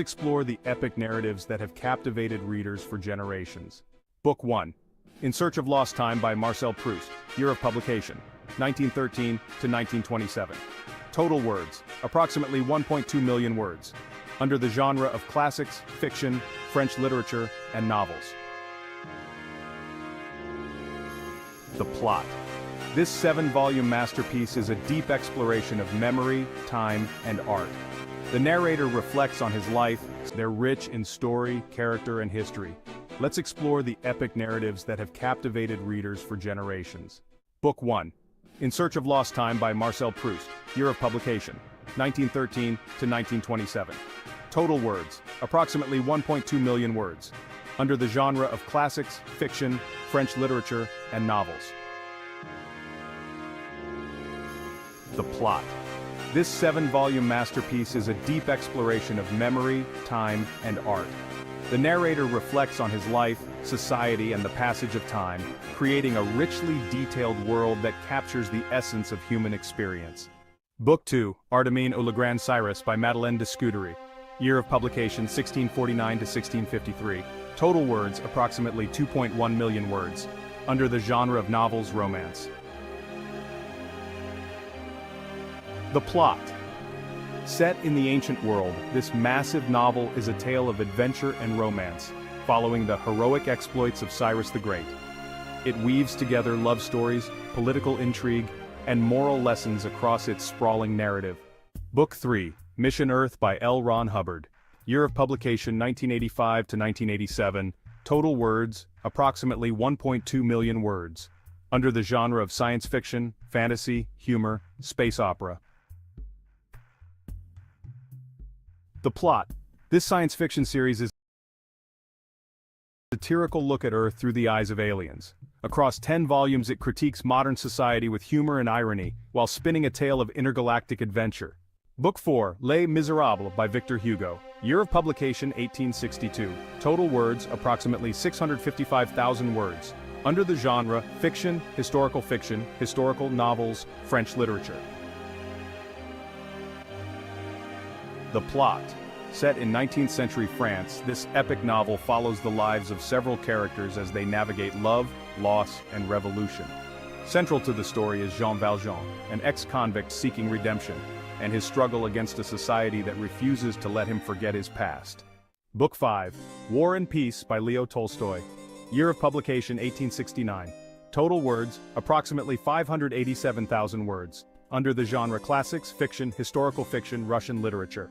Explore the epic narratives that have captivated readers for generations. Book 1. In Search of Lost Time by Marcel Proust. Year of publication: 1913 to 1927. Total words: approximately 1.2 million words. Under the genre of classics, fiction, French literature, and novels. The plot. This 7-volume masterpiece is a deep exploration of memory, time, and art. The narrator reflects on his life. They're rich in story, character, and history. Let's explore the epic narratives that have captivated readers for generations. Book 1. In Search of Lost Time by Marcel Proust. Year of publication: 1913 to 1927. Total words: approximately 1.2 million words. Under the genre of classics, fiction, French literature, and novels. The plot. This 7-volume masterpiece is a deep exploration of memory, time, and art. The narrator reflects on his life, society, and the passage of time, creating a richly detailed world that captures the essence of human experience. Book 2, Artemine ou le Grand Cyrus by Madeleine de Scudéry. Year of publication: 1649 to 1653. Total words: approximately 2.1 million words. Under the genre of novels, romance. The plot. Set in the ancient world, this massive novel is a tale of adventure and romance, following the heroic exploits of Cyrus the Great. It weaves together love stories, political intrigue, and moral lessons across its sprawling narrative. Book 3, Mission Earth by L. Ron Hubbard. Year of publication: 1985 to 1987. Total words: approximately 1.2 million words. Under the genre of science fiction, fantasy, humor, space opera. The plot. This science fiction series is a satirical look at Earth through the eyes of aliens. Across 10 volumes it critiques modern society with humor and irony, while spinning a tale of intergalactic adventure. Book 4, Les Miserables by Victor Hugo. Year of publication: 1862. Total words: approximately 655,000 words. Under the genre: fiction, historical novels, French literature. The plot. Set in 19th century France, this epic novel follows the lives of several characters as they navigate love, loss, and revolution. Central to the story is Jean Valjean, an ex-convict seeking redemption, and his struggle against a society that refuses to let him forget his past. Book 5, War and Peace by Leo Tolstoy. Year of publication: 1869. Total words: approximately 587,000 words. Under the genre classics, fiction, Russian literature.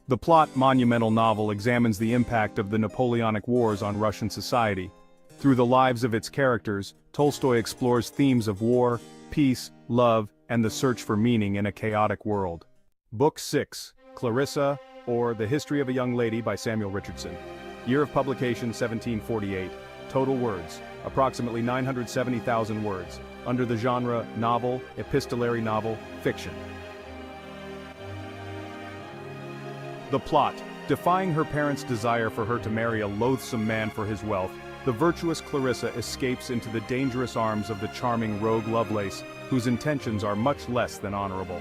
The plot. Monumental novel examines the impact of the Napoleonic Wars on Russian society. Through the lives of its characters, Tolstoy explores themes of war, peace, love, and the search for meaning in a chaotic world. Book 6, Clarissa, or The History of a Young Lady by Samuel Richardson. Year of publication: 1748. Total words: approximately 970,000 words. Under the genre novel, epistolary novel, fiction. The plot. Defying her parents' desire for her to marry a loathsome man for his wealth, the virtuous Clarissa escapes into the dangerous arms of the charming rogue Lovelace, whose intentions are much less than honorable.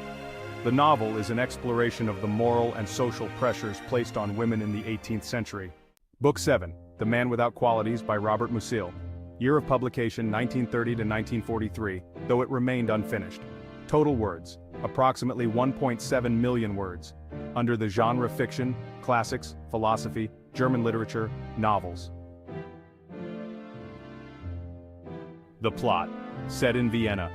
The novel is an exploration of the moral and social pressures placed on women in the 18th century. Book 7, The Man Without Qualities by Robert Musil. Year of publication: 1930 to 1943, though it remained unfinished. Total words: approximately 1.7 million words. Under the genre fiction, classics, philosophy, German literature, novels. The plot. Set in Vienna.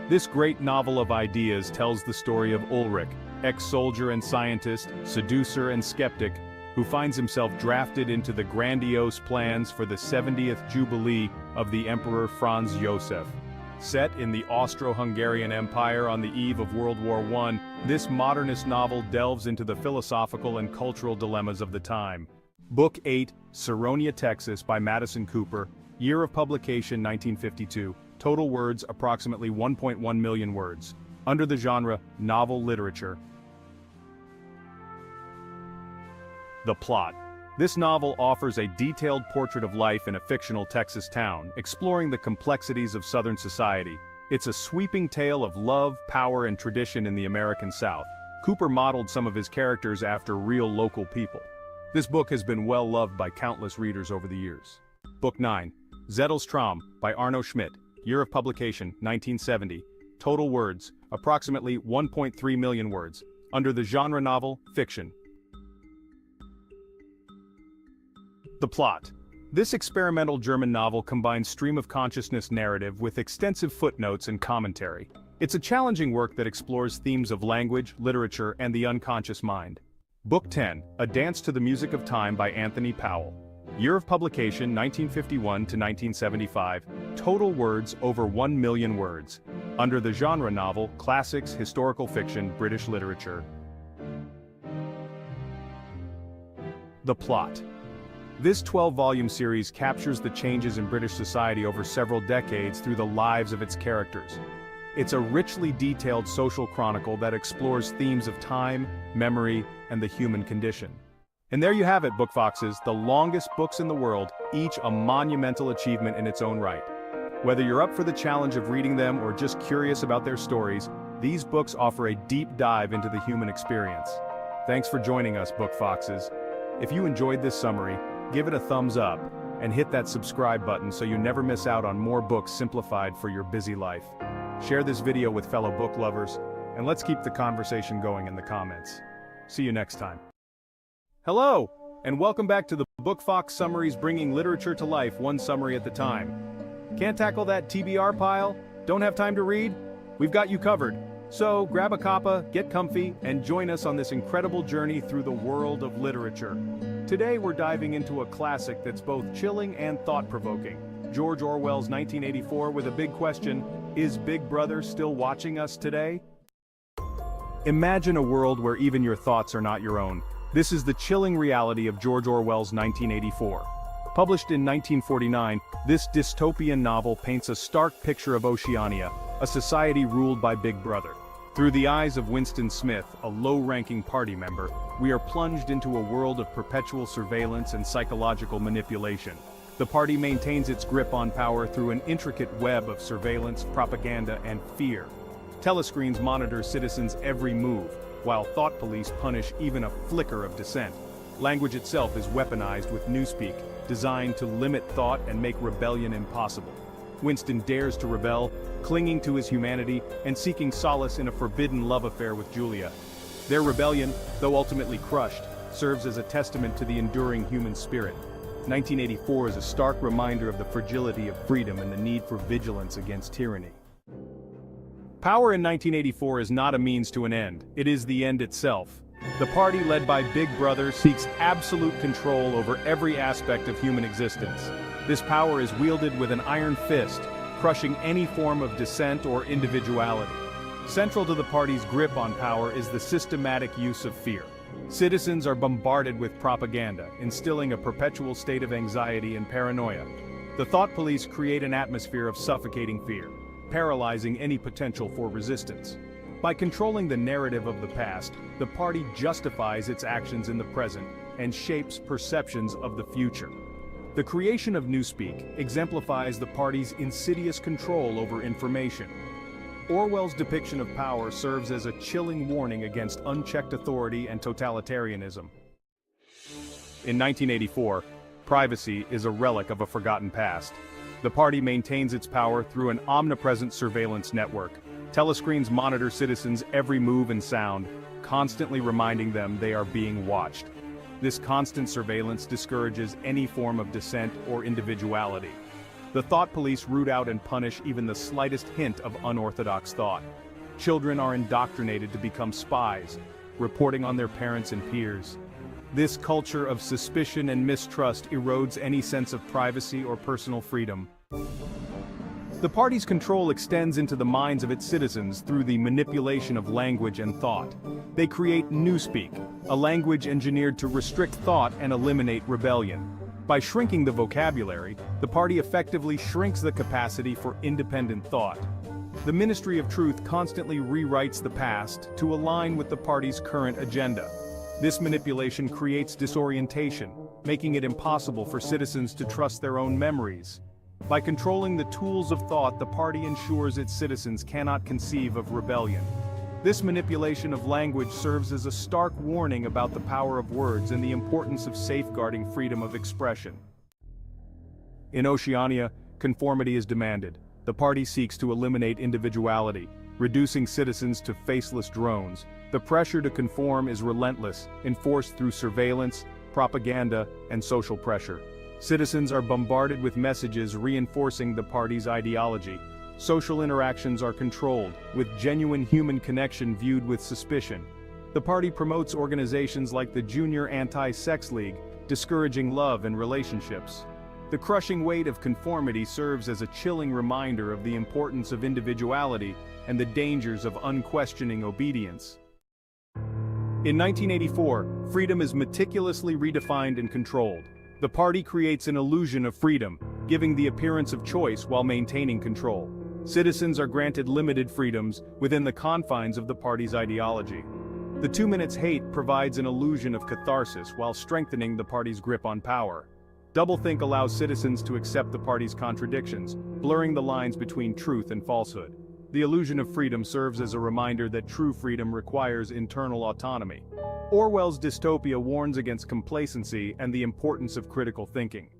This great novel of ideas tells the story of Ulrich, ex-soldier and scientist, seducer and skeptic, who finds himself drafted into the grandiose plans for the 70th Jubilee of the Emperor Franz Joseph. Set in the Austro-Hungarian Empire on the eve of World War I, this modernist novel delves into the philosophical and cultural dilemmas of the time. Book 8, Saronia, Texas by Madison Cooper. Year of publication: 1952. Total words: approximately 1.1 million words. Under the genre novel literature. The plot. This novel offers a detailed portrait of life in a fictional Texas town, exploring the complexities of Southern society. It's a sweeping tale of love, power, and tradition in the American South. Cooper modeled some of his characters after real local people. This book has been well loved by countless readers over the years. Book 9, Zettel's Traum by Arno Schmidt, year of publication 1970, total words, approximately 1.3 million words, under the genre novel, fiction. The plot. This experimental German novel combines stream-of-consciousness narrative with extensive footnotes and commentary. It's a challenging work that explores themes of language, literature, and the unconscious mind. Book 10, A Dance to the Music of Time by Anthony Powell. Year of publication 1951 to 1975, total words over 1 million words. Under the genre novel, classics, historical fiction, British literature. The plot. This 12-volume series captures the changes in British society over several decades through the lives of its characters. It's a richly detailed social chronicle that explores themes of time, memory, and the human condition. And there you have it, Book Foxes, the longest books in the world, each a monumental achievement in its own right. Whether you're up for the challenge of reading them or just curious about their stories, these books offer a deep dive into the human experience. Thanks for joining us, Book Foxes. If you enjoyed this summary, give it a thumbs up, and hit that subscribe button so you never miss out on more books simplified for your busy life. Share this video with fellow book lovers, and let's keep the conversation going in the comments. See you next time. Hello, and welcome back to the Book Fox Summaries, bringing literature to life one summary at a time. Can't tackle that TBR pile? Don't have time to read? We've got you covered. So grab a cuppa, get comfy, and join us on this incredible journey through the world of literature. Today we're diving into a classic that's both chilling and thought-provoking. George Orwell's 1984 with a big question: is Big Brother still watching us today? Imagine a world where even your thoughts are not your own. This is the chilling reality of George Orwell's 1984. Published in 1949, this dystopian novel paints a stark picture of Oceania, a society ruled by Big Brother. Through the eyes of Winston Smith, a low-ranking party member, we are plunged into a world of perpetual surveillance and psychological manipulation. The party maintains its grip on power through an intricate web of surveillance, propaganda, and fear. Telescreens monitor citizens' every move, while thought police punish even a flicker of dissent. Language itself is weaponized with newspeak, designed to limit thought and make rebellion impossible. Winston dares to rebel, clinging to his humanity and seeking solace in a forbidden love affair with Julia. Their rebellion, though ultimately crushed, serves as a testament to the enduring human spirit. 1984 is a stark reminder of the fragility of freedom and the need for vigilance against tyranny. Power in 1984 is not a means to an end, it is the end itself. The party led by Big Brother seeks absolute control over every aspect of human existence. This power is wielded with an iron fist, crushing any form of dissent or individuality. Central to the party's grip on power is the systematic use of fear. Citizens are bombarded with propaganda, instilling a perpetual state of anxiety and paranoia. The thought police create an atmosphere of suffocating fear, paralyzing any potential for resistance. By controlling the narrative of the past, the party justifies its actions in the present and shapes perceptions of the future. The creation of newspeak exemplifies the party's insidious control over information. Orwell's depiction of power serves as a chilling warning against unchecked authority and totalitarianism. In 1984, privacy is a relic of a forgotten past. The party maintains its power through an omnipresent surveillance network. Telescreens monitor citizens' every move and sound, constantly reminding them they are being watched. This constant surveillance discourages any form of dissent or individuality. The thought police root out and punish even the slightest hint of unorthodox thought. Children are indoctrinated to become spies, reporting on their parents and peers. This culture of suspicion and mistrust erodes any sense of privacy or personal freedom. The party's control extends into the minds of its citizens through the manipulation of language and thought. They create newspeak, a language engineered to restrict thought and eliminate rebellion. By shrinking the vocabulary, the party effectively shrinks the capacity for independent thought. The Ministry of Truth constantly rewrites the past to align with the party's current agenda. This manipulation creates disorientation, making it impossible for citizens to trust their own memories. By controlling the tools of thought, the party ensures its citizens cannot conceive of rebellion. This manipulation of language serves as a stark warning about the power of words and the importance of safeguarding freedom of expression. In Oceania, conformity is demanded. The party seeks to eliminate individuality, reducing citizens to faceless drones. The pressure to conform is relentless, enforced through surveillance, propaganda, and social pressure. Citizens are bombarded with messages reinforcing the party's ideology. Social interactions are controlled, with genuine human connection viewed with suspicion. The party promotes organizations like the Junior Anti-Sex League, discouraging love and relationships. The crushing weight of conformity serves as a chilling reminder of the importance of individuality and the dangers of unquestioning obedience. In 1984, freedom is meticulously redefined and controlled. The party creates an illusion of freedom, giving the appearance of choice while maintaining control. Citizens are granted limited freedoms within the confines of the party's ideology. The 2 minutes hate provides an illusion of catharsis while strengthening the party's grip on power. Doublethink allows citizens to accept the party's contradictions, blurring the lines between truth and falsehood. The illusion of freedom serves as a reminder that true freedom requires internal autonomy. Orwell's dystopia warns against complacency and the importance of critical thinking.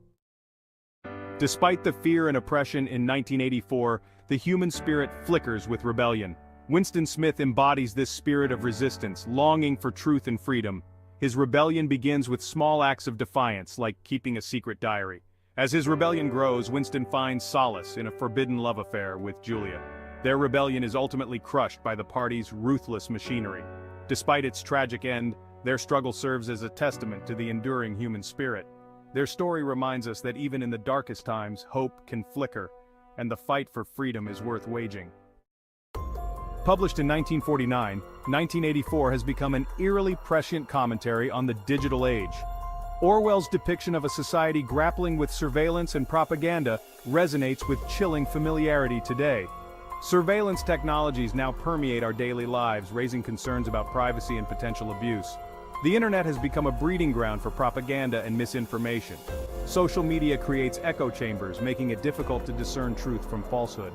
Despite the fear and oppression in 1984, the human spirit flickers with rebellion. Winston Smith embodies this spirit of resistance, longing for truth and freedom. His rebellion begins with small acts of defiance, like keeping a secret diary. As his rebellion grows, Winston finds solace in a forbidden love affair with Julia. Their rebellion is ultimately crushed by the party's ruthless machinery. Despite its tragic end, their struggle serves as a testament to the enduring human spirit. Their story reminds us that even in the darkest times, hope can flicker, and the fight for freedom is worth waging. Published in 1949, 1984 has become an eerily prescient commentary on the digital age. Orwell's depiction of a society grappling with surveillance and propaganda resonates with chilling familiarity today. Surveillance technologies now permeate our daily lives, raising concerns about privacy and potential abuse. The internet has become a breeding ground for propaganda and misinformation. Social media creates echo chambers, making it difficult to discern truth from falsehood.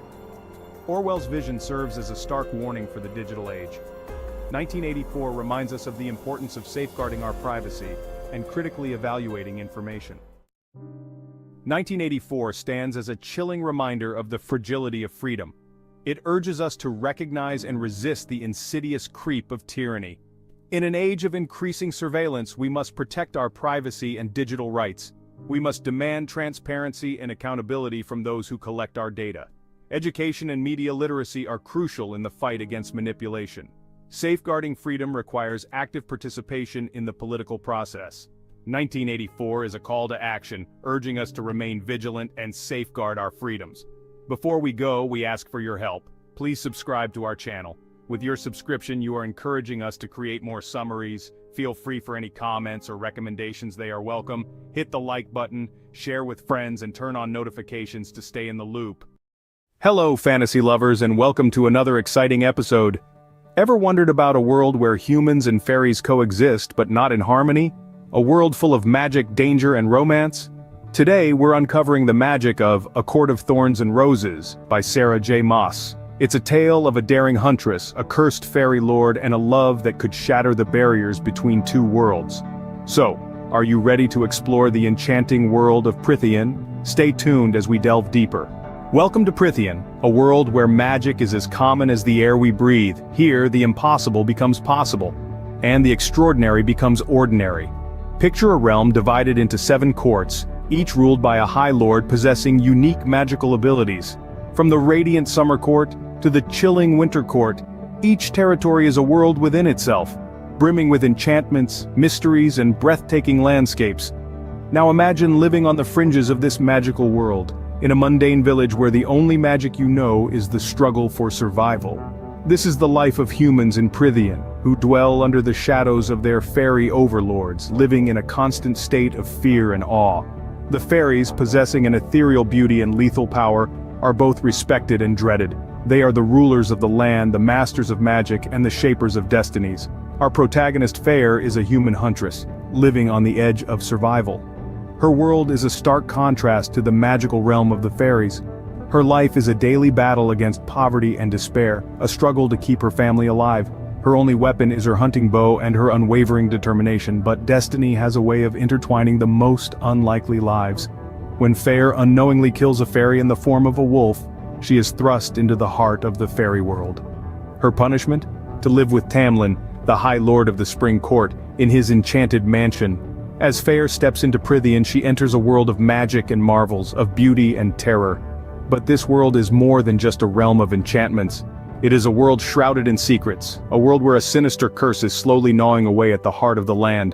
Orwell's vision serves as a stark warning for the digital age. 1984 reminds us of the importance of safeguarding our privacy and critically evaluating information. 1984 stands as a chilling reminder of the fragility of freedom. It urges us to recognize and resist the insidious creep of tyranny. In an age of increasing surveillance, we must protect our privacy and digital rights. We must demand transparency and accountability from those who collect our data. Education and media literacy are crucial in the fight against manipulation. Safeguarding freedom requires active participation in the political process. 1984 is a call to action, urging us to remain vigilant and safeguard our freedoms. Before we go, we ask for your help. Please subscribe to our channel. With your subscription, you are encouraging us to create more summaries. Feel free for any comments or recommendations, they are welcome. Hit the like button, share with friends, and turn on notifications to stay in the loop. Hello, fantasy lovers, and welcome to another exciting episode. Ever wondered about a world where humans and fairies coexist but not in harmony? A world full of magic, danger, and romance? Today, we're uncovering the magic of A Court of Thorns and Roses by Sarah J. Maas. It's a tale of a daring huntress, a cursed fairy lord, and a love that could shatter the barriers between two worlds. So, are you ready to explore the enchanting world of Prythian? Stay tuned as we delve deeper. Welcome to Prythian, a world where magic is as common as the air we breathe. Here, the impossible becomes possible, and the extraordinary becomes ordinary. Picture a realm divided into 7 courts, each ruled by a High Lord possessing unique magical abilities. From the radiant Summer Court to the chilling Winter Court, each territory is a world within itself, brimming with enchantments, mysteries, and breathtaking landscapes. Now imagine living on the fringes of this magical world, in a mundane village where the only magic you know is the struggle for survival. This is the life of humans in Prythian, who dwell under the shadows of their fairy overlords, living in a constant state of fear and awe. The fairies, possessing an ethereal beauty and lethal power, are both respected and dreaded. They are the rulers of the land, the masters of magic, and the shapers of destinies. Our protagonist Fair is a human huntress, living on the edge of survival. Her world is a stark contrast to the magical realm of the fairies. Her life is a daily battle against poverty and despair, a struggle to keep her family alive. Her only weapon is her hunting bow and her unwavering determination, but destiny has a way of intertwining the most unlikely lives. When Fair unknowingly kills a fairy in the form of a wolf, she is thrust into the heart of the fairy world. Her punishment? To live with Tamlin, the High Lord of the Spring Court, in his enchanted mansion. As Fair steps into Prythian, she enters a world of magic and marvels, of beauty and terror. But this world is more than just a realm of enchantments. It is a world shrouded in secrets, a world where a sinister curse is slowly gnawing away at the heart of the land.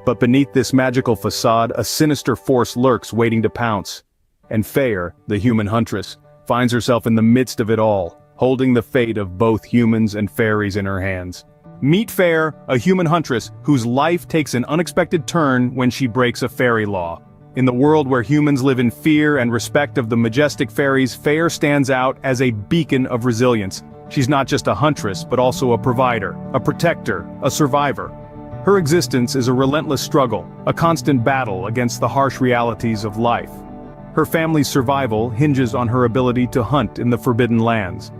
But beneath this magical facade, a sinister force lurks waiting to pounce. And Fair, the human huntress, finds herself in the midst of it all, holding the fate of both humans and fairies in her hands. Meet Fair, a human huntress whose life takes an unexpected turn when she breaks a fairy law. In the world where humans live in fear and respect of the majestic fairies, Fair stands out as a beacon of resilience. She's not just a huntress, but also a provider, a protector, a survivor. Her existence is a relentless struggle, a constant battle against the harsh realities of life. Her family's survival hinges on her ability to hunt in the Forbidden Lands.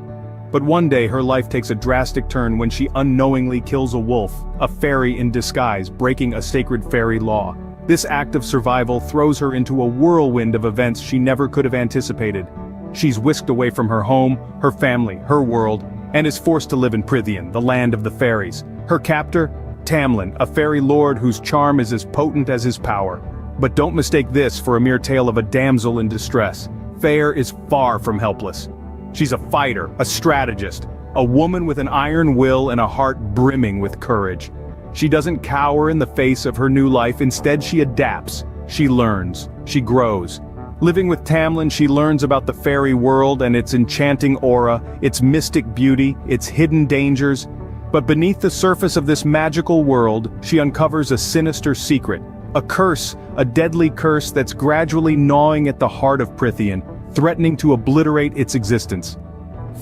But one day her life takes a drastic turn when she unknowingly kills a wolf, a fairy in disguise, breaking a sacred fairy law. This act of survival throws her into a whirlwind of events she never could have anticipated. She's whisked away from her home, her family, her world, and is forced to live in Prythian, the land of the fairies. Her captor? Tamlin, a fairy lord whose charm is as potent as his power. But don't mistake this for a mere tale of a damsel in distress. Fair is far from helpless. She's a fighter, a strategist, a woman with an iron will and a heart brimming with courage. She doesn't cower in the face of her new life, instead she adapts, she learns, she grows. Living with Tamlin, she learns about the fairy world and its enchanting aura, its mystic beauty, its hidden dangers. But beneath the surface of this magical world, she uncovers a sinister secret. A curse, a deadly curse that's gradually gnawing at the heart of Prythian, threatening to obliterate its existence.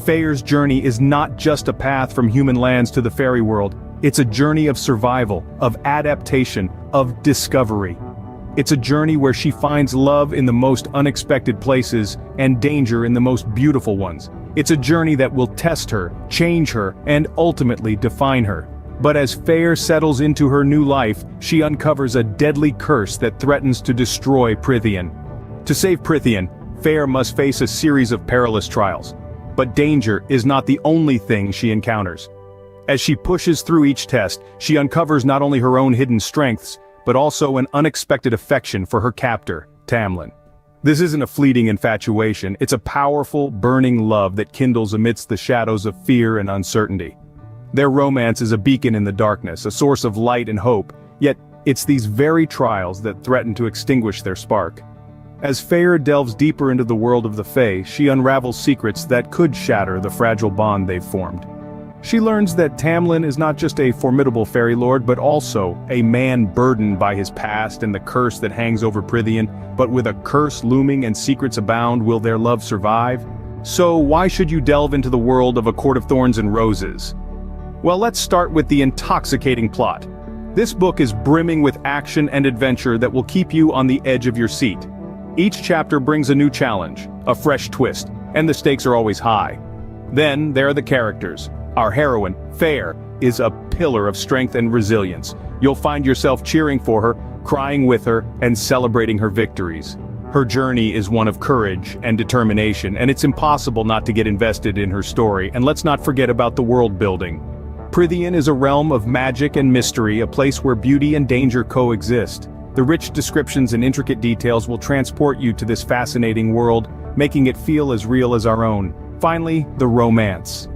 Fair's journey is not just a path from human lands to the fairy world. It's a journey of survival, of adaptation, of discovery. It's a journey where she finds love in the most unexpected places and danger in the most beautiful ones. It's a journey that will test her, change her, and ultimately define her. But as Fair settles into her new life, she uncovers a deadly curse that threatens to destroy Prythian. To save Prythian, Fair must face a series of perilous trials. But danger is not the only thing she encounters. As she pushes through each test, she uncovers not only her own hidden strengths, but also an unexpected affection for her captor, Tamlin. This isn't a fleeting infatuation, it's a powerful, burning love that kindles amidst the shadows of fear and uncertainty. Their romance is a beacon in the darkness, a source of light and hope, yet it's these very trials that threaten to extinguish their spark. As Fair delves deeper into the world of the Fae, she unravels secrets that could shatter the fragile bond they've formed. She learns that Tamlin is not just a formidable fairy lord, but also a man burdened by his past and the curse that hangs over Prythian. But with a curse looming and secrets abound, will their love survive? So why should you delve into the world of A Court of Thorns and Roses? Well, let's start with the intoxicating plot. This book is brimming with action and adventure that will keep you on the edge of your seat. Each chapter brings a new challenge, a fresh twist, and the stakes are always high. Then there are the characters. Our heroine, Fair, is a pillar of strength and resilience. You'll find yourself cheering for her, crying with her, and celebrating her victories. Her journey is one of courage and determination, and it's impossible not to get invested in her story. And let's not forget about the world building. Prythian is a realm of magic and mystery, a place where beauty and danger coexist. The rich descriptions and intricate details will transport you to this fascinating world, making it feel as real as our own. Finally, the romance.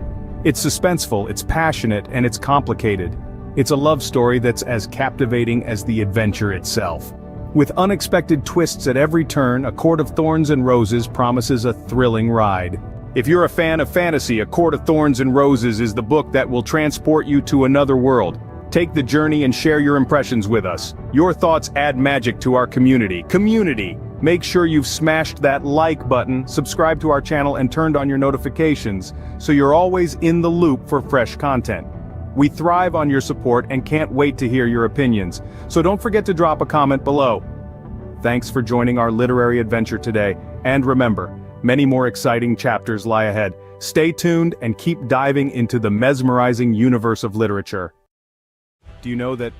It's suspenseful, it's passionate, and it's complicated. It's a love story that's as captivating as the adventure itself. With unexpected twists at every turn, A Court of Thorns and Roses promises a thrilling ride. If you're a fan of fantasy, A Court of Thorns and Roses is the book that will transport you to another world. Take the journey and share your impressions with us. Your thoughts add magic to our community. Make sure you've smashed that like button, subscribed to our channel, and turned on your notifications, so you're always in the loop for fresh content. We thrive on your support and can't wait to hear your opinions, so don't forget to drop a comment below. Thanks for joining our literary adventure today, and remember, Many more exciting chapters lie ahead. Stay tuned and keep diving into the mesmerizing universe of literature. Do you know that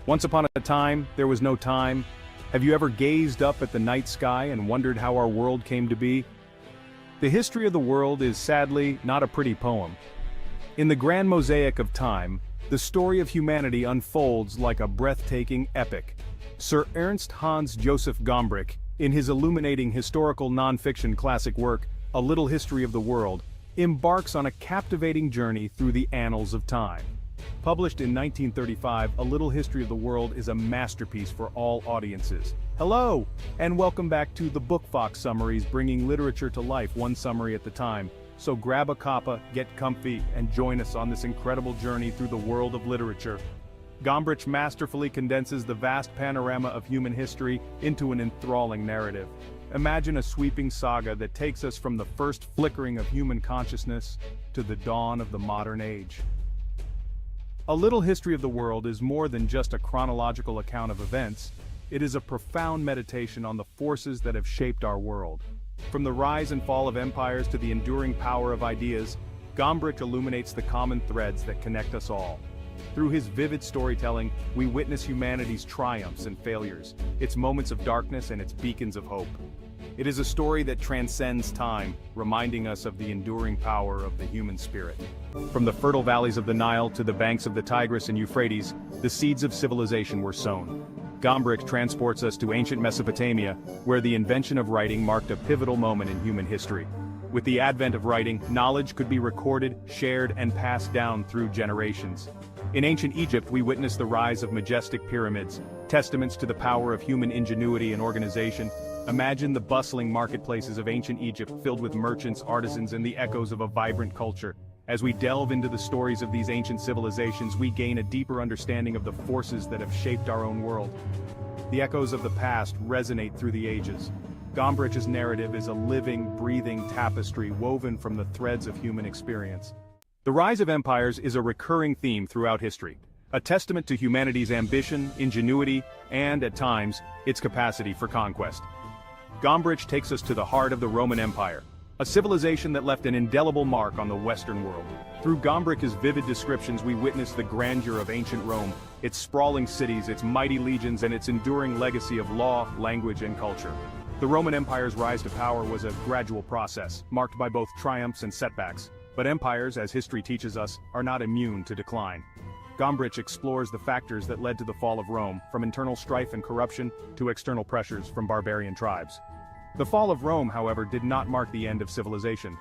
once upon a time, there was no time? Have you ever gazed up at the night sky and wondered how our world came to be? The history of the world is sadly not a pretty poem. In the grand mosaic of time, the story of humanity unfolds like a breathtaking epic. Sir Ernst Hans Joseph Gombrich, in his illuminating historical non-fiction classic work, A Little History of the World, embarks on a captivating journey through the annals of time. Published in 1935, A Little History of the World is a masterpiece for all audiences. Hello, and welcome back to the Book Fox Summaries, bringing literature to life one summary at a time. So grab a cuppa, get comfy, and join us on this incredible journey through the world of literature. Gombrich masterfully condenses the vast panorama of human history into an enthralling narrative. Imagine a sweeping saga that takes us from the first flickering of human consciousness to the dawn of the modern age. A Little History of the World is more than just a chronological account of events. It is a profound meditation on the forces that have shaped our world. From the rise and fall of empires to the enduring power of ideas, Gombrich illuminates the common threads that connect us all. Through his vivid storytelling, we witness humanity's triumphs and failures, its moments of darkness and its beacons of hope. It is a story that transcends time, reminding us of the enduring power of the human spirit. From the fertile valleys of the Nile to the banks of the Tigris and Euphrates, the seeds of civilization were sown. Gombrich transports us to ancient Mesopotamia, where the invention of writing marked a pivotal moment in human history. With the advent of writing, knowledge could be recorded, shared, and passed down through generations. In ancient Egypt, we witness the rise of majestic pyramids, testaments to the power of human ingenuity and organization. Imagine the bustling marketplaces of ancient Egypt filled with merchants, artisans, and the echoes of a vibrant culture. As we delve into the stories of these ancient civilizations, we gain a deeper understanding of the forces that have shaped our own world. The echoes of the past resonate through the ages. Gombrich's narrative is a living, breathing tapestry woven from the threads of human experience. The rise of empires is a recurring theme throughout history, a testament to humanity's ambition, ingenuity, and, at times, its capacity for conquest. Gombrich takes us to the heart of the Roman Empire, a civilization that left an indelible mark on the Western world. Through Gombrich's vivid descriptions, we witness the grandeur of ancient Rome, its sprawling cities, its mighty legions, and its enduring legacy of law, language, and culture. The Roman Empire's rise to power was a gradual process, marked by both triumphs and setbacks. But empires, as history teaches us, are not immune to decline. Gombrich explores the factors that led to the fall of Rome, from internal strife and corruption to external pressures from barbarian tribes. The fall of Rome, however, did not mark the end of civilization.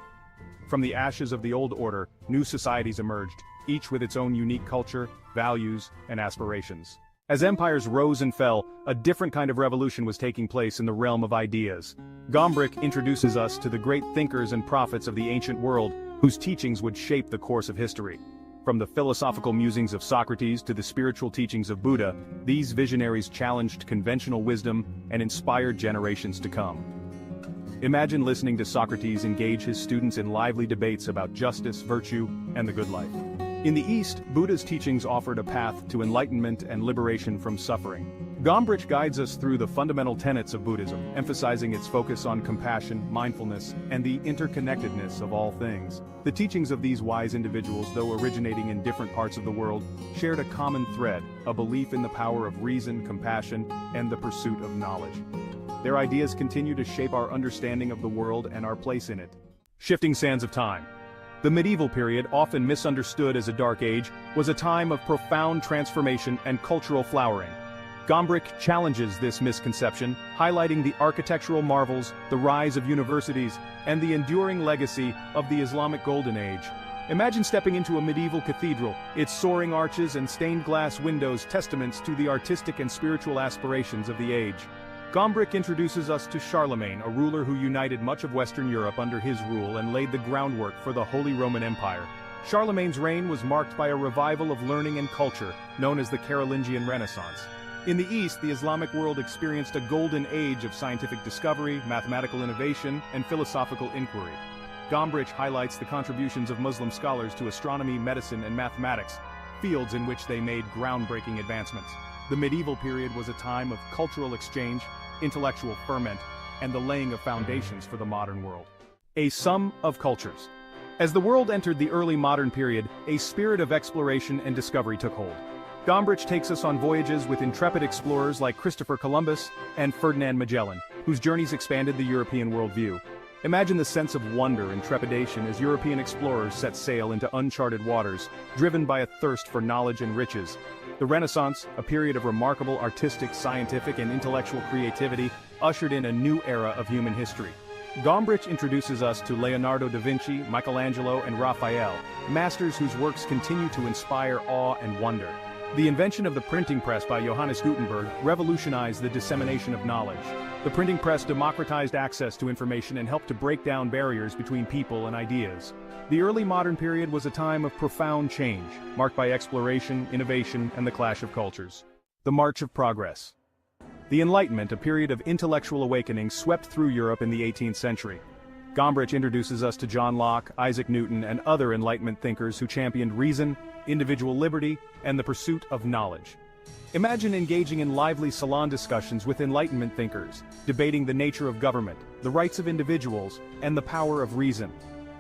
From the ashes of the old order, new societies emerged, each with its own unique culture, values, and aspirations. As empires rose and fell, a different kind of revolution was taking place in the realm of ideas. Gombrich introduces us to the great thinkers and prophets of the ancient world, whose teachings would shape the course of history. From the philosophical musings of Socrates to the spiritual teachings of Buddha, these visionaries challenged conventional wisdom and inspired generations to come. Imagine listening to Socrates engage his students in lively debates about justice, virtue, and the good life. In the East, Buddha's teachings offered a path to enlightenment and liberation from suffering. Gombrich guides us through the fundamental tenets of Buddhism, emphasizing its focus on compassion, mindfulness, and the interconnectedness of all things. The teachings of these wise individuals, though originating in different parts of the world, shared a common thread, a belief in the power of reason, compassion, and the pursuit of knowledge. Their ideas continue to shape our understanding of the world and our place in it. Shifting sands of time. The medieval period, often misunderstood as a dark age, was a time of profound transformation and cultural flowering. Gombrich challenges this misconception, highlighting the architectural marvels, the rise of universities, and the enduring legacy of the Islamic Golden Age. Imagine stepping into a medieval cathedral, its soaring arches and stained glass windows testaments to the artistic and spiritual aspirations of the age. Gombrich introduces us to Charlemagne, a ruler who united much of Western Europe under his rule and laid the groundwork for the Holy Roman Empire. Charlemagne's reign was marked by a revival of learning and culture, known as the Carolingian Renaissance. In the East, the Islamic world experienced a golden age of scientific discovery, mathematical innovation, and philosophical inquiry. Gombrich highlights the contributions of Muslim scholars to astronomy, medicine, and mathematics, fields in which they made groundbreaking advancements. The medieval period was a time of cultural exchange, intellectual ferment, and the laying of foundations for the modern world. A sum of cultures. As the world entered the early modern period, a spirit of exploration and discovery took hold. Gombrich takes us on voyages with intrepid explorers like Christopher Columbus and Ferdinand Magellan, whose journeys expanded the European worldview. Imagine the sense of wonder and trepidation as European explorers set sail into uncharted waters, driven by a thirst for knowledge and riches. The Renaissance, a period of remarkable artistic, scientific, and intellectual creativity, ushered in a new era of human history. Gombrich introduces us to Leonardo da Vinci, Michelangelo, and Raphael, masters whose works continue to inspire awe and wonder. The invention of the printing press by Johannes Gutenberg revolutionized the dissemination of knowledge. The printing press democratized access to information and helped to break down barriers between people and ideas. The early modern period was a time of profound change, marked by exploration, innovation, and the clash of cultures. The March of Progress. The Enlightenment, a period of intellectual awakening, swept through Europe in the 18th century. Gombrich introduces us to John Locke, Isaac Newton, and other Enlightenment thinkers who championed reason, individual liberty, and the pursuit of knowledge. Imagine engaging in lively salon discussions with Enlightenment thinkers, debating the nature of government, the rights of individuals, and the power of reason.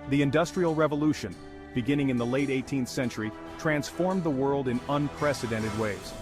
The Industrial Revolution, beginning in the late 18th century, transformed the world in unprecedented ways.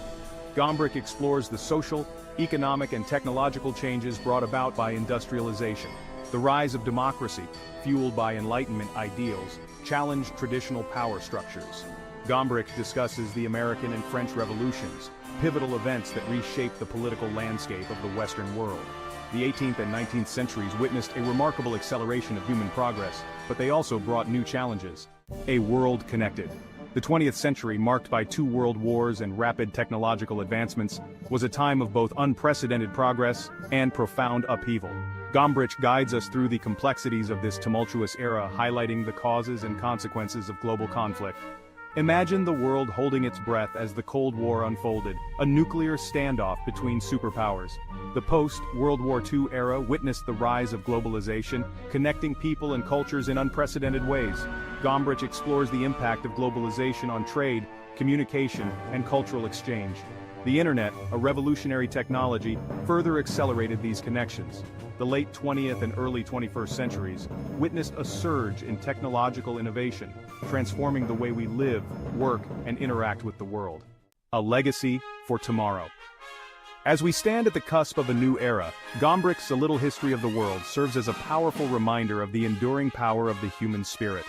Gombrich explores the social, economic, and technological changes brought about by industrialization. The rise of democracy, fueled by Enlightenment ideals, challenged traditional power structures. Gombrich discusses the American and French revolutions, pivotal events that reshaped the political landscape of the Western world. The 18th and 19th centuries witnessed a remarkable acceleration of human progress, but they also brought new challenges. A world connected. The 20th century, marked by 2 world wars and rapid technological advancements, was a time of both unprecedented progress and profound upheaval. Gombrich guides us through the complexities of this tumultuous era, highlighting the causes and consequences of global conflict. Imagine the world holding its breath as the Cold War unfolded, a nuclear standoff between superpowers. The post-World War II era witnessed the rise of globalization, connecting people and cultures in unprecedented ways. Gombrich explores the impact of globalization on trade, communication, and cultural exchange. The internet, a revolutionary technology, further accelerated these connections. The late 20th and early 21st centuries witnessed a surge in technological innovation, transforming the way we live, work, and interact with the world. A legacy for tomorrow. As we stand at the cusp of a new era, Gombrich's A Little History of the World serves as a powerful reminder of the enduring power of the human spirit.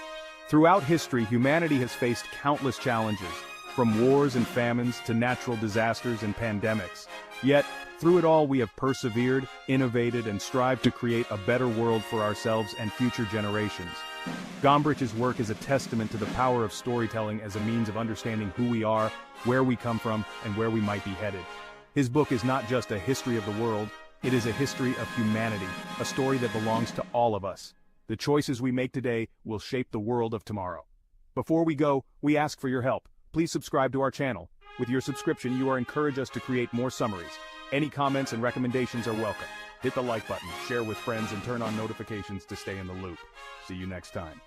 Throughout history, humanity has faced countless challenges, from wars and famines to natural disasters and pandemics. Yet, through it all we have persevered, innovated, and strived to create a better world for ourselves and future generations. Gombrich's work is a testament to the power of storytelling as a means of understanding who we are, where we come from, and where we might be headed. His book is not just a history of the world, it is a history of humanity, a story that belongs to all of us. The choices we make today will shape the world of tomorrow. Before we go, we ask for your help. Please subscribe to our channel. With your subscription, you are encouraged us to create more summaries. Any comments and recommendations are welcome. Hit the like button, share with friends, and turn on notifications to stay in the loop. See you next time.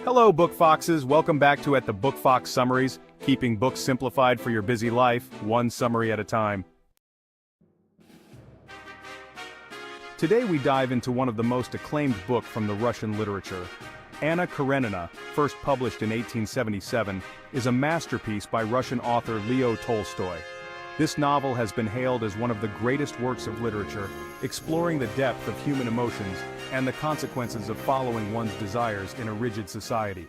Hello, Book Foxes. Welcome back to At the Book Fox Summaries, keeping books simplified for your busy life, one summary at a time. Today we dive into one of the most acclaimed books from the Russian literature. Anna Karenina, first published in 1877, is a masterpiece by Russian author Leo Tolstoy. This novel has been hailed as one of the greatest works of literature, exploring the depth of human emotions and the consequences of following one's desires in a rigid society.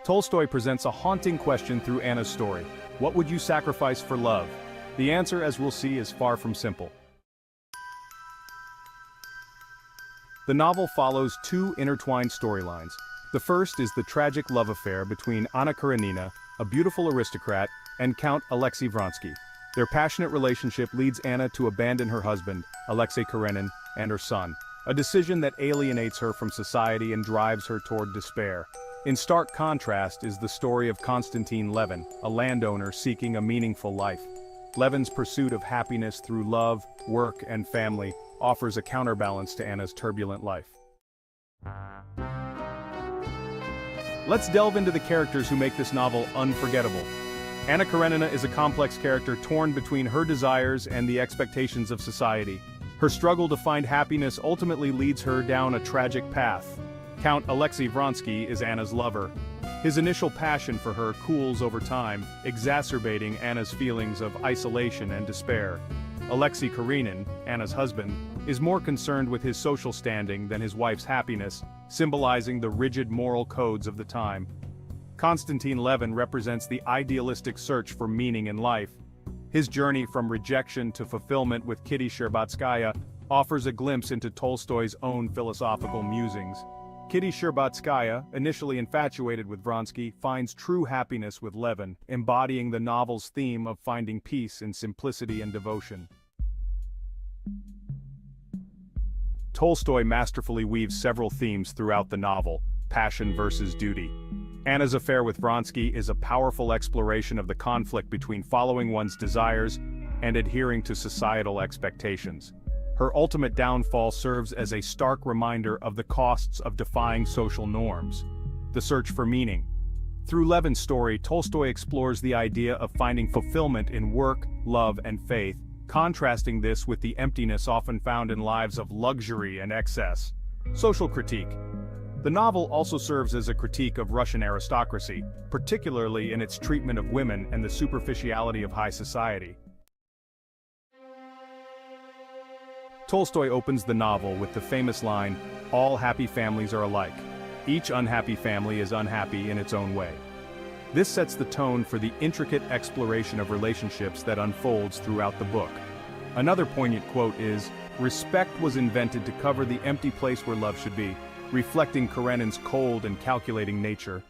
Tolstoy presents a haunting question through Anna's story. What would you sacrifice for love? The answer, as we'll see, is far from simple. The novel follows 2 intertwined storylines. The first is the tragic love affair between Anna Karenina, a beautiful aristocrat, and Count Alexei Vronsky. Their passionate relationship leads Anna to abandon her husband, Alexei Karenin, and her son, a decision that alienates her from society and drives her toward despair. In stark contrast is the story of Konstantin Levin, a landowner seeking a meaningful life. Levin's pursuit of happiness through love, work, and family offers a counterbalance to Anna's turbulent life. Let's delve into the characters who make this novel unforgettable. Anna Karenina is a complex character torn between her desires and the expectations of society. Her struggle to find happiness ultimately leads her down a tragic path. Count Alexei Vronsky is Anna's lover. His initial passion for her cools over time, exacerbating Anna's feelings of isolation and despair. Alexei Karenin, Anna's husband, is more concerned with his social standing than his wife's happiness, symbolizing the rigid moral codes of the time. Konstantin Levin represents the idealistic search for meaning in life. His journey from rejection to fulfillment with Kitty Sherbatskaya offers a glimpse into Tolstoy's own philosophical musings. Kitty Sherbatskaya, initially infatuated with Vronsky, finds true happiness with Levin, embodying the novel's theme of finding peace in simplicity and devotion. Tolstoy masterfully weaves several themes throughout the novel: passion versus duty. Anna's affair with Vronsky is a powerful exploration of the conflict between following one's desires and adhering to societal expectations. Her ultimate downfall serves as a stark reminder of the costs of defying social norms. The search for meaning. Through Levin's story, Tolstoy explores the idea of finding fulfillment in work, love, and faith, contrasting this with the emptiness often found in lives of luxury and excess. Social critique. The novel also serves as a critique of Russian aristocracy, particularly in its treatment of women and the superficiality of high society. Tolstoy opens the novel with the famous line, "All happy families are alike. Each unhappy family is unhappy in its own way." This sets the tone for the intricate exploration of relationships that unfolds throughout the book. Another poignant quote is, "Respect was invented to cover the empty place where love should be," reflecting Karenin's cold and calculating nature.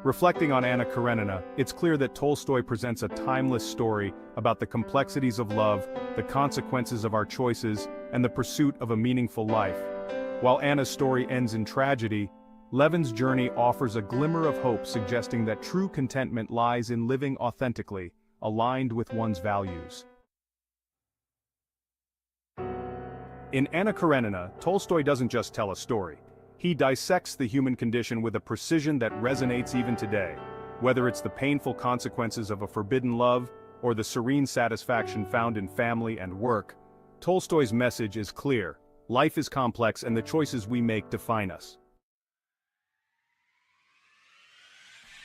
Reflecting on Anna Karenina, it's clear that Tolstoy presents a timeless story about the complexities of love, the consequences of our choices, and the pursuit of a meaningful life. While Anna's story ends in tragedy, Levin's journey offers a glimmer of hope, suggesting that true contentment lies in living authentically, aligned with one's values. In Anna Karenina, Tolstoy doesn't just tell a story. He dissects the human condition with a precision that resonates even today. Whether it's the painful consequences of a forbidden love, or the serene satisfaction found in family and work, Tolstoy's message is clear. Life is complex and the choices we make define us.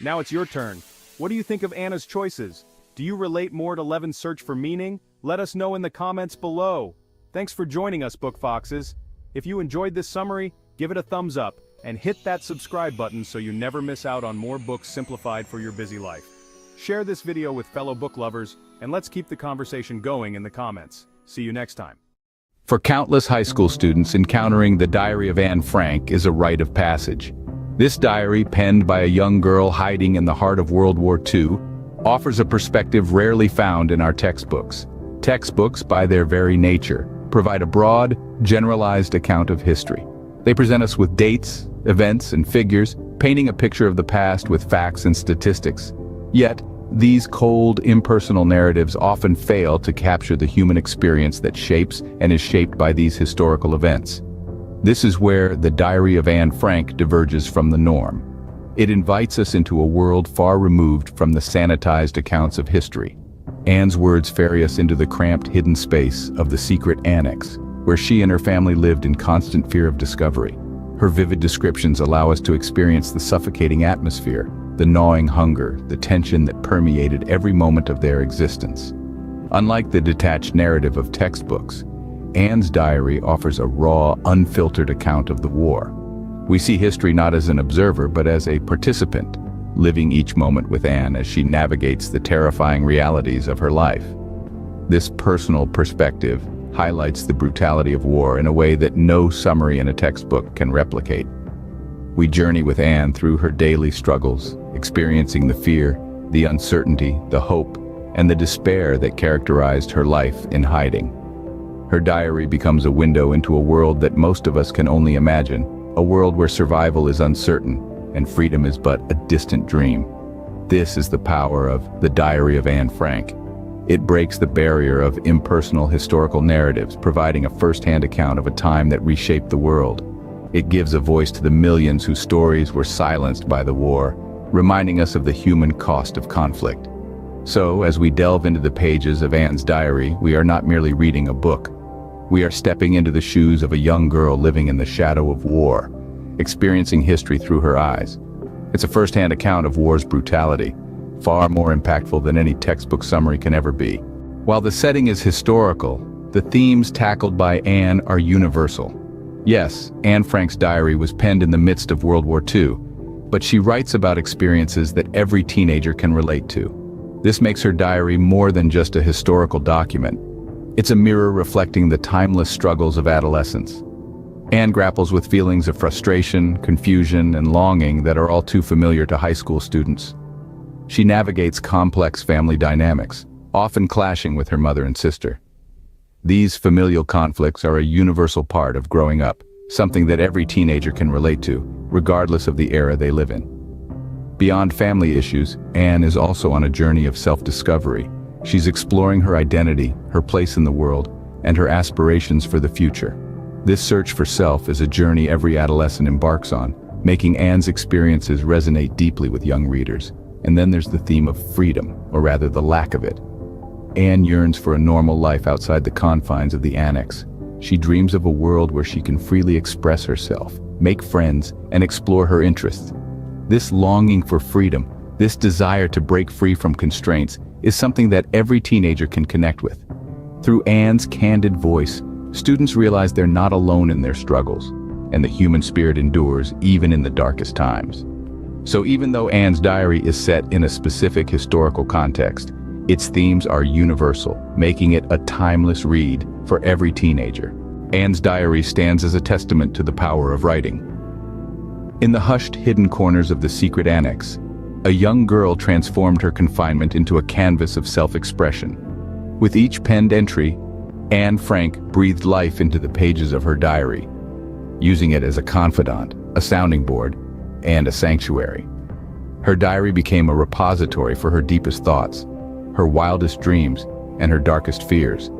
Now it's your turn. What do you think of Anna's choices? Do you relate more to Levin's search for meaning? Let us know in the comments below. Thanks for joining us, Book Foxes. If you enjoyed this summary, give it a thumbs up, and hit that subscribe button so you never miss out on more books simplified for your busy life. Share this video with fellow book lovers, and let's keep the conversation going in the comments. See you next time. For countless high school students, encountering the Diary of Anne Frank is a rite of passage. This diary, penned by a young girl hiding in the heart of World War II, offers a perspective rarely found in our textbooks. Textbooks, by their very nature, provide a broad, generalized account of history. They present us with dates, events, and figures, painting a picture of the past with facts and statistics. Yet, these cold, impersonal narratives often fail to capture the human experience that shapes and is shaped by these historical events. This is where the Diary of Anne Frank diverges from the norm. It invites us into a world far removed from the sanitized accounts of history. Anne's words ferry us into the cramped, hidden space of the secret annex, where she and her family lived in constant fear of discovery. Her vivid descriptions allow us to experience the suffocating atmosphere, the gnawing hunger, the tension that permeated every moment of their existence. Unlike the detached narrative of textbooks, Anne's diary offers a raw, unfiltered account of the war. We see history not as an observer but as a participant, living each moment with Anne as she navigates the terrifying realities of her life. This personal perspective highlights the brutality of war in a way that no summary in a textbook can replicate. We journey with Anne through her daily struggles, experiencing the fear, the uncertainty, the hope, and the despair that characterized her life in hiding. Her diary becomes a window into a world that most of us can only imagine, a world where survival is uncertain and freedom is but a distant dream. This is the power of the Diary of Anne Frank. It breaks the barrier of impersonal historical narratives, providing a first-hand account of a time that reshaped the world. It gives a voice to the millions whose stories were silenced by the war, reminding us of the human cost of conflict. So, as we delve into the pages of Anne's diary, we are not merely reading a book. We are stepping into the shoes of a young girl living in the shadow of war, experiencing history through her eyes. It's a first-hand account of war's brutality, far more impactful than any textbook summary can ever be. While the setting is historical, the themes tackled by Anne are universal. Yes, Anne Frank's diary was penned in the midst of World War II, but she writes about experiences that every teenager can relate to. This makes her diary more than just a historical document. It's a mirror reflecting the timeless struggles of adolescence. Anne grapples with feelings of frustration, confusion, and longing that are all too familiar to high school students. She navigates complex family dynamics, often clashing with her mother and sister. These familial conflicts are a universal part of growing up, something that every teenager can relate to, regardless of the era they live in. Beyond family issues, Anne is also on a journey of self-discovery. She's exploring her identity, her place in the world, and her aspirations for the future. This search for self is a journey every adolescent embarks on, making Anne's experiences resonate deeply with young readers. And then there's the theme of freedom, or rather the lack of it. Anne yearns for a normal life outside the confines of the annex. She dreams of a world where she can freely express herself, make friends, and explore her interests. This longing for freedom, this desire to break free from constraints, is something that every teenager can connect with. Through Anne's candid voice, students realize they're not alone in their struggles, and the human spirit endures even in the darkest times. So even though Anne's diary is set in a specific historical context, its themes are universal, making it a timeless read for every teenager. Anne's diary stands as a testament to the power of writing. In the hushed, hidden corners of the secret annex, a young girl transformed her confinement into a canvas of self-expression. With each penned entry, Anne Frank breathed life into the pages of her diary, using it as a confidant, a sounding board, and a sanctuary. Her diary became a repository for her deepest thoughts, her wildest dreams, and her darkest fears.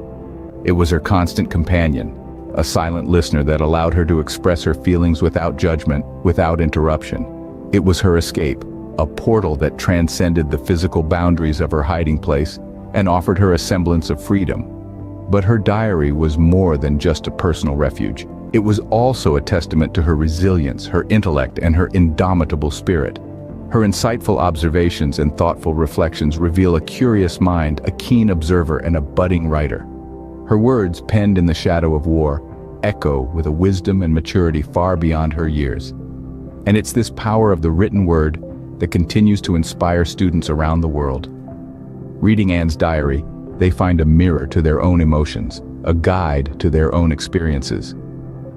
It was her constant companion, a silent listener that allowed her to express her feelings without judgment, without interruption. It was her escape, a portal that transcended the physical boundaries of her hiding place and offered her a semblance of freedom. But her diary was more than just a personal refuge. It was also a testament to her resilience, her intellect, and her indomitable spirit. Her insightful observations and thoughtful reflections reveal a curious mind, a keen observer, and a budding writer. Her words, penned in the shadow of war, echo with a wisdom and maturity far beyond her years. And it's this power of the written word that continues to inspire students around the world. Reading Anne's diary, they find a mirror to their own emotions, a guide to their own experiences.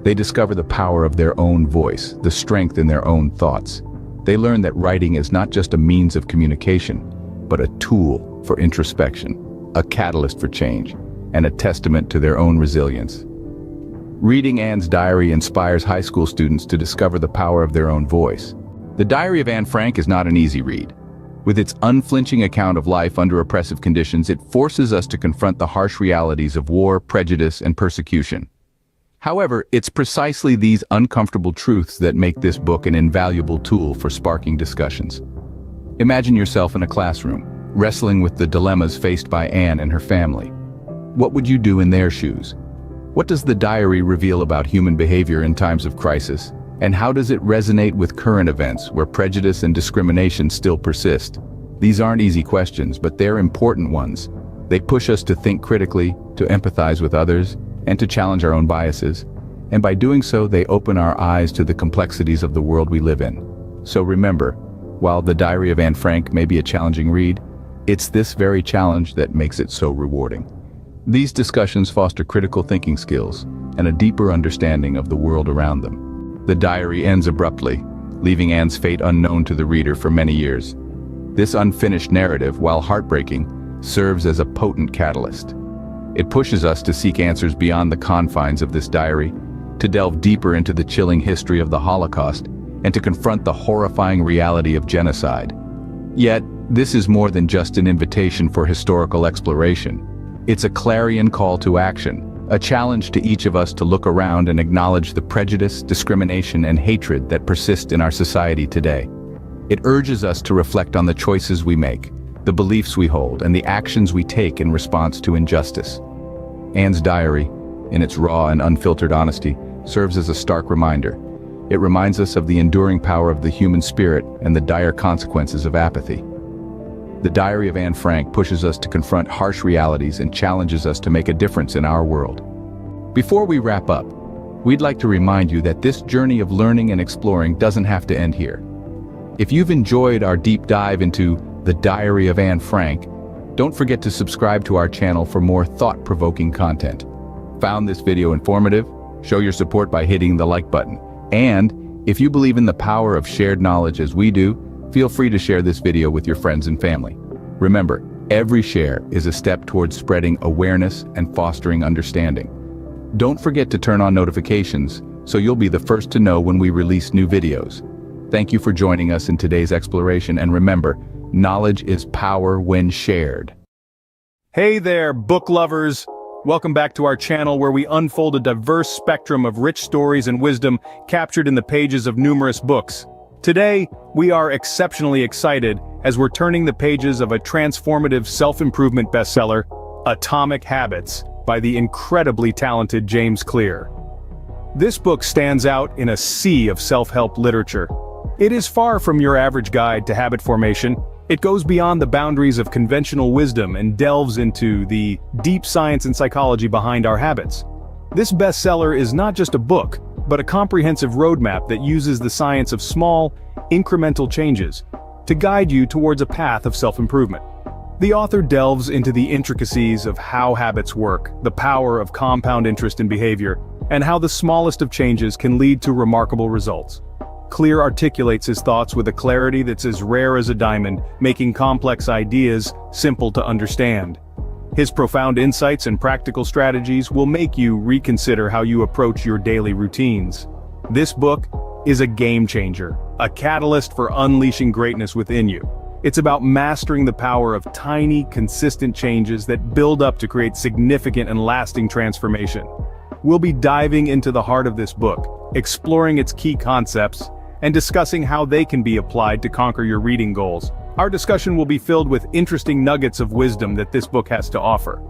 They discover the power of their own voice, the strength in their own thoughts. They learn that writing is not just a means of communication, but a tool for introspection, a catalyst for change, and a testament to their own resilience. Reading Anne's diary inspires high school students to discover the power of their own voice. The Diary of Anne Frank is not an easy read. With its unflinching account of life under oppressive conditions, it forces us to confront the harsh realities of war, prejudice, and persecution. However, it's precisely these uncomfortable truths that make this book an invaluable tool for sparking discussions. Imagine yourself in a classroom, wrestling with the dilemmas faced by Anne and her family. What would you do in their shoes? What does the diary reveal about human behavior in times of crisis? And how does it resonate with current events where prejudice and discrimination still persist? These aren't easy questions, but they're important ones. They push us to think critically, to empathize with others, and to challenge our own biases. And by doing so, they open our eyes to the complexities of the world we live in. So remember, while The Diary of Anne Frank may be a challenging read, it's this very challenge that makes it so rewarding. These discussions foster critical thinking skills and a deeper understanding of the world around them. The diary ends abruptly, leaving Anne's fate unknown to the reader for many years. This unfinished narrative, while heartbreaking, serves as a potent catalyst. It pushes us to seek answers beyond the confines of this diary, to delve deeper into the chilling history of the Holocaust, and to confront the horrifying reality of genocide. Yet, this is more than just an invitation for historical exploration. It's a clarion call to action, a challenge to each of us to look around and acknowledge the prejudice, discrimination, and hatred that persist in our society today. It urges us to reflect on the choices we make, the beliefs we hold, and the actions we take in response to injustice. Anne's diary, in its raw and unfiltered honesty, serves as a stark reminder. It reminds us of the enduring power of the human spirit and the dire consequences of apathy. The Diary of Anne Frank pushes us to confront harsh realities and challenges us to make a difference in our world. Before we wrap up, we'd like to remind you that this journey of learning and exploring doesn't have to end here. If you've enjoyed our deep dive into the Diary of Anne Frank, don't forget to subscribe to our channel for more thought-provoking content. Found this video informative? Show your support by hitting the like button. And if you believe in the power of shared knowledge as we do, feel free to share this video with your friends and family. Remember, every share is a step towards spreading awareness and fostering understanding. Don't forget to turn on notifications so you'll be the first to know when we release new videos. Thank you for joining us in today's exploration, and remember, knowledge is power when shared. Hey there, book lovers! Welcome back to our channel where we unfold a diverse spectrum of rich stories and wisdom captured in the pages of numerous books. Today, we are exceptionally excited as we're turning the pages of a transformative self-improvement bestseller, Atomic Habits, by the incredibly talented James Clear. This book stands out in a sea of self-help literature. It is far from your average guide to habit formation. It goes beyond the boundaries of conventional wisdom and delves into the deep science and psychology behind our habits. This bestseller is not just a book, but a comprehensive roadmap that uses the science of small, incremental changes to guide you towards a path of self-improvement. The author delves into the intricacies of how habits work, the power of compound interest in behavior, and how the smallest of changes can lead to remarkable results. Clear articulates his thoughts with a clarity that's as rare as a diamond, making complex ideas simple to understand. His profound insights and practical strategies will make you reconsider how you approach your daily routines. This book is a game changer, a catalyst for unleashing greatness within you. It's about mastering the power of tiny, consistent changes that build up to create significant and lasting transformation. We'll be diving into the heart of this book, exploring its key concepts, and discussing how they can be applied to conquer your reading goals. Our discussion will be filled with interesting nuggets of wisdom that this book has to offer.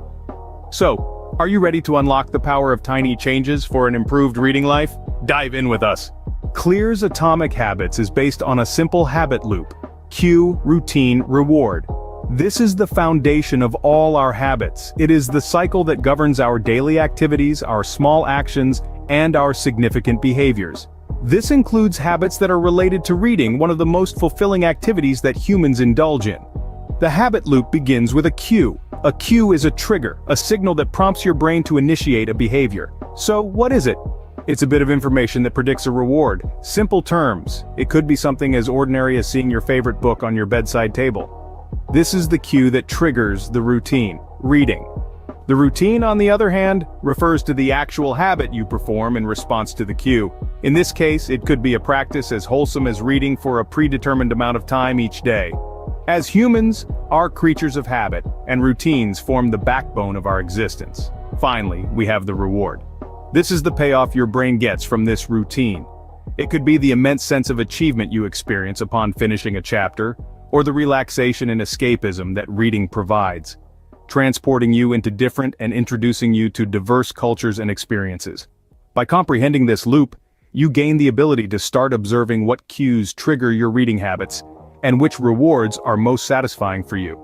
So, are you ready to unlock the power of tiny changes for an improved reading life? Dive in with us. Clear's Atomic Habits is based on a simple habit loop: cue, routine, reward. This is the foundation of all our habits. It is the cycle that governs our daily activities, our small actions, and our significant behaviors. This includes habits that are related to reading, one of the most fulfilling activities that humans indulge in. The habit loop begins with a cue. A cue is a trigger, a signal that prompts your brain to initiate a behavior. So, what is it? It's a bit of information that predicts a reward. Simple terms. It could be something as ordinary as seeing your favorite book on your bedside table. This is the cue that triggers the routine: reading. The routine, on the other hand, refers to the actual habit you perform in response to the cue. In this case, it could be a practice as wholesome as reading for a predetermined amount of time each day. As humans, are creatures of habit, and routines form the backbone of our existence. Finally, we have the reward. This is the payoff your brain gets from this routine. It could be the immense sense of achievement you experience upon finishing a chapter, or the relaxation and escapism that reading provides, transporting you into different and introducing you to diverse cultures and experiences. By comprehending this loop, you gain the ability to start observing what cues trigger your reading habits, and which rewards are most satisfying for you.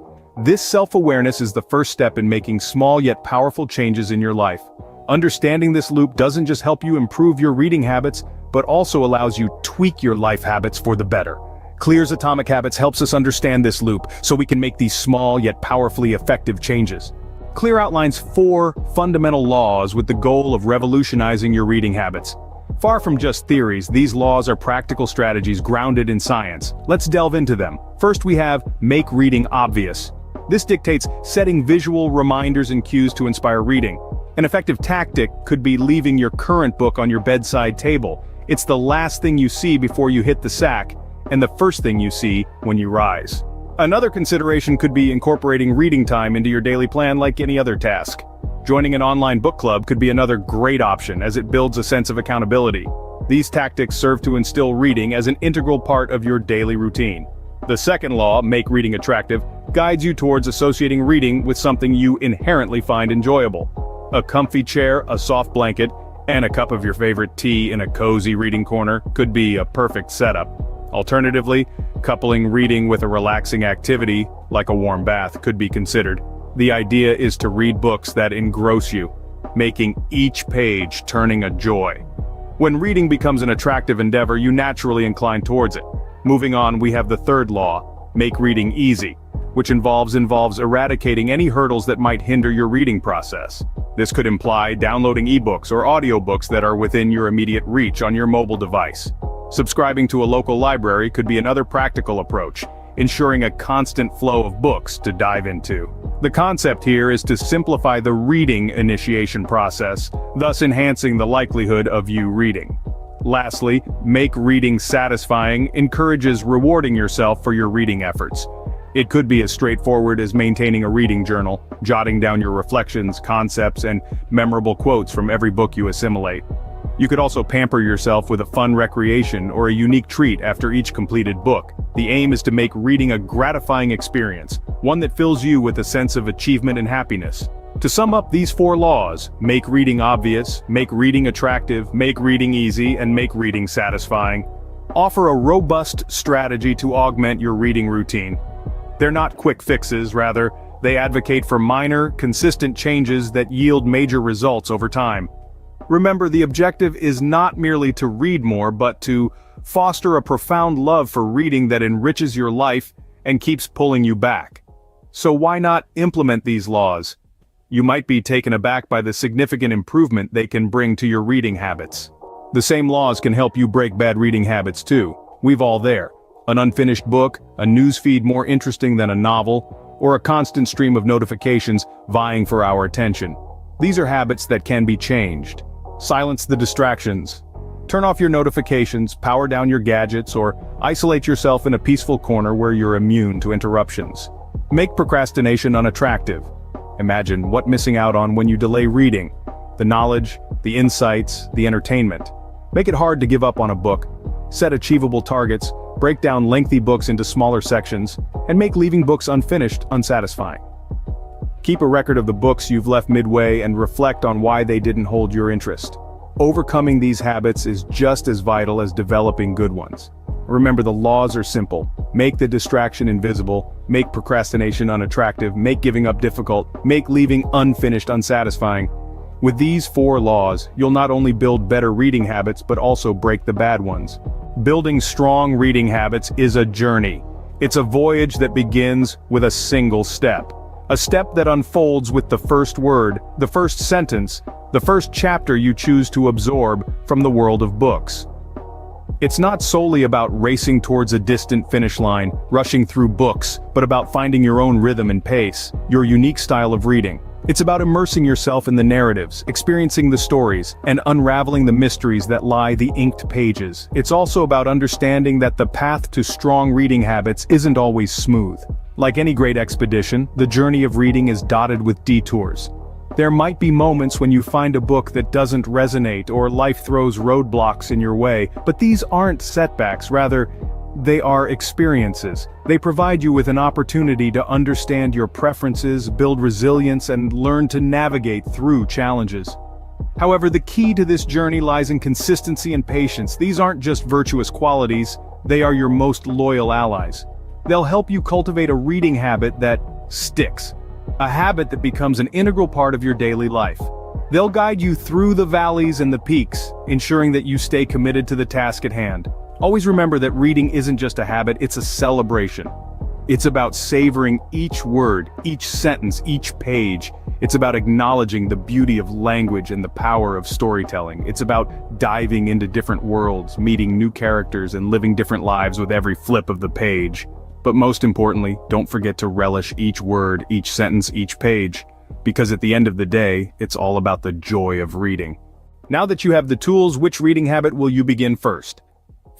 This self-awareness is the first step in making small yet powerful changes in your life. Understanding this loop doesn't just help you improve your reading habits, but also allows you to tweak your life habits for the better. Clear's Atomic Habits helps us understand this loop, so we can make these small yet powerfully effective changes. Clear outlines 4 fundamental laws with the goal of revolutionizing your reading habits. Far from just theories, these laws are practical strategies grounded in science. Let's delve into them. First, we have make reading obvious. This dictates setting visual reminders and cues to inspire reading. An effective tactic could be leaving your current book on your bedside table. It's the last thing you see before you hit the sack, and the first thing you see when you rise. Another consideration could be incorporating reading time into your daily plan like any other task. Joining an online book club could be another great option, as it builds a sense of accountability. These tactics serve to instill reading as an integral part of your daily routine. The second law, make reading attractive, guides you towards associating reading with something you inherently find enjoyable. A comfy chair, a soft blanket, and a cup of your favorite tea in a cozy reading corner could be a perfect setup. Alternatively, coupling reading with a relaxing activity, like a warm bath, could be considered. The idea is to read books that engross you, making each page turning a joy. When reading becomes an attractive endeavor, you naturally incline towards it. Moving on, we have the third law, make reading easy, which involves eradicating any hurdles that might hinder your reading process. This could imply downloading ebooks or audiobooks that are within your immediate reach on your mobile device. Subscribing to a local library could be another practical approach, ensuring a constant flow of books to dive into. The concept here is to simplify the reading initiation process, thus enhancing the likelihood of you reading. Lastly, make reading satisfying encourages rewarding yourself for your reading efforts. It could be as straightforward as maintaining a reading journal, jotting down your reflections, concepts, and memorable quotes from every book you assimilate. You could also pamper yourself with a fun recreation or a unique treat after each completed book. The aim is to make reading a gratifying experience, one that fills you with a sense of achievement and happiness. To sum up these 4 laws, make reading obvious, make reading attractive, make reading easy, and make reading satisfying, offer a robust strategy to augment your reading routine. They're not quick fixes, rather, they advocate for minor, consistent changes that yield major results over time. Remember, the objective is not merely to read more, but to foster a profound love for reading that enriches your life and keeps pulling you back. So why not implement these laws? You might be taken aback by the significant improvement they can bring to your reading habits. The same laws can help you break bad reading habits too. We've all there. An unfinished book, a newsfeed more interesting than a novel, or a constant stream of notifications vying for our attention. These are habits that can be changed. Silence the distractions. Turn off your notifications, power down your gadgets, or isolate yourself in a peaceful corner where you're immune to interruptions. Make procrastination unattractive. Imagine what missing out on when you delay reading. The knowledge, the insights, the entertainment. Make it hard to give up on a book. Set achievable targets, break down lengthy books into smaller sections, and make leaving books unfinished unsatisfying. Keep a record of the books you've left midway and reflect on why they didn't hold your interest. Overcoming these habits is just as vital as developing good ones. Remember, the laws are simple. Make the distraction invisible, make procrastination unattractive, make giving up difficult, make leaving unfinished unsatisfying. With these 4 laws, you'll not only build better reading habits but also break the bad ones. Building strong reading habits is a journey. It's a voyage that begins with a single step. A step that unfolds with the first word, the first sentence, the first chapter you choose to absorb from the world of books. It's not solely about racing towards a distant finish line, rushing through books, but about finding your own rhythm and pace, your unique style of reading. It's about immersing yourself in the narratives, experiencing the stories, and unraveling the mysteries that lie the inked pages. It's also about understanding that the path to strong reading habits isn't always smooth. Like any great expedition, the journey of reading is dotted with detours. There might be moments when you find a book that doesn't resonate or life throws roadblocks in your way, but these aren't setbacks, rather, they are experiences. They provide you with an opportunity to understand your preferences, build resilience, and learn to navigate through challenges. However, the key to this journey lies in consistency and patience. These aren't just virtuous qualities, they are your most loyal allies. They'll help you cultivate a reading habit that sticks. A habit that becomes an integral part of your daily life. They'll guide you through the valleys and the peaks, ensuring that you stay committed to the task at hand. Always remember that reading isn't just a habit, it's a celebration. It's about savoring each word, each sentence, each page. It's about acknowledging the beauty of language and the power of storytelling. It's about diving into different worlds, meeting new characters, and living different lives with every flip of the page. But most importantly, don't forget to relish each word, each sentence, each page, because at the end of the day, it's all about the joy of reading. Now that you have the tools, which reading habit will you begin first?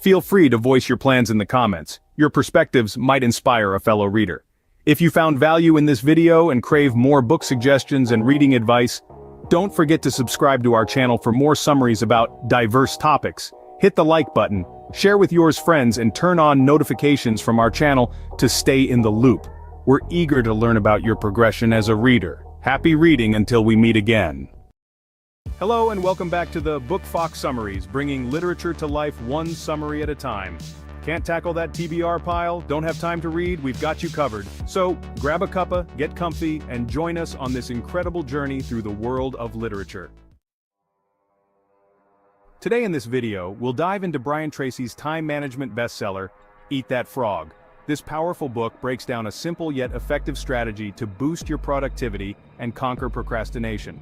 Feel free to voice your plans in the comments. Your perspectives might inspire a fellow reader. If you found value in this video and crave more book suggestions and reading advice, don't forget to subscribe to our channel for more summaries about diverse topics. Hit the like button, share with your friends, and turn on notifications from our channel to stay in the loop. We're eager to learn about your progression as a reader. Happy reading until we meet again. Hello and welcome back to the Book Fox Summaries, bringing literature to life one summary at a time. Can't tackle that TBR pile? Don't have time to read? We've got you covered. So, grab a cuppa, get comfy, and join us on this incredible journey through the world of literature. Today in this video, we'll dive into Brian Tracy's time management bestseller, Eat That Frog. This powerful book breaks down a simple yet effective strategy to boost your productivity and conquer procrastination.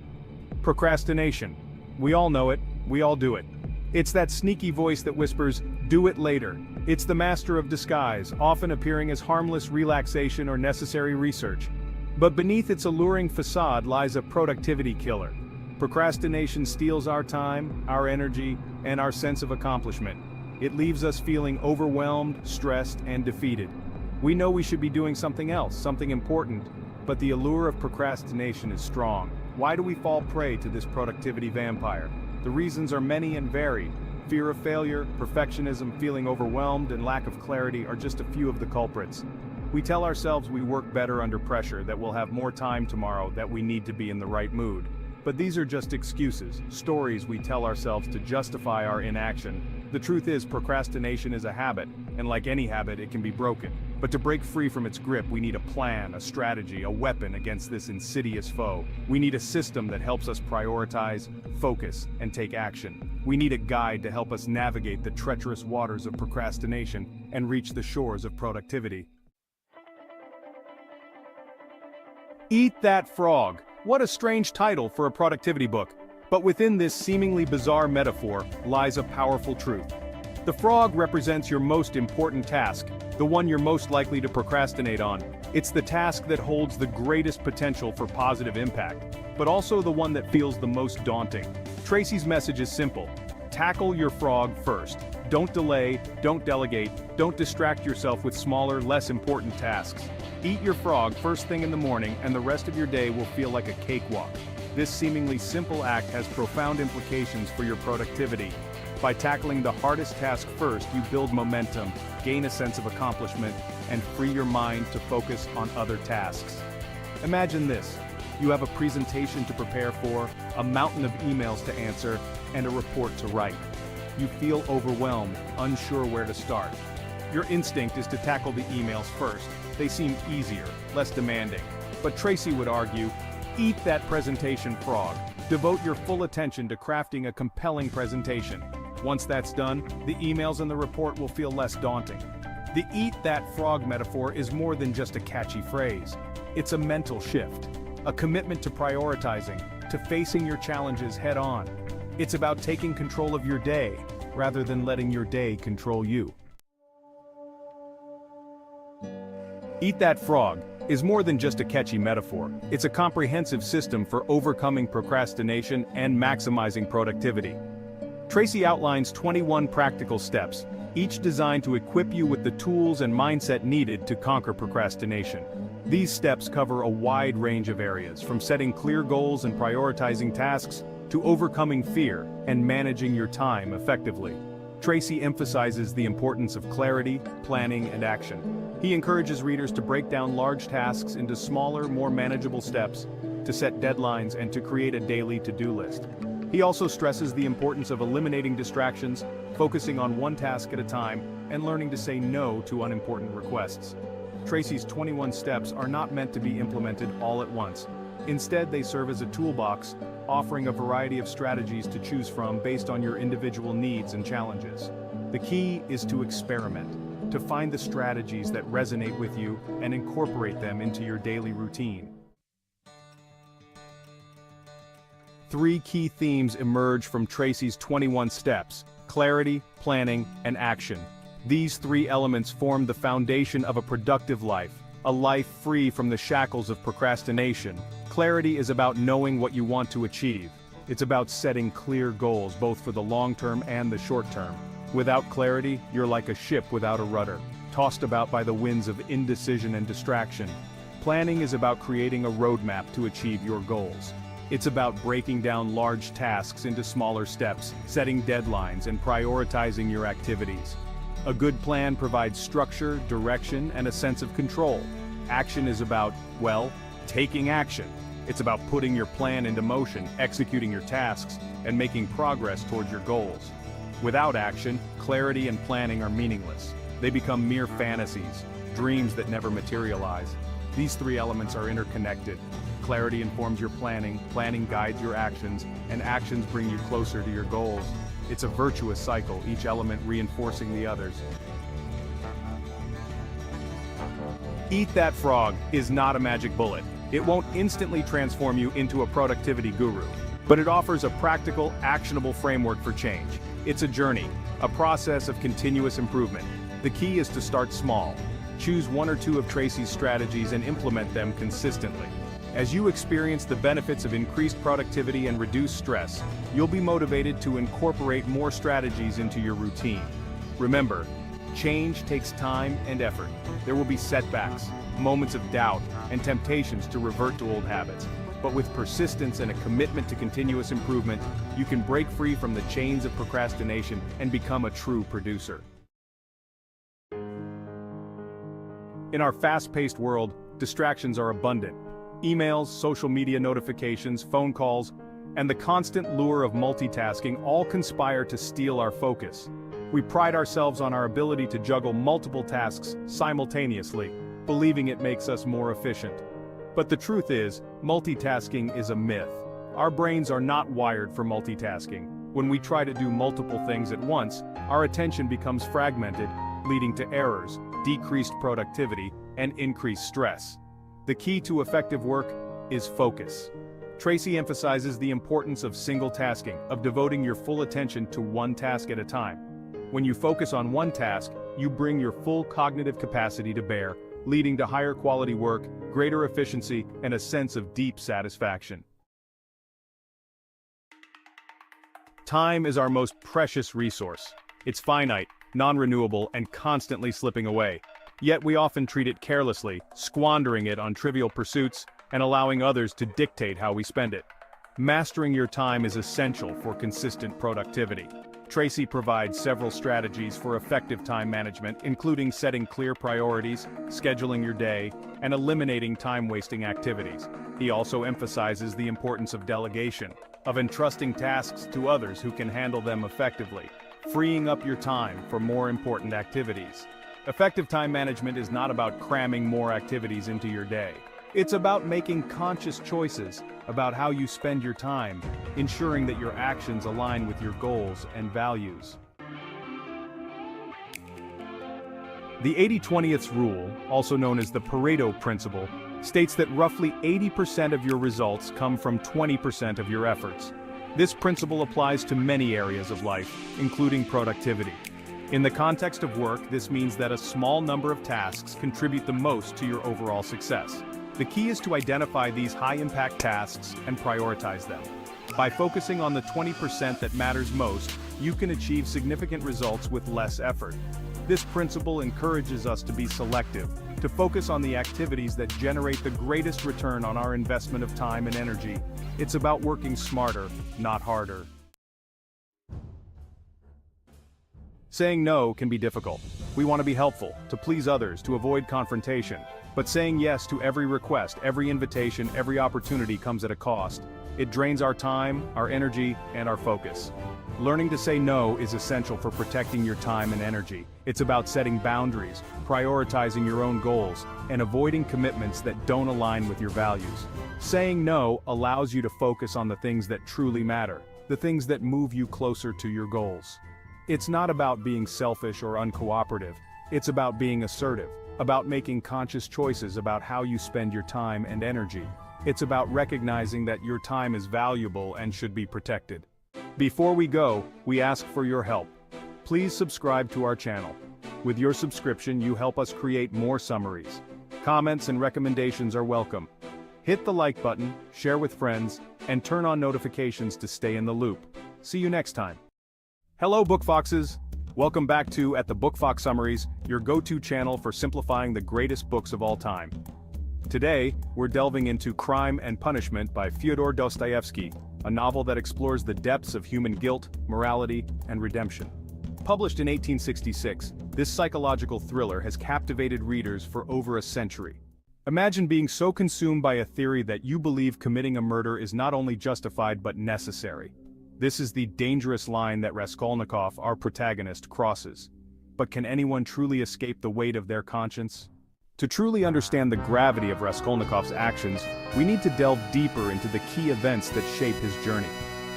Procrastination. We all know it, we all do it. It's that sneaky voice that whispers, "Do it later." It's the master of disguise, often appearing as harmless relaxation or necessary research. But beneath its alluring facade lies a productivity killer. Procrastination steals our time, our energy, and our sense of accomplishment. It leaves us feeling overwhelmed, stressed, and defeated. We know we should be doing something else, something important, but the allure of procrastination is strong. Why do we fall prey to this productivity vampire? The reasons are many and varied. Fear of failure, perfectionism, feeling overwhelmed, and lack of clarity are just a few of the culprits. We tell ourselves we work better under pressure, that we'll have more time tomorrow, that we need to be in the right mood. But these are just excuses, stories we tell ourselves to justify our inaction. The truth is, procrastination is a habit, and like any habit, it can be broken. But to break free from its grip, we need a plan, a strategy, a weapon against this insidious foe. We need a system that helps us prioritize, focus, and take action. We need a guide to help us navigate the treacherous waters of procrastination and reach the shores of productivity. Eat That Frog. What a strange title for a productivity book. But within this seemingly bizarre metaphor lies a powerful truth. The frog represents your most important task, the one you're most likely to procrastinate on. It's the task that holds the greatest potential for positive impact, but also the one that feels the most daunting. Tracy's message is simple. Tackle your frog first. Don't delay, don't delegate, don't distract yourself with smaller, less important tasks. Eat your frog first thing in the morning, and the rest of your day will feel like a cakewalk. This seemingly simple act has profound implications for your productivity. By tackling the hardest task first, you build momentum, gain a sense of accomplishment, and free your mind to focus on other tasks. Imagine this. You have a presentation to prepare for, a mountain of emails to answer, and a report to write. You feel overwhelmed, unsure where to start. Your instinct is to tackle the emails first. They seem easier, less demanding. But Tracy would argue, eat that presentation frog. Devote your full attention to crafting a compelling presentation. Once that's done, the emails and the report will feel less daunting. The eat that frog metaphor is more than just a catchy phrase. It's a mental shift, a commitment to prioritizing, to facing your challenges head on. It's about taking control of your day, rather than letting your day control you. Eat That Frog is more than just a catchy metaphor. It's a comprehensive system for overcoming procrastination and maximizing productivity. Tracy outlines 21 practical steps, each designed to equip you with the tools and mindset needed to conquer procrastination. These steps cover a wide range of areas, from setting clear goals and prioritizing tasks, to overcoming fear and managing your time effectively. Tracy emphasizes the importance of clarity, planning, and action. He encourages readers to break down large tasks into smaller, more manageable steps, to set deadlines, and to create a daily to-do list. He also stresses the importance of eliminating distractions, focusing on one task at a time, and learning to say no to unimportant requests. Tracy's 21 steps are not meant to be implemented all at once. Instead, they serve as a toolbox, offering a variety of strategies to choose from based on your individual needs and challenges. The key is to experiment, to find the strategies that resonate with you and incorporate them into your daily routine. 3 key themes emerge from Tracy's 21 steps: clarity, planning, and action. These 3 elements form the foundation of a productive life, a life free from the shackles of procrastination. Clarity is about knowing what you want to achieve. It's about setting clear goals, both for the long term and the short term. Without clarity, you're like a ship without a rudder, tossed about by the winds of indecision and distraction. Planning is about creating a roadmap to achieve your goals. It's about breaking down large tasks into smaller steps, setting deadlines, and prioritizing your activities. A good plan provides structure, direction, and a sense of control. Action is about, well, taking action. It's about putting your plan into motion, executing your tasks, and making progress towards your goals. Without action, clarity and planning are meaningless. They become mere fantasies, dreams that never materialize. These three elements are interconnected. Clarity informs your planning, planning guides your actions, and actions bring you closer to your goals. It's a virtuous cycle, each element reinforcing the others. Eat that frog is not a magic bullet. It won't instantly transform you into a productivity guru, but it offers a practical, actionable framework for change. It's a journey, a process of continuous improvement. The key is to start small. Choose one or two of Tracy's strategies and implement them consistently. As you experience the benefits of increased productivity and reduced stress, you'll be motivated to incorporate more strategies into your routine. Remember, change takes time and effort. There will be setbacks, moments of doubt, and temptations to revert to old habits. But with persistence and a commitment to continuous improvement, you can break free from the chains of procrastination and become a true producer. In our fast-paced world, distractions are abundant. Emails, social media notifications, phone calls, and the constant lure of multitasking all conspire to steal our focus. We pride ourselves on our ability to juggle multiple tasks simultaneously, believing it makes us more efficient. But the truth is, multitasking is a myth. Our brains are not wired for multitasking. When we try to do multiple things at once, our attention becomes fragmented, leading to errors, decreased productivity, and increased stress. The key to effective work is focus. Tracy emphasizes the importance of single tasking, of devoting your full attention to one task at a time. When you focus on one task, you bring your full cognitive capacity to bear, leading to higher quality work, greater efficiency, and a sense of deep satisfaction. Time is our most precious resource. It's finite, non-renewable, and constantly slipping away. Yet we often treat it carelessly, squandering it on trivial pursuits and allowing others to dictate how we spend it. Mastering your time is essential for consistent productivity. Tracy provides several strategies for effective time management, including setting clear priorities, scheduling your day, and eliminating time-wasting activities. He also emphasizes the importance of delegation, of entrusting tasks to others who can handle them effectively, freeing up your time for more important activities. Effective time management is not about cramming more activities into your day. It's about making conscious choices about how you spend your time, ensuring that your actions align with your goals and values. The 80-20th rule, also known as the Pareto principle, states that roughly 80% of your results come from 20% of your efforts. This principle applies to many areas of life, including productivity. In the context of work, this means that a small number of tasks contribute the most to your overall success. The key is to identify these high-impact tasks and prioritize them. By focusing on the 20% that matters most, you can achieve significant results with less effort. This principle encourages us to be selective, to focus on the activities that generate the greatest return on our investment of time and energy. It's about working smarter, not harder. Saying no can be difficult. We want to be helpful, to please others, to avoid confrontation. But saying yes to every request, every invitation, every opportunity comes at a cost. It drains our time, our energy, and our focus. Learning to say no is essential for protecting your time and energy. It's about setting boundaries, prioritizing your own goals, and avoiding commitments that don't align with your values. Saying no allows you to focus on the things that truly matter, the things that move you closer to your goals. It's not about being selfish or uncooperative. It's about being assertive, about making conscious choices about how you spend your time and energy. It's about recognizing that your time is valuable and should be protected. Before we go, we ask for your help. Please subscribe to our channel. With your subscription, you help us create more summaries. Comments and recommendations are welcome. Hit the like button, share with friends, and turn on notifications to stay in the loop. See you next time. Hello, Book Foxes! Welcome back to At the Book Fox Summaries, your go-to channel for simplifying the greatest books of all time. Today, we're delving into Crime and Punishment by Fyodor Dostoevsky, a novel that explores the depths of human guilt, morality, and redemption. Published in 1866, this psychological thriller has captivated readers for over a century. Imagine being so consumed by a theory that you believe committing a murder is not only justified but necessary. This is the dangerous line that Raskolnikov, our protagonist, crosses. But can anyone truly escape the weight of their conscience? To truly understand the gravity of Raskolnikov's actions, we need to delve deeper into the key events that shape his journey.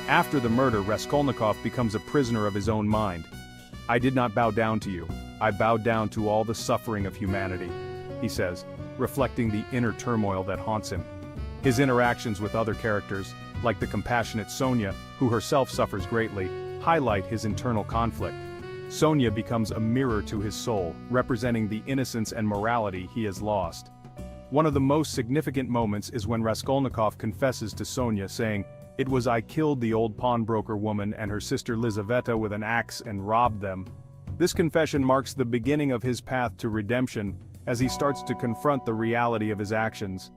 After the murder, Raskolnikov becomes a prisoner of his own mind. "I did not bow down to you. I bowed down to all the suffering of humanity," he says, reflecting the inner turmoil that haunts him. His interactions with other characters, like the compassionate Sonia, who herself suffers greatly, highlight his internal conflict. Sonia becomes a mirror to his soul, representing the innocence and morality he has lost. One of the most significant moments is when Raskolnikov confesses to Sonia, saying, "It was I killed the old pawnbroker woman and her sister Lizaveta with an axe and robbed them." This confession marks the beginning of his path to redemption, as he starts to confront the reality of his actions.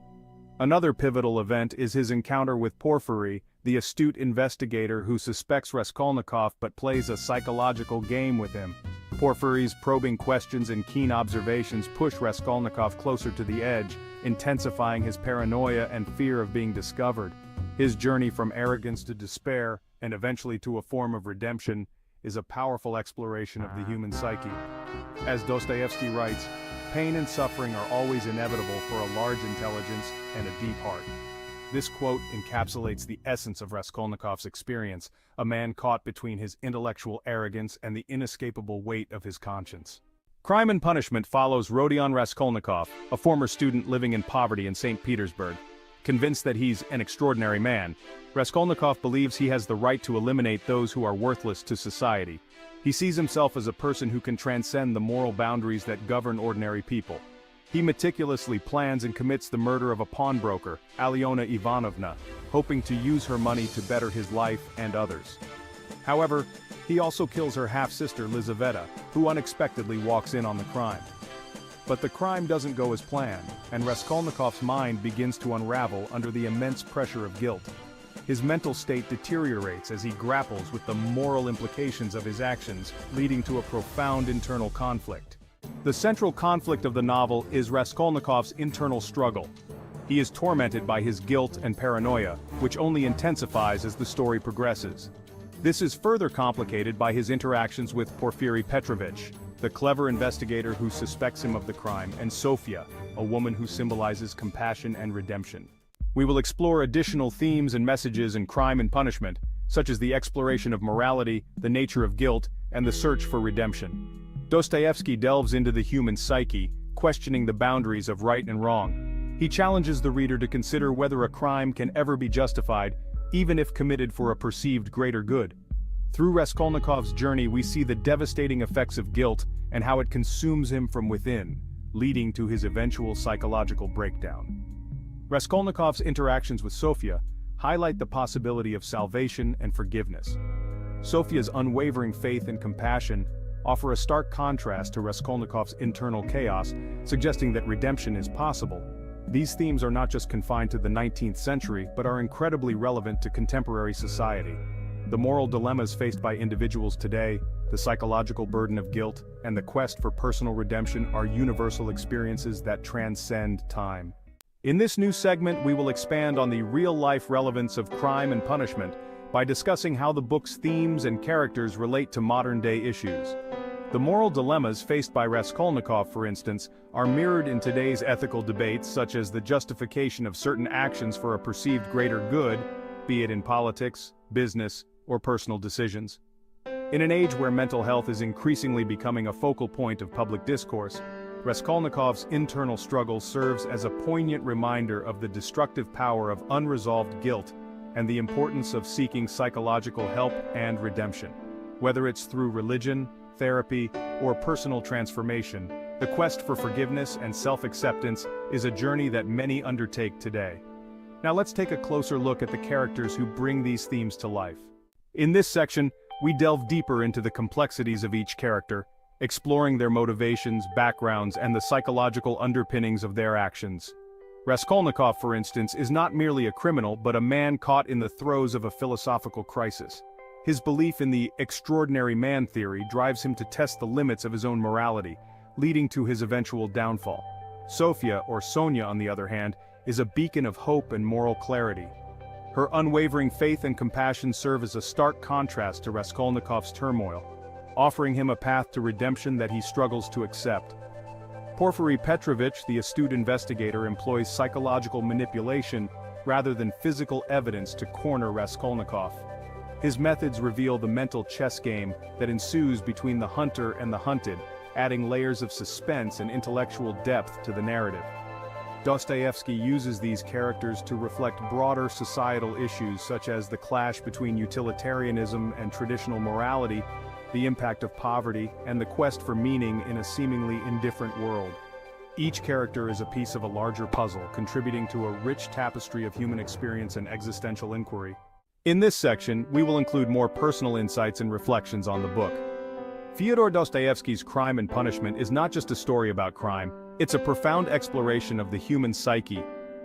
Another pivotal event is his encounter with Porfiry, the astute investigator who suspects Raskolnikov but plays a psychological game with him. Porfiry's probing questions and keen observations push Raskolnikov closer to the edge, intensifying his paranoia and fear of being discovered. His journey from arrogance to despair, and eventually to a form of redemption, is a powerful exploration of the human psyche. As Dostoevsky writes, "Pain and suffering are always inevitable for a large intelligence and a deep heart." This quote encapsulates the essence of Raskolnikov's experience, a man caught between his intellectual arrogance and the inescapable weight of his conscience. Crime and Punishment follows Rodion Raskolnikov, a former student living in poverty in St. Petersburg. Convinced that he's an extraordinary man, Raskolnikov believes he has the right to eliminate those who are worthless to society. He sees himself as a person who can transcend the moral boundaries that govern ordinary people. He meticulously plans and commits the murder of a pawnbroker, Alyona Ivanovna, hoping to use her money to better his life and others. However, he also kills her half-sister Lizaveta, who unexpectedly walks in on the crime. But the crime doesn't go as planned, and Raskolnikov's mind begins to unravel under the immense pressure of guilt. His mental state deteriorates as he grapples with the moral implications of his actions, leading to a profound internal conflict. The central conflict of the novel is Raskolnikov's internal struggle. He is tormented by his guilt and paranoia, which only intensifies as the story progresses. This is further complicated by his interactions with Porfiry Petrovich, the clever investigator who suspects him of the crime, and Sofia, a woman who symbolizes compassion and redemption. We will explore additional themes and messages in Crime and Punishment, such as the exploration of morality, the nature of guilt, and the search for redemption. Dostoevsky delves into the human psyche, questioning the boundaries of right and wrong. He challenges the reader to consider whether a crime can ever be justified, even if committed for a perceived greater good. Through Raskolnikov's journey, we see the devastating effects of guilt and how it consumes him from within, leading to his eventual psychological breakdown. Raskolnikov's interactions with Sofia highlight the possibility of salvation and forgiveness. Sofia's unwavering faith and compassion offer a stark contrast to Raskolnikov's internal chaos, suggesting that redemption is possible. These themes are not just confined to the 19th century, but are incredibly relevant to contemporary society. The moral dilemmas faced by individuals today, the psychological burden of guilt, and the quest for personal redemption are universal experiences that transcend time. In this new segment, we will expand on the real-life relevance of Crime and Punishment by discussing how the book's themes and characters relate to modern-day issues. The moral dilemmas faced by Raskolnikov, for instance, are mirrored in today's ethical debates, such as the justification of certain actions for a perceived greater good, be it in politics, business, or personal decisions. In an age where mental health is increasingly becoming a focal point of public discourse, Raskolnikov's internal struggle serves as a poignant reminder of the destructive power of unresolved guilt and the importance of seeking psychological help and redemption. Whether it's through religion, therapy, or personal transformation, the quest for forgiveness and self-acceptance is a journey that many undertake today. Now let's take a closer look at the characters who bring these themes to life. In this section, we delve deeper into the complexities of each character, exploring their motivations, backgrounds, and the psychological underpinnings of their actions. Raskolnikov, for instance, is not merely a criminal but a man caught in the throes of a philosophical crisis. His belief in the extraordinary man theory drives him to test the limits of his own morality, leading to his eventual downfall. Sofia, or Sonia on the other hand, is a beacon of hope and moral clarity. Her unwavering faith and compassion serve as a stark contrast to Raskolnikov's turmoil, offering him a path to redemption that he struggles to accept. Porfiry Petrovich, the astute investigator, employs psychological manipulation rather than physical evidence to corner Raskolnikov. His methods reveal the mental chess game that ensues between the hunter and the hunted, adding layers of suspense and intellectual depth to the narrative. Dostoevsky uses these characters to reflect broader societal issues such as the clash between utilitarianism and traditional morality, the impact of poverty, and the quest for meaning in a seemingly indifferent world. Each character is a piece of a larger puzzle, contributing to a rich tapestry of human experience and existential inquiry. In this section, we will include more personal insights and reflections on the book. Fyodor Dostoevsky's Crime and Punishment is not just a story about crime, it's a profound exploration of the human psyche.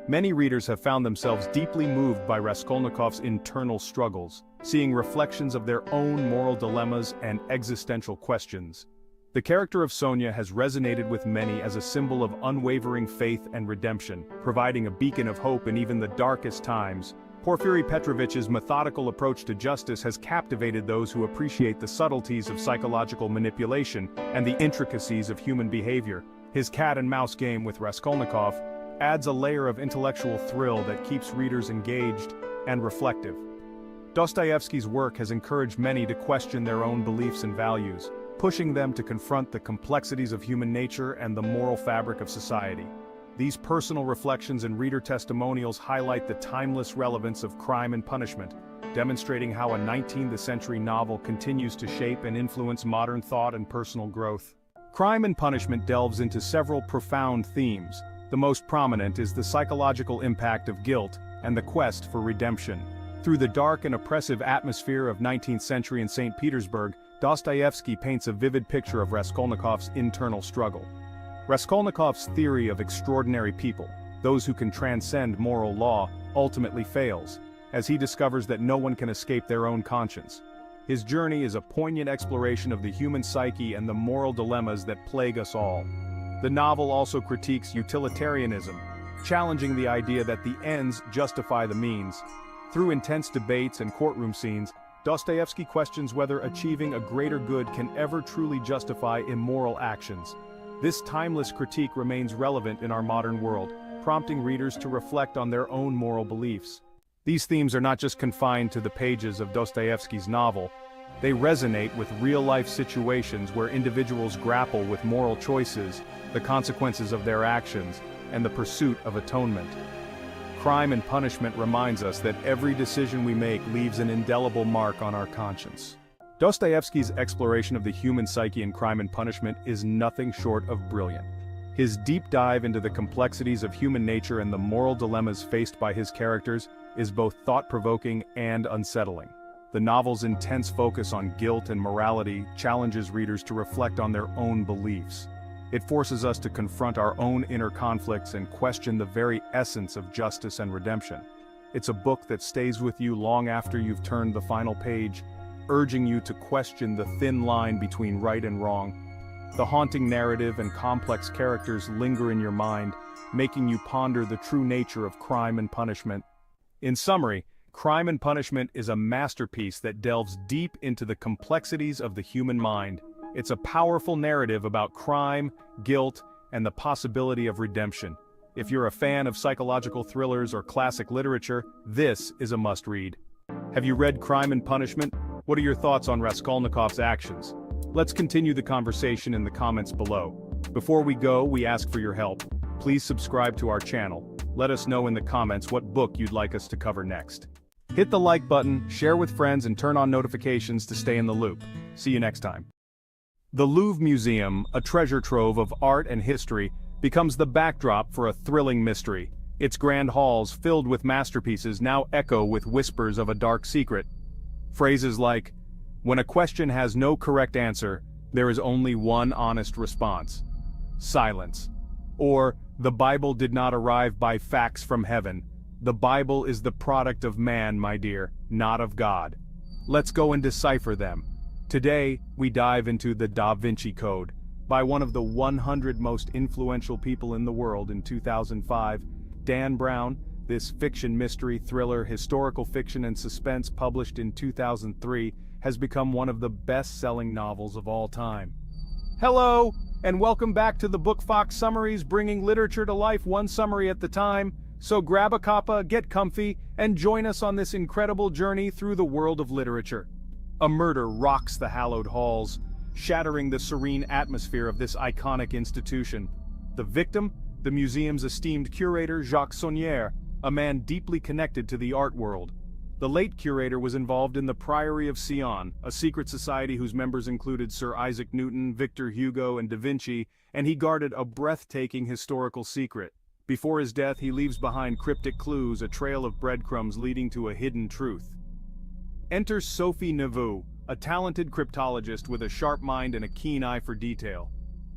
Many readers have found themselves deeply moved by Raskolnikov's internal struggles, seeing reflections of their own moral dilemmas and existential questions. The character of Sonia has resonated with many as a symbol of unwavering faith and redemption, providing a beacon of hope in even the darkest times. Porfiry Petrovich's methodical approach to justice has captivated those who appreciate the subtleties of psychological manipulation and the intricacies of human behavior. His cat-and-mouse game with Raskolnikov adds a layer of intellectual thrill that keeps readers engaged and reflective. Dostoevsky's work has encouraged many to question their own beliefs and values, pushing them to confront the complexities of human nature and the moral fabric of society. These personal reflections and reader testimonials highlight the timeless relevance of Crime and Punishment, demonstrating how a 19th-century novel continues to shape and influence modern thought and personal growth. Crime and Punishment delves into several profound themes. The most prominent is the psychological impact of guilt and the quest for redemption. Through the dark and oppressive atmosphere of 19th century in St. Petersburg, Dostoevsky paints a vivid picture of Raskolnikov's internal struggle. Raskolnikov's theory of extraordinary people, those who can transcend moral law, ultimately fails, as he discovers that no one can escape their own conscience. His journey is a poignant exploration of the human psyche and the moral dilemmas that plague us all. The novel also critiques utilitarianism, challenging the idea that the ends justify the means. Through intense debates and courtroom scenes, Dostoevsky questions whether achieving a greater good can ever truly justify immoral actions. This timeless critique remains relevant in our modern world, prompting readers to reflect on their own moral beliefs. These themes are not just confined to the pages of Dostoevsky's novel. They resonate with real-life situations where individuals grapple with moral choices, the consequences of their actions, and the pursuit of atonement. Crime and Punishment reminds us that every decision we make leaves an indelible mark on our conscience. Dostoevsky's exploration of the human psyche in Crime and Punishment is nothing short of brilliant. His deep dive into the complexities of human nature and the moral dilemmas faced by his characters is both thought-provoking and unsettling. The novel's intense focus on guilt and morality challenges readers to reflect on their own beliefs. It forces us to confront our own inner conflicts and question the very essence of justice and redemption. It's a book that stays with you long after you've turned the final page, urging you to question the thin line between right and wrong. The haunting narrative and complex characters linger in your mind, making you ponder the true nature of crime and punishment. In summary, Crime and Punishment is a masterpiece that delves deep into the complexities of the human mind. It's a powerful narrative about crime, guilt, and the possibility of redemption. If you're a fan of psychological thrillers or classic literature, this is a must-read. Have you read Crime and Punishment? What are your thoughts on Raskolnikov's actions? Let's continue the conversation in the comments below. Before we go, we ask for your help. Please subscribe to our channel. Let us know in the comments what book you'd like us to cover next. Hit the like button, share with friends, and turn on notifications to stay in the loop. See you next time. The Louvre Museum, a treasure trove of art and history, becomes the backdrop for a thrilling mystery. Its grand halls, filled with masterpieces, now echo with whispers of a dark secret. Phrases like, "When a question has no correct answer, there is only one honest response. Silence." Or, The Bible did not arrive by facts from heaven. The Bible is the product of man, my dear, not of God. Let's go and decipher them. Today, we dive into the Da Vinci Code, by one of the 100 most influential people in the world in 2005, Dan Brown. This fiction mystery thriller, historical fiction and suspense published in 2003 has become one of the best-selling novels of all time. Hello, and welcome back to the Book Fox Summaries, bringing literature to life one summary at a time. So grab a cuppa, get comfy, and join us on this incredible journey through the world of literature. A murder rocks the hallowed halls, shattering the serene atmosphere of this iconic institution. The victim, the museum's esteemed curator Jacques Saunière, a man deeply connected to the art world. The late curator was involved in the Priory of Sion, a secret society whose members included Sir Isaac Newton, Victor Hugo, and Da Vinci, and he guarded a breathtaking historical secret. Before his death, he leaves behind cryptic clues, a trail of breadcrumbs leading to a hidden truth. Enter Sophie Neveu, a talented cryptologist with a sharp mind and a keen eye for detail.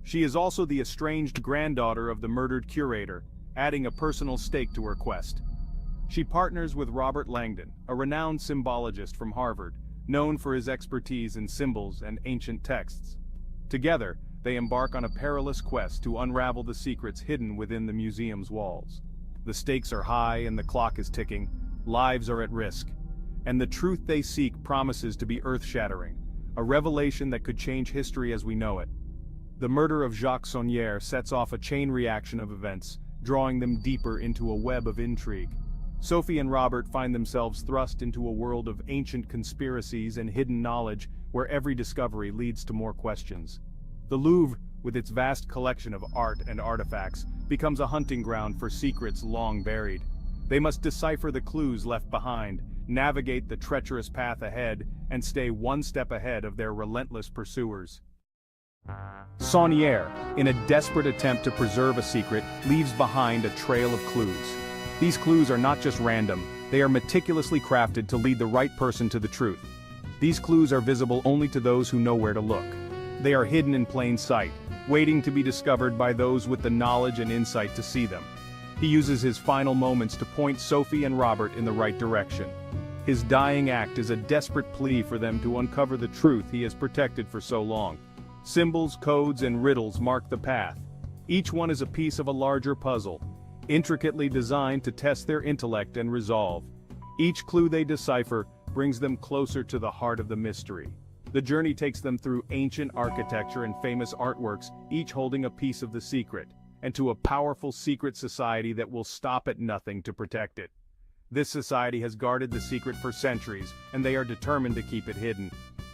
She is also the estranged granddaughter of the murdered curator, adding a personal stake to her quest. She partners with Robert Langdon, a renowned symbologist from Harvard, known for his expertise in symbols and ancient texts. Together, they embark on a perilous quest to unravel the secrets hidden within the museum's walls. The stakes are high and the clock is ticking, lives are at risk, and the truth they seek promises to be earth-shattering, a revelation that could change history as we know it. The murder of Jacques Saunière sets off a chain reaction of events, drawing them deeper into a web of intrigue. Sophie and Robert find themselves thrust into a world of ancient conspiracies and hidden knowledge where every discovery leads to more questions. The Louvre, with its vast collection of art and artifacts, becomes a hunting ground for secrets long buried. They must decipher the clues left behind, navigate the treacherous path ahead, and stay one step ahead of their relentless pursuers. Saunière, in a desperate attempt to preserve a secret, leaves behind a trail of clues. These clues are not just random, they are meticulously crafted to lead the right person to the truth. These clues are visible only to those who know where to look. They are hidden in plain sight, waiting to be discovered by those with the knowledge and insight to see them. He uses his final moments to point Sophie and Robert in the right direction. His dying act is a desperate plea for them to uncover the truth he has protected for so long. Symbols, codes, and riddles mark the path. Each one is a piece of a larger puzzle, intricately designed to test their intellect and resolve. Each clue they decipher brings them closer to the heart of the mystery. The journey takes them through ancient architecture and famous artworks, each holding a piece of the secret, and to a powerful secret society that will stop at nothing to protect it. This society has guarded the secret for centuries, and they are determined to keep it hidden.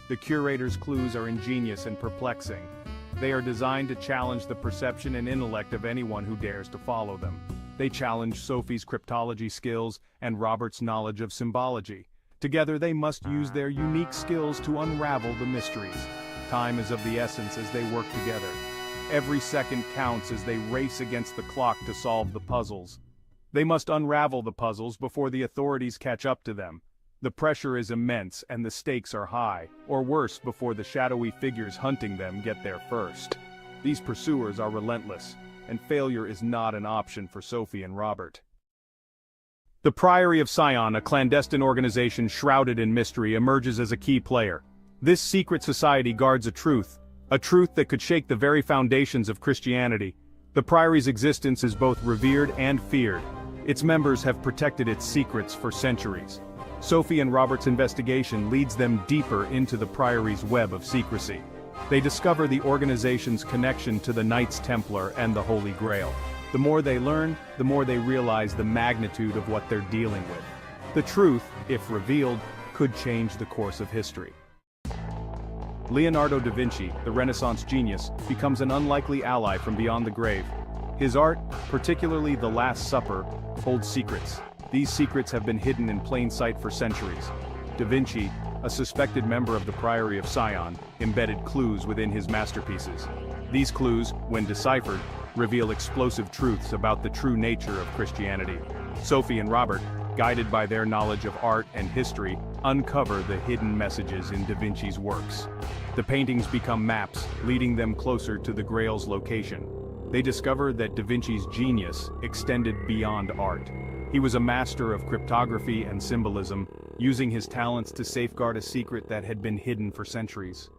The curator's clues are ingenious and perplexing. They are designed to challenge the perception and intellect of anyone who dares to follow them. They challenge Sophie's cryptology skills and Robert's knowledge of symbology. Together they must use their unique skills to unravel the mysteries. Time is of the essence as they work together. Every second counts as they race against the clock to solve the puzzles. They must unravel the puzzles before the authorities catch up to them. The pressure is immense and the stakes are high, or worse, before the shadowy figures hunting them get there first. These pursuers are relentless, and failure is not an option for Sophie and Robert. The Priory of Sion, a clandestine organization shrouded in mystery, emerges as a key player. This secret society guards a truth that could shake the very foundations of Christianity. The Priory's existence is both revered and feared. Its members have protected its secrets for centuries. Sophie and Robert's investigation leads them deeper into the Priory's web of secrecy. They discover the organization's connection to the Knights Templar and the Holy Grail. The more they learn, the more they realize the magnitude of what they're dealing with. The truth, if revealed, could change the course of history. Leonardo da Vinci, the Renaissance genius, becomes an unlikely ally from beyond the grave. His art, particularly The Last Supper, holds secrets. These secrets have been hidden in plain sight for centuries. Da Vinci, a suspected member of the Priory of Sion, embedded clues within his masterpieces. These clues, when deciphered, reveal explosive truths about the true nature of Christianity. Sophie and Robert, guided by their knowledge of art and history, uncover the hidden messages in Da Vinci's works. The paintings become maps, leading them closer to the Grail's location. they discover that Da Vinci's genius extended beyond art. He was a master of cryptography and symbolism, using his talents to safeguard a secret that had been hidden for centuries.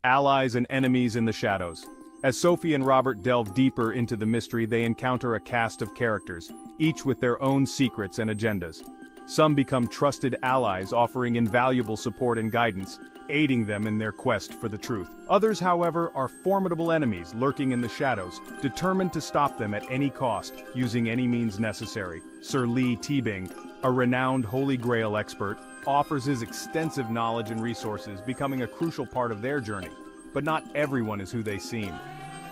Allies and enemies in the shadows. As Sophie and Robert delve deeper into the mystery, they encounter a cast of characters, each with their own secrets and agendas. Some become trusted allies, offering invaluable support and guidance, aiding them in their quest for the truth. Others, however, are formidable enemies lurking in the shadows, determined to stop them at any cost, using any means necessary. Sir Lee Teabing, a renowned Holy Grail expert, offers his extensive knowledge and resources, becoming a crucial part of their journey. But not everyone is who they seem.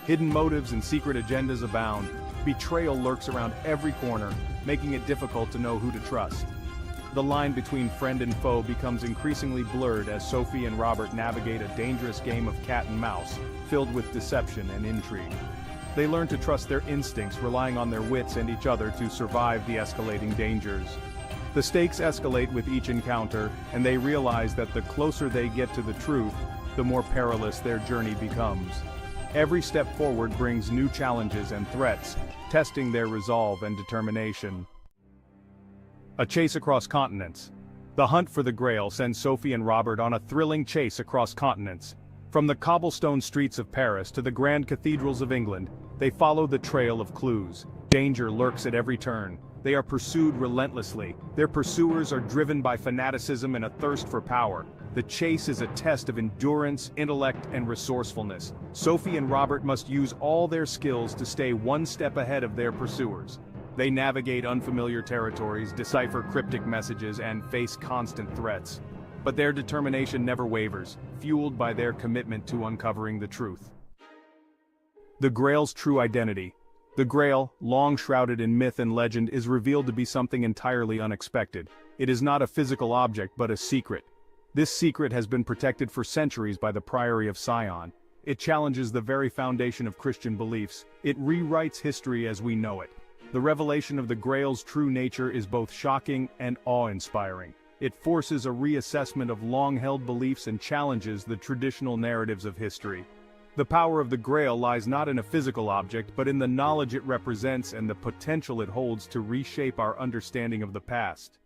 Hidden motives and secret agendas abound. Betrayal lurks around every corner, making it difficult to know who to trust. The line between friend and foe becomes increasingly blurred as Sophie and Robert navigate a dangerous game of cat and mouse, filled with deception and intrigue. They learn to trust their instincts, relying on their wits and each other to survive the escalating dangers. The stakes escalate with each encounter, and they realize that the closer they get to the truth, the more perilous their journey becomes. Every step forward brings new challenges and threats, testing their resolve and determination. A chase across continents. The hunt for the Grail sends Sophie and Robert on a thrilling chase across continents. From the cobblestone streets of Paris to the grand cathedrals of England, they follow the trail of clues. Danger lurks at every turn. They are pursued relentlessly. Their pursuers are driven by fanaticism and a thirst for power. The chase is a test of endurance, intellect, and resourcefulness. Sophie and Robert must use all their skills to stay one step ahead of their pursuers. They navigate unfamiliar territories, decipher cryptic messages, and face constant threats. But their determination never wavers, fueled by their commitment to uncovering the truth. The Grail's true identity. The Grail, long shrouded in myth and legend, is revealed to be something entirely unexpected. It is not a physical object but a secret. This secret has been protected for centuries by the Priory of Sion. It challenges the very foundation of Christian beliefs. It rewrites history as we know it. The revelation of the Grail's true nature is both shocking and awe-inspiring. It forces a reassessment of long-held beliefs and challenges the traditional narratives of history. The power of the Grail lies not in a physical object, but in the knowledge it represents and the potential it holds to reshape our understanding of the past.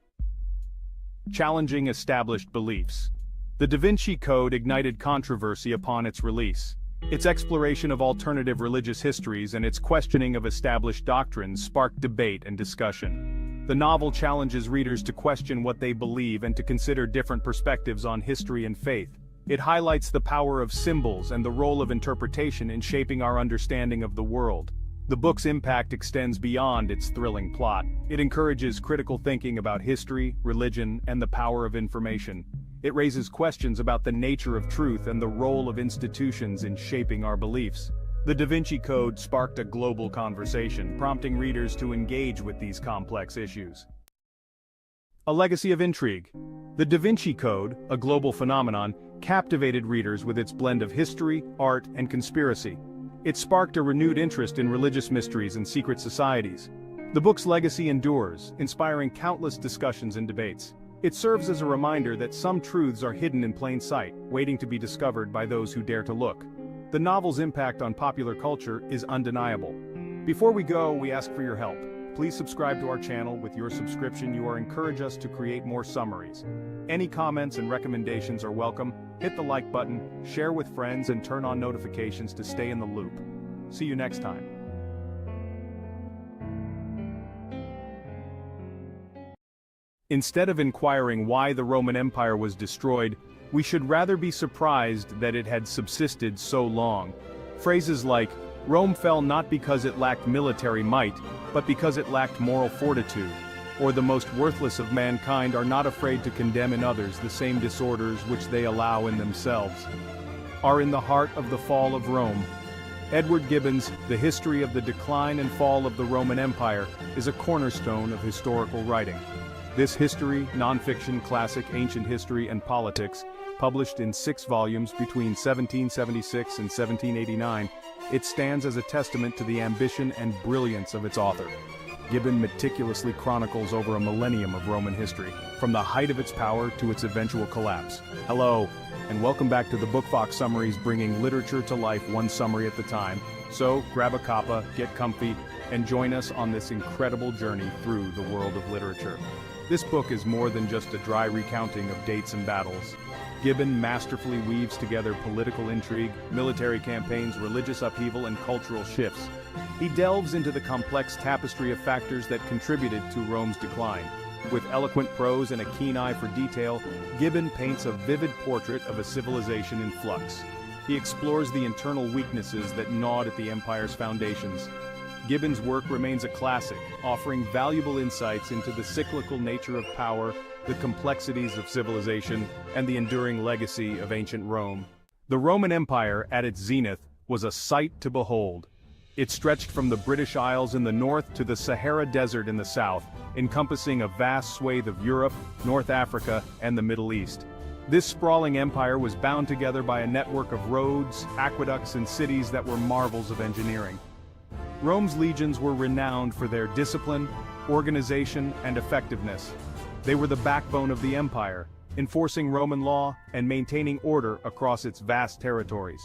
Challenging established beliefs. The Da Vinci Code ignited controversy upon its release. Its exploration of alternative religious histories and its questioning of established doctrines sparked debate and discussion. The novel challenges readers to question what they believe and to consider different perspectives on history and faith. It highlights the power of symbols and the role of interpretation in shaping our understanding of the world. The book's impact extends beyond its thrilling plot. It encourages critical thinking about history, religion, and the power of information. It raises questions about the nature of truth and the role of institutions in shaping our beliefs. The Da Vinci Code sparked a global conversation, prompting readers to engage with these complex issues. A legacy of intrigue. The Da Vinci Code, a global phenomenon, captivated readers with its blend of history, art, and conspiracy. It sparked a renewed interest in religious mysteries and secret societies. The book's legacy endures, inspiring countless discussions and debates. It serves as a reminder that some truths are hidden in plain sight, waiting to be discovered by those who dare to look. The novel's impact on popular culture is undeniable. Before we go, we ask for your help. Please subscribe to our channel. With your subscription, you encourage us to create more summaries. Any comments and recommendations are welcome. Hit the like button, share with friends, and turn on notifications to stay in the loop. See you next time. Instead of inquiring why the Roman Empire was destroyed, we should rather be surprised that it had subsisted so long. Phrases like, "Rome fell not because it lacked military might, but because it lacked moral fortitude," or "the most worthless of mankind are not afraid to condemn in others the same disorders which they allow in themselves," are in the heart of the fall of Rome. Edward Gibbon's The History of the Decline and Fall of the Roman Empire is a cornerstone of historical writing. This history, nonfiction classic Ancient History and Politics, published in 6 volumes between 1776 and 1789, it stands as a testament to the ambition and brilliance of its author. Gibbon meticulously chronicles over a millennium of Roman history, from the height of its power to its eventual collapse. Hello, and welcome back to the Book Fox Summaries, bringing literature to life one summary at a time. So, grab a cuppa, get comfy, and join us on this incredible journey through the world of literature. This book is more than just a dry recounting of dates and battles. Gibbon masterfully weaves together political intrigue, military campaigns, religious upheaval, and cultural shifts. He delves into the complex tapestry of factors that contributed to Rome's decline. With eloquent prose and a keen eye for detail, Gibbon paints a vivid portrait of a civilization in flux. He explores the internal weaknesses that gnawed at the empire's foundations. Gibbon's work remains a classic, offering valuable insights into the cyclical nature of power, the complexities of civilization, and the enduring legacy of ancient Rome. The Roman Empire, at its zenith, was a sight to behold. It stretched from the British Isles in the north to the Sahara Desert in the south, encompassing a vast swathe of Europe, North Africa, and the Middle East. This sprawling empire was bound together by a network of roads, aqueducts, and cities that were marvels of engineering. Rome's legions were renowned for their discipline, organization, and effectiveness. They were the backbone of the empire, enforcing Roman law and maintaining order across its vast territories.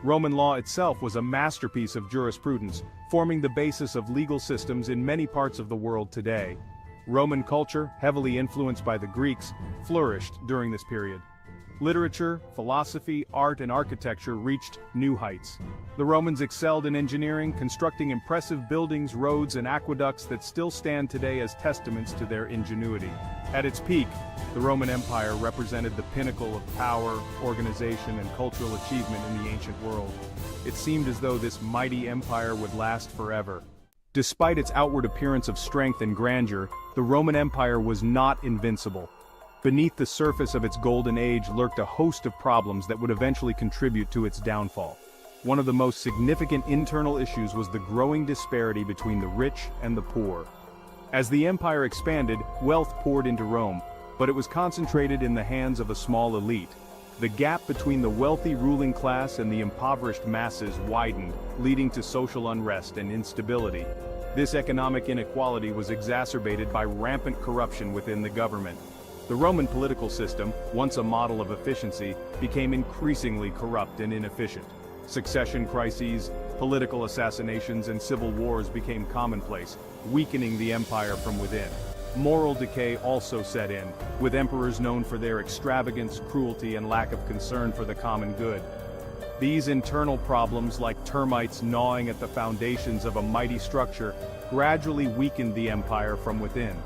Roman law itself was a masterpiece of jurisprudence, forming the basis of legal systems in many parts of the world today. Roman culture, heavily influenced by the Greeks, flourished during this period. Literature, philosophy, art, and architecture reached new heights. The Romans excelled in engineering, constructing impressive buildings, roads, and aqueducts that still stand today as testaments to their ingenuity. At its peak, the Roman Empire represented the pinnacle of power, organization, and cultural achievement in the ancient world. It seemed as though this mighty empire would last forever. Despite its outward appearance of strength and grandeur, the Roman Empire was not invincible. Beneath the surface of its golden age lurked a host of problems that would eventually contribute to its downfall. One of the most significant internal issues was the growing disparity between the rich and the poor. As the empire expanded, wealth poured into Rome, but it was concentrated in the hands of a small elite. The gap between the wealthy ruling class and the impoverished masses widened, leading to social unrest and instability. This economic inequality was exacerbated by rampant corruption within the government. The Roman political system, once a model of efficiency, became increasingly corrupt and inefficient. Succession crises, political assassinations, and civil wars became commonplace, weakening the empire from within. Moral decay also set in, with emperors known for their extravagance, cruelty, and lack of concern for the common good. These internal problems, like termites gnawing at the foundations of a mighty structure, gradually weakened the empire from within.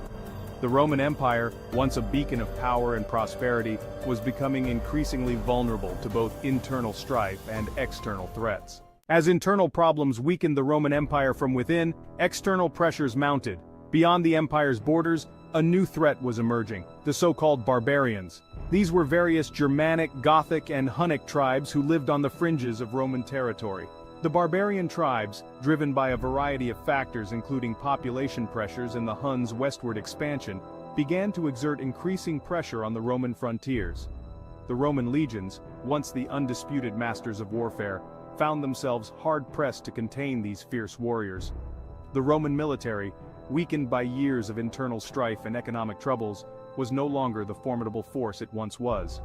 The Roman Empire, once a beacon of power and prosperity, was becoming increasingly vulnerable to both internal strife and external threats. As internal problems weakened the Roman Empire from within, external pressures mounted. Beyond the empire's borders, a new threat was emerging, the so-called barbarians. These were various Germanic, Gothic, and Hunnic tribes who lived on the fringes of Roman territory. The barbarian tribes, driven by a variety of factors including population pressures and the Huns' westward expansion, began to exert increasing pressure on the Roman frontiers. The Roman legions, once the undisputed masters of warfare, found themselves hard-pressed to contain these fierce warriors. The Roman military, weakened by years of internal strife and economic troubles, was no longer the formidable force it once was.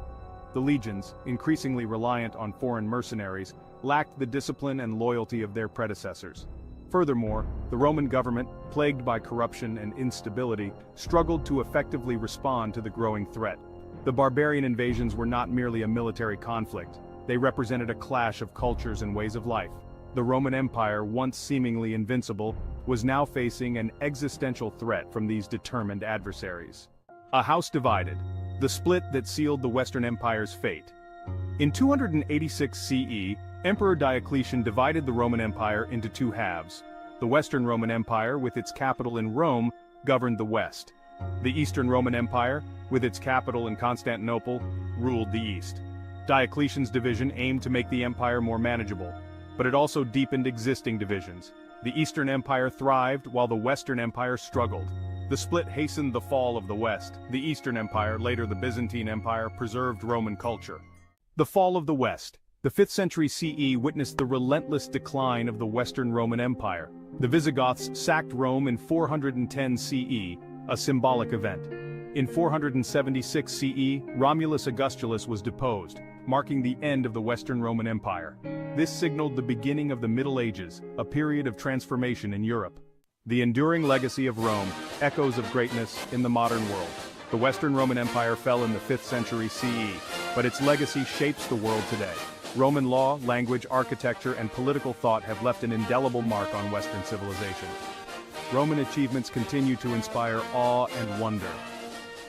The legions, increasingly reliant on foreign mercenaries, lacked the discipline and loyalty of their predecessors. Furthermore, the Roman government, plagued by corruption and instability, struggled to effectively respond to the growing threat. The barbarian invasions were not merely a military conflict, they represented a clash of cultures and ways of life. The Roman Empire, once seemingly invincible, was now facing an existential threat from these determined adversaries. A house divided, the split that sealed the Western Empire's fate. In 286 CE, Emperor Diocletian divided the Roman Empire into two halves. The Western Roman Empire, with its capital in Rome, governed the West. The Eastern Roman Empire, with its capital in Constantinople, ruled the East. Diocletian's division aimed to make the empire more manageable, but it also deepened existing divisions. The Eastern Empire thrived while the Western Empire struggled. The split hastened the fall of the West. The Eastern Empire, later the Byzantine Empire, preserved Roman culture. The fall of the West. The 5th century CE witnessed the relentless decline of the Western Roman Empire. The Visigoths sacked Rome in 410 CE, a symbolic event. In 476 CE, Romulus Augustulus was deposed, marking the end of the Western Roman Empire. This signaled the beginning of the Middle Ages, a period of transformation in Europe. The enduring legacy of Rome, echoes of greatness in the modern world. The Western Roman Empire fell in the 5th century CE, but its legacy shapes the world today. Roman law, language, architecture, and political thought have left an indelible mark on Western civilization. Roman achievements continue to inspire awe and wonder.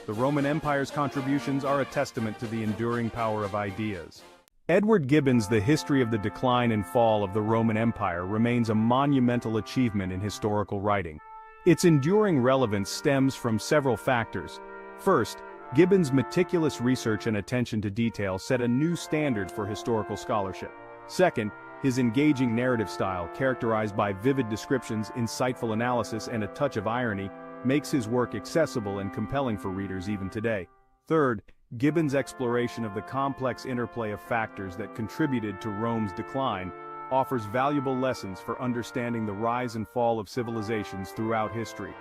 The Roman Empire's contributions are a testament to the enduring power of ideas. Edward Gibbon's The History of the Decline and Fall of the Roman Empire remains a monumental achievement in historical writing. Its enduring relevance stems from several factors. First, Gibbon's meticulous research and attention to detail set a new standard for historical scholarship. Second, his engaging narrative style, characterized by vivid descriptions, insightful analysis, and a touch of irony, makes his work accessible and compelling for readers even today. Third, Gibbon's exploration of the complex interplay of factors that contributed to Rome's decline offers valuable lessons for understanding the rise and fall of civilizations throughout history.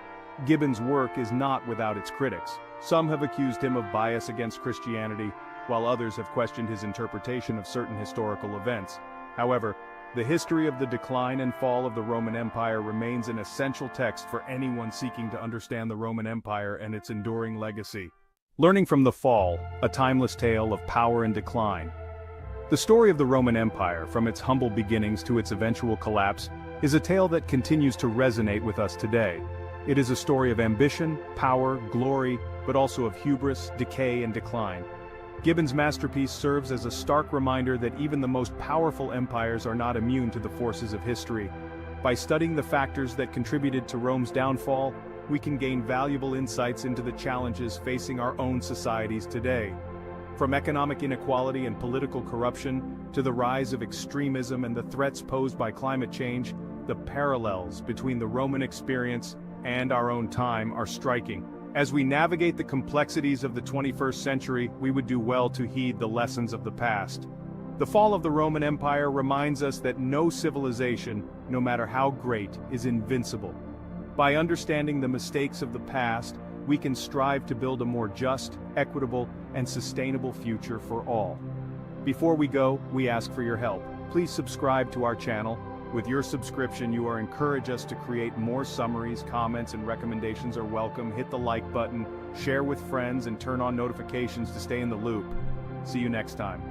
Gibbon's work is not without its critics. Some have accused him of bias against Christianity, while others have questioned his interpretation of certain historical events. However, the history of the decline and fall of the Roman Empire remains an essential text for anyone seeking to understand the Roman Empire and its enduring legacy. Learning from the Fall, a timeless tale of power and decline. The story of the Roman Empire, from its humble beginnings to its eventual collapse, is a tale that continues to resonate with us today. It is a story of ambition, power, glory, but also of hubris, decay, and decline. Gibbon's masterpiece serves as a stark reminder that even the most powerful empires are not immune to the forces of history. By studying the factors that contributed to Rome's downfall, we can gain valuable insights into the challenges facing our own societies today. From economic inequality and political corruption, to the rise of extremism and the threats posed by climate change, the parallels between the Roman experience and our own time are striking. As we navigate the complexities of the 21st century, we would do well to heed the lessons of the past. The fall of the Roman Empire reminds us that no civilization, no matter how great, is invincible. By understanding the mistakes of the past, we can strive to build a more just, equitable, and sustainable future for all. Before we go, we ask for your help. Please subscribe to our channel. With your subscription, you are encourage us to create more summaries. Comments and recommendations are welcome. Hit the like button, share with friends, and turn on notifications to stay in the loop. See you next time.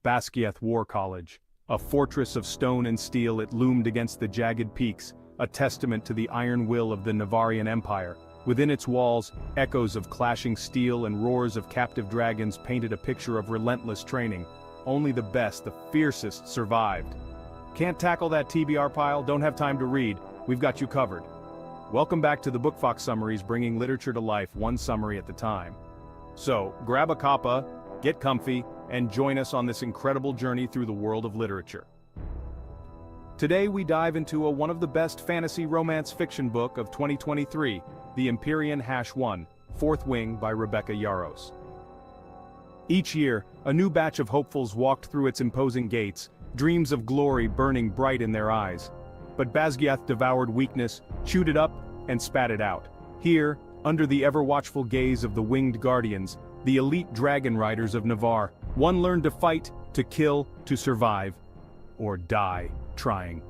Basgiath War College. A fortress of stone and steel, it loomed against the jagged peaks, a testament to the iron will of the Navarian Empire. Within its walls, echoes of clashing steel and roars of captive dragons painted a picture of relentless training. Only the best, the fiercest, survived. Can't tackle that TBR pile? Don't have time to read? We've got you covered. Welcome back to the Book Fox Summaries, bringing literature to life one summary at a time. So, grab a cuppa, get comfy, and join us on this incredible journey through the world of literature. Today we dive into one of the best fantasy romance fiction book of 2023, The Empyrean #1, Fourth Wing by Rebecca Yarros. Each year, a new batch of hopefuls walked through its imposing gates, dreams of glory burning bright in their eyes. But Basgiath devoured weakness, chewed it up, and spat it out. Here, under the ever-watchful gaze of the winged guardians, the elite dragon riders of Navarre, one learned to fight, to kill, to survive, or die trying.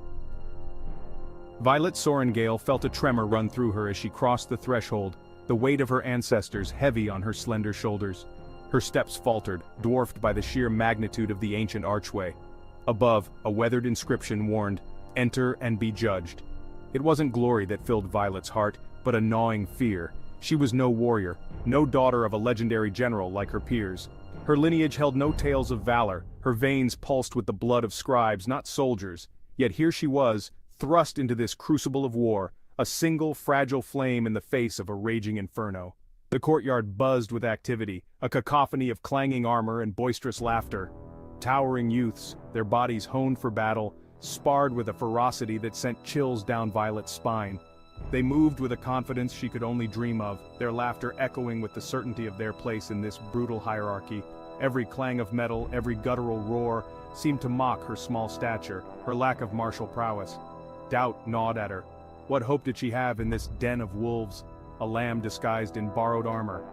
Violet Sorengale felt a tremor run through her as she crossed the threshold, the weight of her ancestors heavy on her slender shoulders. Her steps faltered, dwarfed by the sheer magnitude of the ancient archway. Above, a weathered inscription warned, "Enter and be judged." It wasn't glory that filled Violet's heart, but a gnawing fear. She was no warrior, no daughter of a legendary general like her peers. Her lineage held no tales of valor, her veins pulsed with the blood of scribes, not soldiers. Yet here she was, thrust into this crucible of war, a single fragile flame in the face of a raging inferno. The courtyard buzzed with activity, a cacophony of clanging armor and boisterous laughter. Towering youths, their bodies honed for battle, sparred with a ferocity that sent chills down Violet's spine. They moved with a confidence she could only dream of, their laughter echoing with the certainty of their place in this brutal hierarchy. Every clang of metal, every guttural roar, seemed to mock her small stature, her lack of martial prowess. Doubt gnawed at her. What hope did she have in this den of wolves, a lamb disguised in borrowed armor?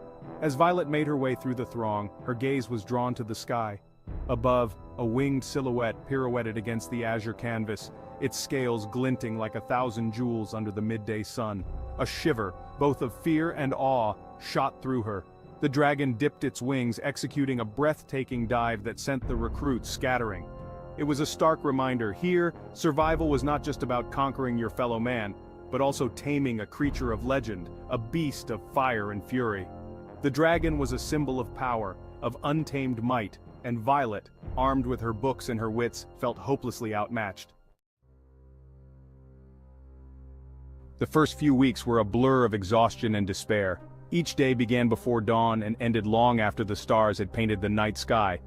As Violet made her way through the throng, her gaze was drawn to the sky. Above, a winged silhouette pirouetted against the azure canvas, its scales glinting like 1,000 jewels under the midday sun. A shiver, both of fear and awe, shot through her. The dragon dipped its wings, executing a breathtaking dive that sent the recruits scattering. It was a stark reminder, here, survival was not just about conquering your fellow man, but also taming a creature of legend, a beast of fire and fury. The dragon was a symbol of power, of untamed might, and Violet, armed with her books and her wits, felt hopelessly outmatched. The first few weeks were a blur of exhaustion and despair. Each day began before dawn and ended long after the stars had painted the night sky.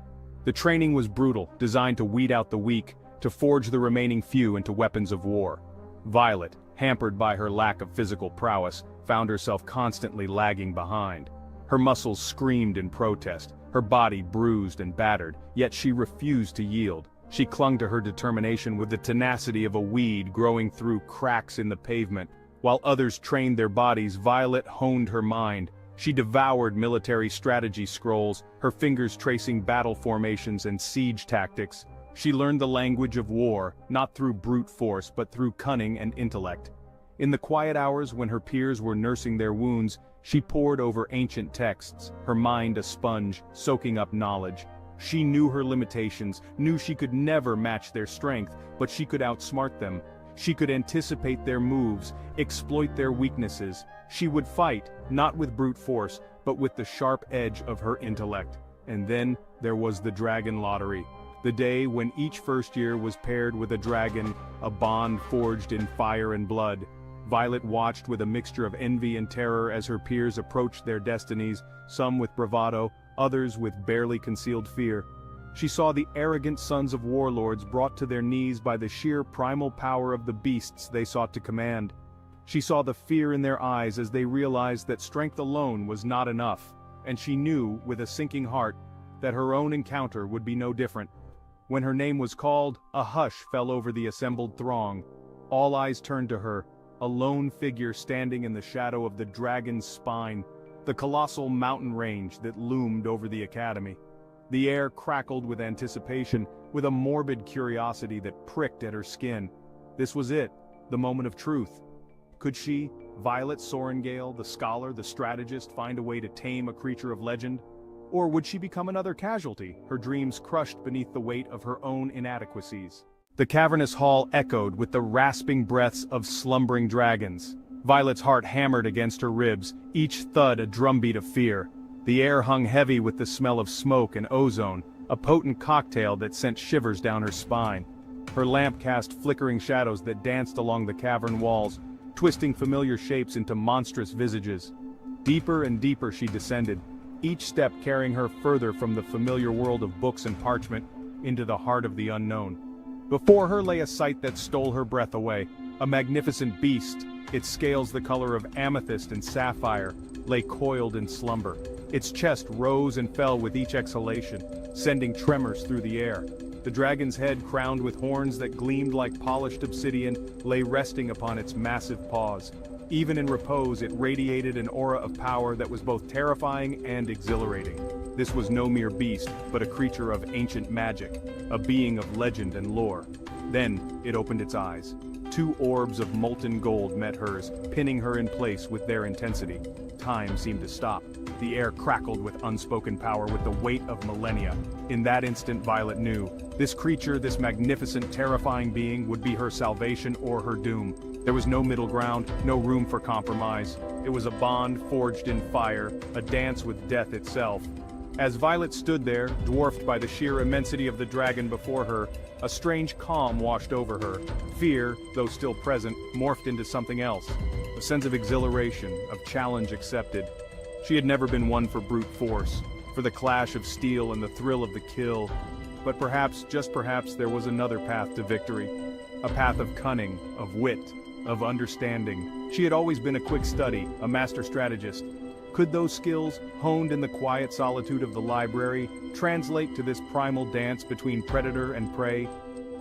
The training was brutal, designed to weed out the weak, to forge the remaining few into weapons of war. Violet, hampered by her lack of physical prowess, found herself constantly lagging behind. Her muscles screamed in protest, her body bruised and battered, yet she refused to yield. She clung to her determination with the tenacity of a weed growing through cracks in the pavement. While others trained their bodies, Violet honed her mind. She devoured military strategy scrolls, her fingers tracing battle formations and siege tactics. She learned the language of war, not through brute force but through cunning and intellect. In the quiet hours when her peers were nursing their wounds, she pored over ancient texts, her mind a sponge, soaking up knowledge. She knew her limitations, knew she could never match their strength, but she could outsmart them. She could anticipate their moves, exploit their weaknesses. She would fight, not with brute force, but with the sharp edge of her intellect. And then there was the dragon lottery. The day when each first year was paired with a dragon, a bond forged in fire and blood. Violet watched with a mixture of envy and terror as her peers approached their destinies, some with bravado, others with barely concealed fear. She saw the arrogant sons of warlords brought to their knees by the sheer primal power of the beasts they sought to command. She saw the fear in their eyes as they realized that strength alone was not enough, and she knew, with a sinking heart, that her own encounter would be no different. When her name was called, a hush fell over the assembled throng. All eyes turned to her, a lone figure standing in the shadow of the dragon's spine, the colossal mountain range that loomed over the academy. The air crackled with anticipation, with a morbid curiosity that pricked at her skin. This was it, the moment of truth. Could she, Violet Sorengale, the scholar, the strategist, find a way to tame a creature of legend? Or would she become another casualty, her dreams crushed beneath the weight of her own inadequacies? The cavernous hall echoed with the rasping breaths of slumbering dragons. Violet's heart hammered against her ribs, each thud a drumbeat of fear. The air hung heavy with the smell of smoke and ozone, a potent cocktail that sent shivers down her spine. Her lamp cast flickering shadows that danced along the cavern walls, twisting familiar shapes into monstrous visages. Deeper and deeper she descended, each step carrying her further from the familiar world of books and parchment into the heart of the unknown. Before her lay a sight that stole her breath away, a magnificent beast, its scales the color of amethyst and sapphire, lay coiled in slumber. Its chest rose and fell with each exhalation, sending tremors through the air. The dragon's head, crowned with horns that gleamed like polished obsidian, lay resting upon its massive paws. Even in repose, it radiated an aura of power that was both terrifying and exhilarating. This was no mere beast, but a creature of ancient magic, a being of legend and lore. Then, it opened its eyes. Two orbs of molten gold met hers, pinning her in place with their intensity. Time seemed to stop. The air crackled with unspoken power, with the weight of millennia. In that instant, Violet knew. This creature, this magnificent, terrifying being, would be her salvation or her doom. There was no middle ground, no room for compromise. It was a bond forged in fire, a dance with death itself. As Violet stood there, dwarfed by the sheer immensity of the dragon before her, a strange calm washed over her. Fear, though still present, morphed into something else. A sense of exhilaration, of challenge accepted. She had never been one for brute force, for the clash of steel and the thrill of the kill. But perhaps, just perhaps, there was another path to victory. A path of cunning, of wit, of understanding. She had always been a quick study, a master strategist. Could those skills, honed in the quiet solitude of the library, translate to this primal dance between predator and prey?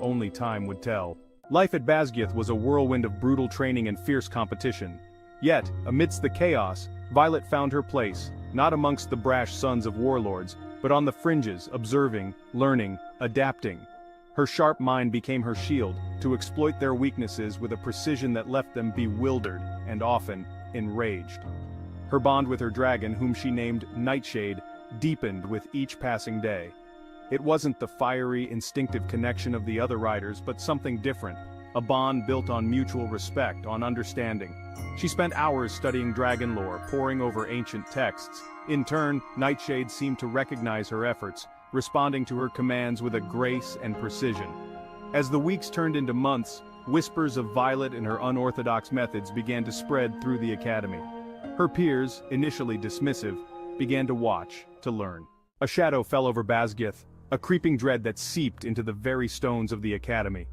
Only time would tell. Life at Basgiath was a whirlwind of brutal training and fierce competition. Yet, amidst the chaos, Violet found her place, not amongst the brash sons of warlords, but on the fringes, observing, learning, adapting. Her sharp mind became her shield, to exploit their weaknesses with a precision that left them bewildered and often enraged. Her bond with her dragon, whom she named Nightshade, deepened with each passing day. It wasn't the fiery, instinctive connection of the other riders, but something different, a bond built on mutual respect, on understanding. She spent hours studying dragon lore, poring over ancient texts. In turn, Nightshade seemed to recognize her efforts, responding to her commands with a grace and precision. As the weeks turned into months, whispers of Violet and her unorthodox methods began to spread through the academy. Her peers, initially dismissive, began to watch, to learn. A shadow fell over Basgiath, a creeping dread that seeped into the very stones of the academy.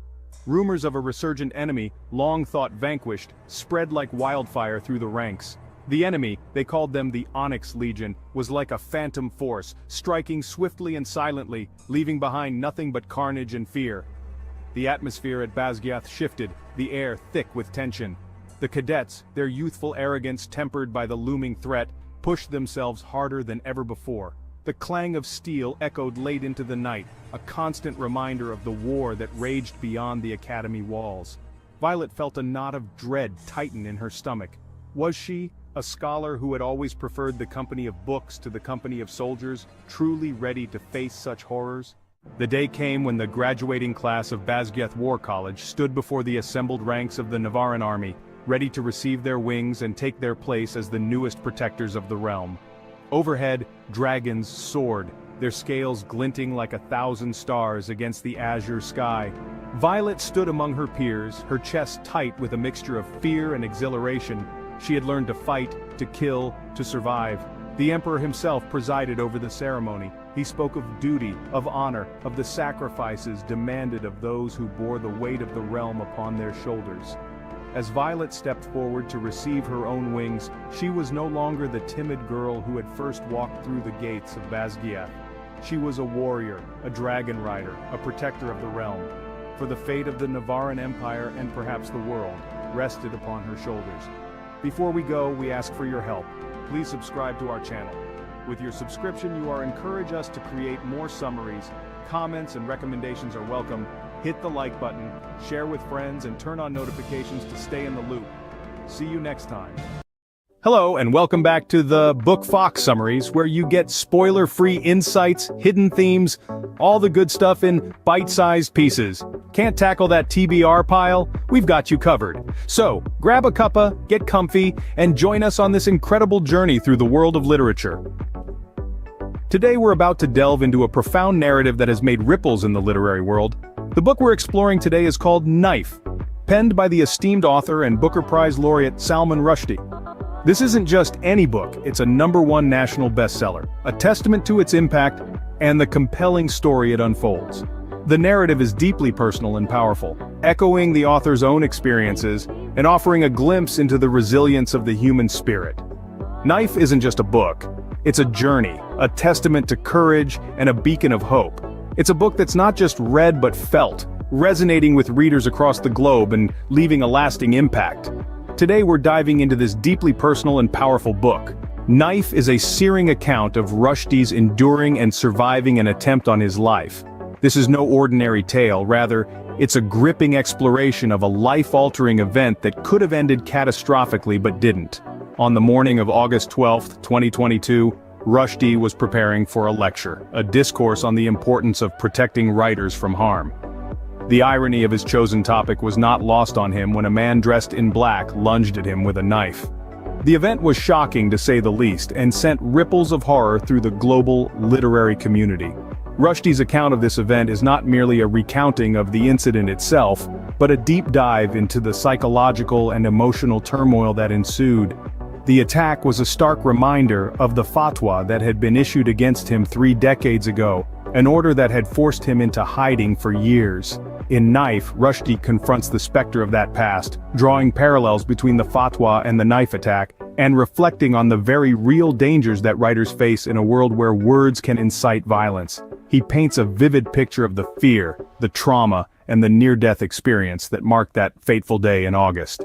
Rumors of a resurgent enemy, long thought vanquished, spread like wildfire through the ranks. The enemy, they called them the Onyx Legion, was like a phantom force, striking swiftly and silently, leaving behind nothing but carnage and fear. The atmosphere at Basgiath shifted, the air thick with tension. The cadets, their youthful arrogance tempered by the looming threat, pushed themselves harder than ever before. The clang of steel echoed late into the night, a constant reminder of the war that raged beyond the academy walls. Violet felt a knot of dread tighten in her stomach. Was she, a scholar who had always preferred the company of books to the company of soldiers, truly ready to face such horrors? The day came when the graduating class of Basgiath War College stood before the assembled ranks of the Navaran army, ready to receive their wings and take their place as the newest protectors of the realm. Overhead, dragons soared, their scales glinting like 1,000 stars against the azure sky. Violet stood among her peers, her chest tight with a mixture of fear and exhilaration. She had learned to fight, to kill, to survive. The Emperor himself presided over the ceremony. He spoke of duty, of honor, of the sacrifices demanded of those who bore the weight of the realm upon their shoulders. As Violet stepped forward to receive her own wings, she was no longer the timid girl who had first walked through the gates of Basgiath. She was a warrior, a dragon rider, a protector of the realm. For the fate of the Navaran Empire and perhaps the world rested upon her shoulders. Before we go, we ask for your help. Please subscribe to our channel. With your subscription, you are encourage us to create more summaries. Comments and recommendations are welcome. Hit the like button, share with friends, and turn on notifications to stay in the loop. See you next time. Hello, and welcome back to the Book Fox Summaries, where you get spoiler-free insights, hidden themes, all the good stuff in bite-sized pieces. Can't tackle that TBR pile? We've got you covered. So, grab a cuppa, get comfy, and join us on this incredible journey through the world of literature. Today we're about to delve into a profound narrative that has made ripples in the literary world. The book we're exploring today is called Knife, penned by the esteemed author and Booker Prize laureate Salman Rushdie. This isn't just any book, it's a #1 national bestseller, a testament to its impact and the compelling story it unfolds. The narrative is deeply personal and powerful, echoing the author's own experiences and offering a glimpse into the resilience of the human spirit. Knife isn't just a book, it's a journey, a testament to courage and a beacon of hope. It's a book that's not just read but felt, resonating with readers across the globe and leaving a lasting impact. Today we're diving into this deeply personal and powerful book. Knife is a searing account of Rushdie's enduring and surviving an attempt on his life. This is no ordinary tale, rather, it's a gripping exploration of a life-altering event that could have ended catastrophically but didn't. On the morning of August 12, 2022, Rushdie was preparing for a lecture, a discourse on the importance of protecting writers from harm. The irony of his chosen topic was not lost on him when a man dressed in black lunged at him with a knife. The event was shocking to say the least, and sent ripples of horror through the global literary community. Rushdie's account of this event is not merely a recounting of the incident itself, but a deep dive into the psychological and emotional turmoil that ensued. The attack was a stark reminder of the fatwa that had been issued against him 3 decades ago, an order that had forced him into hiding for years. In Knife, Rushdie confronts the specter of that past, drawing parallels between the fatwa and the knife attack, and reflecting on the very real dangers that writers face in a world where words can incite violence. He paints a vivid picture of the fear, the trauma, and the near-death experience that marked that fateful day in August.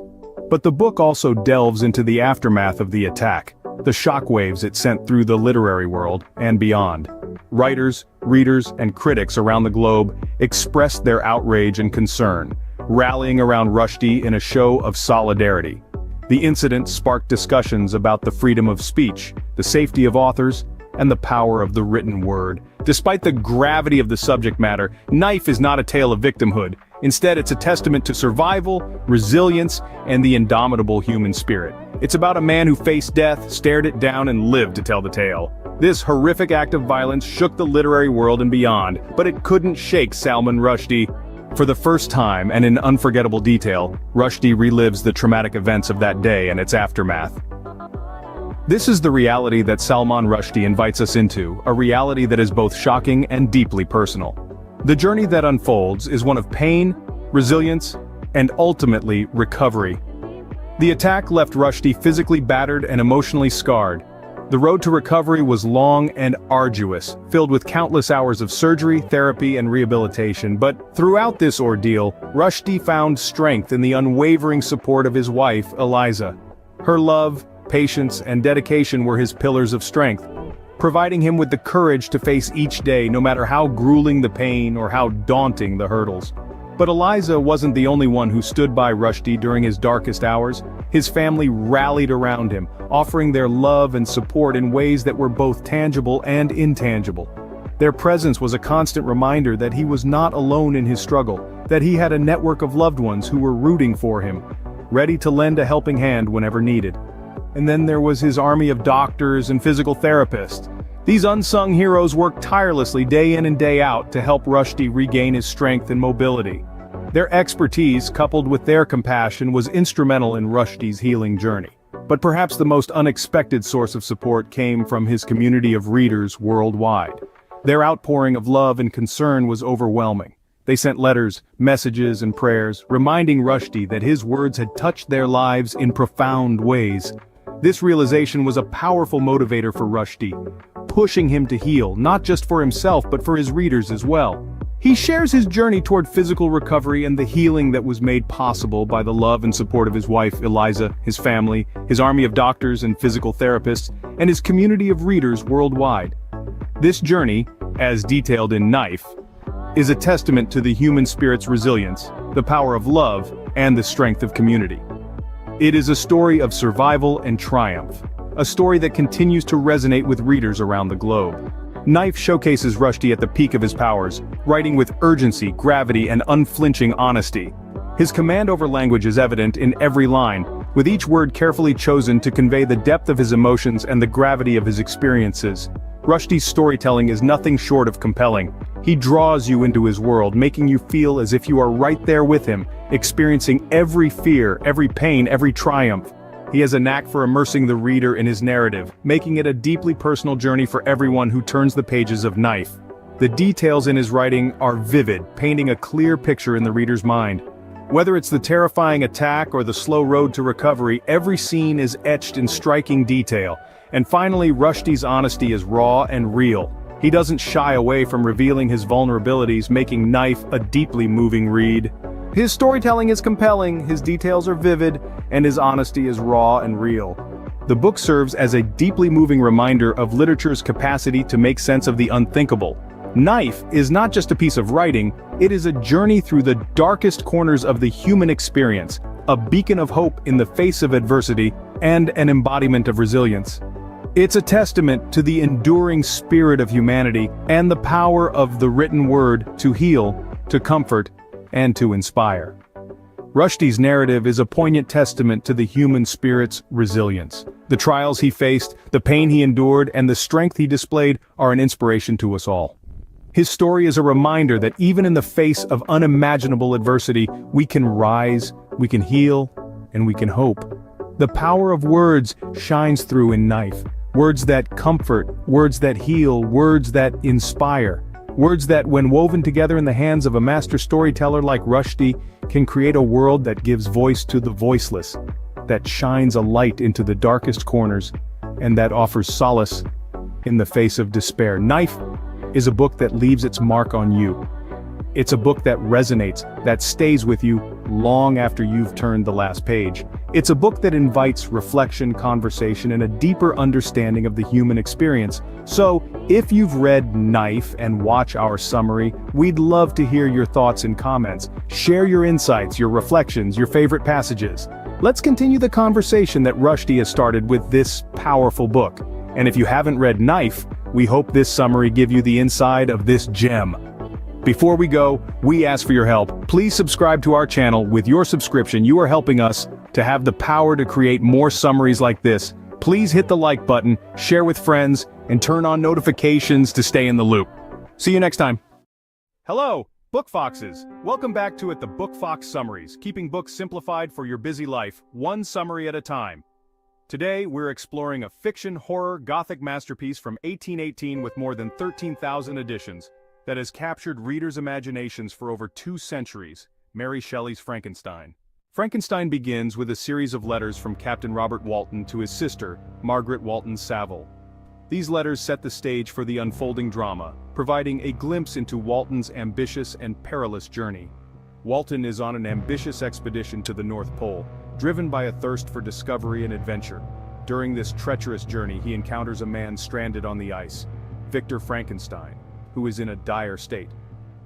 But the book also delves into the aftermath of the attack, the shockwaves it sent through the literary world and beyond. Writers, readers, and critics around the globe expressed their outrage and concern, rallying around Rushdie in a show of solidarity. The incident sparked discussions about the freedom of speech, the safety of authors, and the power of the written word. Despite the gravity of the subject matter, Knife is not a tale of victimhood. Instead, it's a testament to survival, resilience, and the indomitable human spirit. It's about a man who faced death, stared it down, and lived to tell the tale. This horrific act of violence shook the literary world and beyond, but it couldn't shake Salman Rushdie. For the first time, and in unforgettable detail, Rushdie relives the traumatic events of that day and its aftermath. This is the reality that Salman Rushdie invites us into, a reality that is both shocking and deeply personal. The journey that unfolds is one of pain, resilience, and ultimately recovery. The attack left Rushdie physically battered and emotionally scarred. The road to recovery was long and arduous, filled with countless hours of surgery, therapy, and rehabilitation, but throughout this ordeal, Rushdie found strength in the unwavering support of his wife, Eliza. Her love, patience, and dedication were his pillars of strength, providing him with the courage to face each day, no matter how grueling the pain or how daunting the hurdles. But Eliza wasn't the only one who stood by Rushdie during his darkest hours. His family rallied around him, offering their love and support in ways that were both tangible and intangible. Their presence was a constant reminder that he was not alone in his struggle, that he had a network of loved ones who were rooting for him, ready to lend a helping hand whenever needed. And then there was his army of doctors and physical therapists. These unsung heroes worked tirelessly day in and day out to help Rushdie regain his strength and mobility. Their expertise, coupled with their compassion, was instrumental in Rushdie's healing journey. But perhaps the most unexpected source of support came from his community of readers worldwide. Their outpouring of love and concern was overwhelming. They sent letters, messages, and prayers, reminding Rushdie that his words had touched their lives in profound ways. This realization was a powerful motivator for Rushdie, pushing him to heal, not just for himself but for his readers as well. He shares his journey toward physical recovery and the healing that was made possible by the love and support of his wife, Eliza, his family, his army of doctors and physical therapists, and his community of readers worldwide. This journey, as detailed in Knife, is a testament to the human spirit's resilience, the power of love, and the strength of community. It is a story of survival and triumph, a story that continues to resonate with readers around the globe. Knife showcases Rushdie at the peak of his powers, writing with urgency, gravity, and unflinching honesty. His command over language is evident in every line, with each word carefully chosen to convey the depth of his emotions and the gravity of his experiences. Rushdie's storytelling is nothing short of compelling. He draws you into his world, making you feel as if you are right there with him, experiencing every fear, every pain, every triumph. He has a knack for immersing the reader in his narrative, making it a deeply personal journey for everyone who turns the pages of Knife. The details in his writing are vivid, painting a clear picture in the reader's mind. Whether it's the terrifying attack or the slow road to recovery, every scene is etched in striking detail. And finally, Rushdie's honesty is raw and real. He doesn't shy away from revealing his vulnerabilities, making Knife a deeply moving read. His storytelling is compelling, his details are vivid, and his honesty is raw and real. The book serves as a deeply moving reminder of literature's capacity to make sense of the unthinkable. Knife is not just a piece of writing, it is a journey through the darkest corners of the human experience, a beacon of hope in the face of adversity, and an embodiment of resilience. It's a testament to the enduring spirit of humanity and the power of the written word to heal, to comfort, and to inspire. Rushdie's narrative is a poignant testament to the human spirit's resilience. The trials he faced, the pain he endured, and the strength he displayed are an inspiration to us all. His story is a reminder that even in the face of unimaginable adversity, we can rise, we can heal, and we can hope. The power of words shines through in Knife. Words that comfort, words that heal, words that inspire. Words that, when woven together in the hands of a master storyteller like Rushdie, can create a world that gives voice to the voiceless, that shines a light into the darkest corners, and that offers solace in the face of despair. Knife is a book that leaves its mark on you. It's a book that resonates, that stays with you long after you've turned the last page. It's a book that invites reflection, conversation, and a deeper understanding of the human experience. So, if you've read Knife and watch our summary, we'd love to hear your thoughts and comments. Share your insights, your reflections, your favorite passages. Let's continue the conversation that Rushdie has started with this powerful book. And if you haven't read Knife, we hope this summary gives you the inside of this gem. Before we go, we ask for your help. Please subscribe to our channel. With your subscription, you are helping us to have the power to create more summaries like this. Please hit the like button, share with friends, and turn on notifications to stay in the loop. See you next time. Hello, Book Foxes. Welcome back to the Book Fox Summaries, keeping books simplified for your busy life, one summary at a time. Today, we're exploring a fiction horror gothic masterpiece from 1818 with more than 13,000 editions that has captured readers' imaginations for over 2 centuries, Mary Shelley's Frankenstein. Frankenstein begins with a series of letters from Captain Robert Walton to his sister, Margaret Walton Saville. These letters set the stage for the unfolding drama, providing a glimpse into Walton's ambitious and perilous journey. Walton is on an ambitious expedition to the North Pole, driven by a thirst for discovery and adventure. During this treacherous journey, he encounters a man stranded on the ice, Victor Frankenstein, who is in a dire state.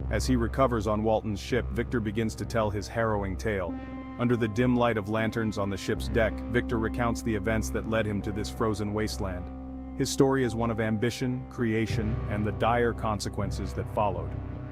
As he recovers on Walton's ship, Victor begins to tell his harrowing tale. Under the dim light of lanterns on the ship's deck, Victor recounts the events that led him to this frozen wasteland. His story is one of ambition, creation, and the dire consequences that followed.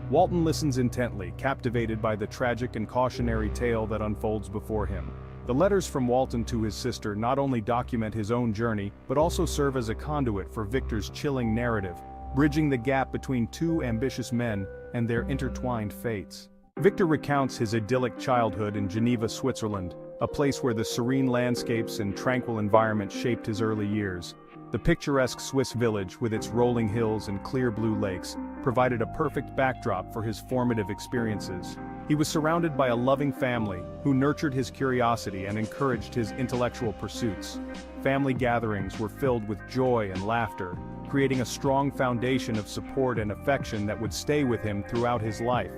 Walton listens intently, captivated by the tragic and cautionary tale that unfolds before him. The letters from Walton to his sister not only document his own journey, but also serve as a conduit for Victor's chilling narrative, bridging the gap between two ambitious men and their intertwined fates. Victor recounts his idyllic childhood in Geneva, Switzerland, a place where the serene landscapes and tranquil environment shaped his early years. The picturesque Swiss village, with its rolling hills and clear blue lakes, provided a perfect backdrop for his formative experiences. He was surrounded by a loving family, who nurtured his curiosity and encouraged his intellectual pursuits. Family gatherings were filled with joy and laughter, creating a strong foundation of support and affection that would stay with him throughout his life.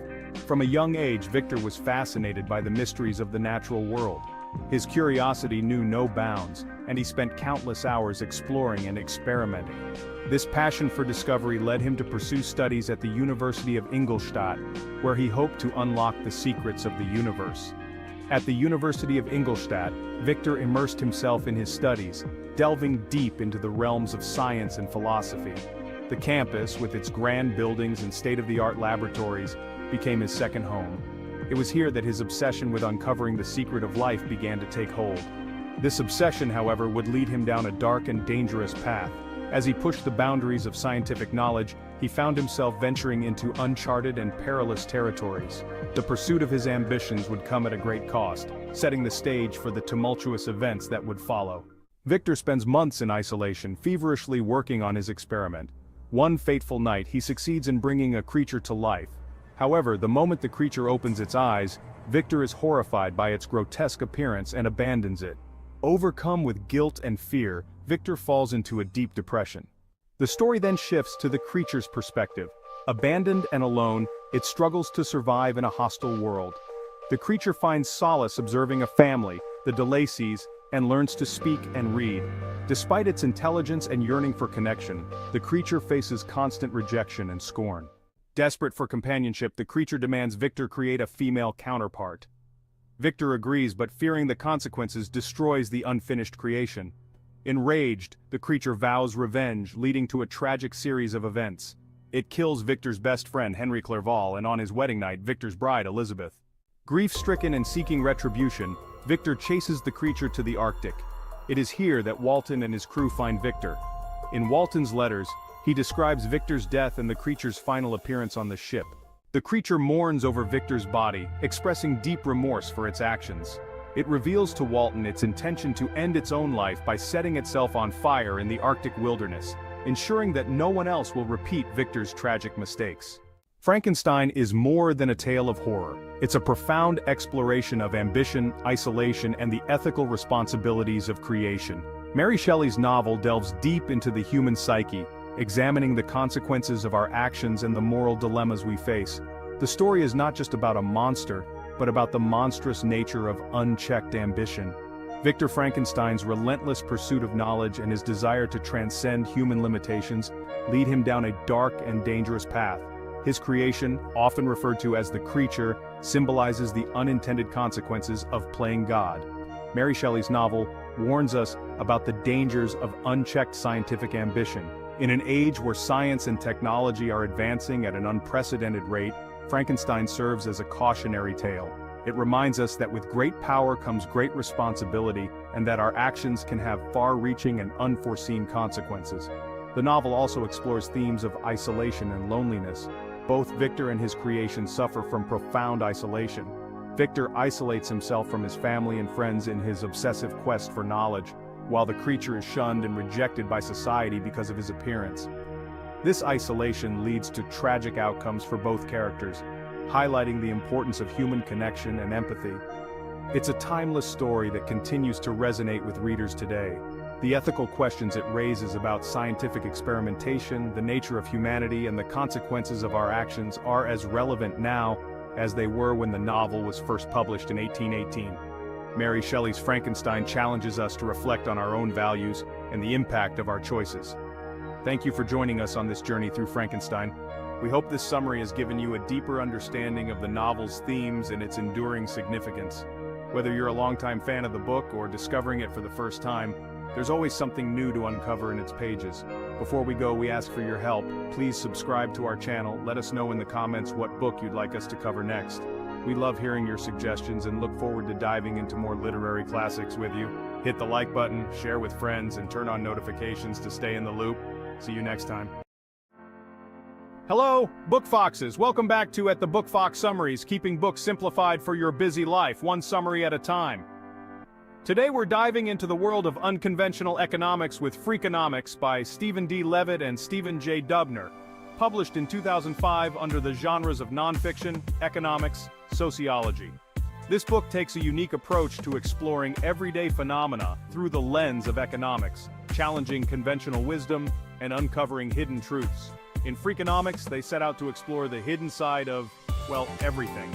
From a young age, Victor was fascinated by the mysteries of the natural world. His curiosity knew no bounds, and he spent countless hours exploring and experimenting. This passion for discovery led him to pursue studies at the University of Ingolstadt, where he hoped to unlock the secrets of the universe. At the University of Ingolstadt, Victor immersed himself in his studies, delving deep into the realms of science and philosophy. The campus, with its grand buildings and state-of-the-art laboratories, became his second home. It was here that his obsession with uncovering the secret of life began to take hold. This obsession, however, would lead him down a dark and dangerous path. As he pushed the boundaries of scientific knowledge, he found himself venturing into uncharted and perilous territories. The pursuit of his ambitions would come at a great cost, setting the stage for the tumultuous events that would follow. Victor spends months in isolation, feverishly working on his experiment. One fateful night, he succeeds in bringing a creature to life. However, the moment the creature opens its eyes, Victor is horrified by its grotesque appearance and abandons it. Overcome with guilt and fear, Victor falls into a deep depression. The story then shifts to the creature's perspective. Abandoned and alone, it struggles to survive in a hostile world. The creature finds solace observing a family, the de Lacys, and learns to speak and read. Despite its intelligence and yearning for connection, the creature faces constant rejection and scorn. Desperate for companionship, the creature demands Victor create a female counterpart. Victor agrees, but fearing the consequences, destroys the unfinished creation. Enraged, the creature vows revenge, leading to a tragic series of events. It kills Victor's best friend, Henry Clerval, and on his wedding night, Victor's bride, Elizabeth. Grief-stricken and seeking retribution, Victor chases the creature to the Arctic. It is here that Walton and his crew find Victor. In Walton's letters, he describes Victor's death and the creature's final appearance on the ship. The creature mourns over Victor's body, expressing deep remorse for its actions. It reveals to Walton its intention to end its own life by setting itself on fire in the Arctic wilderness, ensuring that no one else will repeat Victor's tragic mistakes. Frankenstein is more than a tale of horror. It's a profound exploration of ambition, isolation, and the ethical responsibilities of creation. Mary Shelley's novel delves deep into the human psyche, examining the consequences of our actions and the moral dilemmas we face. The story is not just about a monster, but about the monstrous nature of unchecked ambition. Victor Frankenstein's relentless pursuit of knowledge and his desire to transcend human limitations lead him down a dark and dangerous path. His creation, often referred to as the creature, symbolizes the unintended consequences of playing God. Mary Shelley's novel warns us about the dangers of unchecked scientific ambition. In an age where science and technology are advancing at an unprecedented rate, Frankenstein serves as a cautionary tale. It reminds us that with great power comes great responsibility, and that our actions can have far-reaching and unforeseen consequences. The novel also explores themes of isolation and loneliness. Both Victor and his creation suffer from profound isolation. Victor isolates himself from his family and friends in his obsessive quest for knowledge, while the creature is shunned and rejected by society because of his appearance. This isolation leads to tragic outcomes for both characters, highlighting the importance of human connection and empathy. It's a timeless story that continues to resonate with readers today. The ethical questions it raises about scientific experimentation, the nature of humanity, and the consequences of our actions are as relevant now as they were when the novel was first published in 1818. Mary Shelley's Frankenstein challenges us to reflect on our own values and the impact of our choices. Thank you for joining us on this journey through Frankenstein. We hope this summary has given you a deeper understanding of the novel's themes and its enduring significance. Whether you're a longtime fan of the book or discovering it for the first time, there's always something new to uncover in its pages. Before we go, we ask for your help. Please subscribe to our channel. Let us know in the comments what book you'd like us to cover next. We love hearing your suggestions and look forward to diving into more literary classics with you. Hit the like button, share with friends, and turn on notifications to stay in the loop. See you next time. Hello, Book Foxes. Welcome back to At the Book Fox Summaries, keeping books simplified for your busy life, one summary at a time. Today we're diving into the world of unconventional economics with Freakonomics by Stephen D. Levitt and Stephen J. Dubner, published in 2005 under the genres of nonfiction, economics, sociology. This book takes a unique approach to exploring everyday phenomena through the lens of economics, challenging conventional wisdom and uncovering hidden truths. In Freakonomics, they set out to explore the hidden side of, well, everything.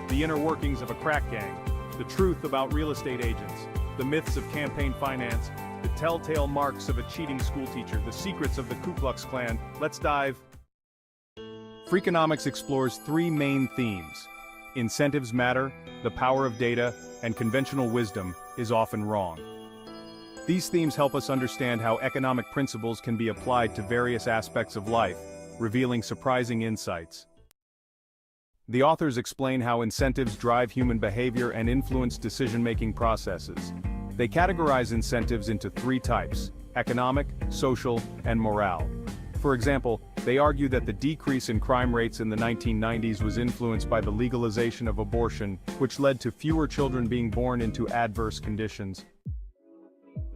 The inner workings of a crack gang, the truth about real estate agents, the myths of campaign finance, the telltale marks of a cheating schoolteacher, the secrets of the Ku Klux Klan. Let's dive. Freakonomics explores three main themes. Incentives matter, the power of data, and conventional wisdom is often wrong. These themes help us understand how economic principles can be applied to various aspects of life, revealing surprising insights. The authors explain how incentives drive human behavior and influence decision-making processes. They categorize incentives into three types: economic, social, and morale. For example, they argue that the decrease in crime rates in the 1990s was influenced by the legalization of abortion, which led to fewer children being born into adverse conditions.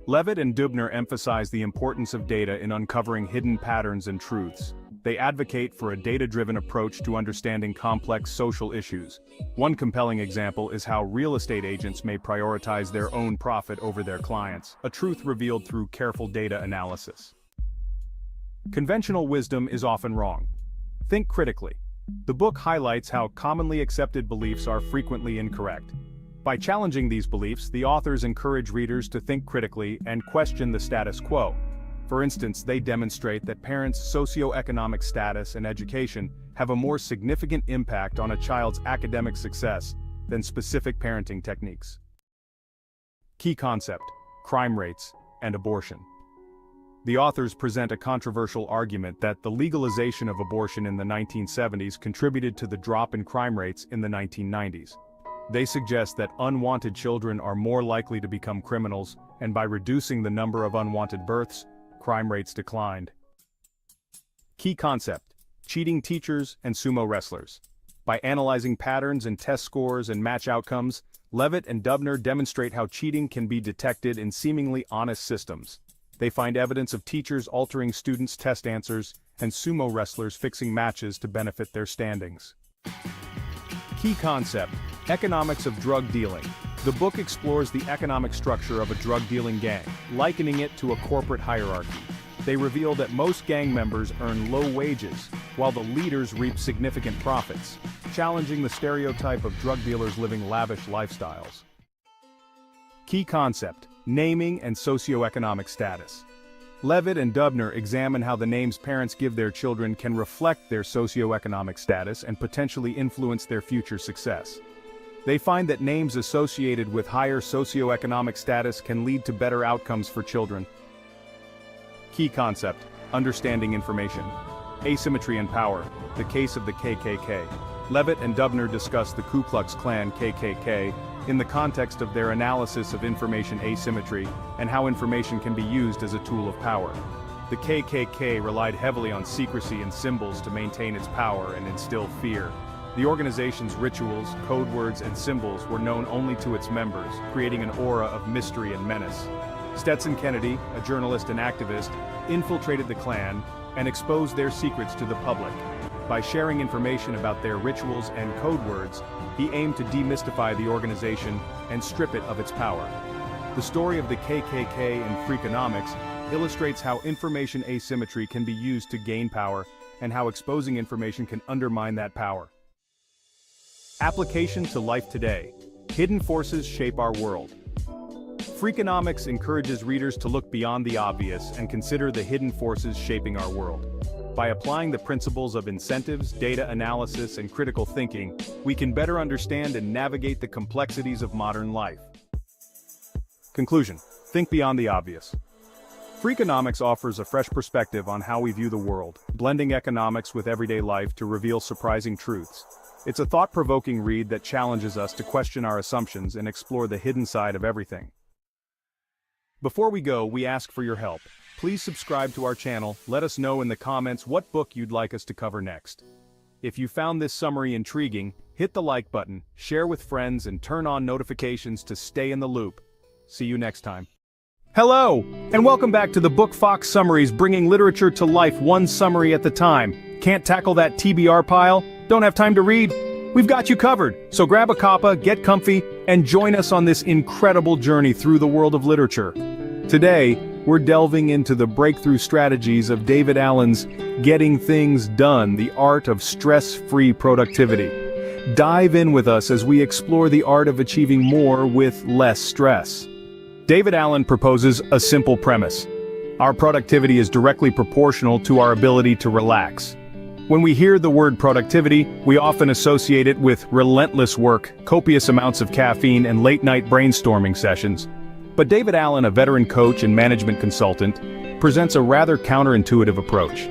Levitt and Dubner emphasize the importance of data in uncovering hidden patterns and truths. They advocate for a data-driven approach to understanding complex social issues. One compelling example is how real estate agents may prioritize their own profit over their clients, a truth revealed through careful data analysis. Conventional wisdom is often wrong. Think critically. The book highlights how commonly accepted beliefs are frequently incorrect. By challenging these beliefs, the authors encourage readers to think critically and question the status quo. For instance, they demonstrate that parents' socioeconomic status and education have a more significant impact on a child's academic success than specific parenting techniques. Key concept: crime rates and abortion. The authors present a controversial argument that the legalization of abortion in the 1970s contributed to the drop in crime rates in the 1990s. They suggest that unwanted children are more likely to become criminals, and by reducing the number of unwanted births, crime rates declined. Key concept: cheating teachers and sumo wrestlers. By analyzing patterns in test scores and match outcomes, Levitt and Dubner demonstrate how cheating can be detected in seemingly honest systems. They find evidence of teachers altering students' test answers and sumo wrestlers fixing matches to benefit their standings. Key concept: economics of drug dealing. The book explores the economic structure of a drug-dealing gang, likening it to a corporate hierarchy. They reveal that most gang members earn low wages, while the leaders reap significant profits, challenging the stereotype of drug dealers living lavish lifestyles. Key concept: naming and socioeconomic status. Levitt and Dubner examine how the names parents give their children can reflect their socioeconomic status and potentially influence their future success. They find that names associated with higher socioeconomic status can lead to better outcomes for children. Key concept: understanding information. Asymmetry and power. The case of the KKK. Levitt and Dubner discuss the Ku Klux Klan (KKK) in the context of their analysis of information asymmetry and how information can be used as a tool of power. The KKK relied heavily on secrecy and symbols to maintain its power and instill fear. The organization's rituals, code words, and symbols were known only to its members, creating an aura of mystery and menace. Stetson Kennedy, a journalist and activist, infiltrated the Klan and exposed their secrets to the public. By sharing information about their rituals and code words, he aimed to demystify the organization and strip it of its power. The story of the KKK in Freakonomics illustrates how information asymmetry can be used to gain power and how exposing information can undermine that power. Application to life today. Hidden forces shape our world. Freakonomics encourages readers to look beyond the obvious and consider the hidden forces shaping our world. By applying the principles of incentives, data analysis, and critical thinking, we can better understand and navigate the complexities of modern life. Conclusion: think beyond the obvious. Freakonomics offers a fresh perspective on how we view the world, blending economics with everyday life to reveal surprising truths. It's a thought-provoking read that challenges us to question our assumptions and explore the hidden side of everything. Before we go, we ask for your help. Please subscribe to our channel, let us know in the comments what book you'd like us to cover next. If you found this summary intriguing, hit the like button, share with friends, and turn on notifications to stay in the loop. See you next time. Hello, and welcome back to the Book Fox Summaries, bringing literature to life one summary at a time. Can't tackle that TBR pile? Don't have time to read? We've got you covered, so grab a cuppa, get comfy, and join us on this incredible journey through the world of literature. Today, we're delving into the breakthrough strategies of David Allen's Getting Things Done, the Art of Stress-Free Productivity. Dive in with us as we explore the art of achieving more with less stress. David Allen proposes a simple premise. Our productivity is directly proportional to our ability to relax. When we hear the word productivity, we often associate it with relentless work, copious amounts of caffeine, and late-night brainstorming sessions. But David Allen, a veteran coach and management consultant, presents a rather counterintuitive approach.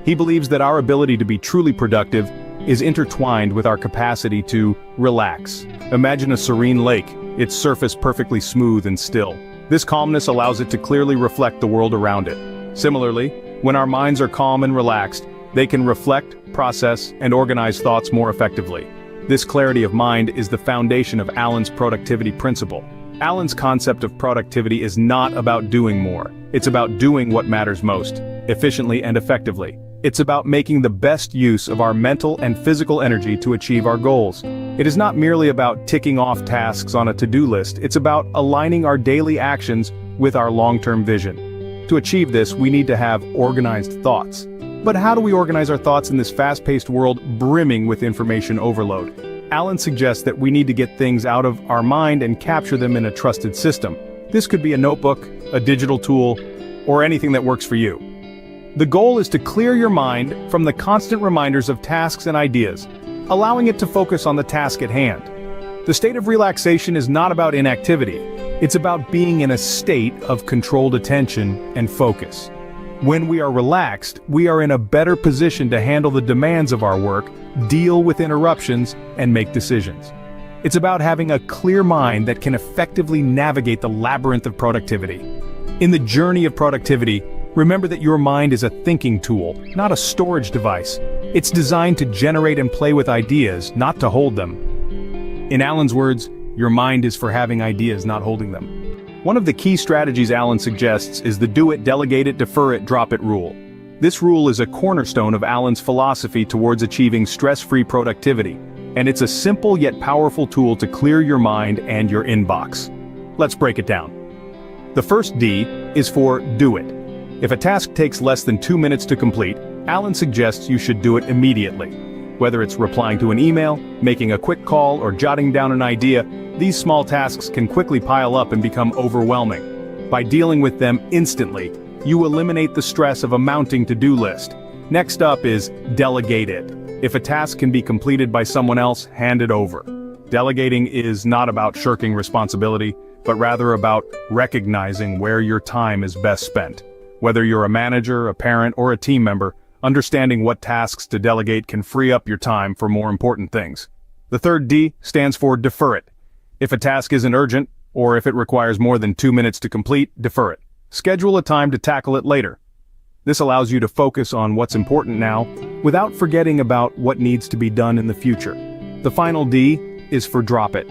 He believes that our ability to be truly productive is intertwined with our capacity to relax. Imagine a serene lake, its surface perfectly smooth and still. This calmness allows it to clearly reflect the world around it. Similarly, when our minds are calm and relaxed, they can reflect, process, and organize thoughts more effectively. This clarity of mind is the foundation of Allen's productivity principle. Allen's concept of productivity is not about doing more. It's about doing what matters most, efficiently and effectively. It's about making the best use of our mental and physical energy to achieve our goals. It is not merely about ticking off tasks on a to-do list, it's about aligning our daily actions with our long-term vision. To achieve this, we need to have organized thoughts. But how do we organize our thoughts in this fast-paced world brimming with information overload? Allen suggests that we need to get things out of our mind and capture them in a trusted system. This could be a notebook, a digital tool, or anything that works for you. The goal is to clear your mind from the constant reminders of tasks and ideas, allowing it to focus on the task at hand. The state of relaxation is not about inactivity. It's about being in a state of controlled attention and focus. When we are relaxed, we are in a better position to handle the demands of our work, deal with interruptions, and make decisions. It's about having a clear mind that can effectively navigate the labyrinth of productivity. In the journey of productivity, remember that your mind is a thinking tool, not a storage device. It's designed to generate and play with ideas, not to hold them. In Allen's words, your mind is for having ideas, not holding them. One of the key strategies Allen suggests is the do it, delegate it, defer it, drop it rule. This rule is a cornerstone of Alan's philosophy towards achieving stress-free productivity, and it's a simple yet powerful tool to clear your mind and your inbox. Let's break it down. The first D is for do it. If a task takes less than 2 minutes to complete, Alan suggests you should do it immediately. Whether it's replying to an email, making a quick call, or jotting down an idea, these small tasks can quickly pile up and become overwhelming. By dealing with them instantly, you eliminate the stress of a mounting to-do list. Next up is delegate it. If a task can be completed by someone else, hand it over. Delegating is not about shirking responsibility, but rather about recognizing where your time is best spent. Whether you're a manager, a parent, or a team member, understanding what tasks to delegate can free up your time for more important things. The third D stands for defer it. If a task isn't urgent, or if it requires more than 2 minutes to complete, defer it. Schedule a time to tackle it later. This allows you to focus on what's important now, without forgetting about what needs to be done in the future. The final D is for drop it.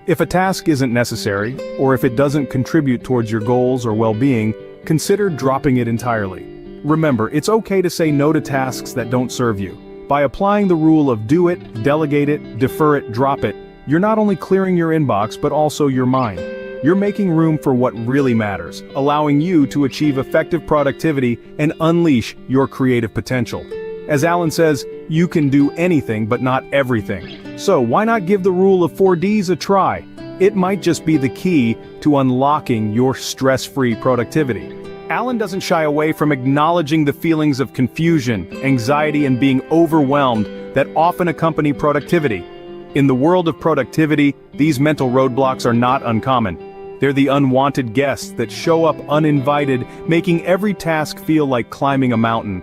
If a task isn't necessary, or if it doesn't contribute towards your goals or well-being, consider dropping it entirely. Remember, it's okay to say no to tasks that don't serve you. By applying the rule of do it, delegate it, defer it, drop it, you're not only clearing your inbox but also your mind. You're making room for what really matters, allowing you to achieve effective productivity and unleash your creative potential. As Alan says, you can do anything but not everything. So why not give the rule of 4 Ds a try? It might just be the key to unlocking your stress-free productivity. Alan doesn't shy away from acknowledging the feelings of confusion, anxiety, and being overwhelmed that often accompany productivity. In the world of productivity, these mental roadblocks are not uncommon. They're the unwanted guests that show up uninvited, making every task feel like climbing a mountain.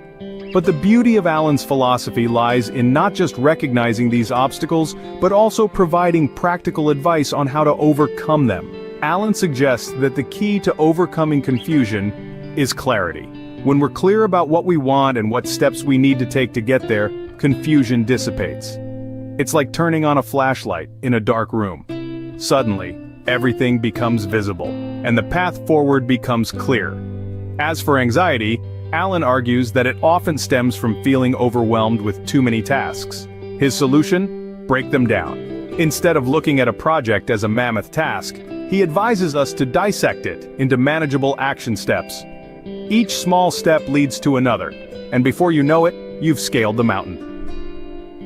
But the beauty of Alan's philosophy lies in not just recognizing these obstacles, but also providing practical advice on how to overcome them. Alan suggests that the key to overcoming confusion is clarity. When we're clear about what we want and what steps we need to take to get there, confusion dissipates. It's like turning on a flashlight in a dark room. Suddenly, everything becomes visible, and the path forward becomes clear. As for anxiety, Alan argues that it often stems from feeling overwhelmed with too many tasks. His solution? Break them down. Instead of looking at a project as a mammoth task, he advises us to dissect it into manageable action steps. Each small step leads to another, and before you know it, you've scaled the mountain.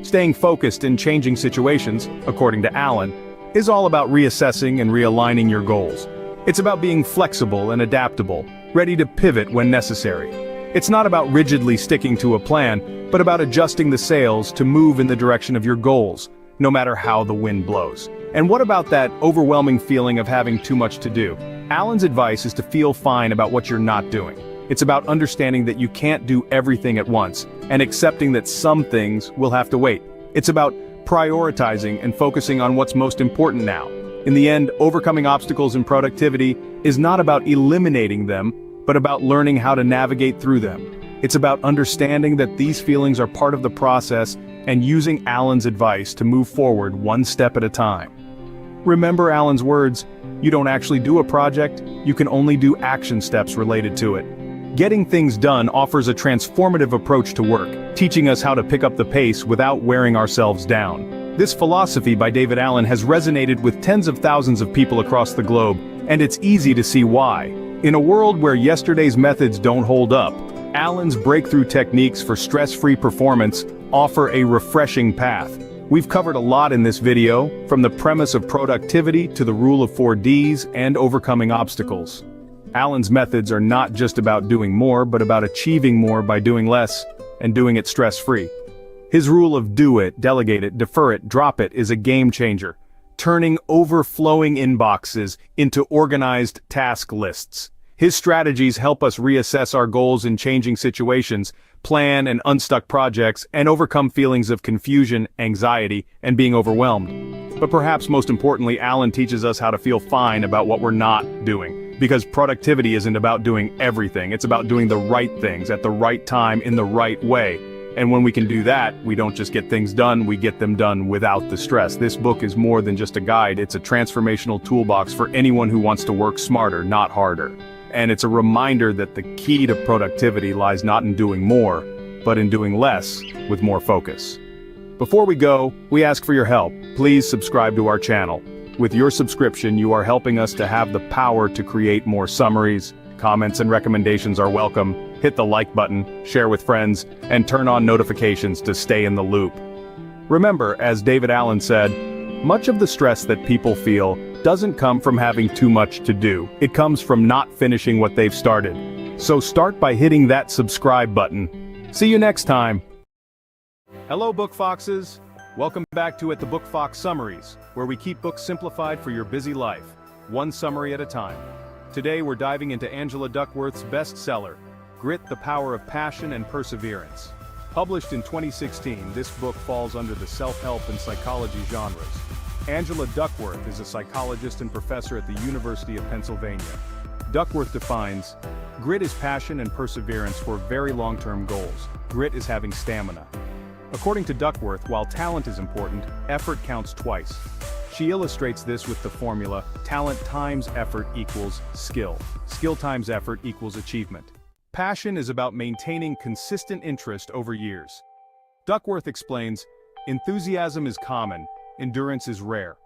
Staying focused in changing situations, according to Alan, is all about reassessing and realigning your goals. It's about being flexible and adaptable, ready to pivot when necessary. It's not about rigidly sticking to a plan, but about adjusting the sails to move in the direction of your goals, no matter how the wind blows. And what about that overwhelming feeling of having too much to do? Alan's advice is to feel fine about what you're not doing. It's about understanding that you can't do everything at once, and accepting that some things will have to wait. It's about prioritizing and focusing on what's most important now. In the end, overcoming obstacles in productivity is not about eliminating them, but about learning how to navigate through them. It's about understanding that these feelings are part of the process and using Alan's advice to move forward one step at a time. Remember Alan's words, you don't actually do a project, you can only do action steps related to it. Getting things done offers a transformative approach to work, teaching us how to pick up the pace without wearing ourselves down. This philosophy by David Allen has resonated with tens of thousands of people across the globe, and it's easy to see why. In a world where yesterday's methods don't hold up, Allen's breakthrough techniques for stress-free performance offer a refreshing path. We've covered a lot in this video, from the premise of productivity to the rule of 4 Ds and overcoming obstacles. Allen's methods are not just about doing more, but about achieving more by doing less, and doing it stress-free. His rule of do it, delegate it, defer it, drop it is a game changer, turning overflowing inboxes into organized task lists. His strategies help us reassess our goals in changing situations, plan and unstuck projects, and overcome feelings of confusion, anxiety, and being overwhelmed. But perhaps most importantly, Allen teaches us how to feel fine about what we're not doing. Because productivity isn't about doing everything, it's about doing the right things at the right time in the right way. And when we can do that, we don't just get things done, we get them done without the stress. This book is more than just a guide, it's a transformational toolbox for anyone who wants to work smarter, not harder. And it's a reminder that the key to productivity lies not in doing more, but in doing less with more focus. Before we go, we ask for your help. Please subscribe to our channel. With your subscription, you are helping us to have the power to create more summaries. Comments and recommendations are welcome. Hit the like button, share with friends, and turn on notifications to stay in the loop. Remember, as David Allen said, much of the stress that people feel doesn't come from having too much to do. It comes from not finishing what they've started. So start by hitting that subscribe button. See you next time. Hello, Book Foxes. Welcome back to the Book Fox Summaries, where we keep books simplified for your busy life, one summary at a time. Today we're diving into Angela Duckworth's bestseller, Grit: The Power of Passion and Perseverance. Published in 2016, this book falls under the self-help and psychology genres. Angela Duckworth is a psychologist and professor at the University of Pennsylvania. Duckworth defines, grit is passion and perseverance for very long-term goals. Grit is having stamina. According to Duckworth, while talent is important, effort counts twice. She illustrates this with the formula, talent times effort equals skill. Skill times effort equals achievement. Passion is about maintaining consistent interest over years. Duckworth explains, enthusiasm is common, endurance is rare.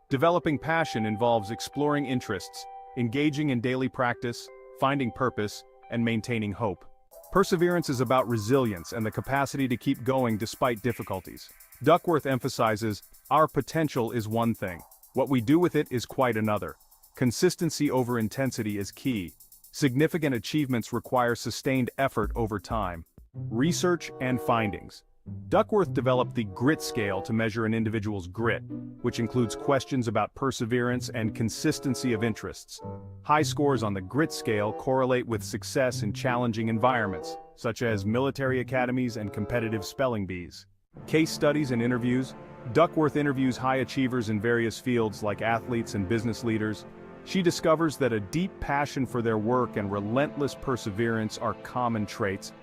Developing passion involves exploring interests, engaging in daily practice, finding purpose, and maintaining hope. Perseverance is about resilience and the capacity to keep going despite difficulties. Duckworth emphasizes, our potential is one thing. What we do with it is quite another. Consistency over intensity is key. Significant achievements require sustained effort over time. Research and findings. Duckworth developed the grit scale to measure an individual's grit, which includes questions about perseverance and consistency of interests. High scores on the grit scale correlate with success in challenging environments, such as military academies and competitive spelling bees. Case studies and interviews. Duckworth interviews high achievers in various fields like athletes and business leaders. She discovers that a deep passion for their work and relentless perseverance are common traits.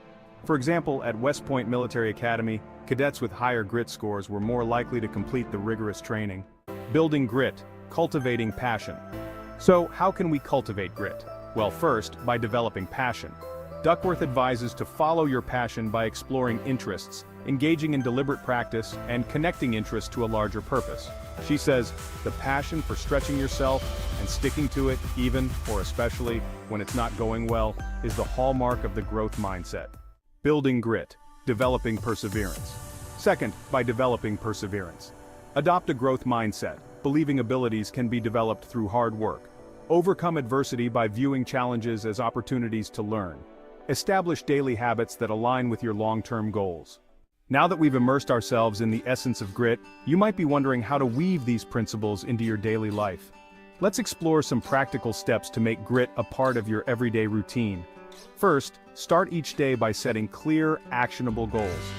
For example, at West Point Military Academy, cadets with higher grit scores were more likely to complete the rigorous training. Building grit, cultivating passion. So, how can we cultivate grit? Well, first, by developing passion. Duckworth advises to follow your passion by exploring interests, engaging in deliberate practice, and connecting interests to a larger purpose. She says, the passion for stretching yourself and sticking to it, even, or especially, when it's not going well, is the hallmark of the growth mindset. Building grit, developing perseverance. Second, by developing perseverance. Adopt a growth mindset, believing abilities can be developed through hard work. Overcome adversity by viewing challenges as opportunities to learn. Establish daily habits that align with your long-term goals. Now that we've immersed ourselves in the essence of grit, you might be wondering how to weave these principles into your daily life. Let's explore some practical steps to make grit a part of your everyday routine. First, start each day by setting clear, actionable goals.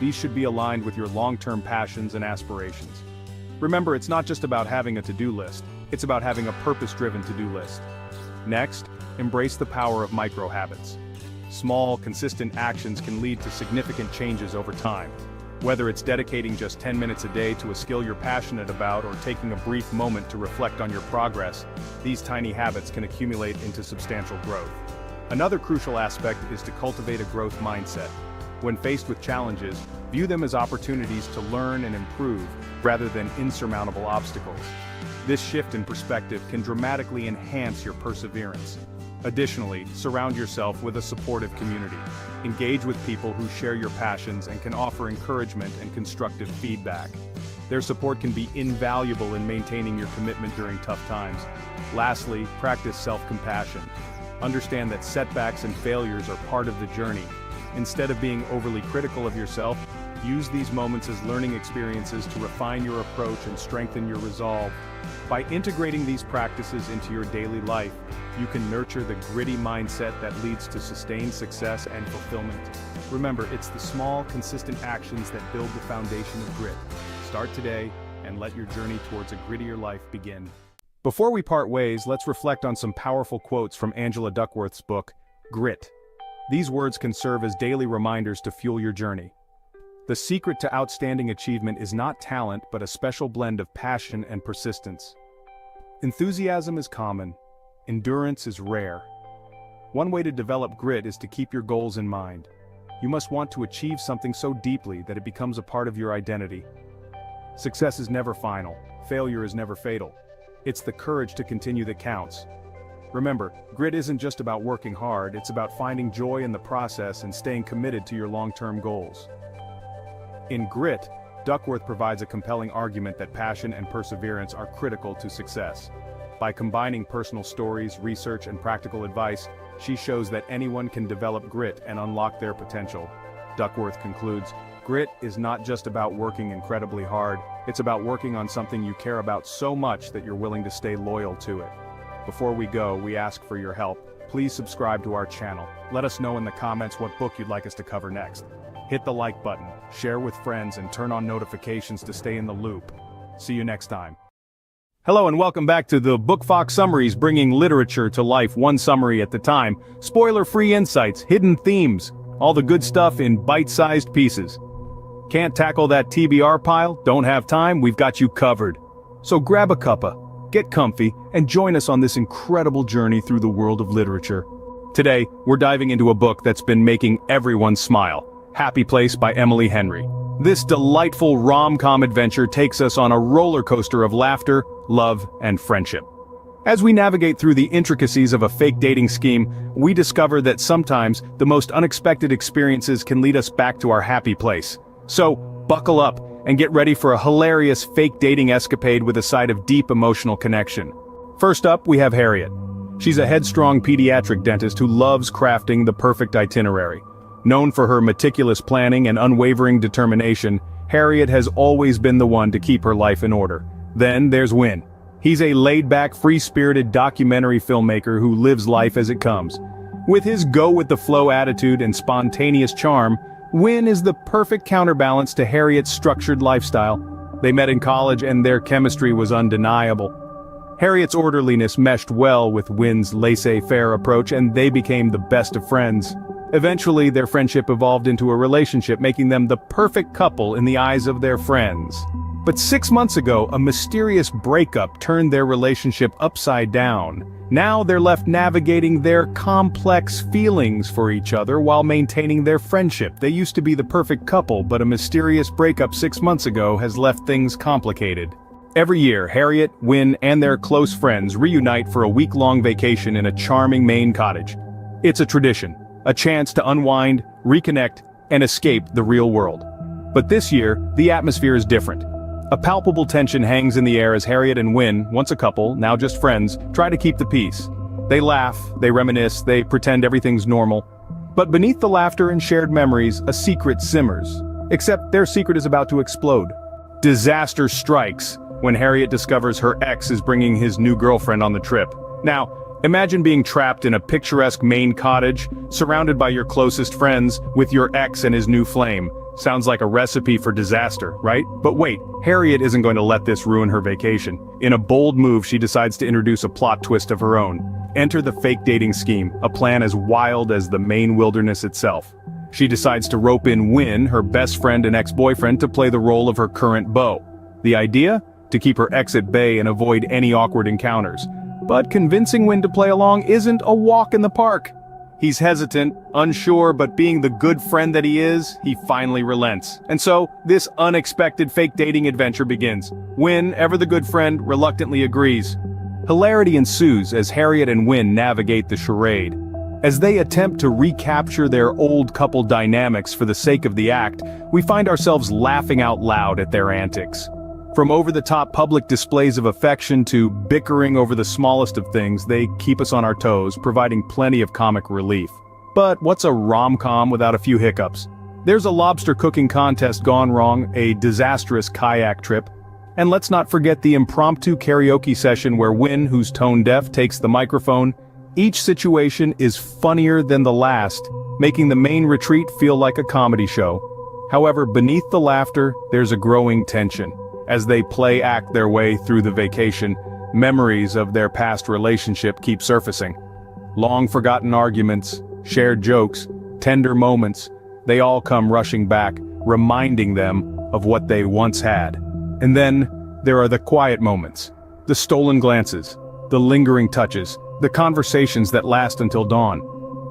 These should be aligned with your long-term passions and aspirations. Remember, it's not just about having a to-do list, it's about having a purpose-driven to-do list. Next, embrace the power of micro-habits. Small, consistent actions can lead to significant changes over time. Whether it's dedicating just 10 minutes a day to a skill you're passionate about or taking a brief moment to reflect on your progress, these tiny habits can accumulate into substantial growth. Another crucial aspect is to cultivate a growth mindset. When faced with challenges, view them as opportunities to learn and improve, rather than insurmountable obstacles. This shift in perspective can dramatically enhance your perseverance. Additionally, surround yourself with a supportive community. Engage with people who share your passions and can offer encouragement and constructive feedback. Their support can be invaluable in maintaining your commitment during tough times. Lastly, practice self-compassion. Understand that setbacks and failures are part of the journey. Instead of being overly critical of yourself, use these moments as learning experiences to refine your approach and strengthen your resolve. By integrating these practices into your daily life, you can nurture the gritty mindset that leads to sustained success and fulfillment. Remember, it's the small, consistent actions that build the foundation of grit. Start today and let your journey towards a grittier life begin. Before we part ways, let's reflect on some powerful quotes from Angela Duckworth's book, Grit. These words can serve as daily reminders to fuel your journey. The secret to outstanding achievement is not talent, but a special blend of passion and persistence. Enthusiasm is common, endurance is rare. One way to develop grit is to keep your goals in mind. You must want to achieve something so deeply that it becomes a part of your identity. Success is never final, failure is never fatal. It's the courage to continue that counts. Remember, grit isn't just about working hard, it's about finding joy in the process and staying committed to your long-term goals. In Grit, Duckworth provides a compelling argument that passion and perseverance are critical to success. By combining personal stories, research, and practical advice, she shows that anyone can develop grit and unlock their potential. Duckworth concludes, grit is not just about working incredibly hard, it's about working on something you care about so much that you're willing to stay loyal to it. Before we go, we ask for your help. Please subscribe to our channel. Let us know in the comments what book you'd like us to cover next. Hit the like button, share with friends, and turn on notifications to stay in the loop. See you next time. Hello and welcome back to the Book Fox Summaries, bringing literature to life one summary at a time. Spoiler-free insights, hidden themes, all the good stuff in bite-sized pieces. Can't tackle that TBR pile? Don't have time? We've got you covered. So grab a cuppa, get comfy, and join us on this incredible journey through the world of literature. Today, we're diving into a book that's been making everyone smile. Happy Place by Emily Henry. This delightful rom-com adventure takes us on a roller coaster of laughter, love, and friendship. As we navigate through the intricacies of a fake dating scheme, we discover that sometimes the most unexpected experiences can lead us back to our happy place. So, buckle up and get ready for a hilarious fake dating escapade with a side of deep emotional connection. First up, we have Harriet. She's a headstrong pediatric dentist who loves crafting the perfect itinerary. Known for her meticulous planning and unwavering determination, Harriet has always been the one to keep her life in order. Then there's Win. He's a laid-back, free-spirited documentary filmmaker who lives life as it comes. With his go-with-the-flow attitude and spontaneous charm, Win is the perfect counterbalance to Harriet's structured lifestyle. They met in college and their chemistry was undeniable. Harriet's orderliness meshed well with Win's laissez-faire approach and they became the best of friends. Eventually, their friendship evolved into a relationship, making them the perfect couple in the eyes of their friends. But 6 months ago, a mysterious breakup turned their relationship upside down. Now they're left navigating their complex feelings for each other while maintaining their friendship. They used to be the perfect couple, but a mysterious breakup 6 months ago has left things complicated. Every year, Harriet, Win, and their close friends reunite for a week-long vacation in a charming Maine cottage. It's a tradition. A chance to unwind, reconnect, and escape the real world. But this year, the atmosphere is different. A palpable tension hangs in the air as Harriet and Win, once a couple, now just friends, try to keep the peace. They laugh, they reminisce, they pretend everything's normal. But beneath the laughter and shared memories, a secret simmers. Except their secret is about to explode. Disaster strikes when Harriet discovers her ex is bringing his new girlfriend on the trip. Now, imagine being trapped in a picturesque Maine cottage, surrounded by your closest friends, with your ex and his new flame. Sounds like a recipe for disaster, right? But wait, Harriet isn't going to let this ruin her vacation. In a bold move, she decides to introduce a plot twist of her own. Enter the fake dating scheme, a plan as wild as the Maine wilderness itself. She decides to rope in Win, her best friend and ex-boyfriend, to play the role of her current beau. The idea? To keep her ex at bay and avoid any awkward encounters. But convincing Win to play along isn't a walk in the park. He's hesitant, unsure, but being the good friend that he is, he finally relents. And so, this unexpected fake dating adventure begins. Win, ever the good friend, reluctantly agrees. Hilarity ensues as Harriet and Win navigate the charade. As they attempt to recapture their old couple dynamics for the sake of the act, we find ourselves laughing out loud at their antics. From over-the-top public displays of affection to bickering over the smallest of things, they keep us on our toes, providing plenty of comic relief. But what's a rom-com without a few hiccups? There's a lobster cooking contest gone wrong, a disastrous kayak trip, and let's not forget the impromptu karaoke session where Win, who's tone-deaf, takes the microphone. Each situation is funnier than the last, making the main retreat feel like a comedy show. However, beneath the laughter, there's a growing tension. As they play-act their way through the vacation, memories of their past relationship keep surfacing. Long-forgotten arguments, shared jokes, tender moments, they all come rushing back, reminding them of what they once had. And then, there are the quiet moments, the stolen glances, the lingering touches, the conversations that last until dawn.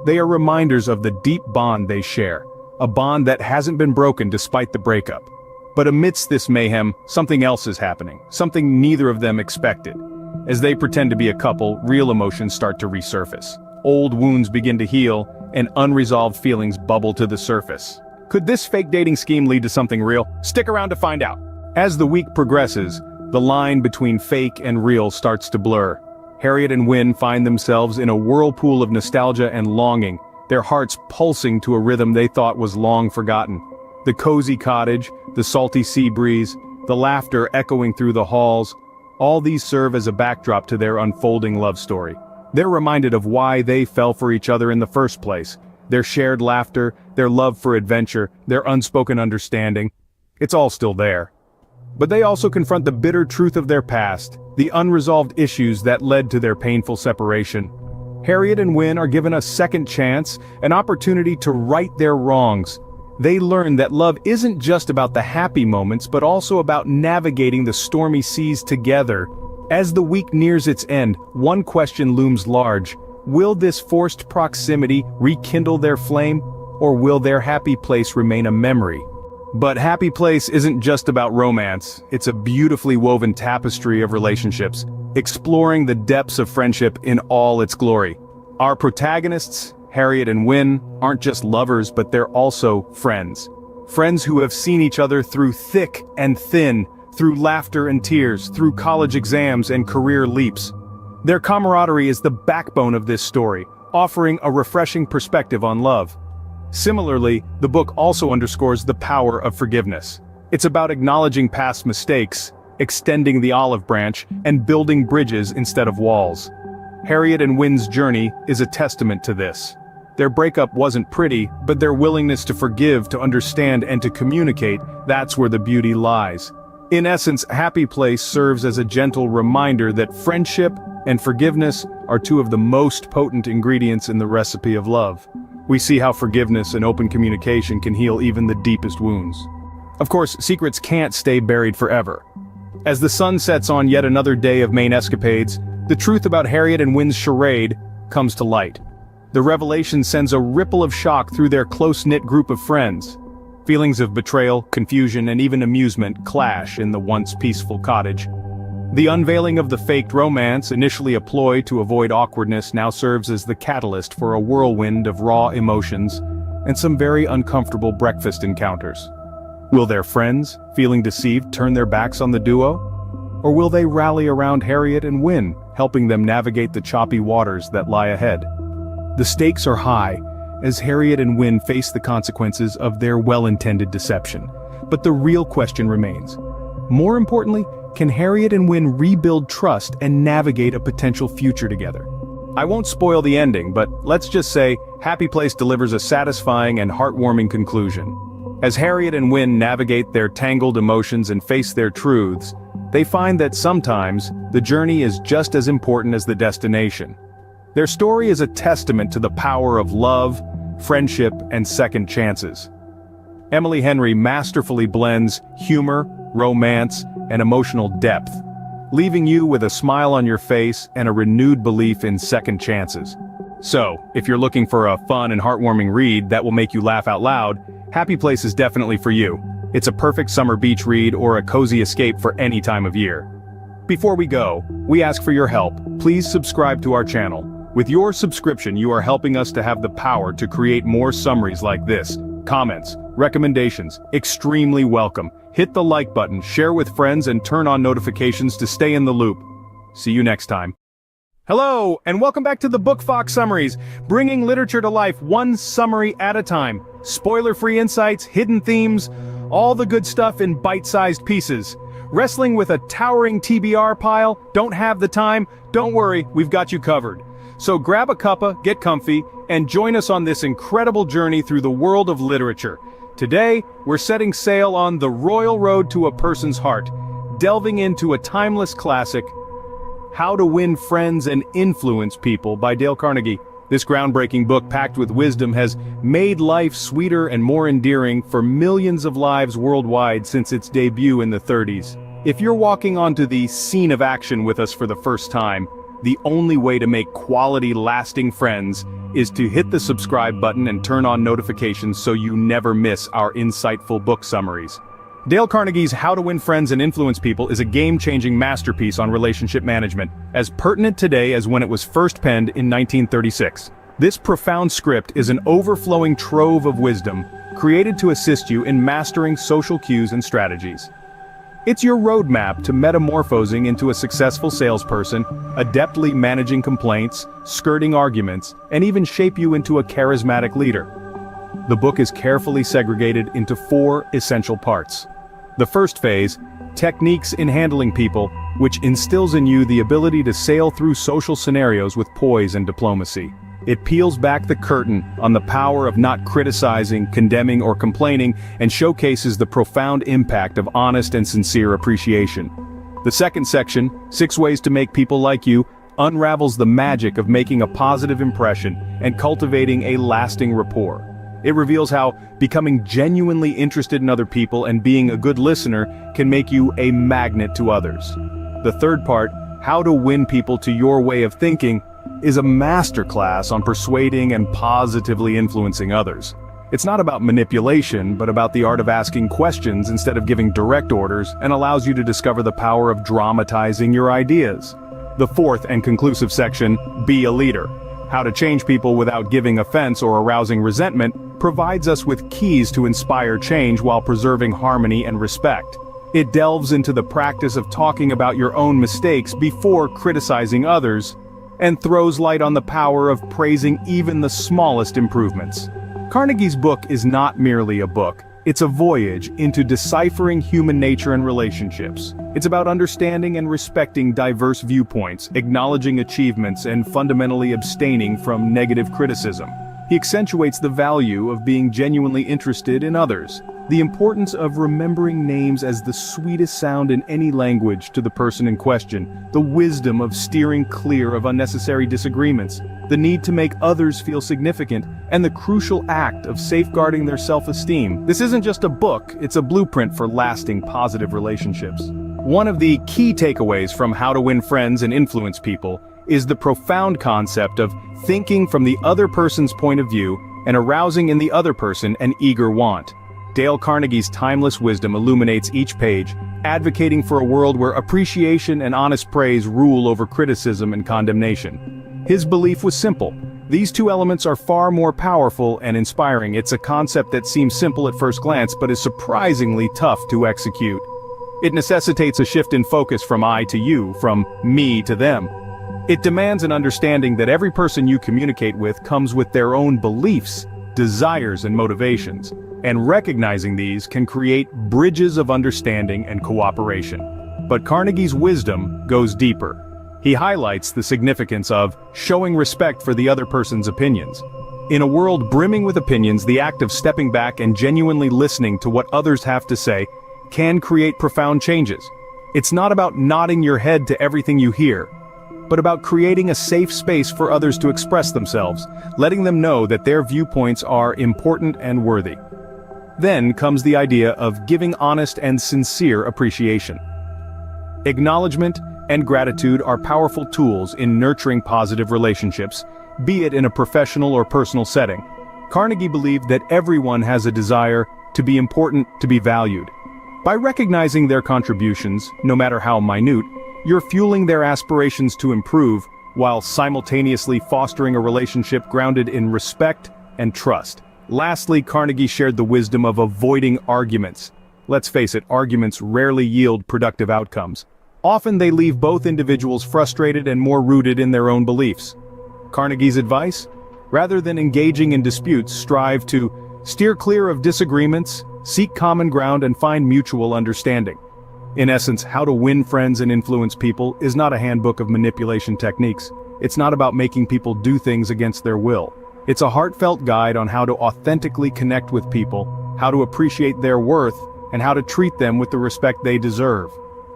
They are reminders of the deep bond they share, a bond that hasn't been broken despite the breakup. But amidst this mayhem, something else is happening, something neither of them expected. As they pretend to be a couple, real emotions start to resurface. Old wounds begin to heal, and unresolved feelings bubble to the surface. Could this fake dating scheme lead to something real? Stick around to find out. As the week progresses, the line between fake and real starts to blur. Harriet and Wynne find themselves in a whirlpool of nostalgia and longing, their hearts pulsing to a rhythm they thought was long forgotten. The cozy cottage, the salty sea breeze, the laughter echoing through the halls, all these serve as a backdrop to their unfolding love story. They're reminded of why they fell for each other in the first place. Their shared laughter, their love for adventure, their unspoken understanding. It's all still there. But they also confront the bitter truth of their past, the unresolved issues that led to their painful separation. Harriet and Wynne are given a second chance, an opportunity to right their wrongs. They learn that love isn't just about the happy moments, but also about navigating the stormy seas together. As the week nears its end, one question looms large. Will this forced proximity rekindle their flame, or will their happy place remain a memory? But Happy Place isn't just about romance, it's a beautifully woven tapestry of relationships, exploring the depths of friendship in all its glory. Our protagonists, Harriet and Wynne, aren't just lovers, but they're also friends. Friends who have seen each other through thick and thin, through laughter and tears, through college exams and career leaps. Their camaraderie is the backbone of this story, offering a refreshing perspective on love. Similarly, the book also underscores the power of forgiveness. It's about acknowledging past mistakes, extending the olive branch, and building bridges instead of walls. Harriet and Wynne's journey is a testament to this. Their breakup wasn't pretty, but their willingness to forgive, to understand, and to communicate, that's where the beauty lies. In essence, Happy Place serves as a gentle reminder that friendship and forgiveness are two of the most potent ingredients in the recipe of love. We see how forgiveness and open communication can heal even the deepest wounds. Of course, secrets can't stay buried forever. As the sun sets on yet another day of Maine escapades, the truth about Harriet and Wynne's charade comes to light. The revelation sends a ripple of shock through their close-knit group of friends. Feelings of betrayal, confusion, and even amusement clash in the once peaceful cottage. The unveiling of the faked romance, initially a ploy to avoid awkwardness, now serves as the catalyst for a whirlwind of raw emotions and some very uncomfortable breakfast encounters. Will their friends, feeling deceived, turn their backs on the duo? Or will they rally around Harriet and Wynne, helping them navigate the choppy waters that lie ahead? The stakes are high, as Harriet and Wynne face the consequences of their well-intended deception. But the real question remains. More importantly, can Harriet and Wynne rebuild trust and navigate a potential future together? I won't spoil the ending, but let's just say Happy Place delivers a satisfying and heartwarming conclusion. As Harriet and Wynne navigate their tangled emotions and face their truths, they find that sometimes the journey is just as important as the destination. Their story is a testament to the power of love, friendship, and second chances. Emily Henry masterfully blends humor, romance, and emotional depth, leaving you with a smile on your face and a renewed belief in second chances. So, if you're looking for a fun and heartwarming read that will make you laugh out loud, Happy Place is definitely for you. It's a perfect summer beach read or a cozy escape for any time of year. Before we go, we ask for your help. Please subscribe to our channel. With your subscription, you are helping us to have the power to create more summaries like this. Comments, recommendations, extremely welcome. Hit the like button, share with friends, and turn on notifications to stay in the loop. See you next time. Hello, and welcome back to the Book Fox Summaries, bringing literature to life one summary at a time. Spoiler-free insights, hidden themes, all the good stuff in bite-sized pieces. Wrestling with a towering TBR pile? Don't have the time? Don't worry, we've got you covered. So grab a cuppa, get comfy, and join us on this incredible journey through the world of literature. Today, we're setting sail on the royal road to a person's heart, delving into a timeless classic, How to Win Friends and Influence People by Dale Carnegie. This groundbreaking book packed with wisdom has made life sweeter and more endearing for millions of lives worldwide since its debut in the 30s. If you're walking onto the scene of action with us for the first time, the only way to make quality, lasting friends is to hit the subscribe button and turn on notifications so you never miss our insightful book summaries. Dale Carnegie's How to Win Friends and Influence People is a game-changing masterpiece on relationship management, as pertinent today as when it was first penned in 1936. This profound script is an overflowing trove of wisdom, created to assist you in mastering social cues and strategies. It's your roadmap to metamorphosing into a successful salesperson, adeptly managing complaints, skirting arguments, and even shape you into a charismatic leader. The book is carefully segregated into 4 essential parts. The first phase, Techniques in Handling People, which instills in you the ability to sail through social scenarios with poise and diplomacy. It peels back the curtain on the power of not criticizing, condemning, or complaining, and showcases the profound impact of honest and sincere appreciation. The second section, 6 Ways to Make People Like You, unravels the magic of making a positive impression and cultivating a lasting rapport. It reveals how becoming genuinely interested in other people and being a good listener can make you a magnet to others. The third part, How to Win People to Your Way of Thinking, is a masterclass on persuading and positively influencing others. It's not about manipulation, but about the art of asking questions instead of giving direct orders, and allows you to discover the power of dramatizing your ideas. The fourth and conclusive section, Be a Leader. How to Change People Without Giving Offense or Arousing Resentment, provides us with keys to inspire change while preserving harmony and respect. It delves into the practice of talking about your own mistakes before criticizing others, and throws light on the power of praising even the smallest improvements. Carnegie's book is not merely a book, it's a voyage into deciphering human nature and relationships. It's about understanding and respecting diverse viewpoints, acknowledging achievements, and fundamentally abstaining from negative criticism. He accentuates the value of being genuinely interested in others, the importance of remembering names as the sweetest sound in any language to the person in question, the wisdom of steering clear of unnecessary disagreements, the need to make others feel significant, and the crucial act of safeguarding their self-esteem. This isn't just a book, it's a blueprint for lasting positive relationships. One of the key takeaways from How to Win Friends and Influence People is the profound concept of thinking from the other person's point of view and arousing in the other person an eager want. Dale Carnegie's timeless wisdom illuminates each page, advocating for a world where appreciation and honest praise rule over criticism and condemnation. His belief was simple. These 2 elements are far more powerful and inspiring. It's a concept that seems simple at first glance but is surprisingly tough to execute. It necessitates a shift in focus from I to you, from me to them. It demands an understanding that every person you communicate with comes with their own beliefs, desires, and motivations, and recognizing these can create bridges of understanding and cooperation. But Carnegie's wisdom goes deeper. He highlights the significance of showing respect for the other person's opinions. In a world brimming with opinions, the act of stepping back and genuinely listening to what others have to say can create profound changes. It's not about nodding your head to everything you hear, but about creating a safe space for others to express themselves, letting them know that their viewpoints are important and worthy. Then comes the idea of giving honest and sincere appreciation. Acknowledgement and gratitude are powerful tools in nurturing positive relationships, be it in a professional or personal setting. Carnegie believed that everyone has a desire to be important, to be valued. By recognizing their contributions, no matter how minute, you're fueling their aspirations to improve, while simultaneously fostering a relationship grounded in respect and trust. Lastly, Carnegie shared the wisdom of avoiding arguments. Let's face it, arguments rarely yield productive outcomes. Often they leave both individuals frustrated and more rooted in their own beliefs. Carnegie's advice? Rather than engaging in disputes, strive to steer clear of disagreements, seek common ground, and find mutual understanding. In essence, How to Win Friends and Influence People is not a handbook of manipulation techniques. It's not about making people do things against their will. It's a heartfelt guide on how to authentically connect with people, how to appreciate their worth, and how to treat them with the respect they deserve.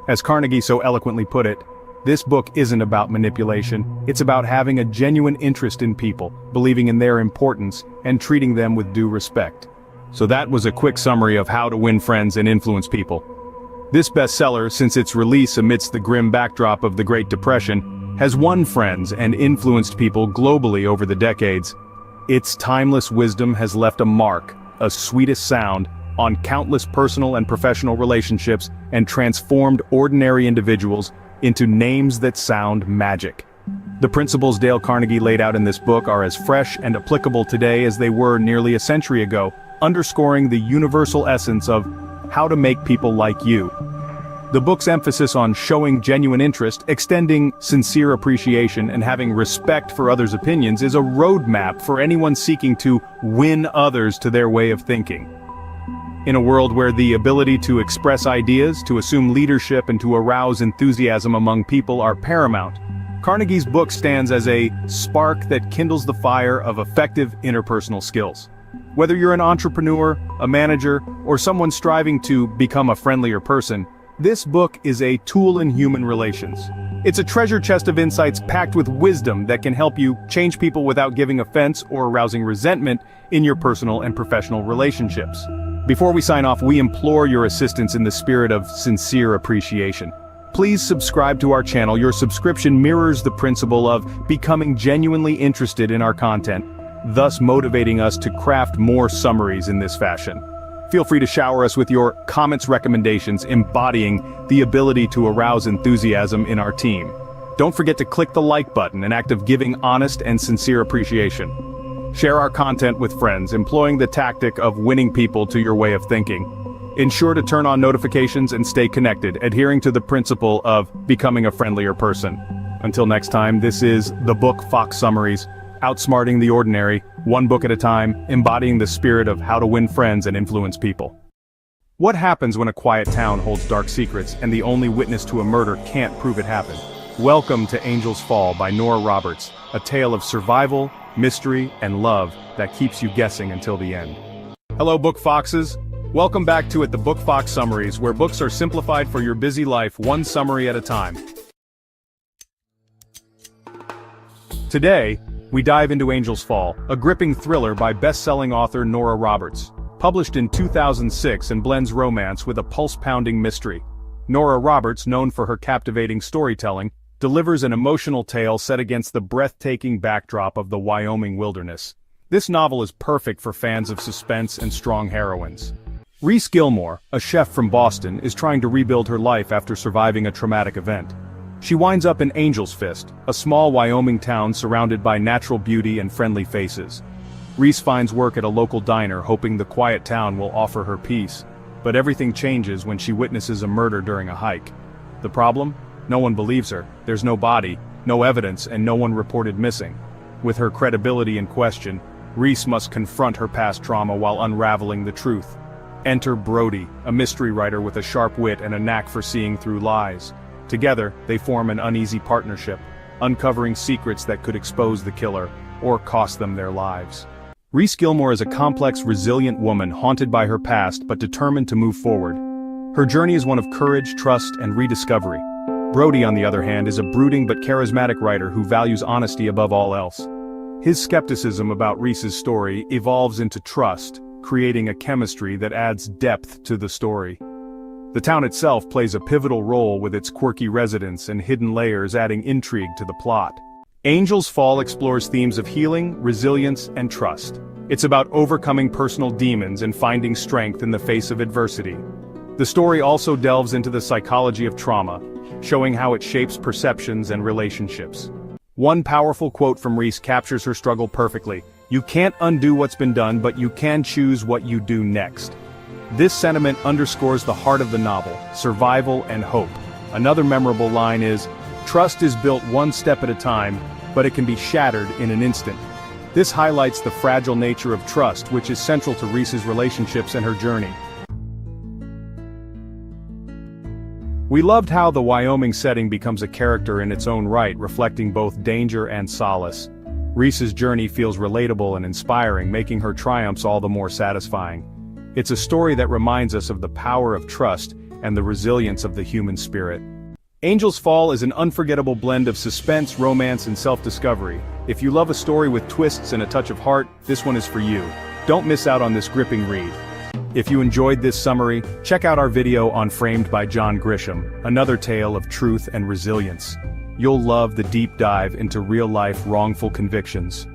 As Carnegie so eloquently put it, this book isn't about manipulation, it's about having a genuine interest in people, believing in their importance, and treating them with due respect. So that was a quick summary of How to Win Friends and Influence People. This bestseller, since its release amidst the grim backdrop of the Great Depression, has won friends and influenced people globally over the decades. Its timeless wisdom has left a mark, a sweetest sound, on countless personal and professional relationships and transformed ordinary individuals into names that sound magic. The principles Dale Carnegie laid out in this book are as fresh and applicable today as they were nearly a century ago, underscoring the universal essence of how to make people like you. The book's emphasis on showing genuine interest, extending sincere appreciation, and having respect for others' opinions is a roadmap for anyone seeking to win others to their way of thinking. In a world where the ability to express ideas, to assume leadership, and to arouse enthusiasm among people are paramount, Carnegie's book stands as a spark that kindles the fire of effective interpersonal skills. Whether you're an entrepreneur, a manager, or someone striving to become a friendlier person, this book is a tool in human relations. It's a treasure chest of insights packed with wisdom that can help you change people without giving offense or arousing resentment in your personal and professional relationships. Before we sign off, we implore your assistance in the spirit of sincere appreciation. Please subscribe to our channel. Your subscription mirrors the principle of becoming genuinely interested in our content, thus motivating us to craft more summaries in this fashion. Feel free to shower us with your comments, recommendations, embodying the ability to arouse enthusiasm in our team. Don't forget to click the like button, an act of giving honest and sincere appreciation. Share our content with friends, employing the tactic of winning people to your way of thinking. Ensure to turn on notifications and stay connected, adhering to the principle of becoming a friendlier person. Until next time, this is the Book Fox Summaries, outsmarting the ordinary, one book at a time, embodying the spirit of how to win friends and influence people. What happens when a quiet town holds dark secrets and the only witness to a murder can't prove it happened? Welcome to Angel's Fall by Nora Roberts, a tale of survival, mystery, and love that keeps you guessing until the end. Hello, Book Foxes. Welcome back to the Book Fox Summaries, where books are simplified for your busy life, one summary at a time. Today, we dive into Angel's Fall, a gripping thriller by best-selling author Nora Roberts. Published in 2006 and blends romance with a pulse-pounding mystery. Nora Roberts, known for her captivating storytelling, delivers an emotional tale set against the breathtaking backdrop of the Wyoming wilderness. This novel is perfect for fans of suspense and strong heroines. Reese Gilmore, a chef from Boston, is trying to rebuild her life after surviving a traumatic event. She winds up in Angel's Fist, a small Wyoming town surrounded by natural beauty and friendly faces. Reese finds work at a local diner, hoping the quiet town will offer her peace. But everything changes when she witnesses a murder during a hike. The problem? No one believes her. There's no body, no evidence, and no one reported missing. With her credibility in question, Reese must confront her past trauma while unraveling the truth. Enter Brody, a mystery writer with a sharp wit and a knack for seeing through lies. Together, they form an uneasy partnership, uncovering secrets that could expose the killer, or cost them their lives. Reese Gilmore is a complex, resilient woman haunted by her past but determined to move forward. Her journey is one of courage, trust, and rediscovery. Brody, on the other hand, is a brooding but charismatic writer who values honesty above all else. His skepticism about Reese's story evolves into trust, creating a chemistry that adds depth to the story. The town itself plays a pivotal role with its quirky residents and hidden layers adding intrigue to the plot. Angel's Fall explores themes of healing, resilience, and trust. It's about overcoming personal demons and finding strength in the face of adversity. The story also delves into the psychology of trauma, showing how it shapes perceptions and relationships. One powerful quote from Reese captures her struggle perfectly. "You can't undo what's been done, but you can choose what you do next." This sentiment underscores the heart of the novel, survival and hope. Another memorable line is, "Trust is built one step at a time, but it can be shattered in an instant." This highlights the fragile nature of trust, which is central to Reese's relationships and her journey. We loved how the Wyoming setting becomes a character in its own right, reflecting both danger and solace. Reese's journey feels relatable and inspiring, making her triumphs all the more satisfying. It's a story that reminds us of the power of trust and the resilience of the human spirit. Angel's Fall is an unforgettable blend of suspense, romance, and self-discovery. If you love a story with twists and a touch of heart, this one is for you. Don't miss out on this gripping read. If you enjoyed this summary, check out our video on Framed by John Grisham, another tale of truth and resilience. You'll love the deep dive into real-life wrongful convictions.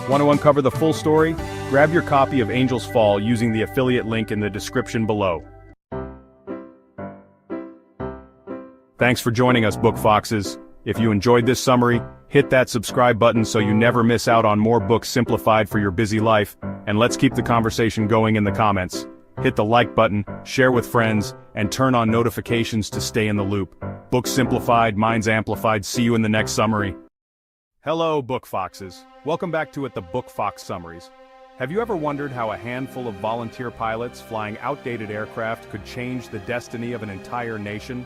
Want to uncover the full story? Grab your copy of Angel's Fall using the affiliate link in the description below. Thanks for joining us, Book Foxes. If you enjoyed this summary, hit that subscribe button so you never miss out on more books simplified for your busy life, and let's keep the conversation going in the comments. Hit the like button, share with friends, and turn on notifications to stay in the loop. Books simplified, minds amplified. See you in the next summary. Hello, Book Foxes. Welcome back to the Book Fox Summaries. Have you ever wondered how a handful of volunteer pilots flying outdated aircraft could change the destiny of an entire nation?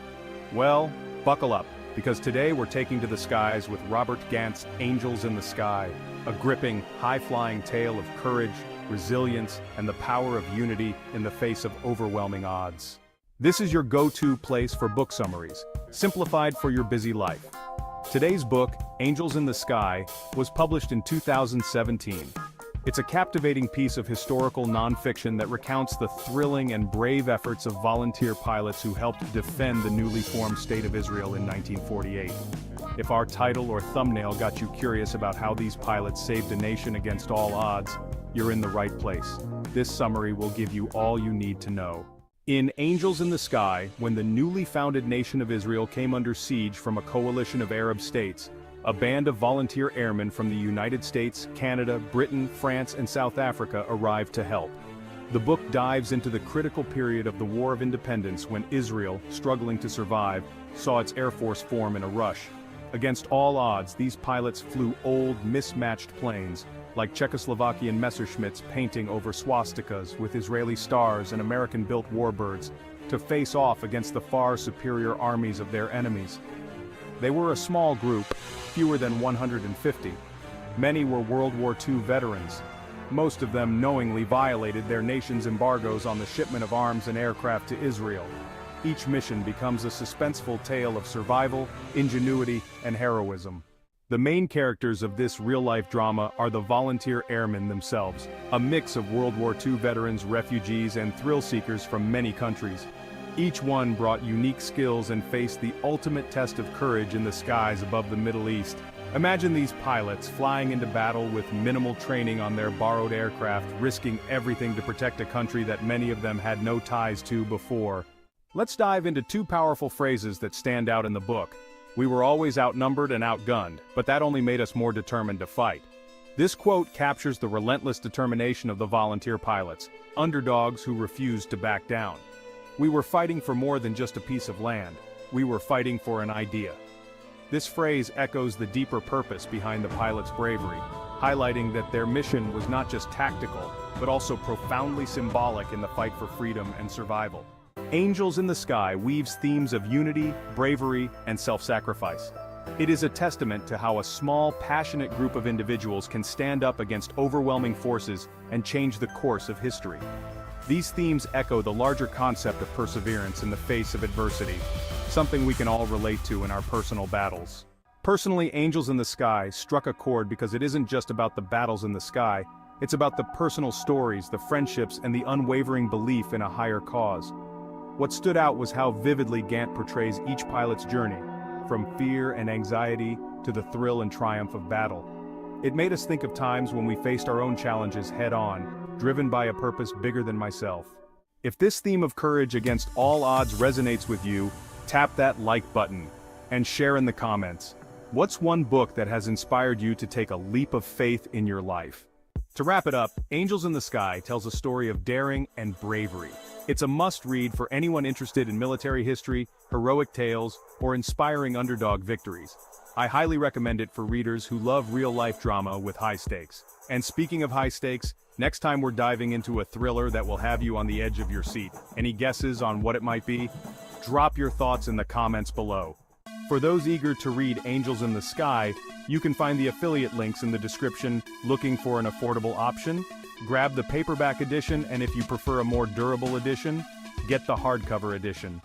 Well, buckle up, because today we're taking to the skies with Robert Gant's Angels in the Sky, a gripping, high-flying tale of courage, resilience, and the power of unity in the face of overwhelming odds. This is your go-to place for book summaries, simplified for your busy life. Today's book, Angels in the Sky, was published in 2017. It's a captivating piece of historical nonfiction that recounts the thrilling and brave efforts of volunteer pilots who helped defend the newly formed State of Israel in 1948. If our title or thumbnail got you curious about how these pilots saved a nation against all odds, you're in the right place. This summary will give you all you need to know. In Angels in the Sky, when the newly founded nation of Israel came under siege from a coalition of Arab states, a band of volunteer airmen from the United States, Canada, Britain, France, and South Africa arrived to help. The book dives into the critical period of the War of Independence when Israel, struggling to survive, saw its air force form in a rush. Against all odds, these pilots flew old, mismatched planes, like Czechoslovakian Messerschmitts painting over swastikas with Israeli stars and American-built warbirds, to face off against the far superior armies of their enemies. They were a small group, fewer than 150. Many were World War II veterans. Most of them knowingly violated their nation's embargoes on the shipment of arms and aircraft to Israel. Each mission becomes a suspenseful tale of survival, ingenuity, and heroism. The main characters of this real-life drama are the volunteer airmen themselves, a mix of World War II veterans, refugees, and thrill-seekers from many countries. Each one brought unique skills and faced the ultimate test of courage in the skies above the Middle East. Imagine these pilots flying into battle with minimal training on their borrowed aircraft, risking everything to protect a country that many of them had no ties to before. Let's dive into two powerful phrases that stand out in the book. We were always outnumbered and outgunned, but that only made us more determined to fight. This quote captures the relentless determination of the volunteer pilots, underdogs who refused to back down. We were fighting for more than just a piece of land. We were fighting for an idea. This phrase echoes the deeper purpose behind the pilots' bravery, highlighting that their mission was not just tactical, but also profoundly symbolic in the fight for freedom and survival. Angels in the Sky weaves themes of unity, bravery, and self-sacrifice. It is a testament to how a small, passionate group of individuals can stand up against overwhelming forces and change the course of history. These themes echo the larger concept of perseverance in the face of adversity, something we can all relate to in our personal battles. Personally, Angels in the Sky struck a chord because it isn't just about the battles in the sky, it's about the personal stories, the friendships, and the unwavering belief in a higher cause. What stood out was how vividly Gant portrays each pilot's journey, from fear and anxiety to the thrill and triumph of battle. It made us think of times when we faced our own challenges head-on, driven by a purpose bigger than myself. If this theme of courage against all odds resonates with you, tap that like button and share in the comments. What's one book that has inspired you to take a leap of faith in your life? To wrap it up, Angels in the Sky tells a story of daring and bravery. It's a must-read for anyone interested in military history, heroic tales, or inspiring underdog victories. I highly recommend it for readers who love real-life drama with high stakes. And speaking of high stakes, next time we're diving into a thriller that will have you on the edge of your seat. Any guesses on what it might be? Drop your thoughts in the comments below. For those eager to read Angels in the Sky, you can find the affiliate links in the description. Looking for an affordable option? Grab the paperback edition, and if you prefer a more durable edition, get the hardcover edition.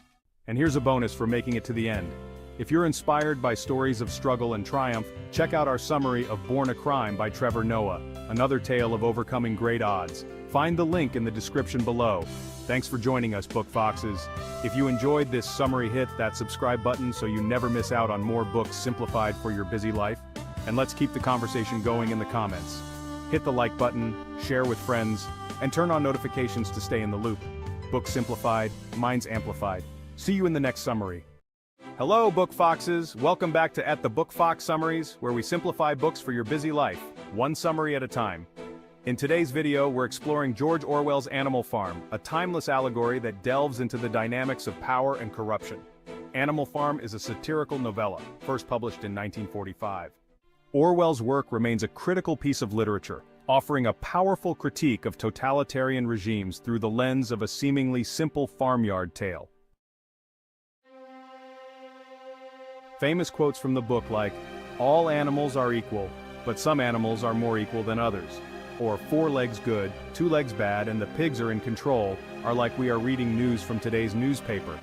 And here's a bonus for making it to the end. If you're inspired by stories of struggle and triumph, check out our summary of Born a Crime by Trevor Noah, another tale of overcoming great odds. Find the link in the description below. Thanks for joining us, Book Foxes. If you enjoyed this summary, hit that subscribe button so you never miss out on more books simplified for your busy life. And let's keep the conversation going in the comments. Hit the like button, share with friends, and turn on notifications to stay in the loop. Books simplified, minds amplified. See you in the next summary. Hello, Book Foxes! Welcome back to the Book Fox Summaries, where we simplify books for your busy life, one summary at a time. In today's video, we're exploring George Orwell's Animal Farm, a timeless allegory that delves into the dynamics of power and corruption. Animal Farm is a satirical novella, first published in 1945. Orwell's work remains a critical piece of literature, offering a powerful critique of totalitarian regimes through the lens of a seemingly simple farmyard tale. Famous quotes from the book like, "All animals are equal, but some animals are more equal than others," or "4 legs good, 2 legs bad, and the pigs are in control," are like we are reading news from today's newspaper.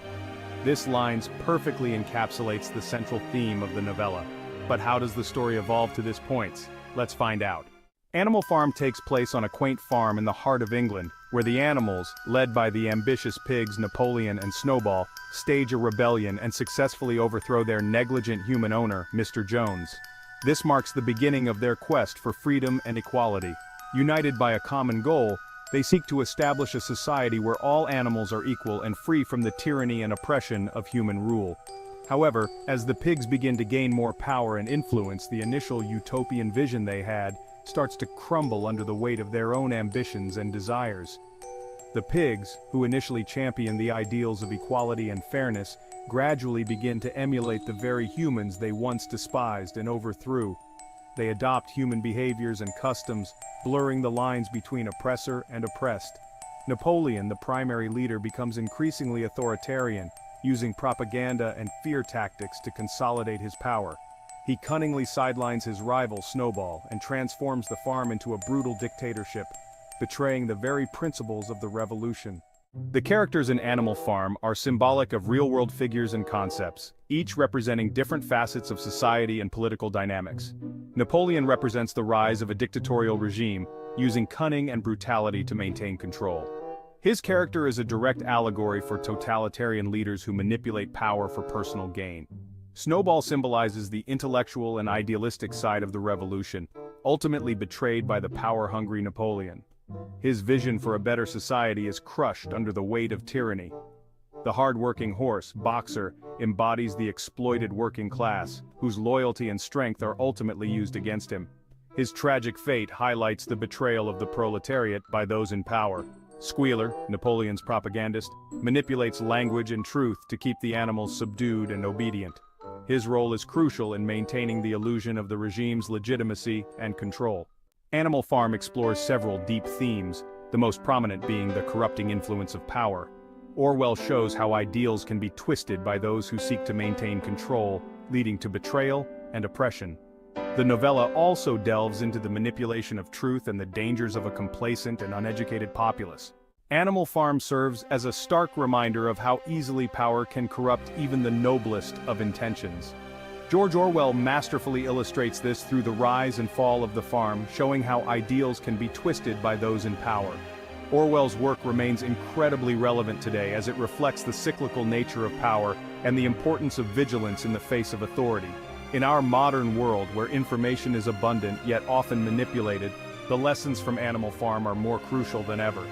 This line perfectly encapsulates the central theme of the novella. But how does the story evolve to this point? Let's find out. Animal Farm takes place on a quaint farm in the heart of England, where the animals, led by the ambitious pigs Napoleon and Snowball, stage a rebellion and successfully overthrow their negligent human owner, Mr. Jones. This marks the beginning of their quest for freedom and equality. United by a common goal, they seek to establish a society where all animals are equal and free from the tyranny and oppression of human rule. However, as the pigs begin to gain more power and influence, the initial utopian vision they had starts to crumble under the weight of their own ambitions and desires. The pigs, who initially champion the ideals of equality and fairness, gradually begin to emulate the very humans they once despised and overthrew. They adopt human behaviors and customs, blurring the lines between oppressor and oppressed. Napoleon, the primary leader, becomes increasingly authoritarian, using propaganda and fear tactics to consolidate his power. He cunningly sidelines his rival Snowball and transforms the farm into a brutal dictatorship, betraying the very principles of the revolution. The characters in Animal Farm are symbolic of real-world figures and concepts, each representing different facets of society and political dynamics. Napoleon represents the rise of a dictatorial regime, using cunning and brutality to maintain control. His character is a direct allegory for totalitarian leaders who manipulate power for personal gain. Snowball symbolizes the intellectual and idealistic side of the revolution, ultimately betrayed by the power-hungry Napoleon. His vision for a better society is crushed under the weight of tyranny. The hard-working horse, Boxer, embodies the exploited working class, whose loyalty and strength are ultimately used against him. His tragic fate highlights the betrayal of the proletariat by those in power. Squealer, Napoleon's propagandist, manipulates language and truth to keep the animals subdued and obedient. His role is crucial in maintaining the illusion of the regime's legitimacy and control. Animal Farm explores several deep themes, the most prominent being the corrupting influence of power. Orwell shows how ideals can be twisted by those who seek to maintain control, leading to betrayal and oppression. The novella also delves into the manipulation of truth and the dangers of a complacent and uneducated populace. Animal Farm serves as a stark reminder of how easily power can corrupt even the noblest of intentions. George Orwell masterfully illustrates this through the rise and fall of the farm, showing how ideals can be twisted by those in power. Orwell's work remains incredibly relevant today as it reflects the cyclical nature of power and the importance of vigilance in the face of authority. In our modern world, where information is abundant yet often manipulated, the lessons from Animal Farm are more crucial than ever.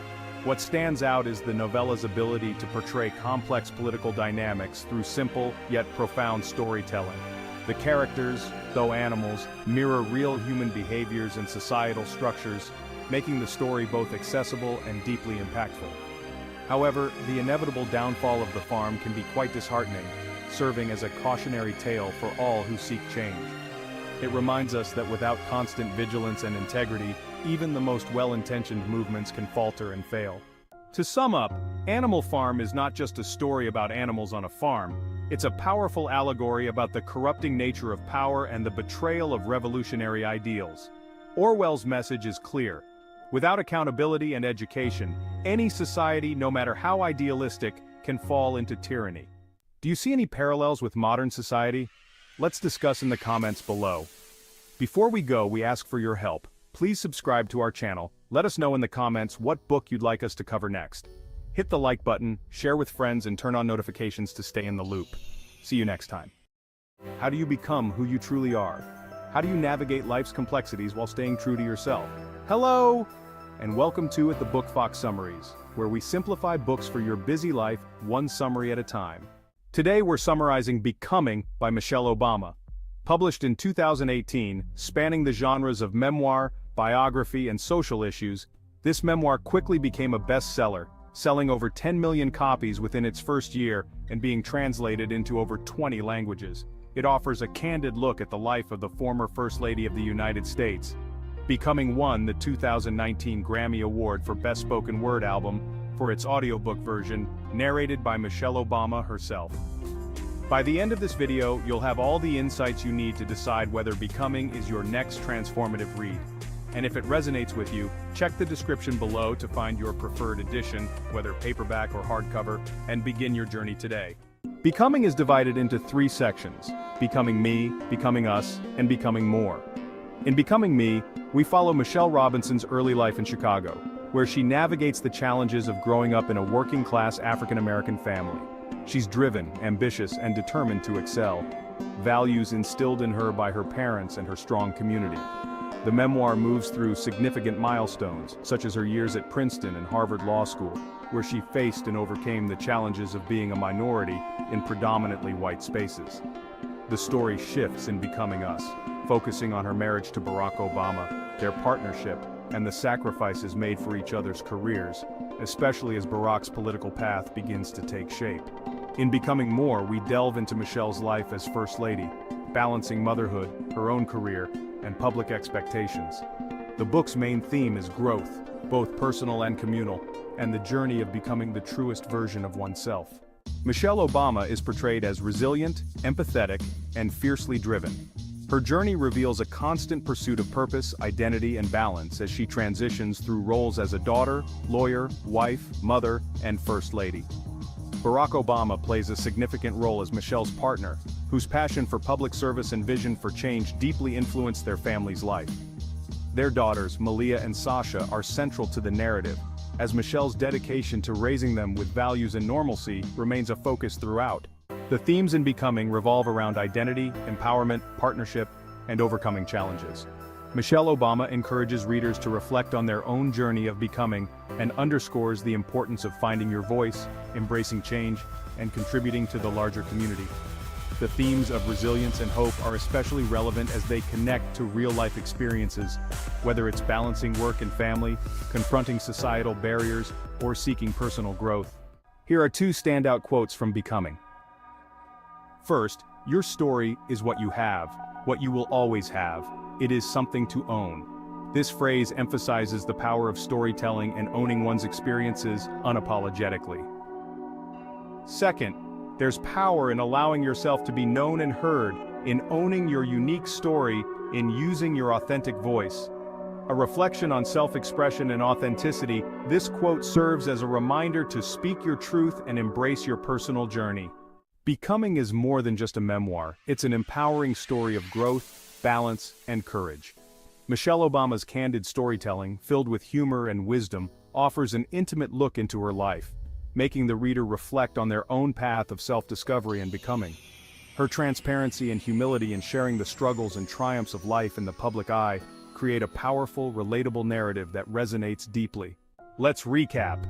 What stands out is the novella's ability to portray complex political dynamics through simple yet profound storytelling. The characters, though animals, mirror real human behaviors and societal structures, making the story both accessible and deeply impactful. However, the inevitable downfall of the farm can be quite disheartening, serving as a cautionary tale for all who seek change. It reminds us that without constant vigilance and integrity, even the most well-intentioned movements can falter and fail. To sum up, Animal Farm is not just a story about animals on a farm, it's a powerful allegory about the corrupting nature of power and the betrayal of revolutionary ideals. Orwell's message is clear. Without accountability and education, any society, no matter how idealistic, can fall into tyranny. Do you see any parallels with modern society? Let's discuss in the comments below. Before we go, we ask for your help. Please subscribe to our channel. Let us know in the comments what book you'd like us to cover next. Hit the like button, share with friends, and turn on notifications to stay in the loop. See you next time. How do you become who you truly are? How do you navigate life's complexities while staying true to yourself? Hello, and welcome to the Book Fox Summaries, where we simplify books for your busy life, one summary at a time. Today we're summarizing Becoming by Michelle Obama. Published in 2018, spanning the genres of memoir, biography, and social issues, this memoir quickly became a bestseller, selling over 10 million copies within its first year and being translated into over 20 languages. It offers a candid look at the life of the former First Lady of the United States. Becoming won the 2019 Grammy Award for Best Spoken Word Album for its audiobook version, narrated by Michelle Obama herself. By the end of this video, you'll have all the insights you need to decide whether Becoming is your next transformative read. And if it resonates with you, check the description below to find your preferred edition, whether paperback or hardcover, and begin your journey today. Becoming is divided into 3 sections: Becoming Me, Becoming Us, and Becoming More. In Becoming Me, we follow Michelle Robinson's early life in Chicago, where she navigates the challenges of growing up in a working-class African-American family. She's driven, ambitious, and determined to excel, values instilled in her by her parents and her strong community. The memoir moves through significant milestones, such as her years at Princeton and Harvard Law School, where she faced and overcame the challenges of being a minority in predominantly white spaces. The story shifts in Becoming Us, focusing on her marriage to Barack Obama, their partnership, and the sacrifices made for each other's careers, especially as Barack's political path begins to take shape. In Becoming More, we delve into Michelle's life as First Lady, balancing motherhood, her own career, and public expectations. The book's main theme is growth, both personal and communal, and the journey of becoming the truest version of oneself. Michelle Obama is portrayed as resilient, empathetic, and fiercely driven. Her journey reveals a constant pursuit of purpose, identity, and balance as she transitions through roles as a daughter, lawyer, wife, mother, and First Lady. Barack Obama plays a significant role as Michelle's partner, whose passion for public service and vision for change deeply influenced their family's life. Their daughters, Malia and Sasha, are central to the narrative, as Michelle's dedication to raising them with values and normalcy remains a focus throughout. The themes in Becoming revolve around identity, empowerment, partnership, and overcoming challenges. Michelle Obama encourages readers to reflect on their own journey of becoming and underscores the importance of finding your voice, embracing change, and contributing to the larger community. The themes of resilience and hope are especially relevant as they connect to real-life experiences, whether it's balancing work and family, confronting societal barriers, or seeking personal growth. Here are 2 standout quotes from Becoming. First, your story is what you have, what you will always have. It is something to own. This phrase emphasizes the power of storytelling and owning one's experiences unapologetically. Second, there's power in allowing yourself to be known and heard, in owning your unique story, in using your authentic voice. A reflection on self-expression and authenticity, this quote serves as a reminder to speak your truth and embrace your personal journey. Becoming is more than just a memoir, it's an empowering story of growth, balance, and courage. Michelle Obama's candid storytelling, filled with humor and wisdom, offers an intimate look into her life, making the reader reflect on their own path of self-discovery and becoming. Her transparency and humility in sharing the struggles and triumphs of life in the public eye create a powerful, relatable narrative that resonates deeply. Let's recap.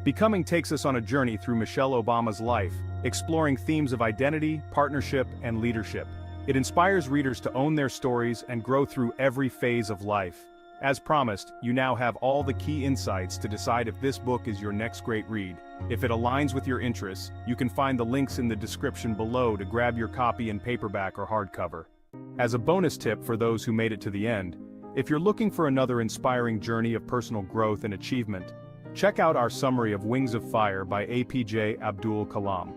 Becoming takes us on a journey through Michelle Obama's life, exploring themes of identity, partnership, and leadership. It inspires readers to own their stories and grow through every phase of life. As promised, you now have all the key insights to decide if this book is your next great read. If it aligns with your interests, you can find the links in the description below to grab your copy in paperback or hardcover. As a bonus tip for those who made it to the end, if you're looking for another inspiring journey of personal growth and achievement, check out our summary of Wings of Fire by APJ Abdul Kalam.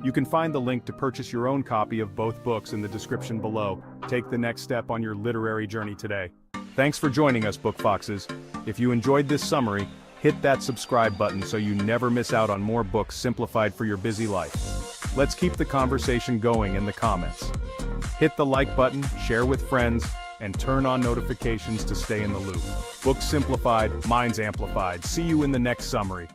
You can find the link to purchase your own copy of both books in the description below. Take the next step on your literary journey today. Thanks for joining us, Book Foxes. If you enjoyed this summary, hit that subscribe button so you never miss out on more books simplified for your busy life. Let's keep the conversation going in the comments. Hit the like button, share with friends, and turn on notifications to stay in the loop. Books simplified, minds amplified. See you in the next summary.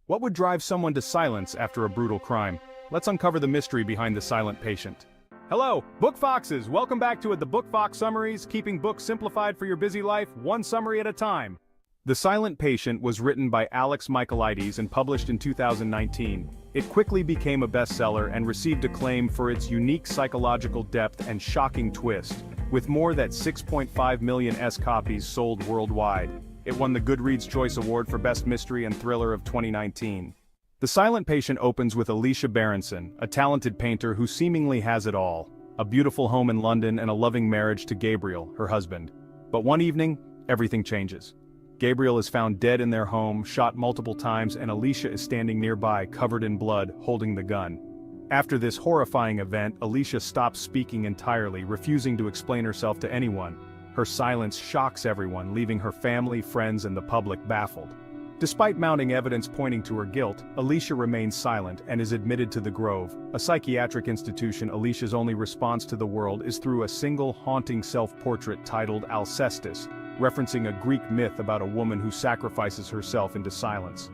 What would drive someone to silence after a brutal crime? Let's uncover the mystery behind the silent patient. Hello, Book Foxes! Welcome back to the Book Fox Summaries, keeping books simplified for your busy life, one summary at a time. The Silent Patient was written by Alex Michaelides and published in 2019. It quickly became a bestseller and received acclaim for its unique psychological depth and shocking twist. With more than 6.5 million copies sold worldwide, it won the Goodreads Choice Award for Best Mystery and Thriller of 2019. The Silent Patient opens with Alicia Berenson, a talented painter who seemingly has it all, a beautiful home in London and a loving marriage to Gabriel, her husband. But one evening, everything changes. Gabriel is found dead in their home, shot multiple times, and Alicia is standing nearby, covered in blood, holding the gun. After this horrifying event, Alicia stops speaking entirely, refusing to explain herself to anyone. Her silence shocks everyone, leaving her family, friends, and the public baffled. Despite mounting evidence pointing to her guilt, Alicia remains silent and is admitted to the Grove, a psychiatric institution. Alicia's only response to the world is through a single haunting self-portrait titled Alcestis, referencing a Greek myth about a woman who sacrifices herself into silence.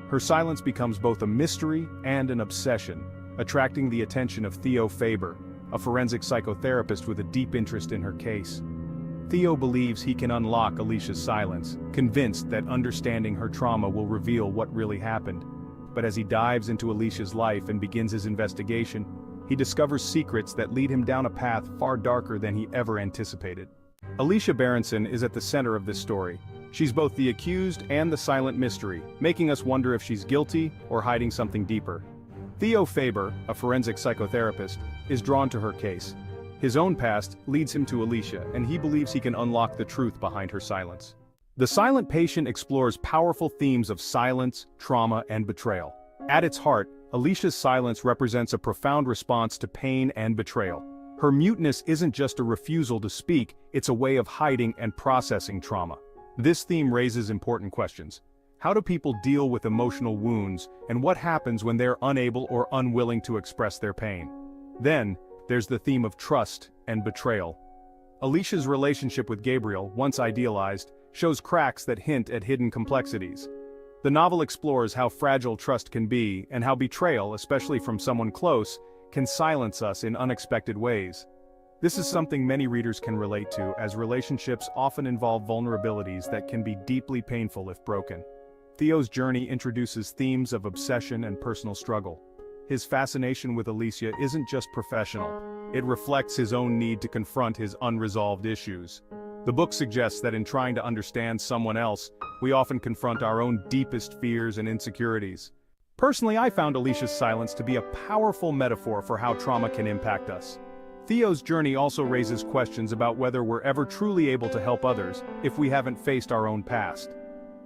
Her silence becomes both a mystery and an obsession, attracting the attention of Theo Faber, a forensic psychotherapist with a deep interest in her case. Theo believes he can unlock Alicia's silence, convinced that understanding her trauma will reveal what really happened. But as he dives into Alicia's life and begins his investigation, he discovers secrets that lead him down a path far darker than he ever anticipated. Alicia Berenson is at the center of this story. She's both the accused and the silent mystery, making us wonder if she's guilty or hiding something deeper. Theo Faber, a forensic psychotherapist, is drawn to her case. His own past leads him to Alicia, and he believes he can unlock the truth behind her silence. The Silent Patient explores powerful themes of silence, trauma, and betrayal. At its heart, Alicia's silence represents a profound response to pain and betrayal. Her muteness isn't just a refusal to speak, it's a way of hiding and processing trauma. This theme raises important questions. How do people deal with emotional wounds, and what happens when they're unable or unwilling to express their pain? Then, there's the theme of trust and betrayal. Alicia's relationship with Gabriel, once idealized, shows cracks that hint at hidden complexities. The novel explores how fragile trust can be and how betrayal, especially from someone close, can silence us in unexpected ways. This is something many readers can relate to, as relationships often involve vulnerabilities that can be deeply painful if broken. Theo's journey introduces themes of obsession and personal struggle. His fascination with Alicia isn't just professional, it reflects his own need to confront his unresolved issues. The book suggests that in trying to understand someone else, we often confront our own deepest fears and insecurities. Personally, I found Alicia's silence to be a powerful metaphor for how trauma can impact us. Theo's journey also raises questions about whether we're ever truly able to help others if we haven't faced our own past.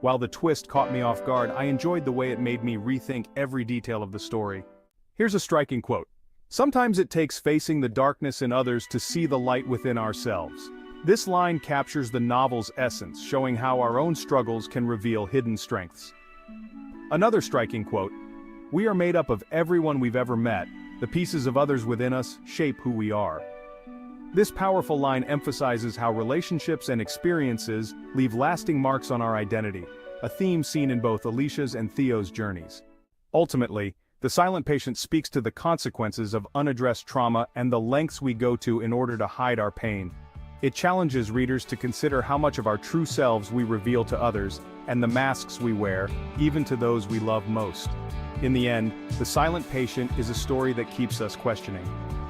While the twist caught me off guard, I enjoyed the way it made me rethink every detail of the story. Here's a striking quote. "Sometimes it takes facing the darkness in others to see the light within ourselves." This line captures the novel's essence, showing how our own struggles can reveal hidden strengths. Another striking quote, "We are made up of everyone we've ever met. The pieces of others within us shape who we are." This powerful line emphasizes how relationships and experiences leave lasting marks on our identity, a theme seen in both Alicia's and Theo's journeys. Ultimately, The Silent Patient speaks to the consequences of unaddressed trauma and the lengths we go to in order to hide our pain. It challenges readers to consider how much of our true selves we reveal to others, and the masks we wear, even to those we love most. In the end, The Silent Patient is a story that keeps us questioning.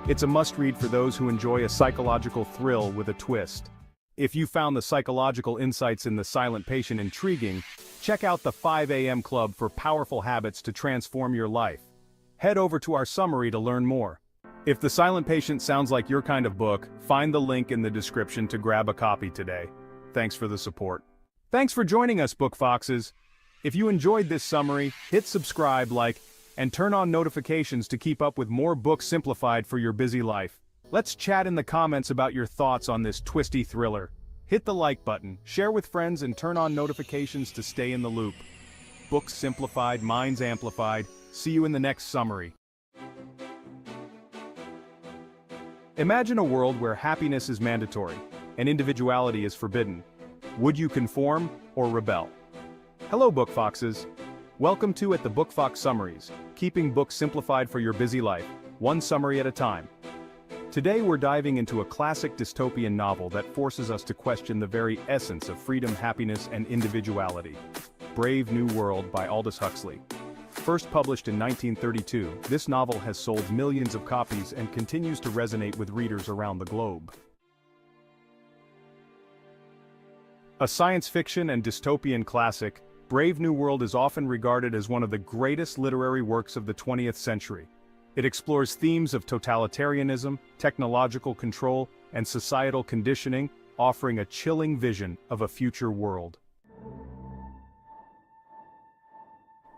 It's a must-read for those who enjoy a psychological thrill with a twist. If you found the psychological insights in The Silent Patient intriguing, check out the 5 a.m. Club for powerful habits to transform your life. Head over to our summary to learn more. If The Silent Patient sounds like your kind of book, find the link in the description to grab a copy today. Thanks for the support. Thanks for joining us, Book Foxes. If you enjoyed this summary, hit subscribe, like, and turn on notifications to keep up with more books simplified for your busy life. Let's chat in the comments about your thoughts on this twisty thriller. Hit the like button, share with friends, and turn on notifications to stay in the loop. Books simplified, minds amplified. See you in the next summary. Imagine a world where happiness is mandatory and individuality is forbidden. Would you conform or rebel? Hello, Book Foxes. Welcome to the Book Fox Summaries, keeping books simplified for your busy life, one summary at a time. Today we're diving into a classic dystopian novel that forces us to question the very essence of freedom, happiness, and individuality. Brave New World by Aldous Huxley. First published in 1932, this novel has sold millions of copies and continues to resonate with readers around the globe. A science fiction and dystopian classic, Brave New World is often regarded as one of the greatest literary works of the 20th century. It explores themes of totalitarianism, technological control, and societal conditioning, offering a chilling vision of a future world.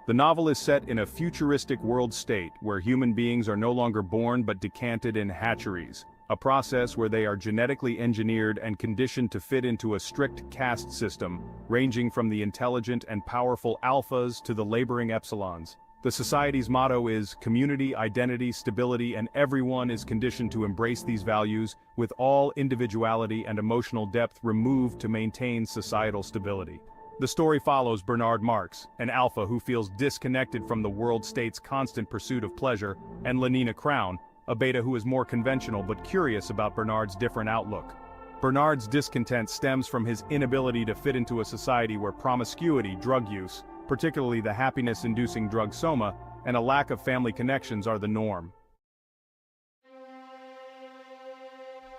The novel is set in a futuristic world state where human beings are no longer born but decanted in hatcheries, a process where they are genetically engineered and conditioned to fit into a strict caste system, ranging from the intelligent and powerful alphas to the laboring epsilons. The society's motto is community, identity, stability, and everyone is conditioned to embrace these values, with all individuality and emotional depth removed to maintain societal stability. The story follows Bernard Marx, an alpha who feels disconnected from the world state's constant pursuit of pleasure, and Lenina Crown, a beta who is more conventional but curious about Bernard's different outlook. Bernard's discontent stems from his inability to fit into a society where promiscuity, drug use, particularly the happiness-inducing drug soma, and a lack of family connections are the norm.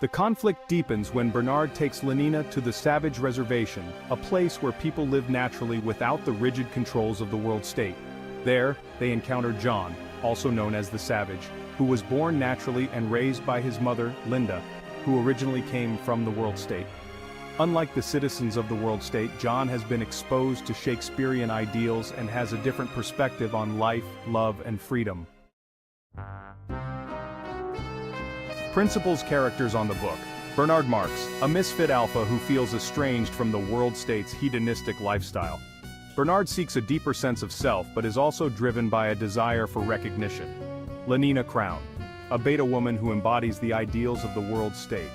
The conflict deepens when Bernard takes Lenina to the Savage Reservation, a place where people live naturally without the rigid controls of the world state. There, they encounter John, also known as the Savage, who was born naturally and raised by his mother, Linda, who originally came from the world state. Unlike the citizens of the world state, John has been exposed to Shakespearean ideals and has a different perspective on life, love, and freedom. Principals characters on the book. Bernard Marx, a misfit alpha who feels estranged from the world state's hedonistic lifestyle. Bernard seeks a deeper sense of self but is also driven by a desire for recognition. Lenina Crown, a beta woman who embodies the ideals of the world state.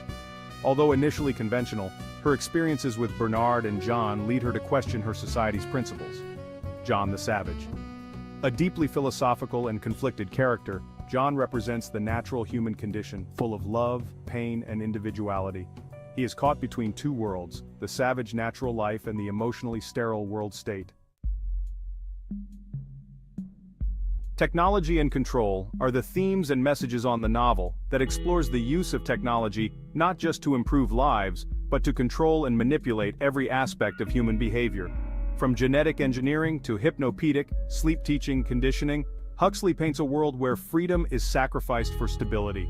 Although initially conventional, her experiences with Bernard and John lead her to question her society's principles. John the Savage. A deeply philosophical and conflicted character, John represents the natural human condition, full of love, pain, and individuality. He is caught between two worlds, the savage natural life and the emotionally sterile world state. Technology and control are the themes and messages on the novel that explores the use of technology not just to improve lives, but to control and manipulate every aspect of human behavior. From genetic engineering to hypnopedic, sleep-teaching conditioning, Huxley paints a world where freedom is sacrificed for stability.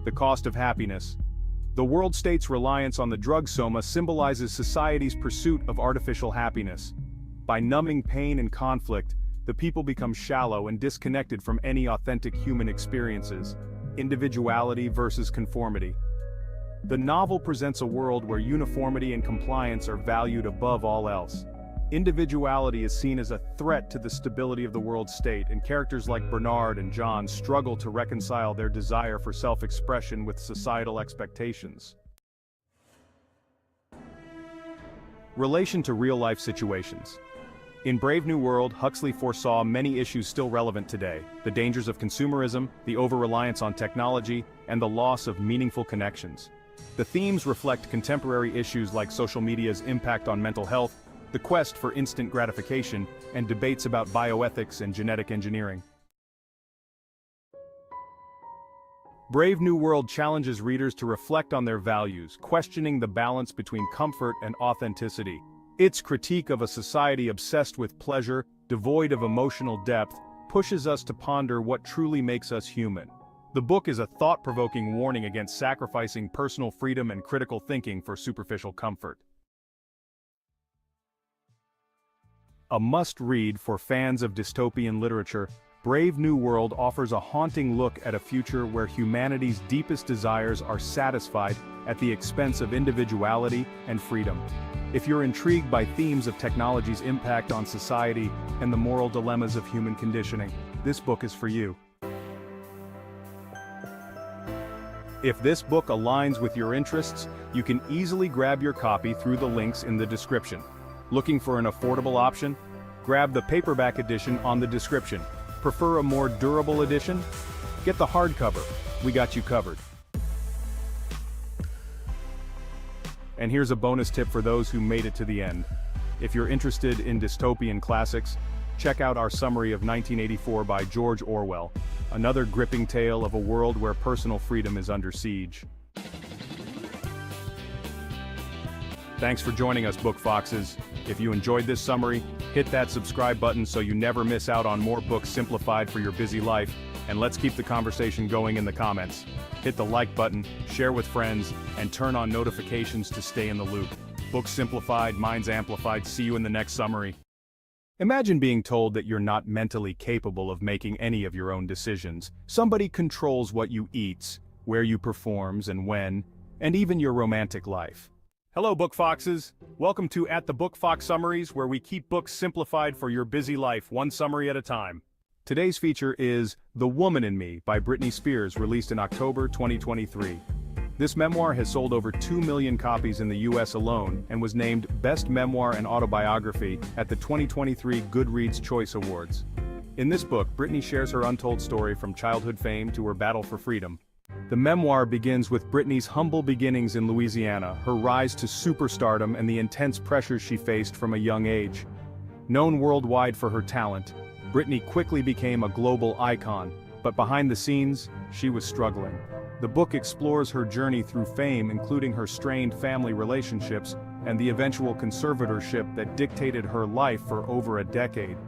The cost of happiness. The world state's reliance on the drug soma symbolizes society's pursuit of artificial happiness. By numbing pain and conflict, the people become shallow and disconnected from any authentic human experiences. Individuality versus conformity. The novel presents a world where uniformity and compliance are valued above all else. Individuality is seen as a threat to the stability of the world state, and characters like Bernard and John struggle to reconcile their desire for self-expression with societal expectations. Relation to real-life situations. In Brave New World, Huxley foresaw many issues still relevant today: the dangers of consumerism, the over-reliance on technology, and the loss of meaningful connections. The themes reflect contemporary issues like social media's impact on mental health, the quest for instant gratification, and debates about bioethics and genetic engineering. Brave New World challenges readers to reflect on their values, questioning the balance between comfort and authenticity. Its critique of a society obsessed with pleasure, devoid of emotional depth, pushes us to ponder what truly makes us human. The book is a thought-provoking warning against sacrificing personal freedom and critical thinking for superficial comfort. A must-read for fans of dystopian literature, Brave New World offers a haunting look at a future where humanity's deepest desires are satisfied at the expense of individuality and freedom. If you're intrigued by themes of technology's impact on society and the moral dilemmas of human conditioning, this book is for you. If this book aligns with your interests, you can easily grab your copy through the links in the description. Looking for an affordable option? Grab the paperback edition on the description. Prefer a more durable edition? Get the hardcover. We got you covered. And here's a bonus tip for those who made it to the end. If you're interested in dystopian classics, check out our summary of 1984 by George Orwell, another gripping tale of a world where personal freedom is under siege. Thanks for joining us, Book Foxes. If you enjoyed this summary, hit that subscribe button so you never miss out on more books simplified for your busy life, and let's keep the conversation going in the comments. Hit the like button, share with friends, and turn on notifications to stay in the loop. Books simplified, minds amplified. See you in the next summary. Imagine being told that you're not mentally capable of making any of your own decisions. Somebody controls what you eat, where you performs and when, and even your romantic life. Hello, Book Foxes. Welcome to At the Book Fox Summaries, where we keep books simplified for your busy life, one summary at a time. Today's feature is The Woman in Me by Britney Spears, released in October 2023. This memoir has sold over 2 million copies in the US alone and was named Best Memoir and Autobiography at the 2023 Goodreads Choice Awards. In this book, Britney shares her untold story from childhood fame to her battle for freedom. The memoir begins with Britney's humble beginnings in Louisiana, her rise to superstardom, and the intense pressures she faced from a young age. Known worldwide for her talent, Britney quickly became a global icon, but behind the scenes, she was struggling. The book explores her journey through fame, including her strained family relationships and the eventual conservatorship that dictated her life for over a decade.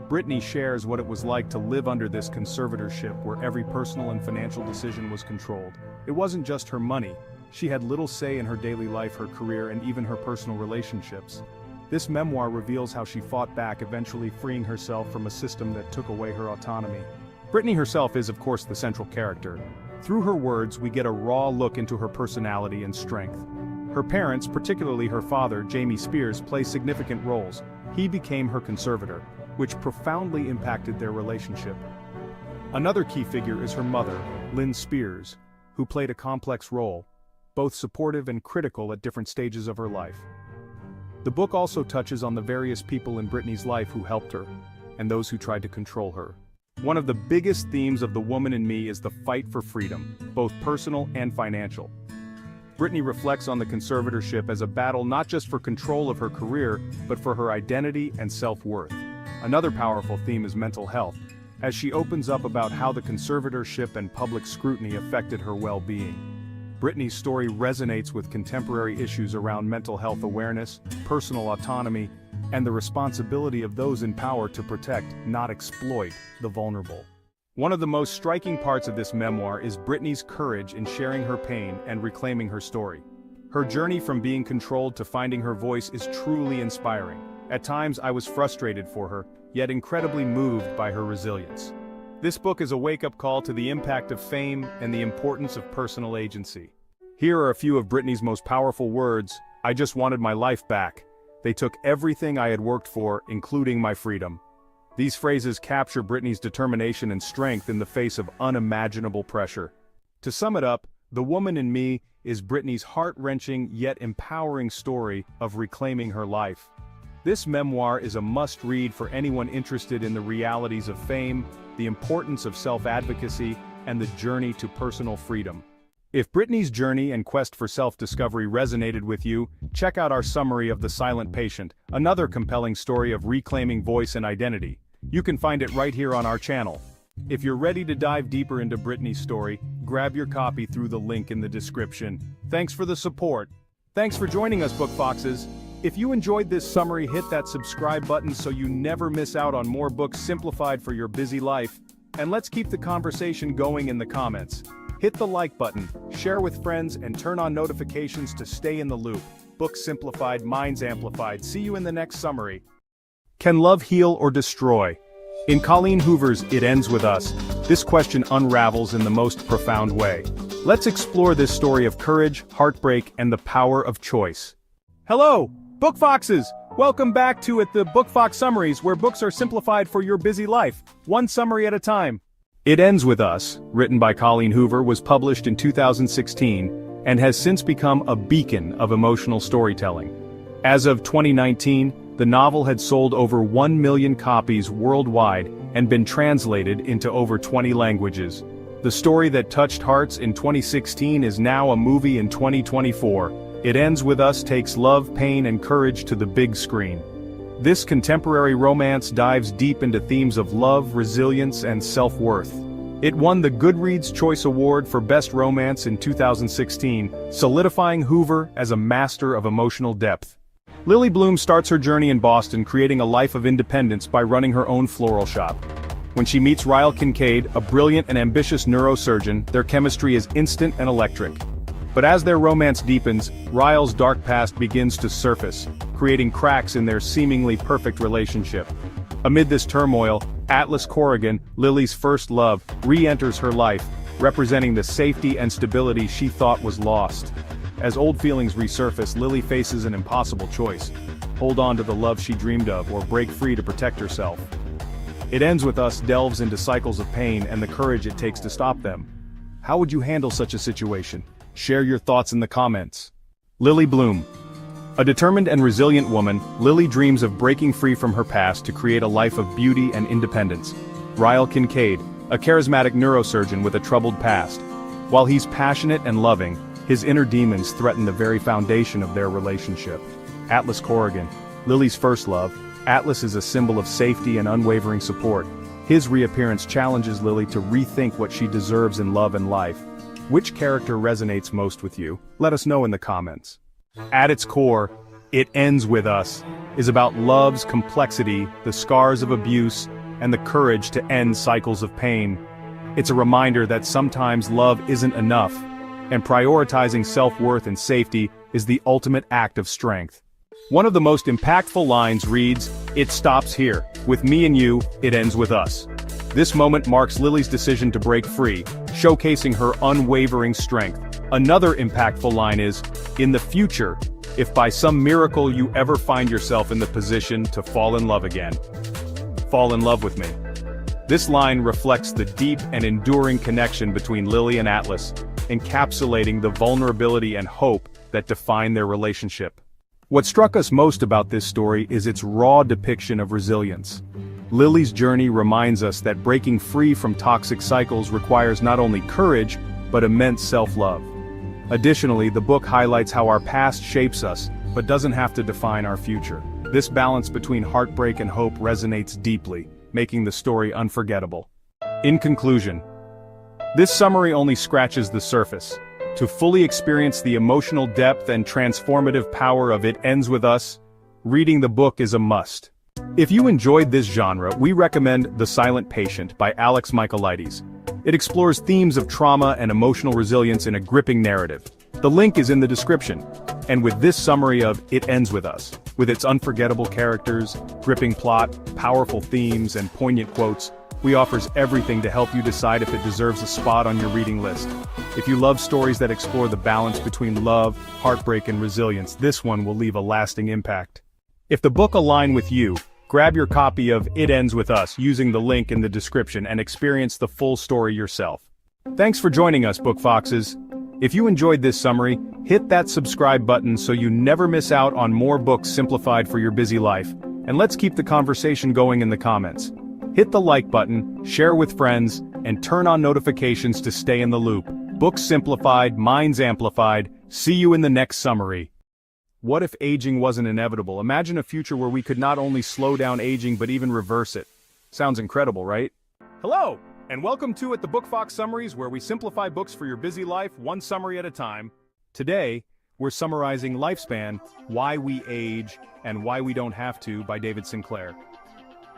Britney shares what it was like to live under this conservatorship where every personal and financial decision was controlled. It wasn't just her money. She had little say in her daily life, her career, and even her personal relationships. This memoir reveals how she fought back, eventually freeing herself from a system that took away her autonomy. Britney herself is, of course, the central character. Through her words, we get a raw look into her personality and strength. Her parents, particularly her father, Jamie Spears, play significant roles. He became her conservator, which profoundly impacted their relationship. Another key figure is her mother, Lynn Spears, who played a complex role, both supportive and critical at different stages of her life. The book also touches on the various people in Britney's life who helped her, and those who tried to control her. One of the biggest themes of The Woman in Me is the fight for freedom, both personal and financial. Britney reflects on the conservatorship as a battle not just for control of her career, but for her identity and self-worth. Another powerful theme is mental health, as she opens up about how the conservatorship and public scrutiny affected her well-being. Britney's story resonates with contemporary issues around mental health awareness, personal autonomy, and the responsibility of those in power to protect, not exploit, the vulnerable. One of the most striking parts of this memoir is Britney's courage in sharing her pain and reclaiming her story. Her journey from being controlled to finding her voice is truly inspiring. At times I was frustrated for her, yet incredibly moved by her resilience. This book is a wake-up call to the impact of fame and the importance of personal agency. Here are a few of Britney's most powerful words. "I just wanted my life back. They took everything I had worked for, including my freedom." These phrases capture Britney's determination and strength in the face of unimaginable pressure. To sum it up, The Woman in Me is Britney's heart-wrenching yet empowering story of reclaiming her life. This memoir is a must-read for anyone interested in the realities of fame, the importance of self-advocacy, and the journey to personal freedom. If Britney's journey and quest for self-discovery resonated with you, check out our summary of The Silent Patient, another compelling story of reclaiming voice and identity. You can find it right here on our channel. If you're ready to dive deeper into Britney's story, grab your copy through the link in the description. Thanks for the support. Thanks for joining us, Book Foxes. If you enjoyed this summary, hit that subscribe button so you never miss out on more books simplified for your busy life. And let's keep the conversation going in the comments. Hit the like button, share with friends, and turn on notifications to stay in the loop. Books simplified, minds amplified. See you in the next summary. Can love heal or destroy? In Colleen Hoover's It Ends With Us, this question unravels in the most profound way. Let's explore this story of courage, heartbreak, and the power of choice. Hello, Book Foxes! Welcome back to the Book Fox Summaries, where books are simplified for your busy life, one summary at a time. It Ends With Us, written by Colleen Hoover, was published in 2016 and has since become a beacon of emotional storytelling. As of 2019, the novel had sold over 1 million copies worldwide and been translated into over 20 languages. The story that touched hearts in 2016 is now a movie in 2024, It Ends With Us takes love, pain, and courage to the big screen. This contemporary romance dives deep into themes of love, resilience, and self-worth. It won the Goodreads Choice Award for Best Romance in 2016, solidifying Hoover as a master of emotional depth. Lily Bloom starts her journey in Boston, creating a life of independence by running her own floral shop. When she meets Ryle Kincaid, a brilliant and ambitious neurosurgeon, their chemistry is instant and electric. But as their romance deepens, Ryle's dark past begins to surface, creating cracks in their seemingly perfect relationship. Amid this turmoil, Atlas Corrigan, Lily's first love, re-enters her life, representing the safety and stability she thought was lost. As old feelings resurface, Lily faces an impossible choice: hold on to the love she dreamed of or break free to protect herself. It Ends With Us delves into cycles of pain and the courage it takes to stop them. How would you handle such a situation? Share your thoughts in the comments. Lily Bloom. A determined and resilient woman, Lily dreams of breaking free from her past to create a life of beauty and independence. Ryle Kincaid, a charismatic neurosurgeon with a troubled past. While he's passionate and loving, his inner demons threaten the very foundation of their relationship. Atlas Corrigan, Lily's first love. Atlas is a symbol of safety and unwavering support. His reappearance challenges Lily to rethink what she deserves in love and life. Which character resonates most with you? Let us know in the comments. At its core, It Ends With Us is about love's complexity, the scars of abuse, and the courage to end cycles of pain. It's a reminder that sometimes love isn't enough, and prioritizing self-worth and safety is the ultimate act of strength. One of the most impactful lines reads, "It stops here. With me and you, it ends with us." This moment marks Lily's decision to break free, showcasing her unwavering strength. Another impactful line is, "In the future, if by some miracle you ever find yourself in the position to fall in love again, fall in love with me." This line reflects the deep and enduring connection between Lily and Atlas, encapsulating the vulnerability and hope that define their relationship. What struck us most about this story is its raw depiction of resilience. Lily's journey reminds us that breaking free from toxic cycles requires not only courage, but immense self-love. Additionally, the book highlights how our past shapes us, but doesn't have to define our future. This balance between heartbreak and hope resonates deeply, making the story unforgettable. In conclusion, this summary only scratches the surface. To fully experience the emotional depth and transformative power of It Ends With Us, reading the book is a must. If you enjoyed this genre, we recommend The Silent Patient by Alex Michaelides. It explores themes of trauma and emotional resilience in a gripping narrative. The link is in the description. And with this summary of It Ends With Us, with its unforgettable characters, gripping plot, powerful themes, and poignant quotes, we offers everything to help you decide if it deserves a spot on your reading list. If you love stories that explore the balance between love, heartbreak, and resilience, this one will leave a lasting impact. If the book aligns with you, grab your copy of It Ends With Us using the link in the description and experience the full story yourself. Thanks for joining us, Book Foxes. If you enjoyed this summary, hit that subscribe button so you never miss out on more books simplified for your busy life. And let's keep the conversation going in the comments. Hit the like button, share with friends, and turn on notifications to stay in the loop. Books simplified, minds amplified. See you in the next summary. What if aging wasn't inevitable? Imagine a future where we could not only slow down aging but even reverse it. Sounds incredible, right? Hello, and welcome to the Book Fox Summaries, where we simplify books for your busy life, one summary at a time. Today, we're summarizing Lifespan, Why We Age and Why We Don't Have to by David Sinclair.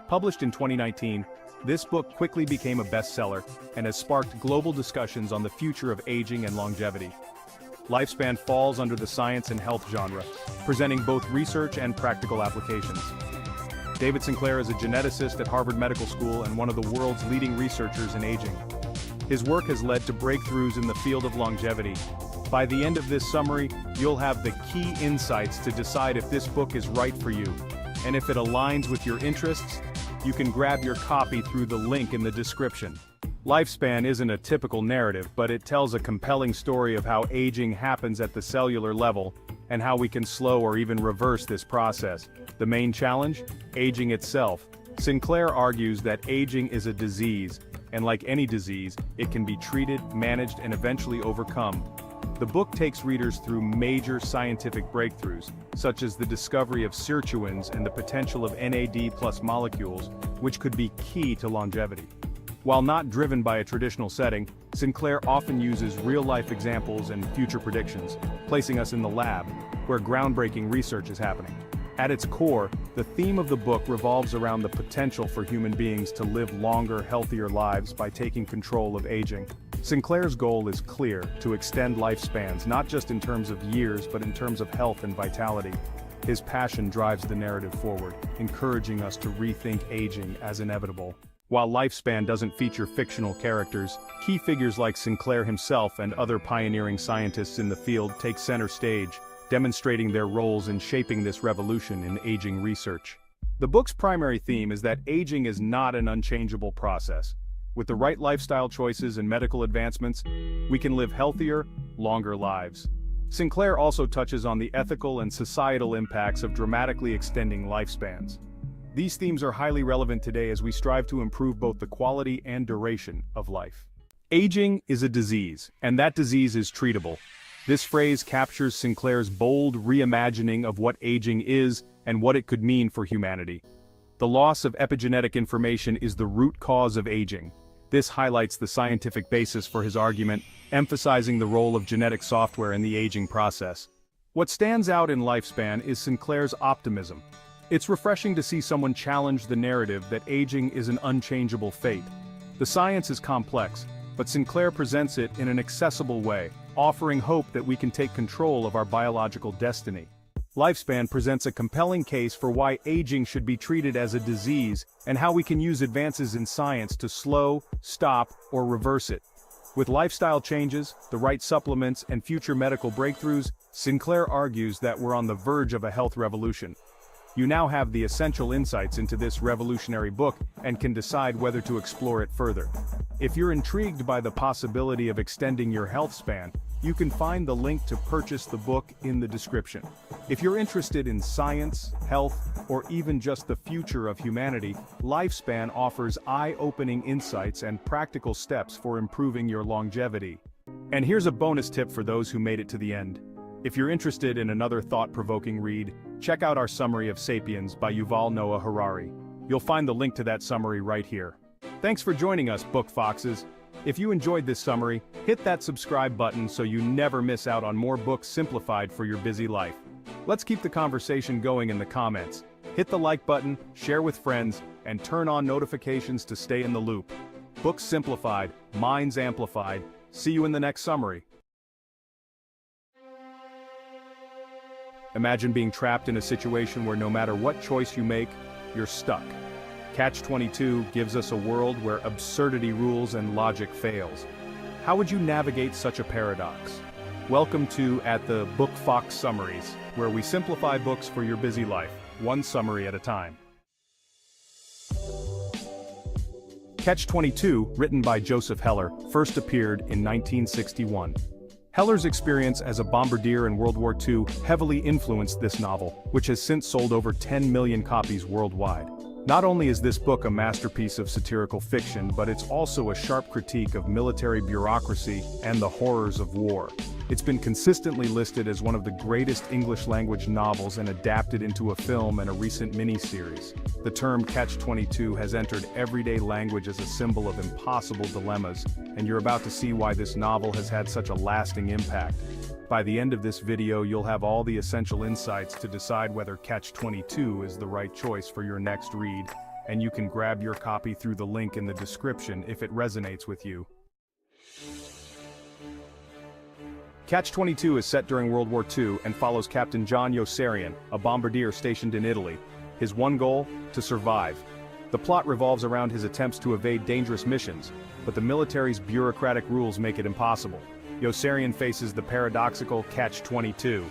Published in 2019, this book quickly became a bestseller and has sparked global discussions on the future of aging and longevity. Lifespan falls under the science and health genre, presenting both research and practical applications. David Sinclair is a geneticist at Harvard Medical School and one of the world's leading researchers in aging. His work has led to breakthroughs in the field of longevity. By the end of this summary, you'll have the key insights to decide if this book is right for you. And if it aligns with your interests, you can grab your copy through the link in the description. Lifespan isn't a typical narrative, but it tells a compelling story of how aging happens at the cellular level, and how we can slow or even reverse this process. The main challenge? Aging itself. Sinclair argues that aging is a disease, and like any disease, it can be treated, managed, and eventually overcome. The book takes readers through major scientific breakthroughs, such as the discovery of sirtuins and the potential of NAD+ molecules, which could be key to longevity. While not driven by a traditional setting, Sinclair often uses real-life examples and future predictions, placing us in the lab, where groundbreaking research is happening. At its core, the theme of the book revolves around the potential for human beings to live longer, healthier lives by taking control of aging. Sinclair's goal is clear: to extend lifespans not just in terms of years but in terms of health and vitality. His passion drives the narrative forward, encouraging us to rethink aging as inevitable. While Lifespan doesn't feature fictional characters, key figures like Sinclair himself and other pioneering scientists in the field take center stage, demonstrating their roles in shaping this revolution in aging research. The book's primary theme is that aging is not an unchangeable process. With the right lifestyle choices and medical advancements, we can live healthier, longer lives. Sinclair also touches on the ethical and societal impacts of dramatically extending lifespans. These themes are highly relevant today as we strive to improve both the quality and duration of life. Aging is a disease, and that disease is treatable. This phrase captures Sinclair's bold reimagining of what aging is and what it could mean for humanity. The loss of epigenetic information is the root cause of aging. This highlights the scientific basis for his argument, emphasizing the role of genetic software in the aging process. What stands out in Lifespan is Sinclair's optimism. It's refreshing to see someone challenge the narrative that aging is an unchangeable fate. The science is complex, but Sinclair presents it in an accessible way, offering hope that we can take control of our biological destiny. Lifespan presents a compelling case for why aging should be treated as a disease and how we can use advances in science to slow, stop, or reverse it. With lifestyle changes, the right supplements, and future medical breakthroughs, Sinclair argues that we're on the verge of a health revolution. You now have the essential insights into this revolutionary book and can decide whether to explore it further. If you're intrigued by the possibility of extending your health span, you can find the link to purchase the book in the description. If you're interested in science, health, or even just the future of humanity, Lifespan offers eye-opening insights and practical steps for improving your longevity. And here's a bonus tip for those who made it to the end. If you're interested in another thought-provoking read, check out our Summary of Sapiens by Yuval Noah Harari. You'll find the link to that summary right here. Thanks for joining us, Book Foxes. If you enjoyed this summary, hit that subscribe button so you never miss out on more books simplified for your busy life. Let's keep the conversation going in the comments. Hit the like button, share with friends, and turn on notifications to stay in the loop. Books simplified, minds amplified. See you in the next summary. Imagine being trapped in a situation where no matter what choice you make, you're stuck. Catch-22 gives us a world where absurdity rules and logic fails. How would you navigate such a paradox? Welcome to At the Book Fox Summaries, where we simplify books for your busy life, one summary at a time. Catch-22, written by Joseph Heller, first appeared in 1961. Heller's experience as a bombardier in World War II heavily influenced this novel, which has since sold over 10 million copies worldwide. Not only is this book a masterpiece of satirical fiction, but it's also a sharp critique of military bureaucracy and the horrors of war. It's been consistently listed as one of the greatest English-language novels and adapted into a film and a recent miniseries. The term Catch-22 has entered everyday language as a symbol of impossible dilemmas, and you're about to see why this novel has had such a lasting impact. By the end of this video, you'll have all the essential insights to decide whether Catch-22 is the right choice for your next read, and you can grab your copy through the link in the description if it resonates with you. Catch-22 is set during World War II and follows Captain John Yossarian, a bombardier stationed in Italy. His one goal? To survive. The plot revolves around his attempts to evade dangerous missions, but the military's bureaucratic rules make it impossible. Yossarian faces the paradoxical Catch-22,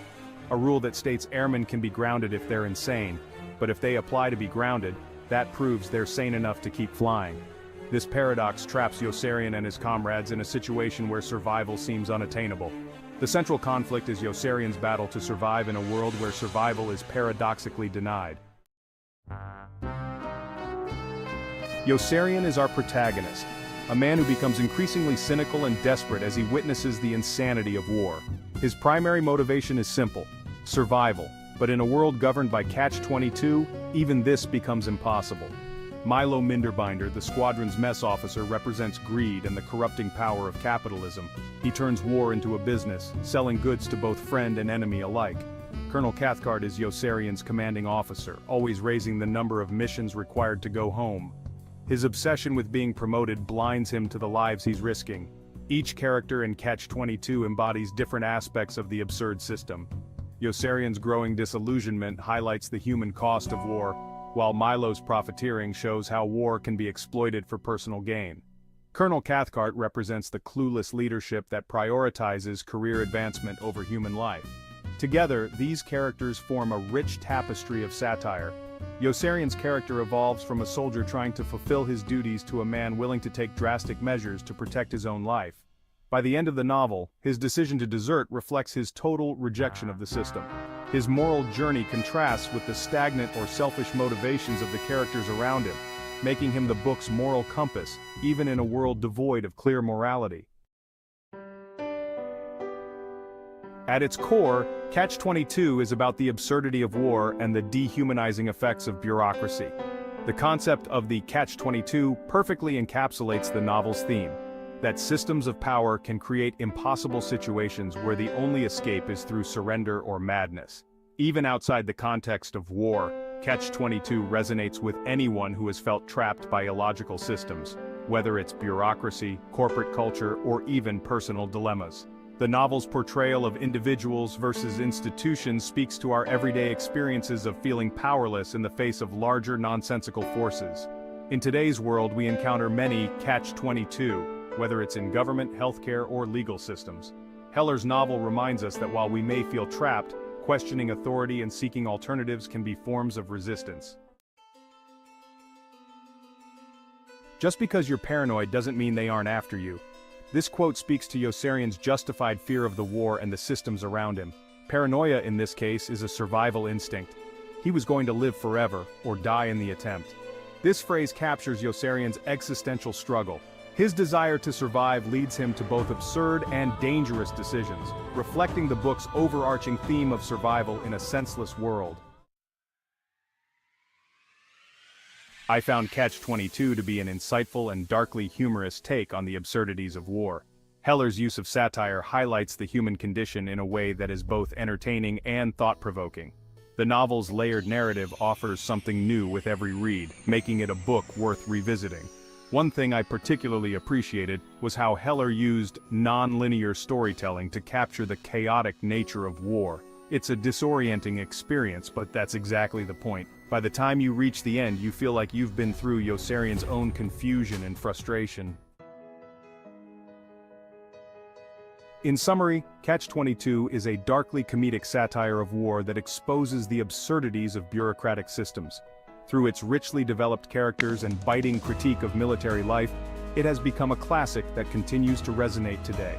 a rule that states airmen can be grounded if they're insane, but if they apply to be grounded, that proves they're sane enough to keep flying. This paradox traps Yossarian and his comrades in a situation where survival seems unattainable. The central conflict is Yossarian's battle to survive in a world where survival is paradoxically denied. Yossarian is our protagonist. a man who becomes increasingly cynical and desperate as he witnesses the insanity of war. His primary motivation is simple: survival, but in a world governed by Catch-22, even this becomes impossible. Milo Minderbinder, the squadron's mess officer, represents greed and the corrupting power of capitalism. He turns war into a business, selling goods to both friend and enemy alike. Colonel Cathcart is Yossarian's commanding officer, always raising the number of missions required to go home. His obsession with being promoted blinds him to the lives he's risking. Each character in Catch-22 embodies different aspects of the absurd system. Yossarian's growing disillusionment highlights the human cost of war, while Milo's profiteering shows how war can be exploited for personal gain. Colonel Cathcart represents the clueless leadership that prioritizes career advancement over human life. Together, these characters form a rich tapestry of satire. Yossarian's character evolves from a soldier trying to fulfill his duties to a man willing to take drastic measures to protect his own life. By the end of the novel, his decision to desert reflects his total rejection of the system. His moral journey contrasts with the stagnant or selfish motivations of the characters around him, making him the book's moral compass, even in a world devoid of clear morality. At its core, Catch-22 is about the absurdity of war and the dehumanizing effects of bureaucracy. The concept of the Catch-22 perfectly encapsulates the novel's theme: that systems of power can create impossible situations where the only escape is through surrender or madness. Even outside the context of war, Catch-22 resonates with anyone who has felt trapped by illogical systems, whether it's bureaucracy, corporate culture, or even personal dilemmas. The novel's portrayal of individuals versus institutions speaks to our everyday experiences of feeling powerless in the face of larger nonsensical forces. In today's world, we encounter many Catch-22, whether it's in government, healthcare, or legal systems. Heller's novel reminds us that while we may feel trapped, questioning authority and seeking alternatives can be forms of resistance. Just because you're paranoid doesn't mean they aren't after you. This quote speaks to Yossarian's justified fear of the war and the systems around him. Paranoia in this case is a survival instinct. He was going to live forever, or die in the attempt. This phrase captures Yossarian's existential struggle. His desire to survive leads him to both absurd and dangerous decisions, reflecting the book's overarching theme of survival in a senseless world. I found Catch-22 to be an insightful and darkly humorous take on the absurdities of war. Heller's use of satire highlights the human condition in a way that is both entertaining and thought-provoking. The novel's layered narrative offers something new with every read, making it a book worth revisiting. One thing I particularly appreciated was how Heller used non-linear storytelling to capture the chaotic nature of war. It's a disorienting experience, but that's exactly the point. By the time you reach the end, you feel like you've been through Yossarian's own confusion and frustration. In summary, Catch-22 is a darkly comedic satire of war that exposes the absurdities of bureaucratic systems. Through its richly developed characters and biting critique of military life, it has become a classic that continues to resonate today.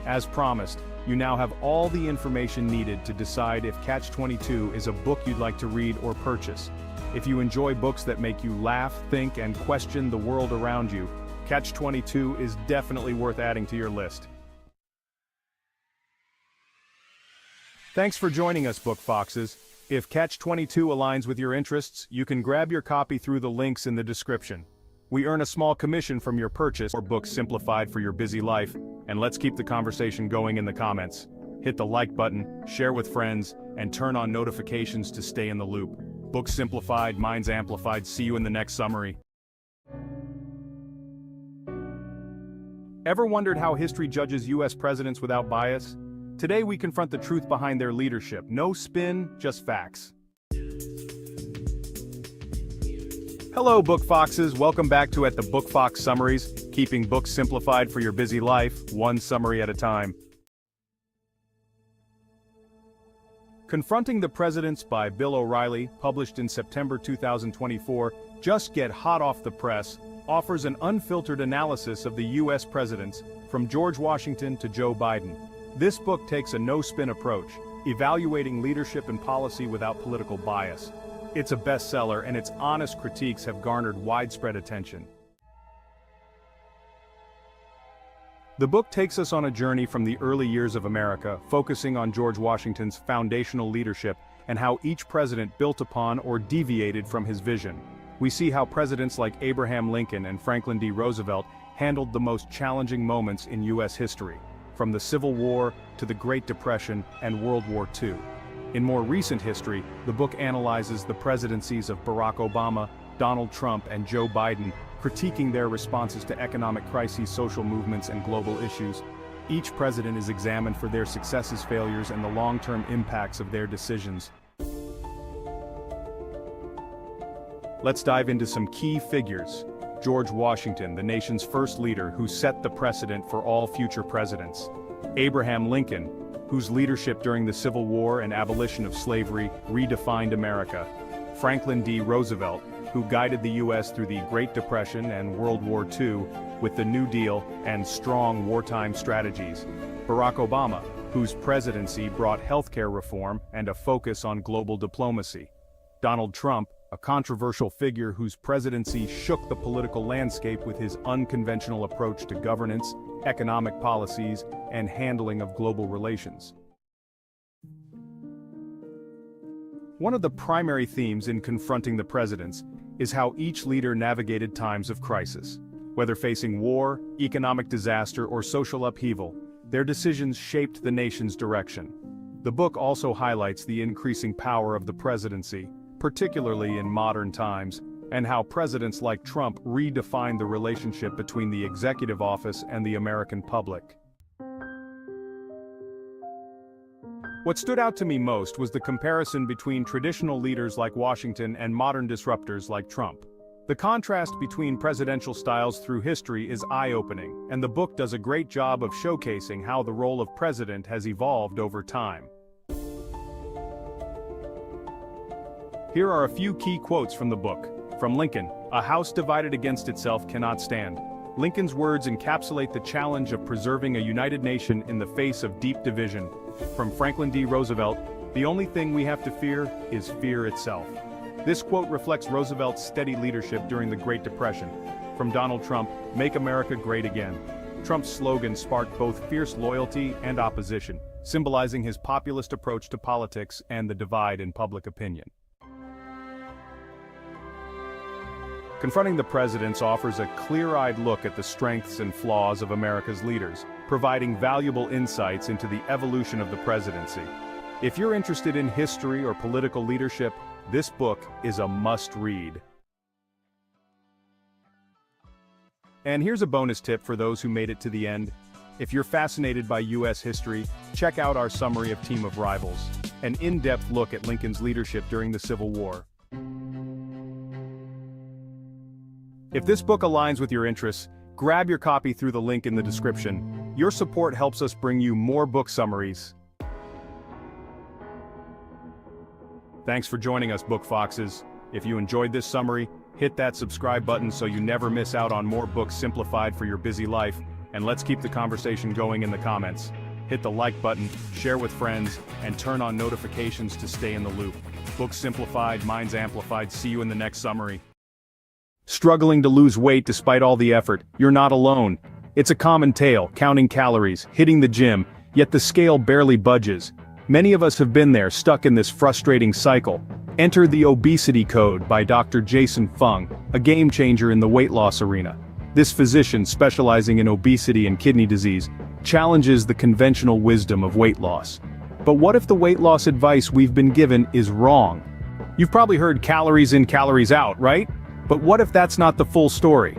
As promised, you now have all the information needed to decide if Catch-22 is a book you'd like to read or purchase. If you enjoy books that make you laugh, think, and question the world around you, Catch-22 is definitely worth adding to your list. Thanks for joining us, Book Foxes. If Catch-22 aligns with your interests, you can grab your copy through the links in the description. We earn a small commission from your purchase or books simplified for your busy life, and let's keep the conversation going in the comments. Hit the like button, share with friends, and turn on notifications to stay in the loop. Books simplified, minds amplified. See you in the next summary. Ever wondered how history judges US presidents without bias? Today we confront the truth behind their leadership. No spin, just facts. Hello, Book Foxes. Welcome back to the Book Fox Summaries, keeping books simplified for your busy life, one summary at a time. Confronting the Presidents by Bill O'Reilly, published in September 2024, just get hot off the press, offers an unfiltered analysis of the U.S. presidents, from George Washington to Joe Biden. This book takes a no-spin approach, evaluating leadership and policy without political bias. It's a bestseller, and its honest critiques have garnered widespread attention. The book takes us on a journey from the early years of America, focusing on George Washington's foundational leadership and how each president built upon or deviated from his vision. We see how presidents like Abraham Lincoln and Franklin D. Roosevelt handled the most challenging moments in U.S. history, from the Civil War to the Great Depression and World War II. In more recent history, the book analyzes the presidencies of Barack Obama, Donald Trump, and Joe Biden, critiquing their responses to economic crises, social movements, and global issues. Each president is examined for their successes, failures, and the long-term impacts of their decisions. Let's dive into some key figures. George Washington, the nation's first leader who set the precedent for all future presidents. Abraham Lincoln, whose leadership during the Civil War and abolition of slavery redefined America. Franklin D. Roosevelt, who guided the U.S. through the Great Depression and World War II with the New Deal and strong wartime strategies. Barack Obama, whose presidency brought healthcare reform and a focus on global diplomacy. Donald Trump, a controversial figure whose presidency shook the political landscape with his unconventional approach to governance, economic policies, and handling of global relations. One of the primary themes in confronting the presidents is how each leader navigated times of crisis. Whether facing war, economic disaster, or social upheaval, their decisions shaped the nation's direction. The book also highlights the increasing power of the presidency, particularly in modern times, and how presidents like Trump redefined the relationship between the executive office and the American public. What stood out to me most was the comparison between traditional leaders like Washington and modern disruptors like Trump. The contrast between presidential styles through history is eye-opening, and the book does a great job of showcasing how the role of president has evolved over time. Here are a few key quotes from the book. From Lincoln, "A house divided against itself cannot stand." Lincoln's words encapsulate the challenge of preserving a united nation in the face of deep division. From Franklin D. Roosevelt, "The only thing we have to fear is fear itself." This quote reflects Roosevelt's steady leadership during the Great Depression. From Donald Trump, "Make America Great Again." Trump's slogan sparked both fierce loyalty and opposition, symbolizing his populist approach to politics and the divide in public opinion. Confronting the Presidents offers a clear-eyed look at the strengths and flaws of America's leaders, providing valuable insights into the evolution of the presidency. If you're interested in history or political leadership, this book is a must-read. And here's a bonus tip for those who made it to the end. If you're fascinated by U.S. history, check out our summary of Team of Rivals, an in-depth look at Lincoln's leadership during the Civil War. If this book aligns with your interests, grab your copy through the link in the description. Your support helps us bring you more book summaries. Thanks for joining us, Book Foxes. If you enjoyed this summary, hit that subscribe button so you never miss out on more books simplified for your busy life, and let's keep the conversation going in the comments. Hit the like button, share with friends, and turn on notifications to stay in the loop. Books simplified, minds amplified. See you in the next summary. Struggling to lose weight despite all the effort, you're not alone. It's a common tale, counting calories, hitting the gym, yet the scale barely budges. Many of us have been there, stuck in this frustrating cycle. Enter The Obesity Code by Dr. Jason Fung, a game changer in the weight loss arena. This physician, specializing in obesity and kidney disease, challenges the conventional wisdom of weight loss. But what if the weight loss advice we've been given is wrong? You've probably heard calories in, calories out, right? But what if that's not the full story?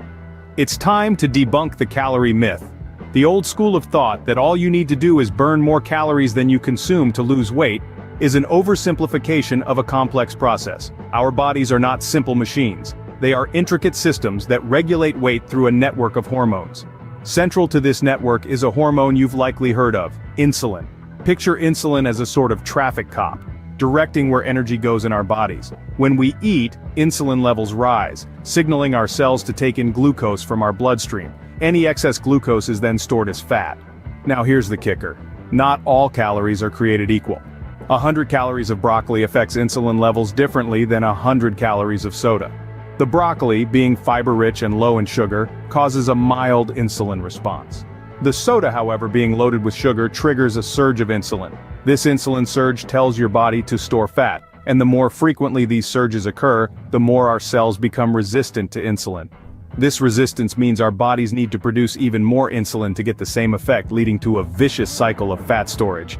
It's time to debunk the calorie myth. The old school of thought that all you need to do is burn more calories than you consume to lose weight is an oversimplification of a complex process. Our bodies are not simple machines. They are intricate systems that regulate weight through a network of hormones. Central to this network is a hormone you've likely heard of, insulin. Picture insulin as a sort of traffic cop, directing where energy goes in our bodies. When we eat, insulin levels rise, signaling our cells to take in glucose from our bloodstream. Any excess glucose is then stored as fat. Now here's the kicker. Not all calories are created equal. 100 calories of broccoli affects insulin levels differently than 100 calories of soda. The broccoli, being fiber-rich and low in sugar, causes a mild insulin response. The soda, however, being loaded with sugar triggers a surge of insulin. This insulin surge tells your body to store fat, and the more frequently these surges occur, the more our cells become resistant to insulin. This resistance means our bodies need to produce even more insulin to get the same effect, leading to a vicious cycle of fat storage.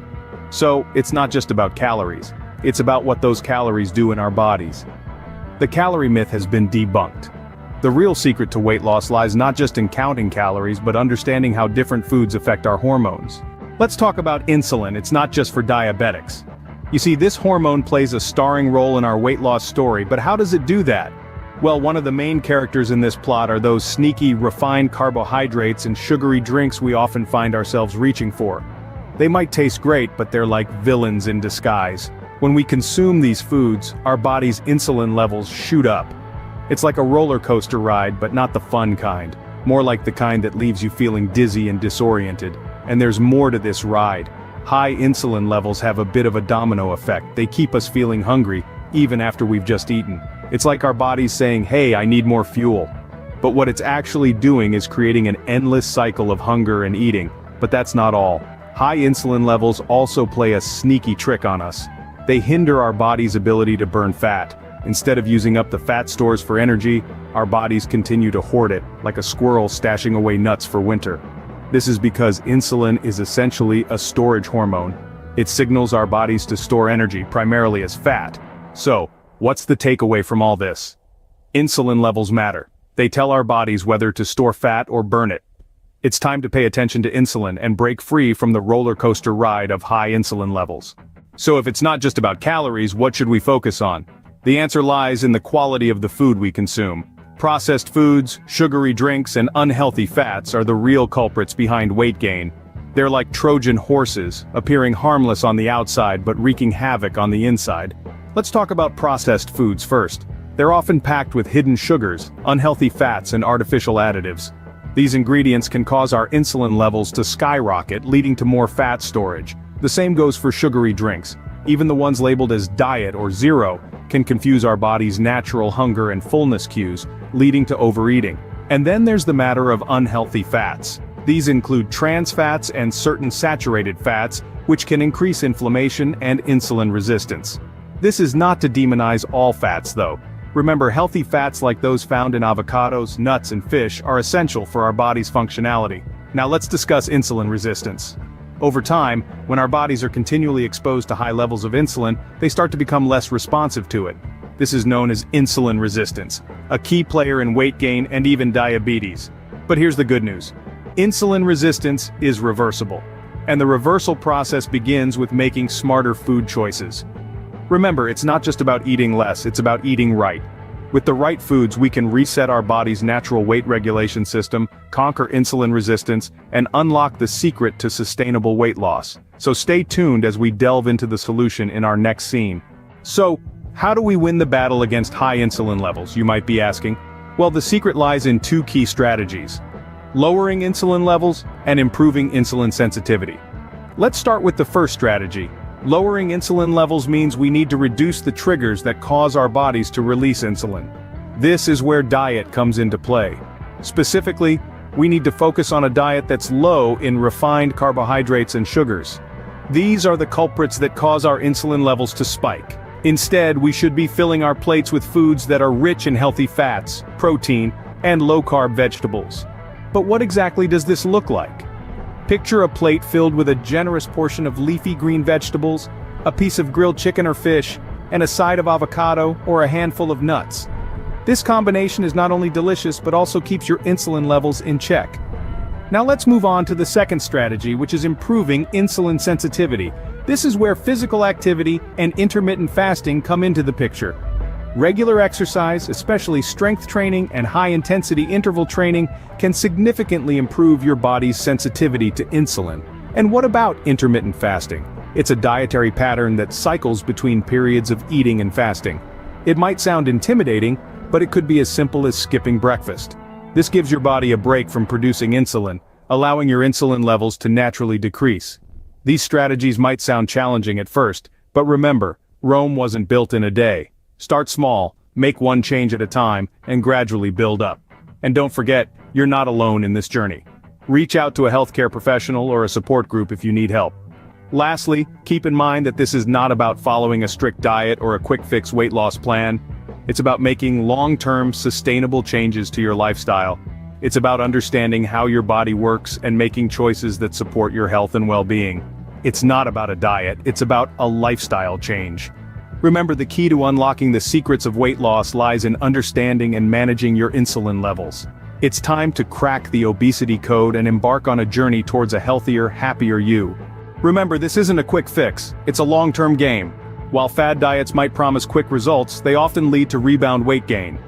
So, it's not just about calories. It's about what those calories do in our bodies. The calorie myth has been debunked. The real secret to weight loss lies not just in counting calories but understanding how different foods affect our hormones. Let's talk about insulin. It's not just for diabetics. You see, this hormone plays a starring role in our weight loss story, but how does it do that? Well, one of the main characters in this plot are those sneaky, refined carbohydrates and sugary drinks we often find ourselves reaching for. They might taste great, but they're like villains in disguise. When we consume these foods, our body's insulin levels shoot up. It's like a roller coaster ride, but not the fun kind. More like the kind that leaves you feeling dizzy and disoriented. And there's more to this ride. High insulin levels have a bit of a domino effect. They keep us feeling hungry, even after we've just eaten. It's like our body's saying, hey, I need more fuel. But what it's actually doing is creating an endless cycle of hunger and eating. But that's not all. High insulin levels also play a sneaky trick on us. They hinder our body's ability to burn fat. Instead of using up the fat stores for energy, our bodies continue to hoard it, like a squirrel stashing away nuts for winter. This is because insulin is essentially a storage hormone. It signals our bodies to store energy, primarily as fat. So, what's the takeaway from all this? Insulin levels matter. They tell our bodies whether to store fat or burn it. It's time to pay attention to insulin and break free from the roller coaster ride of high insulin levels. So if it's not just about calories, what should we focus on? The answer lies in the quality of the food we consume. Processed foods, sugary drinks, and unhealthy fats are the real culprits behind weight gain. They're like Trojan horses, appearing harmless on the outside but wreaking havoc on the inside. Let's talk about processed foods first. They're often packed with hidden sugars, unhealthy fats, and artificial additives. These ingredients can cause our insulin levels to skyrocket, leading to more fat storage. The same goes for sugary drinks. Even the ones labeled as diet or zero can confuse our body's natural hunger and fullness cues, leading to overeating. And then there's the matter of unhealthy fats. These include trans fats and certain saturated fats, which can increase inflammation and insulin resistance. This is not to demonize all fats though. Remember, healthy fats like those found in avocados, nuts, and fish are essential for our body's functionality. Now let's discuss insulin resistance. Over time, when our bodies are continually exposed to high levels of insulin, they start to become less responsive to it. This is known as insulin resistance, a key player in weight gain and even diabetes. But here's the good news. Insulin resistance is reversible. And the reversal process begins with making smarter food choices. Remember, it's not just about eating less, it's about eating right. With the right foods, we can reset our body's natural weight regulation system, conquer insulin resistance, and unlock the secret to sustainable weight loss. So stay tuned as we delve into the solution in our next scene. So, how do we win the battle against high insulin levels, you might be asking? Well, the secret lies in two key strategies: lowering insulin levels and improving insulin sensitivity. Let's start with the first strategy. Lowering insulin levels means we need to reduce the triggers that cause our bodies to release insulin. This is where diet comes into play. Specifically, we need to focus on a diet that's low in refined carbohydrates and sugars. These are the culprits that cause our insulin levels to spike. Instead, we should be filling our plates with foods that are rich in healthy fats, protein, and low-carb vegetables. But what exactly does this look like? Picture a plate filled with a generous portion of leafy green vegetables, a piece of grilled chicken or fish, and a side of avocado or a handful of nuts. This combination is not only delicious but also keeps your insulin levels in check. Now let's move on to the second strategy, which is improving insulin sensitivity. This is where physical activity and intermittent fasting come into the picture. Regular exercise, especially strength training and high-intensity interval training, can significantly improve your body's sensitivity to insulin. And what about intermittent fasting? It's a dietary pattern that cycles between periods of eating and fasting. It might sound intimidating, but it could be as simple as skipping breakfast. This gives your body a break from producing insulin, allowing your insulin levels to naturally decrease. These strategies might sound challenging at first, but remember, Rome wasn't built in a day. Start small, make one change at a time, and gradually build up. And don't forget, you're not alone in this journey. Reach out to a healthcare professional or a support group if you need help. Lastly, keep in mind that this is not about following a strict diet or a quick-fix weight loss plan. It's about making long-term, sustainable changes to your lifestyle. It's about understanding how your body works and making choices that support your health and well-being. It's not about a diet, it's about a lifestyle change. Remember, the key to unlocking the secrets of weight loss lies in understanding and managing your insulin levels. It's time to crack the obesity code and embark on a journey towards a healthier, happier you. Remember, this isn't a quick fix, it's a long-term game. While fad diets might promise quick results, they often lead to rebound weight gain.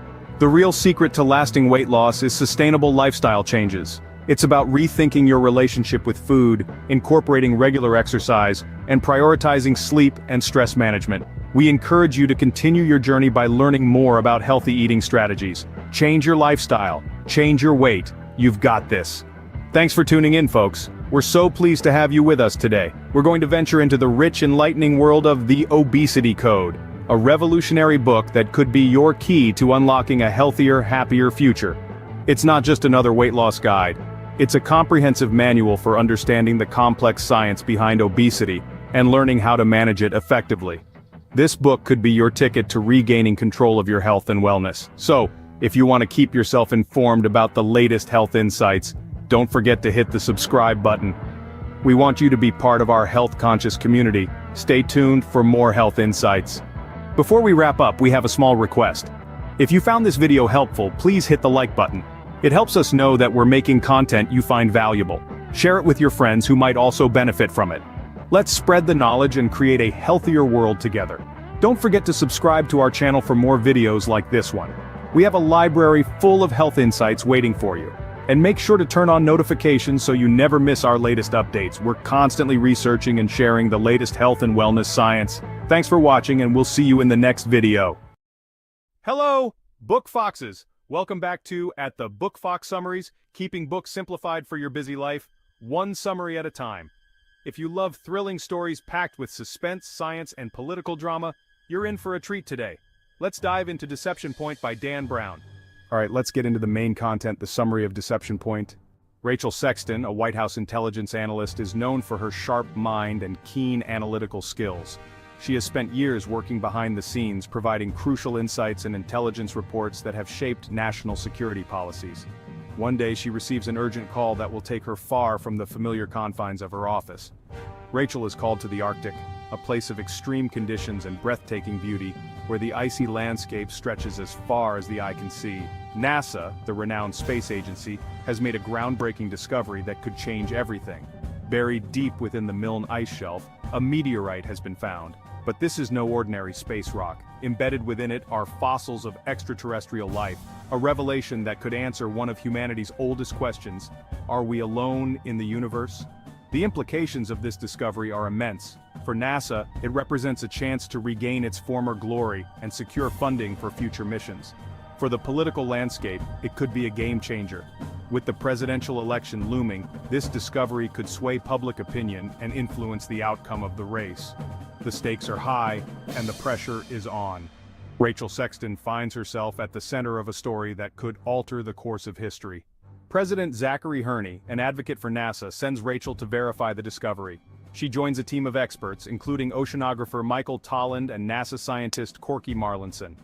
The real secret to lasting weight loss is sustainable lifestyle changes. It's about rethinking your relationship with food, incorporating regular exercise, and prioritizing sleep and stress management. We encourage you to continue your journey by learning more about healthy eating strategies. Change your lifestyle, change your weight, you've got this. Thanks for tuning in, folks. We're so pleased to have you with us today. We're going to venture into the rich, enlightening world of The Obesity Code, a revolutionary book that could be your key to unlocking a healthier, happier future. It's not just another weight loss guide. It's a comprehensive manual for understanding the complex science behind obesity and learning how to manage it effectively. This book could be your ticket to regaining control of your health and wellness. So, if you want to keep yourself informed about the latest health insights, don't forget to hit the subscribe button. We want you to be part of our health-conscious community. Stay tuned for more health insights. Before we wrap up, we have a small request. If you found this video helpful, please hit the like button. It helps us know that we're making content you find valuable. Share it with your friends who might also benefit from it. Let's spread the knowledge and create a healthier world together. Don't forget to subscribe to our channel for more videos like this one. We have a library full of health insights waiting for you. And make sure to turn on notifications so you never miss our latest updates. We're constantly researching and sharing the latest health and wellness science. Thanks for watching, and we'll see you in the next video. Hello, Book Foxes. Welcome back to At the Book Fox Summaries, keeping books simplified for your busy life, one summary at a time. If you love thrilling stories packed with suspense, science, and political drama, you're in for a treat today. Let's dive into Deception Point by Dan Brown. Alright, let's get into the main content, the summary of Deception Point. Rachel Sexton, a White House intelligence analyst, is known for her sharp mind and keen analytical skills. She has spent years working behind the scenes, providing crucial insights and intelligence reports that have shaped national security policies. One day she receives an urgent call that will take her far from the familiar confines of her office. Rachel is called to the Arctic, a place of extreme conditions and breathtaking beauty, where the icy landscape stretches as far as the eye can see. NASA, the renowned space agency, has made a groundbreaking discovery that could change everything. Buried deep within the Milne ice shelf, a meteorite has been found. But this is no ordinary space rock. Embedded within it are fossils of extraterrestrial life, a revelation that could answer one of humanity's oldest questions: are we alone in the universe? The implications of this discovery are immense. For NASA, it represents a chance to regain its former glory and secure funding for future missions. For the political landscape, it could be a game changer. With the presidential election looming, this discovery could sway public opinion and influence the outcome of the race. The stakes are high, and the pressure is on. Rachel Sexton finds herself at the center of a story that could alter the course of history. President Zachary Herney, an advocate for NASA, sends Rachel to verify the discovery. She joins a team of experts, including oceanographer Michael Tolland and NASA scientist Corky Marlinson.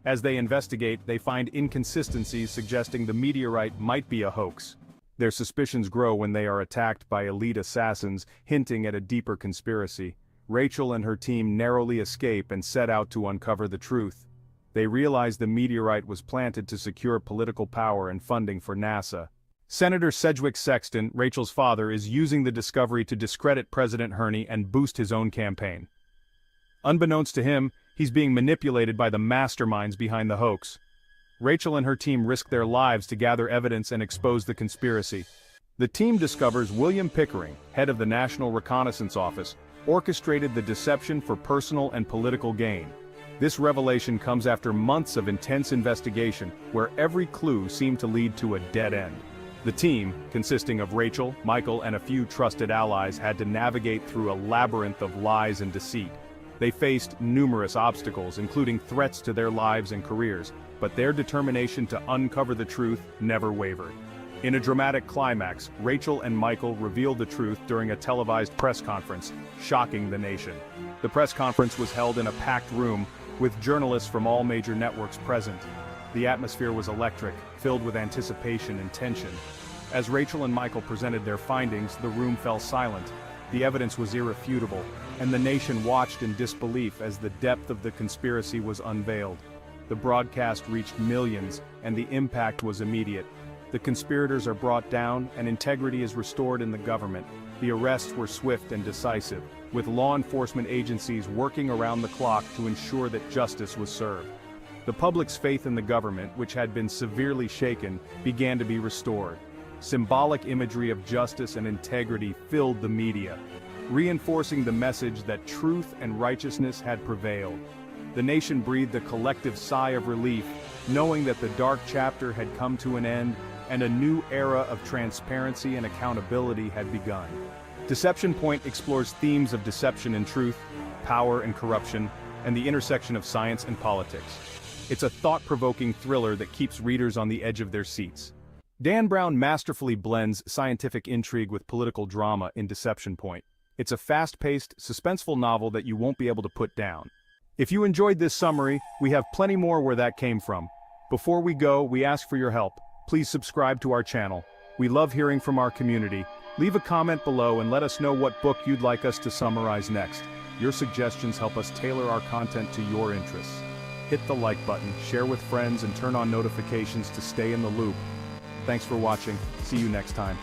As they investigate, they find inconsistencies suggesting the meteorite might be a hoax. Their suspicions grow when they are attacked by elite assassins, hinting at a deeper conspiracy. Rachel and her team narrowly escape and set out to uncover the truth. They realize the meteorite was planted to secure political power and funding for NASA. Senator Sedgwick Sexton, Rachel's father, is using the discovery to discredit President Herney and boost his own campaign. Unbeknownst to him, he's being manipulated by the masterminds behind the hoax. Rachel and her team risk their lives to gather evidence and expose the conspiracy. The team discovers William Pickering, head of the National Reconnaissance Office, orchestrated the deception for personal and political gain. This revelation comes after months of intense investigation, where every clue seemed to lead to a dead end. The team, consisting of Rachel, Michael, and a few trusted allies, had to navigate through a labyrinth of lies and deceit. They faced numerous obstacles, including threats to their lives and careers, but their determination to uncover the truth never wavered. In a dramatic climax, Rachel and Michael revealed the truth during a televised press conference, shocking the nation. The press conference was held in a packed room, with journalists from all major networks present. The atmosphere was electric, filled with anticipation and tension. As Rachel and Michael presented their findings, the room fell silent. The evidence was irrefutable, and the nation watched in disbelief as the depth of the conspiracy was unveiled. The broadcast reached millions, and the impact was immediate. The conspirators are brought down, and integrity is restored in the government. The arrests were swift and decisive, with law enforcement agencies working around the clock to ensure that justice was served. The public's faith in the government, which had been severely shaken, began to be restored. Symbolic imagery of justice and integrity filled the media, reinforcing the message that truth and righteousness had prevailed. The nation breathed a collective sigh of relief, knowing that the dark chapter had come to an end, and a new era of transparency and accountability had begun. Deception Point explores themes of deception and truth, power and corruption, and the intersection of science and politics. It's a thought-provoking thriller that keeps readers on the edge of their seats. Dan Brown masterfully blends scientific intrigue with political drama in Deception Point. It's a fast-paced, suspenseful novel that you won't be able to put down. If you enjoyed this summary, we have plenty more where that came from. Before we go, we ask for your help. Please subscribe to our channel. We love hearing from our community. Leave a comment below and let us know what book you'd like us to summarize next. Your suggestions help us tailor our content to your interests. Hit the like button, share with friends, and turn on notifications to stay in the loop. Thanks for watching. See you next time.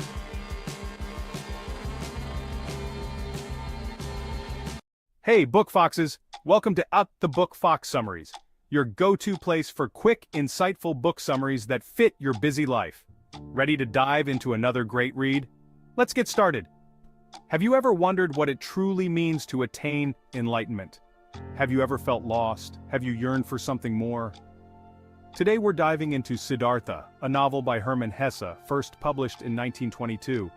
Hey, Book Foxes! Welcome to the Book Fox Summaries, your go-to place for quick, insightful book summaries that fit your busy life. Ready to dive into another great read? Let's get started. Have you ever wondered what it truly means to attain enlightenment? Have you ever felt lost? Have you yearned for something more? Today we're diving into Siddhartha, a novel by Hermann Hesse, first published in 1922.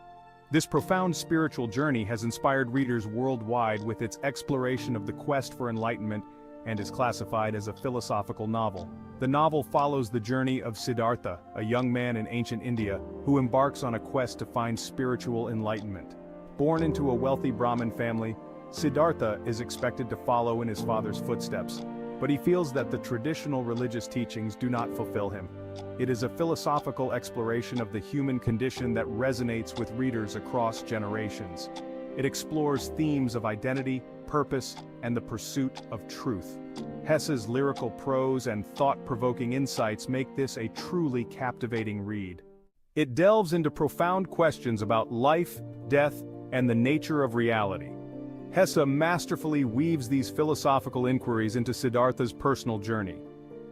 This profound spiritual journey has inspired readers worldwide with its exploration of the quest for enlightenment and is classified as a philosophical novel. The novel follows the journey of Siddhartha, a young man in ancient India who embarks on a quest to find spiritual enlightenment. Born into a wealthy Brahmin family, Siddhartha is expected to follow in his father's footsteps, but he feels that the traditional religious teachings do not fulfill him. It is a philosophical exploration of the human condition that resonates with readers across generations. It explores themes of identity, purpose, and the pursuit of truth. Hesse's lyrical prose and thought-provoking insights make this a truly captivating read. It delves into profound questions about life, death, and the nature of reality. Hesse masterfully weaves these philosophical inquiries into Siddhartha's personal journey.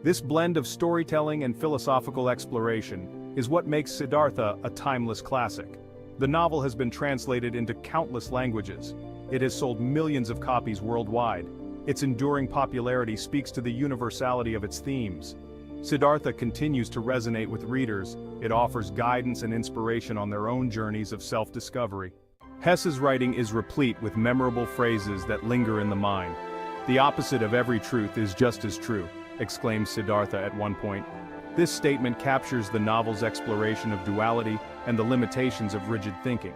This blend of storytelling and philosophical exploration is what makes Siddhartha a timeless classic. The novel has been translated into countless languages. It has sold millions of copies worldwide. Its enduring popularity speaks to the universality of its themes. Siddhartha continues to resonate with readers. It offers guidance and inspiration on their own journeys of self-discovery. Hesse's writing is replete with memorable phrases that linger in the mind. "The opposite of every truth is just as true," exclaims Siddhartha at one point. This statement captures the novel's exploration of duality and the limitations of rigid thinking.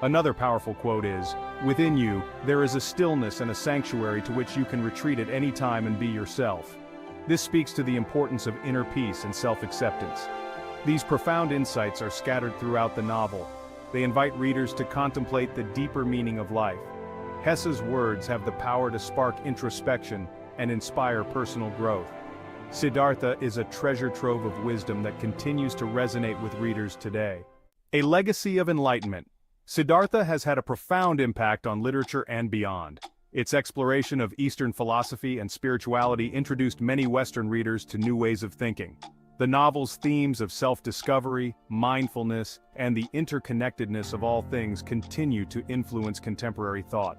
Another powerful quote is, "Within you, there is a stillness and a sanctuary to which you can retreat at any time and be yourself." This speaks to the importance of inner peace and self-acceptance. These profound insights are scattered throughout the novel. They invite readers to contemplate the deeper meaning of life. Hesse's words have the power to spark introspection and inspire personal growth. Siddhartha is a treasure trove of wisdom that continues to resonate with readers today. A legacy of enlightenment. Siddhartha has had a profound impact on literature and beyond. Its exploration of Eastern philosophy and spirituality introduced many Western readers to new ways of thinking. The novel's themes of self-discovery, mindfulness, and the interconnectedness of all things continue to influence contemporary thought.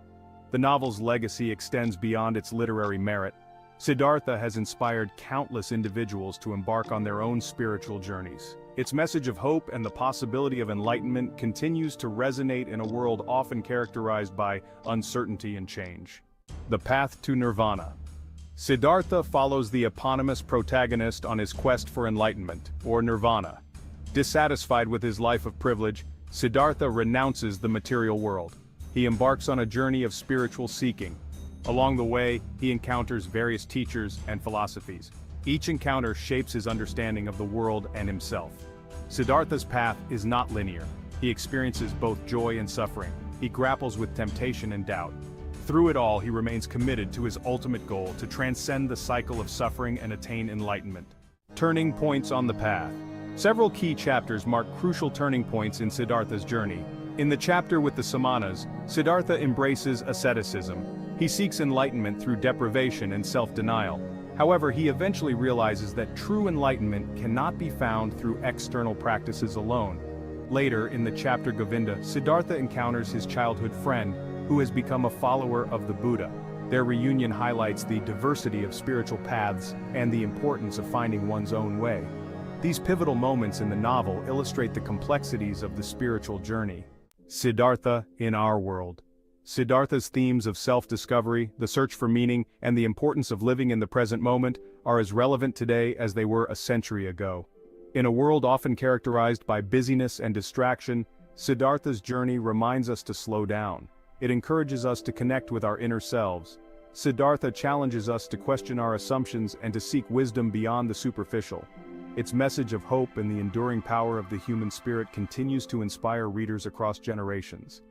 The novel's legacy extends beyond its literary merit. Siddhartha has inspired countless individuals to embark on their own spiritual journeys. Its message of hope and the possibility of enlightenment continues to resonate in a world often characterized by uncertainty and change. The Path to Nirvana. Siddhartha follows the eponymous protagonist on his quest for enlightenment, or nirvana. Dissatisfied with his life of privilege, Siddhartha renounces the material world. He embarks on a journey of spiritual seeking. Along the way, he encounters various teachers and philosophies. Each encounter shapes his understanding of the world and himself. Siddhartha's path is not linear. He experiences both joy and suffering. He grapples with temptation and doubt. Through it all, he remains committed to his ultimate goal, to transcend the cycle of suffering and attain enlightenment. Turning points on the path. Several key chapters mark crucial turning points in Siddhartha's journey. In the chapter with the Summaries, Siddhartha embraces asceticism. He seeks enlightenment through deprivation and self-denial. However, he eventually realizes that true enlightenment cannot be found through external practices alone. Later, in the chapter Govinda, Siddhartha encounters his childhood friend, who has become a follower of the Buddha. Their reunion highlights the diversity of spiritual paths and the importance of finding one's own way. These pivotal moments in the novel illustrate the complexities of the spiritual journey. Siddhartha in our world. Siddhartha's themes of self-discovery, the search for meaning, and the importance of living in the present moment are as relevant today as they were a century ago. In a world often characterized by busyness and distraction, Siddhartha's journey reminds us to slow down. It encourages us to connect with our inner selves. Siddhartha challenges us to question our assumptions and to seek wisdom beyond the superficial. Its message of hope and the enduring power of the human spirit continues to inspire readers across generations.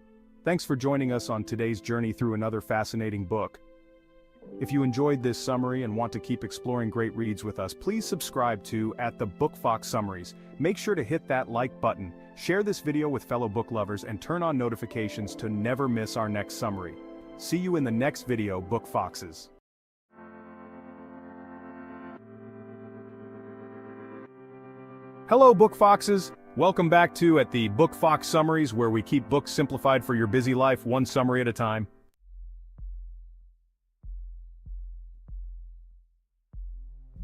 Thanks for joining us on today's journey through another fascinating book. If you enjoyed this summary and want to keep exploring great reads with us, please subscribe to the Book Fox Summaries. Make sure to hit that like button, share this video with fellow book lovers, and turn on notifications to never miss our next summary. See you in the next video, Book Foxes. Hello, Book Foxes! Welcome back to the Book Fox Summaries, where we keep books simplified for your busy life, one summary at a time.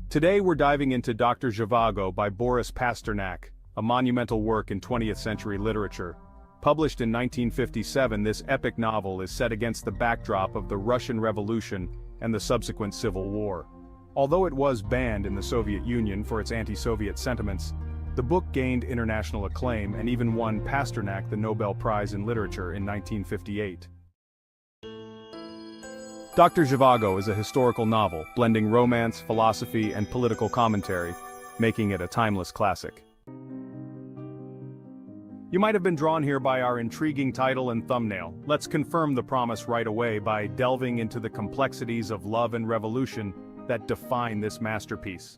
Today we're diving into Dr. Zhivago by Boris Pasternak, a monumental work in 20th century literature. Published in 1957, this epic novel is set against the backdrop of the Russian Revolution and the subsequent Civil War. Although it was banned in the Soviet Union for its anti-Soviet sentiments, the book gained international acclaim and even won Pasternak the Nobel Prize in Literature in 1958. Dr. Zhivago is a historical novel, blending romance, philosophy, and political commentary, making it a timeless classic. You might have been drawn here by our intriguing title and thumbnail. Let's confirm the promise right away by delving into the complexities of love and revolution that define this masterpiece.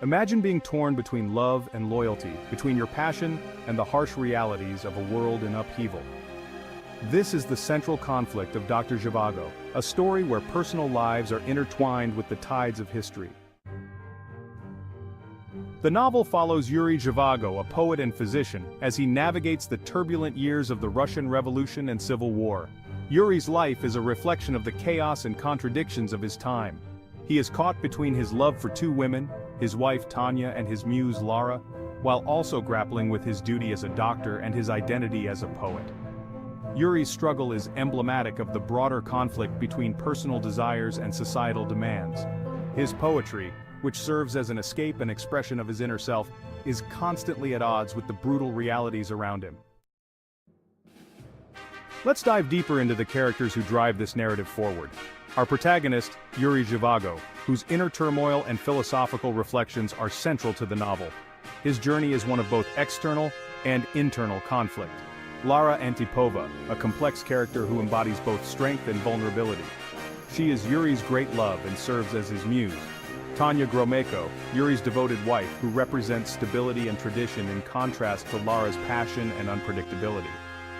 Imagine being torn between love and loyalty, between your passion and the harsh realities of a world in upheaval. This is the central conflict of Dr. Zhivago, a story where personal lives are intertwined with the tides of history. The novel follows Yuri Zhivago, a poet and physician, as he navigates the turbulent years of the Russian Revolution and Civil War. Yuri's life is a reflection of the chaos and contradictions of his time. He is caught between his love for two women, his wife Tanya and his muse Lara, while also grappling with his duty as a doctor and his identity as a poet. Yuri's struggle is emblematic of the broader conflict between personal desires and societal demands. His poetry, which serves as an escape and expression of his inner self, is constantly at odds with the brutal realities around him. Let's dive deeper into the characters who drive this narrative forward. Our protagonist, Yuri Zhivago, whose inner turmoil and philosophical reflections are central to the novel. His journey is one of both external and internal conflict. Lara Antipova, a complex character who embodies both strength and vulnerability. She is Yuri's great love and serves as his muse. Tanya Gromyko, Yuri's devoted wife, who represents stability and tradition in contrast to Lara's passion and unpredictability.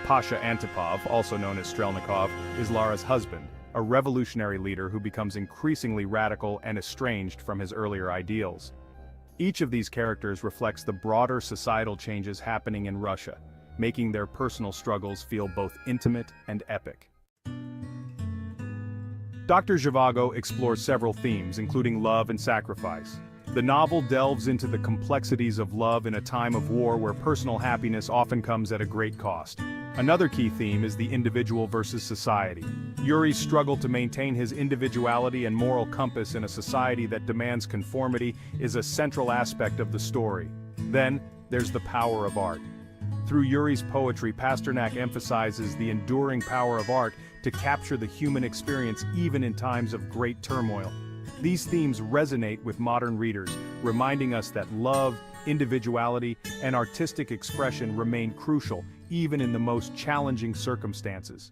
Pasha Antipov, also known as Strelnikov, is Lara's husband, a revolutionary leader who becomes increasingly radical and estranged from his earlier ideals. Each of these characters reflects the broader societal changes happening in Russia, making their personal struggles feel both intimate and epic. Dr. Zhivago explores several themes, including love and sacrifice. The novel delves into the complexities of love in a time of war where personal happiness often comes at a great cost. Another key theme is the individual versus society. Yuri's struggle to maintain his individuality and moral compass in a society that demands conformity is a central aspect of the story. Then, there's the power of art. Through Yuri's poetry, Pasternak emphasizes the enduring power of art to capture the human experience even in times of great turmoil. These themes resonate with modern readers, reminding us that love, individuality, and artistic expression remain crucial even in the most challenging circumstances.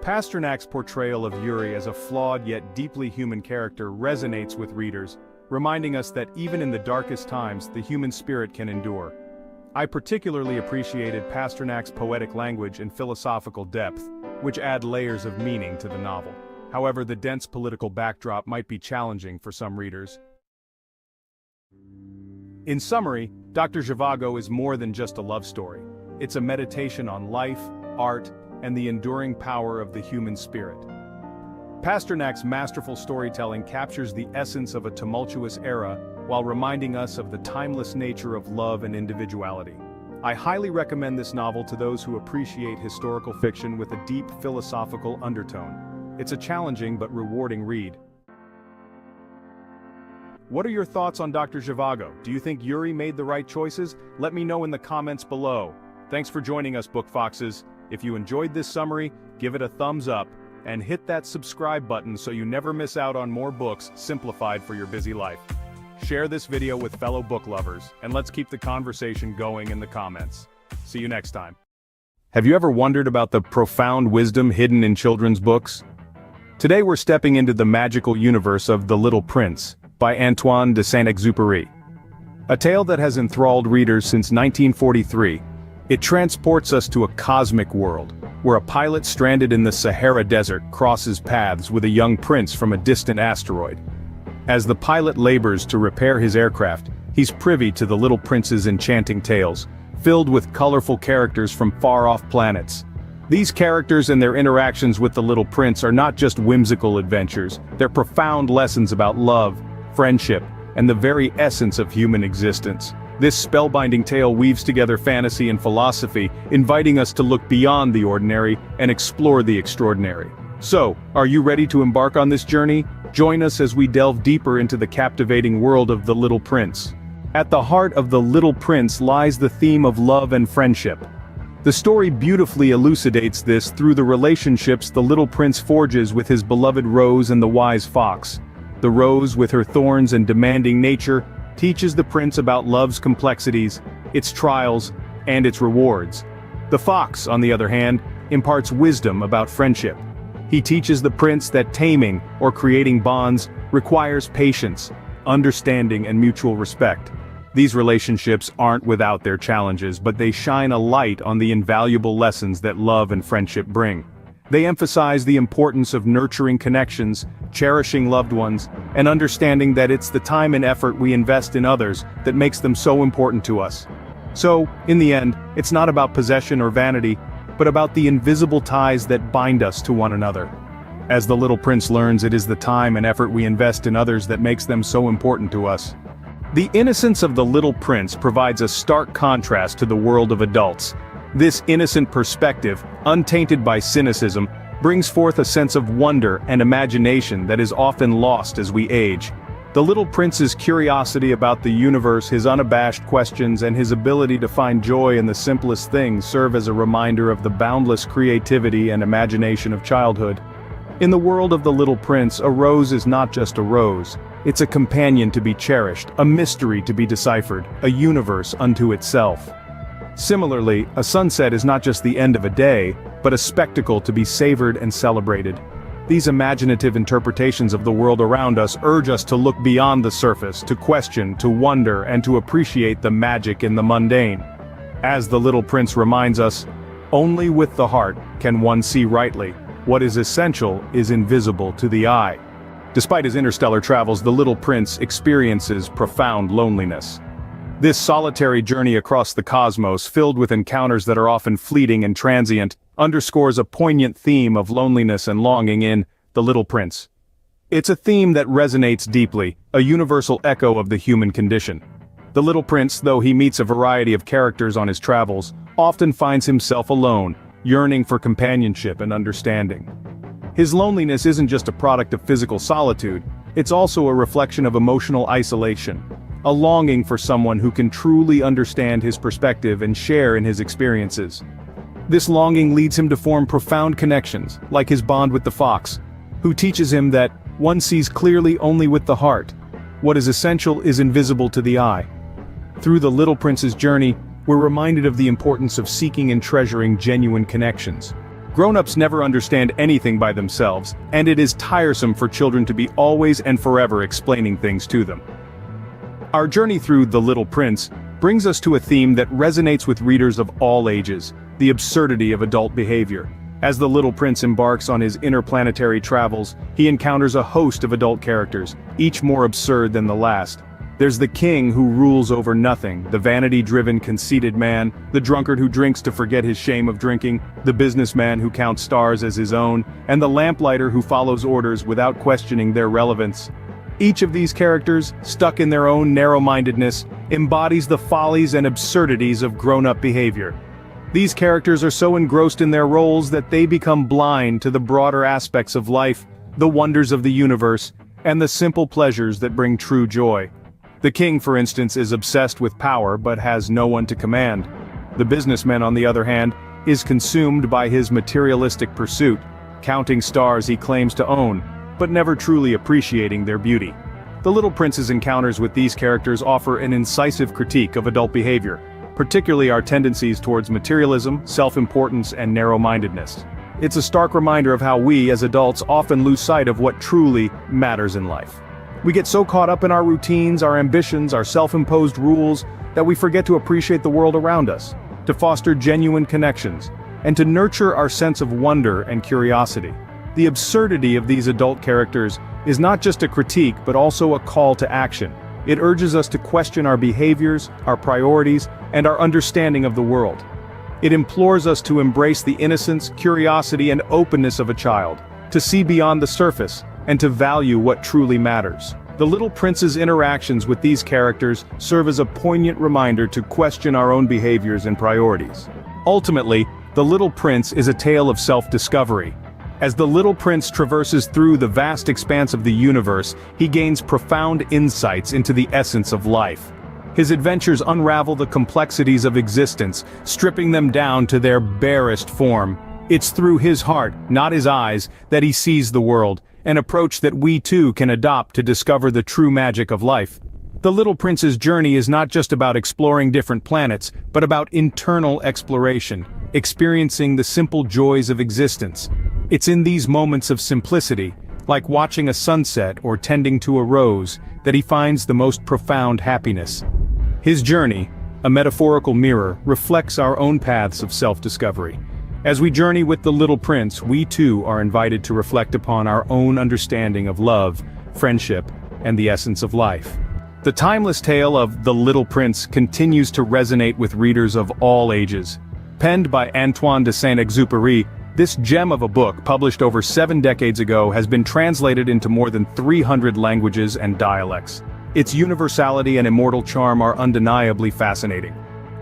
Pasternak's portrayal of Yuri as a flawed yet deeply human character resonates with readers, reminding us that even in the darkest times, the human spirit can endure. I particularly appreciated Pasternak's poetic language and philosophical depth, which add layers of meaning to the novel. However, the dense political backdrop might be challenging for some readers. In summary, Dr. Zhivago is more than just a love story. It's a meditation on life, art, and the enduring power of the human spirit. Pasternak's masterful storytelling captures the essence of a tumultuous era while reminding us of the timeless nature of love and individuality. I highly recommend this novel to those who appreciate historical fiction with a deep philosophical undertone. It's a challenging but rewarding read. What are your thoughts on Dr. Zhivago? Do you think Yuri made the right choices? Let me know in the comments below. Thanks for joining us, Book Foxes. If you enjoyed this summary, give it a thumbs up, and hit that subscribe button so you never miss out on more books simplified for your busy life. Share this video with fellow book lovers, and let's keep the conversation going in the comments. See you next time. Have you ever wondered about the profound wisdom hidden in children's books? Today we're stepping into the magical universe of The Little Prince, by Antoine de Saint-Exupéry. A tale that has enthralled readers since 1943, it transports us to a cosmic world, where a pilot stranded in the Sahara Desert crosses paths with a young prince from a distant asteroid. As the pilot labors to repair his aircraft, he's privy to the little prince's enchanting tales, filled with colorful characters from far-off planets. These characters and their interactions with the little prince are not just whimsical adventures, they're profound lessons about love, friendship, and the very essence of human existence. This spellbinding tale weaves together fantasy and philosophy, inviting us to look beyond the ordinary and explore the extraordinary. So, are you ready to embark on this journey? Join us as we delve deeper into the captivating world of The Little Prince. At the heart of The Little Prince lies the theme of love and friendship. The story beautifully elucidates this through the relationships the little prince forges with his beloved Rose and the wise fox. The rose, with her thorns and demanding nature, teaches the prince about love's complexities, its trials, and its rewards. The fox, on the other hand, imparts wisdom about friendship. He teaches the prince that taming, or creating bonds, requires patience, understanding, and mutual respect. These relationships aren't without their challenges, but they shine a light on the invaluable lessons that love and friendship bring. They emphasize the importance of nurturing connections, cherishing loved ones, and understanding that it's the time and effort we invest in others that makes them so important to us. So, in the end, it's not about possession or vanity, but about the invisible ties that bind us to one another. As the little prince learns, it is the time and effort we invest in others that makes them so important to us. The innocence of the little prince provides a stark contrast to the world of adults. This innocent perspective, untainted by cynicism, brings forth a sense of wonder and imagination that is often lost as we age. The little prince's curiosity about the universe, his unabashed questions, and his ability to find joy in the simplest things serve as a reminder of the boundless creativity and imagination of childhood. In the world of The Little Prince, a rose is not just a rose. It's a companion to be cherished, a mystery to be deciphered, a universe unto itself. Similarly, a sunset is not just the end of a day, but a spectacle to be savored and celebrated. These imaginative interpretations of the world around us urge us to look beyond the surface, to question, to wonder, and to appreciate the magic in the mundane. As The Little Prince reminds us, only with the heart can one see rightly. What is essential is invisible to the eye. Despite his interstellar travels, the little prince experiences profound loneliness. This solitary journey across the cosmos, filled with encounters that are often fleeting and transient, underscores a poignant theme of loneliness and longing in The Little Prince. It's a theme that resonates deeply, a universal echo of the human condition. The little prince, though he meets a variety of characters on his travels, often finds himself alone, yearning for companionship and understanding. His loneliness isn't just a product of physical solitude, it's also a reflection of emotional isolation, a longing for someone who can truly understand his perspective and share in his experiences. This longing leads him to form profound connections, like his bond with the fox, who teaches him that one sees clearly only with the heart. What is essential is invisible to the eye. Through the Little Prince's journey, we're reminded of the importance of seeking and treasuring genuine connections. Grown-ups never understand anything by themselves, and it is tiresome for children to be always and forever explaining things to them. Our journey through The Little Prince brings us to a theme that resonates with readers of all ages: the absurdity of adult behavior. As the Little Prince embarks on his interplanetary travels, he encounters a host of adult characters, each more absurd than the last. There's the king who rules over nothing, the vanity-driven conceited man, the drunkard who drinks to forget his shame of drinking, the businessman who counts stars as his own, and the lamplighter who follows orders without questioning their relevance. Each of these characters, stuck in their own narrow-mindedness, embodies the follies and absurdities of grown-up behavior. These characters are so engrossed in their roles that they become blind to the broader aspects of life, the wonders of the universe, and the simple pleasures that bring true joy. The king, for instance, is obsessed with power but has no one to command. The businessman, on the other hand, is consumed by his materialistic pursuit, counting stars he claims to own, but never truly appreciating their beauty. The Little Prince's encounters with these characters offer an incisive critique of adult behavior, particularly our tendencies towards materialism, self-importance, and narrow-mindedness. It's a stark reminder of how we, as adults, often lose sight of what truly matters in life. We get so caught up in our routines, our ambitions, our self-imposed rules, that we forget to appreciate the world around us, to foster genuine connections, and to nurture our sense of wonder and curiosity. The absurdity of these adult characters is not just a critique but also a call to action. It urges us to question our behaviors, our priorities, and our understanding of the world. It implores us to embrace the innocence, curiosity, and openness of a child, to see beyond the surface, and to value what truly matters. The Little Prince's interactions with these characters serve as a poignant reminder to question our own behaviors and priorities. Ultimately, The Little Prince is a tale of self-discovery. As the Little Prince traverses through the vast expanse of the universe, he gains profound insights into the essence of life. His adventures unravel the complexities of existence, stripping them down to their barest form. It's through his heart, not his eyes, that he sees the world, an approach that we too can adopt to discover the true magic of life. The Little Prince's journey is not just about exploring different planets, but about internal exploration, experiencing the simple joys of existence. It's in these moments of simplicity, like watching a sunset or tending to a rose, that he finds the most profound happiness. His journey, a metaphorical mirror, reflects our own paths of self-discovery. As we journey with the Little Prince, we too are invited to reflect upon our own understanding of love, friendship, and the essence of life. The timeless tale of The Little Prince continues to resonate with readers of all ages. Penned by Antoine de Saint-Exupéry, this gem of a book, published over 7 decades ago, has been translated into more than 300 languages and dialects. Its universality and immortal charm are undeniably fascinating.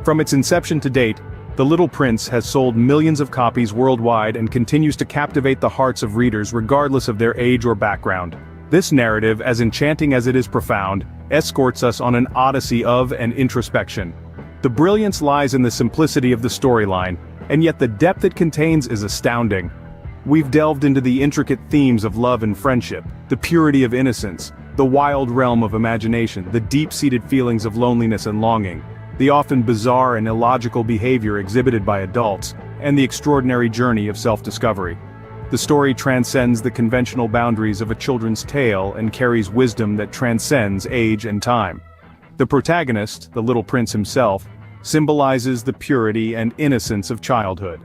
From its inception to date, The Little Prince has sold millions of copies worldwide and continues to captivate the hearts of readers regardless of their age or background. This narrative, as enchanting as it is profound, escorts us on an odyssey of and introspection. The brilliance lies in the simplicity of the storyline, and yet the depth it contains is astounding. We've delved into the intricate themes of love and friendship, the purity of innocence, the wild realm of imagination, the deep-seated feelings of loneliness and longing, the often bizarre and illogical behavior exhibited by adults, and the extraordinary journey of self-discovery. The story transcends the conventional boundaries of a children's tale and carries wisdom that transcends age and time. The protagonist, the Little Prince himself, symbolizes the purity and innocence of childhood.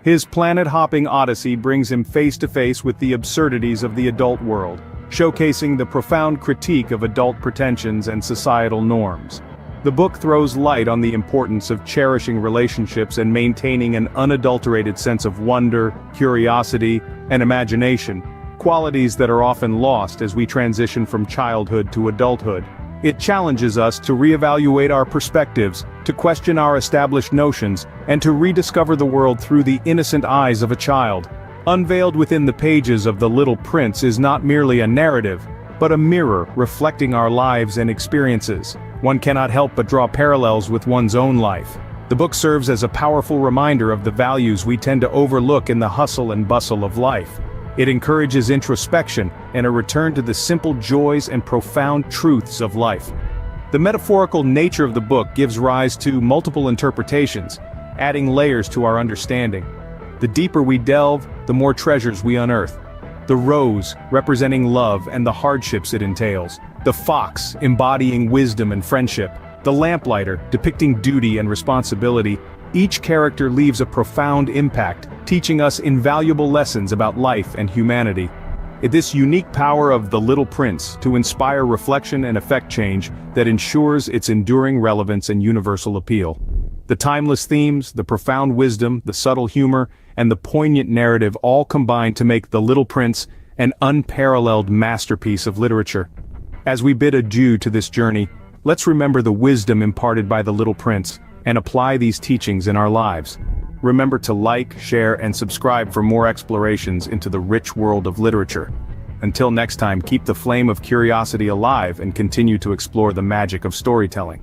His planet-hopping odyssey brings him face to face with the absurdities of the adult world, showcasing the profound critique of adult pretensions and societal norms. The book throws light on the importance of cherishing relationships and maintaining an unadulterated sense of wonder, curiosity, and imagination, qualities that are often lost as we transition from childhood to adulthood. It challenges us to reevaluate our perspectives, to question our established notions, and to rediscover the world through the innocent eyes of a child. Unveiled within the pages of The Little Prince is not merely a narrative, but a mirror reflecting our lives and experiences. One cannot help but draw parallels with one's own life. The book serves as a powerful reminder of the values we tend to overlook in the hustle and bustle of life. It encourages introspection and a return to the simple joys and profound truths of life. The metaphorical nature of the book gives rise to multiple interpretations, adding layers to our understanding. The deeper we delve, the more treasures we unearth. The rose, representing love and the hardships it entails. The fox, embodying wisdom and friendship. The lamplighter, depicting duty and responsibility. Each character leaves a profound impact, teaching us invaluable lessons about life and humanity. This unique power of The Little Prince to inspire reflection and affect change that ensures its enduring relevance and universal appeal. The timeless themes, the profound wisdom, the subtle humor, and the poignant narrative all combine to make The Little Prince an unparalleled masterpiece of literature. As we bid adieu to this journey, let's remember the wisdom imparted by The Little Prince and apply these teachings in our lives. Remember to like, share, and subscribe for more explorations into the rich world of literature. Until next time, keep the flame of curiosity alive and continue to explore the magic of storytelling.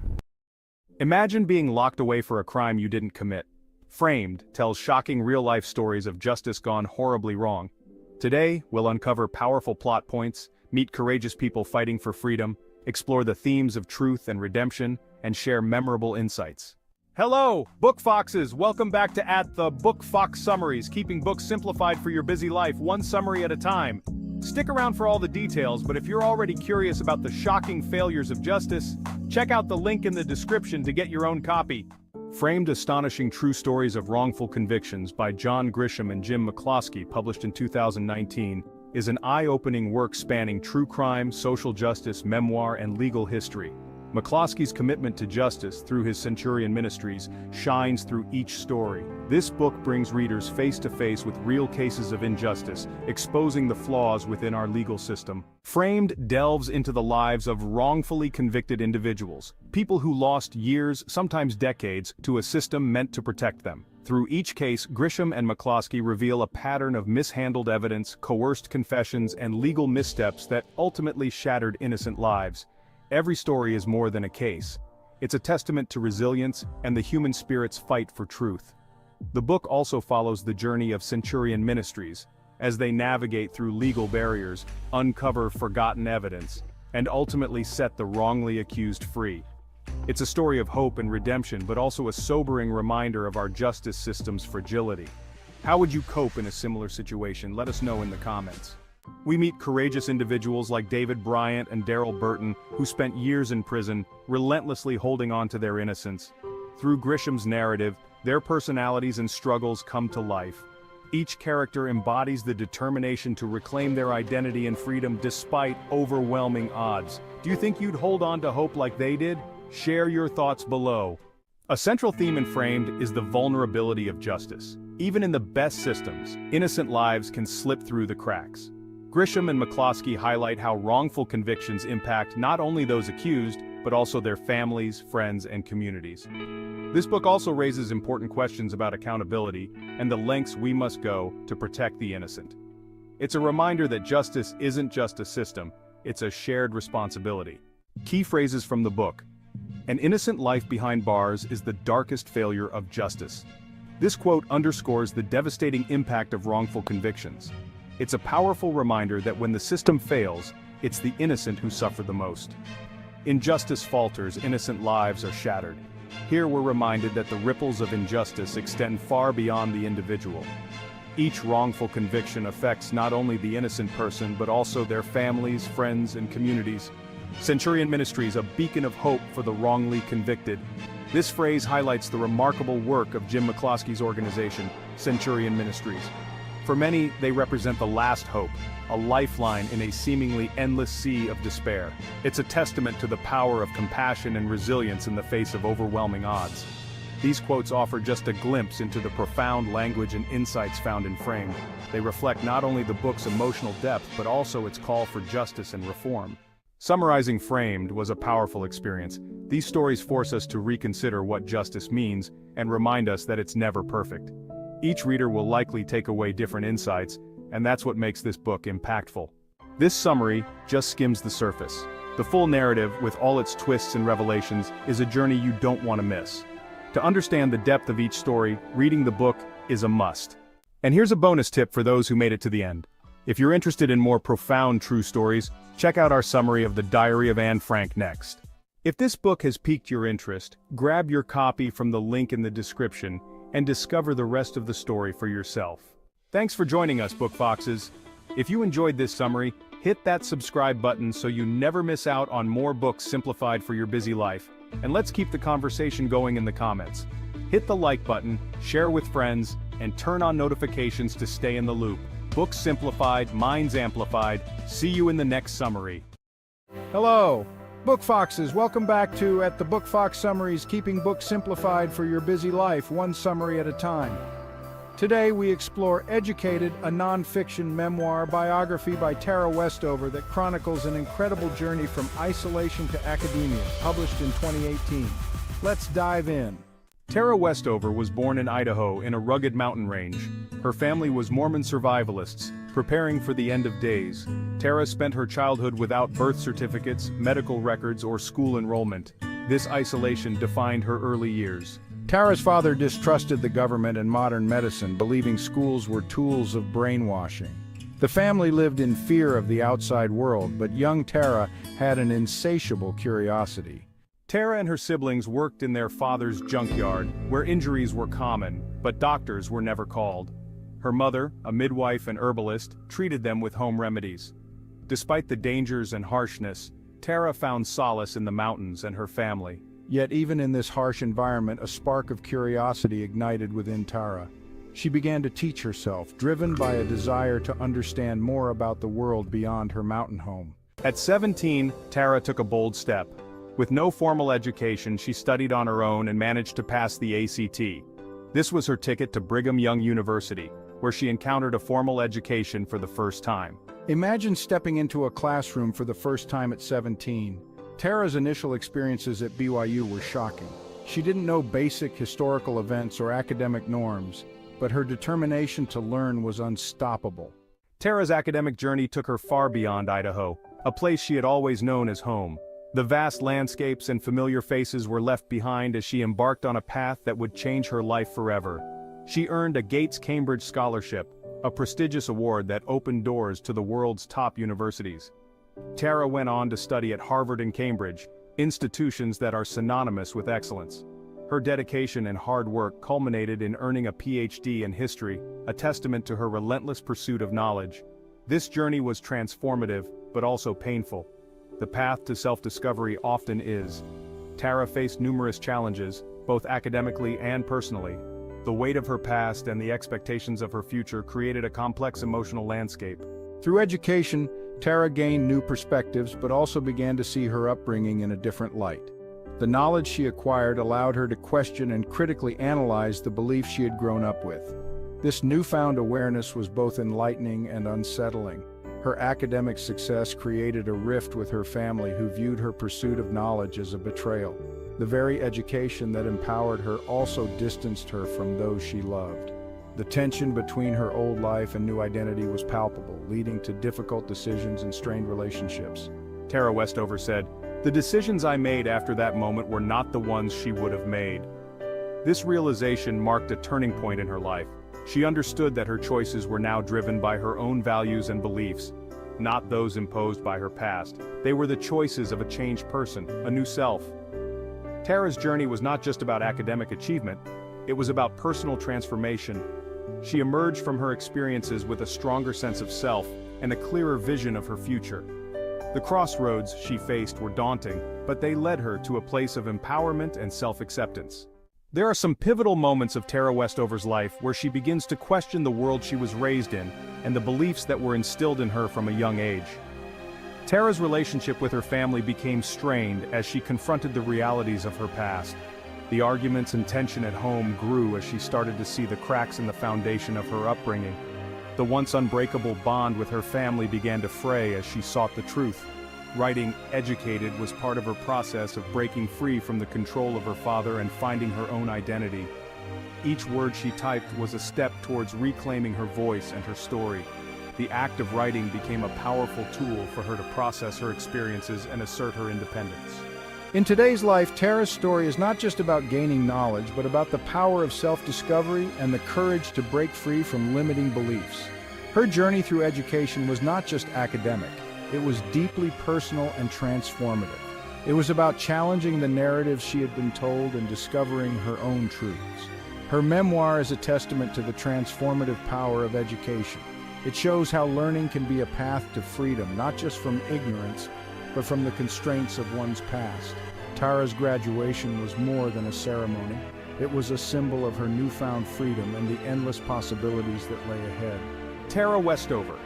Imagine being locked away for a crime you didn't commit. Framed tells shocking real-life stories of justice gone horribly wrong. Today, we'll uncover powerful plot points, meet courageous people fighting for freedom, explore the themes of truth and redemption, and share memorable insights. Hello, Book Foxes! Welcome back to the Book Fox Summaries, keeping books simplified for your busy life, one summary at a time. Stick around for all the details, but if you're already curious about the shocking failures of justice, check out the link in the description to get your own copy. Framed: Astonishing True Stories of Wrongful Convictions by John Grisham and Jim McCloskey, published in 2019, is an eye-opening work spanning true crime, social justice, memoir, and legal history. McCloskey's commitment to justice through his Centurion Ministries shines through each story. This book brings readers face to face with real cases of injustice, exposing the flaws within our legal system. Framed delves into the lives of wrongfully convicted individuals, people who lost years, sometimes decades, to a system meant to protect them. Through each case, Grisham and McCloskey reveal a pattern of mishandled evidence, coerced confessions, and legal missteps that ultimately shattered innocent lives. Every story is more than a case. It's a testament to resilience and the human spirit's fight for truth. The book also follows the journey of Centurion Ministries, as they navigate through legal barriers, uncover forgotten evidence, and ultimately set the wrongly accused free. It's a story of hope and redemption, but also a sobering reminder of our justice system's fragility. How would you cope in a similar situation? Let us know in the comments. We meet courageous individuals like David Bryant and Daryl Burton, who spent years in prison, relentlessly holding on to their innocence. Through Grisham's narrative, their personalities and struggles come to life. Each character embodies the determination to reclaim their identity and freedom despite overwhelming odds. Do you think you'd hold on to hope like they did? Share your thoughts below. A central theme in Framed is the vulnerability of justice. Even in the best systems, innocent lives can slip through the cracks. Grisham and McCloskey highlight how wrongful convictions impact not only those accused, but also their families, friends, and communities. This book also raises important questions about accountability and the lengths we must go to protect the innocent. It's a reminder that justice isn't just a system, it's a shared responsibility. Key phrases from the book. An innocent life behind bars is the darkest failure of justice. This quote underscores the devastating impact of wrongful convictions. It's a powerful reminder that when the system fails, it's the innocent who suffer the most. Injustice falters, innocent lives are shattered. Here we're reminded that the ripples of injustice extend far beyond the individual. Each wrongful conviction affects not only the innocent person, but also their families, friends, and communities. Centurion Ministries, a beacon of hope for the wrongly convicted. This phrase highlights the remarkable work of Jim McCloskey's organization, Centurion Ministries. For many, they represent the last hope, a lifeline in a seemingly endless sea of despair. It's a testament to the power of compassion and resilience in the face of overwhelming odds. These quotes offer just a glimpse into the profound language and insights found in Framed. They reflect not only the book's emotional depth, but also its call for justice and reform. Summarizing Framed was a powerful experience. These stories force us to reconsider what justice means and remind us that it's never perfect. Each reader will likely take away different insights, and that's what makes this book impactful. This summary just skims the surface. The full narrative, with all its twists and revelations, is a journey you don't want to miss. To understand the depth of each story, reading the book is a must. And here's a bonus tip for those who made it to the end. If you're interested in more profound true stories, check out our summary of The Diary of Anne Frank next. If this book has piqued your interest, grab your copy from the link in the description and discover the rest of the story for yourself. Thanks for joining us, Book Foxes. If you enjoyed this summary, hit that subscribe button so you never miss out on more books simplified for your busy life. And let's keep the conversation going in the comments. Hit the like button, share with friends, and turn on notifications to stay in the loop. Books simplified, minds amplified. See you in the next summary. Hello, Book Foxes. Welcome back to At the Book Fox Summaries, keeping books simplified for your busy life, one summary at a time. Today we explore Educated, a non-fiction memoir biography by Tara Westover that chronicles an incredible journey from isolation to academia, published in 2018. Let's dive in. Tara Westover was born in Idaho in a rugged mountain range. Her family was Mormon survivalists, preparing for the end of days. Tara spent her childhood without birth certificates, medical records, or school enrollment. This isolation defined her early years. Tara's father distrusted the government and modern medicine, believing schools were tools of brainwashing. The family lived in fear of the outside world, but young Tara had an insatiable curiosity. Tara and her siblings worked in their father's junkyard, where injuries were common, but doctors were never called. Her mother, a midwife and herbalist, treated them with home remedies. Despite the dangers and harshness, Tara found solace in the mountains and her family. Yet even in this harsh environment, a spark of curiosity ignited within Tara. She began to teach herself, driven by a desire to understand more about the world beyond her mountain home. At 17, Tara took a bold step. With no formal education, she studied on her own and managed to pass the ACT. This was her ticket to Brigham Young University, where she encountered a formal education for the first time. Imagine stepping into a classroom for the first time at 17. Tara's initial experiences at BYU were shocking. She didn't know basic historical events or academic norms, but her determination to learn was unstoppable. Tara's academic journey took her far beyond Idaho, a place she had always known as home. The vast landscapes and familiar faces were left behind as she embarked on a path that would change her life forever. She earned a Gates-Cambridge scholarship, a prestigious award that opened doors to the world's top universities. Tara went on to study at Harvard and Cambridge, institutions that are synonymous with excellence. Her dedication and hard work culminated in earning a PhD in history, a testament to her relentless pursuit of knowledge. This journey was transformative, but also painful. The path to self-discovery often is. Tara faced numerous challenges, both academically and personally. The weight of her past and the expectations of her future created a complex emotional landscape. Through education, Tara gained new perspectives but also began to see her upbringing in a different light. The knowledge she acquired allowed her to question and critically analyze the beliefs she had grown up with. This newfound awareness was both enlightening and unsettling. Her academic success created a rift with her family, who viewed her pursuit of knowledge as a betrayal. The very education that empowered her also distanced her from those she loved. The tension between her old life and new identity was palpable, leading to difficult decisions and strained relationships. Tara Westover said, "The decisions I made after that moment were not the ones she would have made." This realization marked a turning point in her life. She understood that her choices were now driven by her own values and beliefs, not those imposed by her past. They were the choices of a changed person, a new self. Tara's journey was not just about academic achievement, it was about personal transformation. She emerged from her experiences with a stronger sense of self and a clearer vision of her future. The crossroads she faced were daunting, but they led her to a place of empowerment and self-acceptance. There are some pivotal moments of Tara Westover's life where she begins to question the world she was raised in and the beliefs that were instilled in her from a young age. Tara's relationship with her family became strained as she confronted the realities of her past. The arguments and tension at home grew as she started to see the cracks in the foundation of her upbringing. The once unbreakable bond with her family began to fray as she sought the truth. Writing "educated" was part of her process of breaking free from the control of her father and finding her own identity. Each word she typed was a step towards reclaiming her voice and her story. The act of writing became a powerful tool for her to process her experiences and assert her independence. In today's life, Tara's story is not just about gaining knowledge, but about the power of self-discovery and the courage to break free from limiting beliefs. Her journey through education was not just academic, it was deeply personal and transformative. It was about challenging the narratives she had been told and discovering her own truths. Her memoir is a testament to the transformative power of education. It shows how learning can be a path to freedom, not just from ignorance, but from the constraints of one's past. Tara's graduation was more than a ceremony. It was a symbol of her newfound freedom and the endless possibilities that lay ahead. Tara Westover.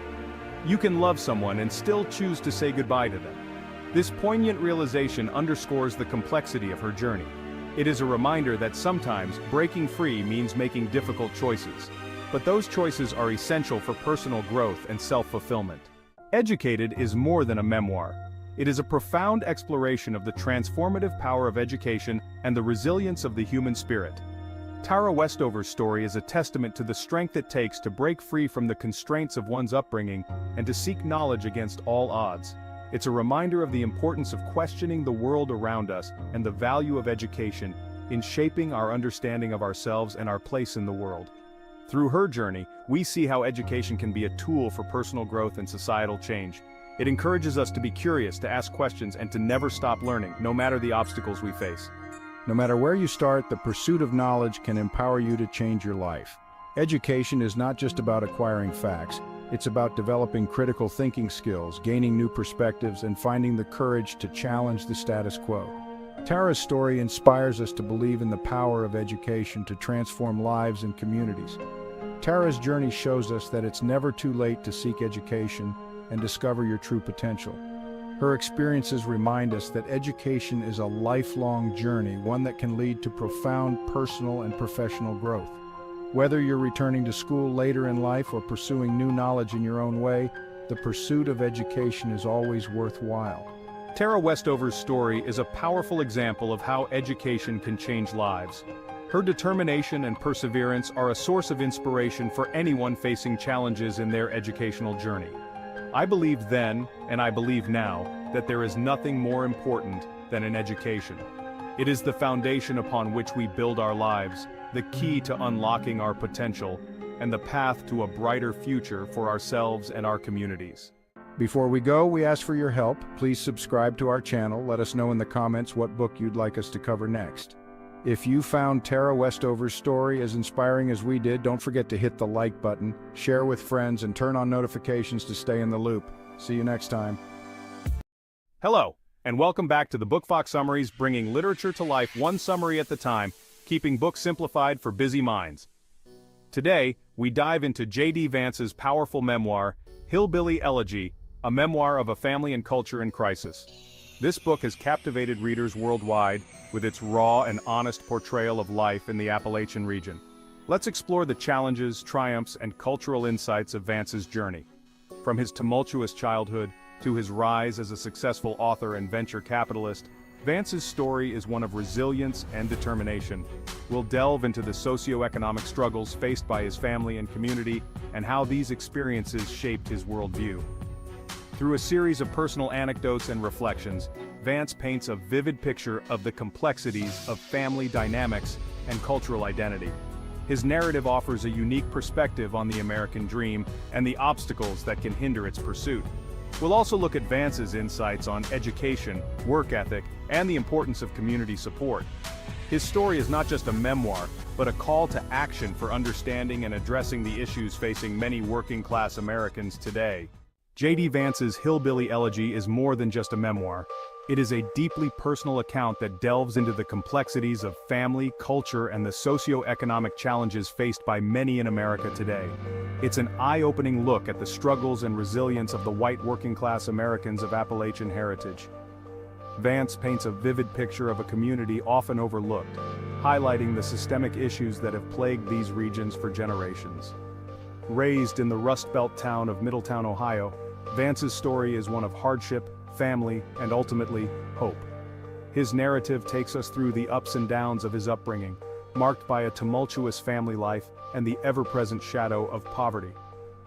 You can love someone and still choose to say goodbye to them. This poignant realization underscores the complexity of her journey. It is a reminder that sometimes breaking free means making difficult choices. But those choices are essential for personal growth and self-fulfillment. Educated is more than a memoir. It is a profound exploration of the transformative power of education and the resilience of the human spirit. Tara Westover's story is a testament to the strength it takes to break free from the constraints of one's upbringing and to seek knowledge against all odds. It's a reminder of the importance of questioning the world around us and the value of education in shaping our understanding of ourselves and our place in the world. Through her journey, we see how education can be a tool for personal growth and societal change. It encourages us to be curious, to ask questions, and to never stop learning, no matter the obstacles we face. No matter where you start, the pursuit of knowledge can empower you to change your life. Education is not just about acquiring facts, it's about developing critical thinking skills, gaining new perspectives, and finding the courage to challenge the status quo. Tara's story inspires us to believe in the power of education to transform lives and communities. Tara's journey shows us that it's never too late to seek education and discover your true potential. Her experiences remind us that education is a lifelong journey, one that can lead to profound personal and professional growth. Whether you're returning to school later in life or pursuing new knowledge in your own way, the pursuit of education is always worthwhile. Tara Westover's story is a powerful example of how education can change lives. Her determination and perseverance are a source of inspiration for anyone facing challenges in their educational journey. I believed then, and I believe now, that there is nothing more important than an education. It is the foundation upon which we build our lives, the key to unlocking our potential, and the path to a brighter future for ourselves and our communities. Before we go, we ask for your help. Please subscribe to our channel. Let us know in the comments what book you'd like us to cover next. If you found Tara Westover's story as inspiring as we did, don't forget to hit the like button, share with friends, and turn on notifications to stay in the loop. See you next time. Hello, and welcome back to the Book Fox Summaries, bringing literature to life one summary at a time, keeping books simplified for busy minds. Today, we dive into J.D. Vance's powerful memoir, Hillbilly Elegy, a memoir of a family and culture in crisis. This book has captivated readers worldwide with its raw and honest portrayal of life in the Appalachian region. Let's explore the challenges, triumphs, and cultural insights of Vance's journey. From his tumultuous childhood to his rise as a successful author and venture capitalist, Vance's story is one of resilience and determination. We'll delve into the socioeconomic struggles faced by his family and community and how these experiences shaped his worldview. Through a series of personal anecdotes and reflections, Vance paints a vivid picture of the complexities of family dynamics and cultural identity. His narrative offers a unique perspective on the American dream and the obstacles that can hinder its pursuit. We'll also look at Vance's insights on education, work ethic, and the importance of community support. His story is not just a memoir, but a call to action for understanding and addressing the issues facing many working-class Americans today. J.D. Vance's Hillbilly Elegy is more than just a memoir. It is a deeply personal account that delves into the complexities of family, culture, and the socio-economic challenges faced by many in America today. It's an eye-opening look at the struggles and resilience of the white working-class Americans of Appalachian heritage. Vance paints a vivid picture of a community often overlooked, highlighting the systemic issues that have plagued these regions for generations. Raised in the Rust Belt town of Middletown, Ohio, Vance's story is one of hardship, family, and ultimately, hope. His narrative takes us through the ups and downs of his upbringing, marked by a tumultuous family life and the ever-present shadow of poverty.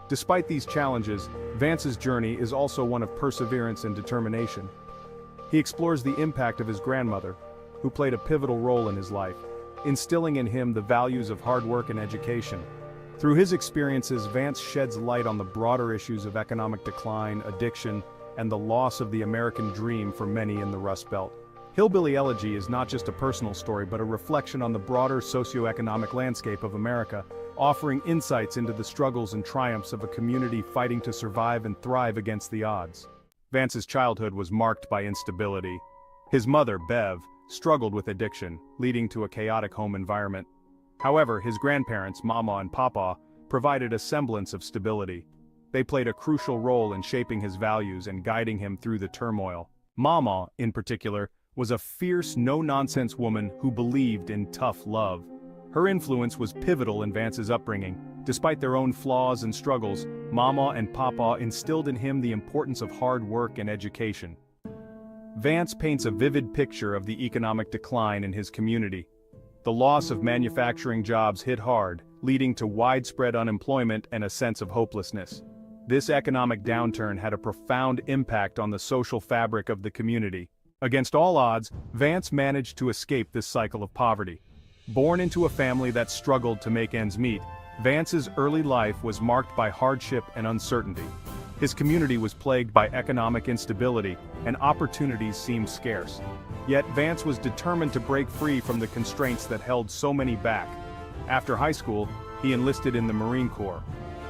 Despite these challenges, Vance's journey is also one of perseverance and determination. He explores the impact of his grandmother, who played a pivotal role in his life, instilling in him the values of hard work and education. Through his experiences, Vance sheds light on the broader issues of economic decline, addiction, and the loss of the American dream for many in the Rust Belt. Hillbilly Elegy is not just a personal story but a reflection on the broader socioeconomic landscape of America, offering insights into the struggles and triumphs of a community fighting to survive and thrive against the odds. Vance's childhood was marked by instability. His mother, Bev, struggled with addiction, leading to a chaotic home environment. However, his grandparents, Mama and Papa, provided a semblance of stability. They played a crucial role in shaping his values and guiding him through the turmoil. Mama, in particular, was a fierce, no-nonsense woman who believed in tough love. Her influence was pivotal in Vance's upbringing. Despite their own flaws and struggles, Mama and Papa instilled in him the importance of hard work and education. Vance paints a vivid picture of the economic decline in his community. The loss of manufacturing jobs hit hard, leading to widespread unemployment and a sense of hopelessness. This economic downturn had a profound impact on the social fabric of the community. Against all odds, Vance managed to escape this cycle of poverty. Born into a family that struggled to make ends meet, Vance's early life was marked by hardship and uncertainty. His community was plagued by economic instability, and opportunities seemed scarce. Yet Vance was determined to break free from the constraints that held so many back. After high school, he enlisted in the Marine Corps.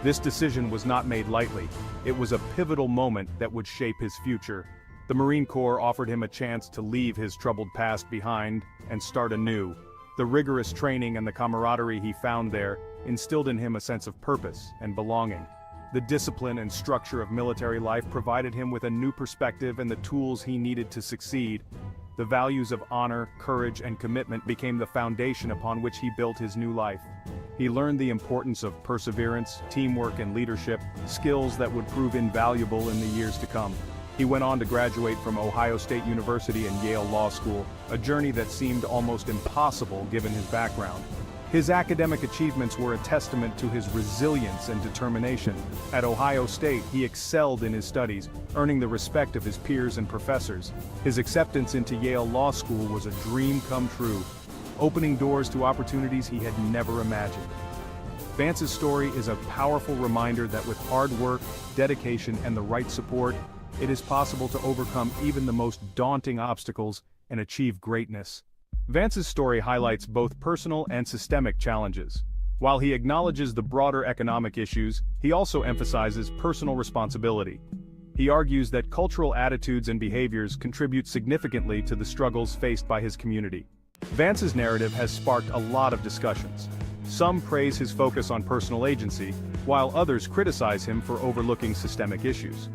This decision was not made lightly. It was a pivotal moment that would shape his future. The Marine Corps offered him a chance to leave his troubled past behind and start anew. The rigorous training and the camaraderie he found there instilled in him a sense of purpose and belonging. The discipline and structure of military life provided him with a new perspective and the tools he needed to succeed. The values of honor, courage, and commitment became the foundation upon which he built his new life. He learned the importance of perseverance, teamwork, and leadership, skills that would prove invaluable in the years to come. He went on to graduate from Ohio State University and Yale Law School, a journey that seemed almost impossible given his background. His academic achievements were a testament to his resilience and determination. At Ohio State, he excelled in his studies, earning the respect of his peers and professors. His acceptance into Yale Law School was a dream come true, opening doors to opportunities he had never imagined. Vance's story is a powerful reminder that with hard work, dedication, and the right support, it is possible to overcome even the most daunting obstacles and achieve greatness. Vance's story highlights both personal and systemic challenges. While he acknowledges the broader economic issues, he also emphasizes personal responsibility. He argues that cultural attitudes and behaviors contribute significantly to the struggles faced by his community. Vance's narrative has sparked a lot of discussions. Some praise his focus on personal agency, while others criticize him for overlooking systemic issues.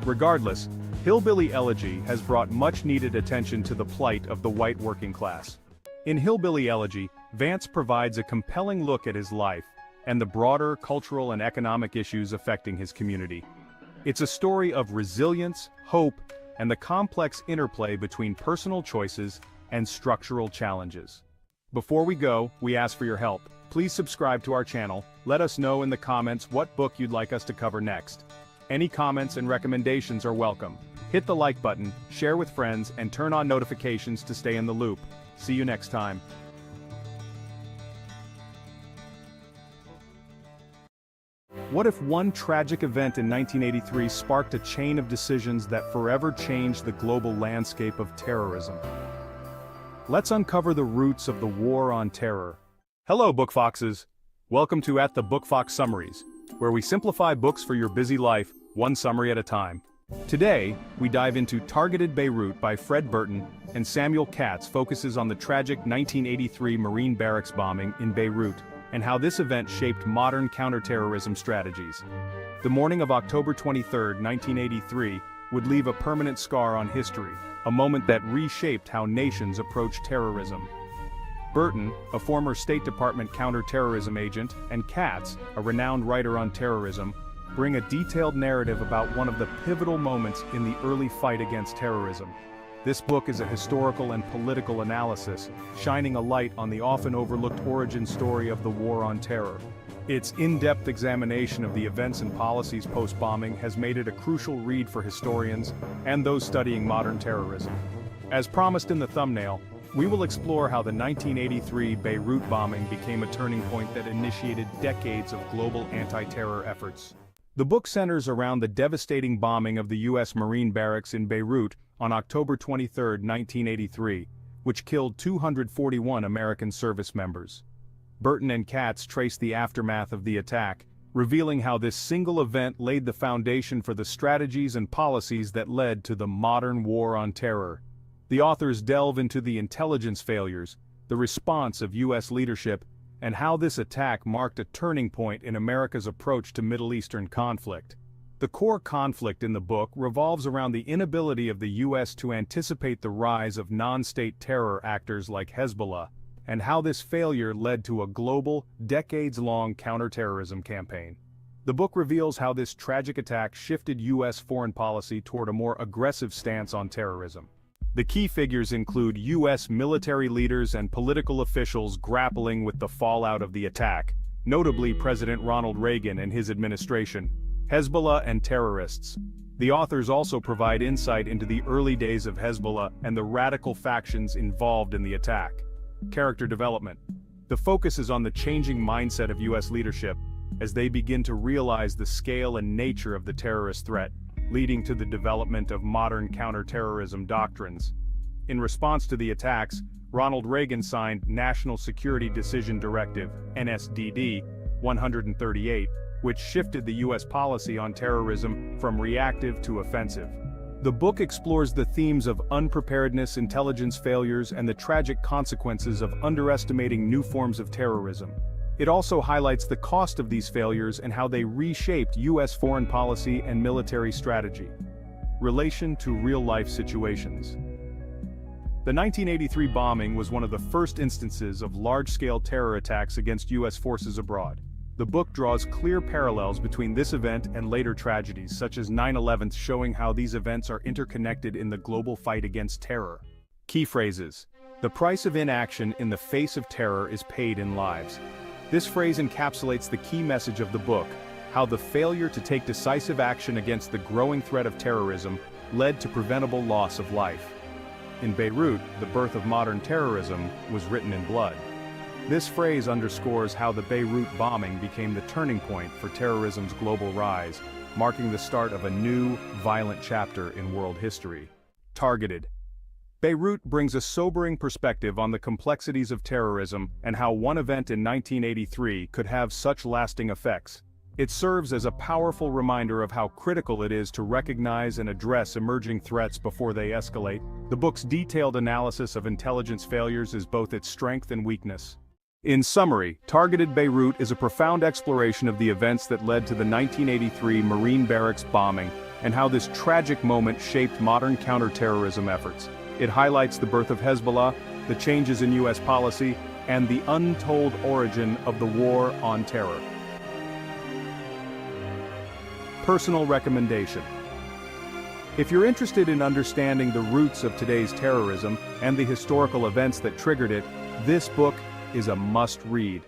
Regardless, Hillbilly Elegy has brought much-needed attention to the plight of the white working class. In Hillbilly Elegy, Vance provides a compelling look at his life and the broader cultural and economic issues affecting his community. It's a story of resilience, hope, and the complex interplay between personal choices and structural challenges. Before we go, we ask for your help. Please subscribe to our channel. Let us know in the comments what book you'd like us to cover next. Any comments and recommendations are welcome. Hit the like button, share with friends, and turn on notifications to stay in the loop. See you next time. What if one tragic event in 1983 sparked a chain of decisions that forever changed the global landscape of terrorism? Let's uncover the roots of the War on Terror. Hello, Book Foxes! Welcome to At the Book Fox Summaries, where we simplify books for your busy life, one summary at a time. Today, we dive into Targeted Beirut by Fred Burton, and Samuel Katz focuses on the tragic 1983 Marine barracks bombing in Beirut, and how this event shaped modern counterterrorism strategies. The morning of October 23, 1983, would leave a permanent scar on history, a moment that reshaped how nations approach terrorism. Burton, a former State Department counterterrorism agent, and Katz, a renowned writer on terrorism, bring a detailed narrative about one of the pivotal moments in the early fight against terrorism. This book is a historical and political analysis, shining a light on the often overlooked origin story of the War on Terror. Its in-depth examination of the events and policies post-bombing has made it a crucial read for historians and those studying modern terrorism. As promised in the thumbnail, we will explore how the 1983 Beirut bombing became a turning point that initiated decades of global anti-terror efforts. The book centers around the devastating bombing of the U.S. Marine barracks in Beirut on October 23, 1983, which killed 241 American service members. Burton and Katz trace the aftermath of the attack, revealing how this single event laid the foundation for the strategies and policies that led to the modern war on terror. The authors delve into the intelligence failures, the response of U.S. leadership, and how this attack marked a turning point in America's approach to Middle Eastern conflict. The core conflict in the book revolves around the inability of the U.S. to anticipate the rise of non-state terror actors like Hezbollah, and how this failure led to a global, decades-long counterterrorism campaign. The book reveals how this tragic attack shifted U.S. foreign policy toward a more aggressive stance on terrorism. The key figures include U.S. military leaders and political officials grappling with the fallout of the attack, notably President Ronald Reagan and his administration, Hezbollah and terrorists. The authors also provide insight into the early days of Hezbollah and the radical factions involved in the attack. Character development. The focus is on the changing mindset of U.S. leadership as they begin to realize the scale and nature of the terrorist threat, leading to the development of modern counterterrorism doctrines. In response to the attacks, Ronald Reagan signed National Security Decision Directive, NSDD, 138, which shifted the U.S. policy on terrorism from reactive to offensive. The book explores the themes of unpreparedness, intelligence failures, and the tragic consequences of underestimating new forms of terrorism. It also highlights the cost of these failures and how they reshaped U.S. foreign policy and military strategy. Relation to real-life situations. The 1983 bombing was one of the first instances of large-scale terror attacks against U.S. forces abroad. The book draws clear parallels between this event and later tragedies such as 9/11, showing how these events are interconnected in the global fight against terror. Key phrases. The price of inaction in the face of terror is paid in lives. This phrase encapsulates the key message of the book, how the failure to take decisive action against the growing threat of terrorism led to preventable loss of life. In Beirut, the birth of modern terrorism was written in blood. This phrase underscores how the Beirut bombing became the turning point for terrorism's global rise, marking the start of a new, violent chapter in world history. Targeted. Beirut brings a sobering perspective on the complexities of terrorism and how one event in 1983 could have such lasting effects. It serves as a powerful reminder of how critical it is to recognize and address emerging threats before they escalate. The book's detailed analysis of intelligence failures is both its strength and weakness. In summary, Targeted Beirut is a profound exploration of the events that led to the 1983 Marine barracks bombing and how this tragic moment shaped modern counterterrorism efforts. It highlights the birth of Hezbollah, the changes in U.S. policy, and the untold origin of the war on terror. Personal recommendation. If you're interested in understanding the roots of today's terrorism and the historical events that triggered it, this book is a must-read.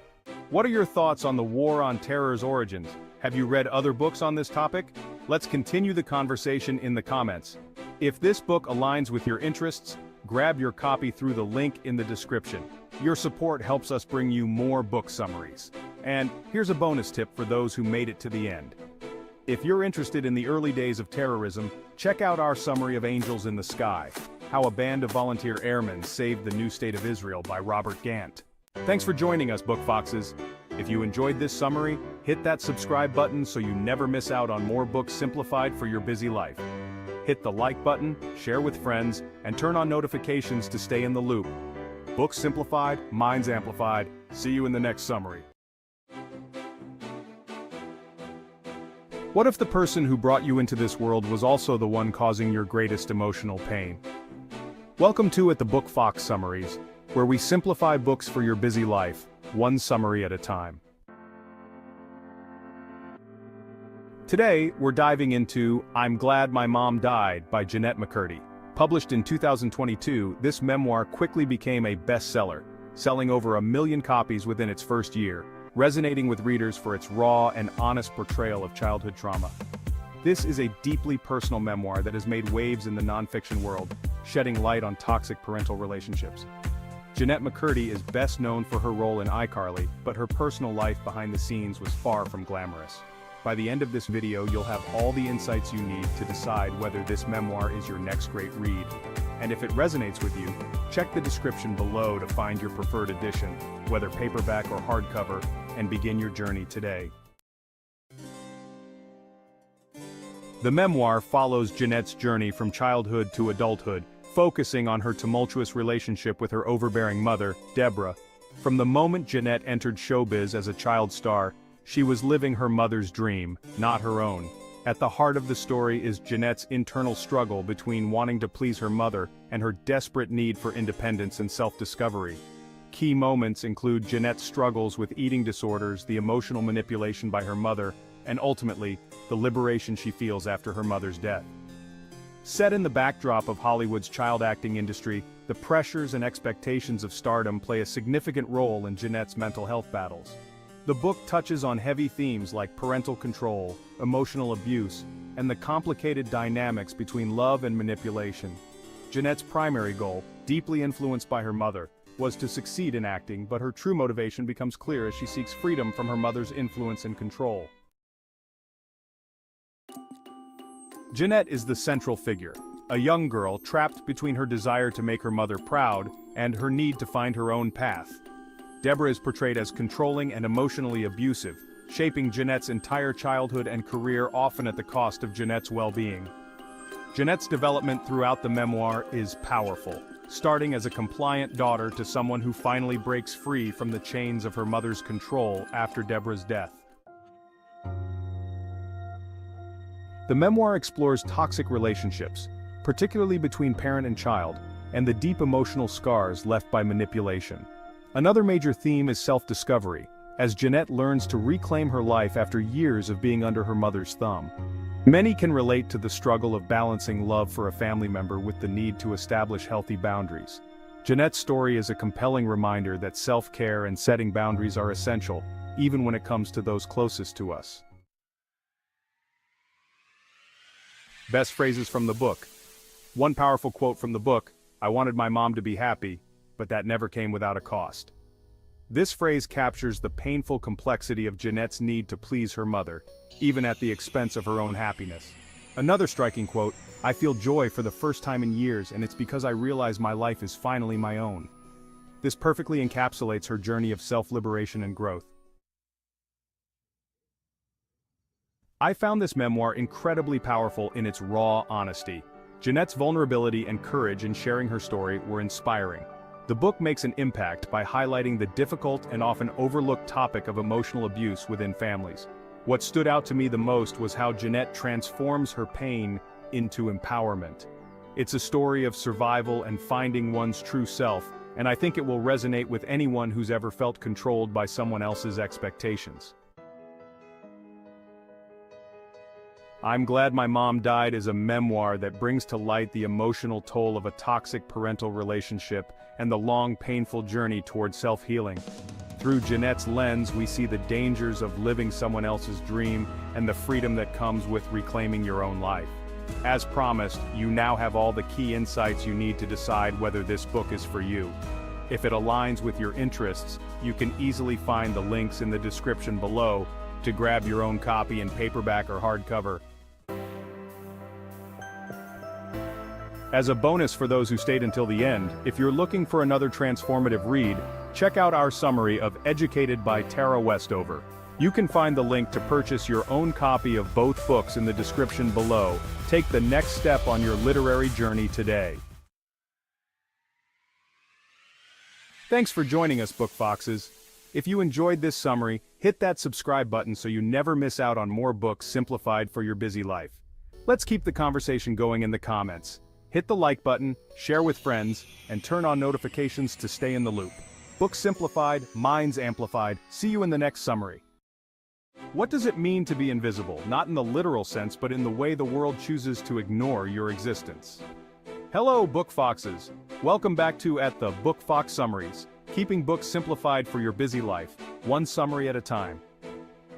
What are your thoughts on the War on Terror's origins? Have you read other books on this topic? Let's continue the conversation in the comments. If this book aligns with your interests, grab your copy through the link in the description. Your support helps us bring you more book summaries. And here's a bonus tip for those who made it to the end. If you're interested in the early days of terrorism, check out our summary of Angels in the Sky, How a Band of Volunteer Airmen Saved the New State of Israel by Robert Gant. Thanks for joining us, Book Foxes. If you enjoyed this summary, hit that subscribe button so you never miss out on more books simplified for your busy life. Hit the like button, share with friends, and turn on notifications to stay in the loop. Books simplified, minds amplified. See you in the next summary. What if the person who brought you into this world was also the one causing your greatest emotional pain? Welcome to At the Book Fox Summaries, where we simplify books for your busy life, one summary at a time. Today, we're diving into I'm Glad My Mom Died by Jeanette McCurdy. Published in 2022, this memoir quickly became a bestseller, selling over 1 million copies within its first year, resonating with readers for its raw and honest portrayal of childhood trauma. This is a deeply personal memoir that has made waves in the nonfiction world, shedding light on toxic parental relationships. Jeanette McCurdy is best known for her role in iCarly, but her personal life behind the scenes was far from glamorous. By the end of this video, you'll have all the insights you need to decide whether this memoir is your next great read. And if it resonates with you, check the description below to find your preferred edition, whether paperback or hardcover, and begin your journey today. The memoir follows Jeanette's journey from childhood to adulthood, focusing on her tumultuous relationship with her overbearing mother, Deborah. From the moment Jeanette entered showbiz as a child star, she was living her mother's dream, not her own. At the heart of the story is Jeanette's internal struggle between wanting to please her mother and her desperate need for independence and self-discovery. Key moments include Jeanette's struggles with eating disorders, the emotional manipulation by her mother, and ultimately, the liberation she feels after her mother's death. Set in the backdrop of Hollywood's child acting industry, the pressures and expectations of stardom play a significant role in Jeanette's mental health battles. The book touches on heavy themes like parental control, emotional abuse, and the complicated dynamics between love and manipulation. Jeanette's primary goal, deeply influenced by her mother, was to succeed in acting, but her true motivation becomes clear as she seeks freedom from her mother's influence and control. Jeanette is the central figure, a young girl trapped between her desire to make her mother proud and her need to find her own path. Deborah is portrayed as controlling and emotionally abusive, shaping Jeanette's entire childhood and career, often at the cost of Jeanette's well-being. Jeanette's development throughout the memoir is powerful, starting as a compliant daughter to someone who finally breaks free from the chains of her mother's control after Deborah's death. The memoir explores toxic relationships, particularly between parent and child, and the deep emotional scars left by manipulation. Another major theme is self-discovery, as Jeanette learns to reclaim her life after years of being under her mother's thumb. Many can relate to the struggle of balancing love for a family member with the need to establish healthy boundaries. Jeanette's story is a compelling reminder that self-care and setting boundaries are essential, even when it comes to those closest to us. Best phrases from the book. One powerful quote from the book: "I wanted my mom to be happy, but that never came without a cost." This phrase captures the painful complexity of Jeanette's need to please her mother, even at the expense of her own happiness. Another striking quote: "I feel joy for the first time in years, and it's because I realize my life is finally my own." This perfectly encapsulates her journey of self-liberation and growth. I found this memoir incredibly powerful in its raw honesty. Jeanette's vulnerability and courage in sharing her story were inspiring. The book makes an impact by highlighting the difficult and often overlooked topic of emotional abuse within families. What stood out to me the most was how Jeanette transforms her pain into empowerment. It's a story of survival and finding one's true self, and I think it will resonate with anyone who's ever felt controlled by someone else's expectations. I'm Glad My Mom Died is a memoir that brings to light the emotional toll of a toxic parental relationship and the long, painful journey toward self-healing. Through Jeanette's lens, we see the dangers of living someone else's dream and the freedom that comes with reclaiming your own life. As promised, you now have all the key insights you need to decide whether this book is for you. If it aligns with your interests, you can easily find the links in the description below to grab your own copy in paperback or hardcover. As a bonus for those who stayed until the end, if you're looking for another transformative read, check out our summary of Educated by Tara Westover. You can find the link to purchase your own copy of both books in the description below. Take the next step on your literary journey today. Thanks for joining us, Book Foxes. If you enjoyed this summary, hit that subscribe button so you never miss out on more books simplified for your busy life. Let's keep the conversation going in the comments. Hit the like button, share with friends, and turn on notifications to stay in the loop. Books simplified, minds amplified. See you in the next summary. What does it mean to be invisible, not in the literal sense but in the way the world chooses to ignore your existence? Hello, Book Foxes! Welcome back to At the Book Fox Summaries, keeping books simplified for your busy life, one summary at a time.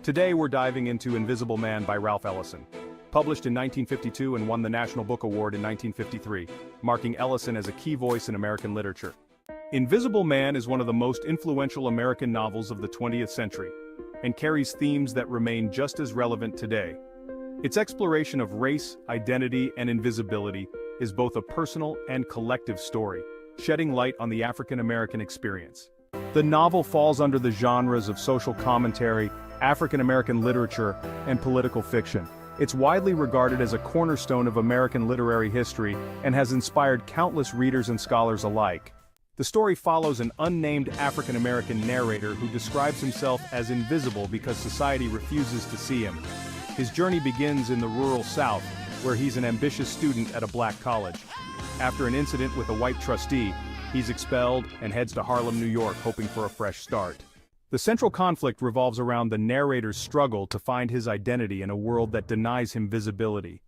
Today we're diving into Invisible Man by Ralph Ellison. Published in 1952 and won the National Book Award in 1953, marking Ellison as a key voice in American literature. Invisible Man is one of the most influential American novels of the 20th century, and carries themes that remain just as relevant today. Its exploration of race, identity, and invisibility is both a personal and collective story, shedding light on the African American experience. The novel falls under the genres of social commentary, African American literature, and political fiction. It's widely regarded as a cornerstone of American literary history and has inspired countless readers and scholars alike. The story follows an unnamed African American narrator who describes himself as invisible because society refuses to see him. His journey begins in the rural South, where he's an ambitious student at a black college. After an incident with a white trustee, he's expelled and heads to Harlem, New York, hoping for a fresh start. The central conflict revolves around the narrator's struggle to find his identity in a world that denies him visibility.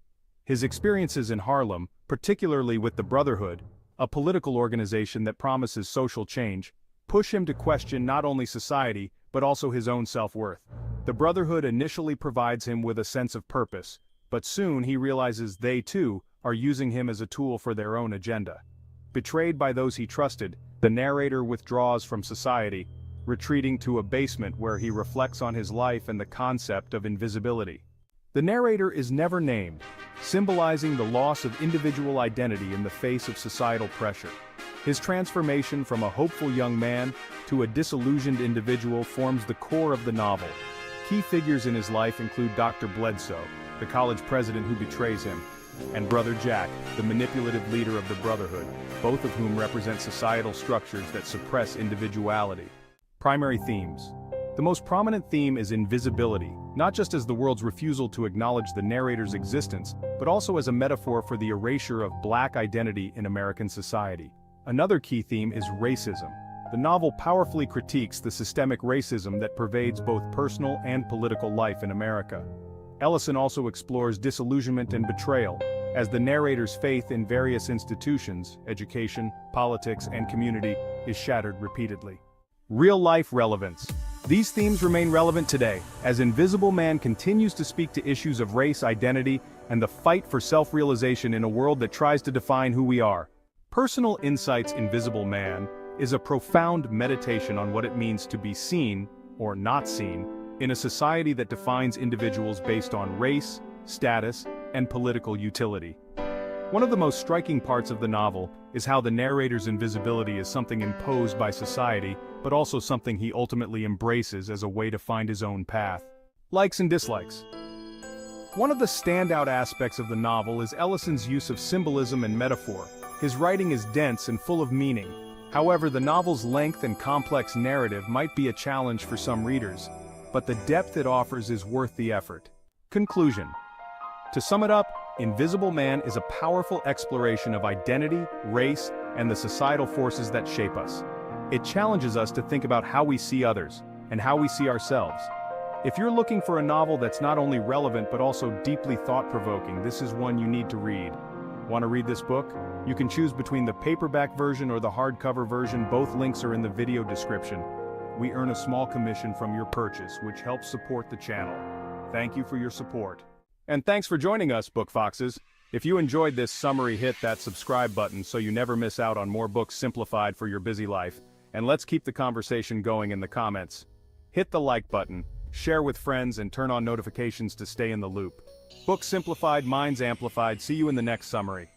His experiences in Harlem, particularly with the Brotherhood, a political organization that promises social change, push him to question not only society, but also his own self-worth. The Brotherhood initially provides him with a sense of purpose, but soon he realizes they, too, are using him as a tool for their own agenda. Betrayed by those he trusted, the narrator withdraws from society, retreating to a basement where he reflects on his life and the concept of invisibility. The narrator is never named, symbolizing the loss of individual identity in the face of societal pressure. His transformation from a hopeful young man to a disillusioned individual forms the core of the novel. Key figures in his life include Dr. Bledsoe, the college president who betrays him, and Brother Jack, the manipulative leader of the Brotherhood, both of whom represent societal structures that suppress individuality. Primary themes. The most prominent theme is invisibility, not just as the world's refusal to acknowledge the narrator's existence, but also as a metaphor for the erasure of black identity in American society. Another key theme is racism. The novel powerfully critiques the systemic racism that pervades both personal and political life in America. Ellison also explores disillusionment and betrayal, as the narrator's faith in various institutions, education, politics, and community, is shattered repeatedly. Real-life relevance. These themes remain relevant today, as Invisible Man continues to speak to issues of race, identity, and the fight for self-realization in a world that tries to define who we are. Personal Insight's Invisible Man is a profound meditation on what it means to be seen, or not seen, in a society that defines individuals based on race, status, and political utility. One of the most striking parts of the novel is how the narrator's invisibility is something imposed by society, but also something he ultimately embraces as a way to find his own path. Likes and dislikes. One of the standout aspects of the novel is Ellison's use of symbolism and metaphor. His writing is dense and full of meaning. However, the novel's length and complex narrative might be a challenge for some readers, but the depth it offers is worth the effort. Conclusion. To sum it up, Invisible Man is a powerful exploration of identity, race, and the societal forces that shape us. It challenges us to think about how we see others, and how we see ourselves. If you're looking for a novel that's not only relevant but also deeply thought-provoking, this is one you need to read. Want to read this book? You can choose between the paperback version or the hardcover version. Both links are in the video description. We earn a small commission from your purchase, which helps support the channel. Thank you for your support. And thanks for joining us, Book Foxes. If you enjoyed this summary, hit that subscribe button so you never miss out on more books simplified for your busy life. And let's keep the conversation going in the comments. Hit the like button, share with friends, and turn on notifications to stay in the loop. Books simplified, minds amplified. See you in the next summary.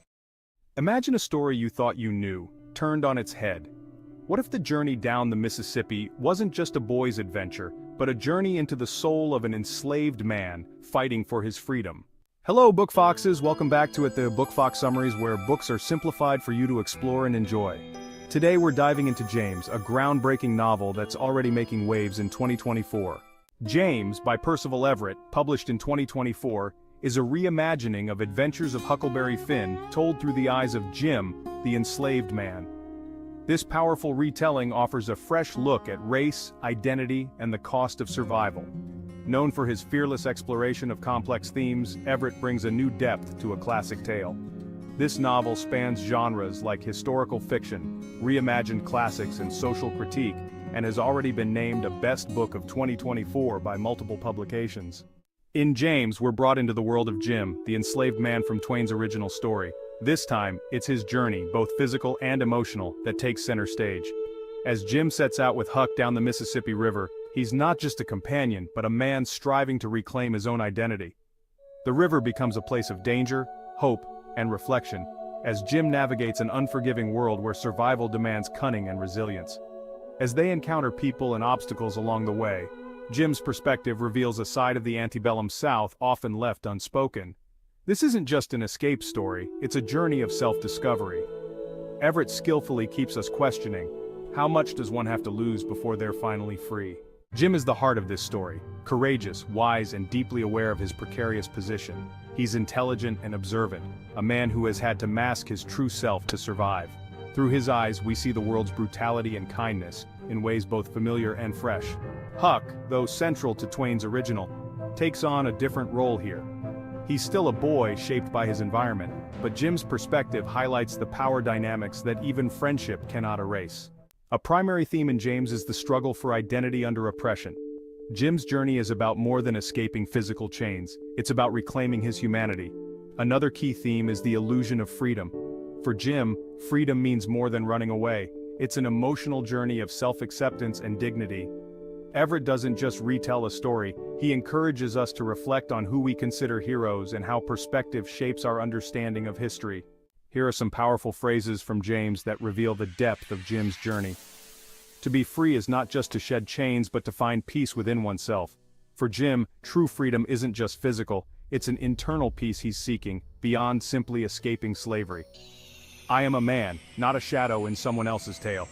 Imagine a story you thought you knew, turned on its head. What if the journey down the Mississippi wasn't just a boy's adventure, but a journey into the soul of an enslaved man fighting for his freedom? Hello, Book Foxes. Welcome back to the Book Fox Summaries, where books are simplified for you to explore and enjoy. Today we're diving into James, a groundbreaking novel that's already making waves in 2024. James, by Percival Everett, published in 2024, is a reimagining of Adventures of Huckleberry Finn told through the eyes of Jim, the enslaved man. This powerful retelling offers a fresh look at race, identity, and the cost of survival. Known for his fearless exploration of complex themes, Everett brings a new depth to a classic tale. This novel spans genres like historical fiction, reimagined classics and social critique, and has already been named a best book of 2024 by multiple publications. In James, we're brought into the world of Jim, the enslaved man from Twain's original story. This time, it's his journey, both physical and emotional, that takes center stage. As Jim sets out with Huck down the Mississippi River, he's not just a companion, but a man striving to reclaim his own identity. The river becomes a place of danger, hope, and reflection, as Jim navigates an unforgiving world where survival demands cunning and resilience. As they encounter people and obstacles along the way, Jim's perspective reveals a side of the antebellum South often left unspoken. This isn't just an escape story, it's a journey of self-discovery. Everett skillfully keeps us questioning, how much does one have to lose before they're finally free? Jim is the heart of this story, courageous, wise, and deeply aware of his precarious position. He's intelligent and observant, a man who has had to mask his true self to survive. Through his eyes, we see the world's brutality and kindness, in ways both familiar and fresh. Huck, though central to Twain's original, takes on a different role here. He's still a boy shaped by his environment, but Jim's perspective highlights the power dynamics that even friendship cannot erase. A primary theme in James is the struggle for identity under oppression. Jim's journey is about more than escaping physical chains, it's about reclaiming his humanity. Another key theme is the illusion of freedom. For Jim, freedom means more than running away. It's an emotional journey of self-acceptance and dignity. Everett doesn't just retell a story, he encourages us to reflect on who we consider heroes and how perspective shapes our understanding of history. Here are some powerful phrases from James that reveal the depth of Jim's journey. To be free is not just to shed chains but to find peace within oneself. For Jim, true freedom isn't just physical, it's an internal peace he's seeking, beyond simply escaping slavery. I am a man, not a shadow in someone else's tale.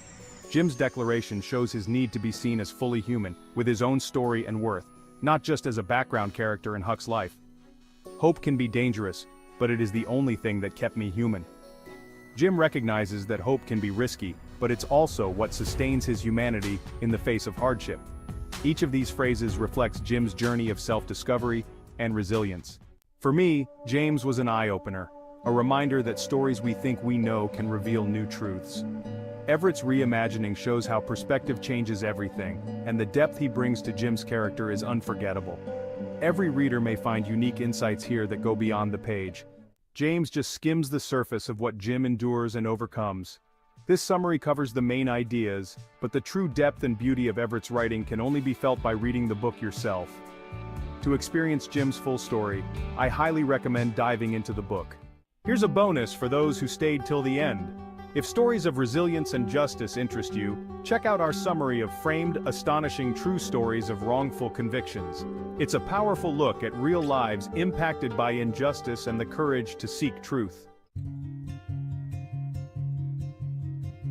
Jim's declaration shows his need to be seen as fully human, with his own story and worth, not just as a background character in Huck's life. Hope can be dangerous, but it is the only thing that kept me human. Jim recognizes that hope can be risky, but it's also what sustains his humanity in the face of hardship. Each of these phrases reflects Jim's journey of self-discovery and resilience. For me, James was an eye-opener, a reminder that stories we think we know can reveal new truths. Everett's reimagining shows how perspective changes everything, and the depth he brings to Jim's character is unforgettable. Every reader may find unique insights here that go beyond the page. James just skims the surface of what Jim endures and overcomes. This summary covers the main ideas, but the true depth and beauty of Everett's writing can only be felt by reading the book yourself. To experience Jim's full story, I highly recommend diving into the book. Here's a bonus for those who stayed till the end. If stories of resilience and justice interest you, check out our summary of framed, astonishing true stories of wrongful convictions. It's a powerful look at real lives impacted by injustice and the courage to seek truth.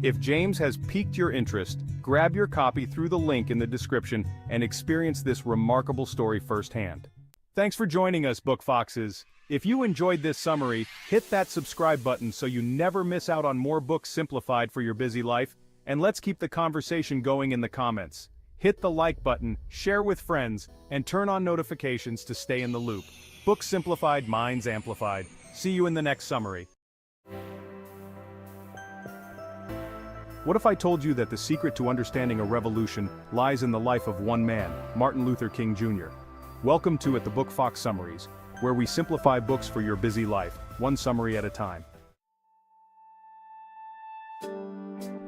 If James has piqued your interest, grab your copy through the link in the description and experience this remarkable story firsthand. Thanks for joining us, Book Foxes. If you enjoyed this summary, hit that subscribe button so you never miss out on more books simplified for your busy life, and let's keep the conversation going in the comments. Hit the like button, share with friends, and turn on notifications to stay in the loop. Books simplified, minds amplified. See you in the next summary. What if I told you that the secret to understanding a revolution lies in the life of one man, Martin Luther King Jr.? Welcome to the Book Fox Summaries, where we simplify books for your busy life, one summary at a time.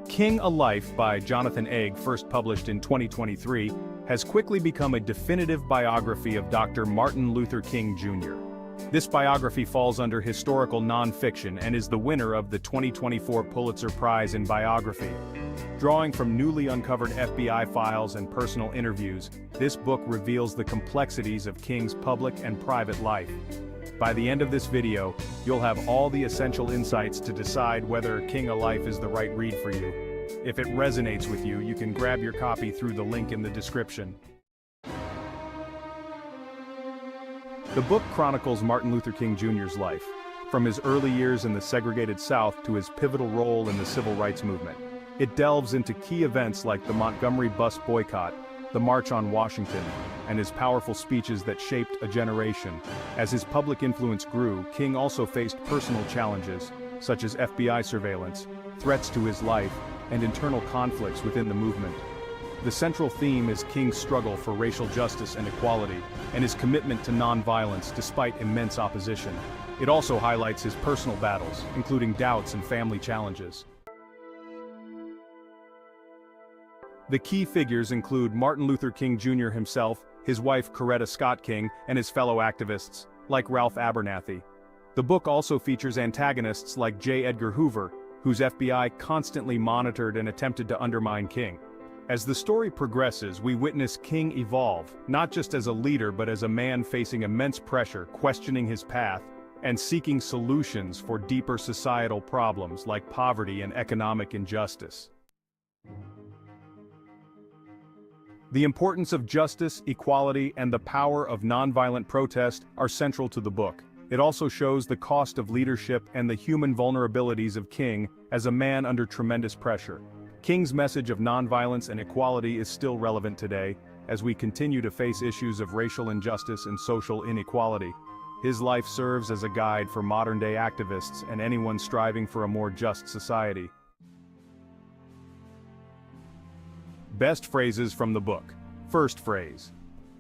King: A Life by Jonathan Egg, first published in 2023, has quickly become a definitive biography of Dr. Martin Luther King Jr. This biography falls under historical nonfiction and is the winner of the 2024 Pulitzer Prize in Biography. Drawing from newly uncovered FBI files and personal interviews, this book reveals the complexities of King's public and private life. By the end of this video, you'll have all the essential insights to decide whether King: A Life is the right read for you. If it resonates with you, you can grab your copy through the link in the description. The book chronicles Martin Luther King Jr.'s life, from his early years in the segregated South to his pivotal role in the civil rights movement. It delves into key events like the Montgomery bus boycott, the March on Washington, and his powerful speeches that shaped a generation. As his public influence grew, King also faced personal challenges, such as FBI surveillance, threats to his life, and internal conflicts within the movement. The central theme is King's struggle for racial justice and equality, and his commitment to nonviolence despite immense opposition. It also highlights his personal battles, including doubts and family challenges. The key figures include Martin Luther King Jr. himself, his wife Coretta Scott King, and his fellow activists, like Ralph Abernathy. The book also features antagonists like J. Edgar Hoover, whose FBI constantly monitored and attempted to undermine King. As the story progresses, we witness King evolve, not just as a leader but as a man facing immense pressure, questioning his path, and seeking solutions for deeper societal problems like poverty and economic injustice. The importance of justice, equality, and the power of nonviolent protest are central to the book. It also shows the cost of leadership and the human vulnerabilities of King as a man under tremendous pressure. King's message of nonviolence and equality is still relevant today, as we continue to face issues of racial injustice and social inequality. His life serves as a guide for modern-day activists and anyone striving for a more just society. Best phrases from the book. First phrase.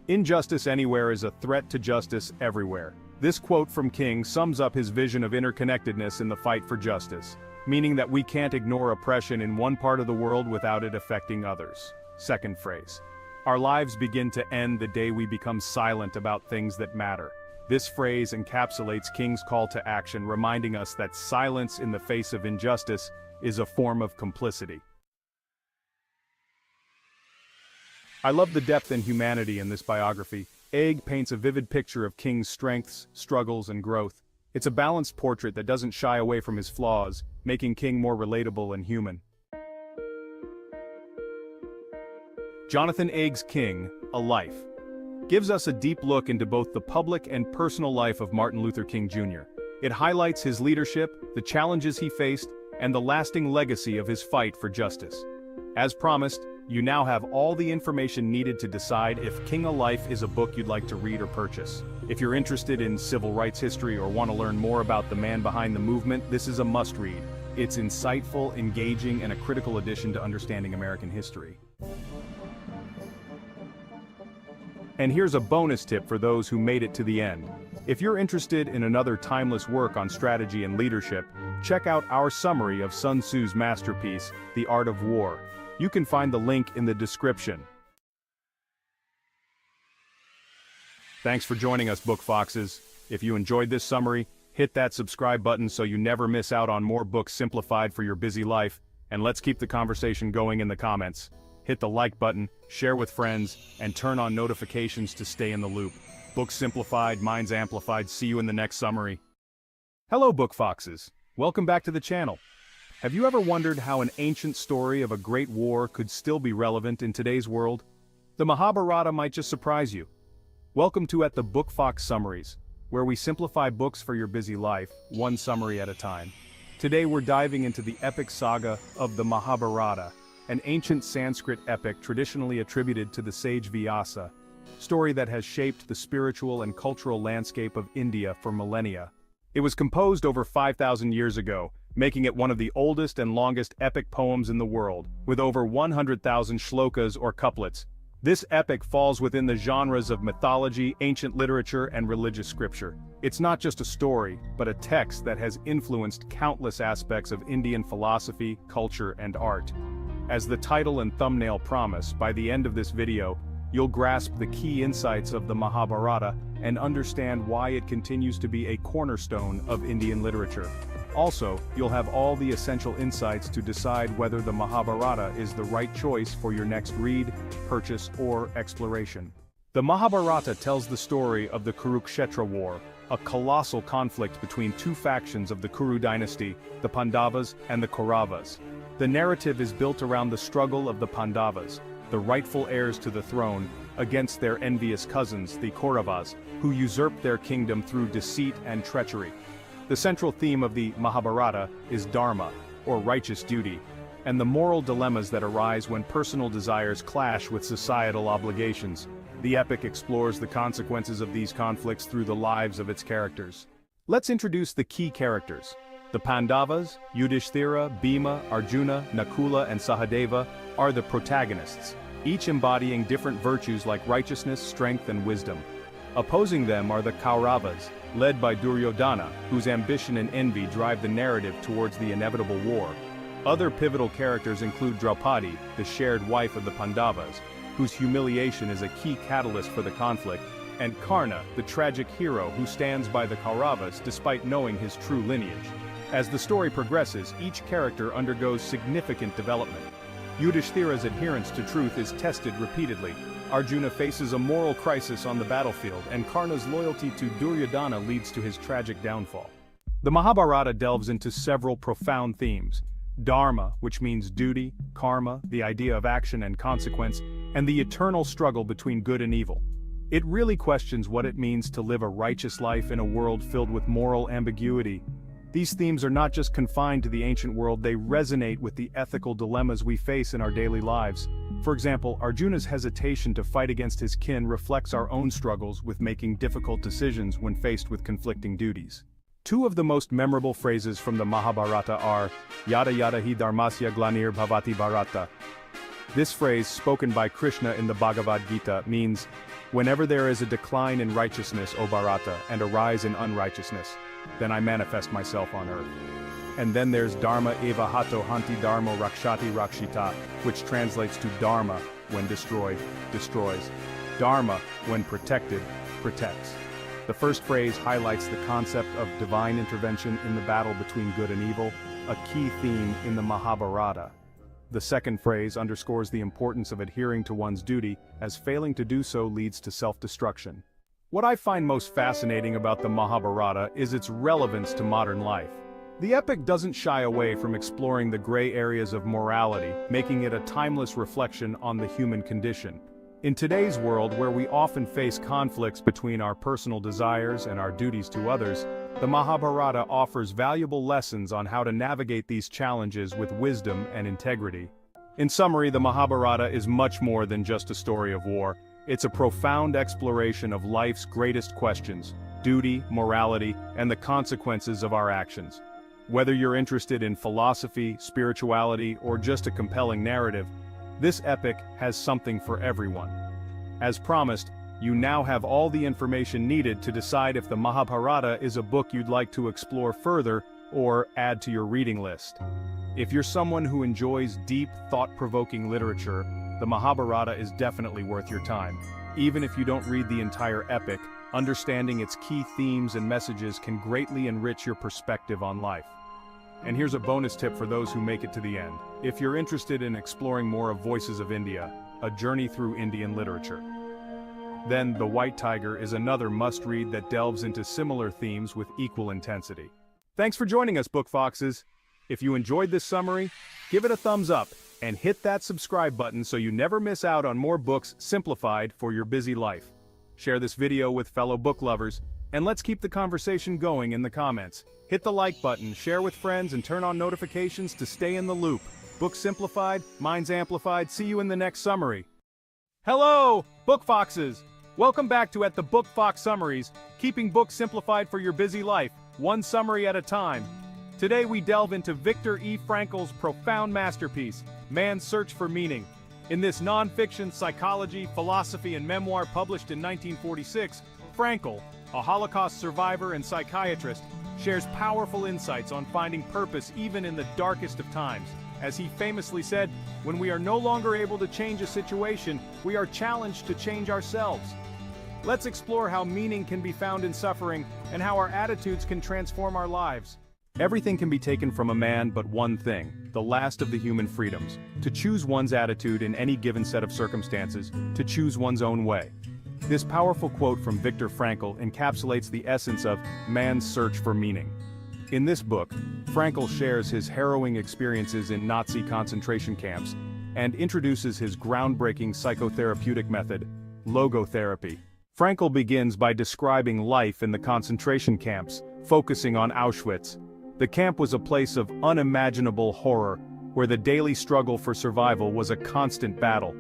Injustice anywhere is a threat to justice everywhere. This quote from King sums up his vision of interconnectedness in the fight for justice, meaning that we can't ignore oppression in one part of the world without it affecting others. Second phrase. Our lives begin to end the day we become silent about things that matter. This phrase encapsulates King's call to action, reminding us that silence in the face of injustice is a form of complicity. I love the depth and humanity in this biography. Egg paints a vivid picture of King's strengths, struggles, and growth. It's a balanced portrait that doesn't shy away from his flaws, making King more relatable and human. Jonathan Egg's King, A Life, gives us a deep look into both the public and personal life of Martin Luther King Jr. It highlights his leadership, the challenges he faced, and the lasting legacy of his fight for justice. As promised, you now have all the information needed to decide if King A Life is a book you'd like to read or purchase. If you're interested in civil rights history or want to learn more about the man behind the movement, this is a must-read. It's insightful, engaging, and a critical addition to understanding American history. And here's a bonus tip for those who made it to the end. If you're interested in another timeless work on strategy and leadership, check out our summary of Sun Tzu's masterpiece, The Art of War. You can find the link in the description. Thanks for joining us, Book Foxes. If you enjoyed this summary, hit that subscribe button so you never miss out on more books simplified for your busy life, and let's keep the conversation going in the comments. Hit the like button, share with friends, and turn on notifications to stay in the loop. Books simplified, minds amplified. See you in the next summary. Hello, Book Foxes. Welcome back to the channel. Have you ever wondered how an ancient story of a great war could still be relevant in today's world? The Mahabharata might just surprise you. Welcome to the Book Fox Summaries, where we simplify books for your busy life, one summary at a time. Today we're diving into the epic saga of the Mahabharata, an ancient Sanskrit epic traditionally attributed to the sage Vyasa, story that has shaped the spiritual and cultural landscape of India for millennia. It was composed over 5,000 years ago, making it one of the oldest and longest epic poems in the world, with over 100,000 shlokas or couplets. This epic falls within the genres of mythology, ancient literature, and religious scripture. It's not just a story, but a text that has influenced countless aspects of Indian philosophy, culture, and art. As the title and thumbnail promise, by the end of this video, you'll grasp the key insights of the Mahabharata and understand why it continues to be a cornerstone of Indian literature. Also, you'll have all the essential insights to decide whether the Mahabharata is the right choice for your next read, purchase, or exploration. The Mahabharata tells the story of the Kurukshetra War, a colossal conflict between two factions of the Kuru dynasty, the Pandavas and the Kauravas. The narrative is built around the struggle of the Pandavas, the rightful heirs to the throne, against their envious cousins, the Kauravas, who usurped their kingdom through deceit and treachery. The central theme of the Mahabharata is dharma, or righteous duty. and the moral dilemmas that arise when personal desires clash with societal obligations. The epic explores the consequences of these conflicts through the lives of its characters. Let's introduce the key characters. The Pandavas, Yudhishthira, Bhima, Arjuna, Nakula, and Sahadeva are the protagonists, each embodying different virtues like righteousness, strength, and wisdom. Opposing them are the Kauravas, led by Duryodhana, whose ambition and envy drive the narrative towards the inevitable war. Other pivotal characters include Draupadi, the shared wife of the Pandavas, whose humiliation is a key catalyst for the conflict, and Karna, the tragic hero who stands by the Kauravas despite knowing his true lineage. As the story progresses, each character undergoes significant development. Yudhishthira's adherence to truth is tested repeatedly. Arjuna faces a moral crisis on the battlefield, and Karna's loyalty to Duryodhana leads to his tragic downfall. The Mahabharata delves into several profound themes: dharma, which means duty; karma, the idea of action and consequence; and the eternal struggle between good and evil. It really questions what it means to live a righteous life in a world filled with moral ambiguity. These themes are not just confined to the ancient world, they resonate with the ethical dilemmas we face in our daily lives. For example, Arjuna's hesitation to fight against his kin reflects our own struggles with making difficult decisions when faced with conflicting duties. Two of the most memorable phrases from the Mahabharata are, "Yada yada hi dharmasya glanir bhavati bharata." This phrase, spoken by Krishna in the Bhagavad Gita, means, "Whenever there is a decline in righteousness, O Bharata, and a rise in unrighteousness, then I manifest myself on earth." And then there's Dharma eva hato hanti dharmo rakshati rakshita, which translates to Dharma, when destroyed, destroys. Dharma, when protected, protects. The first phrase highlights the concept of divine intervention in the battle between good and evil, a key theme in the Mahabharata. The second phrase underscores the importance of adhering to one's duty, as failing to do so leads to self-destruction. What I find most fascinating about the Mahabharata is its relevance to modern life. The epic doesn't shy away from exploring the gray areas of morality, making it a timeless reflection on the human condition. In today's world, where we often face conflicts between our personal desires and our duties to others, the Mahabharata offers valuable lessons on how to navigate these challenges with wisdom and integrity. In summary, the Mahabharata is much more than just a story of war. It's a profound exploration of life's greatest questions: duty, morality, and the consequences of our actions. Whether you're interested in philosophy, spirituality, or just a compelling narrative, this epic has something for everyone. As promised, you now have all the information needed to decide if the Mahabharata is a book you'd like to explore further or add to your reading list. If you're someone who enjoys deep, thought-provoking literature, the Mahabharata is definitely worth your time. Even if you don't read the entire epic, understanding its key themes and messages can greatly enrich your perspective on life. And here's a bonus tip for those who make it to the end. If you're interested in exploring more of Voices of India, a journey through Indian literature, then The White Tiger is another must-read that delves into similar themes with equal intensity. Thanks for joining us, Book Foxes. If you enjoyed this summary, give it a thumbs up and hit that subscribe button so you never miss out on more books simplified for your busy life. Share this video with fellow book lovers, and let's keep the conversation going in the comments. Hit the like button, share with friends, and turn on notifications to stay in the loop. Books simplified, minds amplified. See you in the next summary. Hello, Book Foxes! Welcome back to the Book Fox Summaries, keeping books simplified for your busy life, one summary at a time. Today we delve into Viktor E. Frankl's profound masterpiece, Man's Search for Meaning. In this non-fiction psychology, philosophy, and memoir published in 1946, Frankl, a Holocaust survivor and psychiatrist, shares powerful insights on finding purpose even in the darkest of times. As he famously said, when we are no longer able to change a situation, we are challenged to change ourselves. Let's explore how meaning can be found in suffering and how our attitudes can transform our lives. Everything can be taken from a man but one thing, the last of the human freedoms: to choose one's attitude in any given set of circumstances, to choose one's own way. This powerful quote from Viktor Frankl encapsulates the essence of man's search for meaning. In this book, Frankl shares his harrowing experiences in Nazi concentration camps and introduces his groundbreaking psychotherapeutic method, logotherapy. Frankl begins by describing life in the concentration camps, focusing on Auschwitz. The camp was a place of unimaginable horror, where the daily struggle for survival was a constant battle.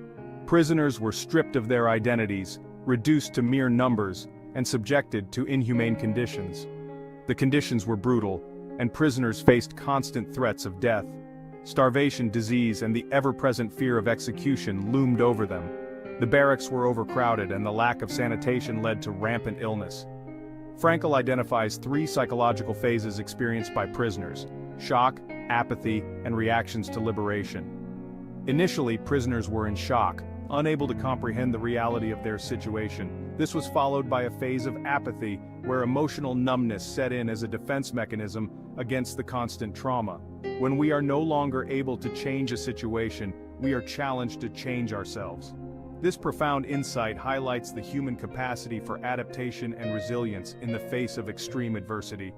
Prisoners were stripped of their identities, reduced to mere numbers, and subjected to inhumane conditions. The conditions were brutal, and prisoners faced constant threats of death. Starvation, disease, and the ever-present fear of execution loomed over them. The barracks were overcrowded, and the lack of sanitation led to rampant illness. Frankl identifies 3 psychological phases experienced by prisoners: shock, apathy, and reactions to liberation. Initially, prisoners were in shock, unable to comprehend the reality of their situation. This was followed by a phase of apathy, where emotional numbness set in as a defense mechanism against the constant trauma. When we are no longer able to change a situation, we are challenged to change ourselves. This profound insight highlights the human capacity for adaptation and resilience in the face of extreme adversity.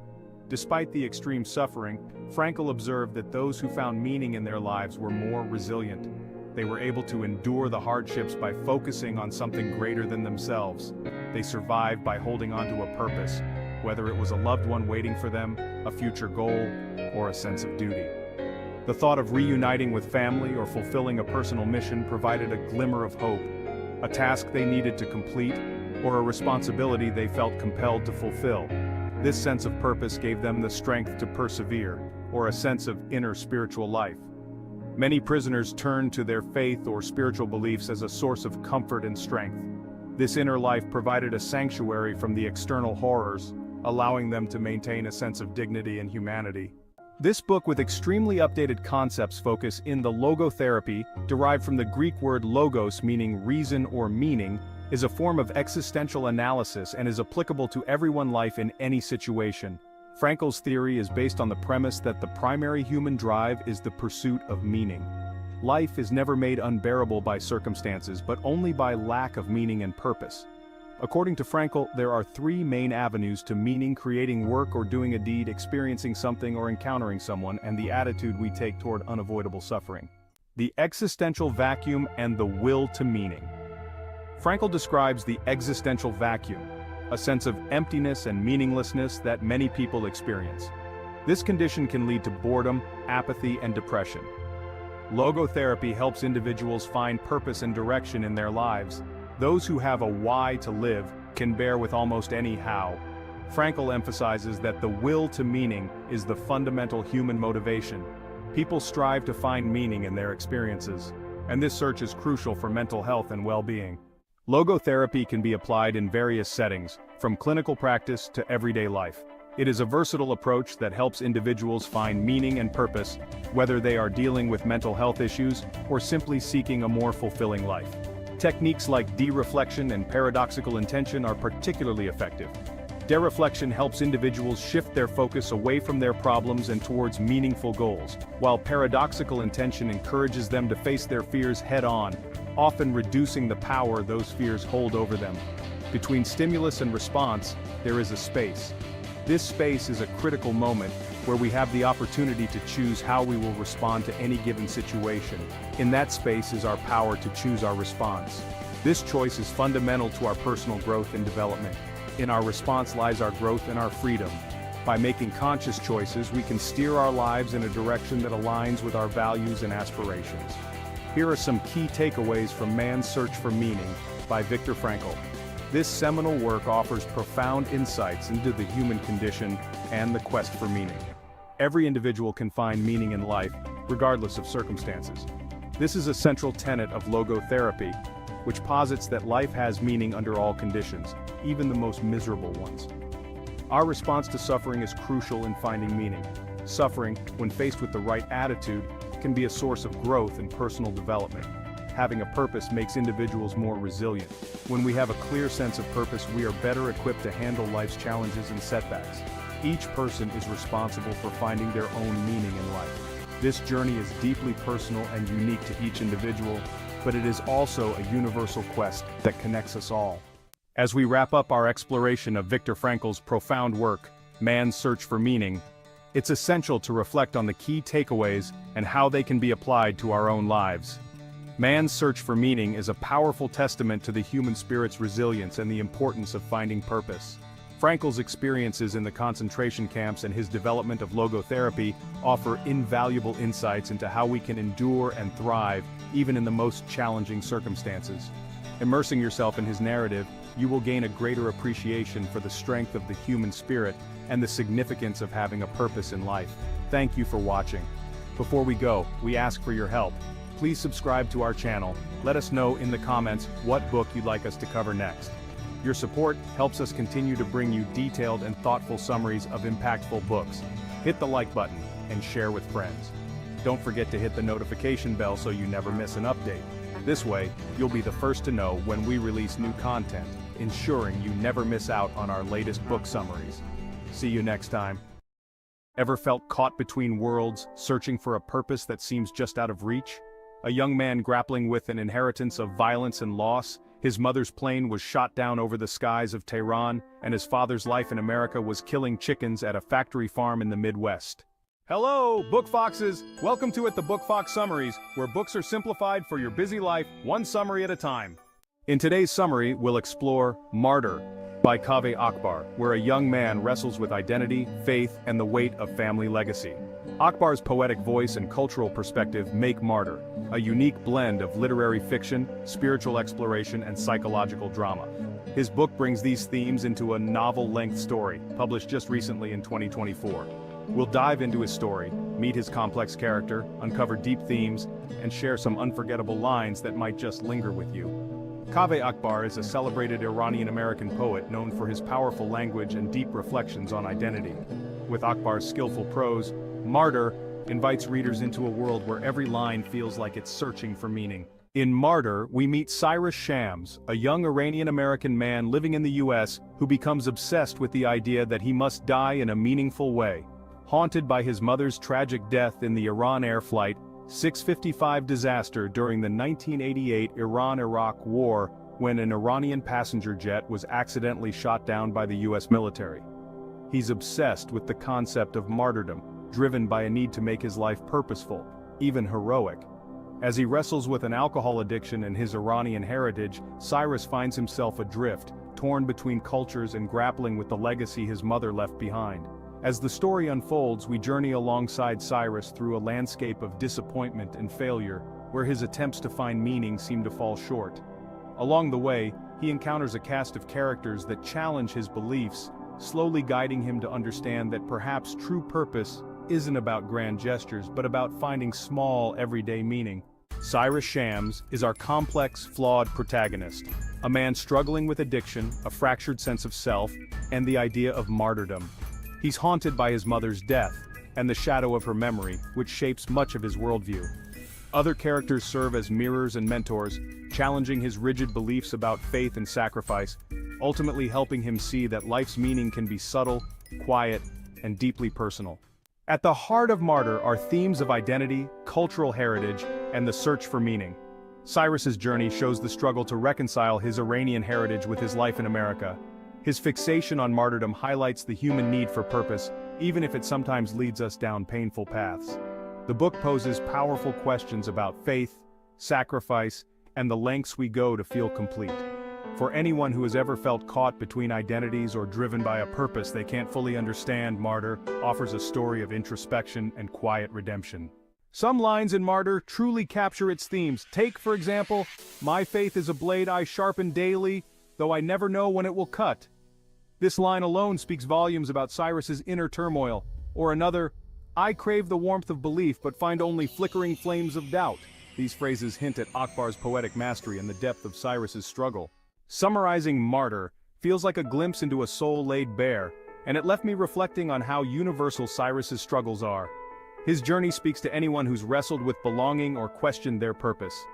Despite the extreme suffering, Frankl observed that those who found meaning in their lives were more resilient. They were able to endure the hardships by focusing on something greater than themselves. They survived by holding on to a purpose, whether it was a loved one waiting for them, a future goal, or a sense of duty. The thought of reuniting with family or fulfilling a personal mission provided a glimmer of hope, a task they needed to complete, or a responsibility they felt compelled to fulfill. This sense of purpose gave them the strength to persevere, or a sense of inner spiritual life. Many prisoners turned to their faith or spiritual beliefs as a source of comfort and strength. This inner life provided a sanctuary from the external horrors, allowing them to maintain a sense of dignity and humanity. This book, with extremely updated concepts, focus in the logotherapy, derived from the Greek word logos meaning reason or meaning, is a form of existential analysis and is applicable to everyone's life in any situation. Frankl's theory is based on the premise that the primary human drive is the pursuit of meaning. Life is never made unbearable by circumstances, but only by lack of meaning and purpose. According to Frankl, there are 3 main avenues to meaning: creating work or doing a deed, experiencing something or encountering someone, and the attitude we take toward unavoidable suffering. The existential vacuum and the will to meaning. Frankl describes the existential vacuum, a sense of emptiness and meaninglessness that many people experience. This condition can lead to boredom, apathy, and depression. Logotherapy helps individuals find purpose and direction in their lives. Those who have a why to live can bear with almost any how. Frankl emphasizes that the will to meaning is the fundamental human motivation. People strive to find meaning in their experiences, and this search is crucial for mental health and well-being. Logotherapy can be applied in various settings, from clinical practice to everyday life. It is a versatile approach that helps individuals find meaning and purpose, whether they are dealing with mental health issues or simply seeking a more fulfilling life. Techniques like dereflection and paradoxical intention are particularly effective. Dereflection helps individuals shift their focus away from their problems and towards meaningful goals, while paradoxical intention encourages them to face their fears head-on, often reducing the power those fears hold over them. Between stimulus and response, there is a space. This space is a critical moment where we have the opportunity to choose how we will respond to any given situation. In that space is our power to choose our response. This choice is fundamental to our personal growth and development. In our response lies our growth and our freedom. By making conscious choices, we can steer our lives in a direction that aligns with our values and aspirations. Here are some key takeaways from Man's Search for Meaning by Viktor Frankl. This seminal work offers profound insights into the human condition and the quest for meaning. Every individual can find meaning in life, regardless of circumstances. This is a central tenet of logotherapy, which posits that life has meaning under all conditions, even the most miserable ones. Our response to suffering is crucial in finding meaning. Suffering, when faced with the right attitude, can be a source of growth and personal development. Having a purpose makes individuals more resilient. When we have a clear sense of purpose, we are better equipped to handle life's challenges and setbacks. Each person is responsible for finding their own meaning in life. This journey is deeply personal and unique to each individual, but it is also a universal quest that connects us all. As we wrap up our exploration of Viktor Frankl's profound work, Man's Search for Meaning, it's essential to reflect on the key takeaways and how they can be applied to our own lives. Man's Search for Meaning is a powerful testament to the human spirit's resilience and the importance of finding purpose. Frankel's experiences in the concentration camps and his development of logotherapy offer invaluable insights into how we can endure and thrive even in the most challenging circumstances. Immersing yourself in his narrative, you will gain a greater appreciation for the strength of the human spirit and the significance of having a purpose in life. Thank you for watching. Before we go, we ask for your help. Please subscribe to our channel. Let us know in the comments what book you'd like us to cover next. Your support helps us continue to bring you detailed and thoughtful summaries of impactful books. Hit the like button and share with friends. Don't forget to hit the notification bell so you never miss an update. This way, you'll be the first to know when we release new content, ensuring you never miss out on our latest book summaries. See you next time. Ever felt caught between worlds, searching for a purpose that seems just out of reach? A young man grappling with an inheritance of violence and loss. His mother's plane was shot down over the skies of Tehran, and his father's life in America was killing chickens at a factory farm in the Midwest. Hello, Book Foxes! Welcome to the Book Fox Summaries, where books are simplified for your busy life, one summary at a time. In today's summary, we'll explore Martyr by Kaveh Akbar, where a young man wrestles with identity, faith, and the weight of family legacy. Akbar's poetic voice and cultural perspective make Martyr a unique blend of literary fiction, spiritual exploration, and psychological drama. His book brings these themes into a novel-length story, published just recently in 2024. We'll dive into his story, meet his complex character, uncover deep themes, and share some unforgettable lines that might just linger with you. Kaveh Akbar is a celebrated Iranian-American poet known for his powerful language and deep reflections on identity. With Akbar's skillful prose, Martyr invites readers into a world where every line feels like it's searching for meaning. In Martyr, we meet Cyrus Shams, a young Iranian-American man living in the US who becomes obsessed with the idea that he must die in a meaningful way. Haunted by his mother's tragic death in the Iran Air Flight 655 disaster during the 1988 Iran-Iraq War, when an Iranian passenger jet was accidentally shot down by the US military. He's obsessed with the concept of martyrdom, driven by a need to make his life purposeful, even heroic. As he wrestles with an alcohol addiction and his Iranian heritage, Cyrus finds himself adrift, torn between cultures and grappling with the legacy his mother left behind. As the story unfolds, we journey alongside Cyrus through a landscape of disappointment and failure, where his attempts to find meaning seem to fall short. Along the way, he encounters a cast of characters that challenge his beliefs, slowly guiding him to understand that perhaps true purpose isn't about grand gestures but about finding small, everyday meaning. Cyrus Shams is our complex, flawed protagonist, a man struggling with addiction, a fractured sense of self, and the idea of martyrdom. He's haunted by his mother's death, and the shadow of her memory, which shapes much of his worldview. Other characters serve as mirrors and mentors, challenging his rigid beliefs about faith and sacrifice, ultimately helping him see that life's meaning can be subtle, quiet, and deeply personal. At the heart of Martyr are themes of identity, cultural heritage, and the search for meaning. Cyrus's journey shows the struggle to reconcile his Iranian heritage with his life in America. His fixation on martyrdom highlights the human need for purpose, even if it sometimes leads us down painful paths. The book poses powerful questions about faith, sacrifice, and the lengths we go to feel complete. For anyone who has ever felt caught between identities or driven by a purpose they can't fully understand, Martyr offers a story of introspection and quiet redemption. Some lines in Martyr truly capture its themes. Take, for example, "My faith is a blade I sharpen daily, though I never know when it will cut." This line alone speaks volumes about Cyrus's inner turmoil. Or another, "I crave the warmth of belief but find only flickering flames of doubt." These phrases hint at Akbar's poetic mastery and the depth of Cyrus's struggle. Summarizing Martyr feels like a glimpse into a soul laid bare, and it left me reflecting on how universal Cyrus's struggles are. His journey speaks to anyone who's wrestled with belonging or questioned their purpose.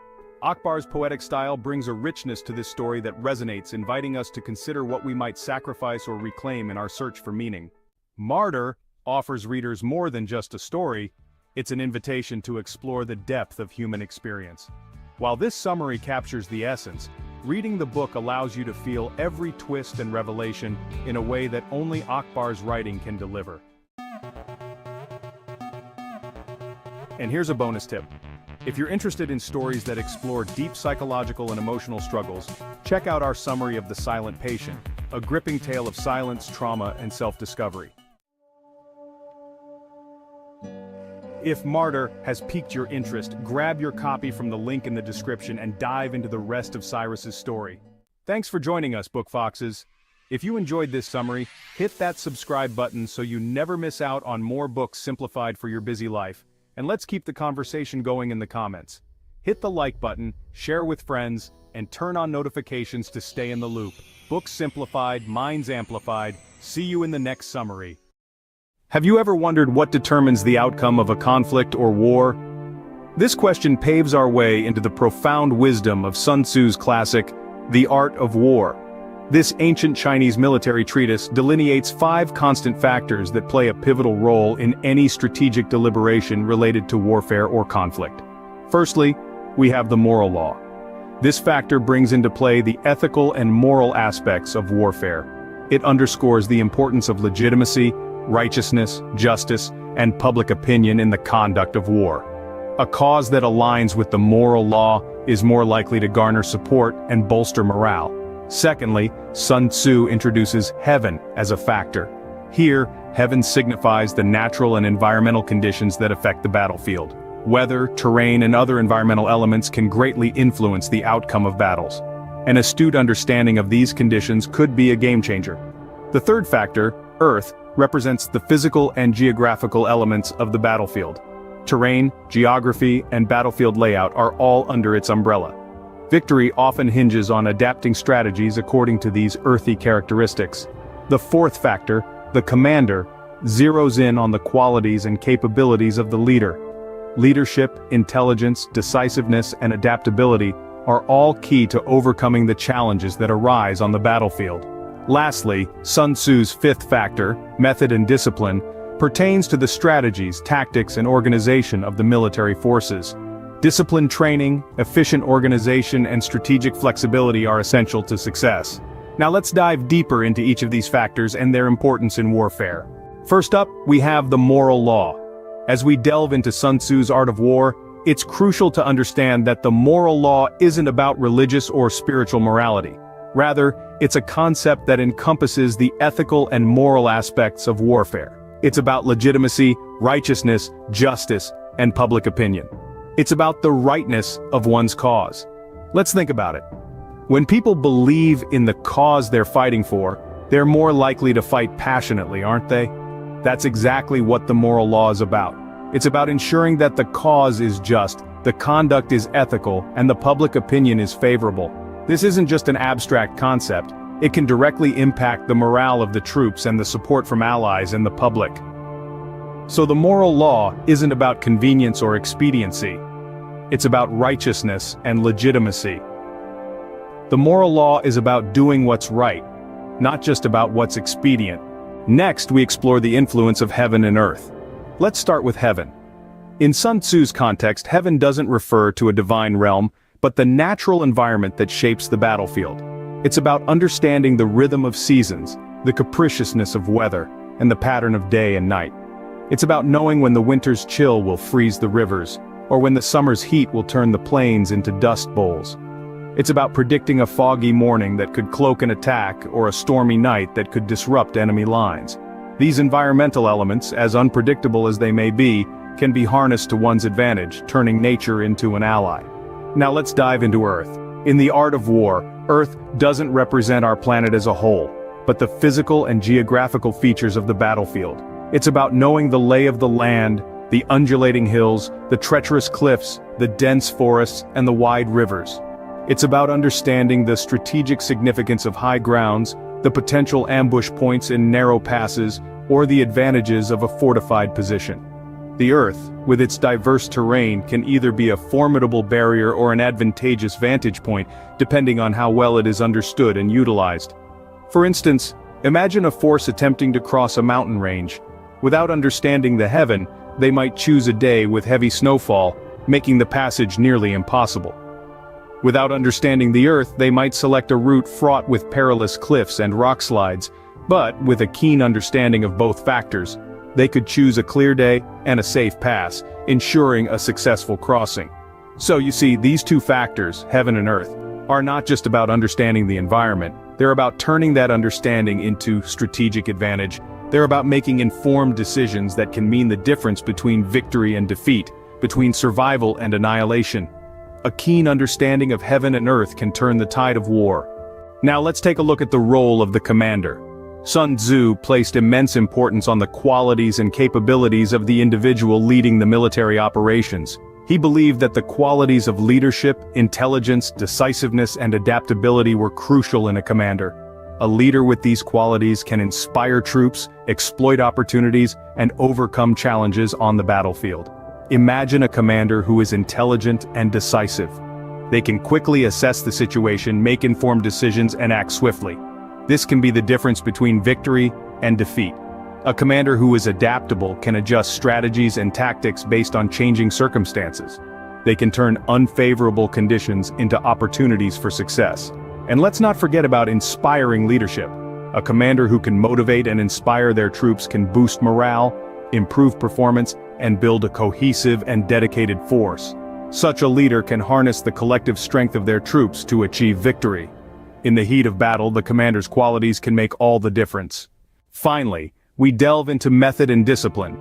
Akbar's poetic style brings a richness to this story that resonates, inviting us to consider what we might sacrifice or reclaim in our search for meaning. Martyr offers readers more than just a story, it's an invitation to explore the depth of human experience. While this summary captures the essence, reading the book allows you to feel every twist and revelation in a way that only Akbar's writing can deliver. And here's a bonus tip. If you're interested in stories that explore deep psychological and emotional struggles, check out our summary of The Silent Patient, a gripping tale of silence, trauma, and self-discovery. If Martyr has piqued your interest, grab your copy from the link in the description and dive into the rest of Cyrus's story. Thanks for joining us, Book Foxes. If you enjoyed this summary, hit that subscribe button so you never miss out on more books simplified for your busy life. And let's keep the conversation going in the comments. Hit the like button, share with friends, and turn on notifications to stay in the loop. Books simplified, minds amplified. See you in the next summary. Have you ever wondered what determines the outcome of a conflict or war? This question paves our way into the profound wisdom of Sun Tzu's classic, The Art of War. This ancient Chinese military treatise delineates 5 constant factors that play a pivotal role in any strategic deliberation related to warfare or conflict. Firstly, we have the moral law. This factor brings into play the ethical and moral aspects of warfare. It underscores the importance of legitimacy, righteousness, justice, and public opinion in the conduct of war. A cause that aligns with the moral law is more likely to garner support and bolster morale. Secondly, Sun Tzu introduces heaven as a factor. Here, heaven signifies the natural and environmental conditions that affect the battlefield. Weather, terrain, and other environmental elements can greatly influence the outcome of battles. An astute understanding of these conditions could be a game changer. The third factor, earth, represents the physical and geographical elements of the battlefield. Terrain, geography, and battlefield layout are all under its umbrella. Victory often hinges on adapting strategies according to these earthy characteristics. The fourth factor, the commander, zeroes in on the qualities and capabilities of the leader. Leadership, intelligence, decisiveness, and adaptability are all key to overcoming the challenges that arise on the battlefield. Lastly, Sun Tzu's fifth factor, method and discipline, pertains to the strategies, tactics, and organization of the military forces. Disciplined training, efficient organization, and strategic flexibility are essential to success. Now let's dive deeper into each of these factors and their importance in warfare. First up, we have the moral law. As we delve into Sun Tzu's Art of War, it's crucial to understand that the moral law isn't about religious or spiritual morality. Rather, it's a concept that encompasses the ethical and moral aspects of warfare. It's about legitimacy, righteousness, justice, and public opinion. It's about the rightness of one's cause. Let's think about it. When people believe in the cause they're fighting for, they're more likely to fight passionately, aren't they? That's exactly what the moral law is about. It's about ensuring that the cause is just, the conduct is ethical, and the public opinion is favorable. This isn't just an abstract concept. It can directly impact the morale of the troops and the support from allies and the public. So the moral law isn't about convenience or expediency. It's about righteousness and legitimacy. The moral law is about doing what's right, not just about what's expedient. Next, we explore the influence of heaven and earth. Let's start with heaven. In Sun Tzu's context, heaven doesn't refer to a divine realm, but the natural environment that shapes the battlefield. It's about understanding the rhythm of seasons, the capriciousness of weather, and the pattern of day and night. It's about knowing when the winter's chill will freeze the rivers, or when the summer's heat will turn the plains into dust bowls. It's about predicting a foggy morning that could cloak an attack or a stormy night that could disrupt enemy lines. These environmental elements, as unpredictable as they may be, can be harnessed to one's advantage, turning nature into an ally. Now let's dive into Earth. In the art of war, Earth doesn't represent our planet as a whole, but the physical and geographical features of the battlefield. It's about knowing the lay of the land, the undulating hills, the treacherous cliffs, the dense forests, and the wide rivers. It's about understanding the strategic significance of high grounds, the potential ambush points in narrow passes, or the advantages of a fortified position. The Earth, with its diverse terrain, can either be a formidable barrier or an advantageous vantage point, depending on how well it is understood and utilized. For instance, imagine a force attempting to cross a mountain range. Without understanding the heaven, they might choose a day with heavy snowfall, making the passage nearly impossible. Without understanding the Earth, they might select a route fraught with perilous cliffs and rock slides, but with a keen understanding of both factors, they could choose a clear day and a safe pass, ensuring a successful crossing. So you see, these two factors, heaven and earth, are not just about understanding the environment, They're about turning that understanding into strategic advantage. They're about making informed decisions that can mean the difference between victory and defeat, between survival and annihilation. A keen understanding of heaven and earth can turn the tide of war. Now let's take a look at the role of the commander. Sun Tzu placed immense importance on the qualities and capabilities of the individual leading the military operations. He believed that the qualities of leadership, intelligence, decisiveness, and adaptability were crucial in a commander. A leader with these qualities can inspire troops, exploit opportunities, and overcome challenges on the battlefield. Imagine a commander who is intelligent and decisive. They can quickly assess the situation, make informed decisions, and act swiftly. This can be the difference between victory and defeat. A commander who is adaptable can adjust strategies and tactics based on changing circumstances. They can turn unfavorable conditions into opportunities for success. And let's not forget about inspiring leadership. A commander who can motivate and inspire their troops can boost morale, improve performance, and build a cohesive and dedicated force. Such a leader can harness the collective strength of their troops to achieve victory. In the heat of battle, the commander's qualities can make all the difference. Finally, we delve into method and discipline.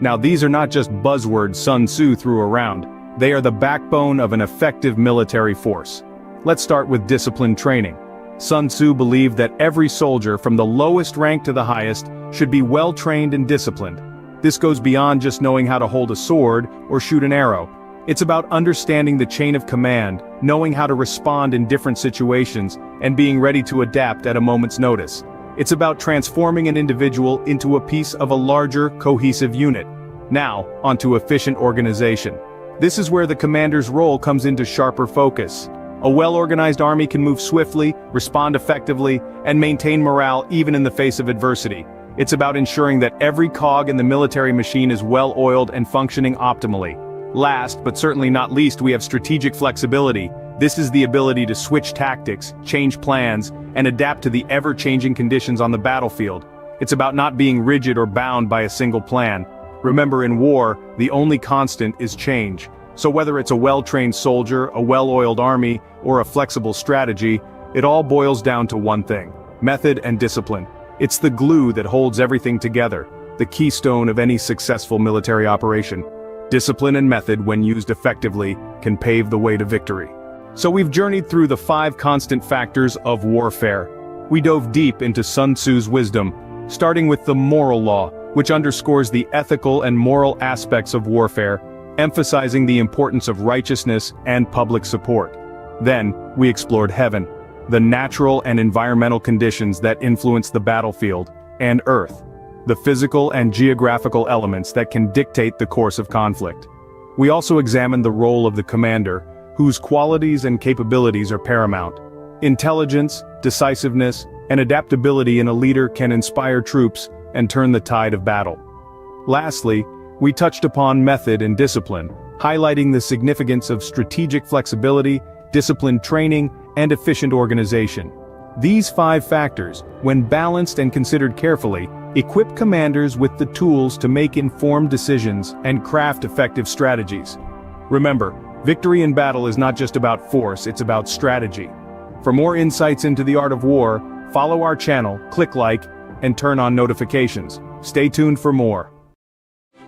Now these are not just buzzwords Sun Tzu threw around, they are the backbone of an effective military force. Let's start with discipline training. Sun Tzu believed that every soldier, from the lowest rank to the highest, should be well trained and disciplined. This goes beyond just knowing how to hold a sword or shoot an arrow. It's about understanding the chain of command, knowing how to respond in different situations, and being ready to adapt at a moment's notice. It's about transforming an individual into a piece of a larger, cohesive unit. Now, onto efficient organization. This is where the commander's role comes into sharper focus. A well-organized army can move swiftly, respond effectively, and maintain morale even in the face of adversity. It's about ensuring that every cog in the military machine is well-oiled and functioning optimally. Last, but certainly not least, we have strategic flexibility. This is the ability to switch tactics, change plans, and adapt to the ever-changing conditions on the battlefield. It's about not being rigid or bound by a single plan. Remember, in war, the only constant is change. So whether it's a well-trained soldier, a well-oiled army, or a flexible strategy, it all boils down to one thing: method and discipline. It's the glue that holds everything together, the keystone of any successful military operation. Discipline and method, when used effectively, can pave the way to victory. So we've journeyed through the 5 constant factors of warfare. We dove deep into Sun Tzu's wisdom, starting with the moral law, which underscores the ethical and moral aspects of warfare, emphasizing the importance of righteousness and public support. Then, we explored heaven, the natural and environmental conditions that influence the battlefield, and earth, the physical and geographical elements that can dictate the course of conflict. We also examined the role of the commander, whose qualities and capabilities are paramount. Intelligence, decisiveness, and adaptability in a leader can inspire troops and turn the tide of battle. Lastly, we touched upon method and discipline, highlighting the significance of strategic flexibility, disciplined training, and efficient organization. These 5 factors, when balanced and considered carefully, equip commanders with the tools to make informed decisions and craft effective strategies. Remember, victory in battle is not just about force, it's about strategy. For more insights into the art of war, follow our channel, click like, and turn on notifications. Stay tuned for more.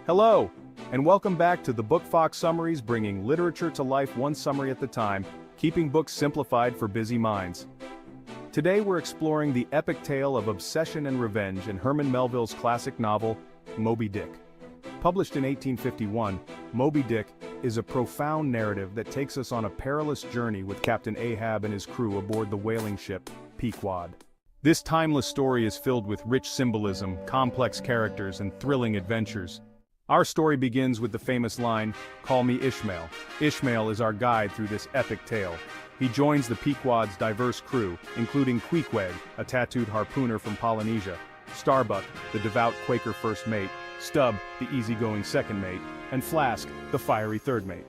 Hello, and welcome back to the Book Fox Summaries, bringing literature to life one summary at a time, keeping books simplified for busy minds. Today we're exploring the epic tale of obsession and revenge in Herman Melville's classic novel, Moby Dick. Published in 1851, Moby Dick is a profound narrative that takes us on a perilous journey with Captain Ahab and his crew aboard the whaling ship, Pequod. This timeless story is filled with rich symbolism, complex characters, and thrilling adventures. Our story begins with the famous line, "Call me Ishmael." Ishmael is our guide through this epic tale. He joins the Pequod's diverse crew, including Queequeg, a tattooed harpooner from Polynesia, Starbuck, the devout Quaker first mate, Stubb, the easygoing second mate, and Flask, the fiery third mate.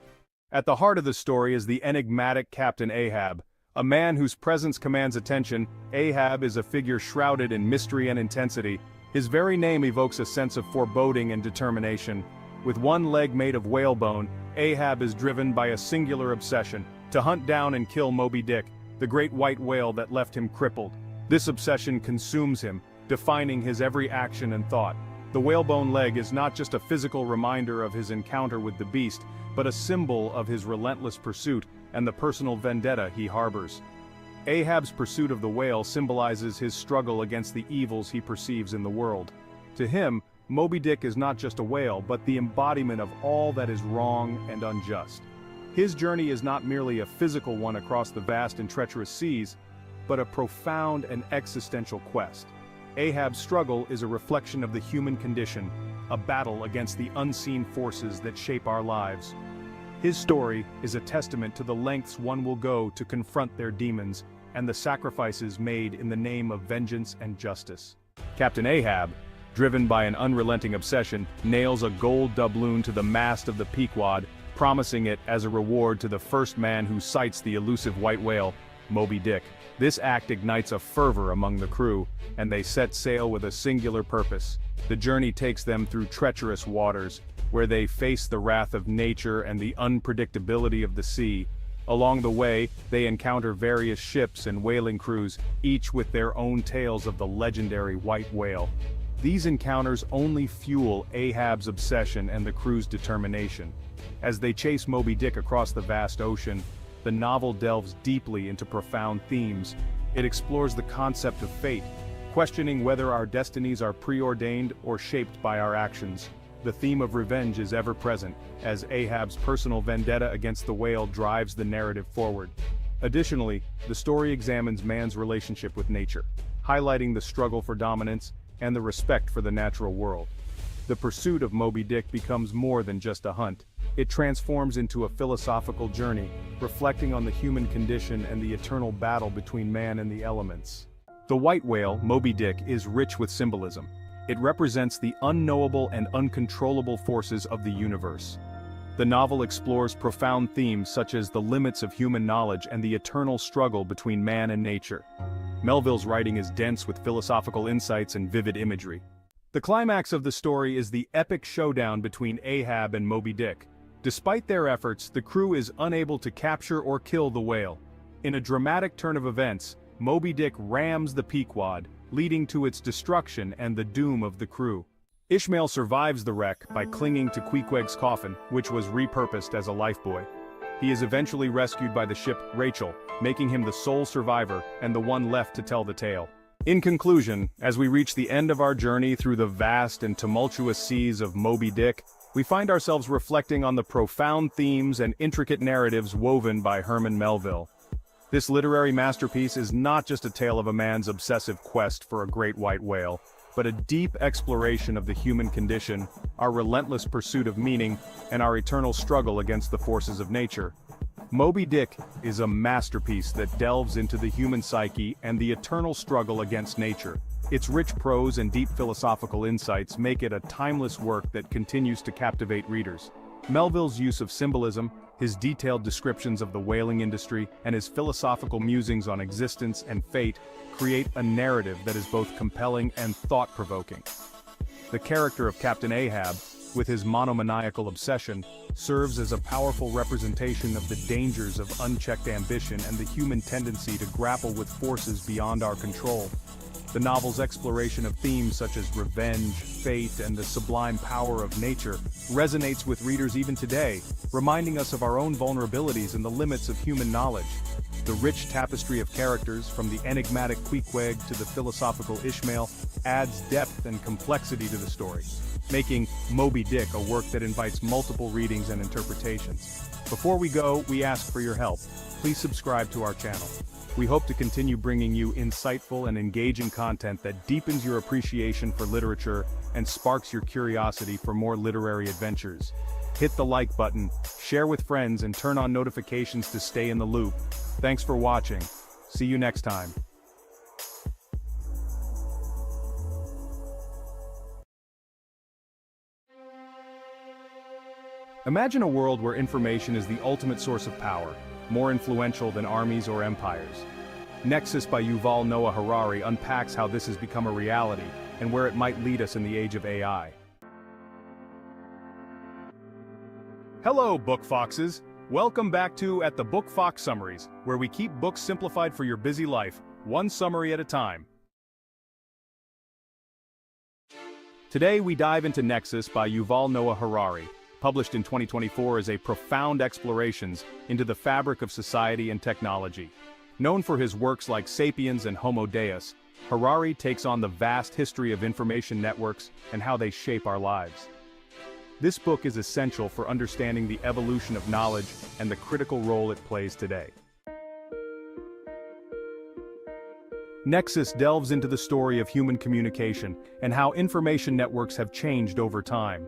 At the heart of the story is the enigmatic Captain Ahab, a man whose presence commands attention. Ahab is a figure shrouded in mystery and intensity. His very name evokes a sense of foreboding and determination. With one leg made of whalebone, Ahab is driven by a singular obsession: to hunt down and kill Moby Dick, the great white whale that left him crippled. This obsession consumes him, defining his every action and thought. The whalebone leg is not just a physical reminder of his encounter with the beast, but a symbol of his relentless pursuit and the personal vendetta he harbors. Ahab's pursuit of the whale symbolizes his struggle against the evils he perceives in the world. To him, Moby Dick is not just a whale, but the embodiment of all that is wrong and unjust. His journey is not merely a physical one across the vast and treacherous seas, but a profound and existential quest. Ahab's struggle is a reflection of the human condition, a battle against the unseen forces that shape our lives. His story is a testament to the lengths one will go to confront their demons and the sacrifices made in the name of vengeance and justice. Captain Ahab, driven by an unrelenting obsession, nails a gold doubloon to the mast of the Pequod, promising it as a reward to the first man who sights the elusive white whale, Moby Dick. This act ignites a fervor among the crew, and they set sail with a singular purpose. The journey takes them through treacherous waters, where they face the wrath of nature and the unpredictability of the sea. Along the way, they encounter various ships and whaling crews, each with their own tales of the legendary white whale. These encounters only fuel Ahab's obsession and the crew's determination. As they chase Moby Dick across the vast ocean, the novel delves deeply into profound themes. It explores the concept of fate, questioning whether our destinies are preordained or shaped by our actions. The theme of revenge is ever present, as Ahab's personal vendetta against the whale drives the narrative forward. Additionally, the story examines man's relationship with nature, highlighting the struggle for dominance and the respect for the natural world. The pursuit of Moby Dick becomes more than just a hunt. It transforms into a philosophical journey, reflecting on the human condition and the eternal battle between man and the elements. The white whale, Moby Dick, is rich with symbolism. It represents the unknowable and uncontrollable forces of the universe. The novel explores profound themes such as the limits of human knowledge and the eternal struggle between man and nature. Melville's writing is dense with philosophical insights and vivid imagery. The climax of the story is the epic showdown between Ahab and Moby Dick. Despite their efforts, the crew is unable to capture or kill the whale. In a dramatic turn of events, Moby Dick rams the Pequod, leading to its destruction and the doom of the crew. Ishmael survives the wreck by clinging to Queequeg's coffin, which was repurposed as a lifebuoy. He is eventually rescued by the ship Rachel, making him the sole survivor and the one left to tell the tale. In conclusion, as we reach the end of our journey through the vast and tumultuous seas of Moby Dick, we find ourselves reflecting on the profound themes and intricate narratives woven by Herman Melville. This literary masterpiece is not just a tale of a man's obsessive quest for a great white whale, but a deep exploration of the human condition, our relentless pursuit of meaning, and our eternal struggle against the forces of nature. Moby Dick is a masterpiece that delves into the human psyche and the eternal struggle against nature. Its rich prose and deep philosophical insights make it a timeless work that continues to captivate readers. Melville's use of symbolism, his detailed descriptions of the whaling industry, and his philosophical musings on existence and fate create a narrative that is both compelling and thought-provoking. The character of Captain Ahab, with his monomaniacal obsession, serves as a powerful representation of the dangers of unchecked ambition and the human tendency to grapple with forces beyond our control. The novel's exploration of themes such as revenge, fate, and the sublime power of nature resonates with readers even today, reminding us of our own vulnerabilities and the limits of human knowledge. The rich tapestry of characters, from the enigmatic Queequeg to the philosophical Ishmael, adds depth and complexity to the story, making Moby Dick a work that invites multiple readings and interpretations. Before we go, we ask for your help. Please subscribe to our channel. We hope to continue bringing you insightful and engaging content that deepens your appreciation for literature and sparks your curiosity for more literary adventures. Hit the like button, share with friends, and turn on notifications to stay in the loop. Thanks for watching. See you next time. Imagine a world where information is the ultimate source of power, more influential than armies or empires. Nexus by Yuval Noah Harari unpacks how this has become a reality and where it might lead us in the age of AI. Hello, Book Foxes! Welcome back to At the Book Fox Summaries, where we keep books simplified for your busy life. one summary at a time. Today we dive into Nexus by Yuval Noah Harari, published in 2024 as a profound explorations into the fabric of society and technology. Known for his works like Sapiens and Homo Deus, Harari takes on the vast history of information networks and how they shape our lives. This book is essential for understanding the evolution of knowledge and the critical role it plays today. Nexus delves into the story of human communication and how information networks have changed over time.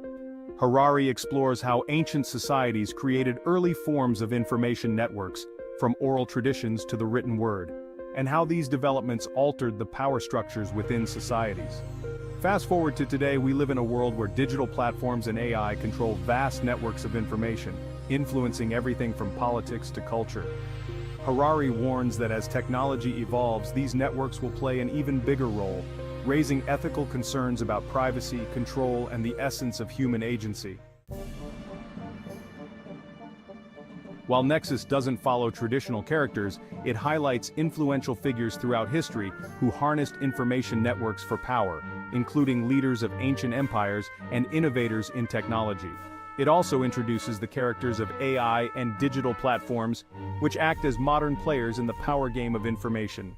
Harari explores how ancient societies created early forms of information networks, from oral traditions to the written word, and how these developments altered the power structures within societies. Fast forward to today, we live in a world where digital platforms and AI control vast networks of information, influencing everything from politics to culture. Harari warns that as technology evolves, these networks will play an even bigger role, raising ethical concerns about privacy, control, and the essence of human agency. While Nexus doesn't follow traditional characters, it highlights influential figures throughout history who harnessed information networks for power, including leaders of ancient empires and innovators in technology. It also introduces the characters of AI and digital platforms, which act as modern players in the power game of information.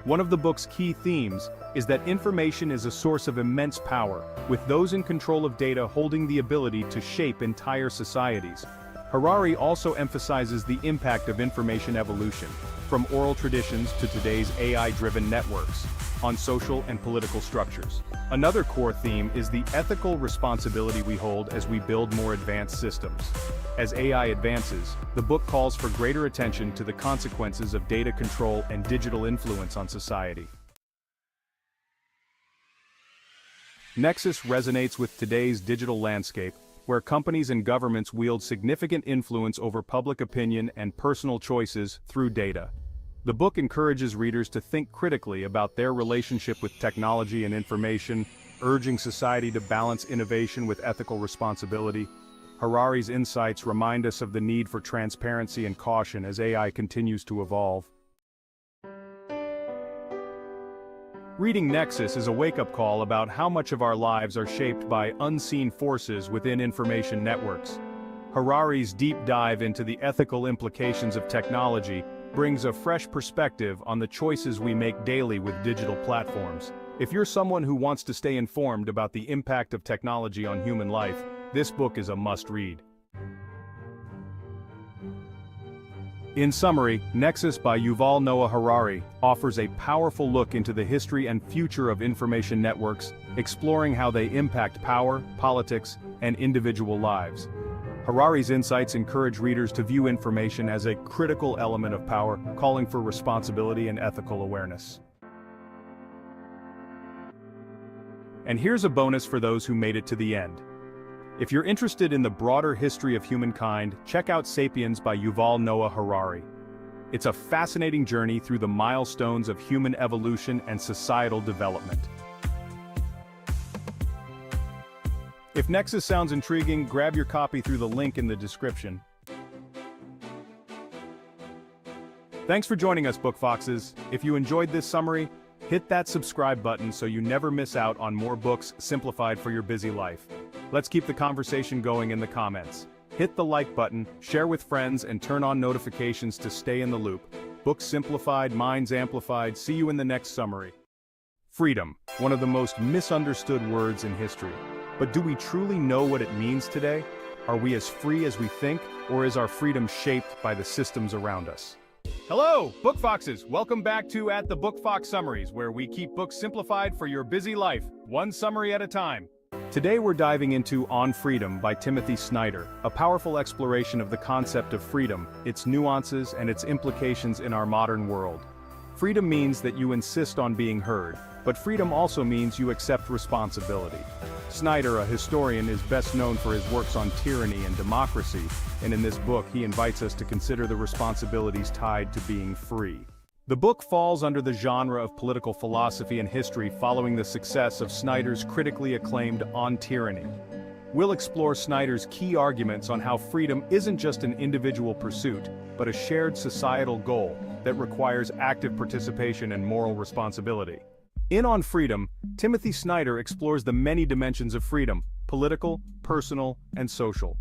One of the book's key themes is that information is a source of immense power, with those in control of data holding the ability to shape entire societies. Harari also emphasizes the impact of information evolution, from oral traditions to today's AI-driven networks, on social and political structures. Another core theme is the ethical responsibility we hold as we build more advanced systems. As AI advances, the book calls for greater attention to the consequences of data control and digital influence on society. Nexus resonates with today's digital landscape, where companies and governments wield significant influence over public opinion and personal choices through data. The book encourages readers to think critically about their relationship with technology and information, urging society to balance innovation with ethical responsibility. Harari's insights remind us of the need for transparency and caution as AI continues to evolve. Reading Nexus is a wake-up call about how much of our lives are shaped by unseen forces within information networks. Harari's deep dive into the ethical implications of technology brings a fresh perspective on the choices we make daily with digital platforms. If you're someone who wants to stay informed about the impact of technology on human life, this book is a must-read. In summary, Nexus by Yuval Noah Harari offers a powerful look into the history and future of information networks, exploring how they impact power, politics, and individual lives. Harari's insights encourage readers to view information as a critical element of power, calling for responsibility and ethical awareness. And here's a bonus for those who made it to the end. If you're interested in the broader history of humankind, check out Sapiens by Yuval Noah Harari. It's a fascinating journey through the milestones of human evolution and societal development. If Nexus sounds intriguing, grab your copy through the link in the description. Thanks for joining us, Book Foxes. If you enjoyed this summary, hit that subscribe button so you never miss out on more books simplified for your busy life. Let's keep the conversation going in the comments. Hit the like button, share with friends, and turn on notifications to stay in the loop. Books simplified, minds amplified. See you in the next summary. Freedom, one of the most misunderstood words in history. But do we truly know what it means today? Are we as free as we think, or is our freedom shaped by the systems around us? Hello, Book Foxes! Welcome back to At the Book Fox Summaries, where we keep books simplified for your busy life, one summary at a time. Today we're diving into On Freedom by Timothy Snyder, a powerful exploration of the concept of freedom, its nuances, and its implications in our modern world. Freedom means that you insist on being heard, but freedom also means you accept responsibility. Snyder, a historian, is best known for his works on tyranny and democracy, and in this book he invites us to consider the responsibilities tied to being free. The book falls under the genre of political philosophy and history following the success of Snyder's critically acclaimed On Tyranny. We'll explore Snyder's key arguments on how freedom isn't just an individual pursuit, but a shared societal goal that requires active participation and moral responsibility. In On Freedom, Timothy Snyder explores the many dimensions of freedom: political, personal, and social.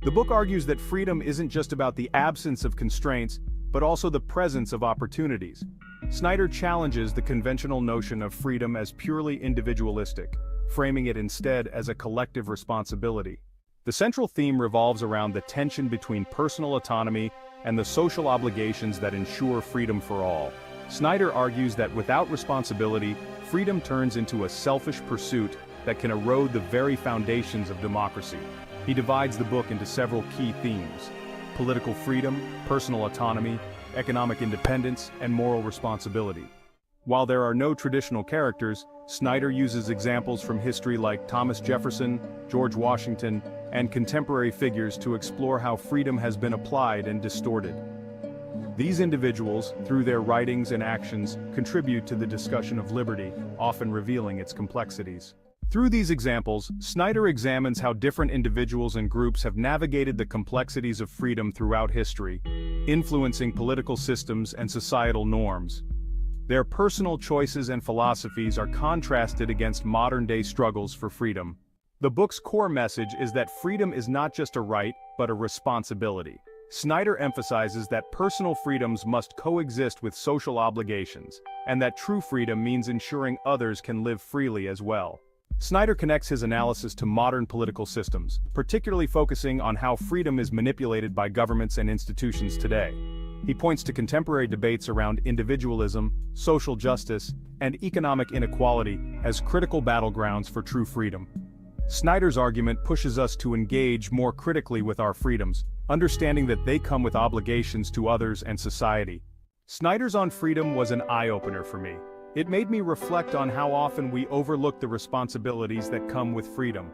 The book argues that freedom isn't just about the absence of constraints, but also the presence of opportunities. Snyder challenges the conventional notion of freedom as purely individualistic, framing it instead as a collective responsibility. The central theme revolves around the tension between personal autonomy and the social obligations that ensure freedom for all. Snyder argues that without responsibility, freedom turns into a selfish pursuit that can erode the very foundations of democracy. He divides the book into several key themes: political freedom, personal autonomy, economic independence, and moral responsibility. While there are no traditional characters, Snyder uses examples from history like Thomas Jefferson, George Washington, and contemporary figures to explore how freedom has been applied and distorted. These individuals, through their writings and actions, contribute to the discussion of liberty, often revealing its complexities. Through these examples, Snyder examines how different individuals and groups have navigated the complexities of freedom throughout history, influencing political systems and societal norms. Their personal choices and philosophies are contrasted against modern-day struggles for freedom. The book's core message is that freedom is not just a right, but a responsibility. Snyder emphasizes that personal freedoms must coexist with social obligations, and that true freedom means ensuring others can live freely as well. Snyder connects his analysis to modern political systems, particularly focusing on how freedom is manipulated by governments and institutions today. He points to contemporary debates around individualism, social justice, and economic inequality as critical battlegrounds for true freedom. Snyder's argument pushes us to engage more critically with our freedoms, understanding that they come with obligations to others and society. Snyder's On Freedom was an eye-opener for me. It made me reflect on how often we overlook the responsibilities that come with freedom.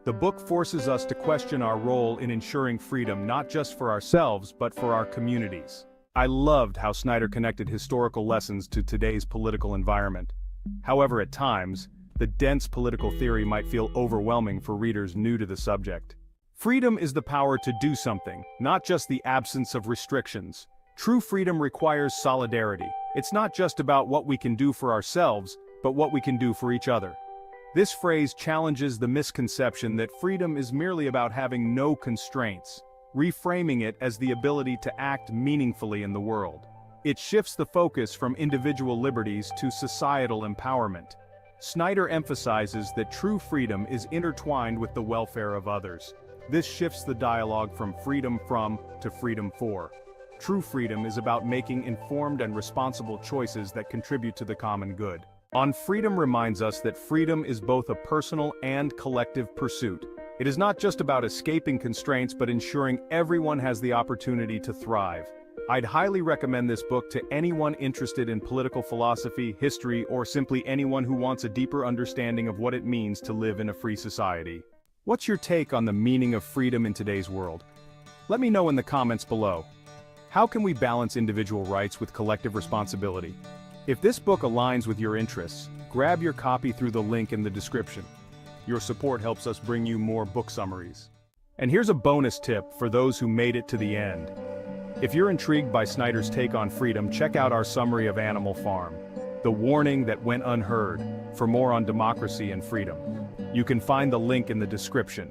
The book forces us to question our role in ensuring freedom not just for ourselves but for our communities. I loved how Snyder connected historical lessons to today's political environment. However, at times, the dense political theory might feel overwhelming for readers new to the subject. Freedom is the power to do something, not just the absence of restrictions. True freedom requires solidarity. It's not just about what we can do for ourselves, but what we can do for each other. This phrase challenges the misconception that freedom is merely about having no constraints, reframing it as the ability to act meaningfully in the world. It shifts the focus from individual liberties to societal empowerment. Snyder emphasizes that true freedom is intertwined with the welfare of others. This shifts the dialogue from freedom from to freedom for. True freedom is about making informed and responsible choices that contribute to the common good. On Freedom reminds us that freedom is both a personal and collective pursuit. It is not just about escaping constraints but ensuring everyone has the opportunity to thrive. I'd highly recommend this book to anyone interested in political philosophy, history, or simply anyone who wants a deeper understanding of what it means to live in a free society. What's your take on the meaning of freedom in today's world? Let me know in the comments below. How can we balance individual rights with collective responsibility? If this book aligns with your interests, grab your copy through the link in the description. Your support helps us bring you more book summaries. And here's a bonus tip for those who made it to the end. If you're intrigued by Snyder's take on freedom, check out our summary of Animal Farm, The Warning That Went Unheard, for more on democracy and freedom. You can find the link in the description.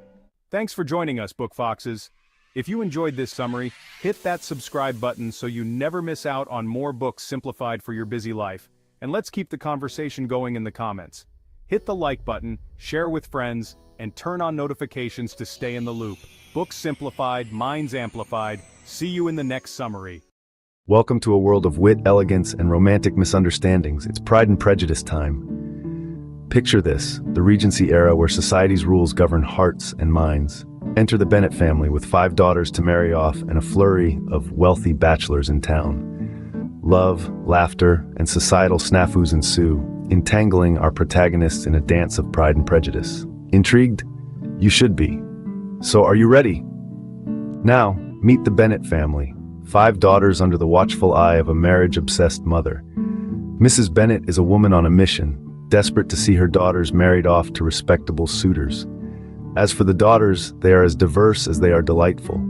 Thanks for joining us, Book Foxes. If you enjoyed this summary, hit that subscribe button so you never miss out on more books simplified for your busy life. And let's keep the conversation going in the comments. Hit the like button, share with friends, and turn on notifications to stay in the loop. Books simplified, minds amplified. See you in the next summary. Welcome to a world of wit, elegance, and romantic misunderstandings. It's Pride and Prejudice time. Picture this, the Regency era where society's rules govern hearts and minds. Enter the Bennet family with 5 daughters to marry off and a flurry of wealthy bachelors in town. Love, laughter, and societal snafus ensue, entangling our protagonists in a dance of Pride and Prejudice. Intrigued? You should be. So are you ready? Now, meet the Bennet family, 5 daughters under the watchful eye of a marriage-obsessed mother. Mrs. Bennet is a woman on a mission, desperate to see her daughters married off to respectable suitors. As for the daughters, they are as diverse as they are delightful.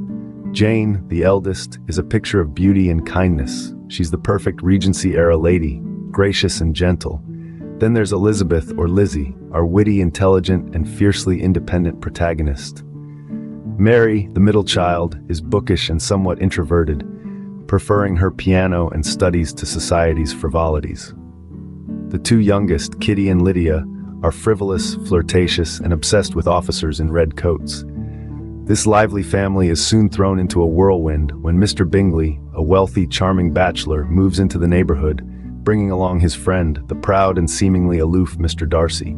Jane, the eldest, is a picture of beauty and kindness. She's the perfect Regency-era lady, gracious and gentle. Then there's Elizabeth, or Lizzie, our witty, intelligent, and fiercely independent protagonist. Mary, the middle child, is bookish and somewhat introverted, preferring her piano and studies to society's frivolities. The two youngest, Kitty and Lydia, are frivolous, flirtatious, and obsessed with officers in red coats. This lively family is soon thrown into a whirlwind when Mr. Bingley, a wealthy, charming bachelor, moves into the neighborhood, bringing along his friend, the proud and seemingly aloof Mr. Darcy.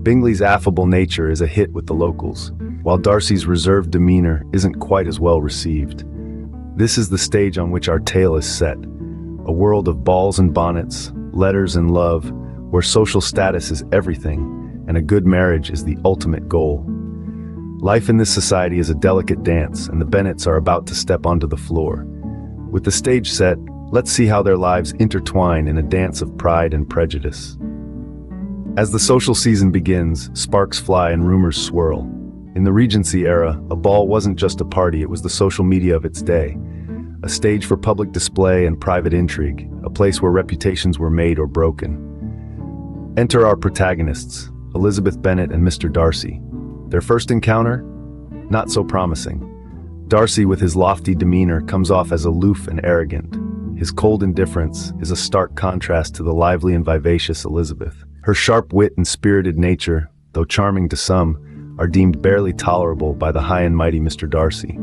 Bingley's affable nature is a hit with the locals, while Darcy's reserved demeanor isn't quite as well received. This is the stage on which our tale is set, a world of balls and bonnets, letters and love, where social status is everything, and a good marriage is the ultimate goal. Life in this society is a delicate dance, and the Bennets are about to step onto the floor. With the stage set, let's see how their lives intertwine in a dance of pride and prejudice. As the social season begins, sparks fly and rumors swirl. In the Regency era, a ball wasn't just a party, it was the social media of its day. A stage for public display and private intrigue, a place where reputations were made or broken. Enter our protagonists, Elizabeth Bennet and Mr. Darcy. Their first encounter? Not so promising. Darcy, with his lofty demeanor, comes off as aloof and arrogant. His cold indifference is a stark contrast to the lively and vivacious Elizabeth. Her sharp wit and spirited nature, though charming to some, are deemed barely tolerable by the high and mighty Mr. Darcy.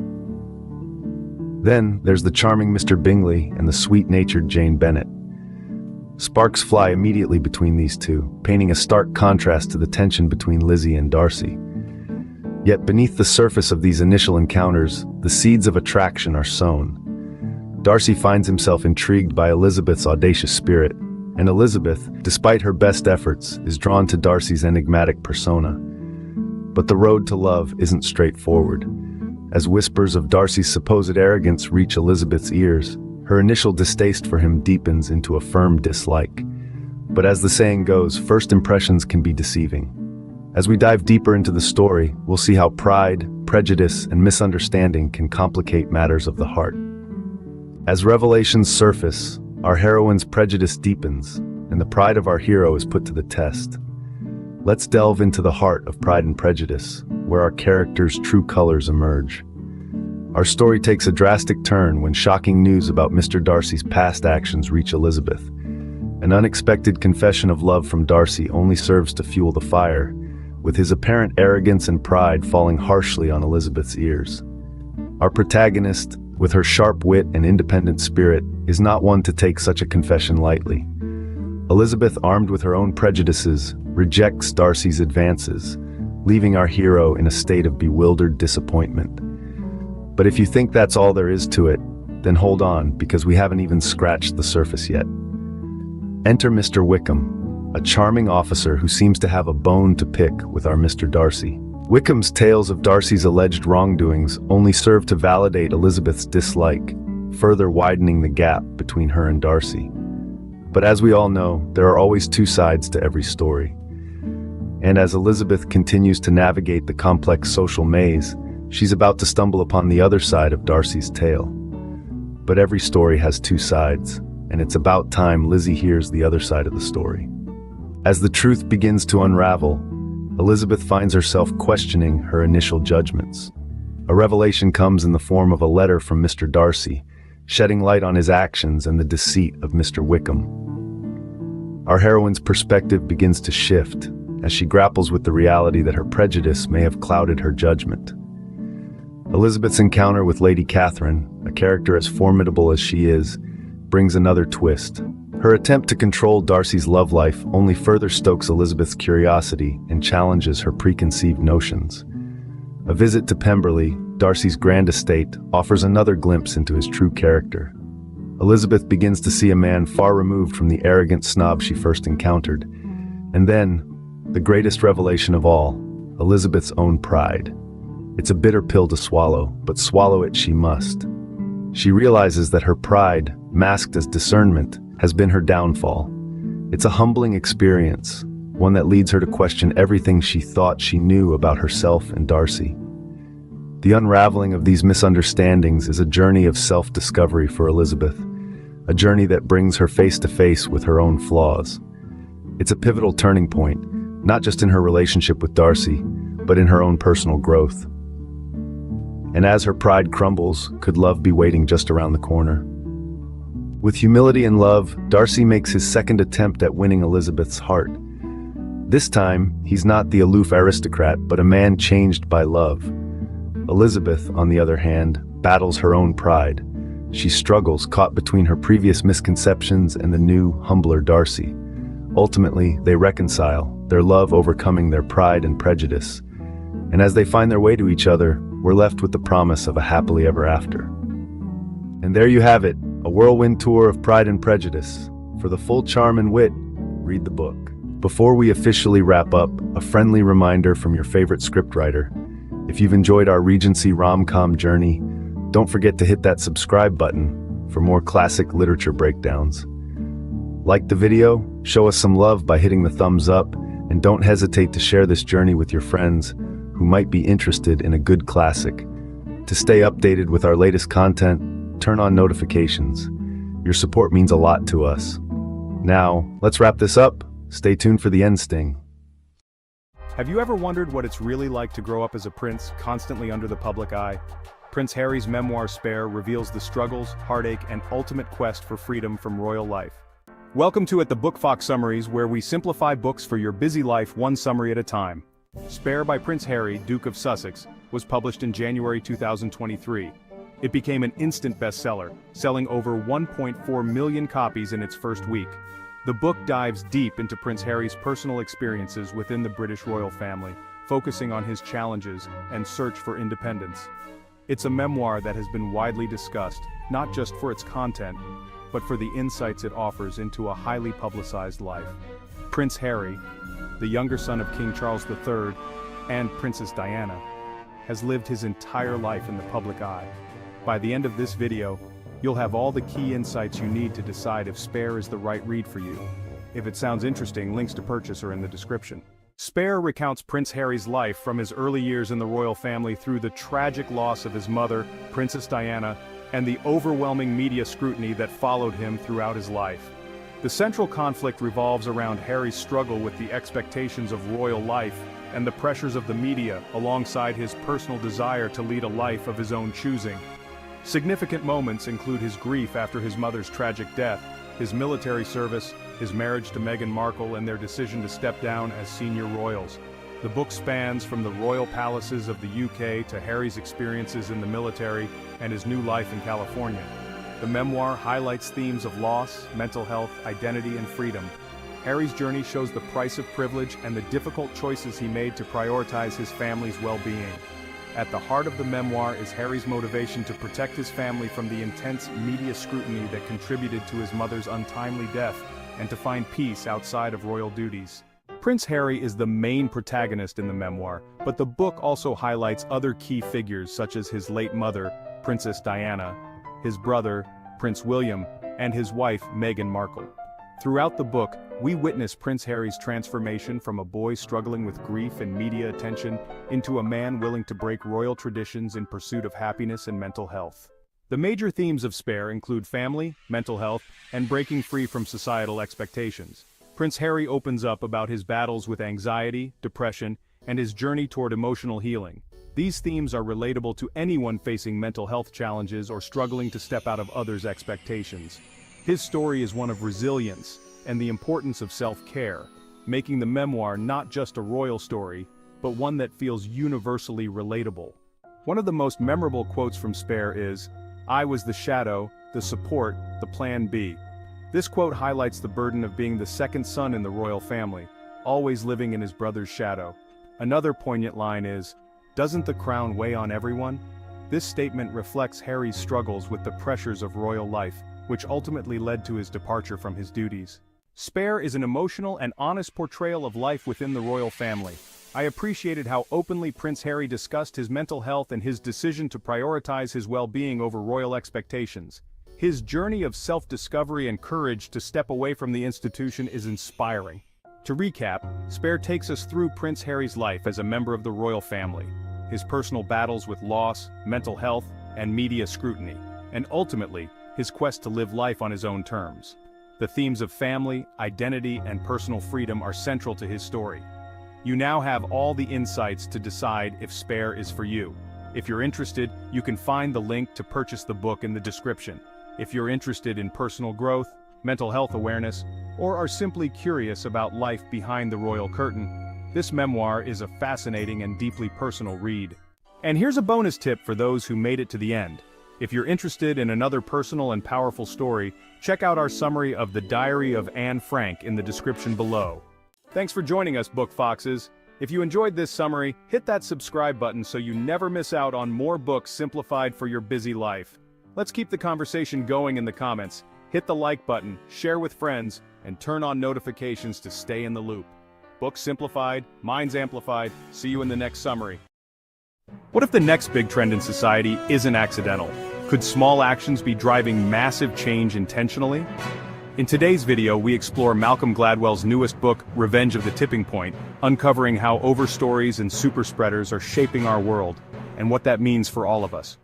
Then there's the charming Mr. Bingley and the sweet-natured Jane Bennet. Sparks fly immediately between these two, painting a stark contrast to the tension between Lizzie and Darcy. Yet beneath the surface of these initial encounters, the seeds of attraction are sown. Darcy finds himself intrigued by Elizabeth's audacious spirit, and Elizabeth, despite her best efforts, is drawn to Darcy's enigmatic persona. But the road to love isn't straightforward. As whispers of Darcy's supposed arrogance reach Elizabeth's ears, her initial distaste for him deepens into a firm dislike. But as the saying goes, first impressions can be deceiving. As we dive deeper into the story, we'll see how pride, prejudice, and misunderstanding can complicate matters of the heart. As revelations surface, our heroine's prejudice deepens, and the pride of our hero is put to the test. Let's delve into the heart of Pride and Prejudice, where our characters' true colors emerge. Our story takes a drastic turn when shocking news about Mr. Darcy's past actions reach Elizabeth. An unexpected confession of love from Darcy only serves to fuel the fire, with his apparent arrogance and pride falling harshly on Elizabeth's ears. Our protagonist, with her sharp wit and independent spirit, is not one to take such a confession lightly. Elizabeth, armed with her own prejudices, rejects Darcy's advances, leaving our hero in a state of bewildered disappointment. But if you think that's all there is to it, then hold on, because we haven't even scratched the surface yet. Enter Mr. Wickham, a charming officer who seems to have a bone to pick with our Mr. Darcy. Wickham's tales of Darcy's alleged wrongdoings only serve to validate Elizabeth's dislike, further widening the gap between her and Darcy. But as we all know, there are always two sides to every story. And as Elizabeth continues to navigate the complex social maze, she's about to stumble upon the other side of Darcy's tale. But every story has two sides, and it's about time Lizzie hears the other side of the story. As the truth begins to unravel, Elizabeth finds herself questioning her initial judgments. A revelation comes in the form of a letter from Mr. Darcy, shedding light on his actions and the deceit of Mr. Wickham. Our heroine's perspective begins to shift as she grapples with the reality that her prejudice may have clouded her judgment. Elizabeth's encounter with Lady Catherine, a character as formidable as she is, brings another twist. Her attempt to control Darcy's love life only further stokes Elizabeth's curiosity and challenges her preconceived notions. A visit to Pemberley, Darcy's grand estate, offers another glimpse into his true character. Elizabeth begins to see a man far removed from the arrogant snob she first encountered. And then, the greatest revelation of all, Elizabeth's own pride. It's a bitter pill to swallow, but swallow it she must. She realizes that her pride, masked as discernment, has been her downfall. It's a humbling experience, one that leads her to question everything she thought she knew about herself and Darcy. The unraveling of these misunderstandings is a journey of self-discovery for Elizabeth, a journey that brings her face to face with her own flaws. It's a pivotal turning point, not just in her relationship with Darcy, but in her own personal growth. And as her pride crumbles, could love be waiting just around the corner? With humility and love, Darcy makes his second attempt at winning Elizabeth's heart. This time, he's not the aloof aristocrat, but a man changed by love. Elizabeth, on the other hand, battles her own pride. She struggles, caught between her previous misconceptions and the new, humbler Darcy. Ultimately, they reconcile, their love overcoming their pride and prejudice. And as they find their way to each other, we're left with the promise of a happily ever after. And there you have it, a whirlwind tour of Pride and Prejudice. For the full charm and wit, read the book. Before we officially wrap up, a friendly reminder from your favorite scriptwriter. If you've enjoyed our Regency rom-com journey, don't forget to hit that subscribe button for more classic literature breakdowns. Like the video, show us some love by hitting the thumbs up, and don't hesitate to share this journey with your friends who might be interested in a good classic. To stay updated with our latest content, turn on notifications. Your support means a lot to us. Now, let's wrap this up. Stay tuned for the end sting. Have you ever wondered what it's really like to grow up as a prince, constantly under the public eye? Prince Harry's memoir Spare reveals the struggles, heartache, and ultimate quest for freedom from royal life. Welcome to the Book Fox Summaries, where we simplify books for your busy life one summary at a time. Spare by Prince Harry, Duke of Sussex, was published in January 2023. It became an instant bestseller, selling over 1.4 million copies in its first week. The book dives deep into Prince Harry's personal experiences within the British royal family, focusing on his challenges and search for independence. It's a memoir that has been widely discussed, not just for its content, but for the insights it offers into a highly publicized life. Prince Harry, the younger son of King Charles III and Princess Diana, has lived his entire life in the public eye. By the end of this video, you'll have all the key insights you need to decide if Spare is the right read for you. If it sounds interesting, links to purchase are in the description. Spare recounts Prince Harry's life from his early years in the royal family through the tragic loss of his mother, Princess Diana, and the overwhelming media scrutiny that followed him throughout his life. The central conflict revolves around Harry's struggle with the expectations of royal life and the pressures of the media, alongside his personal desire to lead a life of his own choosing. Significant moments include his grief after his mother's tragic death, his military service, his marriage to Meghan Markle, and their decision to step down as senior royals. The book spans from the royal palaces of the UK to Harry's experiences in the military and his new life in California. The memoir highlights themes of loss, mental health, identity, and freedom. Harry's journey shows the price of privilege and the difficult choices he made to prioritize his family's well-being. At the heart of the memoir is Harry's motivation to protect his family from the intense media scrutiny that contributed to his mother's untimely death, and to find peace outside of royal duties. Prince Harry is the main protagonist in the memoir, but the book also highlights other key figures such as his late mother, Princess Diana, his brother, Prince William, and his wife, Meghan Markle. Throughout the book, we witness Prince Harry's transformation from a boy struggling with grief and media attention into a man willing to break royal traditions in pursuit of happiness and mental health. The major themes of Spare include family, mental health, and breaking free from societal expectations. Prince Harry opens up about his battles with anxiety, depression, and his journey toward emotional healing. These themes are relatable to anyone facing mental health challenges or struggling to step out of others' expectations. His story is one of resilience and the importance of self-care, making the memoir not just a royal story, but one that feels universally relatable. One of the most memorable quotes from Spare is, "I was the shadow, the support, the plan B." This quote highlights the burden of being the second son in the royal family, always living in his brother's shadow. Another poignant line is, "Doesn't the crown weigh on everyone?" This statement reflects Harry's struggles with the pressures of royal life, which ultimately led to his departure from his duties. Spare is an emotional and honest portrayal of life within the royal family. I appreciated how openly Prince Harry discussed his mental health and his decision to prioritize his well-being over royal expectations. His journey of self-discovery and courage to step away from the institution is inspiring. To recap, Spare takes us through Prince Harry's life as a member of the royal family, his personal battles with loss, mental health, and media scrutiny, and ultimately, his quest to live life on his own terms. The themes of family, identity, and personal freedom are central to his story. You now have all the insights to decide if Spare is for you. If you're interested, you can find the link to purchase the book in the description. If you're interested in personal growth, mental health awareness, or are simply curious about life behind the royal curtain, this memoir is a fascinating and deeply personal read. And here's a bonus tip for those who made it to the end. If you're interested in another personal and powerful story, check out our summary of The Diary of Anne Frank in the description below. Thanks for joining us, Book Foxes. If you enjoyed this summary, hit that subscribe button so you never miss out on more books simplified for your busy life. Let's keep the conversation going in the comments. Hit the like button, share with friends, and turn on notifications to stay in the loop. Books simplified, minds amplified. See you in the next summary. What if the next big trend in society isn't accidental? Could small actions be driving massive change intentionally? In today's video, we explore Malcolm Gladwell's newest book, Revenge of the Tipping Point, uncovering how overstories and super spreaders are shaping our world, and what that means for all of us.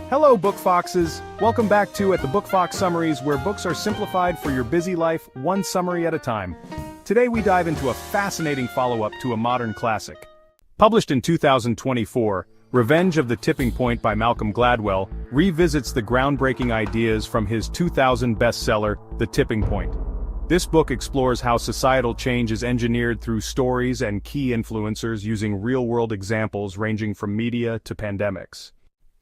Hello, Book Foxes! Welcome back to At the Book Fox Summaries, where books are simplified for your busy life, one summary at a time. Today we dive into a fascinating follow-up to a modern classic. Published in 2024, Revenge of the Tipping Point by Malcolm Gladwell revisits the groundbreaking ideas from his 2000 bestseller, The Tipping Point. This book explores how societal change is engineered through stories and key influencers using real-world examples ranging from media to pandemics.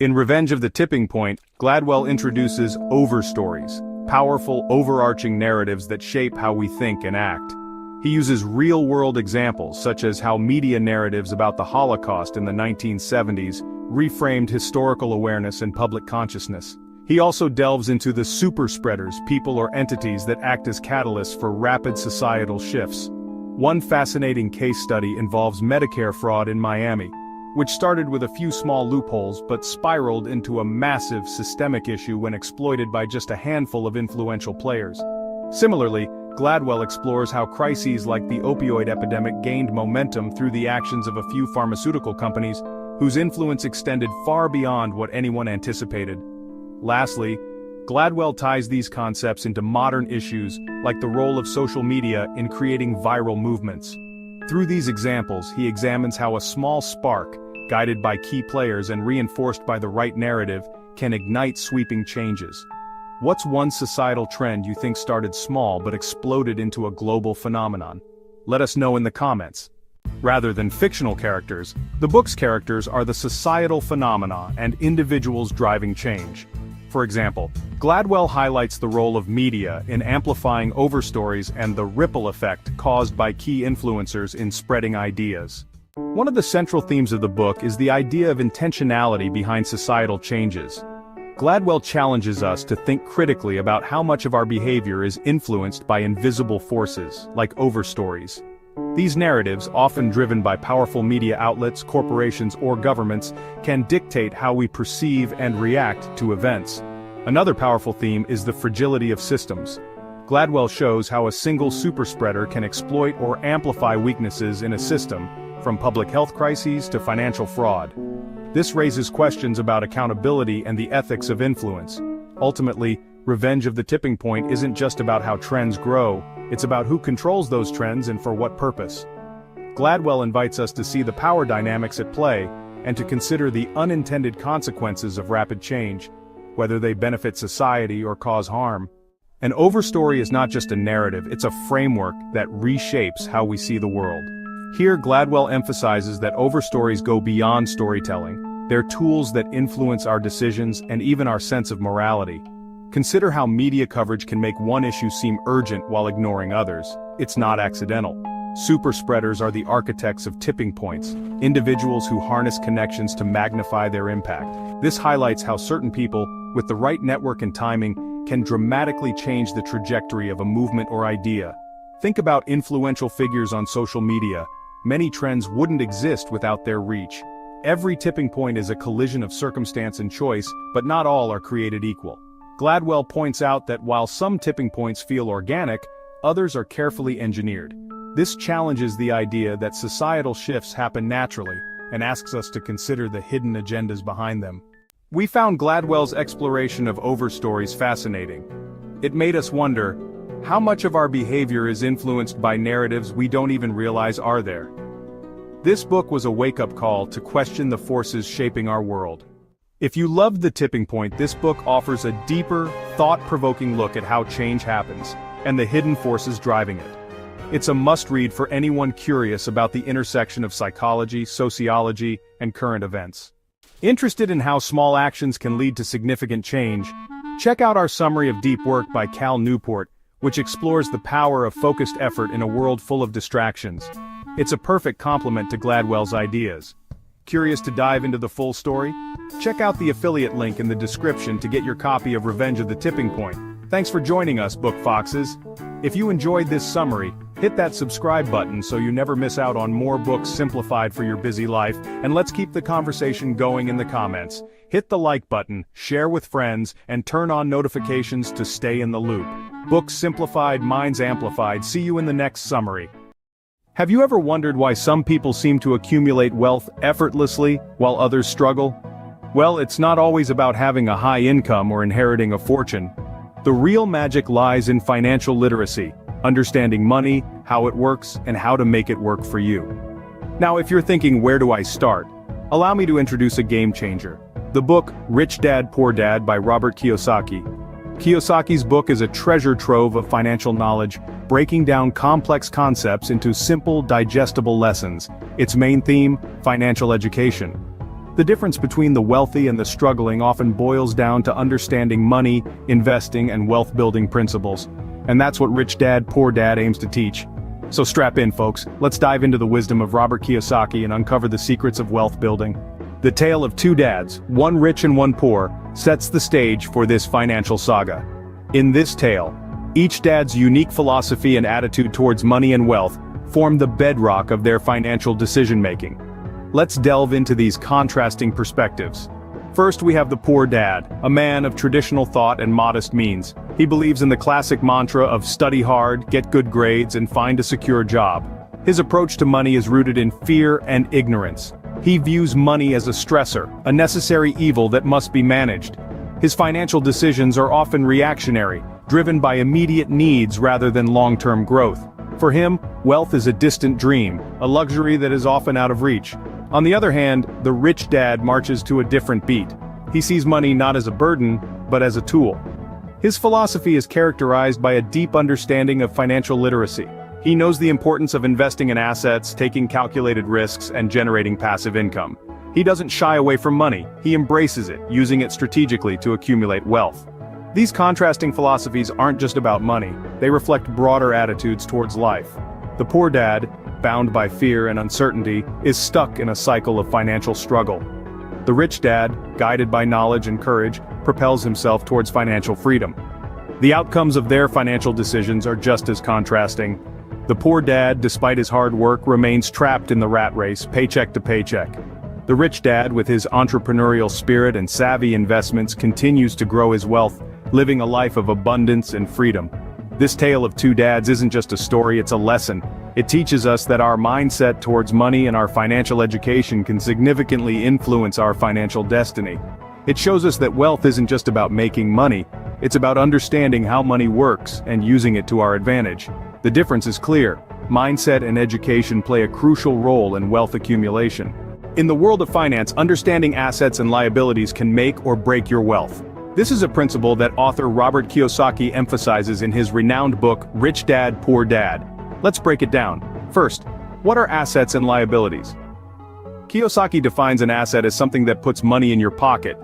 In Revenge of the Tipping Point, Gladwell introduces overstories, powerful, overarching narratives that shape how we think and act. He uses real-world examples, such as how media narratives about the Holocaust in the 1970s reframed historical awareness and public consciousness. He also delves into the super spreaders, people or entities that act as catalysts for rapid societal shifts. One fascinating case study involves Medicare fraud in Miami, which started with a few small loopholes but spiraled into a massive systemic issue when exploited by just a handful of influential players. Similarly, Gladwell explores how crises like the opioid epidemic gained momentum through the actions of a few pharmaceutical companies whose influence extended far beyond what anyone anticipated. Lastly, Gladwell ties these concepts into modern issues like the role of social media in creating viral movements. Through these examples, he examines how a small spark, guided by key players and reinforced by the right narrative, can ignite sweeping changes. What's one societal trend you think started small but exploded into a global phenomenon? Let us know in the comments. Rather than fictional characters, the book's characters are the societal phenomena and individuals driving change. For example, Gladwell highlights the role of media in amplifying overstories and the ripple effect caused by key influencers in spreading ideas. One of the central themes of the book is the idea of intentionality behind societal changes. Gladwell challenges us to think critically about how much of our behavior is influenced by invisible forces, like overstories. These narratives, often driven by powerful media outlets, corporations, or governments, can dictate how we perceive and react to events. Another powerful theme is the fragility of systems. Gladwell shows how a single superspreader can exploit or amplify weaknesses in a system, from public health crises to financial fraud. This raises questions about accountability and the ethics of influence. Ultimately, Revenge of the Tipping Point isn't just about how trends grow, it's about who controls those trends and for what purpose. Gladwell invites us to see the power dynamics at play, and to consider the unintended consequences of rapid change, whether they benefit society or cause harm. An overstory is not just a narrative, it's a framework that reshapes how we see the world. Here, Gladwell emphasizes that overstories go beyond storytelling. They're tools that influence our decisions and even our sense of morality. Consider how media coverage can make one issue seem urgent while ignoring others. It's not accidental. Super spreaders are the architects of tipping points, individuals who harness connections to magnify their impact. This highlights how certain people, with the right network and timing, can dramatically change the trajectory of a movement or idea. Think about influential figures on social media. Many trends wouldn't exist without their reach. Every tipping point is a collision of circumstance and choice, but not all are created equal. Gladwell points out that while some tipping points feel organic, others are carefully engineered. This challenges the idea that societal shifts happen naturally and asks us to consider the hidden agendas behind them. We found Gladwell's exploration of overstories fascinating. It made us wonder, how much of our behavior is influenced by narratives we don't even realize are there? This book was a wake-up call to question the forces shaping our world. If you loved The Tipping Point, this book offers a deeper, thought-provoking look at how change happens, and the hidden forces driving it. It's a must-read for anyone curious about the intersection of psychology, sociology, and current events. Interested in how small actions can lead to significant change? Check out our summary of Deep Work by Cal Newport, which explores the power of focused effort in a world full of distractions. It's a perfect complement to Gladwell's ideas. Curious to dive into the full story? Check out the affiliate link in the description to get your copy of Revenge of the Tipping Point. Thanks for joining us, Book Foxes. If you enjoyed this summary, hit that subscribe button so you never miss out on more books simplified for your busy life, and let's keep the conversation going in the comments. Hit the like button, share with friends, and turn on notifications to stay in the loop. Books simplified, minds amplified. See you in the next summary. Have you ever wondered why some people seem to accumulate wealth effortlessly while others struggle? Well, it's not always about having a high income or inheriting a fortune. The real magic lies in financial literacy, understanding money, how it works, and how to make it work for you. Now, if you're thinking, where do I start? Allow me to introduce a game changer. The book, Rich Dad, Poor Dad by Robert Kiyosaki. Kiyosaki's book is a treasure trove of financial knowledge, breaking down complex concepts into simple, digestible lessons. Its main theme, financial education. The difference between the wealthy and the struggling often boils down to understanding money, investing, and wealth-building principles. And that's what Rich Dad, Poor Dad aims to teach. So strap in, folks, let's dive into the wisdom of Robert Kiyosaki and uncover the secrets of wealth building. The tale of two dads, one rich and one poor, sets the stage for this financial saga. In this tale, each dad's unique philosophy and attitude towards money and wealth form the bedrock of their financial decision-making. Let's delve into these contrasting perspectives. First, we have the poor dad, a man of traditional thought and modest means. He believes in the classic mantra of study hard, get good grades, and find a secure job. His approach to money is rooted in fear and ignorance. He views money as a stressor, a necessary evil that must be managed. His financial decisions are often reactionary, driven by immediate needs rather than long-term growth. For him, wealth is a distant dream, a luxury that is often out of reach. On the other hand, the rich dad marches to a different beat. He sees money not as a burden, but as a tool. His philosophy is characterized by a deep understanding of financial literacy. He knows the importance of investing in assets, taking calculated risks, and generating passive income. He doesn't shy away from money, he embraces it, using it strategically to accumulate wealth. These contrasting philosophies aren't just about money, they reflect broader attitudes towards life. The poor dad, bound by fear and uncertainty, is stuck in a cycle of financial struggle. The rich dad, guided by knowledge and courage, propels himself towards financial freedom. The outcomes of their financial decisions are just as contrasting. The poor dad, despite his hard work, remains trapped in the rat race, paycheck to paycheck. The rich dad, with his entrepreneurial spirit and savvy investments, continues to grow his wealth, living a life of abundance and freedom. This tale of two dads isn't just a story, it's a lesson. It teaches us that our mindset towards money and our financial education can significantly influence our financial destiny. It shows us that wealth isn't just about making money, it's about understanding how money works and using it to our advantage. The difference is clear. Mindset and education play a crucial role in wealth accumulation. In the world of finance, understanding assets and liabilities can make or break your wealth. This is a principle that author Robert Kiyosaki emphasizes in his renowned book, Rich Dad, Poor Dad. Let's break it down. First, what are assets and liabilities? Kiyosaki defines an asset as something that puts money in your pocket.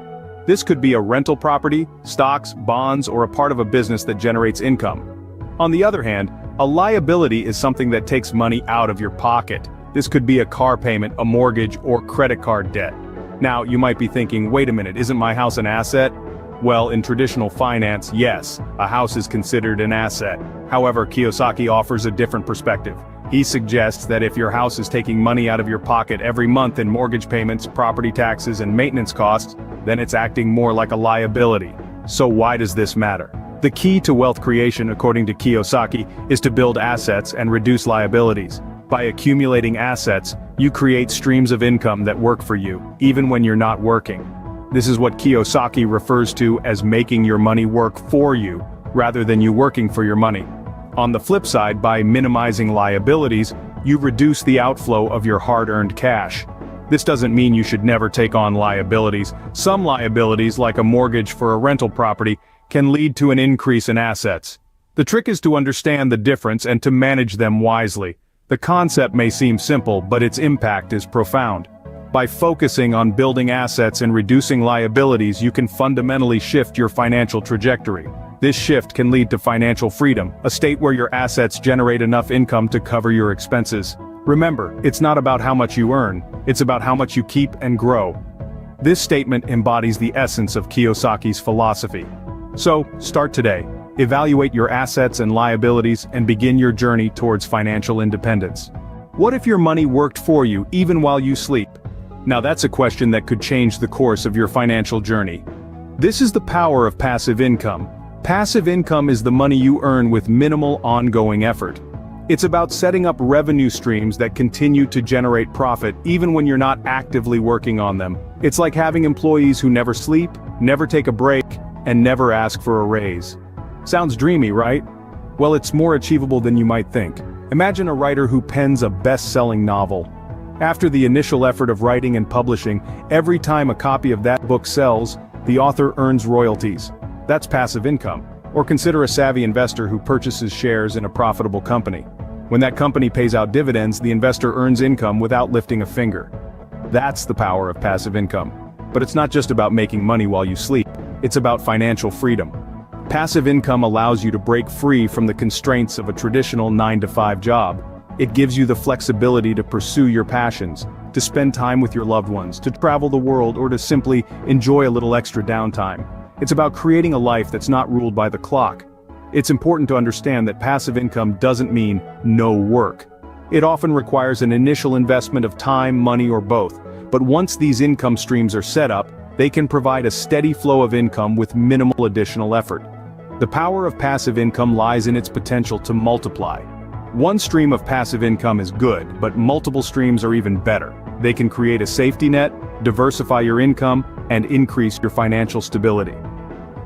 This could be a rental property, stocks, bonds, or a part of a business that generates income. On the other hand, a liability is something that takes money out of your pocket. This could be a car payment, a mortgage, or credit card debt. Now, you might be thinking, wait a minute, isn't my house an asset? Well, in traditional finance, yes, a house is considered an asset. However, Kiyosaki offers a different perspective. He suggests that if your house is taking money out of your pocket every month in mortgage payments, property taxes, and maintenance costs, then it's acting more like a liability. So why does this matter? The key to wealth creation, according to Kiyosaki, is to build assets and reduce liabilities. By accumulating assets, you create streams of income that work for you, even when you're not working. This is what Kiyosaki refers to as making your money work for you, rather than you working for your money. On the flip side, by minimizing liabilities, you reduce the outflow of your hard-earned cash. This doesn't mean you should never take on liabilities. Some liabilities, like a mortgage for a rental property, can lead to an increase in assets. The trick is to understand the difference and to manage them wisely. The concept may seem simple, but its impact is profound. By focusing on building assets and reducing liabilities, you can fundamentally shift your financial trajectory. This shift can lead to financial freedom, a state where your assets generate enough income to cover your expenses. Remember, it's not about how much you earn, it's about how much you keep and grow. This statement embodies the essence of Kiyosaki's philosophy. So, start today. Evaluate your assets and liabilities and begin your journey towards financial independence. What if your money worked for you even while you sleep? Now that's a question that could change the course of your financial journey. This is the power of passive income. Passive income is the money you earn with minimal ongoing effort. It's about setting up revenue streams that continue to generate profit even when you're not actively working on them. It's like having employees who never sleep, never take a break, and never ask for a raise. Sounds dreamy, right? Well, it's more achievable than you might think. Imagine a writer who pens a best-selling novel. After the initial effort of writing and publishing, every time a copy of that book sells, the author earns royalties. That's passive income. Or consider a savvy investor who purchases shares in a profitable company. When that company pays out dividends, the investor earns income without lifting a finger. That's the power of passive income. But it's not just about making money while you sleep. It's about financial freedom. Passive income allows you to break free from the constraints of a traditional 9-to-5 job. It gives you the flexibility to pursue your passions, to spend time with your loved ones, to travel the world, or to simply enjoy a little extra downtime. It's about creating a life that's not ruled by the clock. It's important to understand that passive income doesn't mean no work. It often requires an initial investment of time, money, or both. But once these income streams are set up, they can provide a steady flow of income with minimal additional effort. The power of passive income lies in its potential to multiply. One stream of passive income is good, but multiple streams are even better. They can create a safety net, diversify your income, and increase your financial stability.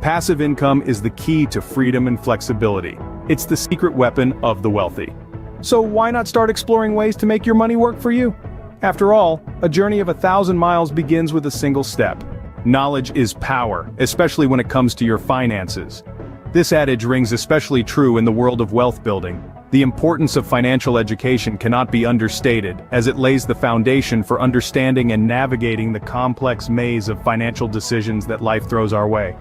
Passive income is the key to freedom and flexibility. It's the secret weapon of the wealthy. So why not start exploring ways to make your money work for you? After all, a journey of 1,000 miles begins with a single step. Knowledge is power, especially when it comes to your finances. This adage rings especially true in the world of wealth building. The importance of financial education cannot be understated, as it lays the foundation for understanding and navigating the complex maze of financial decisions that life throws our way.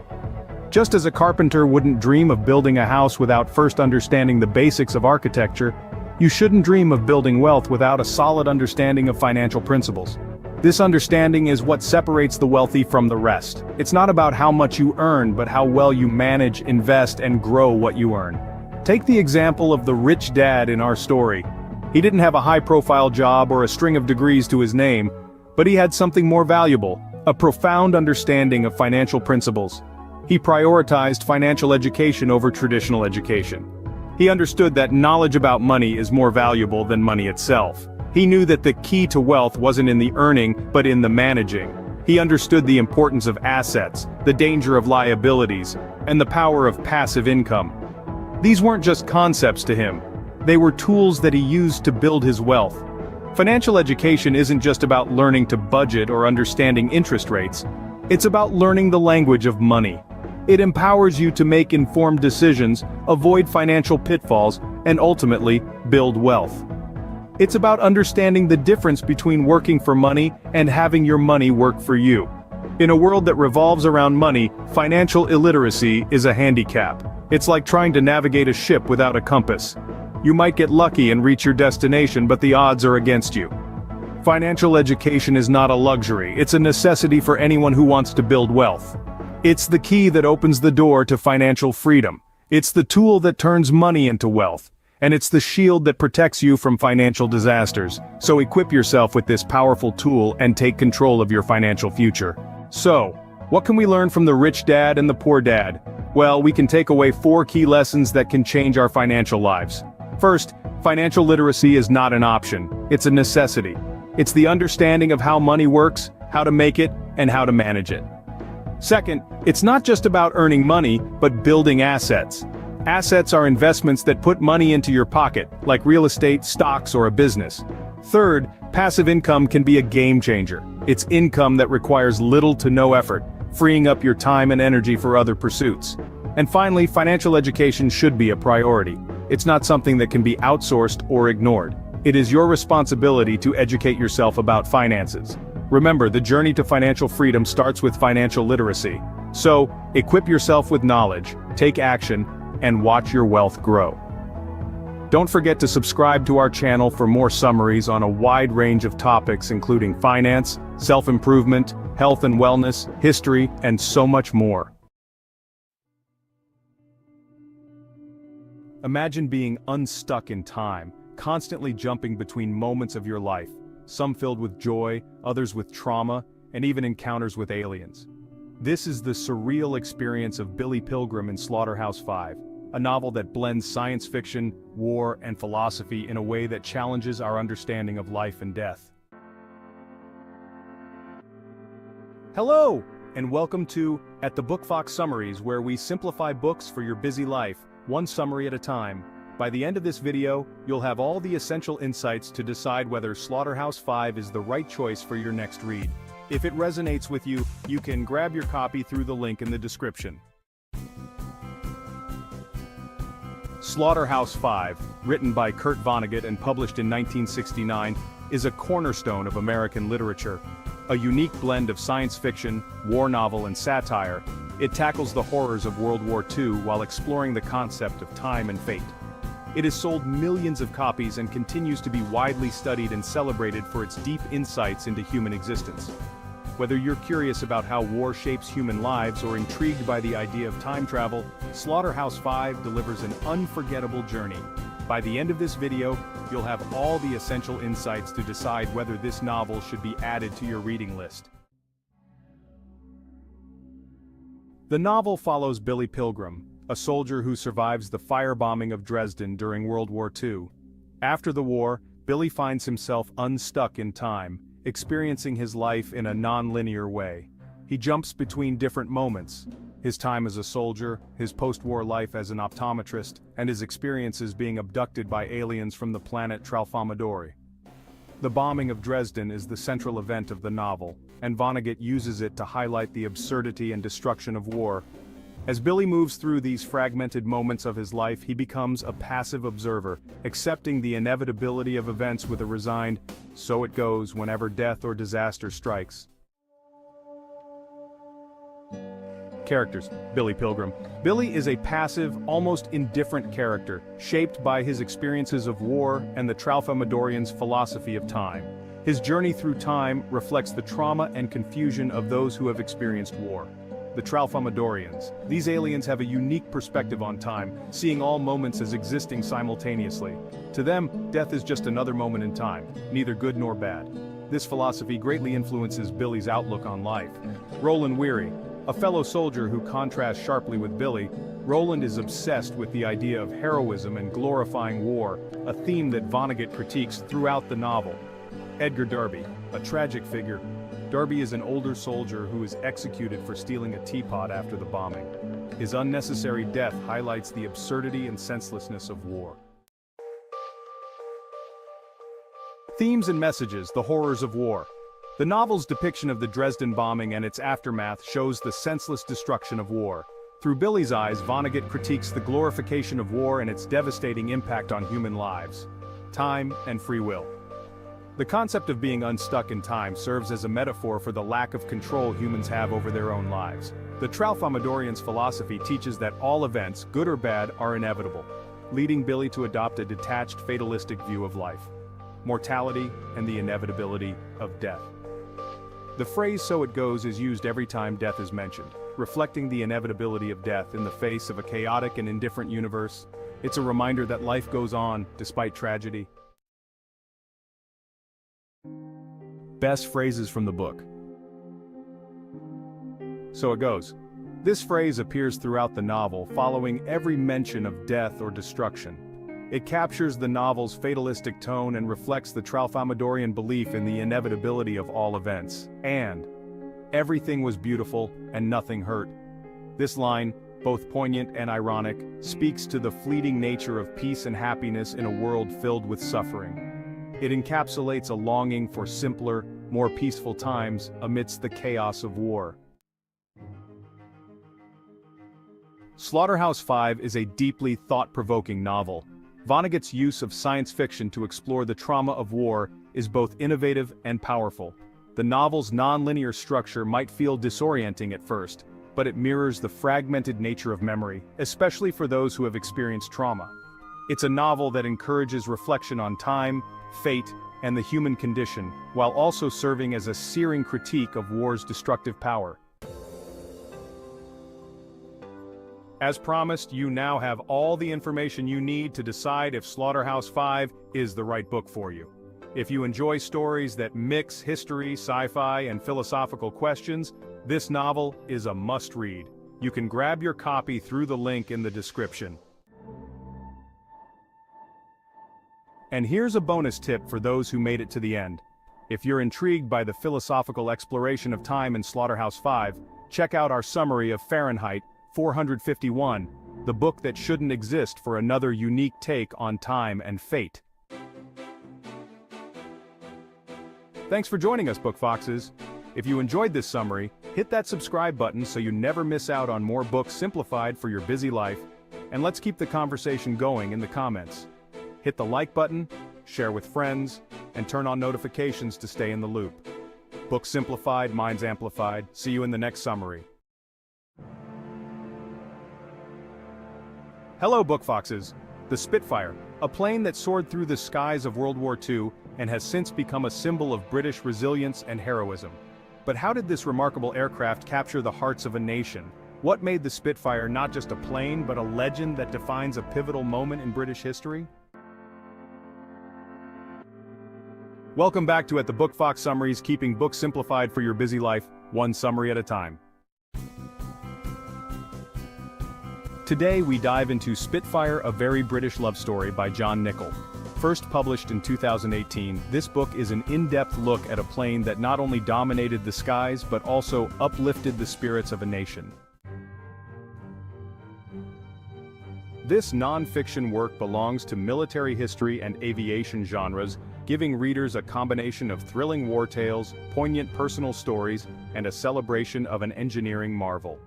Just as a carpenter wouldn't dream of building a house without first understanding the basics of architecture, you shouldn't dream of building wealth without a solid understanding of financial principles. This understanding is what separates the wealthy from the rest. It's not about how much you earn, but how well you manage, invest, and grow what you earn. Take the example of the rich dad in our story. He didn't have a high-profile job or a string of degrees to his name, but he had something more valuable, a profound understanding of financial principles. He prioritized financial education over traditional education. He understood that knowledge about money is more valuable than money itself. He knew that the key to wealth wasn't in the earning, but in the managing. He understood the importance of assets, the danger of liabilities, and the power of passive income. These weren't just concepts to him. They were tools that he used to build his wealth. Financial education isn't just about learning to budget or understanding interest rates. It's about learning the language of money. It empowers you to make informed decisions, avoid financial pitfalls, and ultimately, build wealth. It's about understanding the difference between working for money and having your money work for you. In a world that revolves around money, financial illiteracy is a handicap. It's like trying to navigate a ship without a compass. You might get lucky and reach your destination, but the odds are against you. Financial education is not a luxury, it's a necessity for anyone who wants to build wealth. It's the key that opens the door to financial freedom. It's the tool that turns money into wealth. And it's the shield that protects you from financial disasters. So equip yourself with this powerful tool and take control of your financial future. So, what can we learn from the rich dad and the poor dad? Well, we can take away 4 key lessons that can change our financial lives. First, financial literacy is not an option, it's a necessity. It's the understanding of how money works, how to make it, and how to manage it. Second, it's not just about earning money, but building assets. Assets are investments that put money into your pocket, like real estate, stocks, or a business. Third, passive income can be a game changer. It's income that requires little to no effort, freeing up your time and energy for other pursuits. And finally, financial education should be a priority. It's not something that can be outsourced or ignored. It is your responsibility to educate yourself about finances. Remember, the journey to financial freedom starts with financial literacy. So, equip yourself with knowledge, take action, and watch your wealth grow. Don't forget to subscribe to our channel for more summaries on a wide range of topics including finance, self-improvement, health and wellness, history, and so much more. Imagine being unstuck in time, constantly jumping between moments of your life, some filled with joy, others with trauma, and even encounters with aliens. This is the surreal experience of Billy Pilgrim in Slaughterhouse-Five, a novel that blends science fiction, war, and philosophy in a way that challenges our understanding of life and death. Hello, and welcome to At the Book Fox Summaries, where we simplify books for your busy life, one summary at a time. By the end of this video, you'll have all the essential insights to decide whether Slaughterhouse-Five is the right choice for your next read. If it resonates with you, you can grab your copy through the link in the description. Slaughterhouse-Five, written by Kurt Vonnegut and published in 1969, is a cornerstone of American literature. A unique blend of science fiction, war novel, and satire, it tackles the horrors of World War II while exploring the concept of time and fate. It has sold millions of copies and continues to be widely studied and celebrated for its deep insights into human existence. Whether you're curious about how war shapes human lives or intrigued by the idea of time travel, Slaughterhouse-Five delivers an unforgettable journey. By the end of this video, you'll have all the essential insights to decide whether this novel should be added to your reading list. The novel follows Billy Pilgrim, a soldier who survives the firebombing of Dresden during World War II. After the war, Billy finds himself unstuck in time, experiencing his life in a non-linear way. He jumps between different moments: his time as a soldier, his post-war life as an optometrist, and his experiences being abducted by aliens from the planet Tralfamadori. The bombing of Dresden is the central event of the novel, and Vonnegut uses it to highlight the absurdity and destruction of war. As Billy moves through these fragmented moments of his life, he becomes a passive observer, accepting the inevitability of events with a resigned, "so it goes" whenever death or disaster strikes. Characters: Billy Pilgrim. Billy is a passive, almost indifferent character, shaped by his experiences of war and the Tralfamadorians' philosophy of time. His journey through time reflects the trauma and confusion of those who have experienced war. The Tralfamadorians. These aliens have a unique perspective on time, seeing all moments as existing simultaneously. To them, death is just another moment in time, neither good nor bad. This philosophy greatly influences Billy's outlook on life. Roland Weary. A fellow soldier who contrasts sharply with Billy, Roland is obsessed with the idea of heroism and glorifying war, a theme that Vonnegut critiques throughout the novel. Edgar Darby, a tragic figure. Darby is an older soldier who is executed for stealing a teapot after the bombing. His unnecessary death highlights the absurdity and senselessness of war. Themes and messages: the horrors of war. The novel's depiction of the Dresden bombing and its aftermath shows the senseless destruction of war. Through Billy's eyes, Vonnegut critiques the glorification of war and its devastating impact on human lives. Time and free will. The concept of being unstuck in time serves as a metaphor for the lack of control humans have over their own lives. The Tralfamadorians' philosophy teaches that all events, good or bad, are inevitable, leading Billy to adopt a detached, fatalistic view of life, mortality, and the inevitability of death. The phrase "so it goes" is used every time death is mentioned, reflecting the inevitability of death in the face of a chaotic and indifferent universe. It's a reminder that life goes on, despite tragedy. Best phrases from the book. "So it goes." This phrase appears throughout the novel, following every mention of death or destruction. It captures the novel's fatalistic tone and reflects the Tralfamadorian belief in the inevitability of all events. And everything was beautiful and nothing hurt. This line, both poignant and ironic, speaks to the fleeting nature of peace and happiness in a world filled with suffering. It encapsulates a longing for simpler, more peaceful times amidst the chaos of war. Slaughterhouse-Five is a deeply thought-provoking novel. Vonnegut's use of science fiction to explore the trauma of war is both innovative and powerful. The novel's non-linear structure might feel disorienting at first, but it mirrors the fragmented nature of memory, especially for those who have experienced trauma. It's a novel that encourages reflection on time, fate, and the human condition, while also serving as a searing critique of war's destructive power. As promised, you now have all the information you need to decide if Slaughterhouse-Five is the right book for you. If you enjoy stories that mix history, sci-fi, and philosophical questions, this novel is a must-read. You can grab your copy through the link in the description. And here's a bonus tip for those who made it to the end. If you're intrigued by the philosophical exploration of time in Slaughterhouse-Five, check out our summary of Fahrenheit 451, the book that shouldn't exist for another unique take on time and fate. Thanks for joining us, Book Foxes. If you enjoyed this summary, hit that subscribe button so you never miss out on more books simplified for your busy life, and let's keep the conversation going in the comments. Hit the like button, share with friends, and turn on notifications to stay in the loop. Books simplified, minds amplified. See you in the next summary. Hello, Book Foxes. The Spitfire, a plane that soared through the skies of World War II and has since become a symbol of British resilience and heroism. But how did this remarkable aircraft capture the hearts of a nation? What made the Spitfire not just a plane but a legend that defines a pivotal moment in British history? Welcome back to At the Book Fox Summaries, keeping books simplified for your busy life, one summary at a time. Today we dive into Spitfire, a very British love story by John Nichol. First published in 2018, this book is an in-depth look at a plane that not only dominated the skies but also uplifted the spirits of a nation. This non-fiction work belongs to military history and aviation genres, giving readers a combination of thrilling war tales, poignant personal stories, and a celebration of an engineering marvel.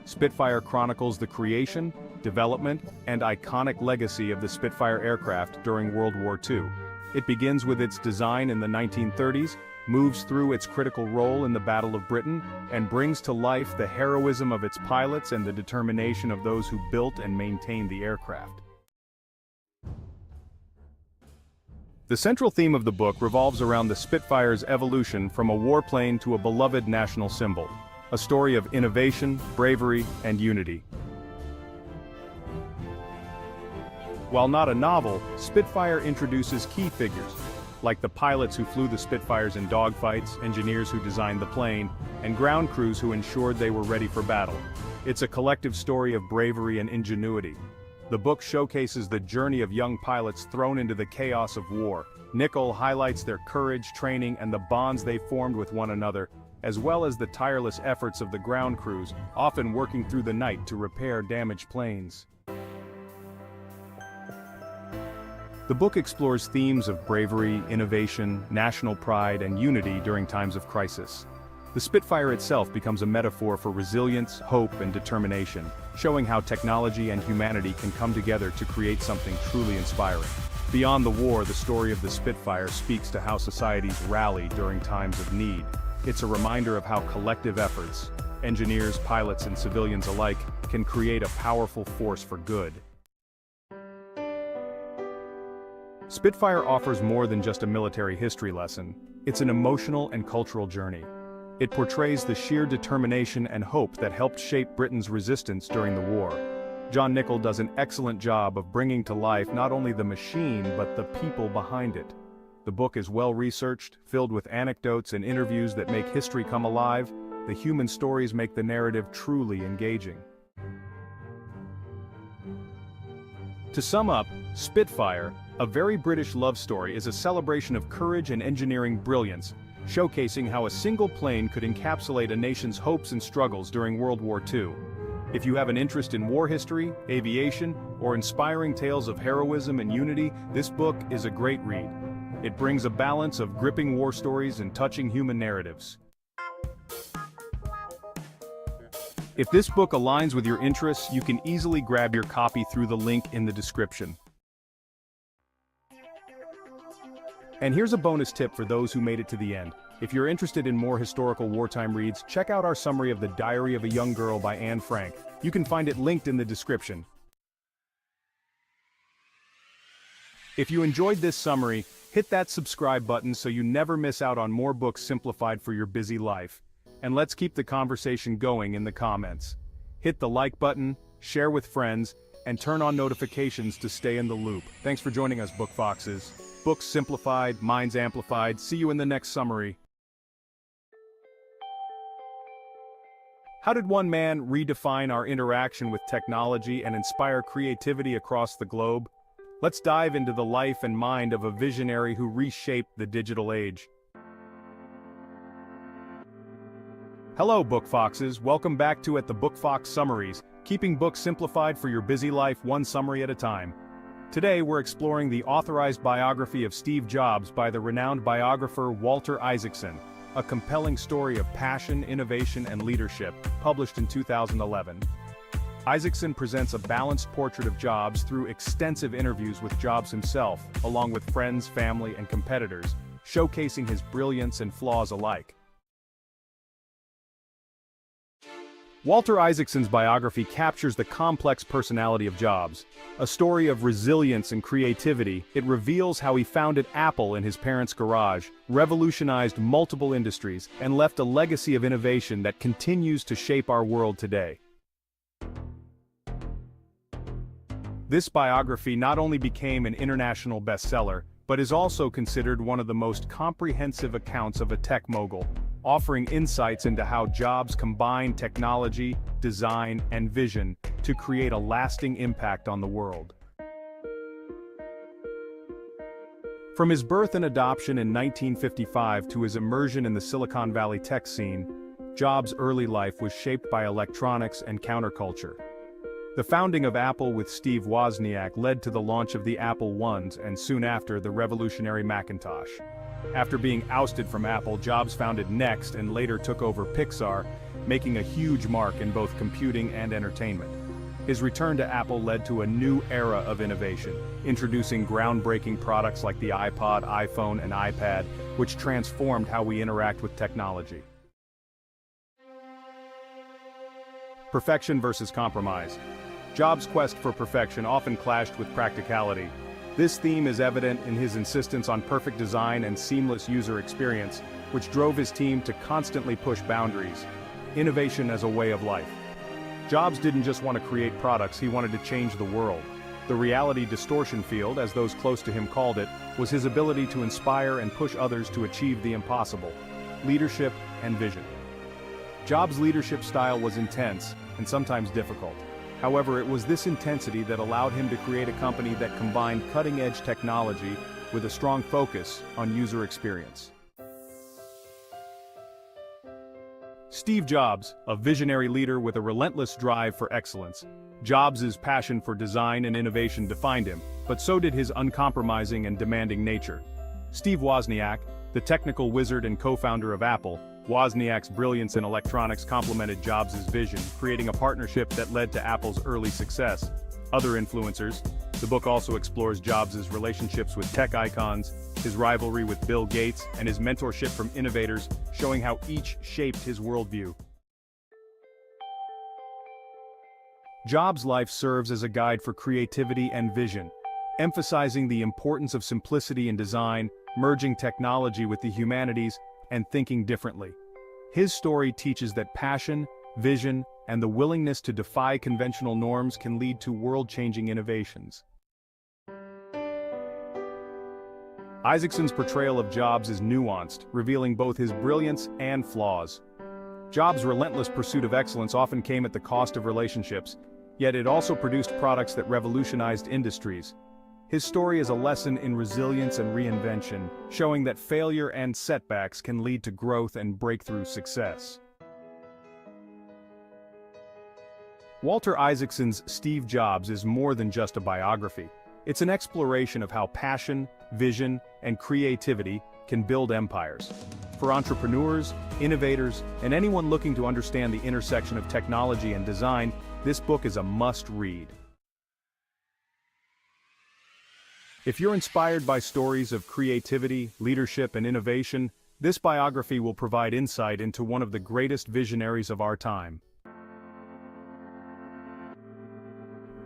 Spitfire chronicles the creation, development, and iconic legacy of the Spitfire aircraft during World War II. It begins with its design in the 1930s, moves through its critical role in the Battle of Britain, and brings to life the heroism of its pilots and the determination of those who built and maintained the aircraft. The central theme of the book revolves around the Spitfire's evolution from a warplane to a beloved national symbol. A story of innovation, bravery, and unity. While not a novel, Spitfire introduces key figures, like the pilots who flew the Spitfires in dogfights, engineers who designed the plane, and ground crews who ensured they were ready for battle. It's a collective story of bravery and ingenuity. The book showcases the journey of young pilots thrown into the chaos of war. Nichol highlights their courage, training, and the bonds they formed with one another, as well as the tireless efforts of the ground crews, often working through the night to repair damaged planes. The book explores themes of bravery, innovation, national pride, and unity during times of crisis. The Spitfire itself becomes a metaphor for resilience, hope, and determination, showing how technology and humanity can come together to create something truly inspiring. Beyond the war, the story of the Spitfire speaks to how societies rally during times of need. It's a reminder of how collective efforts, engineers, pilots, and civilians alike, can create a powerful force for good. Spitfire offers more than just a military history lesson. It's an emotional and cultural journey. It portrays the sheer determination and hope that helped shape Britain's resistance during the war. John Nichol does an excellent job of bringing to life not only the machine but the people behind it. The book is well-researched, filled with anecdotes and interviews that make history come alive. The human stories make the narrative truly engaging. To sum up, Spitfire, a very British love story, is a celebration of courage and engineering brilliance, showcasing how a single plane could encapsulate a nation's hopes and struggles during World War II. If you have an interest in war history, aviation, or inspiring tales of heroism and unity, this book is a great read. It brings a balance of gripping war stories and touching human narratives. If this book aligns with your interests, you can easily grab your copy through the link in the description. And here's a bonus tip for those who made it to the end. If you're interested in more historical wartime reads, check out our summary of The Diary of a Young Girl by Anne Frank. You can find it linked in the description. If you enjoyed this summary, hit that subscribe button so you never miss out on more books simplified for your busy life. And let's keep the conversation going in the comments. Hit the like button, share with friends, and turn on notifications to stay in the loop. Thanks for joining us, Book Foxes. Books simplified, minds amplified. See you in the next summary. How did one man redefine our interaction with technology and inspire creativity across the globe? Let's dive into the life and mind of a visionary who reshaped the digital age. Hello, Book Foxes. Welcome back to the Book Fox Summaries, keeping books simplified for your busy life one summary at a time. Today we're exploring the authorized biography of Steve Jobs by the renowned biographer Walter Isaacson, a compelling story of passion, innovation, and leadership, published in 2011. Isaacson presents a balanced portrait of Jobs through extensive interviews with Jobs himself, along with friends, family, and competitors, showcasing his brilliance and flaws alike. Walter Isaacson's biography captures the complex personality of Jobs. A story of resilience and creativity, it reveals how he founded Apple in his parents' garage, revolutionized multiple industries, and left a legacy of innovation that continues to shape our world today. This biography not only became an international bestseller, but is also considered one of the most comprehensive accounts of a tech mogul, offering insights into how Jobs combined technology, design, and vision to create a lasting impact on the world. From his birth and adoption in 1955 to his immersion in the Silicon Valley tech scene, Jobs' early life was shaped by electronics and counterculture. The founding of Apple with Steve Wozniak led to the launch of the Apple I's and soon after the revolutionary Macintosh. After being ousted from Apple, Jobs founded Next and later took over Pixar, making a huge mark in both computing and entertainment. His return to Apple led to a new era of innovation, introducing groundbreaking products like the iPod, iPhone, and iPad, which transformed how we interact with technology. Perfection versus compromise. Jobs' quest for perfection often clashed with practicality. This theme is evident in his insistence on perfect design and seamless user experience, which drove his team to constantly push boundaries. Innovation as a way of life. Jobs didn't just want to create products, he wanted to change the world. The reality distortion field, as those close to him called it, was his ability to inspire and push others to achieve the impossible. Leadership and vision. Jobs' leadership style was intense and sometimes difficult. However, it was this intensity that allowed him to create a company that combined cutting-edge technology with a strong focus on user experience. Steve Jobs, a visionary leader with a relentless drive for excellence. Jobs' passion for design and innovation defined him, but so did his uncompromising and demanding nature. Steve Wozniak, the technical wizard and co-founder of Apple, Wozniak's brilliance in electronics complemented Jobs' vision, creating a partnership that led to Apple's early success. Other influencers. The book also explores Jobs' relationships with tech icons, his rivalry with Bill Gates, and his mentorship from innovators, showing how each shaped his worldview. Jobs' life serves as a guide for creativity and vision, emphasizing the importance of simplicity in design, merging technology with the humanities, and thinking differently. His story teaches that passion, vision, and the willingness to defy conventional norms can lead to world-changing innovations. Isaacson's portrayal of Jobs is nuanced, revealing both his brilliance and flaws. Jobs' relentless pursuit of excellence often came at the cost of relationships, yet it also produced products that revolutionized industries. His story is a lesson in resilience and reinvention, showing that failure and setbacks can lead to growth and breakthrough success. Walter Isaacson's Steve Jobs is more than just a biography. It's an exploration of how passion, vision, and creativity can build empires. For entrepreneurs, innovators, and anyone looking to understand the intersection of technology and design, this book is a must-read. If you're inspired by stories of creativity, leadership, and innovation, this biography will provide insight into one of the greatest visionaries of our time.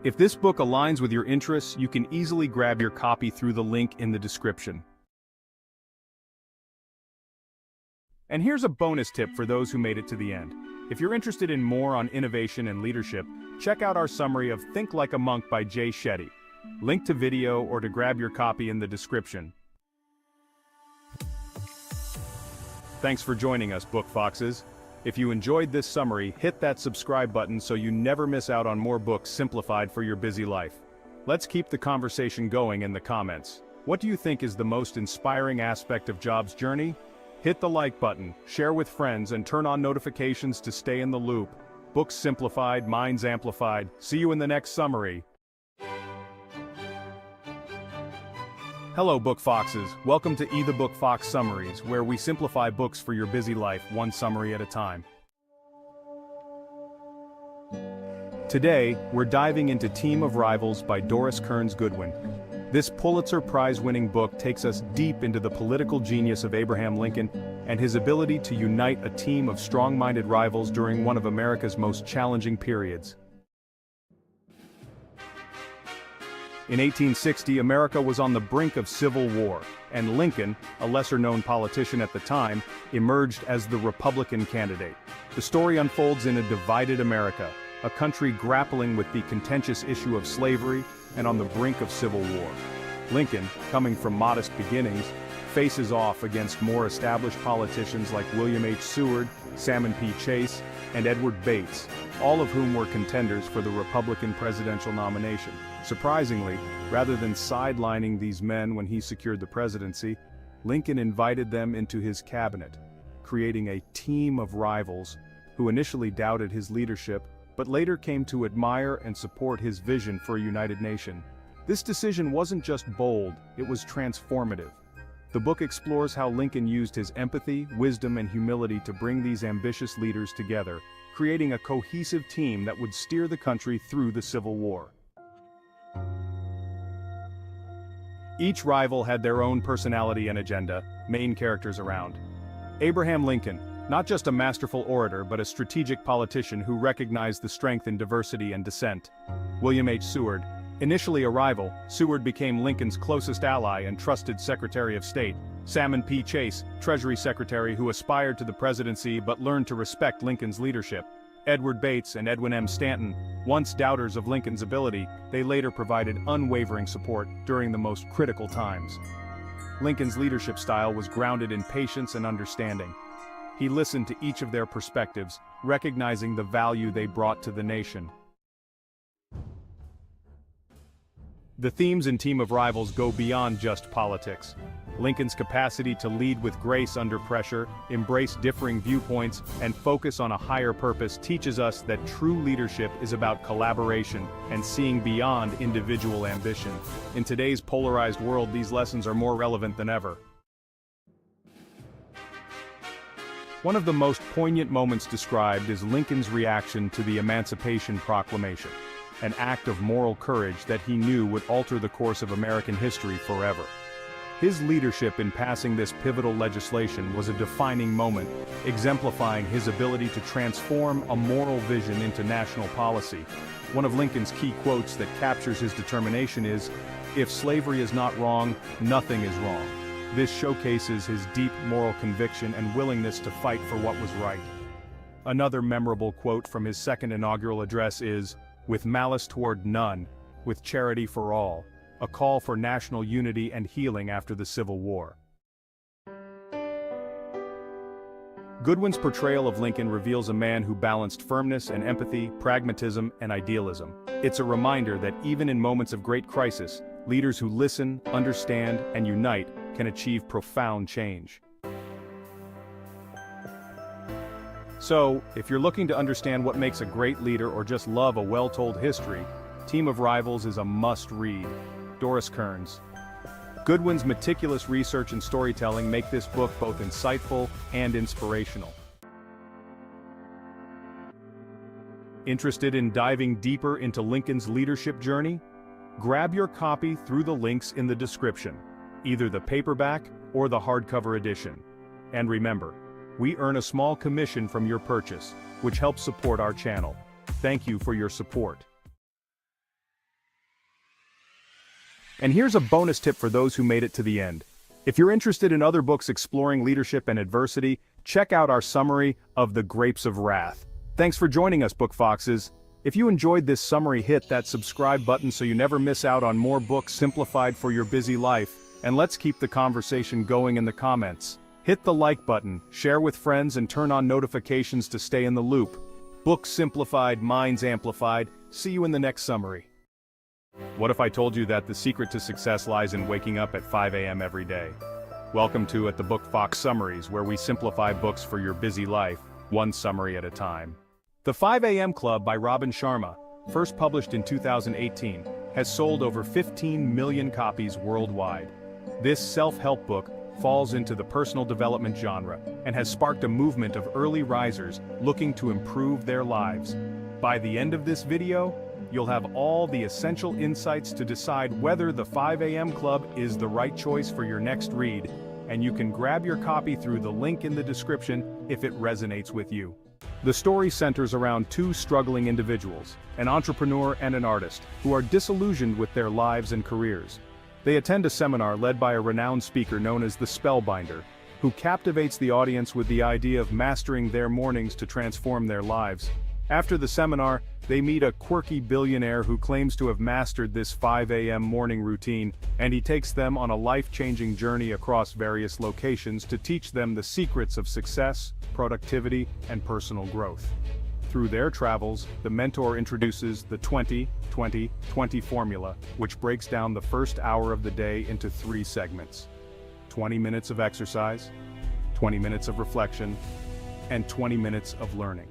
If this book aligns with your interests, you can easily grab your copy through the link in the description. And here's a bonus tip for those who made it to the end. If you're interested in more on innovation and leadership, check out our summary of Think Like a Monk by Jay Shetty. Link to video or to grab your copy in the description. Thanks for joining us, Book Foxes. If you enjoyed this summary, hit that subscribe button so you never miss out on more books simplified for your busy life. Let's keep the conversation going in the comments. What do you think is the most inspiring aspect of Jobs' journey? Hit the like button, share with friends, and turn on notifications to stay in the loop. Books simplified, minds amplified. See you in the next summary. Hello, Book Foxes. Welcome to the Book Fox Summaries, where we simplify books for your busy life, one summary at a time. Today, we're diving into Team of Rivals by Doris Kearns Goodwin. This Pulitzer Prize-winning book takes us deep into the political genius of Abraham Lincoln and his ability to unite a team of strong-minded rivals during one of America's most challenging periods. In 1860, America was on the brink of civil war, and Lincoln, a lesser-known politician at the time, emerged as the Republican candidate. The story unfolds in a divided America, a country grappling with the contentious issue of slavery and on the brink of civil war. Lincoln, coming from modest beginnings, faces off against more established politicians like William H. Seward, Salmon P. Chase, and Edward Bates, all of whom were contenders for the Republican presidential nomination. Surprisingly, rather than sidelining these men when he secured the presidency, Lincoln invited them into his cabinet, creating a team of rivals who initially doubted his leadership but later came to admire and support his vision for a united nation. This decision wasn't just bold, it was transformative. The book explores how Lincoln used his empathy, wisdom, and humility to bring these ambitious leaders together, creating a cohesive team that would steer the country through the Civil War. Each rival had their own personality and agenda, main characters around. Abraham Lincoln, not just a masterful orator but a strategic politician who recognized the strength in diversity and dissent. William H. Seward, initially a rival, Seward became Lincoln's closest ally and trusted Secretary of State. Salmon P. Chase, Treasury Secretary who aspired to the presidency but learned to respect Lincoln's leadership. Edward Bates and Edwin M. Stanton, once doubters of Lincoln's ability, they later provided unwavering support during the most critical times. Lincoln's leadership style was grounded in patience and understanding. He listened to each of their perspectives, recognizing the value they brought to the nation. The themes in Team of Rivals go beyond just politics. Lincoln's capacity to lead with grace under pressure, embrace differing viewpoints, and focus on a higher purpose teaches us that true leadership is about collaboration and seeing beyond individual ambition. In today's polarized world, these lessons are more relevant than ever. One of the most poignant moments described is Lincoln's reaction to the Emancipation Proclamation, an act of moral courage that he knew would alter the course of American history forever. His leadership in passing this pivotal legislation was a defining moment, exemplifying his ability to transform a moral vision into national policy. One of Lincoln's key quotes that captures his determination is, "If slavery is not wrong, nothing is wrong." This showcases his deep moral conviction and willingness to fight for what was right. Another memorable quote from his second inaugural address is, "With malice toward none, with charity for all." a call for national unity and healing after the Civil War. Goodwin's portrayal of Lincoln reveals a man who balanced firmness and empathy, pragmatism and idealism. It's a reminder that even in moments of great crisis, leaders who listen, understand, and unite can achieve profound change. So, if you're looking to understand what makes a great leader or just love a well-told history, Team of Rivals is a must-read. Doris Kearns. Goodwin's meticulous research and storytelling make this book both insightful and inspirational. Interested in diving deeper into Lincoln's leadership journey? Grab your copy through the links in the description, either the paperback or the hardcover edition. And remember, we earn a small commission from your purchase, which helps support our channel. Thank you for your support. And here's a bonus tip for those who made it to the end. If you're interested in other books exploring leadership and adversity, check out our summary of The Grapes of Wrath. Thanks for joining us, Book Foxes. If you enjoyed this summary, hit that subscribe button so you never miss out on more books simplified for your busy life. And let's keep the conversation going in the comments. Hit the like button, share with friends, and turn on notifications to stay in the loop. Books simplified, minds amplified. See you in the next summary. What if I told you that the secret to success lies in waking up at 5 a.m. every day? Welcome to the Book Fox Summaries, where we simplify books for your busy life, one summary at a time. The 5 a.m. Club by Robin Sharma, first published in 2018, has sold over 15 million copies worldwide. This self-help book falls into the personal development genre and has sparked a movement of early risers looking to improve their lives. By the end of this video, you'll have all the essential insights to decide whether the 5 a.m. Club is the right choice for your next read, and you can grab your copy through the link in the description if it resonates with you. The story centers around two struggling individuals, an entrepreneur and an artist, who are disillusioned with their lives and careers. They attend a seminar led by a renowned speaker known as the Spellbinder, who captivates the audience with the idea of mastering their mornings to transform their lives. After the seminar, they meet a quirky billionaire who claims to have mastered this 5 a.m. morning routine, and he takes them on a life-changing journey across various locations to teach them the secrets of success, productivity, and personal growth. Through their travels, the mentor introduces the 20-20-20 formula, which breaks down the first hour of the day into 3 segments: 20 minutes of exercise, 20 minutes of reflection, and 20 minutes of learning.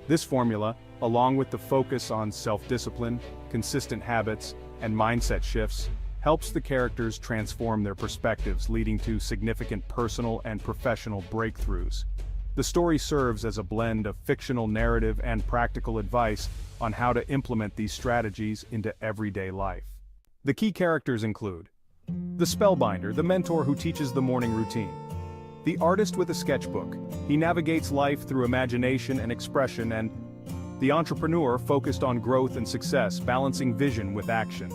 This formula, along with the focus on self-discipline, consistent habits, and mindset shifts, helps the characters transform their perspectives, leading to significant personal and professional breakthroughs. The story serves as a blend of fictional narrative and practical advice on how to implement these strategies into everyday life. The key characters include the Spellbinder, the mentor who teaches the morning routine; the artist with a sketchbook, he navigates life through imagination and expression; and the entrepreneur focused on growth and success, balancing vision with action.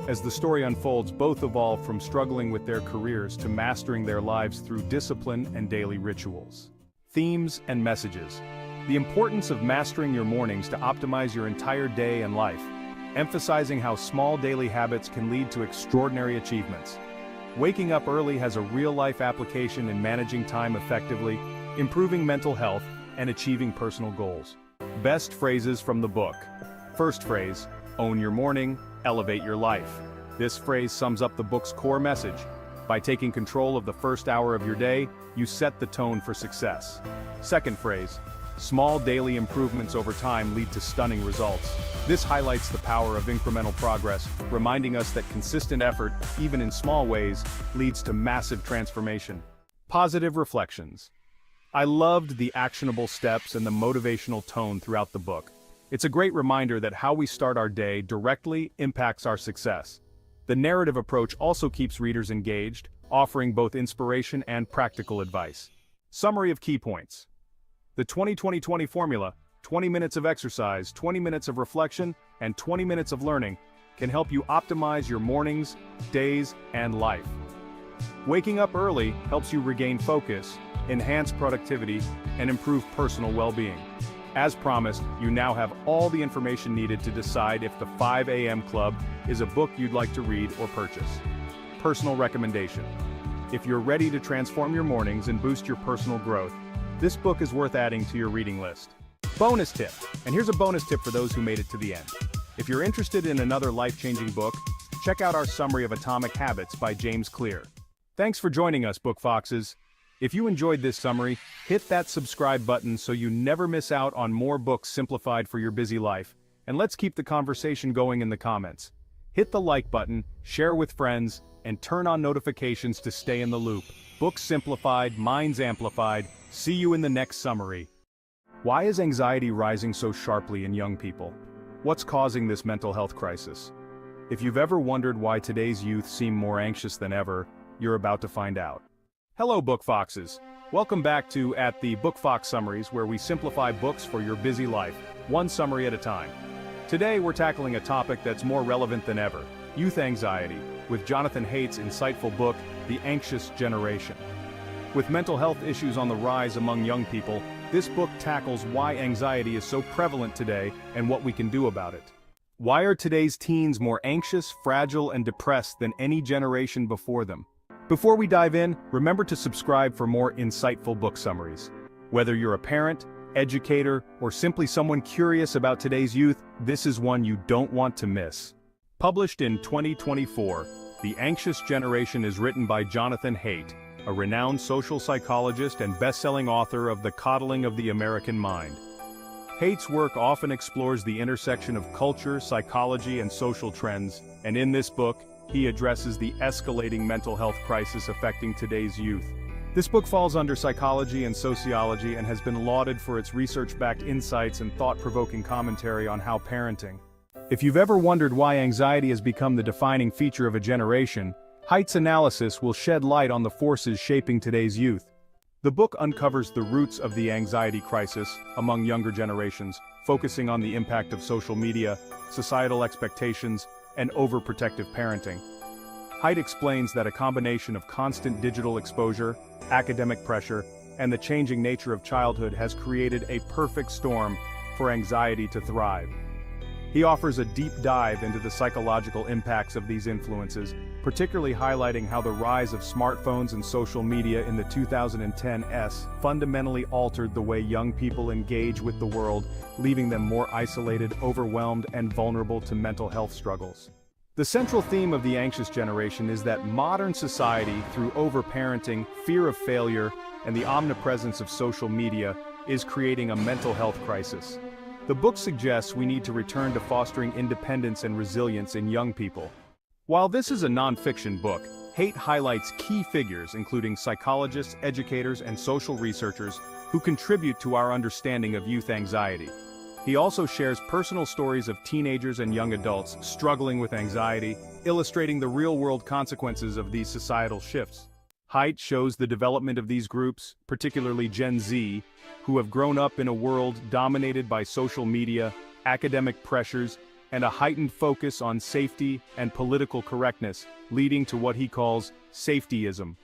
As the story unfolds, both evolve from struggling with their careers to mastering their lives through discipline and daily rituals. Themes and messages. The importance of mastering your mornings to optimize your entire day and life, emphasizing how small daily habits can lead to extraordinary achievements. Waking up early has a real-life application in managing time effectively, improving mental health, and achieving personal goals. Best phrases from the book. First phrase: own your morning, elevate your life. This phrase sums up the book's core message. By taking control of the first hour of your day, you set the tone for success. Second phrase: small daily improvements over time lead to stunning results. This highlights the power of incremental progress, reminding us that consistent effort, even in small ways, leads to massive transformation. Positive reflections. I loved the actionable steps and the motivational tone throughout the book. It's a great reminder that how we start our day directly impacts our success. The narrative approach also keeps readers engaged, offering both inspiration and practical advice. Summary of key points. The 20-20-20 formula, 20 minutes of exercise, 20 minutes of reflection, and 20 minutes of learning, can help you optimize your mornings, days, and life. Waking up early helps you regain focus, enhance productivity, and improve personal well-being. As promised, you now have all the information needed to decide if the 5 a.m. Club is a book you'd like to read or purchase. Personal recommendation. If you're ready to transform your mornings and boost your personal growth, this book is worth adding to your reading list. Bonus tip. And here's a bonus tip for those who made it to the end. If you're interested in another life-changing book, check out our Summary of Atomic Habits by James Clear. Thanks for joining us, Book Foxes. If you enjoyed this summary, hit that subscribe button so you never miss out on more books simplified for your busy life. And let's keep the conversation going in the comments. Hit the like button, share with friends, and turn on notifications to stay in the loop. Books simplified, minds amplified. See you in the next summary. Why is anxiety rising so sharply in young people? What's causing this mental health crisis? If you've ever wondered why today's youth seem more anxious than ever, you're about to find out. Hello, Book Foxes. Welcome back to at the Book Fox Summaries, where we simplify books for your busy life, one summary at a time. Today we're tackling a topic that's more relevant than ever: youth anxiety, with Jonathan Haidt's insightful book, The Anxious Generation. With mental health issues on the rise among young people, this book tackles why anxiety is so prevalent today and what we can do about it. Why are today's teens more anxious, fragile, and depressed than any generation before them? Before we dive in, remember to subscribe for more insightful book summaries. Whether you're a parent, educator, or simply someone curious about today's youth, this is one you don't want to miss. Published in 2024, The Anxious Generation is written by Jonathan Haidt, a renowned social psychologist and best-selling author of The Coddling of the American Mind. Haidt's work often explores the intersection of culture, psychology, and social trends, and in this book, he addresses the escalating mental health crisis affecting today's youth. This book falls under psychology and sociology and has been lauded for its research-backed insights and thought-provoking commentary on how parenting. If you've ever wondered why anxiety has become the defining feature of a generation, Haidt's analysis will shed light on the forces shaping today's youth. The book uncovers the roots of the anxiety crisis among younger generations, focusing on the impact of social media, societal expectations, and overprotective parenting. Haidt explains that a combination of constant digital exposure, academic pressure, and the changing nature of childhood has created a perfect storm for anxiety to thrive. He offers a deep dive into the psychological impacts of these influences, particularly highlighting how the rise of smartphones and social media in the 2010s fundamentally altered the way young people engage with the world, leaving them more isolated, overwhelmed, and vulnerable to mental health struggles. The central theme of The Anxious Generation is that modern society, through overparenting, fear of failure, and the omnipresence of social media, is creating a mental health crisis. The book suggests we need to return to fostering independence and resilience in young people. While this is a non-fiction book, Haidt highlights key figures including psychologists, educators, and social researchers who contribute to our understanding of youth anxiety. He also shares personal stories of teenagers and young adults struggling with anxiety, illustrating the real-world consequences of these societal shifts. Haidt shows the development of these groups, particularly Gen Z, who have grown up in a world dominated by social media, academic pressures, and a heightened focus on safety and political correctness, leading to what he calls safetyism.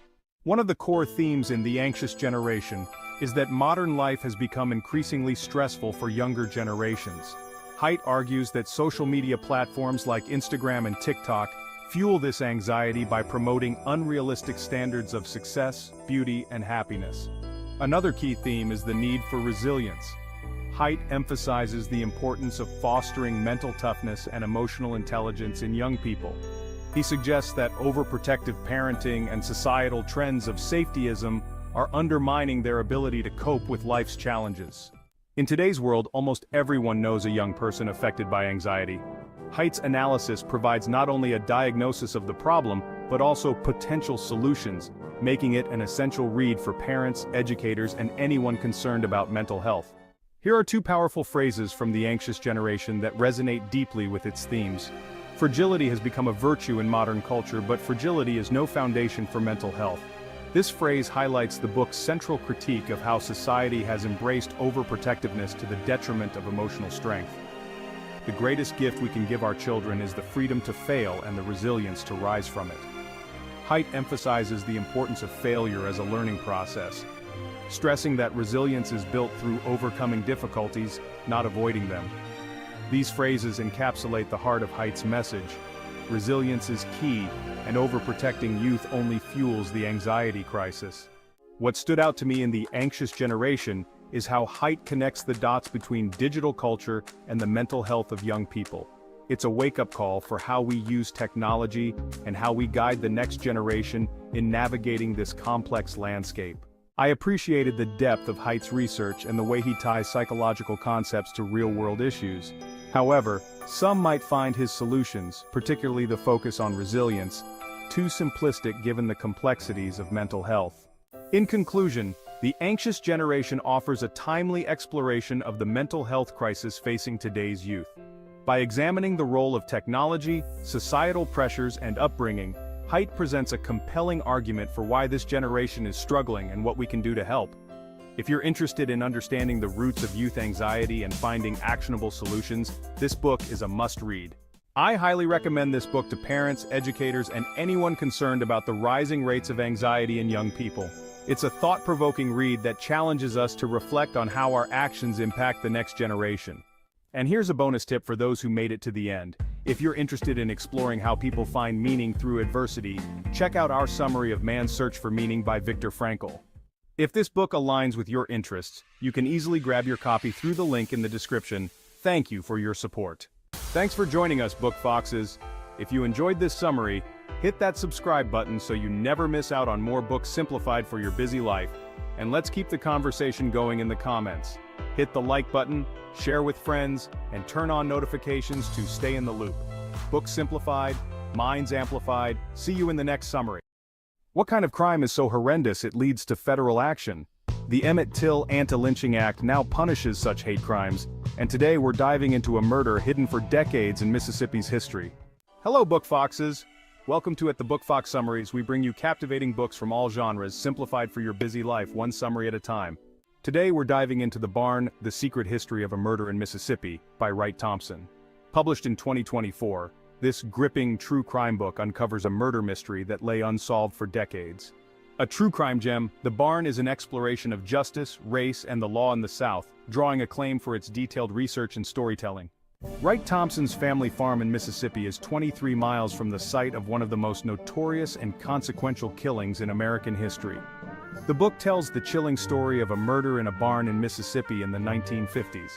One of the core themes in The Anxious Generation is that modern life has become increasingly stressful for younger generations. Haidt argues that social media platforms like Instagram and TikTok fuel this anxiety by promoting unrealistic standards of success, beauty, and happiness. Another key theme is the need for resilience. Haidt emphasizes the importance of fostering mental toughness and emotional intelligence in young people. He suggests that overprotective parenting and societal trends of safetyism are undermining their ability to cope with life's challenges. In today's world, almost everyone knows a young person affected by anxiety. Haidt's analysis provides not only a diagnosis of the problem, but also potential solutions, making it an essential read for parents, educators, and anyone concerned about mental health. Here are two powerful phrases from The Anxious Generation that resonate deeply with its themes. Fragility has become a virtue in modern culture, but fragility is no foundation for mental health. This phrase highlights the book's central critique of how society has embraced overprotectiveness to the detriment of emotional strength. The greatest gift we can give our children is the freedom to fail and the resilience to rise from it. Haidt emphasizes the importance of failure as a learning process, stressing that resilience is built through overcoming difficulties, not avoiding them. These phrases encapsulate the heart of Haidt's message. Resilience is key, and overprotecting youth only fuels the anxiety crisis. What stood out to me in The Anxious Generation is how Haidt connects the dots between digital culture and the mental health of young people. It's a wake-up call for how we use technology and how we guide the next generation in navigating this complex landscape. I appreciated the depth of Haidt's research and the way he ties psychological concepts to real-world issues. However, some might find his solutions, particularly the focus on resilience, too simplistic given the complexities of mental health. In conclusion, The Anxious Generation offers a timely exploration of the mental health crisis facing today's youth. By examining the role of technology, societal pressures, and upbringing, Haidt presents a compelling argument for why this generation is struggling and what we can do to help. If you're interested in understanding the roots of youth anxiety and finding actionable solutions, this book is a must-read. I highly recommend this book to parents, educators, and anyone concerned about the rising rates of anxiety in young people. It's a thought-provoking read that challenges us to reflect on how our actions impact the next generation. And here's a bonus tip for those who made it to the end. If you're interested in exploring how people find meaning through adversity, check out our summary of Man's Search for Meaning by Viktor Frankl. If this book aligns with your interests, you can easily grab your copy through the link in the description. Thank you for your support. Thanks for joining us, Book Foxes. If you enjoyed this summary, hit that subscribe button so you never miss out on more books simplified for your busy life. And let's keep the conversation going in the comments. Hit the like button, share with friends, and turn on notifications to stay in the loop. Books simplified, minds amplified. See you in the next summary. What kind of crime is so horrendous it leads to federal action? The Emmett Till Anti-Lynching Act now punishes such hate crimes, and today we're diving into a murder hidden for decades in Mississippi's history. Hello, Book Foxes! Welcome to the Book Fox Summaries. We bring you captivating books from all genres, simplified for your busy life, one summary at a time. Today we're diving into The Barn, The Secret History of a Murder in Mississippi, by Wright Thompson. Published in 2024, this gripping true crime book uncovers a murder mystery that lay unsolved for decades. A true crime gem, The Barn is an exploration of justice, race, and the law in the South, drawing acclaim for its detailed research and storytelling. Wright Thompson's family farm in Mississippi is 23 miles from the site of one of the most notorious and consequential killings in American history. The book tells the chilling story of a murder in a barn in Mississippi in the 1950s.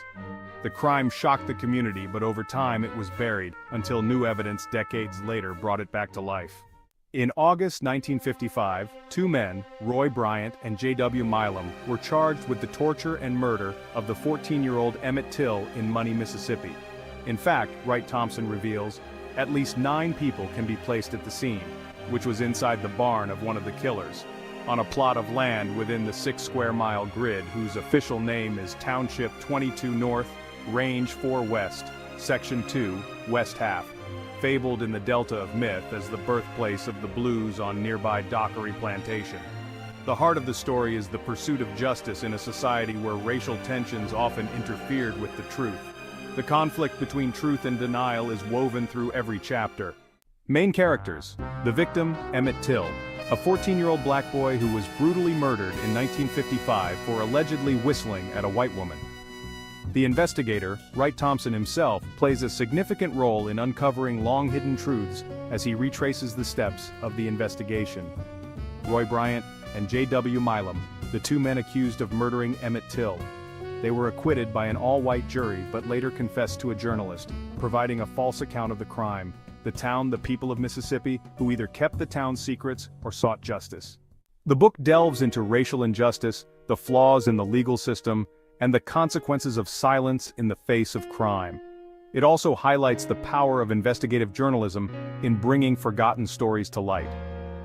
The crime shocked the community, but over time it was buried, until new evidence decades later brought it back to life. In August 1955, two men, Roy Bryant and J.W. Milam, were charged with the torture and murder of the 14-year-old Emmett Till in Money, Mississippi. In fact, Wright Thompson reveals, at least 9 people can be placed at the scene, which was inside the barn of one of the killers, on a plot of land within the 6-square-mile grid whose official name is Township 22 North, Range 4 West, Section 2, West Half, fabled in the Delta of myth as the birthplace of the blues on nearby Dockery Plantation. The heart of the story is the pursuit of justice in a society where racial tensions often interfered with the truth. The conflict between truth and denial is woven through every chapter. Main characters: the victim, Emmett Till, a 14-year-old black boy who was brutally murdered in 1955 for allegedly whistling at a white woman. The investigator, Wright Thompson himself, plays a significant role in uncovering long-hidden truths as he retraces the steps of the investigation. Roy Bryant and J.W. Milam, the two men accused of murdering Emmett Till. They were acquitted by an all-white jury but later confessed to a journalist, providing a false account of the crime. The town, the people of Mississippi, who either kept the town's secrets or sought justice. The book delves into racial injustice, the flaws in the legal system, and the consequences of silence in the face of crime. It also highlights the power of investigative journalism in bringing forgotten stories to light.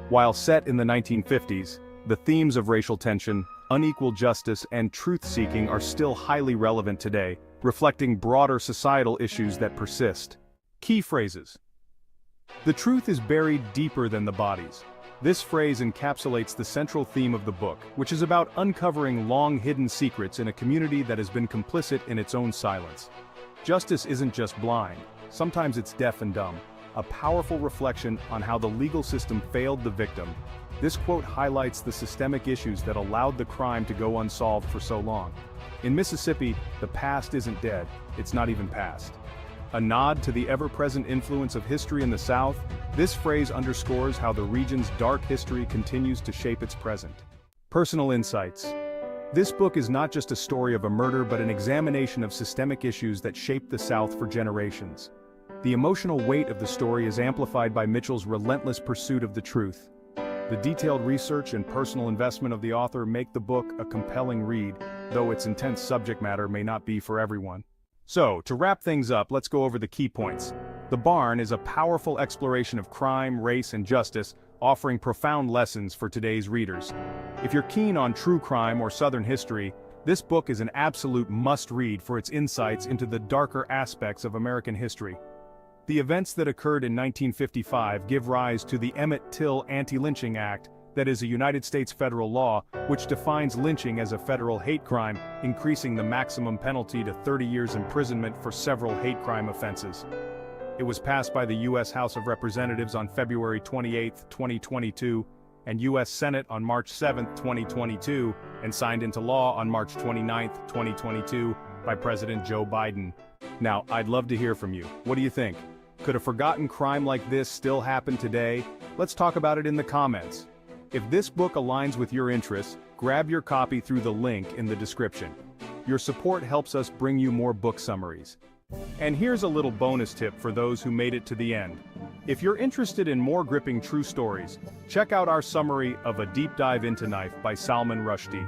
While set in the 1950s, the themes of racial tension, unequal justice, and truth-seeking are still highly relevant today, reflecting broader societal issues that persist. Key phrases: the truth is buried deeper than the bodies. This phrase encapsulates the central theme of the book, which is about uncovering long-hidden secrets in a community that has been complicit in its own silence. Justice isn't just blind, sometimes it's deaf and dumb. a powerful reflection on how the legal system failed the victim. This quote highlights the systemic issues that allowed the crime to go unsolved for so long. In Mississippi, the past isn't dead, it's not even past. A nod to the ever-present influence of history in the South, this phrase underscores how the region's dark history continues to shape its present. Personal insights. This book is not just a story of a murder but an examination of systemic issues that shaped the South for generations. The emotional weight of the story is amplified by Mitchell's relentless pursuit of the truth. The detailed research and personal investment of the author make the book a compelling read, though its intense subject matter may not be for everyone. So, to wrap things up, let's go over the key points. The Barn is a powerful exploration of crime, race, and justice, offering profound lessons for today's readers. If you're keen on true crime or Southern history, this book is an absolute must-read for its insights into the darker aspects of American history. The events that occurred in 1955 give rise to the Emmett Till Anti-Lynching Act, that is a United States federal law which defines lynching as a federal hate crime, increasing the maximum penalty to 30 years imprisonment for several hate crime offenses. It was passed by the U.S. House of Representatives on February 28, 2022, and U.S. Senate on March 7, 2022, and signed into law on March 29, 2022, by President Joe Biden. Now, I'd love to hear from you. What do you think? Could a forgotten crime like this still happen today? Let's talk about it in the comments. If this book aligns with your interests, grab your copy through the link in the description. Your support helps us bring you more book summaries. And here's a little bonus tip for those who made it to the end. If you're interested in more gripping true stories, check out our summary of A Deep Dive into Knife by Salman Rushdie.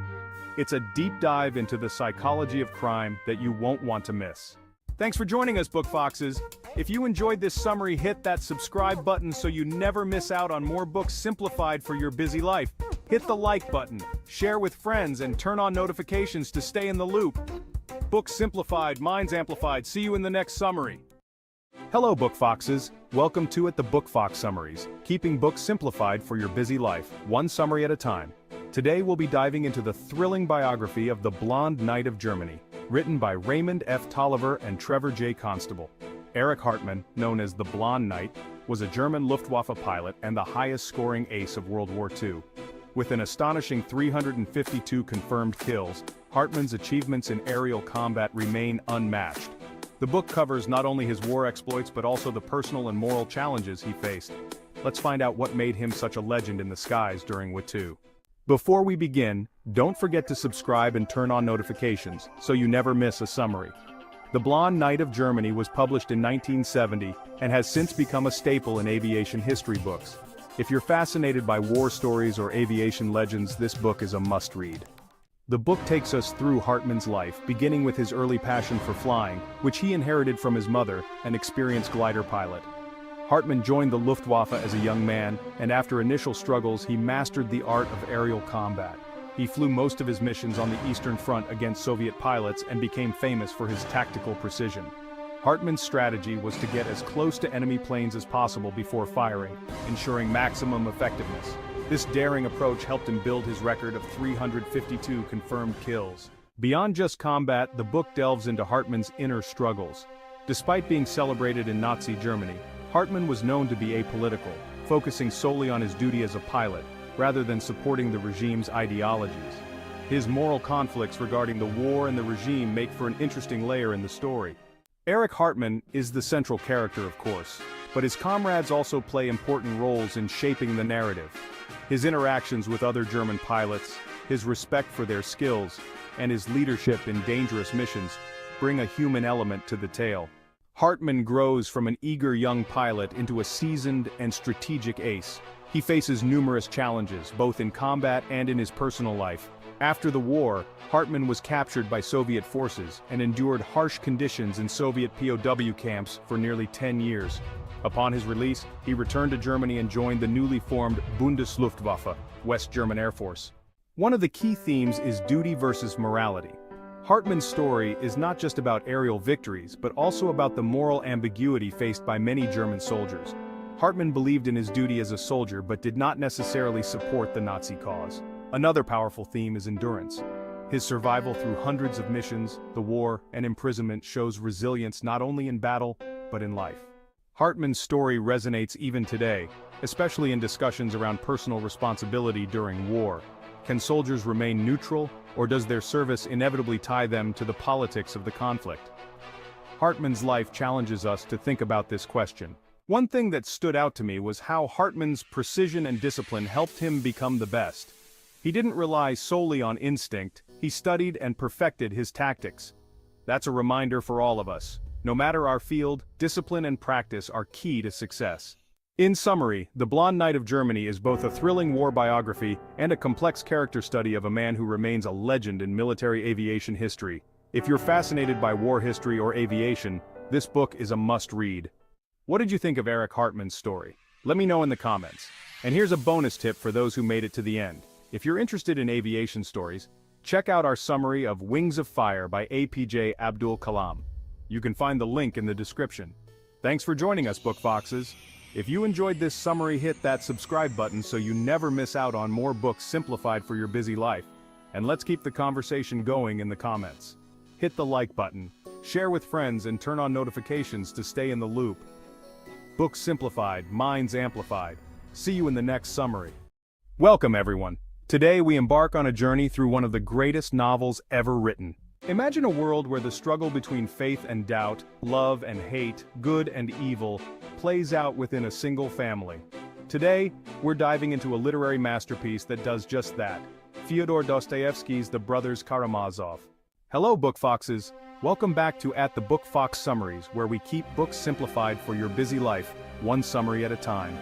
It's a deep dive into the psychology of crime that you won't want to miss. Thanks for joining us, Book Foxes. If you enjoyed this summary, hit that subscribe button so you never miss out on more books simplified for your busy life. Hit the like button, share with friends, and turn on notifications to stay in the loop. Books simplified, minds amplified. See you in the next summary. Hello, Book Foxes. Welcome to the Book Fox Summaries, keeping books simplified for your busy life, one summary at a time. Today we'll be diving into the thrilling biography of the Blonde Knight of Germany, written by Raymond F. Tolliver and Trevor J. Constable. Erich Hartmann, known as the Blonde Knight, was a German Luftwaffe pilot and the highest-scoring ace of World War II. With an astonishing 352 confirmed kills, Hartmann's achievements in aerial combat remain unmatched. The book covers not only his war exploits but also the personal and moral challenges he faced. Let's find out what made him such a legend in the skies during World War II. Before we begin, don't forget to subscribe and turn on notifications so you never miss a summary. The Blonde Knight of Germany was published in 1970 and has since become a staple in aviation history books. If you're fascinated by war stories or aviation legends, this book is a must-read. The book takes us through Hartmann's life, beginning with his early passion for flying, which he inherited from his mother, an experienced glider pilot. Hartmann joined the Luftwaffe as a young man, and after initial struggles he mastered the art of aerial combat. He flew most of his missions on the Eastern Front against Soviet pilots and became famous for his tactical precision. Hartmann's strategy was to get as close to enemy planes as possible before firing, ensuring maximum effectiveness. This daring approach helped him build his record of 352 confirmed kills. Beyond just combat, the book delves into Hartmann's inner struggles. Despite being celebrated in Nazi Germany, Hartmann was known to be apolitical, focusing solely on his duty as a pilot, rather than supporting the regime's ideologies. His moral conflicts regarding the war and the regime make for an interesting layer in the story. Erich Hartmann is the central character, of course, but his comrades also play important roles in shaping the narrative. His interactions with other German pilots, his respect for their skills, and his leadership in dangerous missions bring a human element to the tale. Hartmann grows from an eager young pilot into a seasoned and strategic ace. He faces numerous challenges, both in combat and in his personal life. After the war, Hartmann was captured by Soviet forces and endured harsh conditions in Soviet POW camps for nearly 10 years. Upon his release, he returned to Germany and joined the newly formed Bundesluftwaffe, West German Air Force. One of the key themes is duty versus morality. Hartmann's story is not just about aerial victories, but also about the moral ambiguity faced by many German soldiers. Hartmann believed in his duty as a soldier but did not necessarily support the Nazi cause. Another powerful theme is endurance. His survival through hundreds of missions, the war, and imprisonment shows resilience not only in battle, but in life. Hartman's story resonates even today, especially in discussions around personal responsibility during war. Can soldiers remain neutral, or does their service inevitably tie them to the politics of the conflict? Hartman's life challenges us to think about this question. One thing that stood out to me was how Hartman's precision and discipline helped him become the best. He didn't rely solely on instinct, he studied and perfected his tactics. That's a reminder for all of us. No matter our field, discipline and practice are key to success. In summary, The Blonde Knight of Germany is both a thrilling war biography and a complex character study of a man who remains a legend in military aviation history. If you're fascinated by war history or aviation, this book is a must-read. What did you think of Eric Hartman's story? Let me know in the comments. And here's a bonus tip for those who made it to the end. If you're interested in aviation stories, check out our summary of Wings of Fire by APJ Abdul Kalam. You can find the link in the description. Thanks for joining us, Book Foxes. If you enjoyed this summary, hit that subscribe button so you never miss out on more books simplified for your busy life. And let's keep the conversation going in the comments. Hit the like button, share with friends, and turn on notifications to stay in the loop. Books simplified, minds amplified. See you in the next summary. Welcome, everyone. Today we embark on a journey through one of the greatest novels ever written. Imagine a world where the struggle between faith and doubt, love and hate, good and evil, plays out within a single family. Today, we're diving into a literary masterpiece that does just that. Fyodor Dostoevsky's The Brothers Karamazov. Hello, Book Foxes. Welcome back to At the Book Fox Summaries, where we keep books simplified for your busy life, one summary at a time.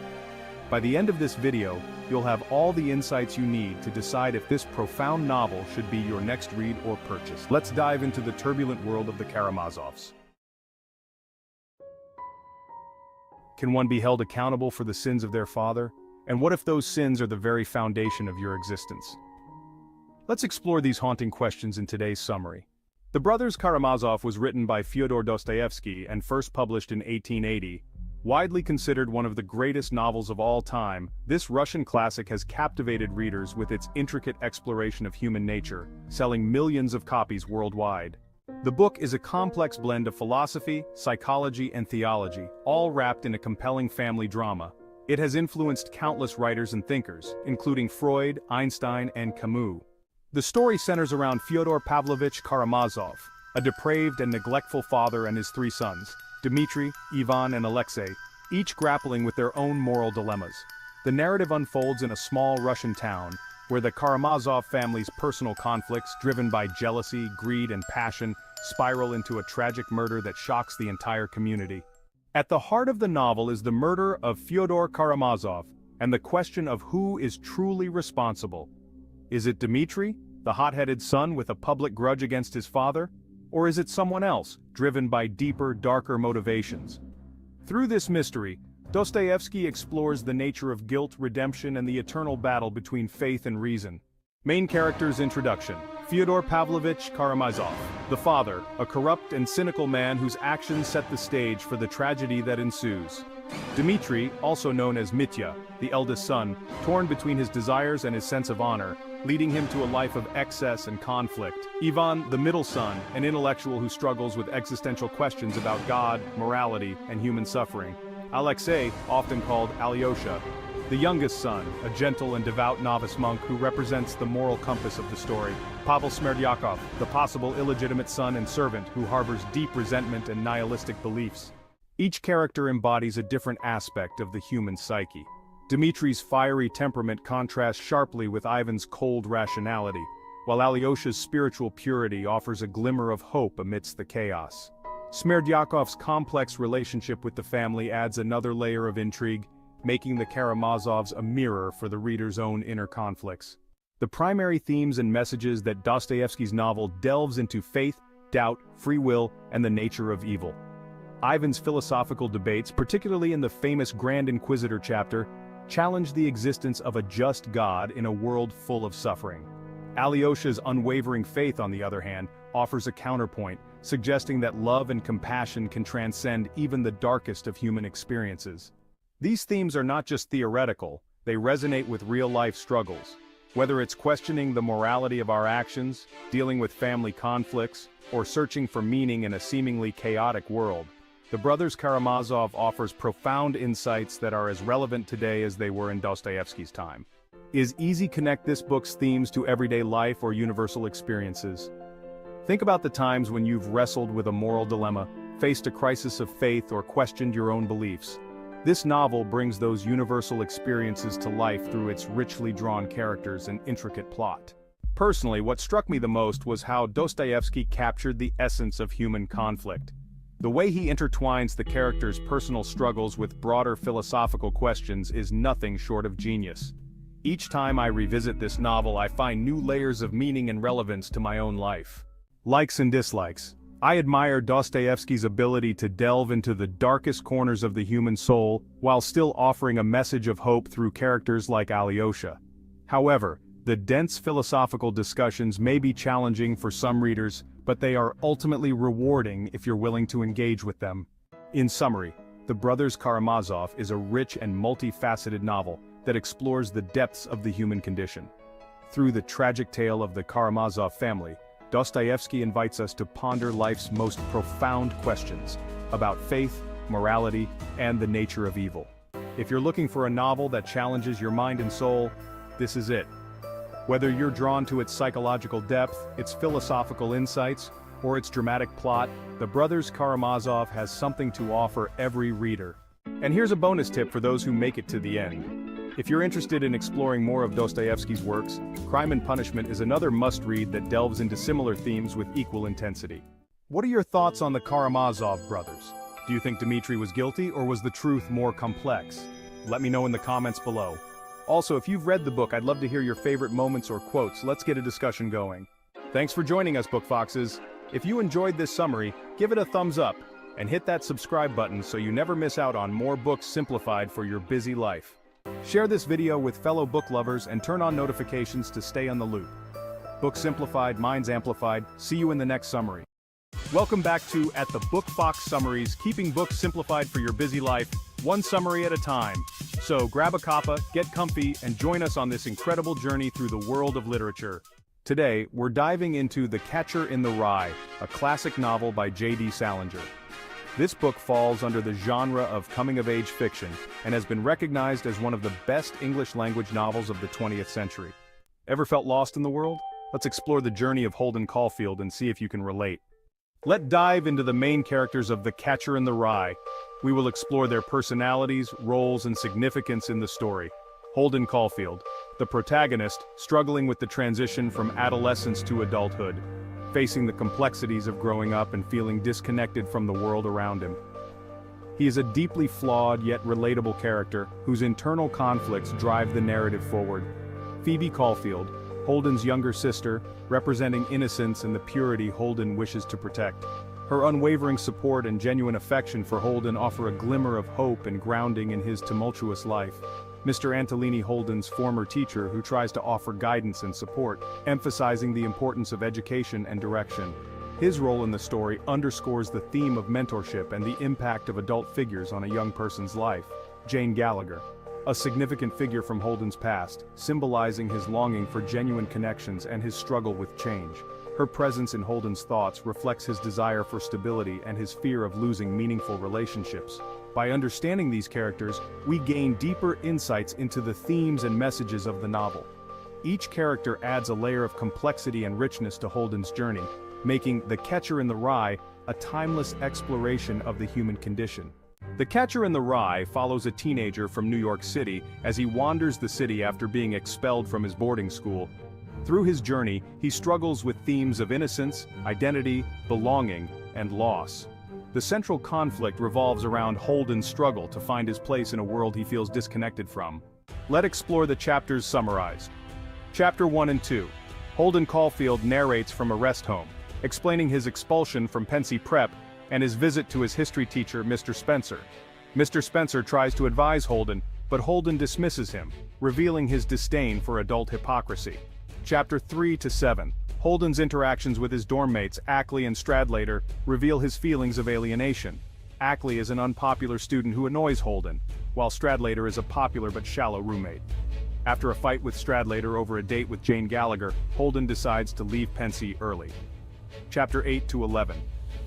By the end of this video, you'll have all the insights you need to decide if this profound novel should be your next read or purchase. Let's dive into the turbulent world of the Karamazovs. Can one be held accountable for the sins of their father? And what if those sins are the very foundation of your existence? Let's explore these haunting questions in today's summary. The Brothers Karamazov was written by Fyodor Dostoevsky and first published in 1880. Widely considered one of the greatest novels of all time, this Russian classic has captivated readers with its intricate exploration of human nature, selling millions of copies worldwide. The book is a complex blend of philosophy, psychology, and theology, all wrapped in a compelling family drama. It has influenced countless writers and thinkers, including Freud, Einstein, and Camus. The story centers around Fyodor Pavlovich Karamazov, a depraved and neglectful father, and his three sons, Dmitri, Ivan, and Alexei, each grappling with their own moral dilemmas. The narrative unfolds in a small Russian town, where the Karamazov family's personal conflicts, driven by jealousy, greed, and passion, spiral into a tragic murder that shocks the entire community. At the heart of the novel is the murder of Fyodor Karamazov, and the question of who is truly responsible. Is it Dmitri, the hot-headed son with a public grudge against his father? Or is it someone else, driven by deeper, darker motivations? Through this mystery, Dostoevsky explores the nature of guilt, redemption, and the eternal battle between faith and reason. Main character's introduction: Fyodor Pavlovich Karamazov, the father, a corrupt and cynical man whose actions set the stage for the tragedy that ensues. Dmitri, also known as Mitya, the eldest son, torn between his desires and his sense of honor, leading him to a life of excess and conflict. Ivan, the middle son, an intellectual who struggles with existential questions about God, morality, and human suffering. Alexei, often called Alyosha, the youngest son, a gentle and devout novice monk who represents the moral compass of the story. Pavel Smerdyakov, the possible illegitimate son and servant who harbors deep resentment and nihilistic beliefs. Each character embodies a different aspect of the human psyche. Dmitri's fiery temperament contrasts sharply with Ivan's cold rationality, while Alyosha's spiritual purity offers a glimmer of hope amidst the chaos. Smerdyakov's complex relationship with the family adds another layer of intrigue, making the Karamazovs a mirror for the reader's own inner conflicts. The primary themes and messages that Dostoevsky's novel delves into: faith, doubt, free will, and the nature of evil. Ivan's philosophical debates, particularly in the famous Grand Inquisitor chapter, challenge the existence of a just God in a world full of suffering. Alyosha's unwavering faith, on the other hand, offers a counterpoint, suggesting that love and compassion can transcend even the darkest of human experiences. These themes are not just theoretical, they resonate with real-life struggles. Whether it's questioning the morality of our actions, dealing with family conflicts, or searching for meaning in a seemingly chaotic world, The brothers Karamazov offers profound insights that are as relevant today as they were in Dostoevsky's time. Is easy connect this book's themes to everyday life or universal experiences? Think about the times when you've wrestled with a moral dilemma, faced a crisis of faith, or questioned your own beliefs. This novel brings those universal experiences to life through its richly drawn characters and intricate plot. Personally, what struck me the most was how Dostoevsky captured the essence of human conflict. The way he intertwines the characters' personal struggles with broader philosophical questions is nothing short of genius. Each time I revisit this novel, I find new layers of meaning and relevance to my own life. Likes and dislikes. I admire Dostoevsky's ability to delve into the darkest corners of the human soul, while still offering a message of hope through characters like Alyosha. However, the dense philosophical discussions may be challenging for some readers, but they are ultimately rewarding if you're willing to engage with them. In summary, The Brothers Karamazov is a rich and multifaceted novel that explores the depths of the human condition. Through the tragic tale of the Karamazov family, Dostoevsky invites us to ponder life's most profound questions about faith, morality, and the nature of evil. If you're looking for a novel that challenges your mind and soul, this is it. Whether you're drawn to its psychological depth, its philosophical insights, or its dramatic plot, The Brothers Karamazov has something to offer every reader. And here's a bonus tip for those who make it to the end. If you're interested in exploring more of Dostoevsky's works, Crime and Punishment is another must-read that delves into similar themes with equal intensity. What are your thoughts on the Karamazov brothers? Do you think Dmitri was guilty, or was the truth more complex? Let me know in the comments below. Also, if you've read the book, I'd love to hear your favorite moments or quotes. Let's get a discussion going. Thanks for joining us, Book Foxes. If you enjoyed this summary, give it a thumbs up, and hit that subscribe button so you never miss out on more books simplified for your busy life. Share this video with fellow book lovers and turn on notifications to stay on the loop. Books simplified, minds amplified. See you in the next summary. Welcome back to At the Book Fox Summaries, keeping books simplified for your busy life, one summary at a time. So grab a cuppa, get comfy, and join us on this incredible journey through the world of literature. Today, we're diving into The Catcher in the Rye, a classic novel by J.D. Salinger. This book falls under the genre of coming-of-age fiction and has been recognized as one of the best English-language novels of the 20th century. Ever felt lost in the world? Let's explore the journey of Holden Caulfield and see if you can relate. Let's dive into the main characters of The Catcher in the Rye. We will explore their personalities, roles, and significance in the story. Holden Caulfield, the protagonist, struggling with the transition from adolescence to adulthood, facing the complexities of growing up and feeling disconnected from the world around him. He is a deeply flawed yet relatable character whose internal conflicts drive the narrative forward. Phoebe Caulfield, Holden's younger sister, representing innocence and the purity Holden wishes to protect. Her unwavering support and genuine affection for Holden offer a glimmer of hope and grounding in his tumultuous life. Mr. Antolini, Holden's former teacher, who tries to offer guidance and support, emphasizing the importance of education and direction. His role in the story underscores the theme of mentorship and the impact of adult figures on a young person's life. Jane Gallagher, a significant figure from Holden's past, symbolizing his longing for genuine connections and his struggle with change. Her presence in Holden's thoughts reflects his desire for stability and his fear of losing meaningful relationships. By understanding these characters, we gain deeper insights into the themes and messages of the novel. Each character adds a layer of complexity and richness to Holden's journey, making The Catcher in the Rye a timeless exploration of the human condition. The Catcher in the Rye follows a teenager from New York City as he wanders the city after being expelled from his boarding school. Through his journey, he struggles with themes of innocence, identity, belonging, and loss. The central conflict revolves around Holden's struggle to find his place in a world he feels disconnected from. Let's explore the chapters summarized. Chapter 1 and 2. Holden Caulfield narrates from a rest home, explaining his expulsion from Pensy Prep and his visit to his history teacher, Mr. Spencer. Mr. Spencer tries to advise Holden, but Holden dismisses him, revealing his disdain for adult hypocrisy. Chapter 3 to 7. Holden's interactions with his dorm mates, Ackley and Stradlater, reveal his feelings of alienation. Ackley is an unpopular student who annoys Holden, while Stradlater is a popular but shallow roommate. After a fight with Stradlater over a date with Jane Gallagher, Holden decides to leave Pensy early. Chapter 8 to 11.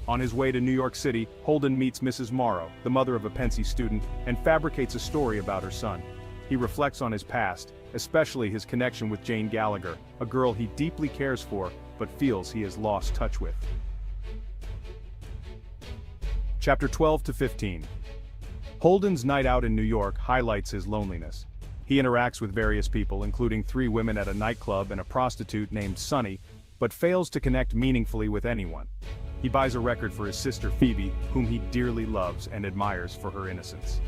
On his way to New York City, Holden meets Mrs. Morrow, the mother of a Pensy student, and fabricates a story about her son. He reflects on his past, especially his connection with Jane Gallagher, a girl he deeply cares for, but feels he has lost touch with. Chapter 12 to 15. Holden's night out in New York highlights his loneliness. He interacts with various people, including 3 women at a nightclub and a prostitute named Sunny, but fails to connect meaningfully with anyone. He buys a record for his sister Phoebe, whom he dearly loves and admires for her innocence.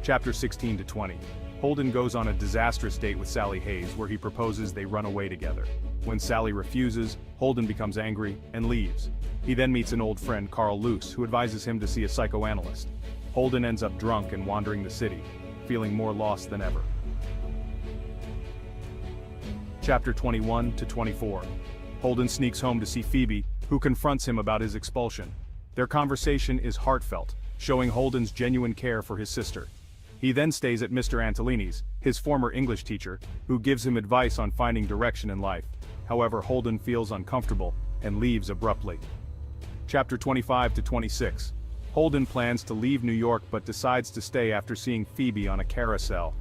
Chapter 16 to 20. Holden goes on a disastrous date with Sally Hayes where he proposes they run away together. When Sally refuses, Holden becomes angry and leaves. He then meets an old friend, Carl Luce, who advises him to see a psychoanalyst. Holden ends up drunk and wandering the city, feeling more lost than ever. Chapter 21 to 24. Holden sneaks home to see Phoebe, who confronts him about his expulsion. Their conversation is heartfelt, showing Holden's genuine care for his sister. He then stays at Mr. Antolini's, his former English teacher, who gives him advice on finding direction in life. However, Holden feels uncomfortable and leaves abruptly. Chapter 25 to 26. Holden plans to leave New York but decides to stay after seeing Phoebe on a carousel.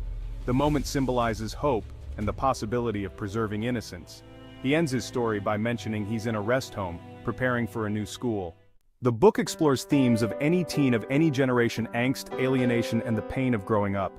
The moment symbolizes hope and the possibility of preserving innocence. He ends his story by mentioning he's in a rest home, preparing for a new school. The book explores themes of any teen of any generation: angst, alienation, and the pain of growing up.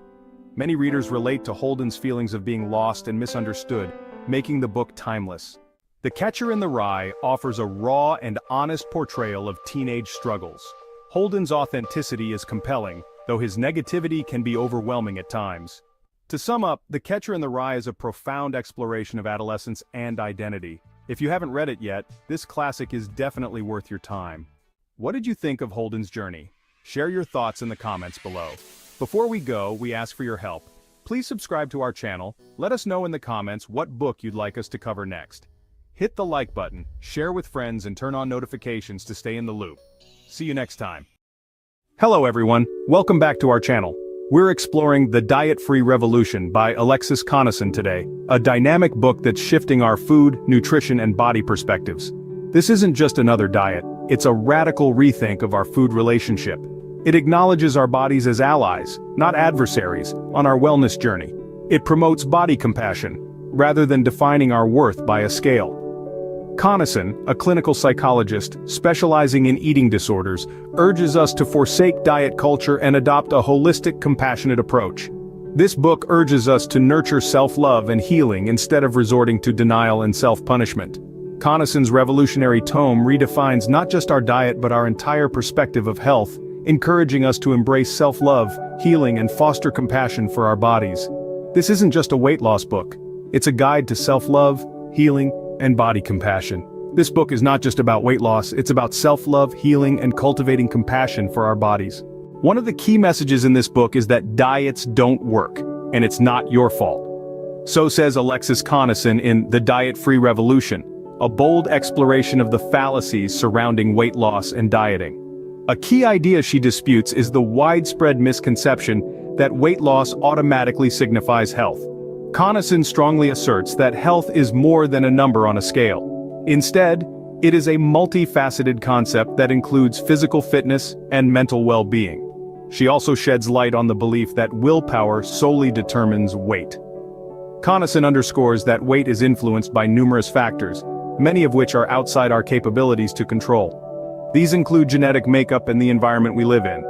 Many readers relate to Holden's feelings of being lost and misunderstood, making the book timeless. The Catcher in the Rye offers a raw and honest portrayal of teenage struggles. Holden's authenticity is compelling, though his negativity can be overwhelming at times. To sum up, The Catcher in the Rye is a profound exploration of adolescence and identity. If you haven't read it yet, this classic is definitely worth your time. What did you think of Holden's journey? Share your thoughts in the comments below. Before we go, we ask for your help. Please subscribe to our channel, let us know in the comments what book you'd like us to cover next. Hit the like button, share with friends, and turn on notifications to stay in the loop. See you next time. Hello everyone, welcome back to our channel. We're exploring The Diet-Free Revolution by Alexis Connisson today, a dynamic book that's shifting our food, nutrition, and body perspectives. This isn't just another diet, it's a radical rethink of our food relationship. It acknowledges our bodies as allies, not adversaries, on our wellness journey. It promotes body compassion, rather than defining our worth by a scale. Connisson, a clinical psychologist specializing in eating disorders, urges us to forsake diet culture and adopt a holistic, compassionate approach. This book urges us to nurture self-love and healing instead of resorting to denial and self-punishment. Connisson's revolutionary tome redefines not just our diet but our entire perspective of health, encouraging us to embrace self-love, healing, and foster compassion for our bodies. This isn't just a weight loss book. It's a guide to self-love, healing, and body compassion. This book is not just about weight loss, it's about self-love, healing, and cultivating compassion for our bodies. One of the key messages in this book is that diets don't work, and it's not your fault. So says Alexis Connisson in The Diet-Free Revolution, a bold exploration of the fallacies surrounding weight loss and dieting. A key idea she disputes is the widespread misconception that weight loss automatically signifies health. Connisson strongly asserts that health is more than a number on a scale. Instead, it is a multifaceted concept that includes physical fitness and mental well-being. She also sheds light on the belief that willpower solely determines weight. Connisson underscores that weight is influenced by numerous factors, many of which are outside our capabilities to control. These include genetic makeup and the environment we live in.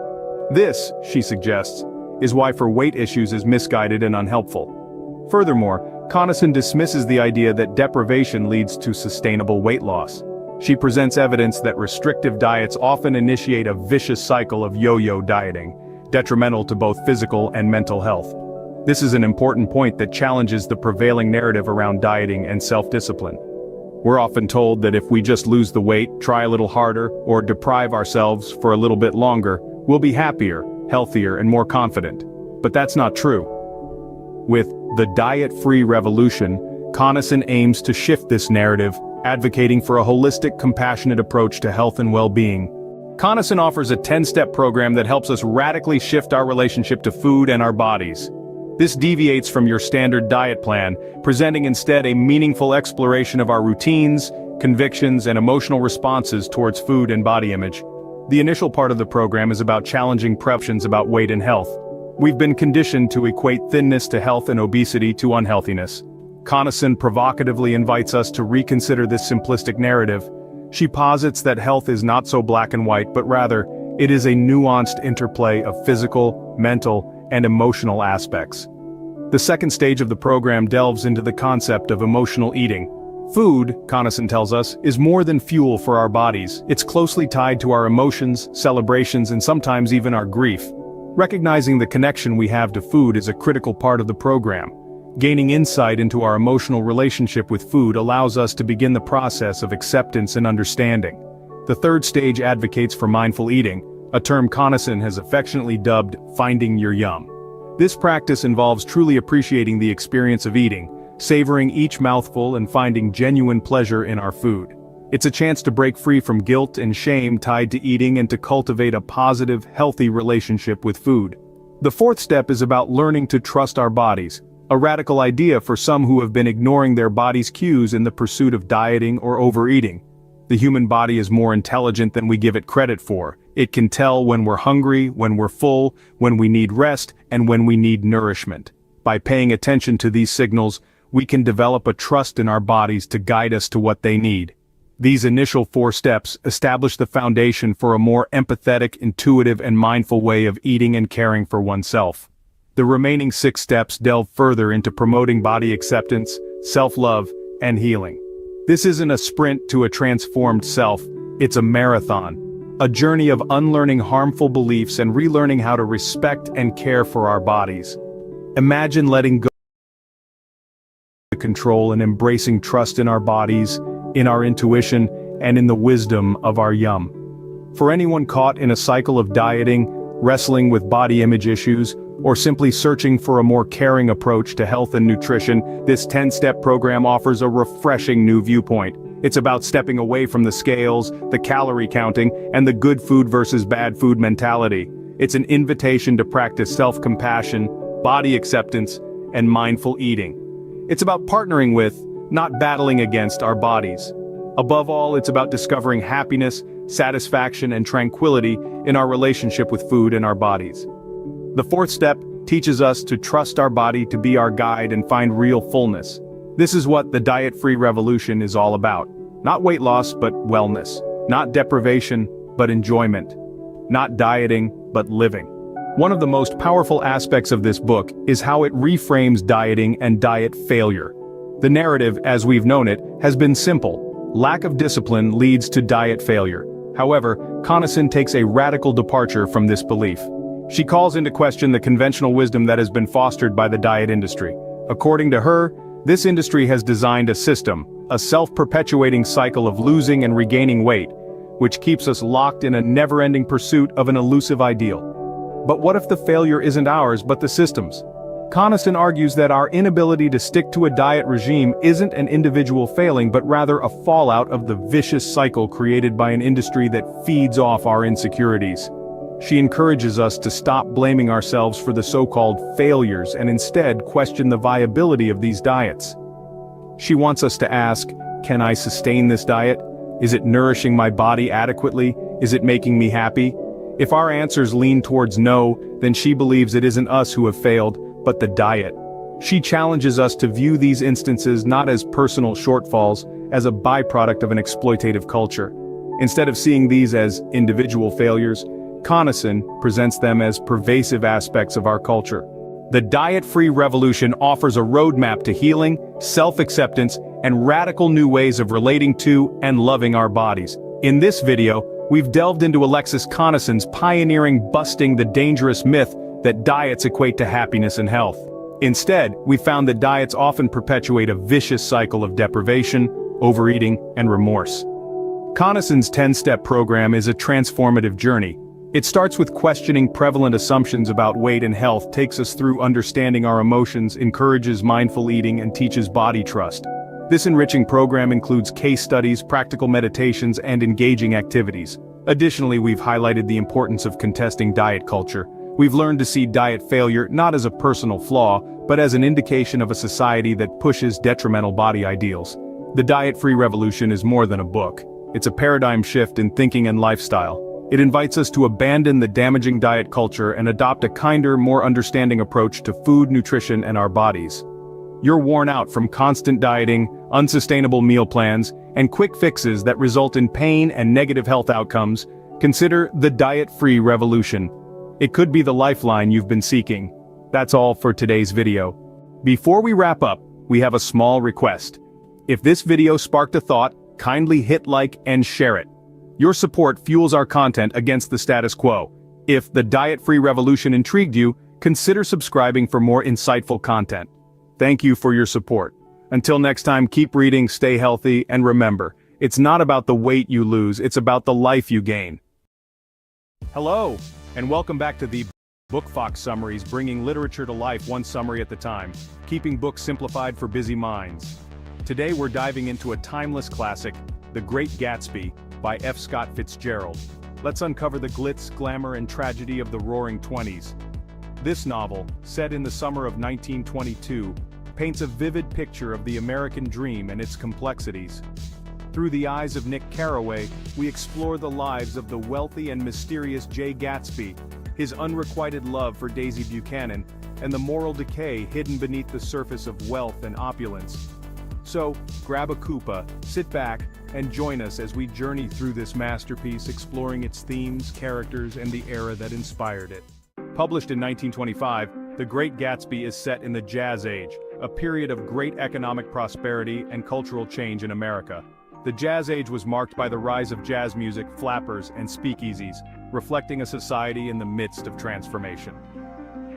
This, she suggests, is why weight issues is misguided and unhelpful. Furthermore, Connisson dismisses the idea that deprivation leads to sustainable weight loss. She presents evidence that restrictive diets often initiate a vicious cycle of yo-yo dieting, detrimental to both physical and mental health. This is an important point that challenges the prevailing narrative around dieting and self-discipline. We're often told that if we just lose the weight, try a little harder, or deprive ourselves for a little bit longer, we'll be happier, healthier, and more confident. But that's not true. With The Diet-Free Revolution, Connisson aims to shift this narrative, advocating for a holistic, compassionate approach to health and well-being. Connisson offers a 10-step program that helps us radically shift our relationship to food and our bodies. This deviates from your standard diet plan, presenting instead a meaningful exploration of our routines, convictions, and emotional responses towards food and body image. The initial part of the program is about challenging perceptions about weight and health. We've been conditioned to equate thinness to health and obesity to unhealthiness. Connaughton provocatively invites us to reconsider this simplistic narrative. She posits that health is not so black and white, but rather, it is a nuanced interplay of physical, mental, and emotional aspects. The second stage of the program delves into the concept of emotional eating. Food, Connaughton tells us, is more than fuel for our bodies. It's closely tied to our emotions, celebrations, and sometimes even our grief. Recognizing the connection we have to food is a critical part of the program. Gaining insight into our emotional relationship with food allows us to begin the process of acceptance and understanding. The third stage advocates for mindful eating, a term Connaughton has affectionately dubbed finding your yum. This practice involves truly appreciating the experience of eating, savoring each mouthful and finding genuine pleasure in our food. It's a chance to break free from guilt and shame tied to eating and to cultivate a positive, healthy relationship with food. The fourth step is about learning to trust our bodies, a radical idea for some who have been ignoring their body's cues in the pursuit of dieting or overeating. The human body is more intelligent than we give it credit for. It can tell when we're hungry, when we're full, when we need rest, and when we need nourishment. By paying attention to these signals, we can develop a trust in our bodies to guide us to what they need. These initial 4 steps establish the foundation for a more empathetic, intuitive, and mindful way of eating and caring for oneself. The remaining 6 steps delve further into promoting body acceptance, self-love, and healing. This isn't a sprint to a transformed self, it's a marathon. A journey of unlearning harmful beliefs and relearning how to respect and care for our bodies. Imagine letting go of control and embracing trust in our bodies, in our intuition, and in the wisdom of our yum. For anyone caught in a cycle of dieting, wrestling with body image issues, or simply searching for a more caring approach to health and nutrition, this 10-step program offers a refreshing new viewpoint. It's about stepping away from the scales, the calorie counting, and the good food versus bad food mentality. It's an invitation to practice self-compassion, body acceptance, and mindful eating. It's about partnering with, not battling against, our bodies. Above all, it's about discovering happiness, satisfaction, and tranquility in our relationship with food and our bodies. The 4th step teaches us to trust our body to be our guide and find real fullness. This is what the diet-free revolution is all about. Not weight loss, but wellness. Not deprivation, but enjoyment. Not dieting, but living. One of the most powerful aspects of this book is how it reframes dieting and diet failure. The narrative, as we've known it, has been simple. Lack of discipline leads to diet failure. However, Connaughton takes a radical departure from this belief. She calls into question the conventional wisdom that has been fostered by the diet industry. According to her, this industry has designed a system, a self-perpetuating cycle of losing and regaining weight, which keeps us locked in a never-ending pursuit of an elusive ideal. But what if the failure isn't ours but the system's? Connaughton argues that our inability to stick to a diet regime isn't an individual failing but rather a fallout of the vicious cycle created by an industry that feeds off our insecurities. She encourages us to stop blaming ourselves for the so-called failures and instead question the viability of these diets. She wants us to ask, can I sustain this diet? Is it nourishing my body adequately? Is it making me happy? If our answers lean towards no, then she believes it isn't us who have failed, but the diet. She challenges us to view these instances not as personal shortfalls, as a byproduct of an exploitative culture. Instead of seeing these as individual failures, Connaughton presents them as pervasive aspects of our culture. The diet-free revolution offers a roadmap to healing, self-acceptance, and radical new ways of relating to and loving our bodies. In this video, we've delved into Alexis Connaughton's pioneering busting the dangerous myth that diets equate to happiness and health. Instead, we found that diets often perpetuate a vicious cycle of deprivation, overeating, and remorse. Connaughton's 10-step program is a transformative journey. It starts with questioning prevalent assumptions about weight and health, takes us through understanding our emotions, encourages mindful eating, and teaches body trust. This enriching program includes case studies, practical meditations, and engaging activities. Additionally, we've highlighted the importance of contesting diet culture. We've learned to see diet failure not as a personal flaw, but as an indication of a society that pushes detrimental body ideals. The diet-free revolution is more than a book. It's a paradigm shift in thinking and lifestyle. It invites us to abandon the damaging diet culture and adopt a kinder, more understanding approach to food, nutrition, and our bodies. You're worn out from constant dieting, unsustainable meal plans, and quick fixes that result in pain and negative health outcomes. Consider the diet-free revolution. It could be the lifeline you've been seeking. That's all for today's video. Before we wrap up, we have a small request. If this video sparked a thought, kindly hit like and share it. Your support fuels our content against the status quo. If the diet-free revolution intrigued you, consider subscribing for more insightful content. Thank you for your support. Until next time, keep reading, stay healthy, and remember, it's not about the weight you lose, it's about the life you gain. Hello, and welcome back to the Book Fox Summaries, bringing literature to life one summary at a time, keeping books simplified for busy minds. Today we're diving into a timeless classic, The Great Gatsby, by F. Scott Fitzgerald. Let's uncover the glitz, glamour, and tragedy of the Roaring Twenties. This novel, set in the summer of 1922, paints a vivid picture of the American dream and its complexities. Through the eyes of Nick Carraway, we explore the lives of the wealthy and mysterious Jay Gatsby, his unrequited love for Daisy Buchanan, and the moral decay hidden beneath the surface of wealth and opulence. So, grab a cuppa, sit back, and join us as we journey through this masterpiece, exploring its themes, characters, and the era that inspired it. Published in 1925, The Great Gatsby is set in the Jazz Age, a period of great economic prosperity and cultural change in America. The Jazz Age was marked by the rise of jazz music, flappers, and speakeasies, reflecting a society in the midst of transformation.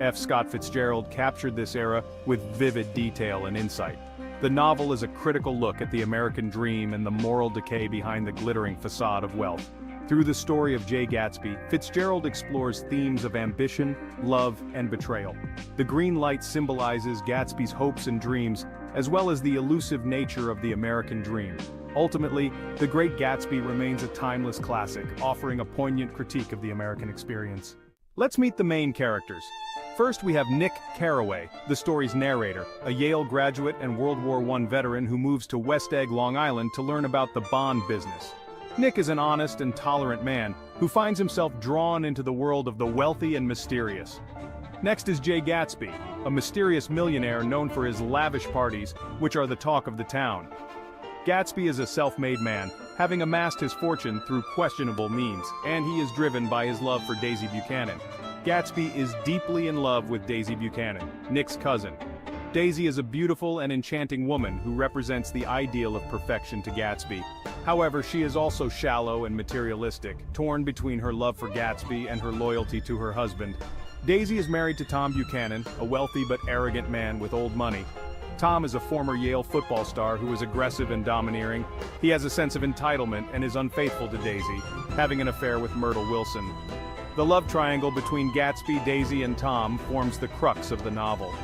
F. Scott Fitzgerald captured this era with vivid detail and insight. The novel is a critical look at the American dream and the moral decay behind the glittering facade of wealth. Through the story of Jay Gatsby, Fitzgerald explores themes of ambition, love, and betrayal. The green light symbolizes Gatsby's hopes and dreams, as well as the elusive nature of the American dream. Ultimately, The Great Gatsby remains a timeless classic, offering a poignant critique of the American experience. Let's meet the main characters. First, we have Nick Carraway, the story's narrator, a Yale graduate and World War I veteran who moves to West Egg, Long Island to learn about the bond business. Nick is an honest and tolerant man who finds himself drawn into the world of the wealthy and mysterious. Next is Jay Gatsby, a mysterious millionaire known for his lavish parties, which are the talk of the town. Gatsby is a self-made man, having amassed his fortune through questionable means, and he is driven by his love for Daisy Buchanan. Gatsby is deeply in love with Daisy Buchanan, Nick's cousin. Daisy is a beautiful and enchanting woman who represents the ideal of perfection to Gatsby. However, she is also shallow and materialistic, torn between her love for Gatsby and her loyalty to her husband. Daisy is married to Tom Buchanan, a wealthy but arrogant man with old money. Tom is a former Yale football star who is aggressive and domineering. He has a sense of entitlement and is unfaithful to Daisy, having an affair with Myrtle Wilson. The love triangle between Gatsby, Daisy, and Tom forms the crux of the novel.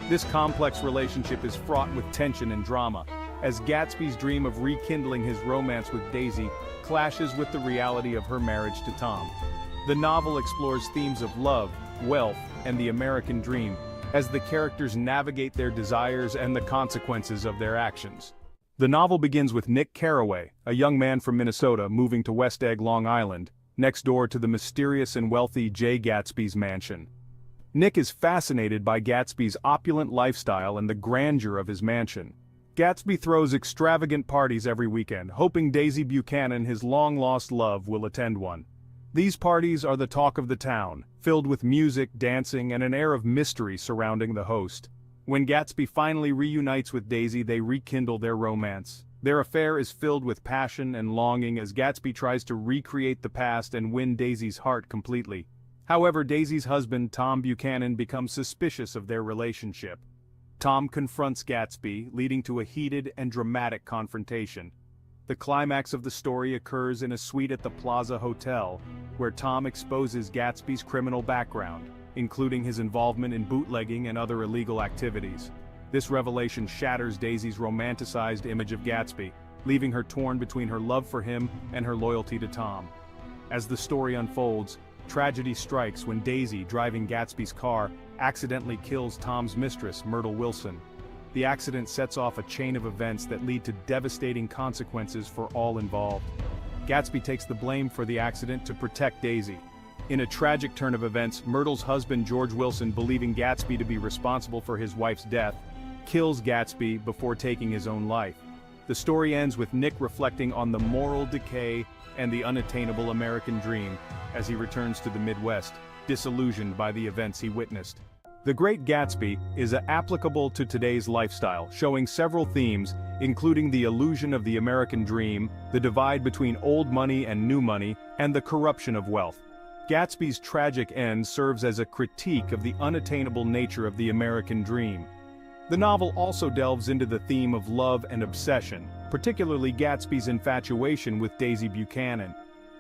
This complex relationship is fraught with tension and drama, as Gatsby's dream of rekindling his romance with Daisy clashes with the reality of her marriage to Tom. The novel explores themes of love, wealth, and the American dream, as the characters navigate their desires and the consequences of their actions. The novel begins with Nick Carraway, a young man from Minnesota moving to West Egg, Long Island, next door to the mysterious and wealthy Jay Gatsby's mansion. Nick is fascinated by Gatsby's opulent lifestyle and the grandeur of his mansion. Gatsby throws extravagant parties every weekend, hoping Daisy Buchanan, his long-lost love, will attend one. These parties are the talk of the town, filled with music, dancing, and an air of mystery surrounding the host. When Gatsby finally reunites with Daisy, they rekindle their romance. Their affair is filled with passion and longing as Gatsby tries to recreate the past and win Daisy's heart completely. However, Daisy's husband, Tom Buchanan, becomes suspicious of their relationship. Tom confronts Gatsby, leading to a heated and dramatic confrontation. The climax of the story occurs in a suite at the Plaza Hotel, where Tom exposes Gatsby's criminal background, including his involvement in bootlegging and other illegal activities. This revelation shatters Daisy's romanticized image of Gatsby, leaving her torn between her love for him and her loyalty to Tom. As the story unfolds, tragedy strikes when Daisy, driving Gatsby's car, accidentally kills Tom's mistress, Myrtle Wilson. the accident sets off a chain of events that lead to devastating consequences for all involved. Gatsby takes the blame for the accident to protect Daisy. In a tragic turn of events, Myrtle's husband George Wilson, believing Gatsby to be responsible for his wife's death, kills Gatsby before taking his own life. The story ends with Nick reflecting on the moral decay and the unattainable American dream as he returns to the Midwest, disillusioned by the events he witnessed. The Great Gatsby is applicable to today's lifestyle, showing several themes, including the illusion of the American dream, the divide between old money and new money, and the corruption of wealth. Gatsby's tragic end serves as a critique of the unattainable nature of the American dream. The novel also delves into the theme of love and obsession, particularly Gatsby's infatuation with Daisy Buchanan.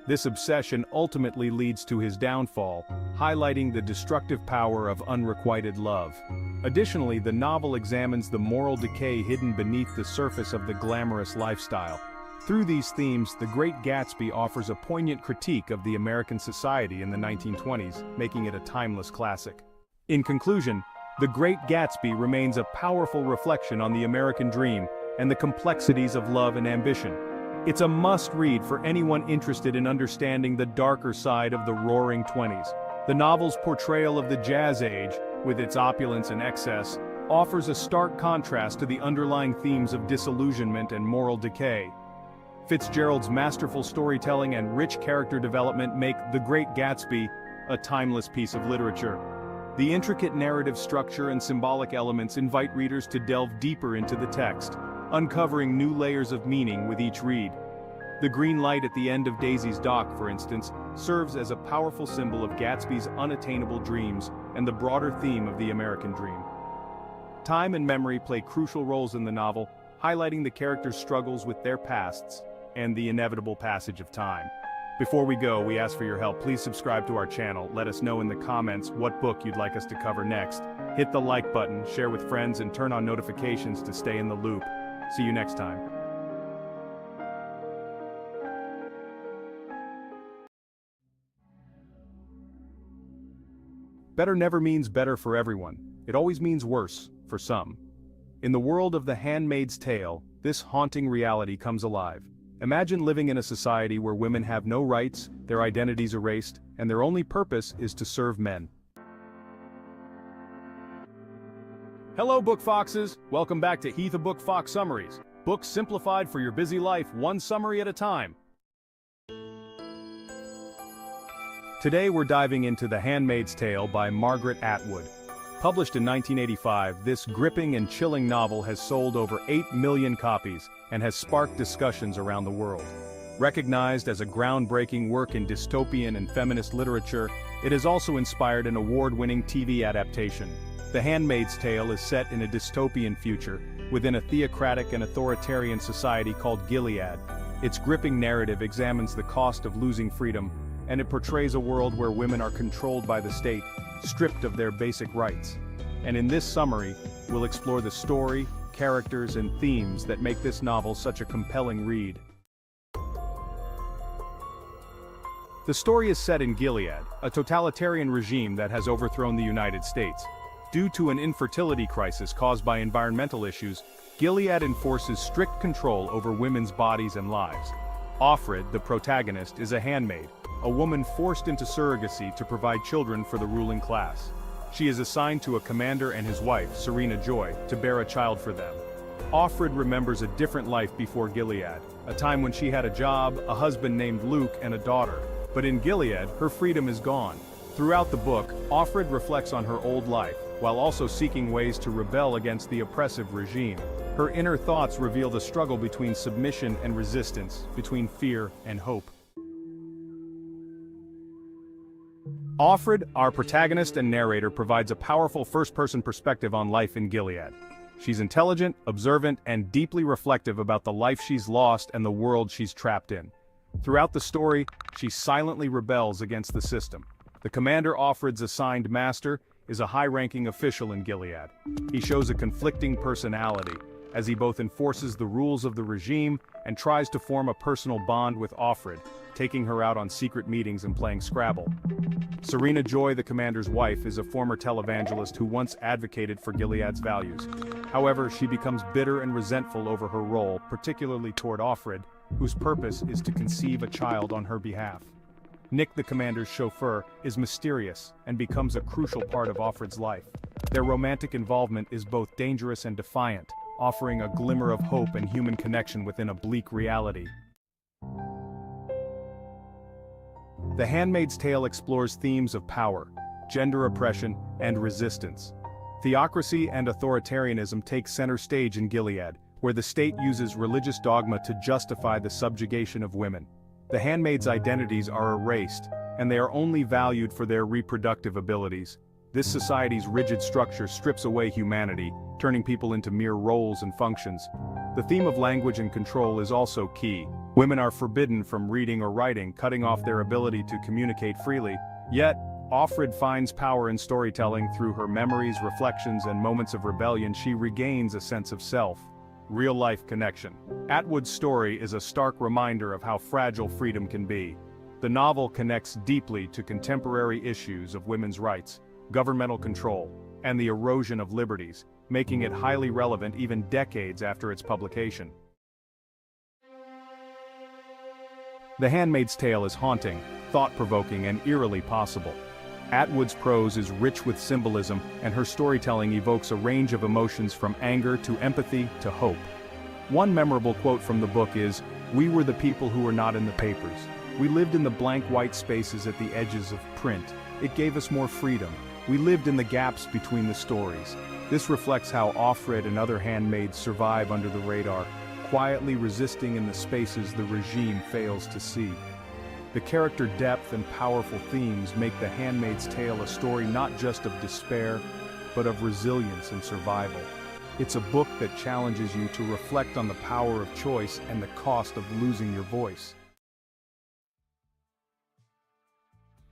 This obsession ultimately leads to his downfall, highlighting the destructive power of unrequited love. Additionally, the novel examines the moral decay hidden beneath the surface of the glamorous lifestyle. Through these themes, The Great Gatsby offers a poignant critique of the American society in the 1920s, making it a timeless classic. In conclusion, The Great Gatsby remains a powerful reflection on the American dream and the complexities of love and ambition. It's a must-read for anyone interested in understanding the darker side of the Roaring Twenties. The novel's portrayal of the Jazz Age, with its opulence and excess, offers a stark contrast to the underlying themes of disillusionment and moral decay. Fitzgerald's masterful storytelling and rich character development make The Great Gatsby a timeless piece of literature. The intricate narrative structure and symbolic elements invite readers to delve deeper into the text, uncovering new layers of meaning with each read. The green light at the end of Daisy's dock, for instance, serves as a powerful symbol of Gatsby's unattainable dreams and the broader theme of the American dream. Time and memory play crucial roles in the novel, highlighting the characters' struggles with their pasts and the inevitable passage of time. Before we go, we ask for your help. Please subscribe to our channel. Let us know in the comments what book you'd like us to cover next. Hit the like button, share with friends, and turn on notifications to stay in the loop. See you next time. Better never means better for everyone. It always means worse for some. In the world of The Handmaid's Tale, this haunting reality comes alive. Imagine living in a society where women have no rights, their identities erased, and their only purpose is to serve men. Hello, Book Foxes! Welcome back to Heath of Book Fox Summaries. Books simplified for your busy life, one summary at a time. Today we're diving into The Handmaid's Tale by Margaret Atwood. Published in 1985, this gripping and chilling novel has sold over 8 million copies and has sparked discussions around the world. Recognized as a groundbreaking work in dystopian and feminist literature, it has also inspired an award-winning TV adaptation. The Handmaid's Tale is set in a dystopian future, within a theocratic and authoritarian society called Gilead. Its gripping narrative examines the cost of losing freedom, and it portrays a world where women are controlled by the state, stripped of their basic rights. And in this summary, we'll explore the story, characters, and themes that make this novel such a compelling read. The story is set in Gilead, a totalitarian regime that has overthrown the United States. Due to an infertility crisis caused by environmental issues, Gilead enforces strict control over women's bodies and lives. Offred, the protagonist, is a handmaid, a woman forced into surrogacy to provide children for the ruling class. She is assigned to a commander and his wife, Serena Joy, to bear a child for them. Offred remembers a different life before Gilead, a time when she had a job, a husband named Luke, and a daughter. But in Gilead, her freedom is gone. Throughout the book, Offred reflects on her old life, while also seeking ways to rebel against the oppressive regime. Her inner thoughts reveal the struggle between submission and resistance, between fear and hope. Offred, our protagonist and narrator, provides a powerful first-person perspective on life in Gilead. She's intelligent, observant, and deeply reflective about the life she's lost and the world she's trapped in. Throughout the story, she silently rebels against the system. The commander Offred's assigned master is a high-ranking official in Gilead. He shows a conflicting personality, as he both enforces the rules of the regime and tries to form a personal bond with Offred, taking her out on secret meetings and playing Scrabble. Serena Joy, the commander's wife, is a former televangelist who once advocated for Gilead's values. However, she becomes bitter and resentful over her role, particularly toward Offred, whose purpose is to conceive a child on her behalf. Nick, the commander's chauffeur, is mysterious and becomes a crucial part of Offred's life. Their romantic involvement is both dangerous and defiant, offering a glimmer of hope and human connection within a bleak reality. The Handmaid's Tale explores themes of power, gender oppression, and resistance. Theocracy and authoritarianism take center stage in Gilead, where the state uses religious dogma to justify the subjugation of women. The handmaids' identities are erased, and they are only valued for their reproductive abilities. This society's rigid structure strips away humanity, turning people into mere roles and functions. The theme of language and control is also key. Women are forbidden from reading or writing, cutting off their ability to communicate freely. Yet, Offred finds power in storytelling. Through her memories, reflections, and moments of rebellion, she regains a sense of self. Real-life connection. Atwood's story is a stark reminder of how fragile freedom can be. The novel connects deeply to contemporary issues of women's rights, governmental control, and the erosion of liberties, making it highly relevant even decades after its publication. The Handmaid's Tale is haunting, thought-provoking, and eerily possible. Atwood's prose is rich with symbolism, and her storytelling evokes a range of emotions from anger to empathy to hope. One memorable quote from the book is, "We were the people who were not in the papers. We lived in the blank white spaces at the edges of print. It gave us more freedom. We lived in the gaps between the stories." This reflects how Offred and other handmaids survive under the radar, quietly resisting in the spaces the regime fails to see. The character depth and powerful themes make The Handmaid's Tale a story not just of despair, but of resilience and survival. It's a book that challenges you to reflect on the power of choice and the cost of losing your voice.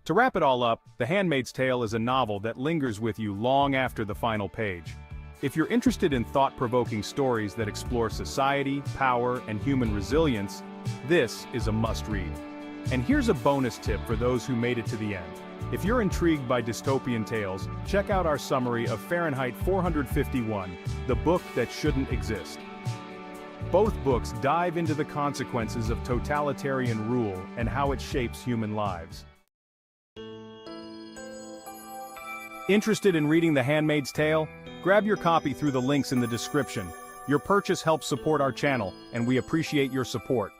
To wrap it all up, The Handmaid's Tale is a novel that lingers with you long after the final page. If you're interested in thought-provoking stories that explore society, power, and human resilience, this is a must-read. And here's a bonus tip for those who made it to the end. If you're intrigued by dystopian tales, check out our summary of Fahrenheit 451, the book that shouldn't exist. Both books dive into the consequences of totalitarian rule and how it shapes human lives. Interested in reading The Handmaid's Tale? Grab your copy through the links in the description. Your purchase helps support our channel, and we appreciate your support.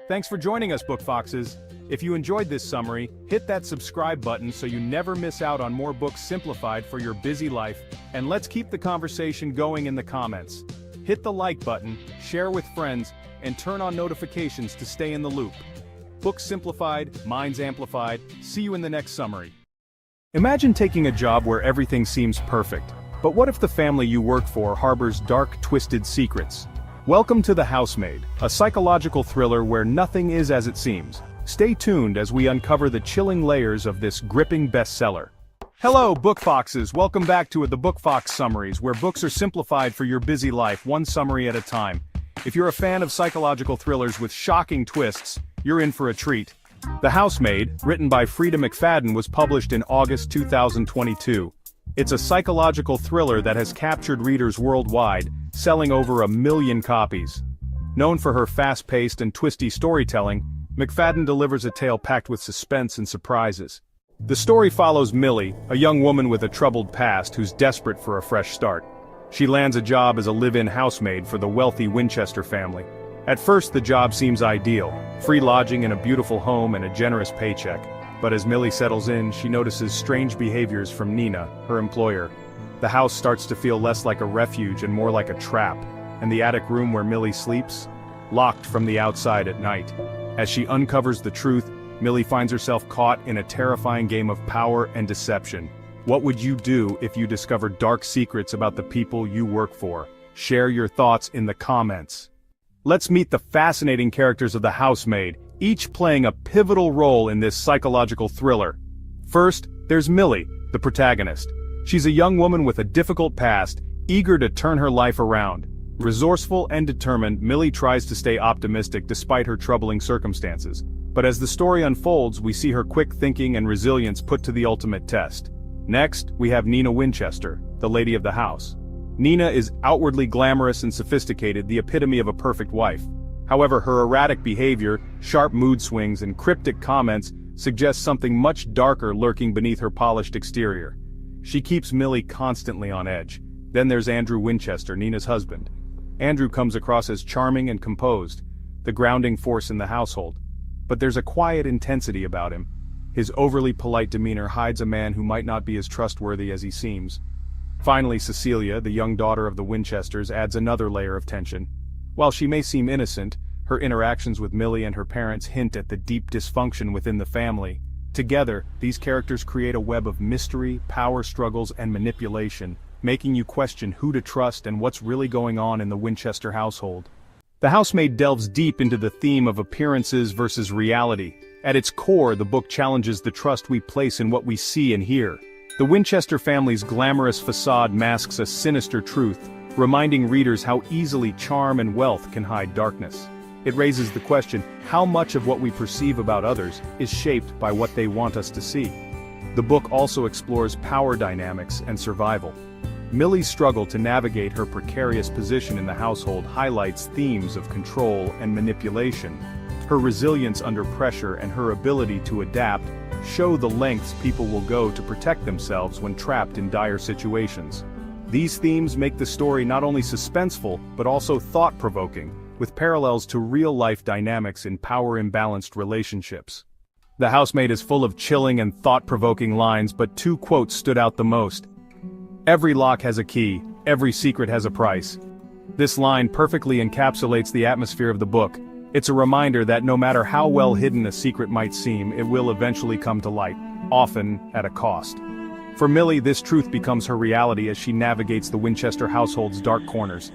Thanks for joining us, Book Foxes. If you enjoyed this summary, hit that subscribe button so you never miss out on more books simplified for your busy life, and let's keep the conversation going in the comments. Hit the like button, share with friends, and turn on notifications to stay in the loop. Books simplified, minds amplified. See you in the next summary. Imagine taking a job where everything seems perfect. But what if the family you work for harbors dark, twisted secrets? Welcome to The Housemaid, a psychological thriller where nothing is as it seems. Stay tuned as we uncover the chilling layers of this gripping bestseller. Hello, Book Foxes! Welcome back to the Book Fox Summaries, where books are simplified for your busy life, one summary at a time. If you're a fan of psychological thrillers with shocking twists, you're in for a treat. The Housemaid, written by Frida McFadden, was published in August 2022. It's a psychological thriller that has captured readers worldwide, selling over 1 million copies. Known for her fast-paced and twisty storytelling, McFadden delivers a tale packed with suspense and surprises. The story follows Millie, a young woman with a troubled past who's desperate for a fresh start. She lands a job as a live-in housemaid for the wealthy Winchester family. At first, the job seems ideal, free lodging in a beautiful home and a generous paycheck. But as Millie settles in, she notices strange behaviors from Nina, her employer. The house starts to feel less like a refuge and more like a trap, and the attic room where Millie sleeps, locked from the outside at night. As she uncovers the truth, Millie finds herself caught in a terrifying game of power and deception. What would you do if you discovered dark secrets about the people you work for? Share your thoughts in the comments. Let's meet the fascinating characters of The Housemaid, each playing a pivotal role in this psychological thriller. First, there's Millie, the protagonist. She's a young woman with a difficult past, eager to turn her life around. Resourceful and determined, Millie tries to stay optimistic despite her troubling circumstances. But as the story unfolds, we see her quick thinking and resilience put to the ultimate test. Next, we have Nina Winchester, the lady of the house. Nina is outwardly glamorous and sophisticated, the epitome of a perfect wife. However, her erratic behavior, sharp mood swings, and cryptic comments suggest something much darker lurking beneath her polished exterior. She keeps Millie constantly on edge. Then there's Andrew Winchester, Nina's husband. Andrew comes across as charming and composed, the grounding force in the household. But there's a quiet intensity about him. His overly polite demeanor hides a man who might not be as trustworthy as he seems. Finally, Cecilia, the young daughter of the Winchesters, adds another layer of tension. While she may seem innocent, her interactions with Millie and her parents hint at the deep dysfunction within the family. Together, these characters create a web of mystery, power struggles, and manipulation, making you question who to trust and what's really going on in the Winchester household. The housemaid delves deep into the theme of appearances versus reality. At its core, the book challenges the trust we place in what we see and hear. The Winchester family's glamorous facade masks a sinister truth, reminding readers how easily charm and wealth can hide darkness. It raises the question, how much of what we perceive about others is shaped by what they want us to see? The book also explores power dynamics and survival. Millie's struggle to navigate her precarious position in the household highlights themes of control and manipulation. Her resilience under pressure and her ability to adapt show the lengths people will go to protect themselves when trapped in dire situations. These themes make the story not only suspenseful, but also thought-provoking, with parallels to real-life dynamics in power-imbalanced relationships. The housemaid is full of chilling and thought-provoking lines, but two quotes stood out the most. "Every lock has a key, every secret has a price." This line perfectly encapsulates the atmosphere of the book. It's a reminder that no matter how well hidden a secret might seem, it will eventually come to light, often at a cost. For Millie, this truth becomes her reality as she navigates the Winchester household's dark corners.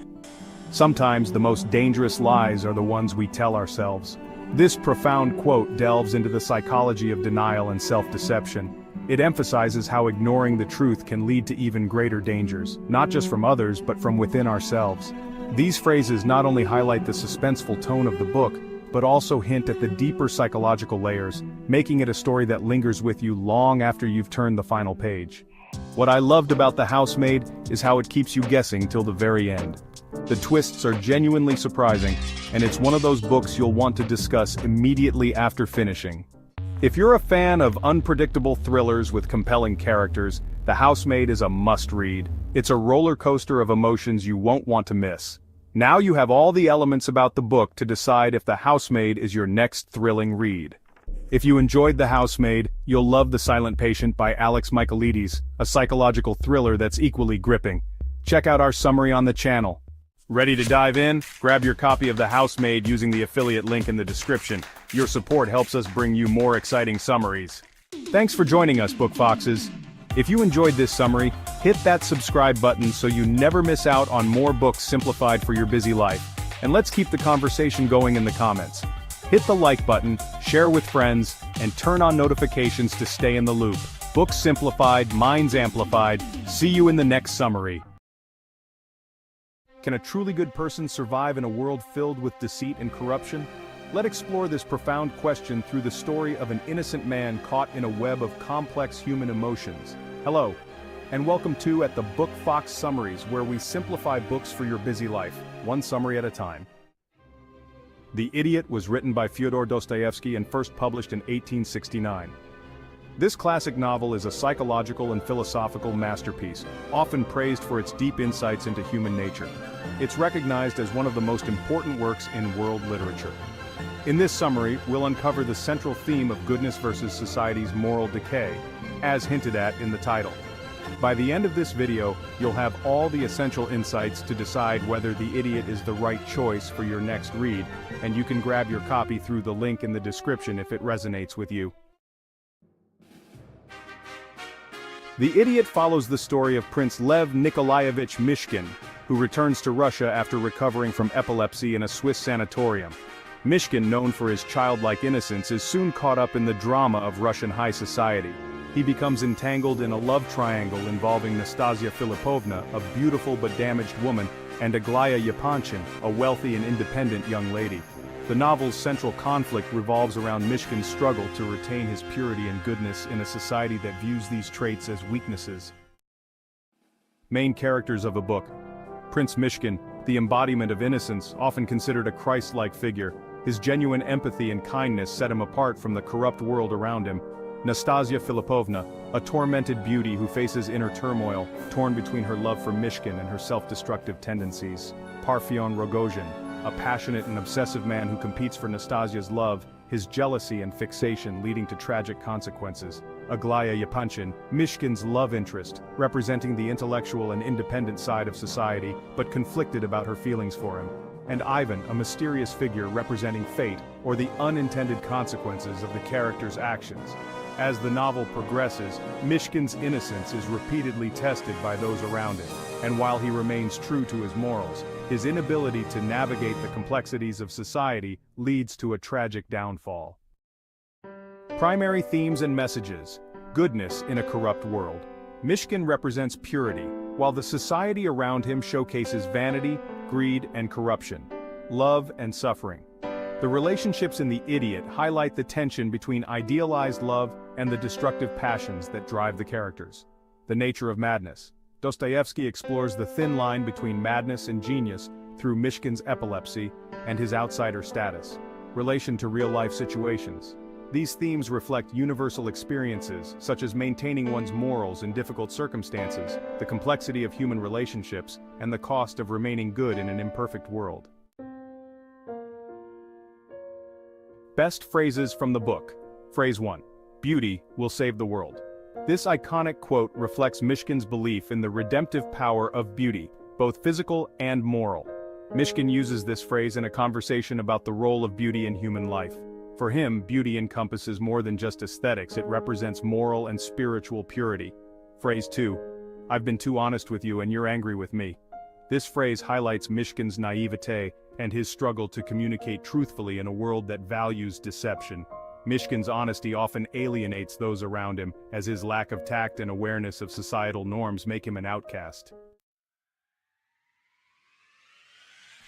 Sometimes the most dangerous lies are the ones we tell ourselves. This profound quote delves into the psychology of denial and self-deception. It emphasizes how ignoring the truth can lead to even greater dangers, not just from others but from within ourselves. These phrases not only highlight the suspenseful tone of the book, but also hint at the deeper psychological layers, making it a story that lingers with you long after you've turned the final page. What I loved about The Housemaid is how it keeps you guessing till the very end. The twists are genuinely surprising, and it's one of those books you'll want to discuss immediately after finishing. If you're a fan of unpredictable thrillers with compelling characters, The Housemaid is a must-read. It's a roller coaster of emotions you won't want to miss. Now you have all the elements about the book to decide if The Housemaid is your next thrilling read. If you enjoyed The Housemaid, you'll love The Silent Patient by Alex Michaelides, a psychological thriller that's equally gripping. Check out our summary on the channel. Ready to dive in? Grab your copy of The Housemaid using the affiliate link in the description. Your support helps us bring you more exciting summaries. Thanks for joining us, Book Foxes. If you enjoyed this summary, hit that subscribe button so you never miss out on more books simplified for your busy life. And let's keep the conversation going in the comments. Hit the like button, share with friends, and turn on notifications to stay in the loop. Books simplified, minds amplified. See you in the next summary. Can a truly good person survive in a world filled with deceit and corruption? Let's explore this profound question through the story of an innocent man caught in a web of complex human emotions. Hello, and welcome to at the Book Fox Summaries, where we simplify books for your busy life, one summary at a time. The Idiot was written by Fyodor Dostoevsky and first published in 1869. This classic novel is a psychological and philosophical masterpiece, often praised for its deep insights into human nature. It's recognized as one of the most important works in world literature. In this summary, we'll uncover the central theme of goodness versus society's moral decay, as hinted at in the title. By the end of this video, you'll have all the essential insights to decide whether The Idiot is the right choice for your next read, and you can grab your copy through the link in the description if it resonates with you. The Idiot follows the story of Prince Lev Nikolaevich Mishkin, who returns to Russia after recovering from epilepsy in a Swiss sanatorium. Mishkin, known for his childlike innocence, is soon caught up in the drama of Russian high society. He becomes entangled in a love triangle involving Nastasia Filipovna, a beautiful but damaged woman, and Aglaya Yapanchin, a wealthy and independent young lady. The novel's central conflict revolves around Mishkin's struggle to retain his purity and goodness in a society that views these traits as weaknesses. Main characters of the book. Prince Mishkin, the embodiment of innocence, often considered a Christ-like figure. His genuine empathy and kindness set him apart from the corrupt world around him. Nastasia Filipovna, a tormented beauty who faces inner turmoil, torn between her love for Mishkin and her self-destructive tendencies. Parfyon Rogozhin, a passionate and obsessive man who competes for Nastasia's love, his jealousy and fixation leading to tragic consequences. Aglaya Yapanchin, Mishkin's love interest, representing the intellectual and independent side of society, but conflicted about her feelings for him. And Ivan, a mysterious figure representing fate, or the unintended consequences of the character's actions. As the novel progresses, Mishkin's innocence is repeatedly tested by those around him, and while he remains true to his morals, his inability to navigate the complexities of society leads to a tragic downfall. Primary themes and messages. Goodness in a corrupt world. Mishkin represents purity, while the society around him showcases vanity, greed, and corruption. Love and suffering. The relationships in The Idiot highlight the tension between idealized love and the destructive passions that drive the characters. The nature of madness. Dostoevsky explores the thin line between madness and genius through Mishkin's epilepsy and his outsider status. Relation to real-life situations. These themes reflect universal experiences, such as maintaining one's morals in difficult circumstances, the complexity of human relationships, and the cost of remaining good in an imperfect world. Best phrases from the book. Phrase 1. Beauty will save the world. This iconic quote reflects Mishkin's belief in the redemptive power of beauty, both physical and moral. Mishkin uses this phrase in a conversation about the role of beauty in human life. For him, beauty encompasses more than just aesthetics, it represents moral and spiritual purity. Phrase 2. I've been too honest with you and you're angry with me. This phrase highlights Mishkin's naivete and his struggle to communicate truthfully in a world that values deception. Mishkin's honesty often alienates those around him, as his lack of tact and awareness of societal norms make him an outcast.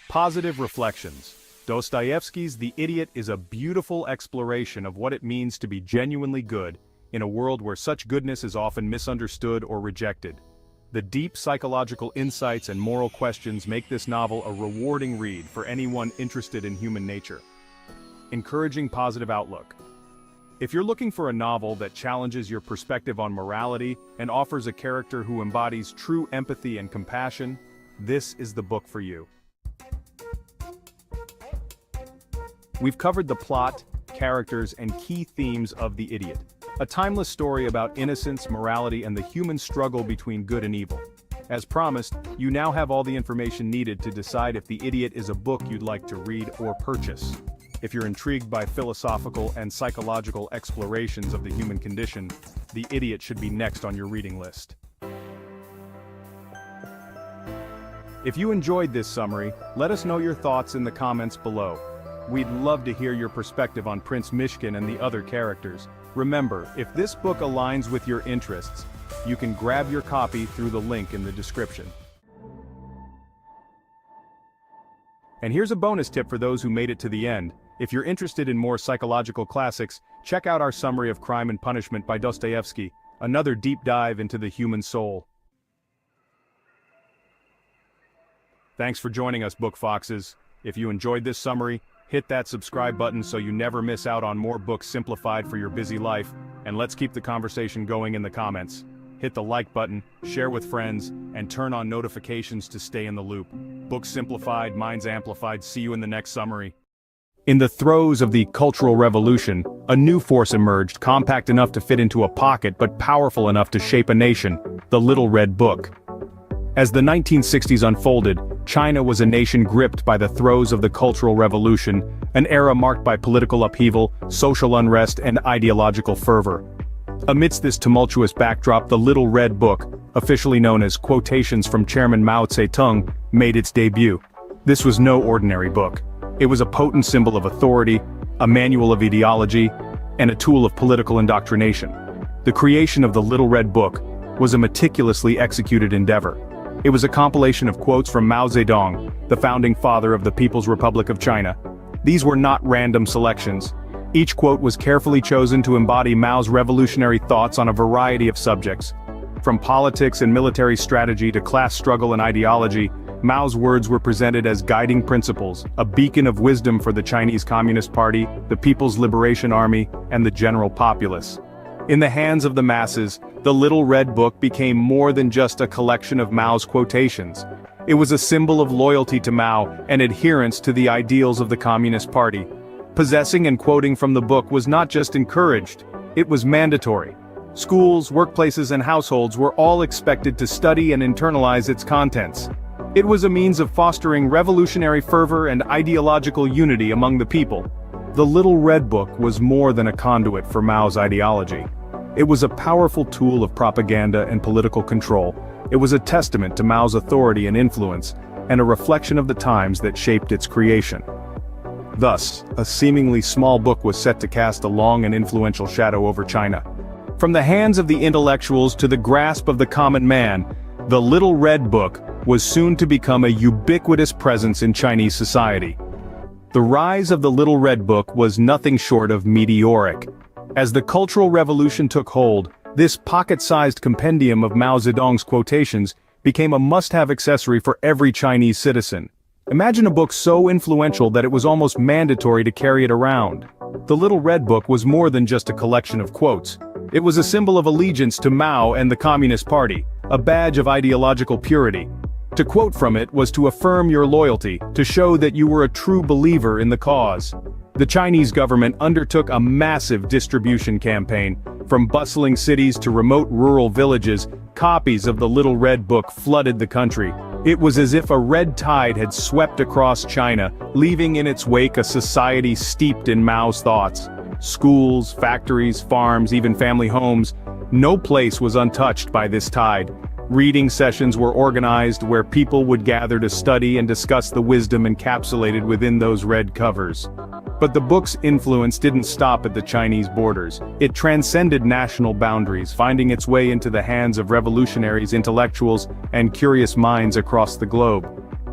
Positive reflections. Dostoevsky's The Idiot is a beautiful exploration of what it means to be genuinely good, in a world where such goodness is often misunderstood or rejected. The deep psychological insights and moral questions make this novel a rewarding read for anyone interested in human nature. Encouraging positive outlook. If you're looking for a novel that challenges your perspective on morality and offers a character who embodies true empathy and compassion, this is the book for you. We've covered the plot, characters, and key themes of The Idiot. A timeless story about innocence, morality, and the human struggle between good and evil. As promised, you now have all the information needed to decide if The Idiot is a book you'd like to read or purchase. If you're intrigued by philosophical and psychological explorations of the human condition, The Idiot should be next on your reading list. If you enjoyed this summary, let us know your thoughts in the comments below. We'd love to hear your perspective on Prince Mishkin and the other characters. Remember, if this book aligns with your interests, you can grab your copy through the link in the description. And here's a bonus tip for those who made it to the end. If you're interested in more psychological classics, check out our summary of Crime and Punishment by Dostoevsky, another deep dive into the human soul. Thanks for joining us, Book Foxes. If you enjoyed this summary, hit that subscribe button so you never miss out on more books simplified for your busy life, and let's keep the conversation going in the comments. Hit the like button, share with friends, and turn on notifications to stay in the loop. Books simplified, minds amplified. See you in the next summary. In the throes of the Cultural Revolution, a new force emerged, compact enough to fit into a pocket but powerful enough to shape a nation: the Little Red Book. As the 1960s unfolded, China was a nation gripped by the throes of the Cultural Revolution, an era marked by political upheaval, social unrest, and ideological fervor. Amidst this tumultuous backdrop, the Little Red Book, officially known as Quotations from Chairman Mao Zedong, made its debut. This was no ordinary book. It was a potent symbol of authority, a manual of ideology, and a tool of political indoctrination. The creation of the Little Red Book was a meticulously executed endeavor. It was a compilation of quotes from Mao Zedong, the founding father of the People's Republic of China. These were not random selections. Each quote was carefully chosen to embody Mao's revolutionary thoughts on a variety of subjects. From politics and military strategy to class struggle and ideology, Mao's words were presented as guiding principles, a beacon of wisdom for the Chinese Communist Party, the People's Liberation Army, and the general populace. In the hands of the masses, the Little Red Book became more than just a collection of Mao's quotations. It was a symbol of loyalty to Mao and adherence to the ideals of the Communist Party. Possessing and quoting from the book was not just encouraged, it was mandatory. Schools, workplaces, and households were all expected to study and internalize its contents. It was a means of fostering revolutionary fervor and ideological unity among the people. The Little Red Book was more than a conduit for Mao's ideology. It was a powerful tool of propaganda and political control. It was a testament to Mao's authority and influence, and a reflection of the times that shaped its creation. Thus, a seemingly small book was set to cast a long and influential shadow over China. From the hands of the intellectuals to the grasp of the common man, the Little Red Book was soon to become a ubiquitous presence in Chinese society. The rise of the Little Red Book was nothing short of meteoric. As the Cultural Revolution took hold, this pocket-sized compendium of Mao Zedong's quotations became a must-have accessory for every Chinese citizen. Imagine a book so influential that it was almost mandatory to carry it around. The Little Red Book was more than just a collection of quotes. It was a symbol of allegiance to Mao and the Communist Party, a badge of ideological purity. To quote from it was to affirm your loyalty, to show that you were a true believer in the cause. The Chinese government undertook a massive distribution campaign. From bustling cities to remote rural villages, copies of the Little Red Book flooded the country. It was as if a red tide had swept across China, leaving in its wake a society steeped in Mao's thoughts. Schools, factories, farms, even family homes, no place was untouched by this tide. Reading sessions were organized where people would gather to study and discuss the wisdom encapsulated within those red covers. But the book's influence didn't stop at the Chinese borders. It transcended national boundaries, finding its way into the hands of revolutionaries, intellectuals, and curious minds across the globe.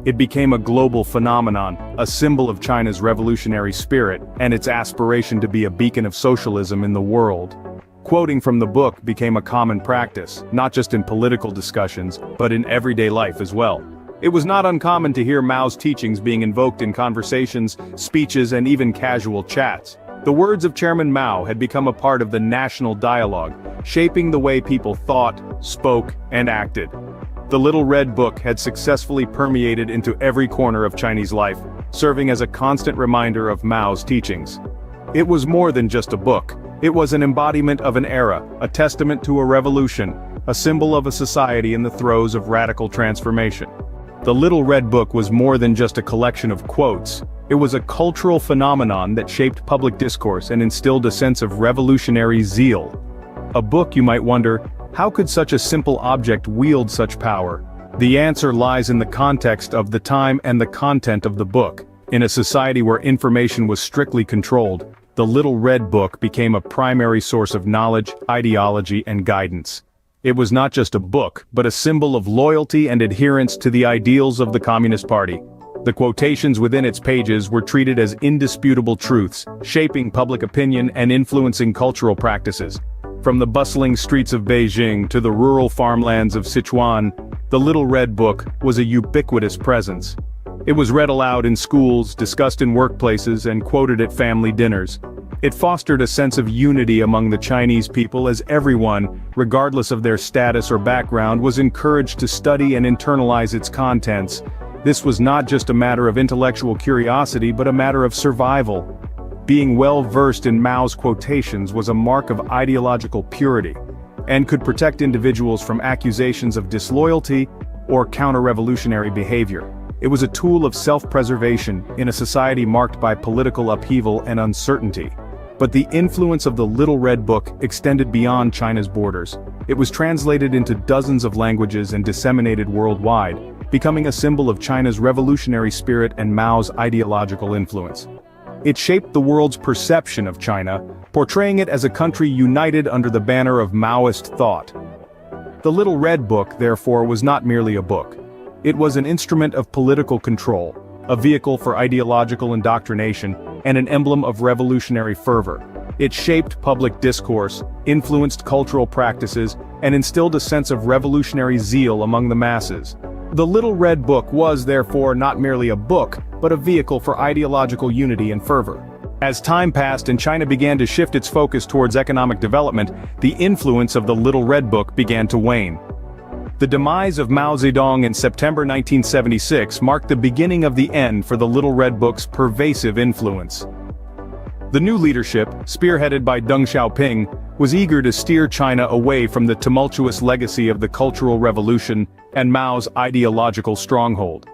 It became a global phenomenon, a symbol of China's revolutionary spirit, and its aspiration to be a beacon of socialism in the world. Quoting from the book became a common practice, not just in political discussions, but in everyday life as well. It was not uncommon to hear Mao's teachings being invoked in conversations, speeches, and even casual chats. The words of Chairman Mao had become a part of the national dialogue, shaping the way people thought, spoke, and acted. The Little Red Book had successfully permeated into every corner of Chinese life, serving as a constant reminder of Mao's teachings. It was more than just a book. It was an embodiment of an era, a testament to a revolution, a symbol of a society in the throes of radical transformation. The Little Red Book was more than just a collection of quotes. It was a cultural phenomenon that shaped public discourse and instilled a sense of revolutionary zeal. A book, you might wonder, how could such a simple object wield such power? The answer lies in the context of the time and the content of the book. In a society where information was strictly controlled, the Little Red Book became a primary source of knowledge, ideology, and guidance. It was not just a book, but a symbol of loyalty and adherence to the ideals of the Communist Party. The quotations within its pages were treated as indisputable truths, shaping public opinion and influencing cultural practices. From the bustling streets of Beijing to the rural farmlands of Sichuan, the Little Red Book was a ubiquitous presence. It was read aloud in schools, discussed in workplaces, and quoted at family dinners. It fostered a sense of unity among the Chinese people as everyone, regardless of their status or background, was encouraged to study and internalize its contents. This was not just a matter of intellectual curiosity but a matter of survival. Being well versed in Mao's quotations was a mark of ideological purity, and could protect individuals from accusations of disloyalty or counter-revolutionary behavior. It was a tool of self-preservation in a society marked by political upheaval and uncertainty. But the influence of the Little Red Book extended beyond China's borders. It was translated into dozens of languages and disseminated worldwide, becoming a symbol of China's revolutionary spirit and Mao's ideological influence. It shaped the world's perception of China, portraying it as a country united under the banner of Maoist thought. The Little Red Book, therefore, was not merely a book. It was an instrument of political control, a vehicle for ideological indoctrination, and an emblem of revolutionary fervor. It shaped public discourse, influenced cultural practices, and instilled a sense of revolutionary zeal among the masses. The Little Red Book was, therefore, not merely a book, but a vehicle for ideological unity and fervor. As time passed and China began to shift its focus towards economic development, the influence of the Little Red Book began to wane. The demise of Mao Zedong in September 1976 marked the beginning of the end for the Little Red Book's pervasive influence. The new leadership, spearheaded by Deng Xiaoping, was eager to steer China away from the tumultuous legacy of the Cultural Revolution and Mao's ideological stronghold.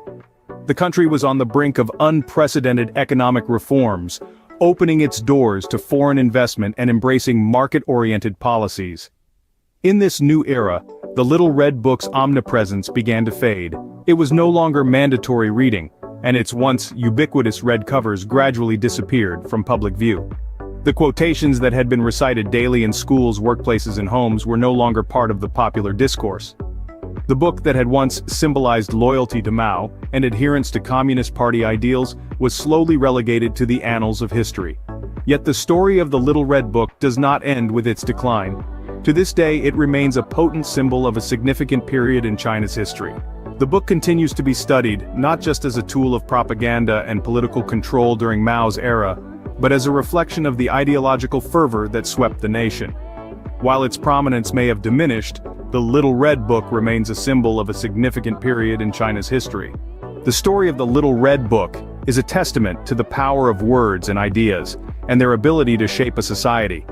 The country was on the brink of unprecedented economic reforms, opening its doors to foreign investment and embracing market-oriented policies. In this new era, the Little Red Book's omnipresence began to fade. It was no longer mandatory reading, and its once ubiquitous red covers gradually disappeared from public view. The quotations that had been recited daily in schools, workplaces, and homes were no longer part of the popular discourse. The book that had once symbolized loyalty to Mao and adherence to Communist Party ideals was slowly relegated to the annals of history. Yet the story of the Little Red Book does not end with its decline. To this day, it remains a potent symbol of a significant period in China's history. The book continues to be studied, not just as a tool of propaganda and political control during Mao's era, but as a reflection of the ideological fervor that swept the nation. While its prominence may have diminished, the Little Red Book remains a symbol of a significant period in China's history. The story of the Little Red Book is a testament to the power of words and ideas, and their ability to shape a society.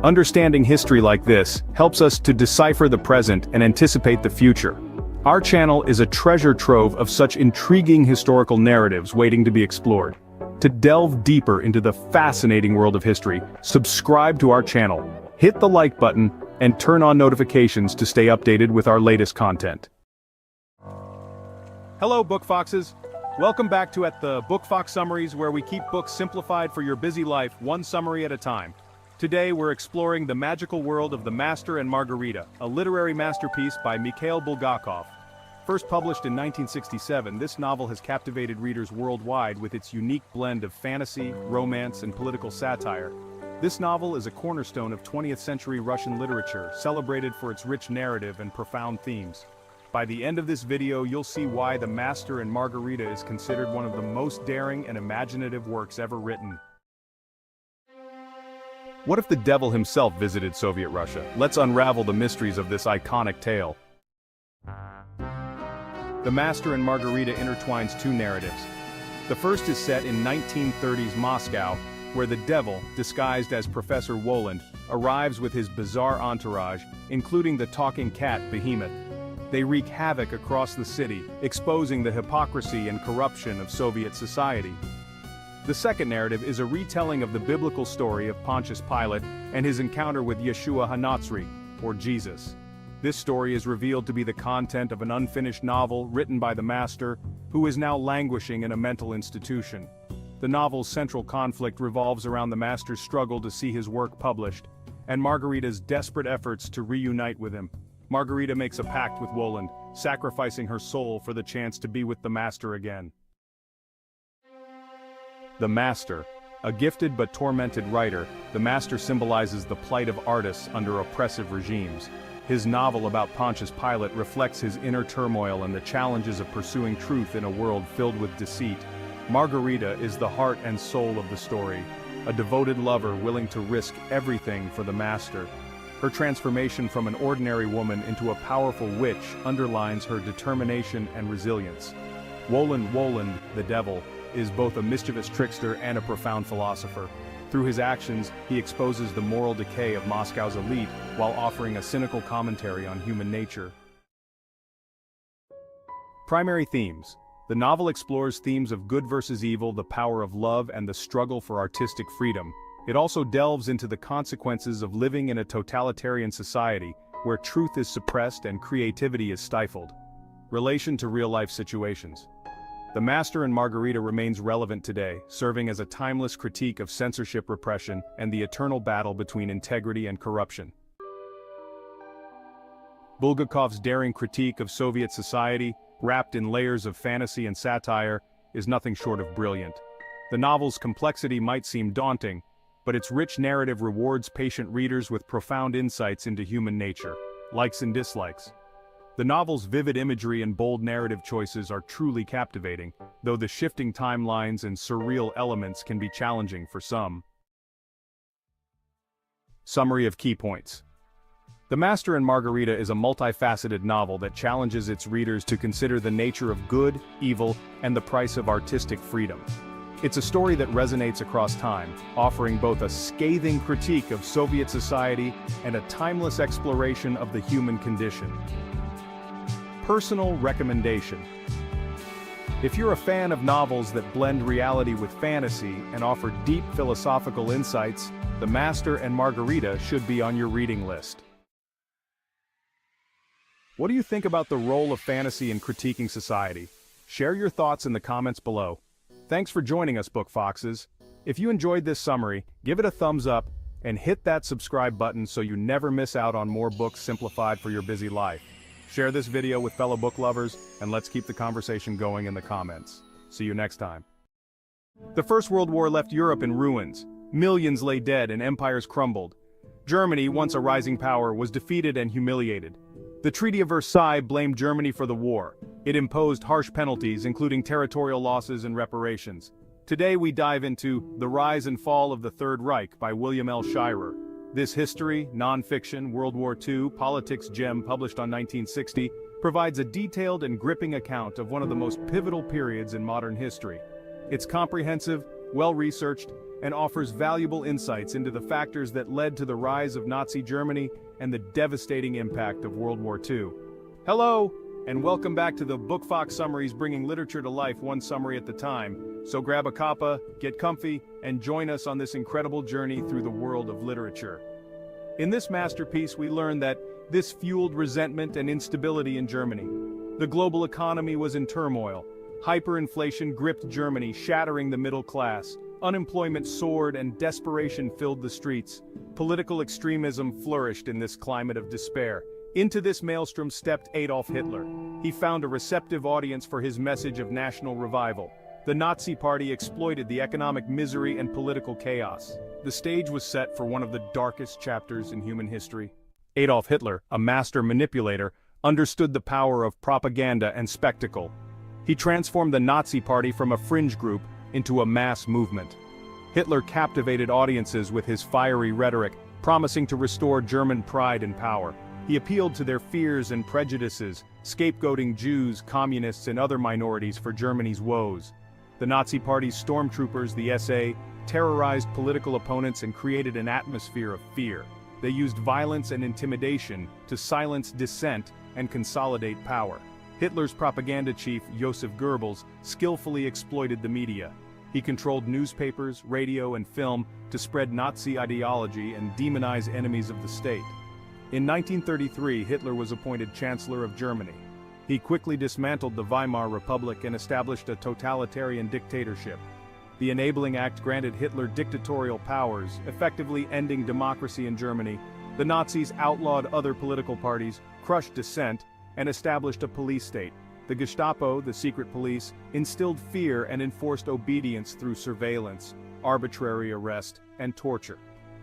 Understanding history like this helps us to decipher the present and anticipate the future. Our channel is a treasure trove of such intriguing historical narratives waiting to be explored. To delve deeper into the fascinating world of history, subscribe to our channel, hit the like button, and turn on notifications to stay updated with our latest content. Hello, Book Foxes! Welcome back to the Book Fox Summaries, where we keep books simplified for your busy life, one summary at a time. Today we're exploring the magical world of The Master and Margarita, a literary masterpiece by Mikhail Bulgakov. First published in 1967, this novel has captivated readers worldwide with its unique blend of fantasy, romance, and political satire. This novel is a cornerstone of 20th century Russian literature, celebrated for its rich narrative and profound themes. By the end of this video, you'll see why The Master and Margarita is considered one of the most daring and imaginative works ever written. What if the devil himself visited Soviet Russia? Let's unravel the mysteries of this iconic tale. The Master and Margarita intertwines two narratives. The first is set in 1930s Moscow, where the devil, disguised as Professor Woland, arrives with his bizarre entourage, including the talking cat Behemoth. They wreak havoc across the city, exposing the hypocrisy and corruption of Soviet society. The second narrative is a retelling of the biblical story of Pontius Pilate and his encounter with Yeshua HaNatzri, or Jesus. This story is revealed to be the content of an unfinished novel written by the Master, who is now languishing in a mental institution. The novel's central conflict revolves around the Master's struggle to see his work published, and Margarita's desperate efforts to reunite with him. Margarita makes a pact with Woland, sacrificing her soul for the chance to be with the Master again. The Master. A gifted but tormented writer, the Master symbolizes the plight of artists under oppressive regimes. His novel about Pontius Pilate reflects his inner turmoil and the challenges of pursuing truth in a world filled with deceit. Margarita is the heart and soul of the story, a devoted lover willing to risk everything for the Master. Her transformation from an ordinary woman into a powerful witch underlines her determination and resilience. Woland, the devil, is both a mischievous trickster and a profound philosopher. Through his actions, he exposes the moral decay of Moscow's elite while offering a cynical commentary on human nature. Primary themes. The novel explores themes of good versus evil, the power of love, and the struggle for artistic freedom. It also delves into the consequences of living in a totalitarian society, where truth is suppressed and creativity is stifled. Relation to real-life situations. The Master and Margarita remains relevant today, serving as a timeless critique of censorship repression and the eternal battle between integrity and corruption. Bulgakov's daring critique of Soviet society, wrapped in layers of fantasy and satire, is nothing short of brilliant. The novel's complexity might seem daunting, but its rich narrative rewards patient readers with profound insights into human nature, likes and dislikes. The novel's vivid imagery and bold narrative choices are truly captivating, though the shifting timelines and surreal elements can be challenging for some. Summary of key points. The Master and Margarita is a multifaceted novel that challenges its readers to consider the nature of good, evil, and the price of artistic freedom. It's a story that resonates across time, offering both a scathing critique of Soviet society and a timeless exploration of the human condition. Personal recommendation. If you're a fan of novels that blend reality with fantasy and offer deep philosophical insights, The Master and Margarita should be on your reading list. What do you think about the role of fantasy in critiquing society? Share your thoughts in the comments below. Thanks for joining us, Book Foxes. If you enjoyed this summary, give it a thumbs up and hit that subscribe button so you never miss out on more books simplified for your busy life. Share this video with fellow book lovers, and let's keep the conversation going in the comments. See you next time. The First World War left Europe in ruins. Millions lay dead and empires crumbled. Germany, once a rising power, was defeated and humiliated. The Treaty of Versailles blamed Germany for the war. It imposed harsh penalties, including territorial losses and reparations. Today we dive into The Rise and Fall of the Third Reich by William L. Shirer. This history, non-fiction, World War II, politics gem published on 1960, provides a detailed and gripping account of one of the most pivotal periods in modern history. It's comprehensive, well-researched, and offers valuable insights into the factors that led to the rise of Nazi Germany and the devastating impact of World War II. Hello, and welcome back to the Book Fox Summaries, bringing literature to life one summary at a time. So grab a cuppa, get comfy, and join us on this incredible journey through the world of literature. In this masterpiece, we learn that this fueled resentment and instability in Germany. The global economy was in turmoil. Hyperinflation gripped Germany, shattering the middle class. Unemployment soared and desperation filled the streets. Political extremism flourished in this climate of despair. Into this maelstrom stepped Adolf Hitler. He found a receptive audience for his message of national revival. The Nazi Party exploited the economic misery and political chaos. The stage was set for one of the darkest chapters in human history. Adolf Hitler, a master manipulator, understood the power of propaganda and spectacle. He transformed the Nazi Party from a fringe group into a mass movement. Hitler captivated audiences with his fiery rhetoric, promising to restore German pride and power. He appealed to their fears and prejudices, scapegoating Jews, communists, and other minorities for Germany's woes. The Nazi Party's stormtroopers, the SA, terrorized political opponents and created an atmosphere of fear. They used violence and intimidation to silence dissent and consolidate power. Hitler's propaganda chief, Joseph Goebbels, skillfully exploited the media. He controlled newspapers, radio, and film to spread Nazi ideology and demonize enemies of the state. In 1933, Hitler was appointed Chancellor of Germany. He quickly dismantled the Weimar Republic and established a totalitarian dictatorship. The Enabling Act granted Hitler dictatorial powers, effectively ending democracy in Germany. The Nazis outlawed other political parties, crushed dissent, and established a police state. The Gestapo, the secret police, instilled fear and enforced obedience through surveillance, arbitrary arrest, and torture.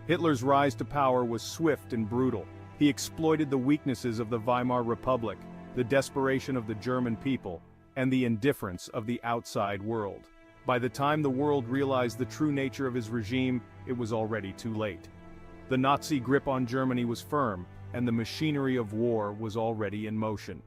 Hitler's rise to power was swift and brutal. He exploited the weaknesses of the Weimar Republic, the desperation of the German people, and the indifference of the outside world. By the time the world realized the true nature of his regime, it was already too late. The Nazi grip on Germany was firm, and the machinery of war was already in motion.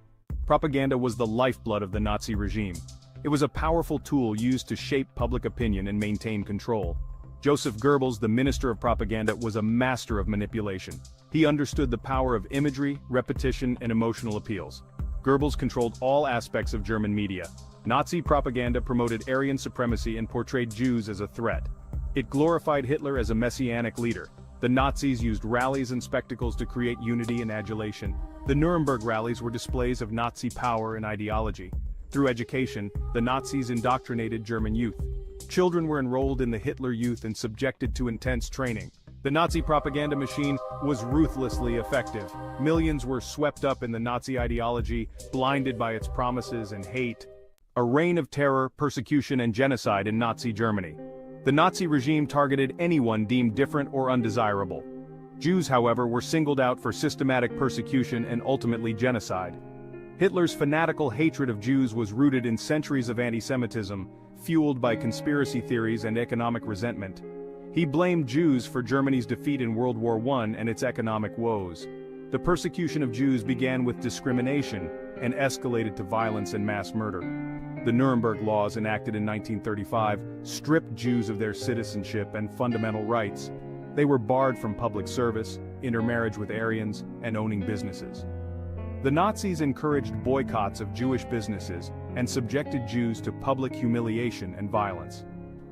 Propaganda was the lifeblood of the Nazi regime. It was a powerful tool used to shape public opinion and maintain control. Joseph Goebbels, the minister of propaganda, was a master of manipulation. He understood the power of imagery, repetition, and emotional appeals. Goebbels controlled all aspects of German media. Nazi propaganda promoted Aryan supremacy and portrayed Jews as a threat. It glorified Hitler as a messianic leader. The Nazis used rallies and spectacles to create unity and adulation. The Nuremberg rallies were displays of Nazi power and ideology. Through education, the Nazis indoctrinated German youth. Children were enrolled in the Hitler Youth and subjected to intense training. The Nazi propaganda machine was ruthlessly effective. Millions were swept up in the Nazi ideology, blinded by its promises and hate. A reign of terror, persecution, and genocide in Nazi Germany. The Nazi regime targeted anyone deemed different or undesirable. Jews, however, were singled out for systematic persecution and ultimately genocide. Hitler's fanatical hatred of Jews was rooted in centuries of anti-Semitism, fueled by conspiracy theories and economic resentment. He blamed Jews for Germany's defeat in World War I and its economic woes. The persecution of Jews began with discrimination and escalated to violence and mass murder. The Nuremberg Laws, enacted in 1935, stripped Jews of their citizenship and fundamental rights. They were barred from public service, intermarriage with Aryans, and owning businesses. The Nazis encouraged boycotts of Jewish businesses and subjected Jews to public humiliation and violence.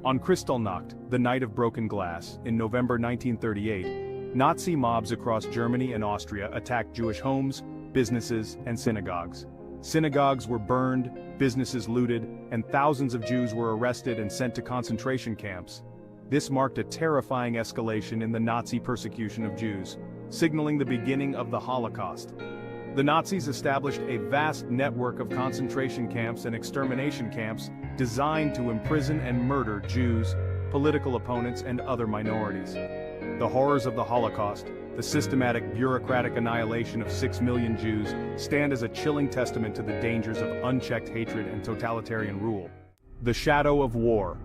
On Kristallnacht, the Night of Broken Glass, in November 1938, Nazi mobs across Germany and Austria attacked Jewish homes, businesses, and synagogues. Synagogues were burned, businesses looted, and thousands of Jews were arrested and sent to concentration camps. This marked a terrifying escalation in the Nazi persecution of Jews, signaling the beginning of the Holocaust. The Nazis established a vast network of concentration camps and extermination camps designed to imprison and murder Jews, political opponents, and other minorities. The horrors of the Holocaust, the systematic bureaucratic annihilation of 6 million Jews, stand as a chilling testament to the dangers of unchecked hatred and totalitarian rule. The shadow of war.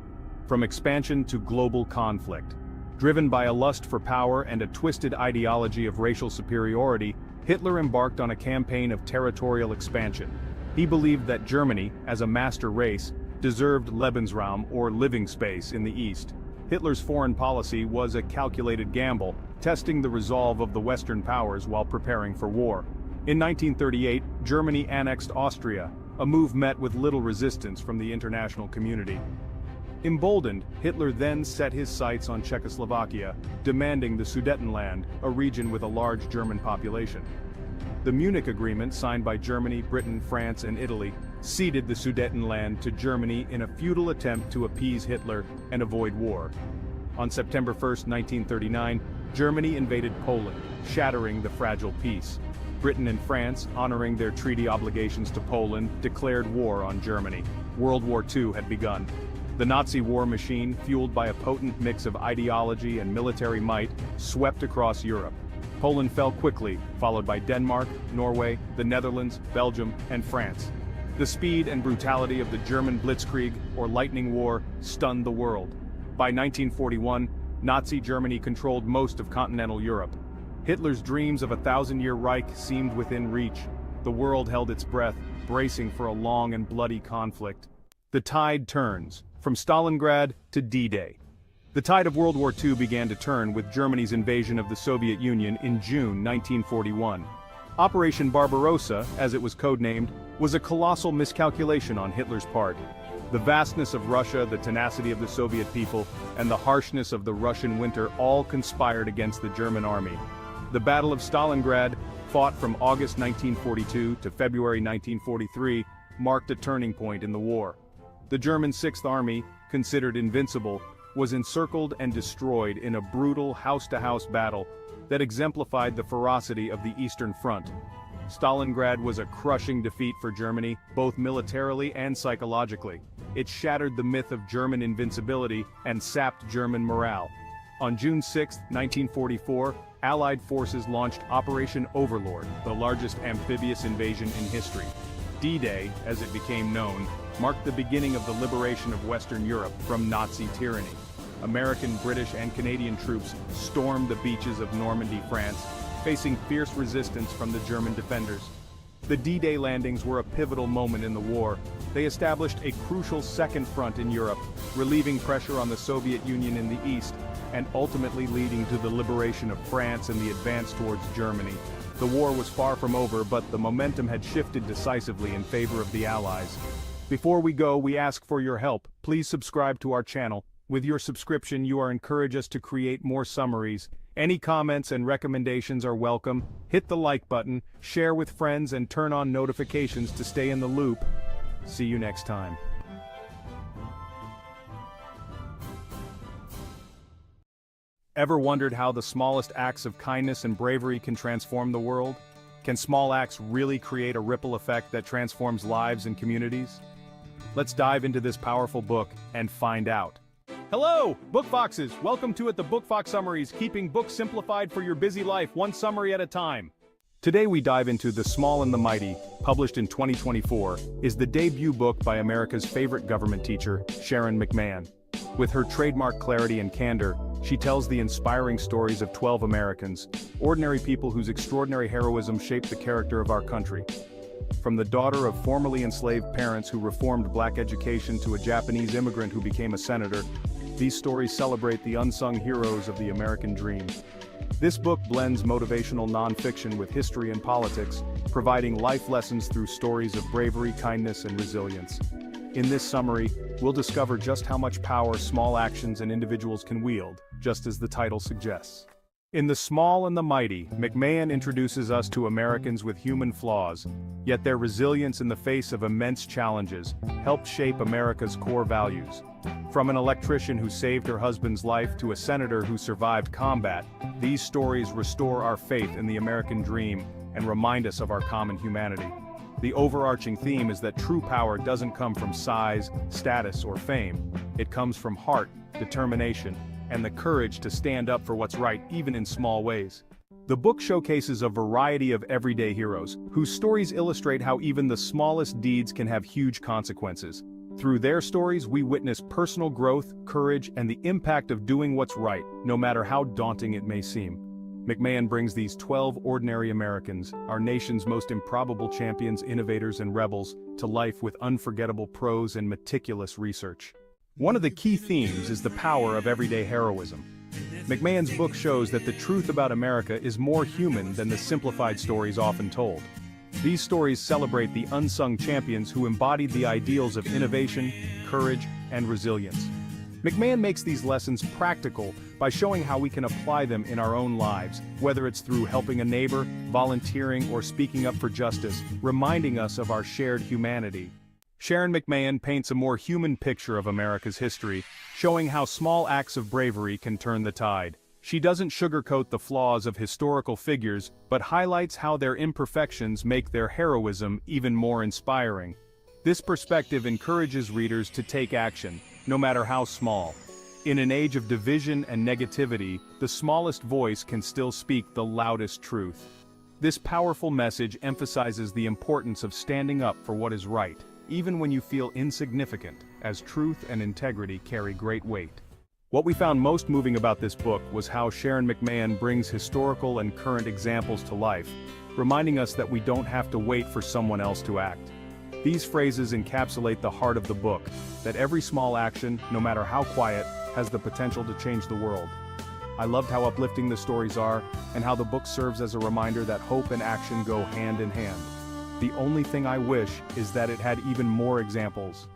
From expansion to global conflict. Driven by a lust for power and a twisted ideology of racial superiority, Hitler embarked on a campaign of territorial expansion. He believed that Germany, as a master race, deserved Lebensraum, or living space, in the East. Hitler's foreign policy was a calculated gamble, testing the resolve of the Western powers while preparing for war. In 1938, Germany annexed Austria, a move met with little resistance from the international community. Emboldened, Hitler then set his sights on Czechoslovakia, demanding the Sudetenland, a region with a large German population. The Munich Agreement, signed by Germany, Britain, France, and Italy, ceded the Sudetenland to Germany in a futile attempt to appease Hitler and avoid war. On September 1, 1939, Germany invaded Poland, shattering the fragile peace. Britain and France, honoring their treaty obligations to Poland, declared war on Germany. World War II had begun. The Nazi war machine, fueled by a potent mix of ideology and military might, swept across Europe. Poland fell quickly, followed by Denmark, Norway, the Netherlands, Belgium, and France. The speed and brutality of the German Blitzkrieg, or Lightning War, stunned the world. By 1941, Nazi Germany controlled most of continental Europe. Hitler's dreams of a thousand-year Reich seemed within reach. The world held its breath, bracing for a long and bloody conflict. The tide turns, from Stalingrad to D-Day. The tide of World War II began to turn with Germany's invasion of the Soviet Union in June 1941. Operation Barbarossa, as it was codenamed, was a colossal miscalculation on Hitler's part. The vastness of Russia, the tenacity of the Soviet people, and the harshness of the Russian winter all conspired against the German army. The Battle of Stalingrad, fought from August 1942 to February 1943, marked a turning point in the war. The German Sixth Army, considered invincible, was encircled and destroyed in a brutal house-to-house battle that exemplified the ferocity of the Eastern Front. Stalingrad was a crushing defeat for Germany, both militarily and psychologically. It shattered the myth of German invincibility and sapped German morale. On June 6, 1944, Allied forces launched Operation Overlord, the largest amphibious invasion in history. D-Day, as it became known, marked the beginning of the liberation of Western Europe from Nazi tyranny. American, British, and Canadian troops stormed the beaches of Normandy, France, facing fierce resistance from the German defenders. The D-Day landings were a pivotal moment in the war. They established a crucial second front in Europe, relieving pressure on the Soviet Union in the east, and ultimately leading to the liberation of France and the advance towards Germany. The war was far from over, but the momentum had shifted decisively in favor of the Allies. Before we go, we ask for your help. Please subscribe to our channel. With your subscription, you are encouraged us to create more summaries. Any comments and recommendations are welcome. Hit the like button, share with friends, and turn on notifications to stay in the loop. See you next time. Ever wondered how the smallest acts of kindness and bravery can transform the world? Can small acts really create a ripple effect that transforms lives and communities? Let's dive into this powerful book and find out. Hello, Book Foxes! Welcome to the Book Fox Summaries, keeping books simplified for your busy life, one summary at a time. Today we dive into The Small and the Mighty, published in 2024, is the debut book by America's favorite government teacher, Sharon McMahon. With her trademark clarity and candor, she tells the inspiring stories of 12 Americans, ordinary people whose extraordinary heroism shaped the character of our country. From the daughter of formerly enslaved parents who reformed black education to a Japanese immigrant who became a senator, these stories celebrate the unsung heroes of the American dream. This book blends motivational nonfiction with history and politics, providing life lessons through stories of bravery, kindness, and resilience. In this summary, we'll discover just how much power small actions and individuals can wield, just as the title suggests. In The Small and the Mighty, McMahon introduces us to Americans with human flaws, yet their resilience in the face of immense challenges helped shape America's core values. From an electrician who saved her husband's life to a senator who survived combat, these stories restore our faith in the American dream and remind us of our common humanity. The overarching theme is that true power doesn't come from size, status, or fame. It comes from heart, determination, and the courage to stand up for what's right even in small ways. The book showcases a variety of everyday heroes, whose stories illustrate how even the smallest deeds can have huge consequences. Through their stories, we witness personal growth, courage, and the impact of doing what's right, no matter how daunting it may seem. McMahon brings these 12 ordinary Americans, our nation's most improbable champions, innovators, and rebels, to life with unforgettable prose and meticulous research. One of the key themes is the power of everyday heroism. McMahon's book shows that the truth about America is more human than the simplified stories often told. These stories celebrate the unsung champions who embodied the ideals of innovation, courage, and resilience. McMahon makes these lessons practical by showing how we can apply them in our own lives, whether it's through helping a neighbor, volunteering, or speaking up for justice, reminding us of our shared humanity. Sharon McMahon paints a more human picture of America's history, showing how small acts of bravery can turn the tide. She doesn't sugarcoat the flaws of historical figures, but highlights how their imperfections make their heroism even more inspiring. This perspective encourages readers to take action, no matter how small. In an age of division and negativity, the smallest voice can still speak the loudest truth. This powerful message emphasizes the importance of standing up for what is right, even when you feel insignificant, as truth and integrity carry great weight. What we found most moving about this book was how Sharon McMahon brings historical and current examples to life, reminding us that we don't have to wait for someone else to act. These phrases encapsulate the heart of the book, that every small action, no matter how quiet, has the potential to change the world. I loved how uplifting the stories are, and how the book serves as a reminder that hope and action go hand in hand. The only thing I wish is that it had even more examples.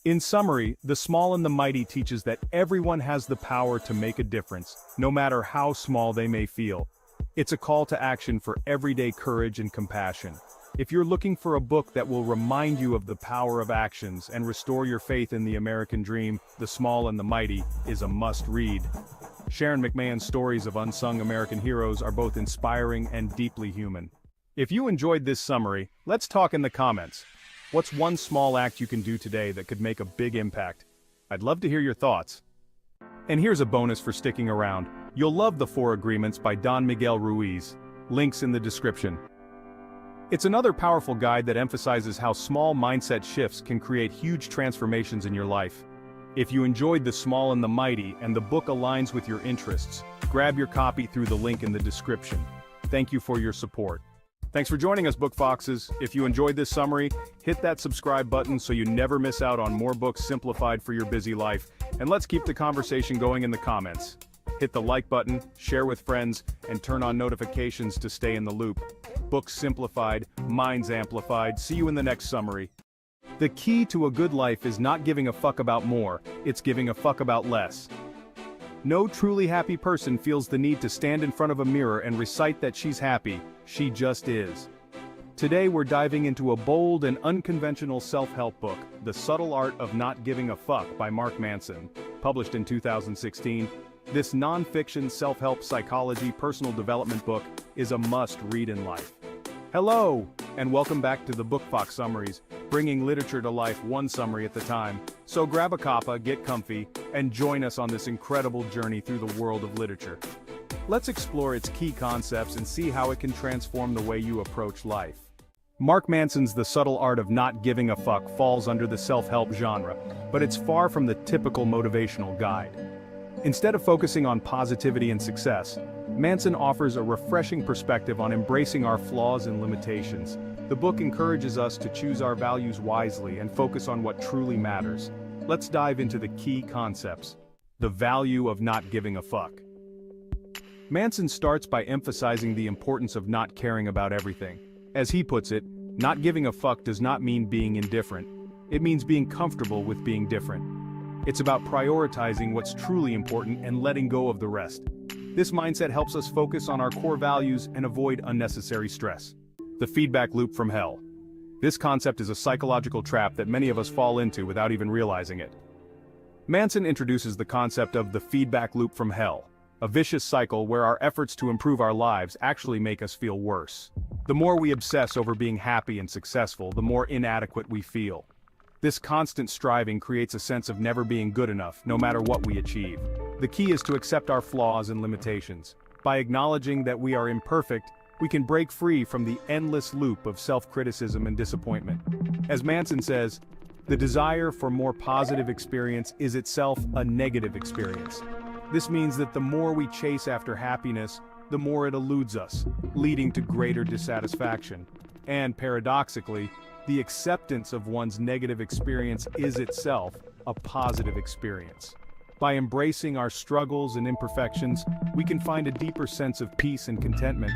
In summary, The Small and the Mighty teaches that everyone has the power to make a difference, no matter how small they may feel. It's a call to action for everyday courage and compassion. If you're looking for a book that will remind you of the power of actions and restore your faith in the American dream, The Small and the Mighty is a must-read. Sharon McMahon's stories of unsung American heroes are both inspiring and deeply human. If you enjoyed this summary, let's talk in the comments. What's one small act you can do today that could make a big impact? I'd love to hear your thoughts. And here's a bonus for sticking around. You'll love The Four Agreements by Don Miguel Ruiz. Links in the description. It's another powerful guide that emphasizes how small mindset shifts can create huge transformations in your life. If you enjoyed The Small and the Mighty and the book aligns with your interests, grab your copy through the link in the description. Thank you for your support. Thanks for joining us, Book Foxes. If you enjoyed this summary, hit that subscribe button so you never miss out on more books simplified for your busy life. And let's keep the conversation going in the comments. Hit the like button, share with friends, and turn on notifications to stay in the loop. Books simplified, minds amplified. See you in the next summary. The key to a good life is not giving a fuck about more, it's giving a fuck about less. No truly happy person feels the need to stand in front of a mirror and recite that she's happy, she just is. Today we're diving into a bold and unconventional self-help book, The Subtle Art of Not Giving a Fuck by Mark Manson, published in 2016. This non-fiction self-help psychology personal development book is a must-read in life. Hello, and welcome back to the Book Fox Summaries, bringing literature to life one summary at a time. So grab a cuppa, get comfy, and join us on this incredible journey through the world of literature. Let's explore its key concepts and see how it can transform the way you approach life. Mark Manson's The Subtle Art of Not Giving a Fuck falls under the self-help genre, but it's far from the typical motivational guide. Instead of focusing on positivity and success, Manson offers a refreshing perspective on embracing our flaws and limitations. The book encourages us to choose our values wisely and focus on what truly matters. Let's dive into the key concepts. The value of not giving a fuck. Manson starts by emphasizing the importance of not caring about everything. As he puts it, not giving a fuck does not mean being indifferent. It means being comfortable with being different. It's about prioritizing what's truly important and letting go of the rest. This mindset helps us focus on our core values and avoid unnecessary stress. The feedback loop from hell. This concept is a psychological trap that many of us fall into without even realizing it. Manson introduces the concept of the feedback loop from hell, a vicious cycle where our efforts to improve our lives actually make us feel worse. The more we obsess over being happy and successful, the more inadequate we feel. This constant striving creates a sense of never being good enough, no matter what we achieve. The key is to accept our flaws and limitations. By acknowledging that we are imperfect, we can break free from the endless loop of self-criticism and disappointment. As Manson says, the desire for more positive experience is itself a negative experience. This means that the more we chase after happiness, the more it eludes us, leading to greater dissatisfaction. And paradoxically, the acceptance of one's negative experience is itself a positive experience. By embracing our struggles and imperfections, we can find a deeper sense of peace and contentment.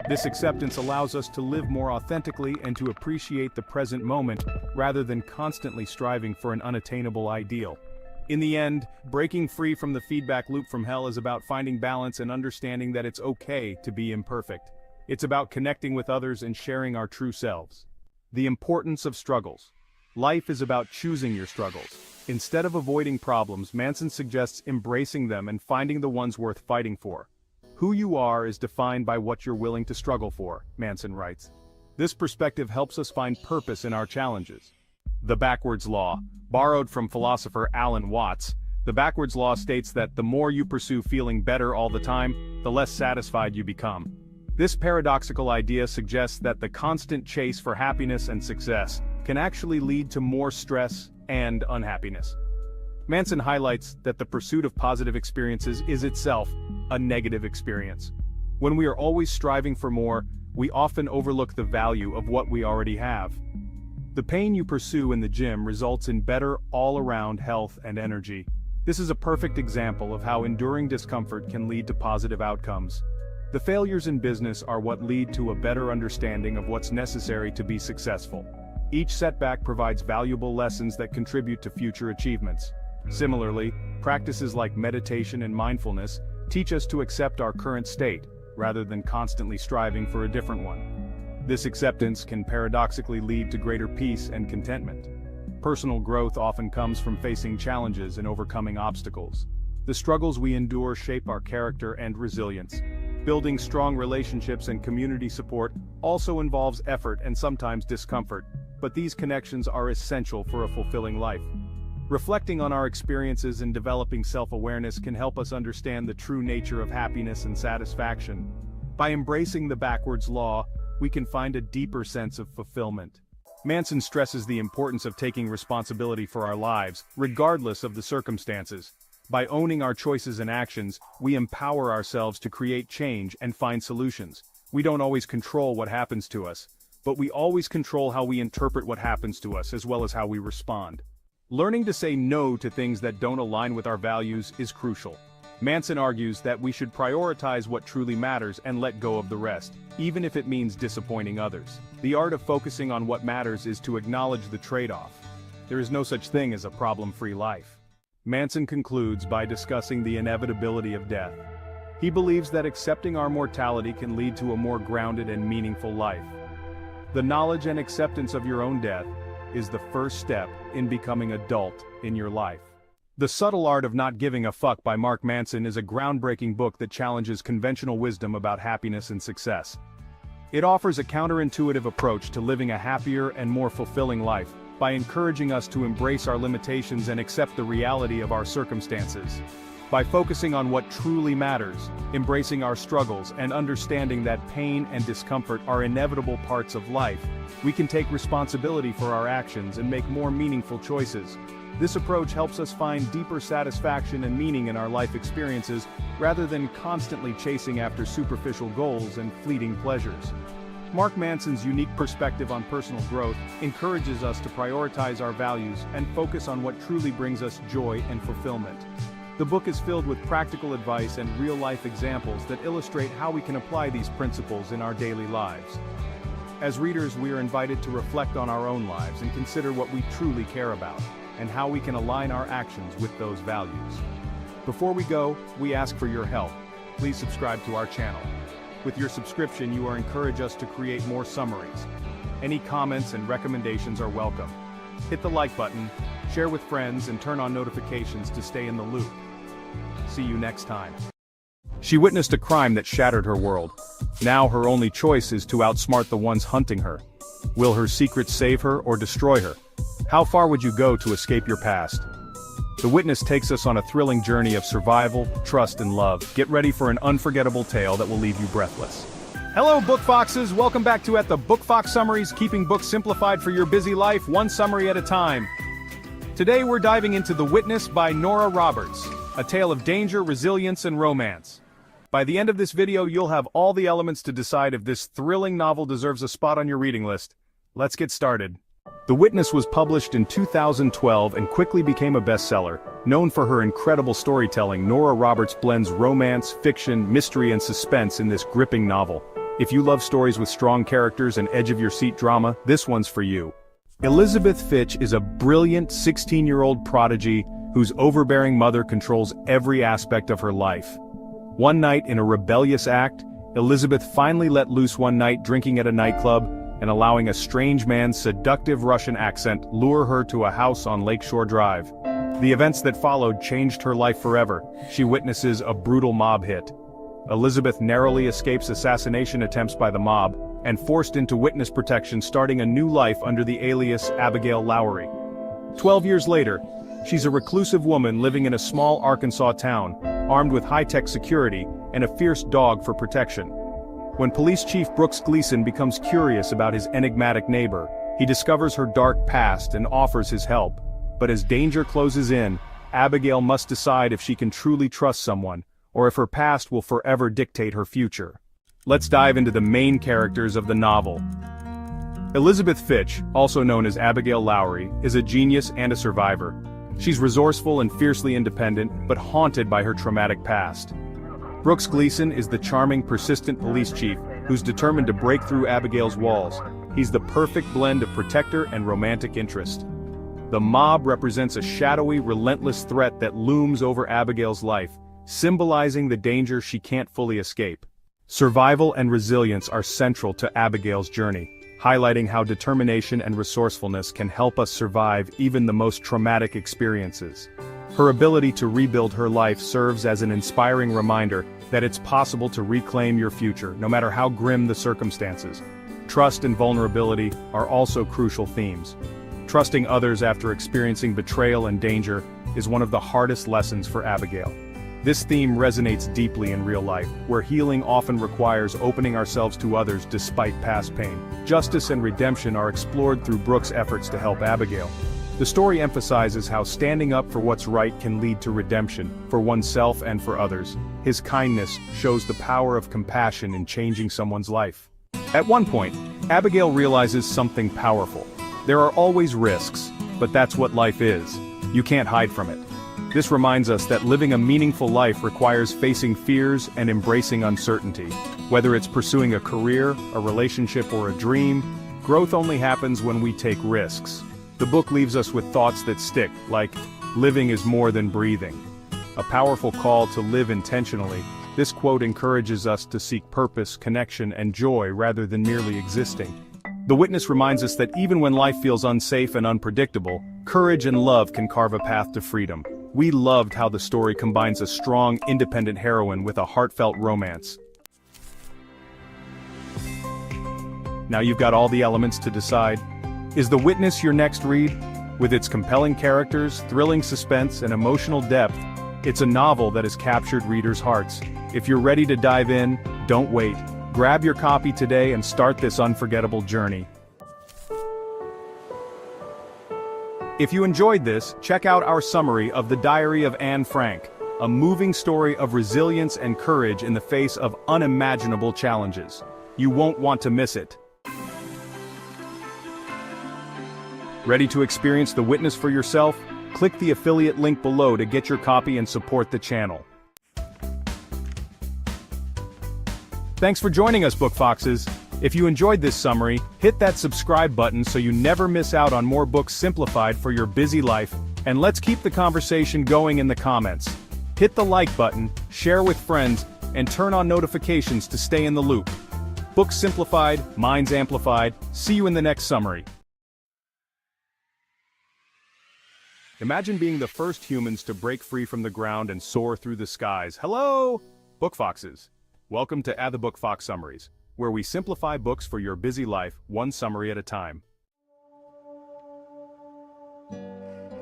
This acceptance allows us to live more authentically and to appreciate the present moment rather than constantly striving for an unattainable ideal. In the end, breaking free from the feedback loop from hell is about finding balance and understanding that it's okay to be imperfect. It's about connecting with others and sharing our true selves. The importance of struggles. Life is about choosing your struggles. Instead of avoiding problems, Manson suggests embracing them and finding the ones worth fighting for. Who you are is defined by what you're willing to struggle for, Manson writes. This perspective helps us find purpose in our challenges. The backwards law. Borrowed from philosopher Alan Watts, the backwards law states that the more you pursue feeling better all the time, the less satisfied you become. This paradoxical idea suggests that the constant chase for happiness and success can actually lead to more stress and unhappiness. Manson highlights that the pursuit of positive experiences is itself a negative experience. When we are always striving for more, we often overlook the value of what we already have. The pain you pursue in the gym results in better all-around health and energy. This is a perfect example of how enduring discomfort can lead to positive outcomes. The failures in business are what lead to a better understanding of what's necessary to be successful. Each setback provides valuable lessons that contribute to future achievements. Similarly, practices like meditation and mindfulness teach us to accept our current state, rather than constantly striving for a different one. This acceptance can paradoxically lead to greater peace and contentment. Personal growth often comes from facing challenges and overcoming obstacles. The struggles we endure shape our character and resilience. Building strong relationships and community support also involves effort and sometimes discomfort, but these connections are essential for a fulfilling life. Reflecting on our experiences and developing self-awareness can help us understand the true nature of happiness and satisfaction. By embracing the backwards law, we can find a deeper sense of fulfillment. Manson stresses the importance of taking responsibility for our lives, regardless of the circumstances. By owning our choices and actions, we empower ourselves to create change and find solutions. We don't always control what happens to us, but we always control how we interpret what happens to us as well as how we respond. Learning to say no to things that don't align with our values is crucial. Manson argues that we should prioritize what truly matters and let go of the rest, even if it means disappointing others. The art of focusing on what matters is to acknowledge the trade-off. There is no such thing as a problem-free life. Manson concludes by discussing the inevitability of death. He believes that accepting our mortality can lead to a more grounded and meaningful life. The knowledge and acceptance of your own death is the first step in becoming adult in your life. The Subtle Art of Not Giving a Fuck by Mark Manson is a groundbreaking book that challenges conventional wisdom about happiness and success. It offers a counterintuitive approach to living a happier and more fulfilling life, by encouraging us to embrace our limitations and accept the reality of our circumstances. By focusing on what truly matters, embracing our struggles and understanding that pain and discomfort are inevitable parts of life, we can take responsibility for our actions and make more meaningful choices. This approach helps us find deeper satisfaction and meaning in our life experiences, rather than constantly chasing after superficial goals and fleeting pleasures. Mark Manson's unique perspective on personal growth encourages us to prioritize our values and focus on what truly brings us joy and fulfillment. The book is filled with practical advice and real-life examples that illustrate how we can apply these principles in our daily lives. As readers, we are invited to reflect on our own lives and consider what we truly care about, and how we can align our actions with those values. Before we go, we ask for your help. Please subscribe to our channel. With your subscription, you encourage us to create more summaries. Any comments and recommendations are welcome. Hit the like button, share with friends, and turn on notifications to stay in the loop. See you next time. She witnessed a crime that shattered her world. Now her only choice is to outsmart the ones hunting her. Will her secret save her or destroy her? How far would you go to escape your past? The Witness takes us on a thrilling journey of survival, trust, and love. Get ready for an unforgettable tale that will leave you breathless. Hello, Book Foxes! Welcome back to the Book Fox Summaries, keeping books simplified for your busy life, one summary at a time. Today we're diving into The Witness by Nora Roberts, a tale of danger, resilience, and romance. By the end of this video, you'll have all the elements to decide if this thrilling novel deserves a spot on your reading list. Let's get started. The Witness was published in 2012 and quickly became a bestseller. Known for her incredible storytelling, Nora Roberts blends romance, fiction, mystery, and suspense in this gripping novel. If you love stories with strong characters and edge-of-your-seat drama, this one's for you. Elizabeth Fitch is a brilliant 16-year-old prodigy whose overbearing mother controls every aspect of her life. One night, in a rebellious act, Elizabeth finally let loose one night drinking at a nightclub and allowing a strange man's seductive Russian accent lure her to a house on Lakeshore Drive. The events that followed changed her life forever. She witnesses a brutal mob hit. Elizabeth narrowly escapes assassination attempts by the mob, and forced into witness protection, starting a new life under the alias Abigail Lowry. 12 years later, she's a reclusive woman living in a small Arkansas town, armed with high-tech security and a fierce dog for protection. When Police Chief Brooks Gleason becomes curious about his enigmatic neighbor, he discovers her dark past and offers his help. But as danger closes in, Abigail must decide if she can truly trust someone, or if her past will forever dictate her future. Let's dive into the main characters of the novel. Elizabeth Fitch, also known as Abigail Lowry, is a genius and a survivor. She's resourceful and fiercely independent, but haunted by her traumatic past. Brooks Gleason is the charming, persistent police chief who's determined to break through Abigail's walls. He's the perfect blend of protector and romantic interest. The mob represents a shadowy, relentless threat that looms over Abigail's life, symbolizing the danger she can't fully escape. Survival and resilience are central to Abigail's journey, highlighting how determination and resourcefulness can help us survive even the most traumatic experiences. Her ability to rebuild her life serves as an inspiring reminder that it's possible to reclaim your future, no matter how grim the circumstances. Trust and vulnerability are also crucial themes. Trusting others after experiencing betrayal and danger is one of the hardest lessons for Abigail. This theme resonates deeply in real life, where healing often requires opening ourselves to others despite past pain. Justice and redemption are explored through Brooks' efforts to help Abigail. The story emphasizes how standing up for what's right can lead to redemption, for oneself and for others. His kindness shows the power of compassion in changing someone's life. At one point, Abigail realizes something powerful. There are always risks, but that's what life is. You can't hide from it. This reminds us that living a meaningful life requires facing fears and embracing uncertainty. Whether it's pursuing a career, a relationship, or a dream, growth only happens when we take risks. The book leaves us with thoughts that stick, like, living is more than breathing. A powerful call to live intentionally. This quote encourages us to seek purpose, connection, and joy rather than merely existing. The Witness reminds us that even when life feels unsafe and unpredictable, courage and love can carve a path to freedom. We loved how the story combines a strong, independent heroine with a heartfelt romance. Now you've got all the elements to decide. Is The Witness your next read? With its compelling characters, thrilling suspense, and emotional depth, it's a novel that has captured readers' hearts. If you're ready to dive in, don't wait. Grab your copy today and start this unforgettable journey. If you enjoyed this, check out our summary of The Diary of Anne Frank, a moving story of resilience and courage in the face of unimaginable challenges. You won't want to miss it. Ready to experience The Witness for yourself? Click the affiliate link below to get your copy and support the channel. Thanks for joining us, Book Foxes. If you enjoyed this summary, hit that subscribe button so you never miss out on more books simplified for your busy life, and let's keep the conversation going in the comments. Hit the like button, share with friends, and turn on notifications to stay in the loop. Books simplified, minds amplified. See you in the next summary. Imagine being the first humans to break free from the ground and soar through the skies. Hello, Book Foxes. Welcome to the Book Fox Summaries, where we simplify books for your busy life, one summary at a time.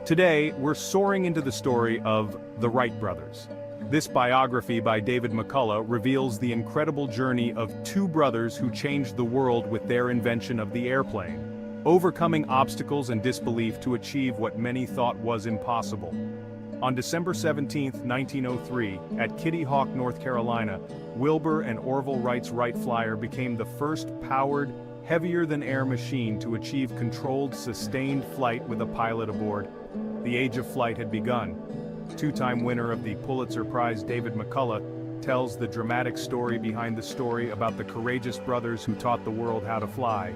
Today, we're soaring into the story of the Wright brothers. This biography by David McCullough reveals the incredible journey of two brothers who changed the world with their invention of the airplane, overcoming obstacles and disbelief to achieve what many thought was impossible. On December 17, 1903, at Kitty Hawk, North Carolina, Wilbur and Orville Wright's Wright Flyer became the first powered, heavier-than-air machine to achieve controlled, sustained flight with a pilot aboard. The age of flight had begun. Two-time winner of the Pulitzer Prize David McCullough tells the dramatic story behind the story about the courageous brothers who taught the world how to fly,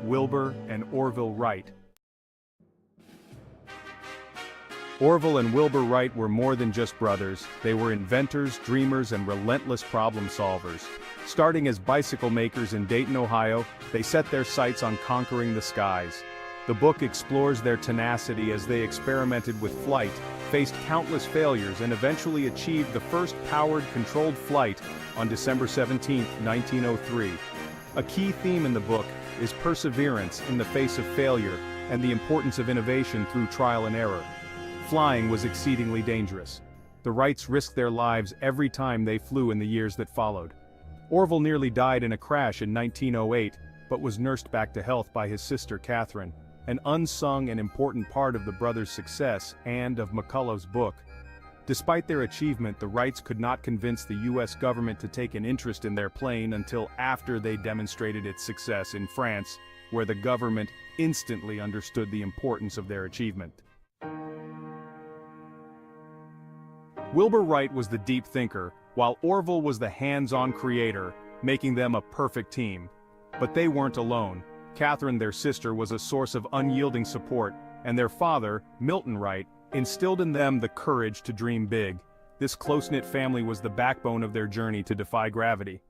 Wilbur and Orville Wright. Orville and Wilbur Wright were more than just brothers. They were inventors, dreamers, and relentless problem solvers. Starting as bicycle makers in Dayton, Ohio, they set their sights on conquering the skies. The book explores their tenacity as they experimented with flight, faced countless failures, and eventually achieved the first powered, controlled flight on December 17, 1903. A key theme in the book is perseverance in the face of failure and the importance of innovation through trial and error. Flying was exceedingly dangerous. The Wrights risked their lives every time they flew in the years that followed. Orville nearly died in a crash in 1908, but was nursed back to health by his sister Catherine, an unsung and important part of the brothers' success and of McCullough's book. Despite their achievement, the Wrights could not convince the U.S. government to take an interest in their plane until after they demonstrated its success in France, where the government instantly understood the importance of their achievement. Wilbur Wright was the deep thinker, while Orville was the hands-on creator, making them a perfect team. But they weren't alone. Catherine, their sister, was a source of unyielding support, and their father, Milton Wright, instilled in them the courage to dream big. This close-knit family was the backbone of their journey to defy gravity.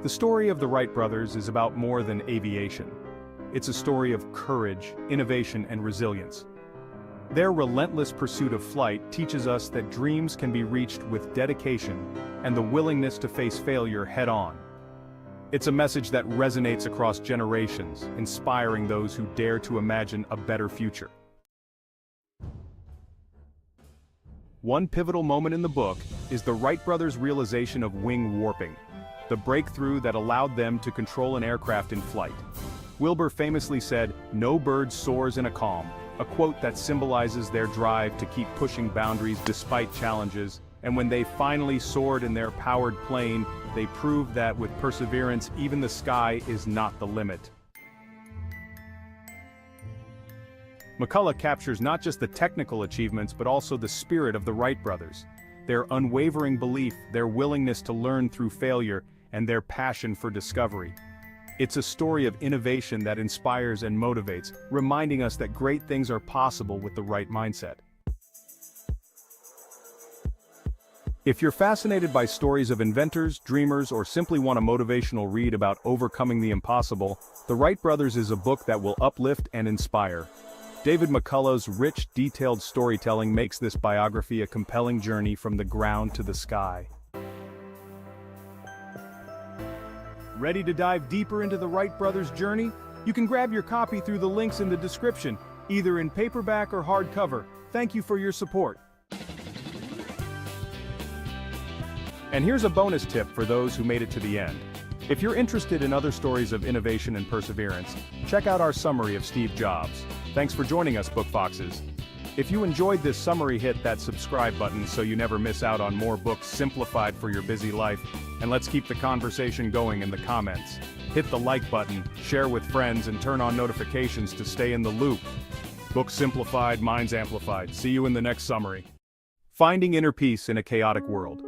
The story of the Wright brothers is about more than aviation. It's a story of courage, innovation, and resilience. Their relentless pursuit of flight teaches us that dreams can be reached with dedication and the willingness to face failure head-on. It's a message that resonates across generations, inspiring those who dare to imagine a better future. One pivotal moment in the book is the Wright brothers' realization of wing warping, the breakthrough that allowed them to control an aircraft in flight. Wilbur famously said, "No bird soars in a calm," a quote that symbolizes their drive to keep pushing boundaries despite challenges, and when they finally soared in their powered plane, they proved that with perseverance, even the sky is not the limit. McCullough captures not just the technical achievements but also the spirit of the Wright brothers. Their unwavering belief, their willingness to learn through failure, and their passion for discovery. It's a story of innovation that inspires and motivates, reminding us that great things are possible with the right mindset. If you're fascinated by stories of inventors, dreamers, or simply want a motivational read about overcoming the impossible, The Wright Brothers is a book that will uplift and inspire. David McCullough's rich, detailed storytelling makes this biography a compelling journey from the ground to the sky. Ready to dive deeper into the Wright brothers' journey? You can grab your copy through the links in the description, either in paperback or hardcover. Thank you for your support. And here's a bonus tip for those who made it to the end. If you're interested in other stories of innovation and perseverance, check out our summary of Steve Jobs. Thanks for joining us, Book Foxes. If you enjoyed this summary, hit that subscribe button so you never miss out on more books simplified for your busy life. And let's keep the conversation going in the comments. Hit the like button, share with friends, and turn on notifications to stay in the loop. Books simplified, minds amplified. See you in the next summary. Finding inner peace in a chaotic world.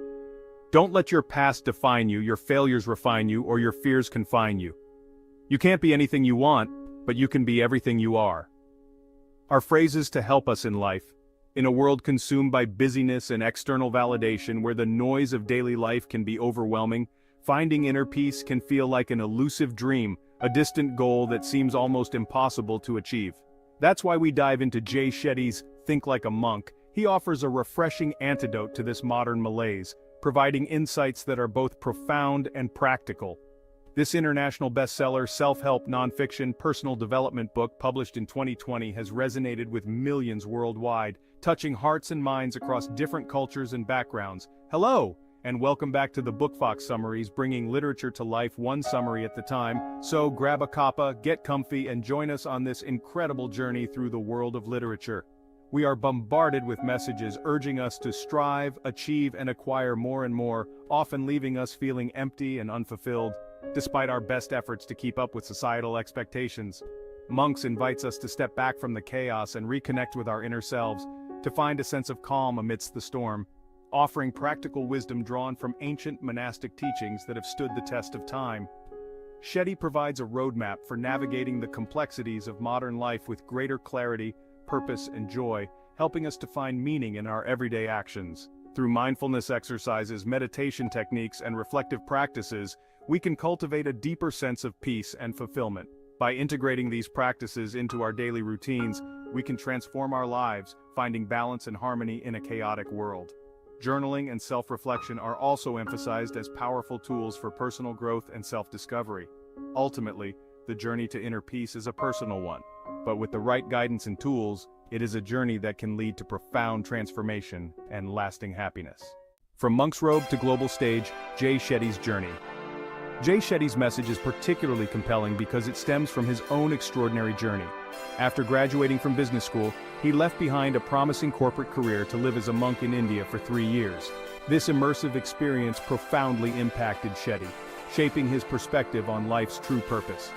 Don't let your past define you, your failures refine you, or your fears confine you. You can't be anything you want, but you can be everything you are. Are phrases to help us in life. In a world consumed by busyness and external validation where the noise of daily life can be overwhelming, finding inner peace can feel like an elusive dream, a distant goal that seems almost impossible to achieve. That's why we dive into Jay Shetty's Think Like a Monk. He offers a refreshing antidote to this modern malaise, providing insights that are both profound and practical. This international bestseller, self-help, nonfiction, personal development book published in 2020 has resonated with millions worldwide, touching hearts and minds across different cultures and backgrounds. Hello, and welcome back to the Book Fox Summaries, bringing literature to life one summary at a time. So grab a cuppa, get comfy, and join us on this incredible journey through the world of literature. We are bombarded with messages urging us to strive, achieve, and acquire more and more, often leaving us feeling empty and unfulfilled. Despite our best efforts to keep up with societal expectations, Monks invites us to step back from the chaos and reconnect with our inner selves, to find a sense of calm amidst the storm, offering practical wisdom drawn from ancient monastic teachings that have stood the test of time. Shetty provides a roadmap for navigating the complexities of modern life with greater clarity, purpose, and joy, helping us to find meaning in our everyday actions. Through mindfulness exercises, meditation techniques, and reflective practices, we can cultivate a deeper sense of peace and fulfillment. By integrating these practices into our daily routines, we can transform our lives, finding balance and harmony in a chaotic world. Journaling and self-reflection are also emphasized as powerful tools for personal growth and self-discovery. Ultimately, the journey to inner peace is a personal one, but with the right guidance and tools, it is a journey that can lead to profound transformation and lasting happiness. From monk's robe to global stage, Jay Shetty's journey. Jay Shetty's message is particularly compelling because it stems from his own extraordinary journey. After graduating from business school, he left behind a promising corporate career to live as a monk in India for 3 years. This immersive experience profoundly impacted Shetty, shaping his perspective on life's true purpose.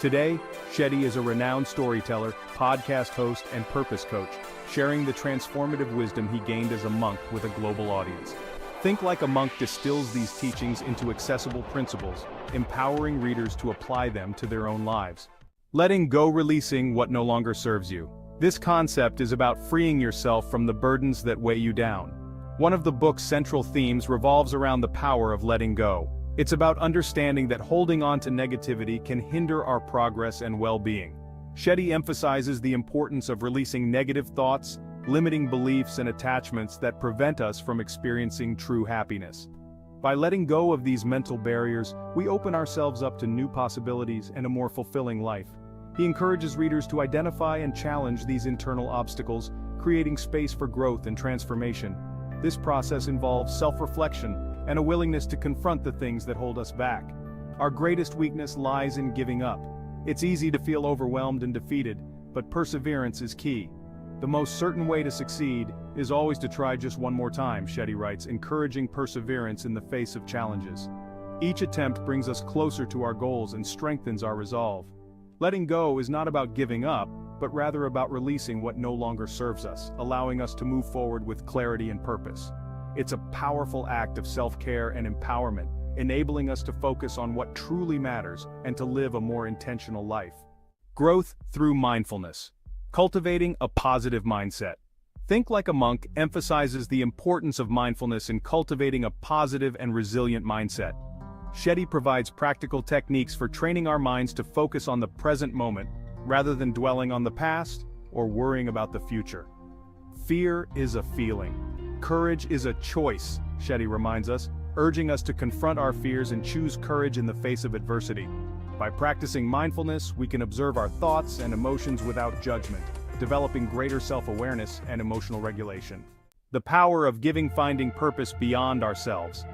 Today, Shetty is a renowned storyteller, podcast host, and purpose coach, sharing the transformative wisdom he gained as a monk with a global audience. Think Like a Monk distills these teachings into accessible principles, empowering readers to apply them to their own lives. Letting go, releasing what no longer serves you. This concept is about freeing yourself from the burdens that weigh you down. One of the book's central themes revolves around the power of letting go. It's about understanding that holding on to negativity can hinder our progress and well-being. Shetty emphasizes the importance of releasing negative thoughts, limiting beliefs and attachments that prevent us from experiencing true happiness. By letting go of these mental barriers, we open ourselves up to new possibilities and a more fulfilling life. He encourages readers to identify and challenge these internal obstacles, creating space for growth and transformation. This process involves self-reflection and a willingness to confront the things that hold us back. Our greatest weakness lies in giving up. It's easy to feel overwhelmed and defeated, but perseverance is key. The most certain way to succeed is always to try just one more time, Shetty writes, encouraging perseverance in the face of challenges. Each attempt brings us closer to our goals and strengthens our resolve. Letting go is not about giving up, but rather about releasing what no longer serves us, allowing us to move forward with clarity and purpose. It's a powerful act of self-care and empowerment, enabling us to focus on what truly matters and to live a more intentional life. Growth through mindfulness. Cultivating a positive mindset. Think Like a Monk emphasizes the importance of mindfulness in cultivating a positive and resilient mindset. Shetty provides practical techniques for training our minds to focus on the present moment, rather than dwelling on the past or worrying about the future. Fear is a feeling. Courage is a choice, Shetty reminds us. urging us to confront our fears and choose courage in the face of adversity. By practicing mindfulness, we can observe our thoughts and emotions without judgment, developing greater self-awareness and emotional regulation. The power of finding purpose beyond ourselves.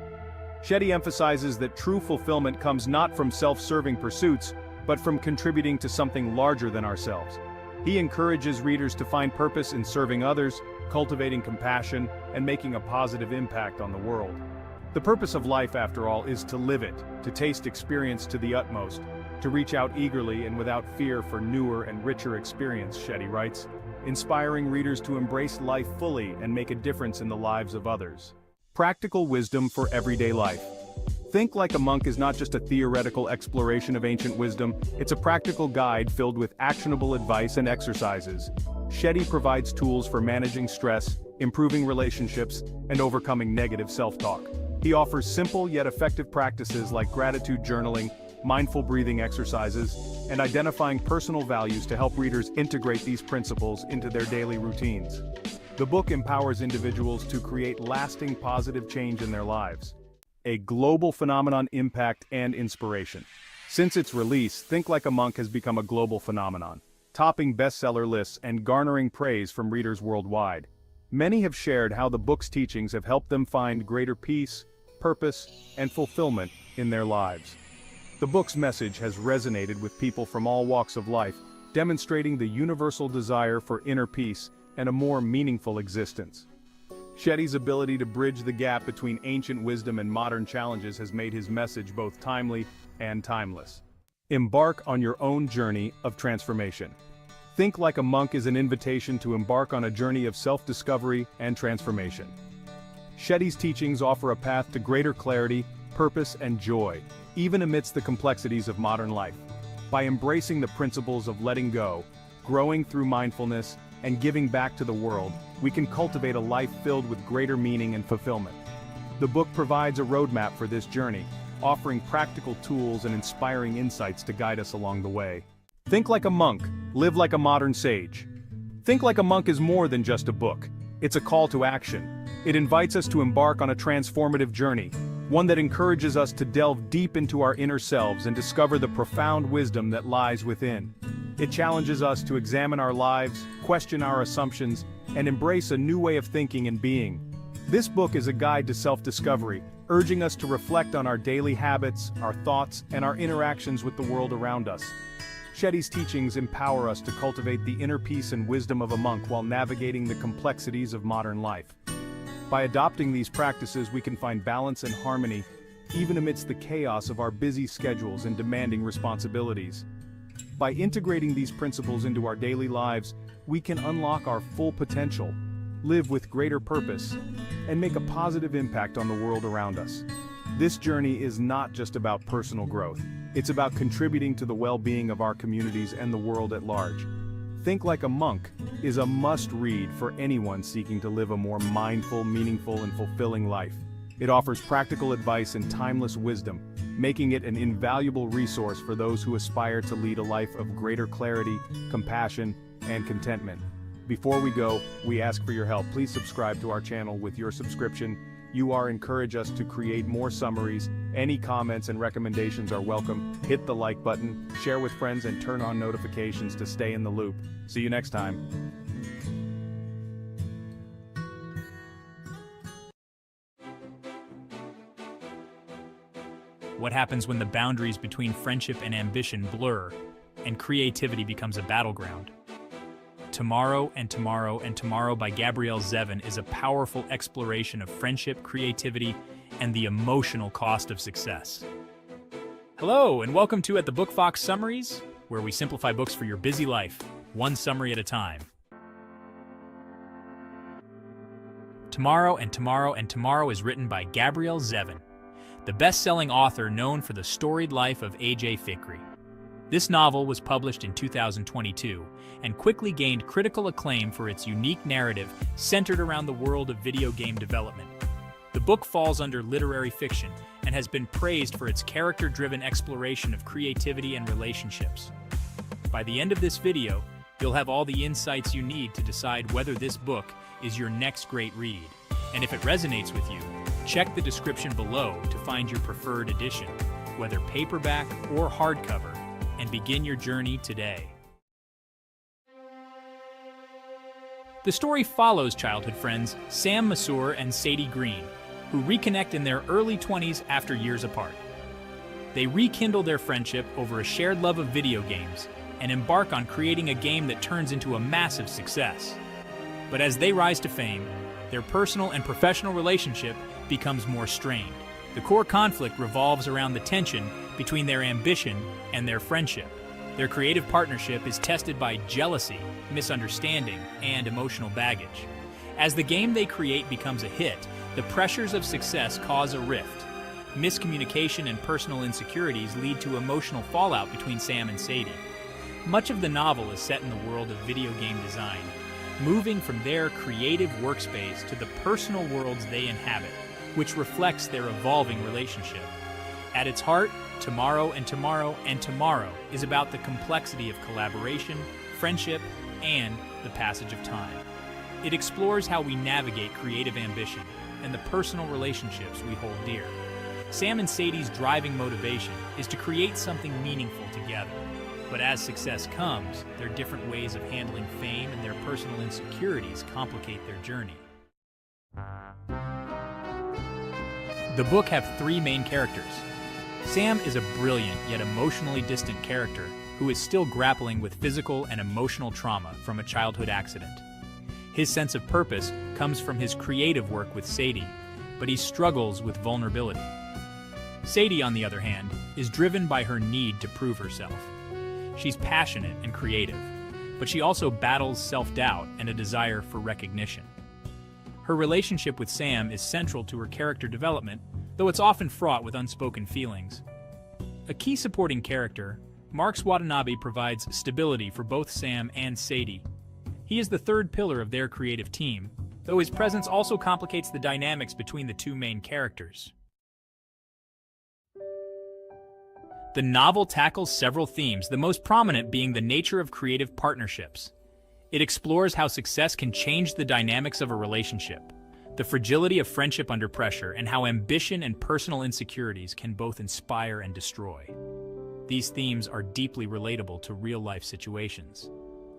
Shetty emphasizes that true fulfillment comes not from self-serving pursuits, but from contributing to something larger than ourselves. He encourages readers to find purpose in serving others, cultivating compassion, and making a positive impact on the world. The purpose of life, after all, is to live it, to taste experience to the utmost, to reach out eagerly and without fear for newer and richer experience, Shetty writes, inspiring readers to embrace life fully and make a difference in the lives of others. Practical wisdom for everyday life. Think Like a Monk is not just a theoretical exploration of ancient wisdom, it's a practical guide filled with actionable advice and exercises. Shetty provides tools for managing stress, improving relationships, and overcoming negative self-talk. He offers simple yet effective practices like gratitude journaling, mindful breathing exercises, and identifying personal values to help readers integrate these principles into their daily routines. The book empowers individuals to create lasting positive change in their lives. A global phenomenon, impact, and inspiration. Since its release, Think Like a Monk has become a global phenomenon, topping bestseller lists and garnering praise from readers worldwide. Many have shared how the book's teachings have helped them find greater peace, purpose, and fulfillment in their lives. The book's message has resonated with people from all walks of life, demonstrating the universal desire for inner peace and a more meaningful existence. Shetty's ability to bridge the gap between ancient wisdom and modern challenges has made his message both timely and timeless. Embark on your own journey of transformation. Think Like a Monk is an invitation to embark on a journey of self-discovery and transformation. Shetty's teachings offer a path to greater clarity, purpose, and joy, even amidst the complexities of modern life. By embracing the principles of letting go, growing through mindfulness, and giving back to the world, we can cultivate a life filled with greater meaning and fulfillment. The book provides a roadmap for this journey, offering practical tools and inspiring insights to guide us along the way. Think Like a Monk, live like a modern sage. Think Like a Monk is more than just a book. It's a call to action. It invites us to embark on a transformative journey, one that encourages us to delve deep into our inner selves and discover the profound wisdom that lies within. It challenges us to examine our lives, question our assumptions, and embrace a new way of thinking and being. This book is a guide to self-discovery, urging us to reflect on our daily habits, our thoughts, and our interactions with the world around us. Shetty's teachings empower us to cultivate the inner peace and wisdom of a monk while navigating the complexities of modern life. By adopting these practices, we can find balance and harmony, even amidst the chaos of our busy schedules and demanding responsibilities. By integrating these principles into our daily lives, we can unlock our full potential, live with greater purpose, and make a positive impact on the world around us. This journey is not just about personal growth. It's about contributing to the well-being of our communities and the world at large. Think Like a Monk is a must-read for anyone seeking to live a more mindful, meaningful, and fulfilling life. It offers practical advice and timeless wisdom, making it an invaluable resource for those who aspire to lead a life of greater clarity, compassion, and contentment. Before we go, we ask for your help. Please subscribe to our channel. With your subscription, you encourage us to create more summaries. Any comments and recommendations are welcome. Hit the like button, share with friends, and turn on notifications to stay in the loop. See you next time. What happens when the boundaries between friendship and ambition blur, and creativity becomes a battleground? Tomorrow and Tomorrow and Tomorrow by Gabrielle Zevin is a powerful exploration of friendship, creativity, and the emotional cost of success. Hello, and welcome to At the Book Fox Summaries, where we simplify books for your busy life, one summary at a time. Tomorrow and Tomorrow and Tomorrow is written by Gabrielle Zevin, the best-selling author known for the storied life of A.J. Fikry. This novel was published in 2022 and quickly gained critical acclaim for its unique narrative centered around the world of video game development. The book falls under literary fiction and has been praised for its character-driven exploration of creativity and relationships. By the end of this video, you'll have all the insights you need to decide whether this book is your next great read. And if it resonates with you, Check the description below to find your preferred edition, whether paperback or hardcover, and begin your journey today. The story follows childhood friends Sam Masur and Sadie Green, who reconnect in their early 20s after years apart. They rekindle their friendship over a shared love of video games and embark on creating a game that turns into a massive success. But as they rise to fame, their personal and professional relationship becomes more strained. The core conflict revolves around the tension between their ambition and their friendship. Their creative partnership is tested by jealousy, misunderstanding, and emotional baggage. As the game they create becomes a hit, the pressures of success cause a rift. Miscommunication and personal insecurities lead to emotional fallout between Sam and Sadie. Much of the novel is set in the world of video game design, moving from their creative workspace to the personal worlds they inhabit, which reflects their evolving relationship. At its heart, Tomorrow and Tomorrow and Tomorrow is about the complexity of collaboration, friendship, and the passage of time. It explores how we navigate creative ambition and the personal relationships we hold dear. Sam and Sadie's driving motivation is to create something meaningful together. But as success comes, their different ways of handling fame and their personal insecurities complicate their journey. The book have three main characters. Sam is a brilliant yet emotionally distant character who is still grappling with physical and emotional trauma from a childhood accident. His sense of purpose comes from his creative work with Sadie, but he struggles with vulnerability. Sadie, on the other hand, is driven by her need to prove herself. She's passionate and creative, but she also battles self-doubt and a desire for recognition. Her relationship with Sam is central to her character development, though it's often fraught with unspoken feelings. A key supporting character, Mark Watanabe provides stability for both Sam and Sadie. He is the third pillar of their creative team, though his presence also complicates the dynamics between the two main characters. The novel tackles several themes, the most prominent being the nature of creative partnerships. It explores how success can change the dynamics of a relationship, the fragility of friendship under pressure, and how ambition and personal insecurities can both inspire and destroy. These themes are deeply relatable to real-life situations,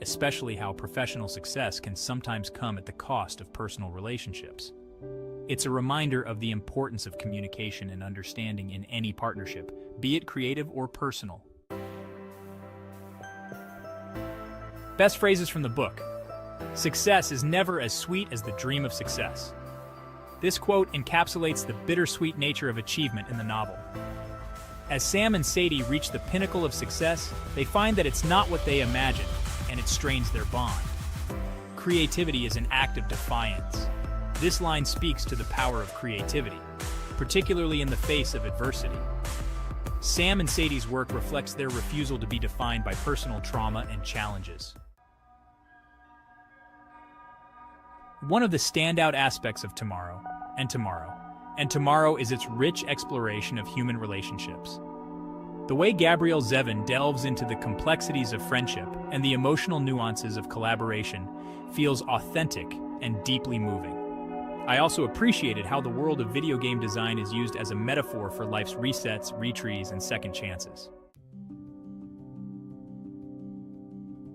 especially how professional success can sometimes come at the cost of personal relationships. It's a reminder of the importance of communication and understanding in any partnership, be it creative or personal. Best phrases from the book. Success is never as sweet as the dream of success. This quote encapsulates the bittersweet nature of achievement in the novel. As Sam and Sadie reach the pinnacle of success, they find that it's not what they imagined, and it strains their bond. Creativity is an act of defiance. This line speaks to the power of creativity, particularly in the face of adversity. Sam and Sadie's work reflects their refusal to be defined by personal trauma and challenges. One of the standout aspects of Tomorrow and Tomorrow is its rich exploration of human relationships. The way Gabrielle Zevin delves into the complexities of friendship and the emotional nuances of collaboration feels authentic and deeply moving. I also appreciated how the world of video game design is used as a metaphor for life's resets, retrees, and second chances.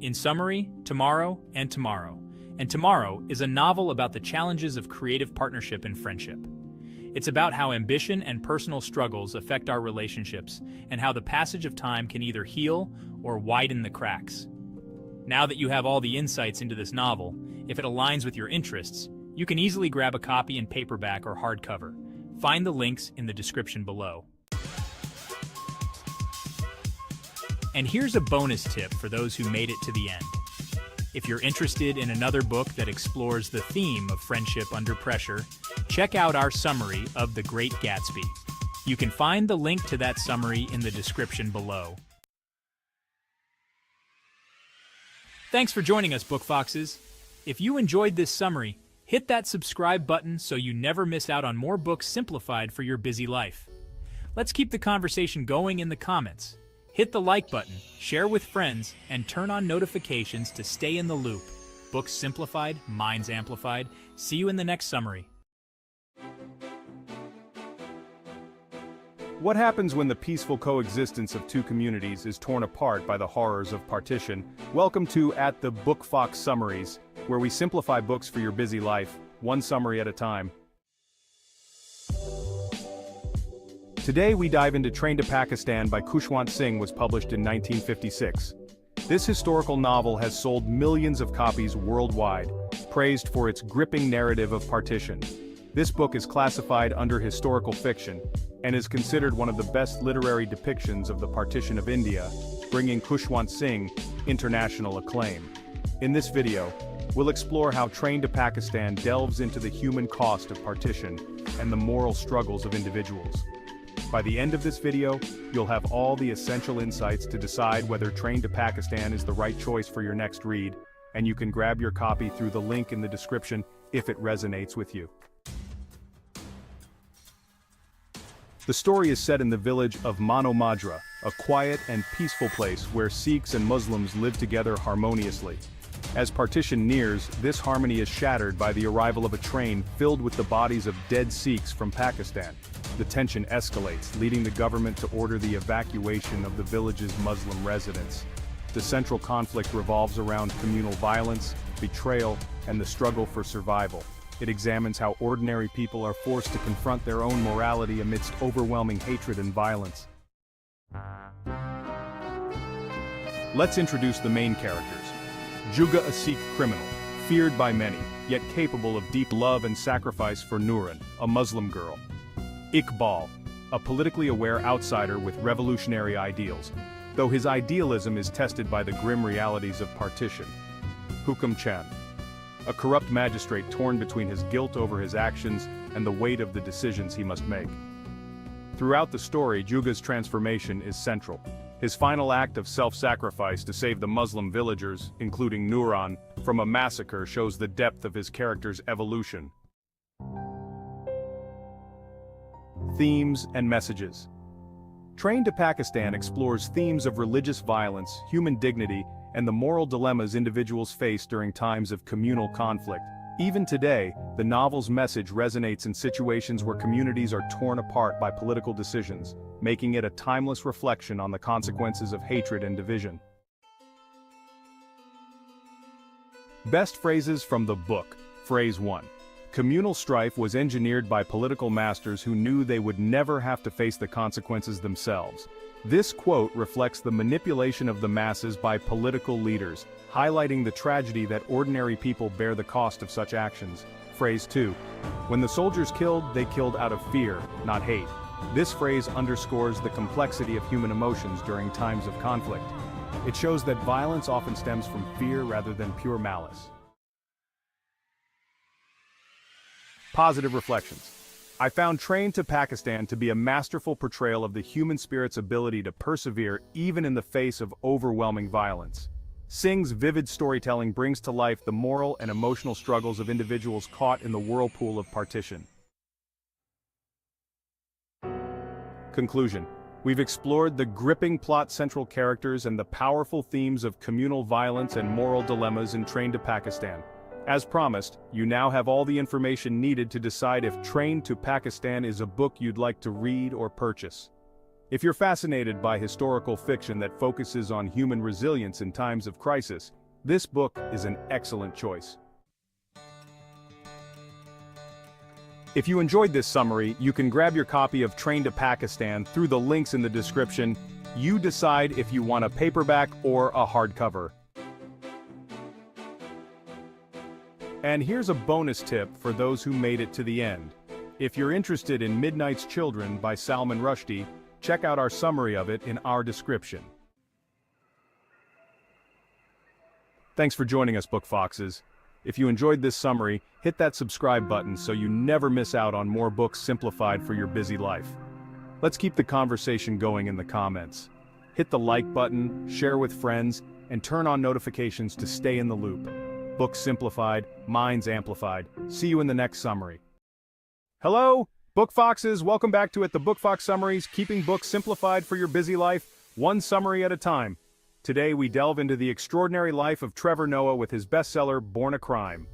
In summary, Tomorrow and Tomorrow is a novel about the challenges of creative partnership and friendship. It's about how ambition and personal struggles affect our relationships and how the passage of time can either heal or widen the cracks. Now that you have all the insights into this novel, if it aligns with your interests, you can easily grab a copy in paperback or hardcover. Find the links in the description below. And here's a bonus tip for those who made it to the end. If you're interested in another book that explores the theme of friendship under pressure, check out our summary of The Great Gatsby. You can find the link to that summary in the description below. Thanks for joining us, Book Foxes. If you enjoyed this summary, hit that subscribe button so you never miss out on more books simplified for your busy life. Let's keep the conversation going in the comments. Hit the like button, share with friends, and turn on notifications to stay in the loop. Books simplified, minds amplified. See you in the next summary. What happens when the peaceful coexistence of two communities is torn apart by the horrors of partition? Welcome to At the Book Fox Summaries, where we simplify books for your busy life, one summary at a time. Today we dive into Train to Pakistan by Khushwant Singh was published in 1956. This historical novel has sold millions of copies worldwide, praised for its gripping narrative of partition. This book is classified under historical fiction, and is considered one of the best literary depictions of the partition of India, bringing Khushwant Singh international acclaim. In this video, we'll explore how Train to Pakistan delves into the human cost of partition and the moral struggles of individuals. By the end of this video, you'll have all the essential insights to decide whether Train to Pakistan is the right choice for your next read, and you can grab your copy through the link in the description if it resonates with you. The story is set in the village of Mano Madra, a quiet and peaceful place where Sikhs and Muslims live together harmoniously. As partition nears, this harmony is shattered by the arrival of a train filled with the bodies of dead Sikhs from Pakistan. The tension escalates, leading the government to order the evacuation of the village's Muslim residents. The central conflict revolves around communal violence, betrayal, and the struggle for survival. It examines how ordinary people are forced to confront their own morality amidst overwhelming hatred and violence. Let's introduce the main characters. Juga, a Sikh criminal, feared by many, yet capable of deep love and sacrifice for Nooran, a Muslim girl. Iqbal, a politically aware outsider with revolutionary ideals, though his idealism is tested by the grim realities of partition. Hukam Chand, a corrupt magistrate torn between his guilt over his actions and the weight of the decisions he must make. Throughout the story, Juga's transformation is central. His final act of self-sacrifice to save the Muslim villagers, including Nooran, from a massacre shows the depth of his character's evolution. Themes and messages. Train to Pakistan explores themes of religious violence, human dignity, and the moral dilemmas individuals face during times of communal conflict. Even today, the novel's message resonates in situations where communities are torn apart by political decisions, making it a timeless reflection on the consequences of hatred and division. Best phrases from the book. Phrase 1. Communal strife was engineered by political masters who knew they would never have to face the consequences themselves. This quote reflects the manipulation of the masses by political leaders, highlighting the tragedy that ordinary people bear the cost of such actions. Phrase 2. When the soldiers killed, they killed out of fear, not hate. This phrase underscores the complexity of human emotions during times of conflict. It shows that violence often stems from fear rather than pure malice. Positive reflections. I found Train to Pakistan to be a masterful portrayal of the human spirit's ability to persevere even in the face of overwhelming violence. Singh's vivid storytelling brings to life the moral and emotional struggles of individuals caught in the whirlpool of partition. Conclusion. We've explored the gripping plot, central characters, and the powerful themes of communal violence and moral dilemmas in Train to Pakistan. As promised, you now have all the information needed to decide if Train to Pakistan is a book you'd like to read or purchase. If you're fascinated by historical fiction that focuses on human resilience in times of crisis, this book is an excellent choice. If you enjoyed this summary, you can grab your copy of Train to Pakistan through the links in the description. You decide if you want a paperback or a hardcover. And here's a bonus tip for those who made it to the end. If you're interested in Midnight's Children by Salman Rushdie, check out our summary of it in our description. Thanks for joining us, Book Foxes. If you enjoyed this summary, hit that subscribe button so you never miss out on more books simplified for your busy life. Let's keep the conversation going in the comments. Hit the like button, share with friends, and turn on notifications to stay in the loop. Books simplified, minds amplified. See you in the next summary. Hello, Book Foxes, welcome back to the Book Fox Summaries, keeping books simplified for your busy life, one summary at a time. Today we delve into the extraordinary life of Trevor Noah with his bestseller, Born a Crime.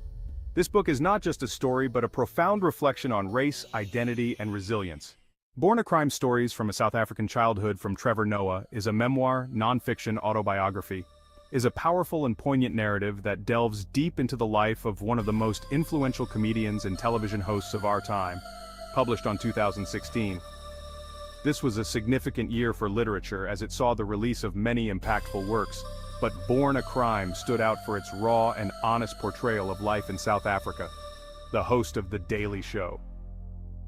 This book is not just a story but a profound reflection on race, identity, and resilience. Born a Crime: Stories from a South African Childhood from Trevor Noah is a memoir, non-fiction autobiography, is a powerful and poignant narrative that delves deep into the life of one of the most influential comedians and television hosts of our time, published on 2016. This was a significant year for literature as it saw the release of many impactful works, but Born a Crime stood out for its raw and honest portrayal of life in South Africa. The host of The Daily Show,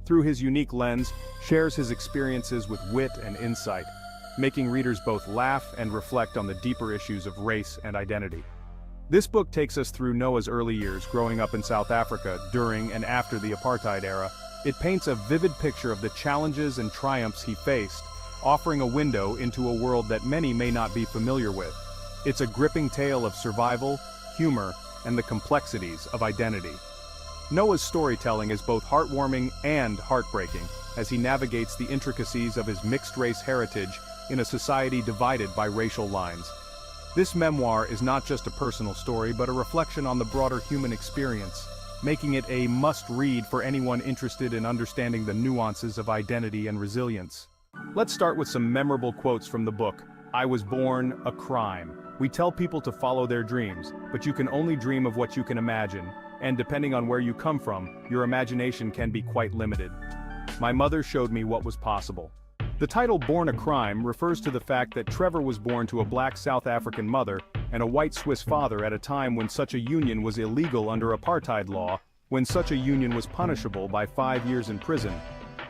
through his unique lens, shares his experiences with wit and insight, making readers both laugh and reflect on the deeper issues of race and identity. This book takes us through Noah's early years growing up in South Africa during and after the apartheid era. It paints a vivid picture of the challenges and triumphs he faced, offering a window into a world that many may not be familiar with. It's a gripping tale of survival, humor, and the complexities of identity. Noah's storytelling is both heartwarming and heartbreaking as he navigates the intricacies of his mixed-race heritage in a society divided by racial lines. This memoir is not just a personal story but a reflection on the broader human experience, making it a must-read for anyone interested in understanding the nuances of identity and resilience. Let's start with some memorable quotes from the book. I was born a crime. We tell people to follow their dreams, but you can only dream of what you can imagine, and depending on where you come from, your imagination can be quite limited. My mother showed me what was possible. The title Born a Crime refers to the fact that Trevor was born to a black South African mother and a white Swiss father at a time when such a union was illegal under apartheid law, when such a union was punishable by 5 years in prison.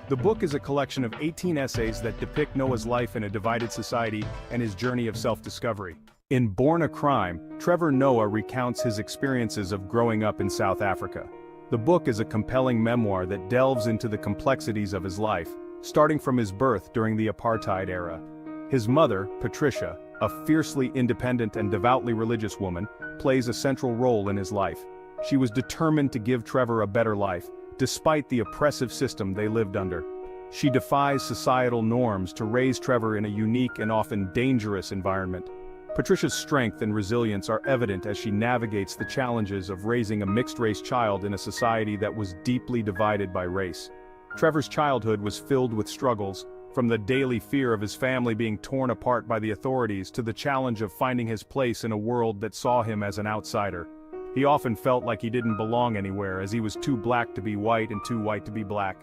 The book is a collection of 18 essays that depict Noah's life in a divided society and his journey of self-discovery. In Born a Crime, Trevor Noah recounts his experiences of growing up in South Africa. The book is a compelling memoir that delves into the complexities of his life, starting from his birth during the apartheid era. His mother, Patricia, a fiercely independent and devoutly religious woman, plays a central role in his life. She was determined to give Trevor a better life, despite the oppressive system they lived under. She defies societal norms to raise Trevor in a unique and often dangerous environment. Patricia's strength and resilience are evident as she navigates the challenges of raising a mixed-race child in a society that was deeply divided by race. Trevor's childhood was filled with struggles, from the daily fear of his family being torn apart by the authorities to the challenge of finding his place in a world that saw him as an outsider. He often felt like he didn't belong anywhere as he was too black to be white and too white to be black.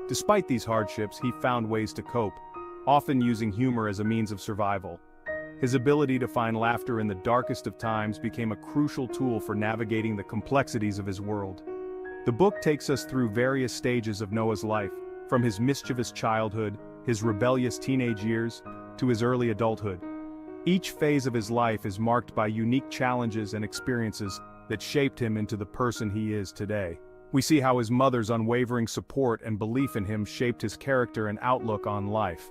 Despite these hardships, he found ways to cope, often using humor as a means of survival. His ability to find laughter in the darkest of times became a crucial tool for navigating the complexities of his world. The book takes us through various stages of Noah's life, from his mischievous childhood, his rebellious teenage years, to his early adulthood. Each phase of his life is marked by unique challenges and experiences that shaped him into the person he is today. We see how his mother's unwavering support and belief in him shaped his character and outlook on life.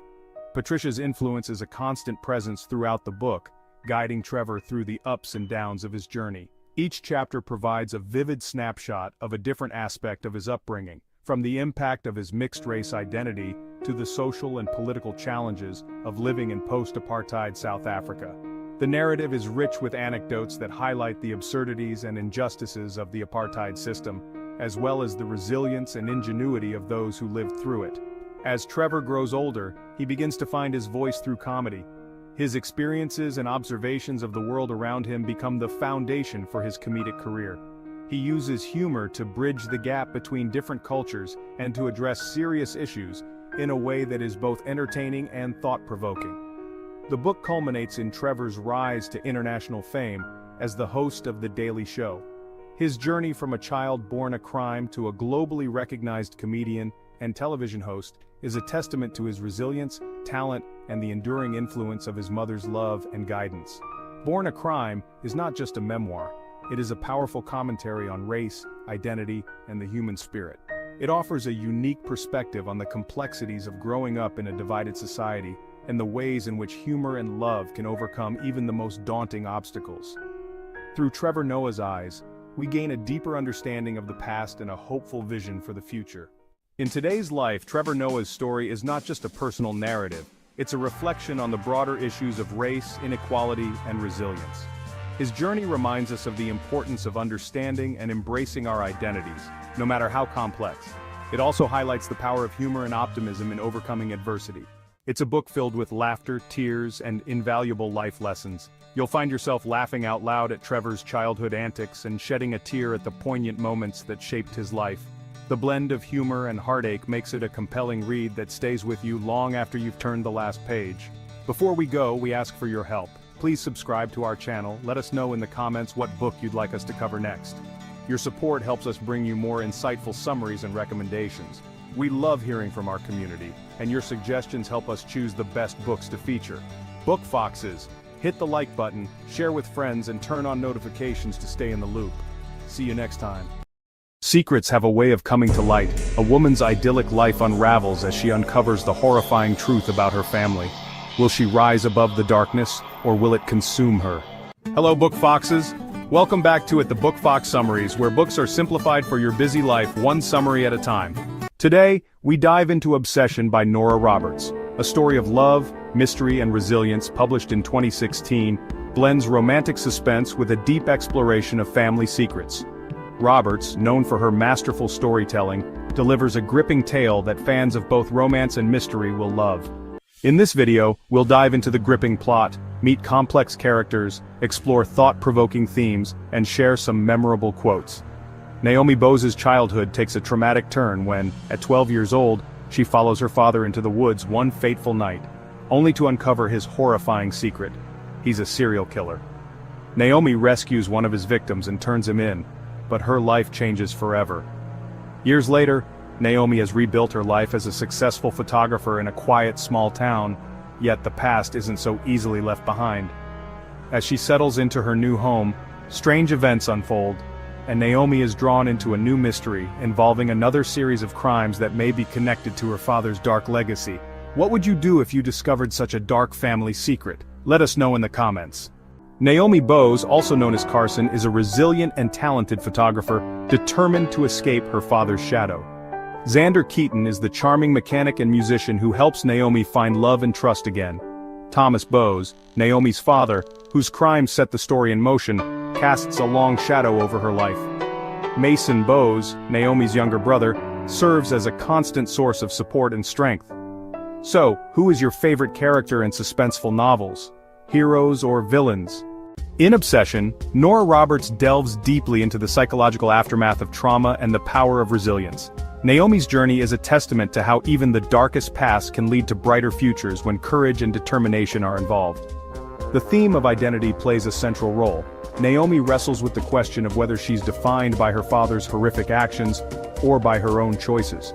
Patricia's influence is a constant presence throughout the book, guiding Trevor through the ups and downs of his journey. Each chapter provides a vivid snapshot of a different aspect of his upbringing, from the impact of his mixed-race identity to the social and political challenges of living in post-apartheid South Africa. The narrative is rich with anecdotes that highlight the absurdities and injustices of the apartheid system, as well as the resilience and ingenuity of those who lived through it. As Trevor grows older, he begins to find his voice through comedy. His experiences and observations of the world around him become the foundation for his comedic career. He uses humor to bridge the gap between different cultures and to address serious issues in a way that is both entertaining and thought-provoking. The book culminates in Trevor's rise to international fame as the host of The Daily Show. His journey from a child born a crime to a globally recognized comedian and television host is a testament to his resilience, talent, and the enduring influence of his mother's love and guidance. Born a Crime is not just a memoir, it is a powerful commentary on race, identity, and the human spirit. It offers a unique perspective on the complexities of growing up in a divided society and the ways in which humor and love can overcome even the most daunting obstacles. Through Trevor Noah's eyes, we gain a deeper understanding of the past and a hopeful vision for the future. In today's life, Trevor Noah's story is not just a personal narrative, it's a reflection on the broader issues of race, inequality, and resilience. His journey reminds us of the importance of understanding and embracing our identities, no matter how complex. It also highlights the power of humor and optimism in overcoming adversity. It's a book filled with laughter, tears, and invaluable life lessons. You'll find yourself laughing out loud at Trevor's childhood antics and shedding a tear at the poignant moments that shaped his life. The blend of humor and heartache makes it a compelling read that stays with you long after you've turned the last page. Before we go, we ask for your help. Please subscribe to our channel. Let us know in the comments what book you'd like us to cover next. Your support helps us bring you more insightful summaries and recommendations. We love hearing from our community, and your suggestions help us choose the best books to feature. Book Foxes, hit the like button, share with friends, and turn on notifications to stay in the loop. See you next time. Secrets have a way of coming to light. A woman's idyllic life unravels as she uncovers the horrifying truth about her family. Will she rise above the darkness, or will it consume her? Hello, Book Foxes. Welcome back to the Book Fox Summaries, where books are simplified for your busy life, one summary at a time. Today, we dive into Obsession by Nora Roberts. A story of love, mystery, and resilience published in 2016, blends romantic suspense with a deep exploration of family secrets. Roberts, known for her masterful storytelling, delivers a gripping tale that fans of both romance and mystery will love. In this video, we'll dive into the gripping plot, meet complex characters, explore thought-provoking themes, and share some memorable quotes. Naomi Bose's childhood takes a traumatic turn when, at 12 years old, she follows her father into the woods one fateful night, only to uncover his horrifying secret. He's a serial killer. Naomi rescues one of his victims and turns him in, but her life changes forever. Years later, Naomi has rebuilt her life as a successful photographer in a quiet small town, yet the past isn't so easily left behind. As she settles into her new home, strange events unfold, and Naomi is drawn into a new mystery involving another series of crimes that may be connected to her father's dark legacy. What would you do if you discovered such a dark family secret? Let us know in the comments. Naomi Bose, also known as Carson, is a resilient and talented photographer determined to escape her father's shadow. Xander Keaton is the charming mechanic and musician who helps Naomi find love and trust again. Thomas Bose, Naomi's father, whose crimes set the story in motion, casts a long shadow over her life. Mason Bose, Naomi's younger brother, serves as a constant source of support and strength. So, who is your favorite character in suspenseful novels? Heroes or villains? In Obsession, Nora Roberts delves deeply into the psychological aftermath of trauma and the power of resilience. Naomi's journey is a testament to how even the darkest past can lead to brighter futures when courage and determination are involved. The theme of identity plays a central role. Naomi wrestles with the question of whether she's defined by her father's horrific actions or by her own choices.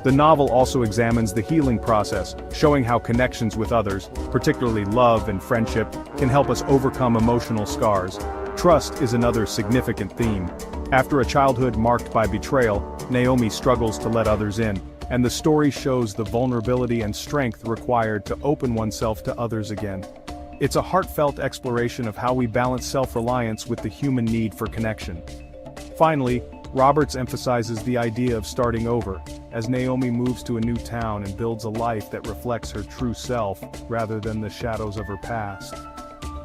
The novel also examines the healing process, showing how connections with others, particularly love and friendship, can help us overcome emotional scars. Trust is another significant theme. After a childhood marked by betrayal, Naomi struggles to let others in, and the story shows the vulnerability and strength required to open oneself to others again. It's a heartfelt exploration of how we balance self-reliance with the human need for connection. Finally, Roberts emphasizes the idea of starting over, as Naomi moves to a new town and builds a life that reflects her true self, rather than the shadows of her past.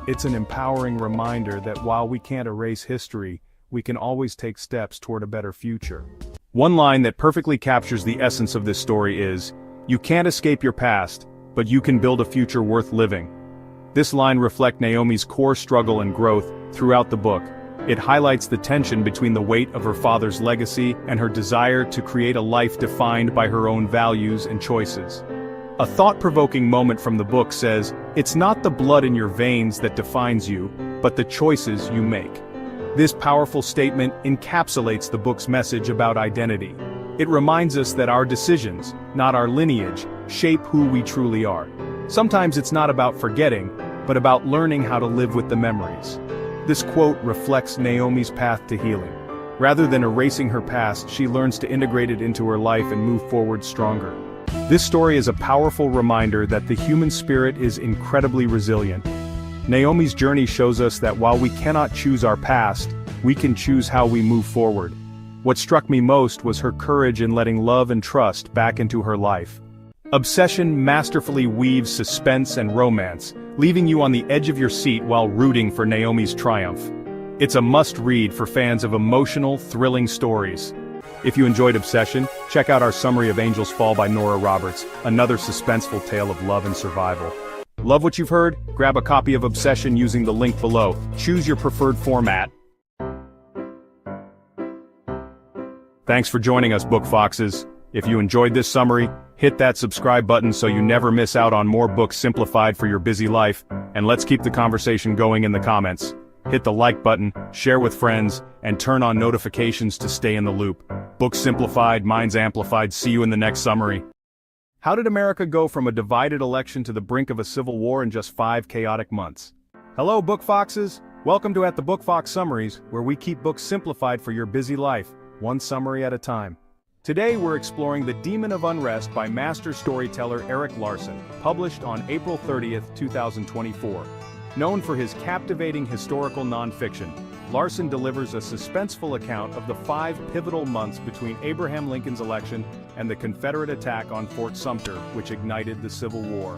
It's an empowering reminder that while we can't erase history, we can always take steps toward a better future. One line that perfectly captures the essence of this story is, "You can't escape your past, but you can build a future worth living." This line reflects Naomi's core struggle and growth throughout the book. It highlights the tension between the weight of her father's legacy and her desire to create a life defined by her own values and choices. A thought-provoking moment from the book says, "It's not the blood in your veins that defines you, but the choices you make." This powerful statement encapsulates the book's message about identity. It reminds us that our decisions, not our lineage, shape who we truly are. Sometimes it's not about forgetting, but about learning how to live with the memories. This quote reflects Naomi's path to healing. Rather than erasing her past, she learns to integrate it into her life and move forward stronger. This story is a powerful reminder that the human spirit is incredibly resilient. Naomi's journey shows us that while we cannot choose our past, we can choose how we move forward. What struck me most was her courage in letting love and trust back into her life. Obsession masterfully weaves suspense and romance, leaving you on the edge of your seat while rooting for Naomi's triumph. It's a must-read for fans of emotional, thrilling stories. If you enjoyed Obsession, check out our summary of Angel's Fall by Nora Roberts, another suspenseful tale of love and survival. Love what you've heard? Grab a copy of Obsession using the link below. Choose your preferred format. Thanks for joining us, Book Foxes. If you enjoyed this summary, hit that subscribe button so you never miss out on more books simplified for your busy life, and let's keep the conversation going in the comments. Hit the like button, share with friends, and turn on notifications to stay in the loop. Books simplified, minds amplified. See you in the next summary. How did America go from a divided election to the brink of a civil war in just 5 chaotic months? Hello, Book Foxes. Welcome to At the Book Fox Summaries, where we keep books simplified for your busy life, one summary at a time. Today we're exploring The Demon of Unrest by master storyteller Erik Larson, published on April 30th, 2024. Known for his captivating historical nonfiction, Larson delivers a suspenseful account of the 5 pivotal months between Abraham Lincoln's election and the Confederate attack on Fort Sumter, which ignited the Civil War.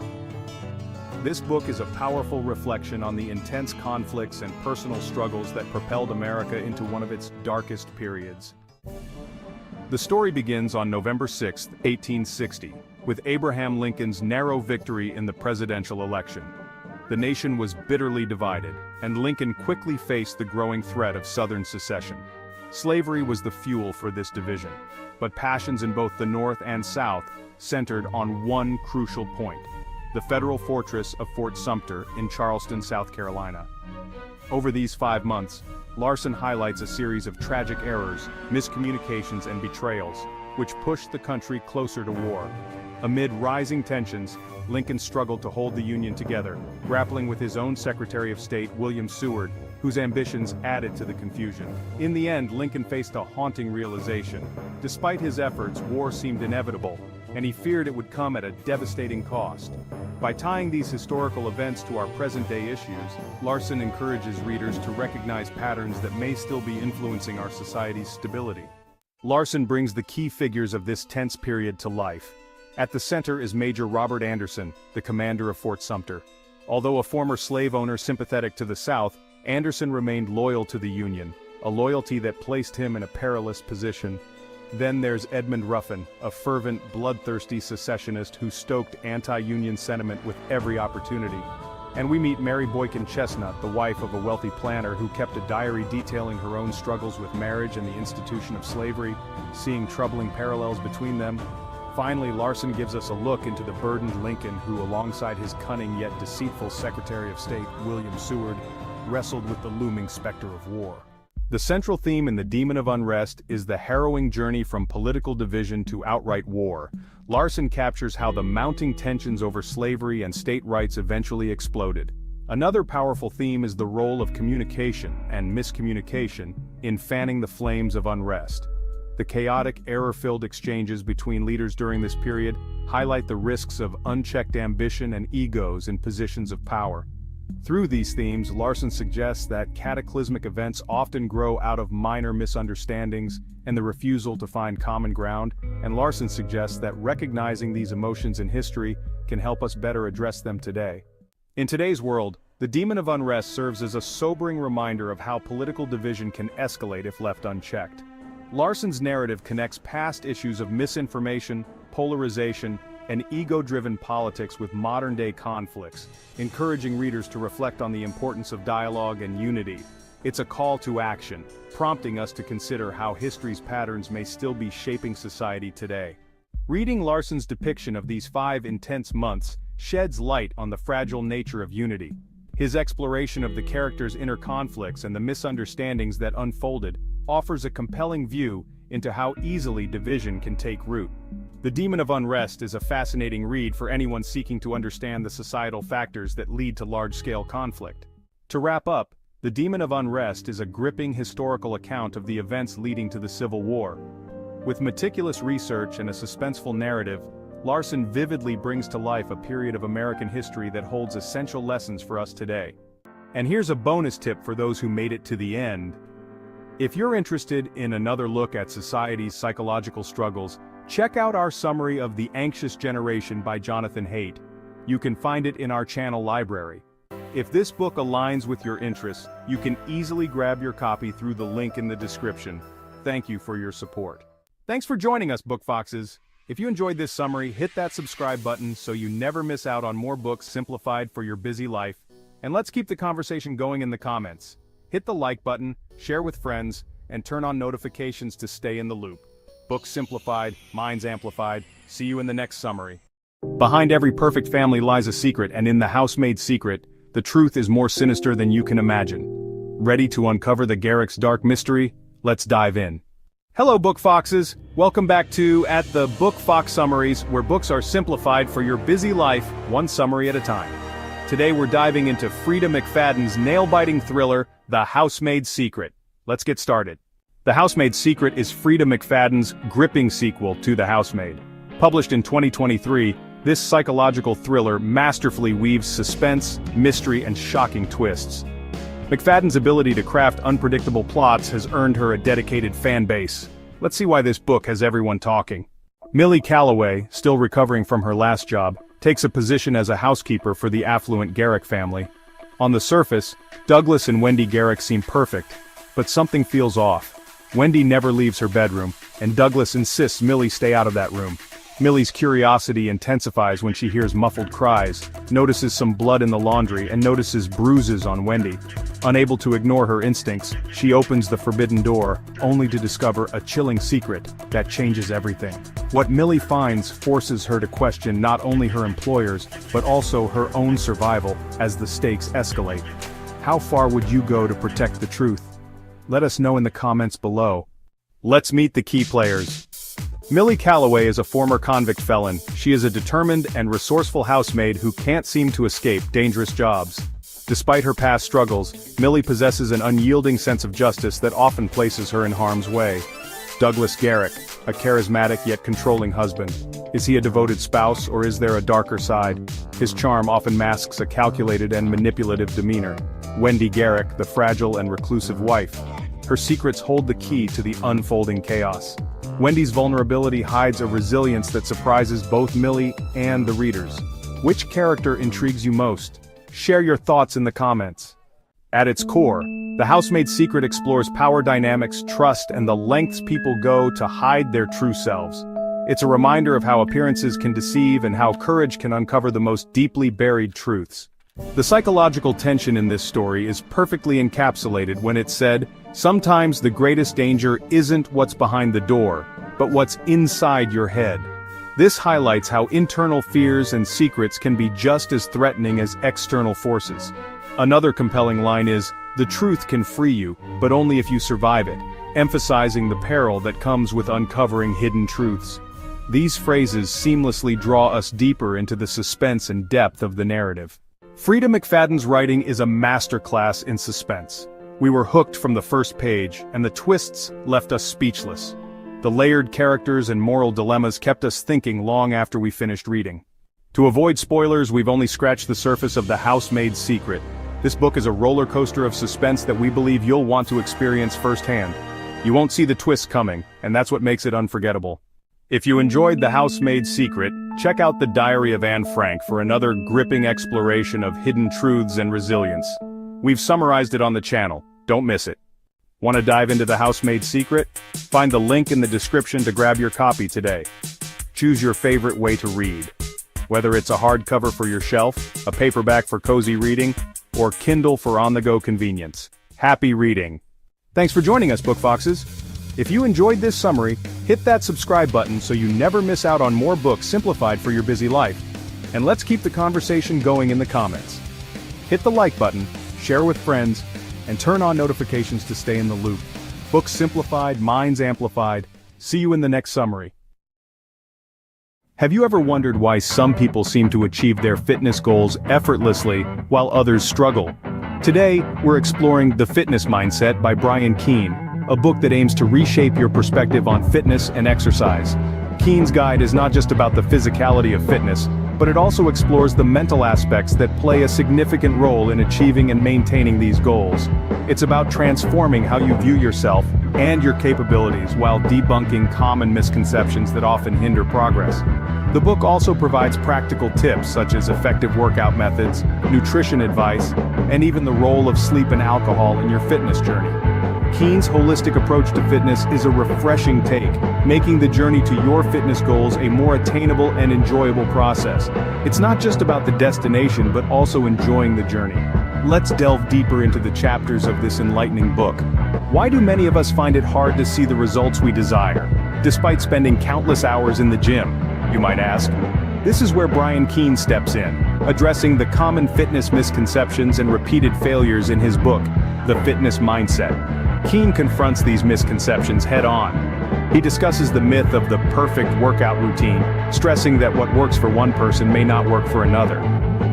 This book is a powerful reflection on the intense conflicts and personal struggles that propelled America into one of its darkest periods. The story begins on November 6, 1860, with Abraham Lincoln's narrow victory in the presidential election. The nation was bitterly divided, and Lincoln quickly faced the growing threat of Southern secession. Slavery was the fuel for this division, but passions in both the North and South centered on one crucial point: the federal fortress of Fort Sumter in Charleston, South Carolina. Over these 5 months, Larson highlights a series of tragic errors, miscommunications, and betrayals, which pushed the country closer to war. Amid rising tensions, Lincoln struggled to hold the Union together, grappling with his own Secretary of State, William Seward, whose ambitions added to the confusion. In the end, Lincoln faced a haunting realization. Despite his efforts, war seemed inevitable, and he feared it would come at a devastating cost. By tying these historical events to our present-day issues, Larson encourages readers to recognize patterns that may still be influencing our society's stability. Larson brings the key figures of this tense period to life. At the center is Major Robert Anderson, the commander of Fort Sumter. Although a former slave owner sympathetic to the South, Anderson remained loyal to the Union, a loyalty that placed him in a perilous position. Then there's Edmund Ruffin, a fervent, bloodthirsty secessionist who stoked anti-Union sentiment with every opportunity. And we meet Mary Boykin Chestnut, the wife of a wealthy planter who kept a diary detailing her own struggles with marriage and the institution of slavery, seeing troubling parallels between them. Finally, Larson gives us a look into the burdened Lincoln who, alongside his cunning yet deceitful Secretary of State, William Seward, wrestled with the looming specter of war. The central theme in The Demon of Unrest is the harrowing journey from political division to outright war. Larson captures how the mounting tensions over slavery and state rights eventually exploded. Another powerful theme is the role of communication and miscommunication in fanning the flames of unrest. The chaotic, error-filled exchanges between leaders during this period highlight the risks of unchecked ambition and egos in positions of power. Through these themes, Larson suggests that cataclysmic events often grow out of minor misunderstandings and the refusal to find common ground, and Larson suggests that recognizing these emotions in history can help us better address them today. In today's world, The Demon of Unrest serves as a sobering reminder of how political division can escalate if left unchecked. Larson's narrative connects past issues of misinformation, polarization, and ego-driven politics with modern-day conflicts, encouraging readers to reflect on the importance of dialogue and unity. It's a call to action, prompting us to consider how history's patterns may still be shaping society today. Reading Larson's depiction of these 5 intense months sheds light on the fragile nature of unity. His exploration of the characters' inner conflicts and the misunderstandings that unfolded offers a compelling view into how easily division can take root. The Demon of Unrest is a fascinating read for anyone seeking to understand the societal factors that lead to large-scale conflict. To wrap up, The Demon of Unrest is a gripping historical account of the events leading to the Civil War. With meticulous research and a suspenseful narrative, Larson vividly brings to life a period of American history that holds essential lessons for us today. And here's a bonus tip for those who made it to the end. If you're interested in another look at society's psychological struggles, check out our summary of The Anxious Generation by Jonathan Haidt. You can find it in our channel library. If this book aligns with your interests, you can easily grab your copy through the link in the description. Thank you for your support. Thanks for joining us, Book Foxes. If you enjoyed this summary, hit that subscribe button so you never miss out on more books simplified for your busy life. And let's keep the conversation going in the comments. Hit the like button, share with friends, and turn on notifications to stay in the loop. Books simplified, minds amplified. See you in the next summary. Behind every perfect family lies a secret, and in the house-made secret, the truth is more sinister than you can imagine. Ready to uncover the Garrick's dark mystery? Let's dive in. Hello, Book Foxes. Welcome back to At the Book Fox Summaries, where books are simplified for your busy life, one summary at a time. Today we're diving into Frida McFadden's nail-biting thriller, The Housemaid's Secret. Let's get started. The Housemaid's Secret is Frida McFadden's gripping sequel to The Housemaid. Published in 2023, this psychological thriller masterfully weaves suspense, mystery, and shocking twists. McFadden's ability to craft unpredictable plots has earned her a dedicated fan base. Let's see why this book has everyone talking. Millie Calloway, still recovering from her last job, takes a position as a housekeeper for the affluent Garrick family. On the surface, Douglas and Wendy Garrick seem perfect, but something feels off. Wendy never leaves her bedroom, and Douglas insists Millie stay out of that room. Millie's curiosity intensifies when she hears muffled cries, notices some blood in the laundry, and notices bruises on Wendy. Unable to ignore her instincts, she opens the forbidden door, only to discover a chilling secret that changes everything. What Millie finds forces her to question not only her employers, but also her own survival as the stakes escalate. How far would you go to protect the truth? Let us know in the comments below. Let's meet the key players. Millie Calloway is a former convict felon. She is a determined and resourceful housemaid who can't seem to escape dangerous jobs. Despite her past struggles, Millie possesses an unyielding sense of justice that often places her in harm's way. Douglas Garrick, a charismatic yet controlling husband. Is he a devoted spouse, or is there a darker side? His charm often masks a calculated and manipulative demeanor. Wendy Garrick, the fragile and reclusive wife. Her secrets hold the key to the unfolding chaos. Wendy's vulnerability hides a resilience that surprises both Millie and the readers. Which character intrigues you most? Share your thoughts in the comments. At its core, The Housemaid's Secret explores power dynamics, trust, and the lengths people go to hide their true selves. It's a reminder of how appearances can deceive and how courage can uncover the most deeply buried truths. The psychological tension in this story is perfectly encapsulated when it's said, "Sometimes the greatest danger isn't what's behind the door, but what's inside your head." This highlights how internal fears and secrets can be just as threatening as external forces. Another compelling line is, "The truth can free you, but only if you survive it," emphasizing the peril that comes with uncovering hidden truths. These phrases seamlessly draw us deeper into the suspense and depth of the narrative. Frida McFadden's writing is a masterclass in suspense. We were hooked from the first page, and the twists left us speechless. The layered characters and moral dilemmas kept us thinking long after we finished reading. To avoid spoilers, we've only scratched the surface of The Housemaid's Secret. This book is a roller coaster of suspense that we believe you'll want to experience firsthand. You won't see the twists coming, and that's what makes it unforgettable. If you enjoyed The Housemaid's Secret, check out The Diary of Anne Frank for another gripping exploration of hidden truths and resilience. We've summarized it on the channel, don't miss it. Want to dive into The Housemaid's Secret? Find the link in the description to grab your copy today. Choose your favorite way to read. Whether it's a hardcover for your shelf, a paperback for cozy reading, or Kindle for on-the-go convenience. Happy reading! Thanks for joining us, Book Foxes. If you enjoyed this summary, hit that subscribe button so you never miss out on more books simplified for your busy life. And let's keep the conversation going in the comments. Hit the like button, share with friends, and turn on notifications to stay in the loop. Books simplified, minds amplified. See you in the next summary. Have you ever wondered why some people seem to achieve their fitness goals effortlessly while others struggle? Today, we're exploring The Fitness Mindset by Brian Keene, a book that aims to reshape your perspective on fitness and exercise. Keene's guide is not just about the physicality of fitness, but it also explores the mental aspects that play a significant role in achieving and maintaining these goals. It's about transforming how you view yourself and your capabilities while debunking common misconceptions that often hinder progress. The book also provides practical tips such as effective workout methods, nutrition advice, and even the role of sleep and alcohol in your fitness journey. Keen's holistic approach to fitness is a refreshing take, making the journey to your fitness goals a more attainable and enjoyable process. It's not just about the destination but also enjoying the journey. Let's delve deeper into the chapters of this enlightening book. Why do many of us find it hard to see the results we desire, despite spending countless hours in the gym, you might ask? This is where Brian Keen steps in, addressing the common fitness misconceptions and repeated failures in his book, The Fitness Mindset. Keen confronts these misconceptions head-on. He discusses the myth of the perfect workout routine, stressing that what works for one person may not work for another.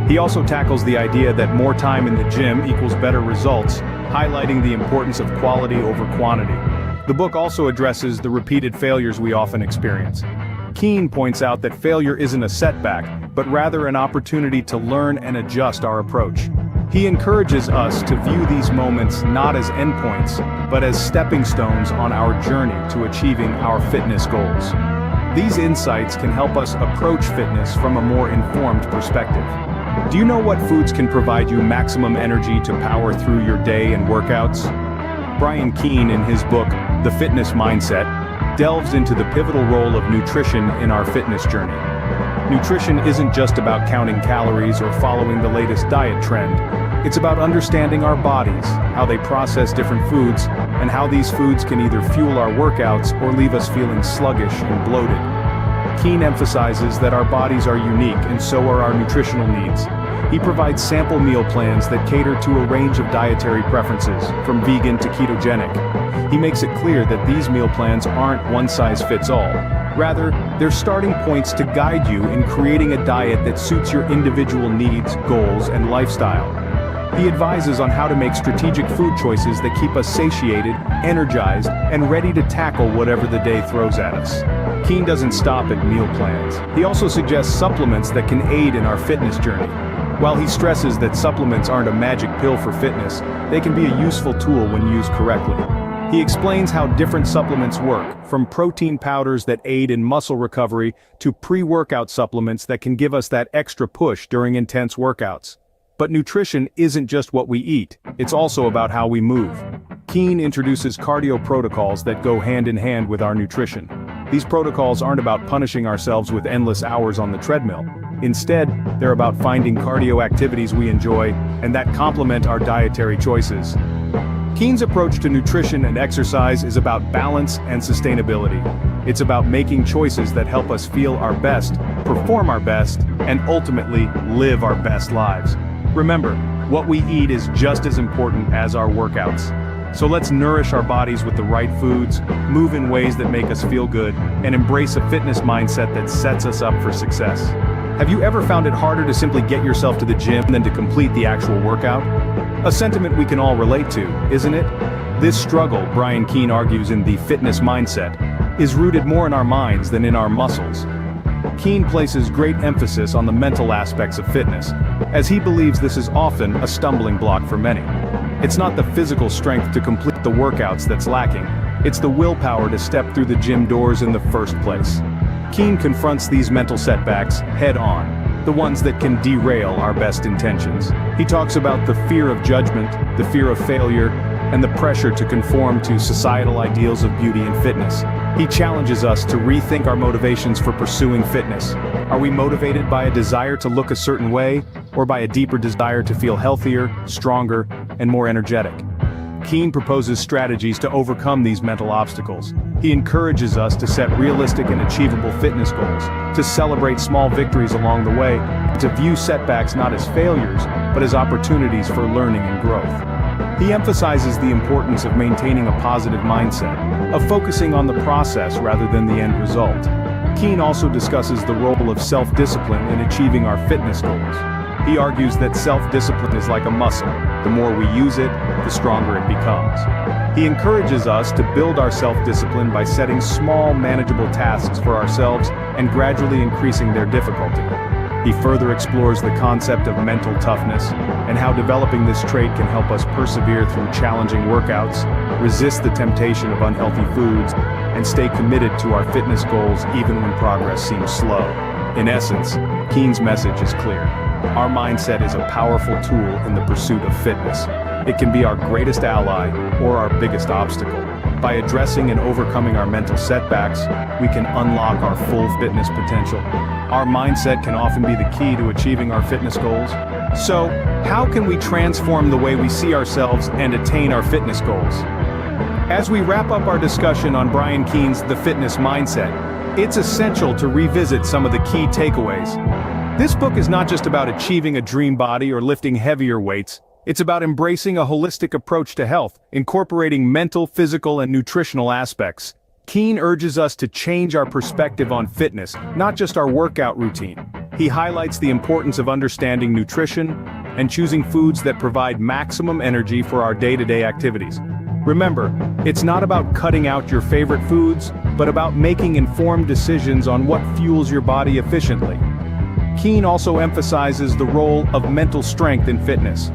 He also tackles the idea that more time in the gym equals better results, highlighting the importance of quality over quantity. The book also addresses the repeated failures we often experience. Keen points out that failure isn't a setback, but rather an opportunity to learn and adjust our approach. He encourages us to view these moments not as endpoints, but as stepping stones on our journey to achieving our fitness goals. These insights can help us approach fitness from a more informed perspective. Do you know what foods can provide you maximum energy to power through your day and workouts? Brian Keen, in his book, The Fitness Mindset, delves into the pivotal role of nutrition in our fitness journey. Nutrition isn't just about counting calories or following the latest diet trend. It's about understanding our bodies, how they process different foods, and how these foods can either fuel our workouts or leave us feeling sluggish and bloated. Keen emphasizes that our bodies are unique and so are our nutritional needs. He provides sample meal plans that cater to a range of dietary preferences, from vegan to ketogenic. He makes it clear that these meal plans aren't one-size-fits-all. Rather, they're starting points to guide you in creating a diet that suits your individual needs, goals, and lifestyle. He advises on how to make strategic food choices that keep us satiated, energized, and ready to tackle whatever the day throws at us. Keen doesn't stop at meal plans. He also suggests supplements that can aid in our fitness journey. While he stresses that supplements aren't a magic pill for fitness, they can be a useful tool when used correctly. He explains how different supplements work, from protein powders that aid in muscle recovery to pre-workout supplements that can give us that extra push during intense workouts. But nutrition isn't just what we eat, it's also about how we move. Keen introduces cardio protocols that go hand in hand with our nutrition. These protocols aren't about punishing ourselves with endless hours on the treadmill. Instead, they're about finding cardio activities we enjoy and that complement our dietary choices. Keen's approach to nutrition and exercise is about balance and sustainability. It's about making choices that help us feel our best, perform our best, and ultimately live our best lives. Remember, what we eat is just as important as our workouts. So let's nourish our bodies with the right foods, move in ways that make us feel good, and embrace a fitness mindset that sets us up for success. Have you ever found it harder to simply get yourself to the gym than to complete the actual workout? A sentiment we can all relate to, isn't it? This struggle, Brian Keen argues in The Fitness Mindset, is rooted more in our minds than in our muscles. Keen places great emphasis on the mental aspects of fitness, as he believes this is often a stumbling block for many. It's not the physical strength to complete the workouts that's lacking, it's the willpower to step through the gym doors in the first place. Keen confronts these mental setbacks head-on, the ones that can derail our best intentions. He talks about the fear of judgment, the fear of failure, and the pressure to conform to societal ideals of beauty and fitness. He challenges us to rethink our motivations for pursuing fitness. Are we motivated by a desire to look a certain way, or by a deeper desire to feel healthier, stronger, and more energetic? Keen proposes strategies to overcome these mental obstacles. He encourages us to set realistic and achievable fitness goals, to celebrate small victories along the way, and to view setbacks not as failures, but as opportunities for learning and growth. He emphasizes the importance of maintaining a positive mindset, of focusing on the process rather than the end result. Keen also discusses the role of self-discipline in achieving our fitness goals. He argues that self-discipline is like a muscle. The more we use it, the stronger it becomes. He encourages us to build our self-discipline by setting small, manageable tasks for ourselves and gradually increasing their difficulty. He further explores the concept of mental toughness and how developing this trait can help us persevere through challenging workouts, resist the temptation of unhealthy foods, and stay committed to our fitness goals even when progress seems slow. In essence, Keen's message is clear. Our mindset is a powerful tool in the pursuit of fitness. It can be our greatest ally or our biggest obstacle. By addressing and overcoming our mental setbacks, we can unlock our full fitness potential. Our mindset can often be the key to achieving our fitness goals. So, how can we transform the way we see ourselves and attain our fitness goals? As we wrap up our discussion on Brian Keene's The Fitness Mindset, it's essential to revisit some of the key takeaways. This book is not just about achieving a dream body or lifting heavier weights. It's about embracing a holistic approach to health, incorporating mental, physical, and nutritional aspects. Keene urges us to change our perspective on fitness, not just our workout routine. He highlights the importance of understanding nutrition and choosing foods that provide maximum energy for our day-to-day activities. Remember, it's not about cutting out your favorite foods, but about making informed decisions on what fuels your body efficiently. Keene also emphasizes the role of mental strength in fitness.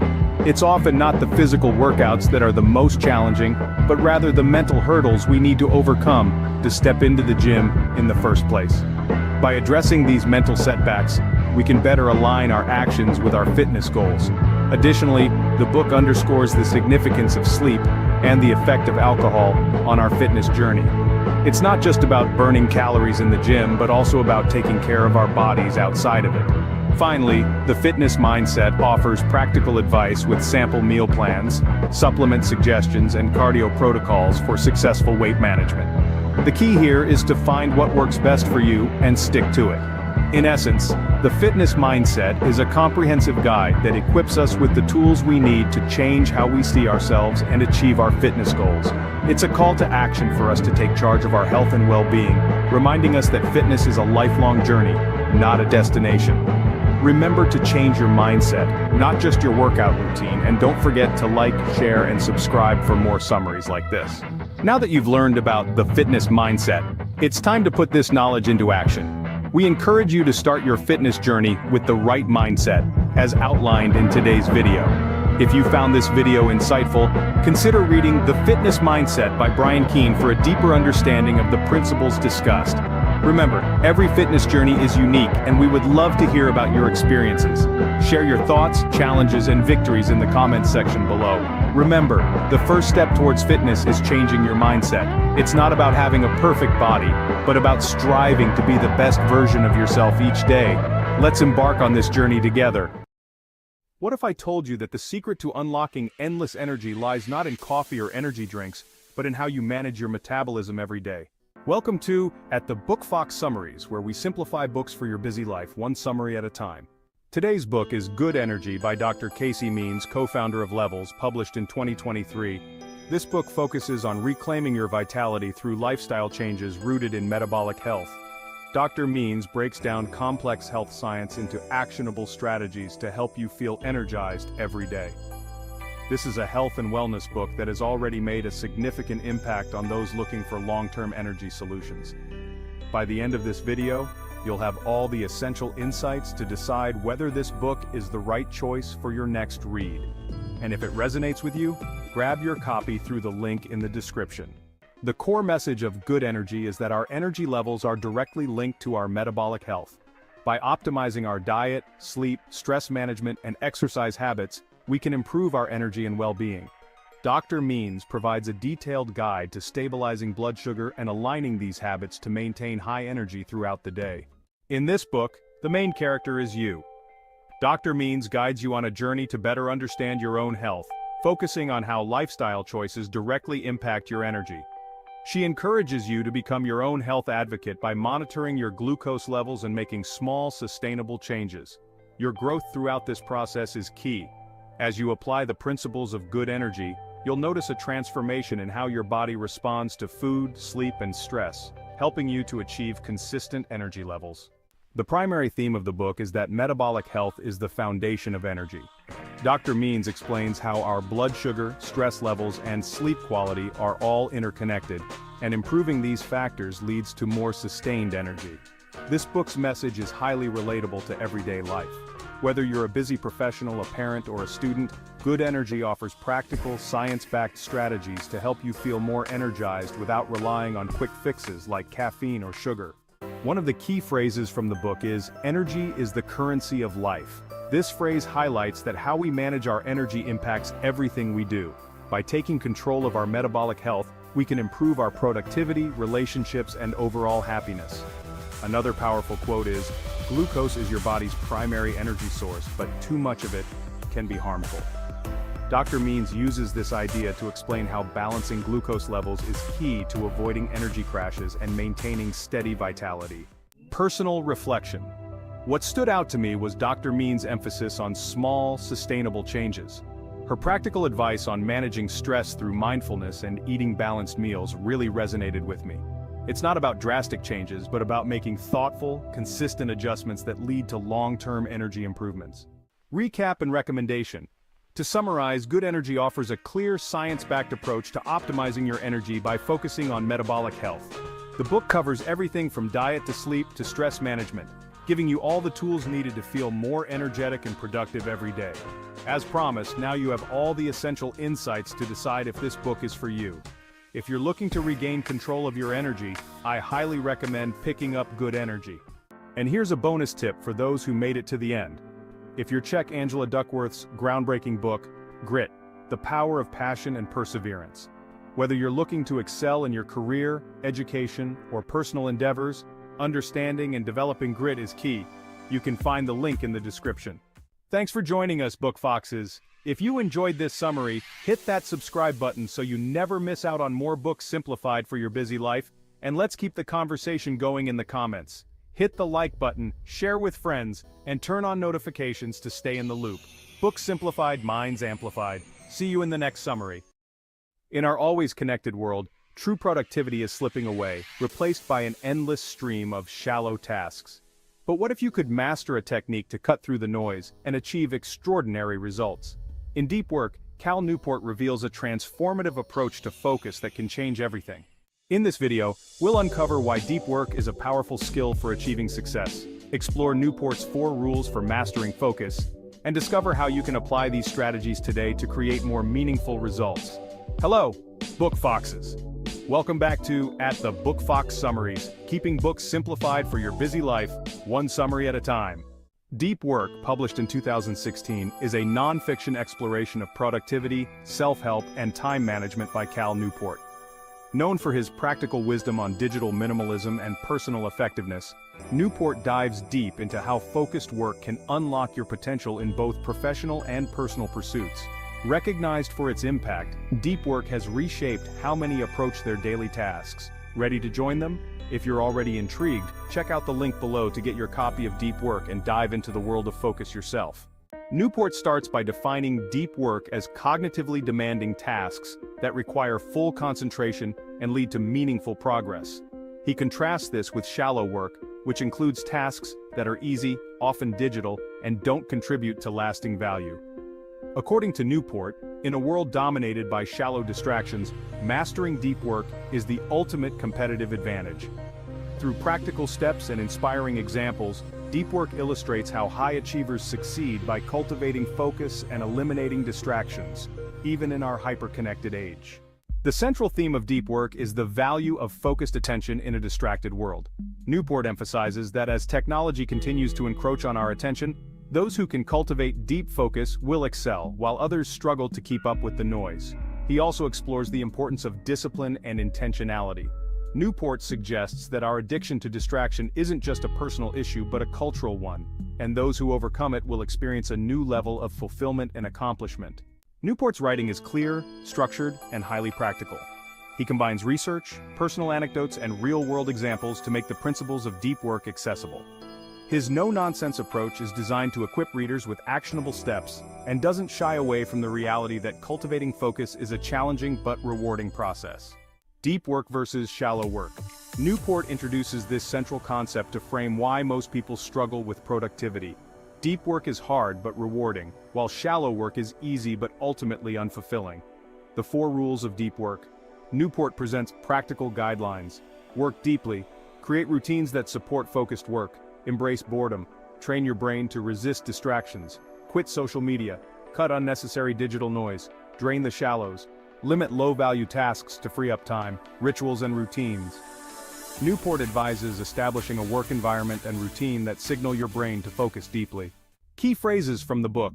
It's often not the physical workouts that are the most challenging, but rather the mental hurdles we need to overcome to step into the gym in the first place. By addressing these mental setbacks, we can better align our actions with our fitness goals. Additionally, the book underscores the significance of sleep and the effect of alcohol on our fitness journey. It's not just about burning calories in the gym, but also about taking care of our bodies outside of it. Finally, The Fitness Mindset offers practical advice with sample meal plans, supplement suggestions, and cardio protocols for successful weight management. The key here is to find what works best for you and stick to it. In essence, The Fitness Mindset is a comprehensive guide that equips us with the tools we need to change how we see ourselves and achieve our fitness goals. It's a call to action for us to take charge of our health and well-being, reminding us that fitness is a lifelong journey, not a destination. Remember to change your mindset, not just your workout routine, and don't forget to like, share, and subscribe for more summaries like this. Now that you've learned about the fitness mindset, it's time to put this knowledge into action. We encourage you to start your fitness journey with the right mindset, as outlined in today's video. If you found this video insightful, consider reading The Fitness Mindset by Brian Keene for a deeper understanding of the principles discussed. Remember, every fitness journey is unique, and we would love to hear about your experiences. Share your thoughts, challenges, and victories in the comments section below. Remember, the first step towards fitness is changing your mindset. It's not about having a perfect body, but about striving to be the best version of yourself each day. Let's embark on this journey together. What if I told you that the secret to unlocking endless energy lies not in coffee or energy drinks, but in how you manage your metabolism every day? Welcome to the Book Fox Summaries, where we simplify books for your busy life, one summary at a time. Today's book is Good Energy by Dr. Casey Means, co-founder of Levels, published in 2023. This book focuses on reclaiming your vitality through lifestyle changes rooted in metabolic health. Dr. Means breaks down complex health science into actionable strategies to help you feel energized every day. This is a health and wellness book that has already made a significant impact on those looking for long-term energy solutions. By the end of this video, you'll have all the essential insights to decide whether this book is the right choice for your next read. And if it resonates with you, grab your copy through the link in the description. The core message of Good Energy is that our energy levels are directly linked to our metabolic health. By optimizing our diet, sleep, stress management, and exercise habits, we can improve our energy and well-being. Dr. Means provides a detailed guide to stabilizing blood sugar and aligning these habits to maintain high energy throughout the day. In this book, the main character is you. Dr. Means guides you on a journey to better understand your own health, focusing on how lifestyle choices directly impact your energy. She encourages you to become your own health advocate by monitoring your glucose levels and making small, sustainable changes. Your growth throughout this process is key. As you apply the principles of good energy, you'll notice a transformation in how your body responds to food, sleep, and stress, helping you to achieve consistent energy levels. The primary theme of the book is that metabolic health is the foundation of energy. Dr. Means explains how our blood sugar, stress levels, and sleep quality are all interconnected, and improving these factors leads to more sustained energy. This book's message is highly relatable to everyday life. Whether you're a busy professional, a parent, or a student, Good Energy offers practical, science-backed strategies to help you feel more energized without relying on quick fixes like caffeine or sugar. One of the key phrases from the book is, "Energy is the currency of life." This phrase highlights that how we manage our energy impacts everything we do. By taking control of our metabolic health, we can improve our productivity, relationships, and overall happiness. Another powerful quote is, "Glucose is your body's primary energy source, but too much of it can be harmful." Dr. Means uses this idea to explain how balancing glucose levels is key to avoiding energy crashes and maintaining steady vitality. Personal reflection. What stood out to me was Dr. Means' emphasis on small, sustainable changes. Her practical advice on managing stress through mindfulness and eating balanced meals really resonated with me. It's not about drastic changes, but about making thoughtful, consistent adjustments that lead to long-term energy improvements. Recap and recommendation. To summarize, Good Energy offers a clear, science-backed approach to optimizing your energy by focusing on metabolic health. The book covers everything from diet to sleep to stress management, giving you all the tools needed to feel more energetic and productive every day. As promised, now you have all the essential insights to decide if this book is for you. If you're looking to regain control of your energy, I highly recommend picking up Good Energy. And here's a bonus tip for those who made it to the end. If you check Angela Duckworth's groundbreaking book, Grit, The Power of Passion and Perseverance. Whether you're looking to excel in your career, education, or personal endeavors, understanding and developing grit is key. You can find the link in the description. Thanks for joining us, Book Foxes. If you enjoyed this summary, hit that subscribe button so you never miss out on more books simplified for your busy life, and let's keep the conversation going in the comments. Hit the like button, share with friends, and turn on notifications to stay in the loop. Books simplified, minds amplified. See you in the next summary. In our always connected world, true productivity is slipping away, replaced by an endless stream of shallow tasks. But what if you could master a technique to cut through the noise and achieve extraordinary results? In Deep Work, Cal Newport reveals a transformative approach to focus that can change everything. In this video, we'll uncover why deep work is a powerful skill for achieving success, explore Newport's 4 rules for mastering focus, and discover how you can apply these strategies today to create more meaningful results. Hello, Book Foxes. Welcome back to At the Book Fox Summaries, keeping books simplified for your busy life, one summary at a time. Deep Work, published in 2016, is a non-fiction exploration of productivity, self-help, and time management by Cal Newport. Known for his practical wisdom on digital minimalism and personal effectiveness, Newport dives deep into how focused work can unlock your potential in both professional and personal pursuits. Recognized for its impact, Deep Work has reshaped how many approach their daily tasks. Ready to join them? If you're already intrigued, check out the link below to get your copy of Deep Work and dive into the world of focus yourself. Newport starts by defining deep work as cognitively demanding tasks that require full concentration and lead to meaningful progress. He contrasts this with shallow work, which includes tasks that are easy, often digital, and don't contribute to lasting value. According to Newport, in a world dominated by shallow distractions, mastering deep work is the ultimate competitive advantage. Through practical steps and inspiring examples, Deep Work illustrates how high achievers succeed by cultivating focus and eliminating distractions, even in our hyper-connected age. The central theme of Deep Work is the value of focused attention in a distracted world. Newport emphasizes that as technology continues to encroach on our attention, those who can cultivate deep focus will excel, while others struggle to keep up with the noise. He also explores the importance of discipline and intentionality. Newport suggests that our addiction to distraction isn't just a personal issue but a cultural one, and those who overcome it will experience a new level of fulfillment and accomplishment. Newport's writing is clear, structured, and highly practical. He combines research, personal anecdotes, and real-world examples to make the principles of deep work accessible. His no-nonsense approach is designed to equip readers with actionable steps and doesn't shy away from the reality that cultivating focus is a challenging but rewarding process. Deep work versus shallow work. Newport introduces this central concept to frame why most people struggle with productivity. Deep work is hard but rewarding, while shallow work is easy but ultimately unfulfilling. The 4 rules of deep work. Newport presents practical guidelines. Work deeply. Create routines that support focused work. Embrace boredom. Train your brain to resist distractions. Quit social media. Cut unnecessary digital noise. Drain the shallows. Limit low-value tasks to free up time. Rituals and routines. Newport advises establishing a work environment and routine that signal your brain to focus deeply. Key phrases from the book.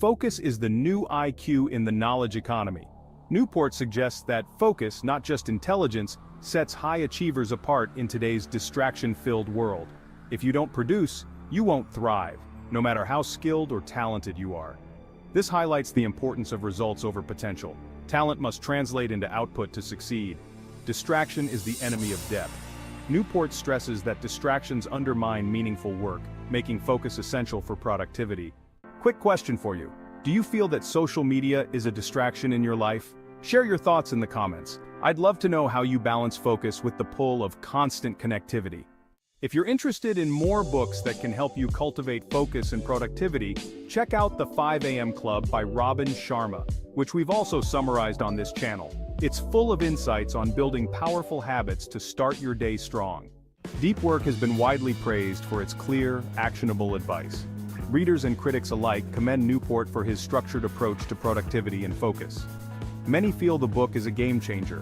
Focus is the new IQ in the knowledge economy. Newport suggests that focus, not just intelligence, sets high achievers apart in today's distraction-filled world. If you don't produce, you won't thrive, no matter how skilled or talented you are. This highlights the importance of results over potential. Talent must translate into output to succeed. Distraction is the enemy of depth. Newport stresses that distractions undermine meaningful work, making focus essential for productivity. Quick question for you. Do you feel that social media is a distraction in your life? Share your thoughts in the comments. I'd love to know how you balance focus with the pull of constant connectivity. If you're interested in more books that can help you cultivate focus and productivity, check out The 5 AM Club by Robin Sharma, which we've also summarized on this channel. It's full of insights on building powerful habits to start your day strong. Deep Work has been widely praised for its clear, actionable advice. Readers and critics alike commend Newport for his structured approach to productivity and focus. Many feel the book is a game changer,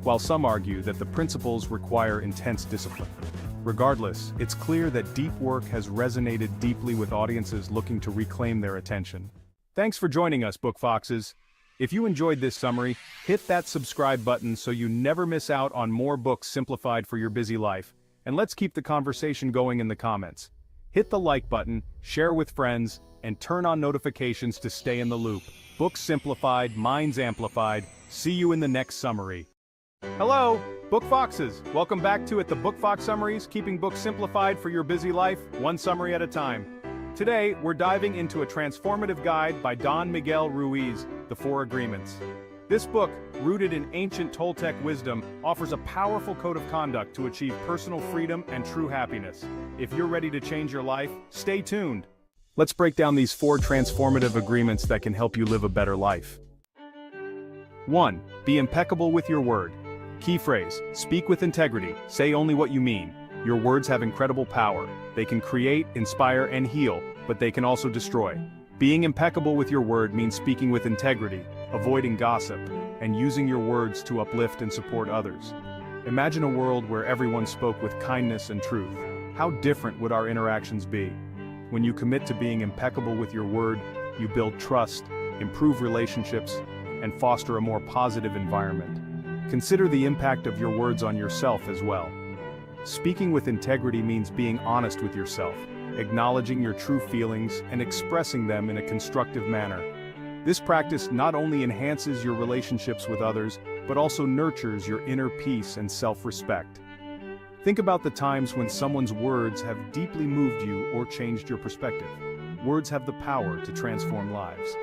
while some argue that the principles require intense discipline. Regardless, it's clear that Deep Work has resonated deeply with audiences looking to reclaim their attention. Thanks for joining us, Book Foxes. If you enjoyed this summary, hit that subscribe button so you never miss out on more books simplified for your busy life. And let's keep the conversation going in the comments. Hit the like button, share with friends, and turn on notifications to stay in the loop. Books simplified, minds amplified. See you in the next summary. Hello, Book Foxes. Welcome back to the Book Fox Summaries, keeping books simplified for your busy life, one summary at a time. Today, we're diving into a transformative guide by Don Miguel Ruiz, The 4 Agreements. This book, rooted in ancient Toltec wisdom, offers a powerful code of conduct to achieve personal freedom and true happiness. If you're ready to change your life, stay tuned. Let's break down these 4 transformative agreements that can help you live a better life. 1. Be impeccable with your word. Key phrase, speak with integrity, say only what you mean. Your words have incredible power. They can create, inspire, and heal, but they can also destroy. Being impeccable with your word means speaking with integrity, avoiding gossip, and using your words to uplift and support others. Imagine a world where everyone spoke with kindness and truth. How different would our interactions be? When you commit to being impeccable with your word, you build trust, improve relationships, and foster a more positive environment. Consider the impact of your words on yourself as well. Speaking with integrity means being honest with yourself, acknowledging your true feelings and expressing them in a constructive manner. This practice not only enhances your relationships with others, but also nurtures your inner peace and self-respect. Think about the times when someone's words have deeply moved you or changed your perspective. Words have the power to transform lives.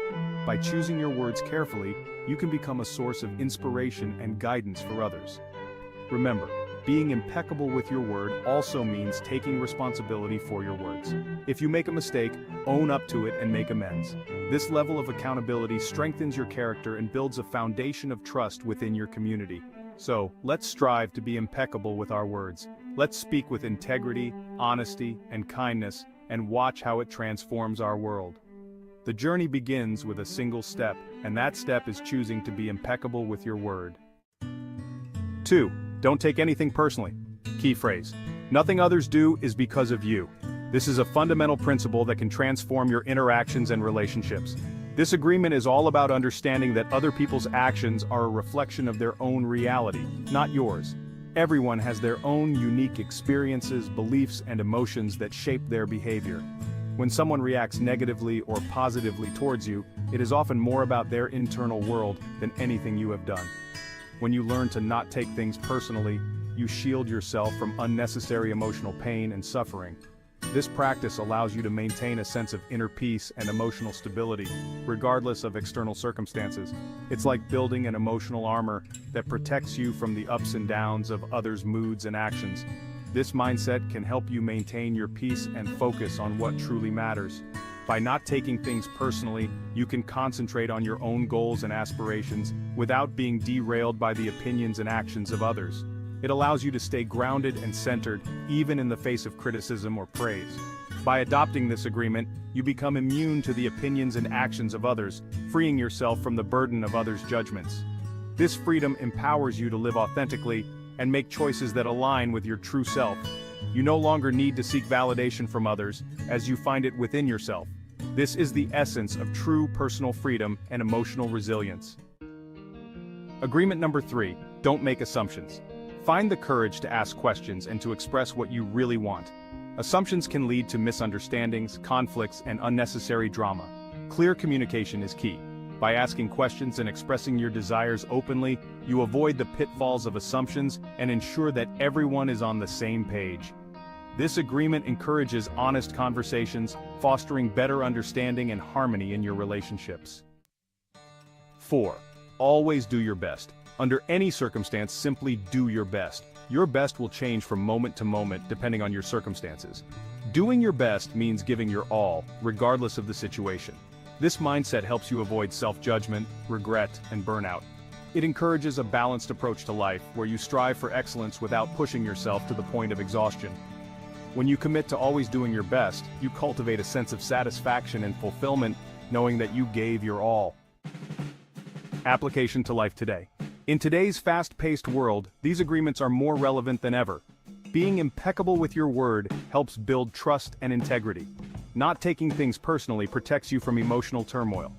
By choosing your words carefully, you can become a source of inspiration and guidance for others. Remember, being impeccable with your word also means taking responsibility for your words. If you make a mistake, own up to it and make amends. This level of accountability strengthens your character and builds a foundation of trust within your community. So, let's strive to be impeccable with our words. Let's speak with integrity, honesty, and kindness, and watch how it transforms our world. The journey begins with a single step, and that step is choosing to be impeccable with your word. 2. Don't take anything personally. Key phrase. Nothing others do is because of you. This is a fundamental principle that can transform your interactions and relationships. This agreement is all about understanding that other people's actions are a reflection of their own reality, not yours. Everyone has their own unique experiences, beliefs, and emotions that shape their behavior. When someone reacts negatively or positively towards you, it is often more about their internal world than anything you have done. When you learn to not take things personally, you shield yourself from unnecessary emotional pain and suffering. This practice allows you to maintain a sense of inner peace and emotional stability, regardless of external circumstances. It's like building an emotional armor that protects you from the ups and downs of others' moods and actions. This mindset can help you maintain your peace and focus on what truly matters. By not taking things personally, you can concentrate on your own goals and aspirations without being derailed by the opinions and actions of others. It allows you to stay grounded and centered, even in the face of criticism or praise. By adopting this agreement, you become immune to the opinions and actions of others, freeing yourself from the burden of others' judgments. This freedom empowers you to live authentically and make choices that align with your true self. You no longer need to seek validation from others, as you find it within yourself. This is the essence of true personal freedom and emotional resilience. Agreement number 3, don't make assumptions. Find the courage to ask questions and to express what you really want. Assumptions can lead to misunderstandings, conflicts, and unnecessary drama. Clear communication is key. By asking questions and expressing your desires openly, you avoid the pitfalls of assumptions and ensure that everyone is on the same page. This agreement encourages honest conversations, fostering better understanding and harmony in your relationships. 4. Always do your best. Under any circumstance, simply do your best. Your best will change from moment to moment depending on your circumstances. Doing your best means giving your all, regardless of the situation. This mindset helps you avoid self-judgment, regret, and burnout. It encourages a balanced approach to life, where you strive for excellence without pushing yourself to the point of exhaustion. When you commit to always doing your best, you cultivate a sense of satisfaction and fulfillment, knowing that you gave your all. Application to life today. In today's fast-paced world, these agreements are more relevant than ever. Being impeccable with your word helps build trust and integrity. Not taking things personally protects you from emotional turmoil.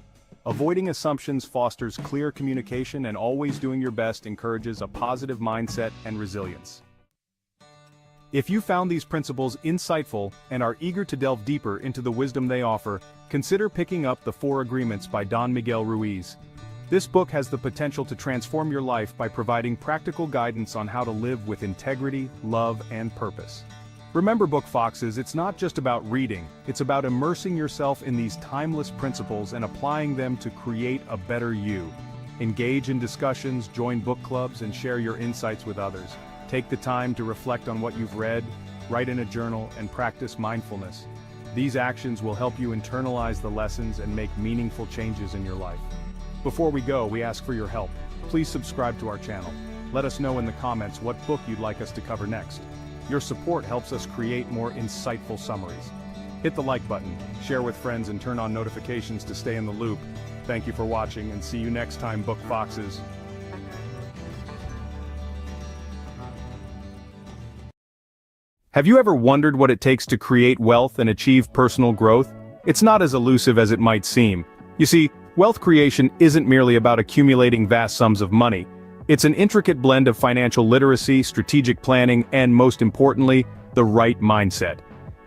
Avoiding assumptions fosters clear communication, and always doing your best encourages a positive mindset and resilience. If you found these principles insightful and are eager to delve deeper into the wisdom they offer, consider picking up The 4 Agreements by Don Miguel Ruiz. This book has the potential to transform your life by providing practical guidance on how to live with integrity, love, and purpose. Remember, Book Foxes, it's not just about reading, it's about immersing yourself in these timeless principles and applying them to create a better you. Engage in discussions, join book clubs, and share your insights with others. Take the time to reflect on what you've read, write in a journal, and practice mindfulness. These actions will help you internalize the lessons and make meaningful changes in your life. Before we go, we ask for your help. Please subscribe to our channel. Let us know in the comments what book you'd like us to cover next. Your support helps us create more insightful summaries. Hit the like button, share with friends, and turn on notifications to stay in the loop. Thank you for watching, and see you next time, Book Foxes. Have you ever wondered what it takes to create wealth and achieve personal growth? It's not as elusive as it might seem. You see, wealth creation isn't merely about accumulating vast sums of money. It's an intricate blend of financial literacy, strategic planning, and most importantly, the right mindset.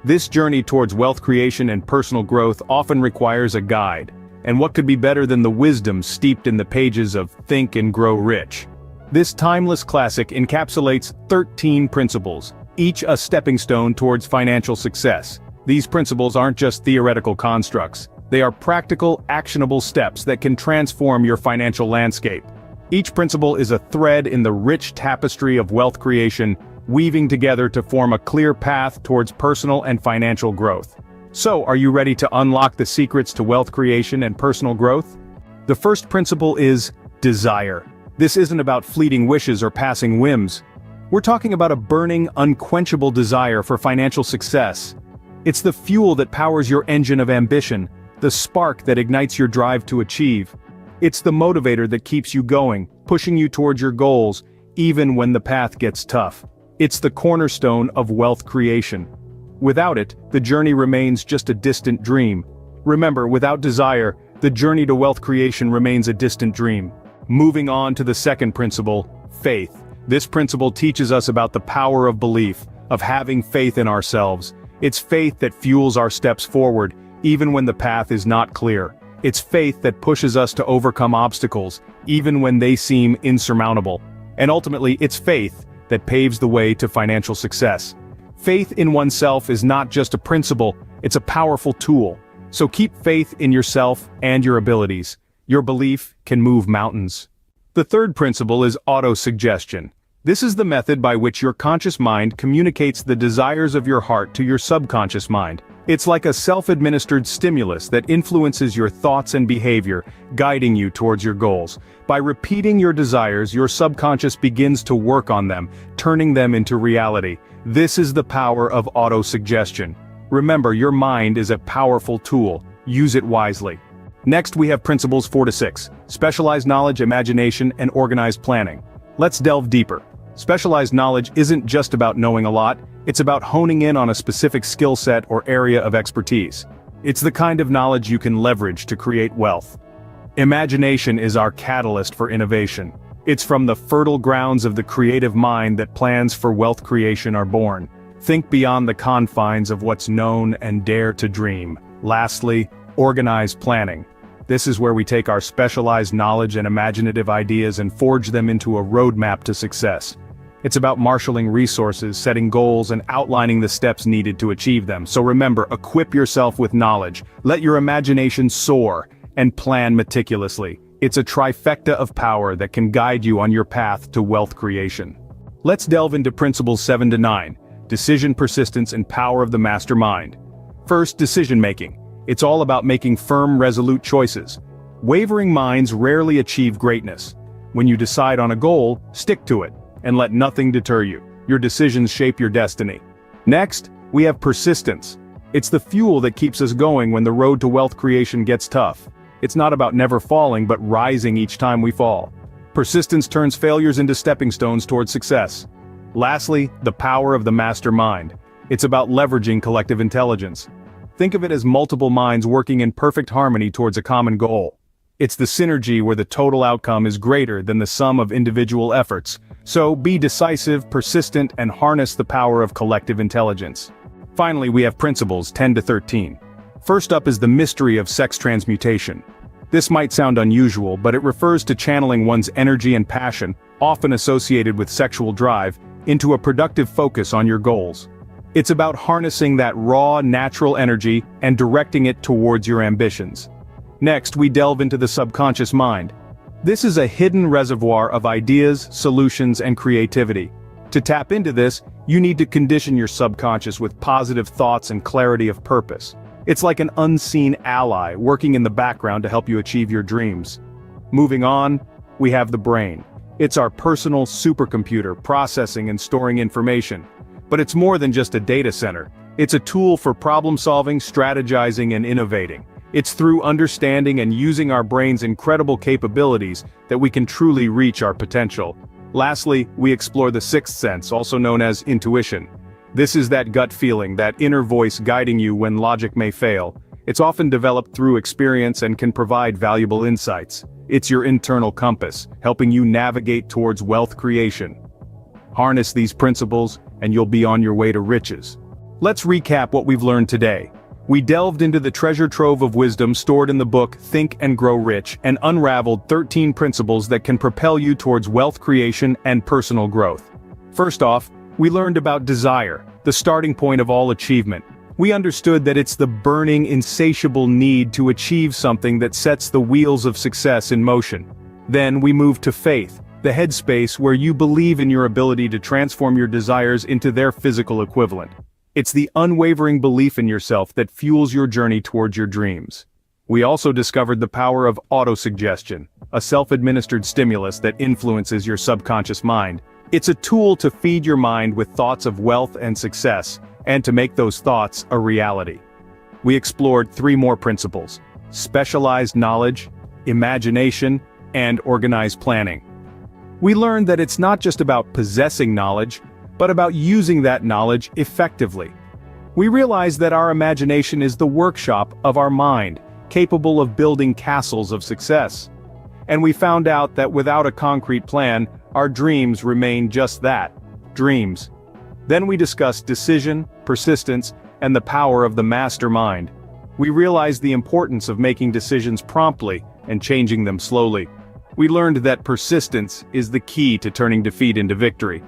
This journey towards wealth creation and personal growth often requires a guide. And what could be better than the wisdom steeped in the pages of Think and Grow Rich? This timeless classic encapsulates 13 principles, each a stepping stone towards financial success. These principles aren't just theoretical constructs. They are practical, actionable steps that can transform your financial landscape. Each principle is a thread in the rich tapestry of wealth creation, weaving together to form a clear path towards personal and financial growth. So, are you ready to unlock the secrets to wealth creation and personal growth? The first principle is desire. This isn't about fleeting wishes or passing whims. We're talking about a burning, unquenchable desire for financial success. It's the fuel that powers your engine of ambition, the spark that ignites your drive to achieve. It's the motivator that keeps you going, pushing you towards your goals, even when the path gets tough. It's the cornerstone of wealth creation. Without it, the journey remains just a distant dream. Remember, without desire, the journey to wealth creation remains a distant dream. Moving on to the second principle, faith. This principle teaches us about the power of belief, of having faith in ourselves. It's faith that fuels our steps forward, even when the path is not clear. It's faith that pushes us to overcome obstacles, even when they seem insurmountable. And ultimately, it's faith that paves the way to financial success. Faith in oneself is not just a principle, it's a powerful tool. So keep faith in yourself and your abilities. Your belief can move mountains. The third principle is auto-suggestion. This is the method by which your conscious mind communicates the desires of your heart to your subconscious mind. It's like a self-administered stimulus that influences your thoughts and behavior, guiding you towards your goals. By repeating your desires, your subconscious begins to work on them, turning them into reality. This is the power of auto-suggestion. Remember, your mind is a powerful tool. Use it wisely. Next, we have principles 4 to 6, specialized knowledge, imagination, and organized planning. Let's delve deeper. Specialized knowledge isn't just about knowing a lot, it's about honing in on a specific skill set or area of expertise. It's the kind of knowledge you can leverage to create wealth. Imagination is our catalyst for innovation. It's from the fertile grounds of the creative mind that plans for wealth creation are born. Think beyond the confines of what's known and dare to dream. Lastly, organized planning. This is where we take our specialized knowledge and imaginative ideas and forge them into a roadmap to success. It's about marshaling resources, setting goals, and outlining the steps needed to achieve them. So remember, equip yourself with knowledge, let your imagination soar, and plan meticulously. It's a trifecta of power that can guide you on your path to wealth creation. Let's delve into principles 7 to 9, decision, persistence, and power of the mastermind. First, decision-making. It's all about making firm, resolute choices. Wavering minds rarely achieve greatness. When you decide on a goal, stick to it, and let nothing deter you. Your decisions shape your destiny. Next, we have persistence. It's the fuel that keeps us going when the road to wealth creation gets tough. It's not about never falling, but rising each time we fall. Persistence turns failures into stepping stones towards success. Lastly, the power of the mastermind. It's about leveraging collective intelligence. Think of it as multiple minds working in perfect harmony towards a common goal. It's the synergy where the total outcome is greater than the sum of individual efforts. So be decisive, persistent, and harness the power of collective intelligence. Finally, we have principles 10 to 13. First up is the mystery of sex transmutation. This might sound unusual, but it refers to channeling one's energy and passion, often associated with sexual drive, into a productive focus on your goals. It's about harnessing that raw, natural energy and directing it towards your ambitions. Next, we delve into the subconscious mind. This is a hidden reservoir of ideas, solutions, and creativity. To tap into this, you need to condition your subconscious with positive thoughts and clarity of purpose. It's like an unseen ally working in the background to help you achieve your dreams. Moving on, we have the brain. It's our personal supercomputer processing and storing information. But it's more than just a data center. It's a tool for problem-solving, strategizing, and innovating. It's through understanding and using our brain's incredible capabilities that we can truly reach our potential. Lastly, we explore the sixth sense, also known as intuition. This is that gut feeling, that inner voice guiding you when logic may fail. It's often developed through experience and can provide valuable insights. It's your internal compass, helping you navigate towards wealth creation. Harness these principles, and you'll be on your way to riches. Let's recap what we've learned today. We delved into the treasure trove of wisdom stored in the book Think and Grow Rich and unraveled 13 principles that can propel you towards wealth creation and personal growth. First off, we learned about desire, the starting point of all achievement. We understood that it's the burning, insatiable need to achieve something that sets the wheels of success in motion. Then we moved to faith, the headspace where you believe in your ability to transform your desires into their physical equivalent. It's the unwavering belief in yourself that fuels your journey towards your dreams. We also discovered the power of autosuggestion, a self-administered stimulus that influences your subconscious mind. It's a tool to feed your mind with thoughts of wealth and success, and to make those thoughts a reality. We explored 3 more principles: specialized knowledge, imagination, and organized planning. We learned that it's not just about possessing knowledge, but about using that knowledge effectively. We realized that our imagination is the workshop of our mind, capable of building castles of success. And we found out that without a concrete plan, our dreams remain just that, dreams. Then we discussed decision, persistence, and the power of the mastermind. We realized the importance of making decisions promptly and changing them slowly. We learned that persistence is the key to turning defeat into victory.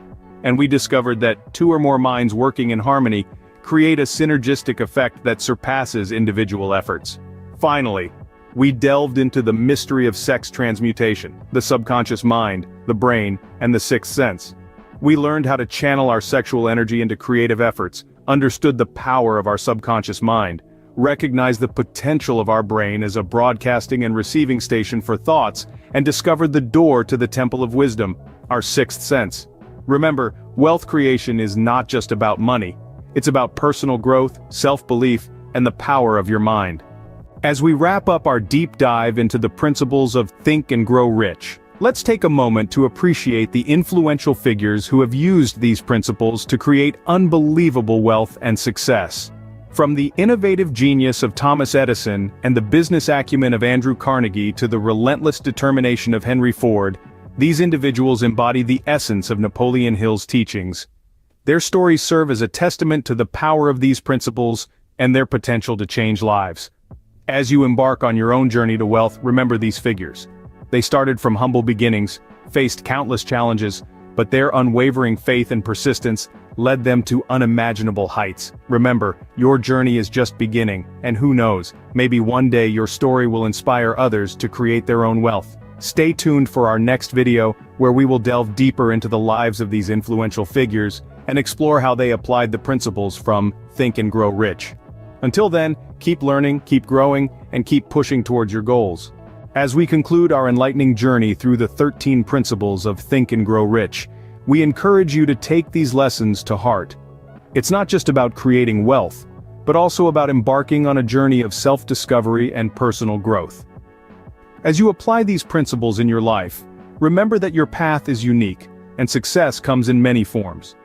And we discovered that 2 or more minds working in harmony create a synergistic effect that surpasses individual efforts. Finally, we delved into the mystery of sex transmutation, the subconscious mind, the brain, and the sixth sense. We learned how to channel our sexual energy into creative efforts, understood the power of our subconscious mind, recognized the potential of our brain as a broadcasting and receiving station for thoughts, and discovered the door to the temple of wisdom, our sixth sense. Remember, wealth creation is not just about money. It's about personal growth, self-belief, and the power of your mind. As we wrap up our deep dive into the principles of Think and Grow Rich, let's take a moment to appreciate the influential figures who have used these principles to create unbelievable wealth and success. From the innovative genius of Thomas Edison and the business acumen of Andrew Carnegie to the relentless determination of Henry Ford, these individuals embody the essence of Napoleon Hill's teachings. Their stories serve as a testament to the power of these principles and their potential to change lives. As you embark on your own journey to wealth, remember these figures. They started from humble beginnings, faced countless challenges, but their unwavering faith and persistence led them to unimaginable heights. Remember, your journey is just beginning, and who knows, maybe one day your story will inspire others to create their own wealth. Stay tuned for our next video, where we will delve deeper into the lives of these influential figures and explore how they applied the principles from Think and Grow Rich. Until then, keep learning, keep growing, and keep pushing towards your goals. As we conclude our enlightening journey through the 13 principles of Think and Grow Rich, we encourage you to take these lessons to heart. It's not just about creating wealth, but also about embarking on a journey of self-discovery and personal growth. As you apply these principles in your life, remember that your path is unique, and success comes in many forms.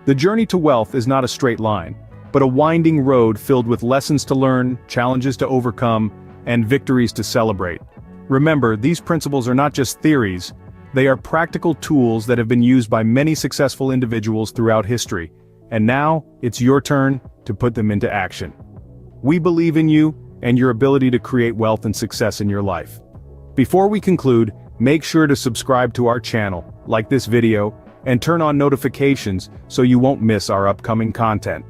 The journey to wealth is not a straight line, but a winding road filled with lessons to learn, challenges to overcome, and victories to celebrate. Remember, these principles are not just theories, they are practical tools that have been used by many successful individuals throughout history, and now, it's your turn to put them into action. We believe in you and your ability to create wealth and success in your life. Before we conclude, make sure to subscribe to our channel, like this video, and turn on notifications so you won't miss our upcoming content.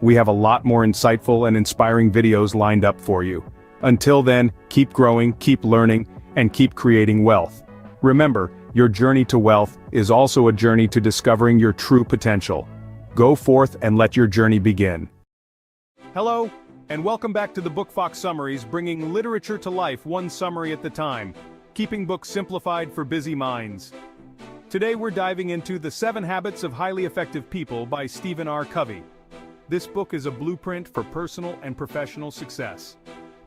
We have a lot more insightful and inspiring videos lined up for you. Until then, keep growing, keep learning, and keep creating wealth. Remember, your journey to wealth is also a journey to discovering your true potential. Go forth and let your journey begin. Hello, and welcome back to the Book Fox Summaries, bringing literature to life one summary at a time, keeping books simplified for busy minds. Today we're diving into The 7 Habits of Highly Effective People by Stephen R. Covey. This book is a blueprint for personal and professional success.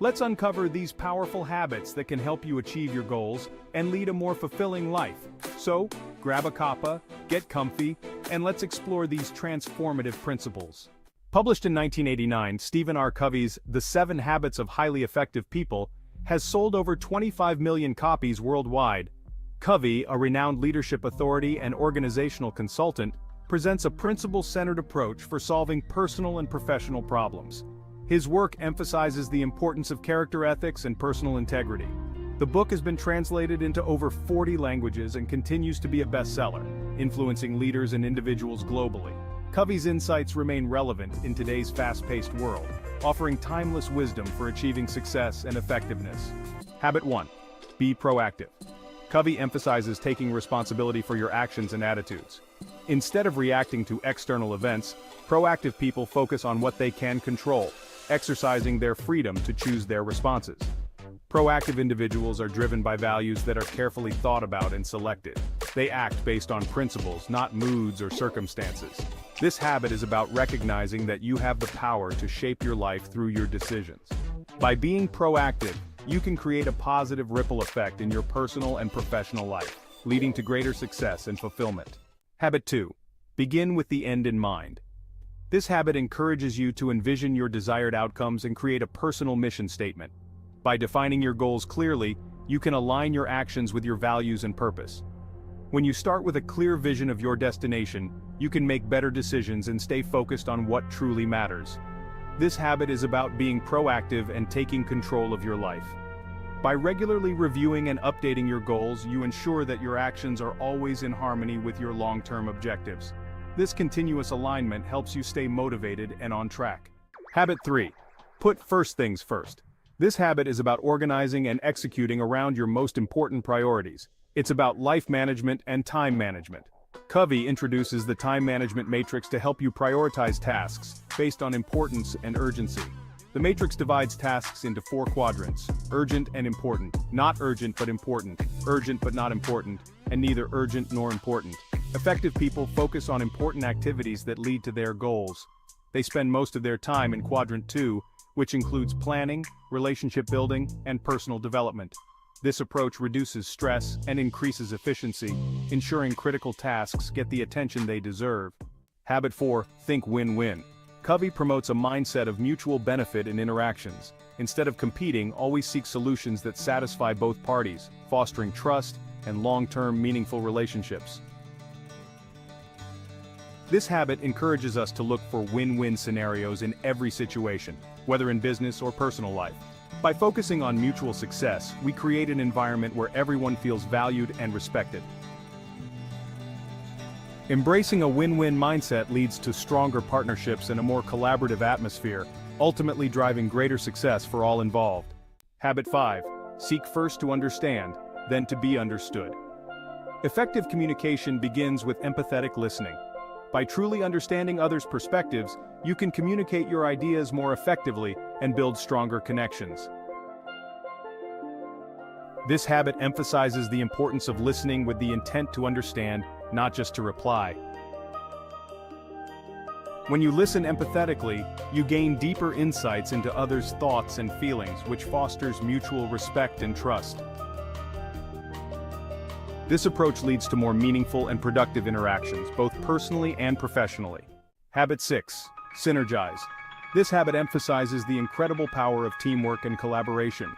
Let's uncover these powerful habits that can help you achieve your goals and lead a more fulfilling life. So, grab a cuppa, get comfy, and let's explore these transformative principles. Published in 1989, Stephen R. Covey's The 7 Habits of Highly Effective People has sold over 25 million copies worldwide. Covey, a renowned leadership authority and organizational consultant, presents a principle-centered approach for solving personal and professional problems. His work emphasizes the importance of character ethics and personal integrity. The book has been translated into over 40 languages and continues to be a bestseller, influencing leaders and individuals globally. Covey's insights remain relevant in today's fast-paced world, offering timeless wisdom for achieving success and effectiveness. Habit 1. Be proactive. Covey emphasizes taking responsibility for your actions and attitudes. Instead of reacting to external events, proactive people focus on what they can control, exercising their freedom to choose their responses. Proactive individuals are driven by values that are carefully thought about and selected. They act based on principles, not moods or circumstances. This habit is about recognizing that you have the power to shape your life through your decisions. By being proactive, you can create a positive ripple effect in your personal and professional life, leading to greater success and fulfillment. Habit 2. Begin with the end in mind. This habit encourages you to envision your desired outcomes and create a personal mission statement. By defining your goals clearly, you can align your actions with your values and purpose. When you start with a clear vision of your destination, you can make better decisions and stay focused on what truly matters. This habit is about being proactive and taking control of your life. By regularly reviewing and updating your goals, you ensure that your actions are always in harmony with your long-term objectives. This continuous alignment helps you stay motivated and on track. Habit 3. Put first things first. This habit is about organizing and executing around your most important priorities. It's about life management and time management. Covey introduces the time management matrix to help you prioritize tasks based on importance and urgency. The matrix divides tasks into 4 quadrants: urgent and important, not urgent but important, urgent but not important, and neither urgent nor important. Effective people focus on important activities that lead to their goals. They spend most of their time in quadrant 2, which includes planning, relationship building, and personal development. This approach reduces stress and increases efficiency, ensuring critical tasks get the attention they deserve. Habit 4. Think win-win. Covey promotes a mindset of mutual benefit in interactions. Instead of competing, always seek solutions that satisfy both parties, fostering trust and long-term meaningful relationships. This habit encourages us to look for win-win scenarios in every situation, whether in business or personal life. By focusing on mutual success, we create an environment where everyone feels valued and respected. Embracing a win-win mindset leads to stronger partnerships and a more collaborative atmosphere, ultimately driving greater success for all involved. Habit 5. Seek first to understand, then to be understood. Effective communication begins with empathetic listening. By truly understanding others' perspectives, you can communicate your ideas more effectively and build stronger connections. This habit emphasizes the importance of listening with the intent to understand, not just to reply. When you listen empathetically, you gain deeper insights into others' thoughts and feelings, which fosters mutual respect and trust. This approach leads to more meaningful and productive interactions, both personally and professionally. Habit 6. Synergize. This habit emphasizes the incredible power of teamwork and collaboration.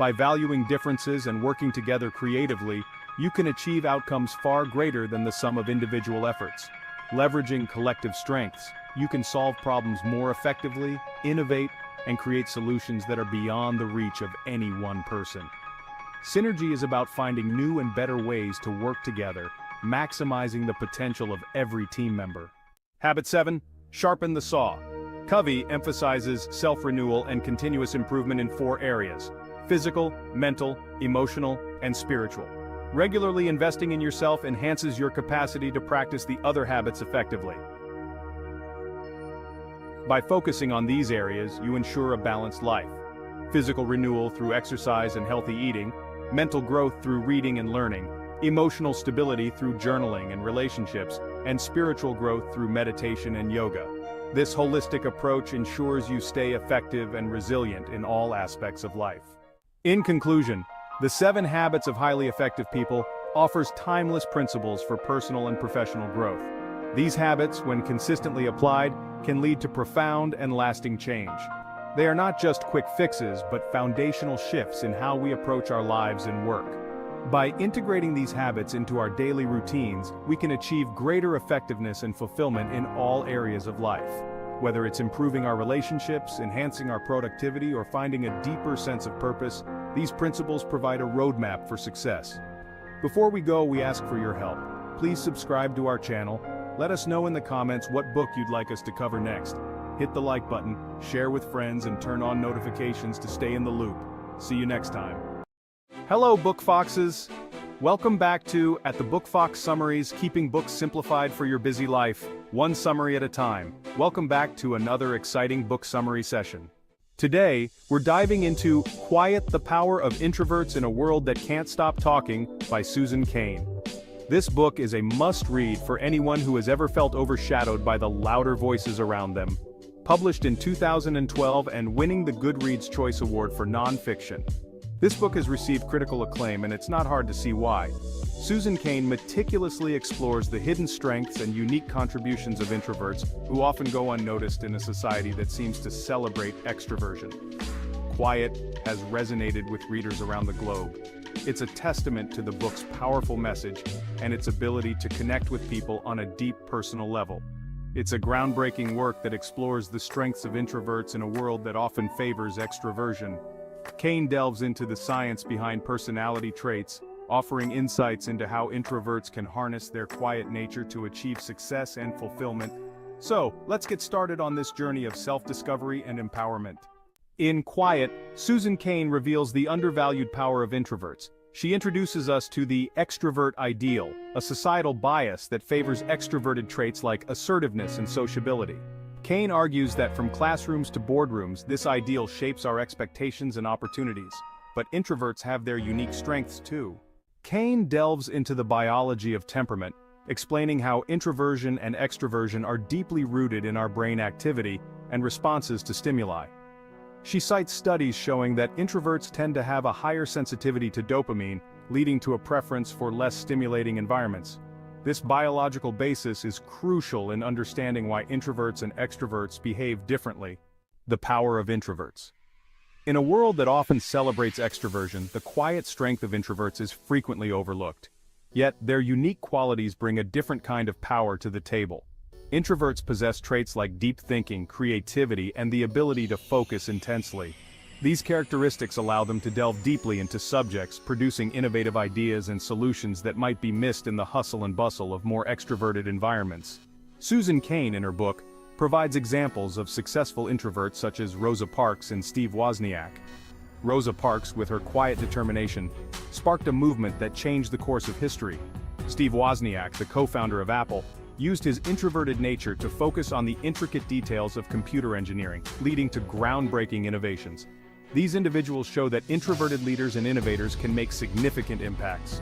By valuing differences and working together creatively, you can achieve outcomes far greater than the sum of individual efforts. Leveraging collective strengths, you can solve problems more effectively, innovate, and create solutions that are beyond the reach of any one person. Synergy is about finding new and better ways to work together, maximizing the potential of every team member. Habit 7. Sharpen the saw. Covey emphasizes self-renewal and continuous improvement in 4 areas: physical, mental, emotional, and spiritual. Regularly investing in yourself enhances your capacity to practice the other habits effectively. By focusing on these areas, you ensure a balanced life. Physical renewal through exercise and healthy eating, mental growth through reading and learning, emotional stability through journaling and relationships, and spiritual growth through meditation and yoga. This holistic approach ensures you stay effective and resilient in all aspects of life. In conclusion, the 7 Habits of Highly Effective People offers timeless principles for personal and professional growth. These habits, when consistently applied, can lead to profound and lasting change. They are not just quick fixes, but foundational shifts in how we approach our lives and work. By integrating these habits into our daily routines, we can achieve greater effectiveness and fulfillment in all areas of life. Whether it's improving our relationships, enhancing our productivity, or finding a deeper sense of purpose, these principles provide a roadmap for success. Before we go, we ask for your help. Please subscribe to our channel. Let us know in the comments what book you'd like us to cover next. Hit the like button, share with friends, and turn on notifications to stay in the loop. See you next time. Hello, Book Foxes! Welcome back to At the Book Fox Summaries, keeping books simplified for your busy life, one summary at a time. Welcome back to another exciting book summary session. Today, we're diving into Quiet: The Power of Introverts in a World That Can't Stop Talking by Susan Cain. This book is a must-read for anyone who has ever felt overshadowed by the louder voices around them. Published in 2012 and winning the Goodreads Choice Award for Nonfiction. This book has received critical acclaim, and it's not hard to see why. Susan Cain meticulously explores the hidden strengths and unique contributions of introverts, who often go unnoticed in a society that seems to celebrate extroversion. Quiet has resonated with readers around the globe. It's a testament to the book's powerful message and its ability to connect with people on a deep personal level. It's a groundbreaking work that explores the strengths of introverts in a world that often favors extroversion. Cain delves into the science behind personality traits, offering insights into how introverts can harness their quiet nature to achieve success and fulfillment. So, let's get started on this journey of self-discovery and empowerment. In Quiet, Susan Cain reveals the undervalued power of introverts. She introduces us to the extrovert ideal, a societal bias that favors extroverted traits like assertiveness and sociability. Cain argues that from classrooms to boardrooms, this ideal shapes our expectations and opportunities. But introverts have their unique strengths too. Cain delves into the biology of temperament, explaining how introversion and extroversion are deeply rooted in our brain activity and responses to stimuli. She cites studies showing that introverts tend to have a higher sensitivity to dopamine, leading to a preference for less stimulating environments. This biological basis is crucial in understanding why introverts and extroverts behave differently. The power of introverts. In a world that often celebrates extroversion, the quiet strength of introverts is frequently overlooked. Yet, their unique qualities bring a different kind of power to the table. Introverts possess traits like deep thinking, creativity, and the ability to focus intensely. These characteristics allow them to delve deeply into subjects, producing innovative ideas and solutions that might be missed in the hustle and bustle of more extroverted environments. Susan Cain, in her book, provides examples of successful introverts such as Rosa Parks and Steve Wozniak. Rosa Parks, with her quiet determination, sparked a movement that changed the course of history. Steve Wozniak, the co-founder of Apple, used his introverted nature to focus on the intricate details of computer engineering, leading to groundbreaking innovations. These individuals show that introverted leaders and innovators can make significant impacts.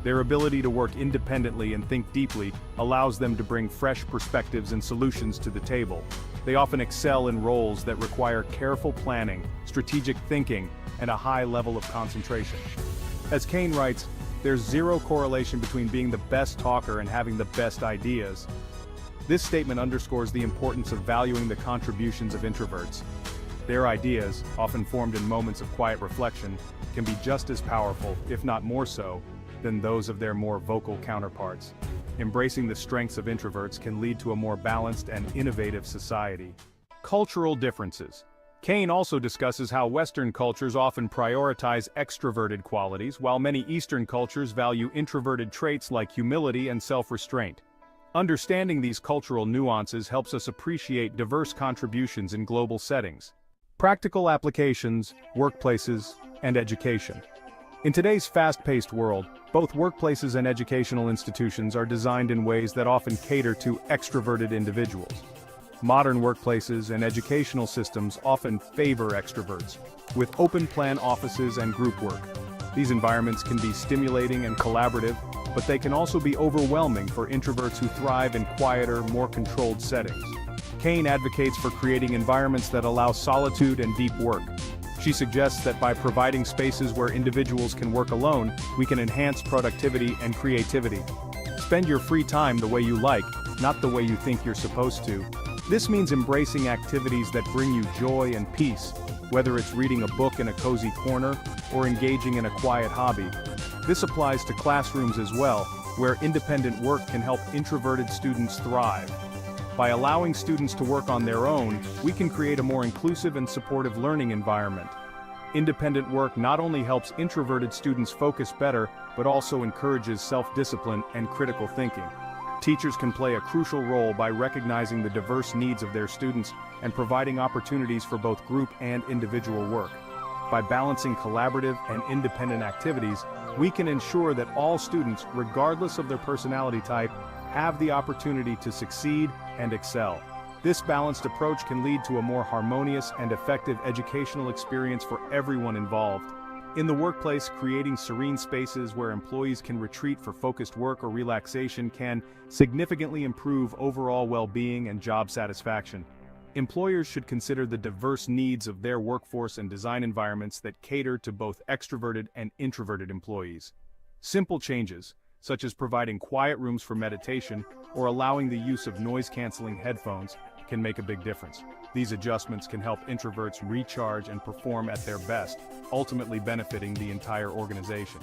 Their ability to work independently and think deeply allows them to bring fresh perspectives and solutions to the table. They often excel in roles that require careful planning, strategic thinking, and a high level of concentration. As Cain writes, there's zero correlation between being the best talker and having the best ideas. This statement underscores the importance of valuing the contributions of introverts. Their ideas, often formed in moments of quiet reflection, can be just as powerful, if not more so, than those of their more vocal counterparts. Embracing the strengths of introverts can lead to a more balanced and innovative society. Cultural differences. Cain also discusses how Western cultures often prioritize extroverted qualities, while many Eastern cultures value introverted traits like humility and self-restraint. Understanding these cultural nuances helps us appreciate diverse contributions in global settings. Practical applications, workplaces, and education. In today's fast-paced world, both workplaces and educational institutions are designed in ways that often cater to extroverted individuals. Modern workplaces and educational systems often favor extroverts, with open-plan offices and group work. These environments can be stimulating and collaborative, but they can also be overwhelming for introverts who thrive in quieter, more controlled settings. Cain advocates for creating environments that allow solitude and deep work. She suggests that by providing spaces where individuals can work alone, we can enhance productivity and creativity. Spend your free time the way you like, not the way you think you're supposed to. This means embracing activities that bring you joy and peace, whether it's reading a book in a cozy corner or engaging in a quiet hobby. This applies to classrooms as well, where independent work can help introverted students thrive. By allowing students to work on their own, we can create a more inclusive and supportive learning environment. Independent work not only helps introverted students focus better, but also encourages self-discipline and critical thinking. Teachers can play a crucial role by recognizing the diverse needs of their students and providing opportunities for both group and individual work. By balancing collaborative and independent activities, we can ensure that all students, regardless of their personality type, have the opportunity to succeed and excel. This balanced approach can lead to a more harmonious and effective educational experience for everyone involved. In the workplace, creating serene spaces where employees can retreat for focused work or relaxation can significantly improve overall well-being and job satisfaction. Employers should consider the diverse needs of their workforce and design environments that cater to both extroverted and introverted employees. Simple changes, such as providing quiet rooms for meditation or allowing the use of noise-canceling headphones, can make a big difference. These adjustments can help introverts recharge and perform at their best, ultimately benefiting the entire organization.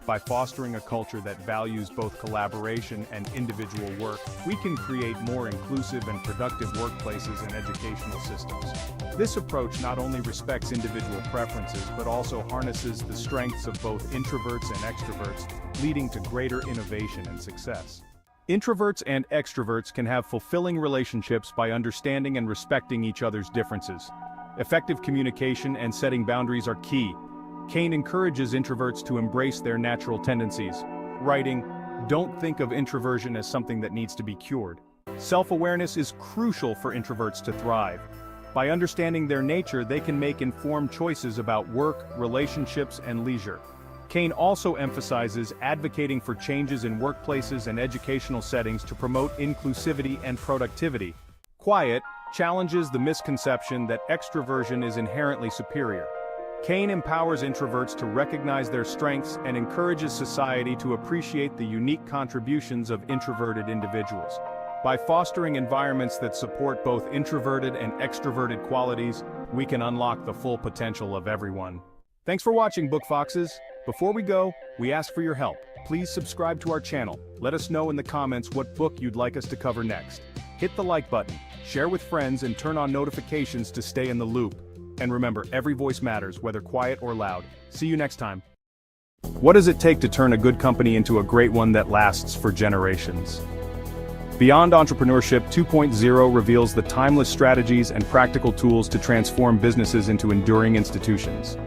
By fostering a culture that values both collaboration and individual work, we can create more inclusive and productive workplaces and educational systems. This approach not only respects individual preferences but also harnesses the strengths of both introverts and extroverts, leading to greater innovation and success. Introverts and extroverts can have fulfilling relationships by understanding and respecting each other's differences. Effective communication and setting boundaries are key. Cain encourages introverts to embrace their natural tendencies, writing, "Don't think of introversion as something that needs to be cured. Self-awareness is crucial for introverts to thrive. By understanding their nature, they can make informed choices about work, relationships, and leisure." Cain also emphasizes advocating for changes in workplaces and educational settings to promote inclusivity and productivity. Quiet challenges the misconception that extroversion is inherently superior. Kane empowers introverts to recognize their strengths and encourages society to appreciate the unique contributions of introverted individuals. By fostering environments that support both introverted and extroverted qualities, we can unlock the full potential of everyone. Thanks for watching, Book Foxes. Before we go, we ask for your help. Please subscribe to our channel. Let us know in the comments what book you'd like us to cover next. Hit the like button, share with friends, and turn on notifications to stay in the loop. And remember, every voice matters, whether quiet or loud. See you next time. What does it take to turn a good company into a great one that lasts for generations? Beyond Entrepreneurship 2.0 reveals the timeless strategies and practical tools to transform businesses into enduring institutions.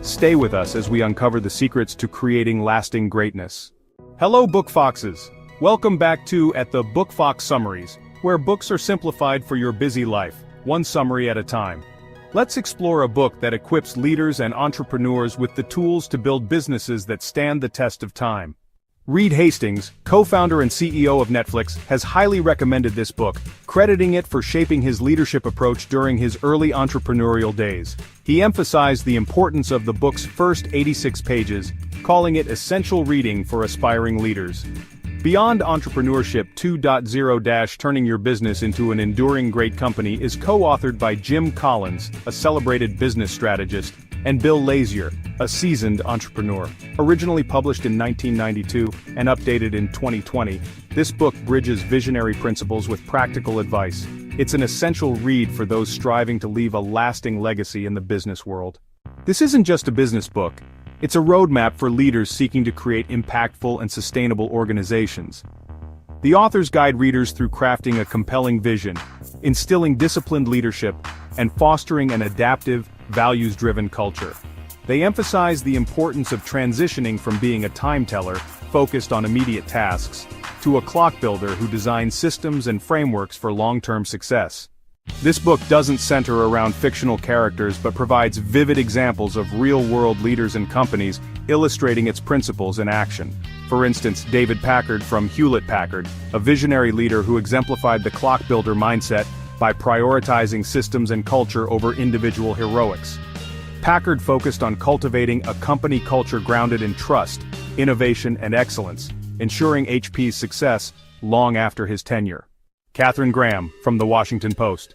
Stay with us as we uncover the secrets to creating lasting greatness. Hello, Book Foxes. Welcome back to at the Book Fox Summaries, where books are simplified for your busy life, one summary at a time. Let's explore a book that equips leaders and entrepreneurs with the tools to build businesses that stand the test of time. Reed Hastings, co-founder and CEO of Netflix, has highly recommended this book, crediting it for shaping his leadership approach during his early entrepreneurial days. He emphasized the importance of the book's first 86 pages, calling it essential reading for aspiring leaders. Beyond Entrepreneurship 2.0 Turning Your Business into an Enduring Great Company is co-authored by Jim Collins, a celebrated business strategist, and Bill Lazier, a seasoned entrepreneur. Originally published in 1992 and updated in 2020, this book bridges visionary principles with practical advice. It's an essential read for those striving to leave a lasting legacy in the business world. This isn't just a business book. It's a roadmap for leaders seeking to create impactful and sustainable organizations. The authors guide readers through crafting a compelling vision, instilling disciplined leadership, and fostering an adaptive, values-driven culture. They emphasize the importance of transitioning from being a time teller, focused on immediate tasks, to a clock builder who designs systems and frameworks for long-term success. This book doesn't center around fictional characters but provides vivid examples of real-world leaders and companies, illustrating its principles in action. For instance, David Packard from Hewlett-Packard, a visionary leader who exemplified the clock builder mindset by prioritizing systems and culture over individual heroics. Packard focused on cultivating a company culture grounded in trust, innovation, and excellence, ensuring HP's success long after his tenure. Katharine Graham, from The Washington Post.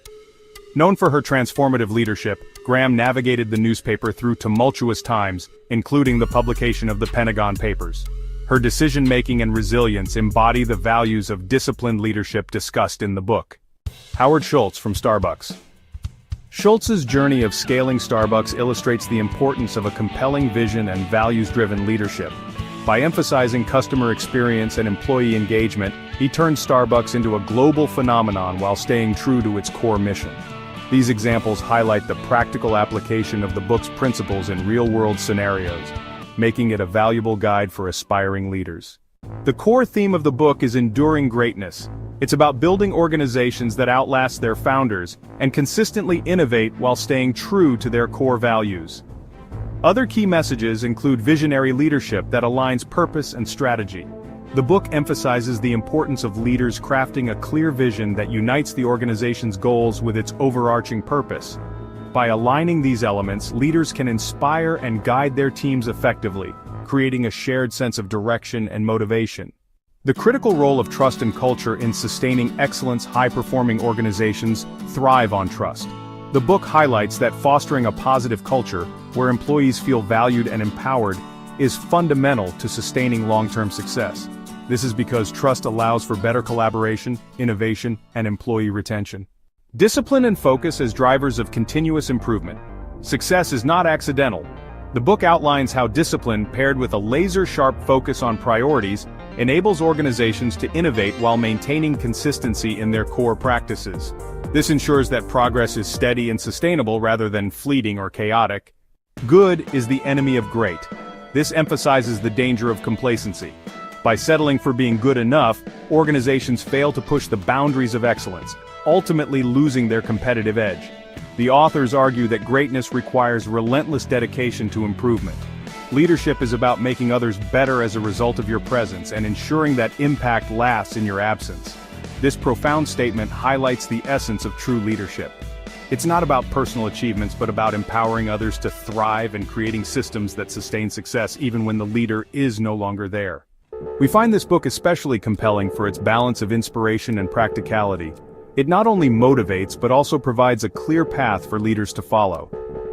Known for her transformative leadership, Graham navigated the newspaper through tumultuous times, including the publication of the Pentagon Papers. Her decision-making and resilience embody the values of disciplined leadership discussed in the book. Howard Schultz from Starbucks. Schultz's journey of scaling Starbucks illustrates the importance of a compelling vision and values-driven leadership. By emphasizing customer experience and employee engagement, he turned Starbucks into a global phenomenon while staying true to its core mission. These examples highlight the practical application of the book's principles in real-world scenarios, making it a valuable guide for aspiring leaders. The core theme of the book is enduring greatness. It's about building organizations that outlast their founders and consistently innovate while staying true to their core values. Other key messages include visionary leadership that aligns purpose and strategy. The book emphasizes the importance of leaders crafting a clear vision that unites the organization's goals with its overarching purpose. By aligning these elements, leaders can inspire and guide their teams effectively, creating a shared sense of direction and motivation. The critical role of trust and culture in sustaining excellence. High-performing organizations thrive on trust. The book highlights that fostering a positive culture, where employees feel valued and empowered, is fundamental to sustaining long-term success. This is because trust allows for better collaboration, innovation, and employee retention. Discipline and focus as drivers of continuous improvement. Success is not accidental. The book outlines how discipline, paired with a laser-sharp focus on priorities, enables organizations to innovate while maintaining consistency in their core practices. This ensures that progress is steady and sustainable rather than fleeting or chaotic. Good is the enemy of great. This emphasizes the danger of complacency. By settling for being good enough, organizations fail to push the boundaries of excellence, ultimately losing their competitive edge. The authors argue that greatness requires relentless dedication to improvement. Leadership is about making others better as a result of your presence and ensuring that impact lasts in your absence. This profound statement highlights the essence of true leadership. It's not about personal achievements, but about empowering others to thrive and creating systems that sustain success even when the leader is no longer there. We find this book especially compelling for its balance of inspiration and practicality. It not only motivates but also provides a clear path for leaders to follow.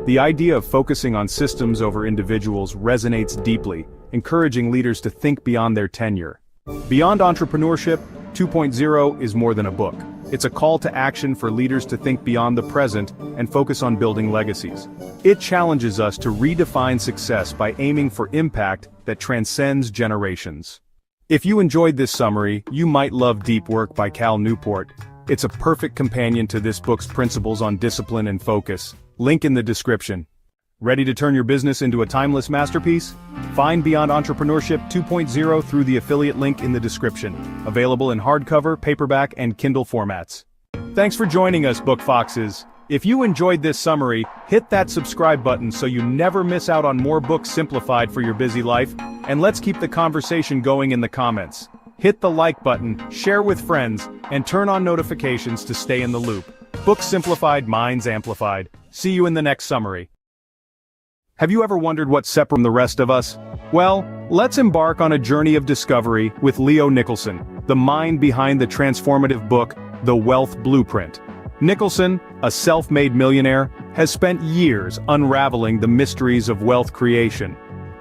The idea of focusing on systems over individuals resonates deeply, encouraging leaders to think beyond their tenure. Beyond Entrepreneurship 2.0 is more than a book. It's a call to action for leaders to think beyond the present and focus on building legacies. It challenges us to redefine success by aiming for impact that transcends generations. If you enjoyed this summary, you might love Deep Work by Cal Newport. It's a perfect companion to this book's principles on discipline and focus. Link in the description. Ready to turn your business into a timeless masterpiece? Find Beyond Entrepreneurship 2.0 through the affiliate link in the description. Available in hardcover, paperback, and Kindle formats. Thanks for joining us, Book Foxes. If you enjoyed this summary, hit that subscribe button so you never miss out on more books simplified for your busy life, and let's keep the conversation going in the comments. Hit the like button, share with friends, and turn on notifications to stay in the loop. Books simplified, minds amplified. See you in the next summary. Have you ever wondered what separates the rest of us? Well, let's embark on a journey of discovery with Leo Nicholson, the mind behind the transformative book, The Wealth Blueprint. Nicholson, a self-made millionaire, has spent years unraveling the mysteries of wealth creation.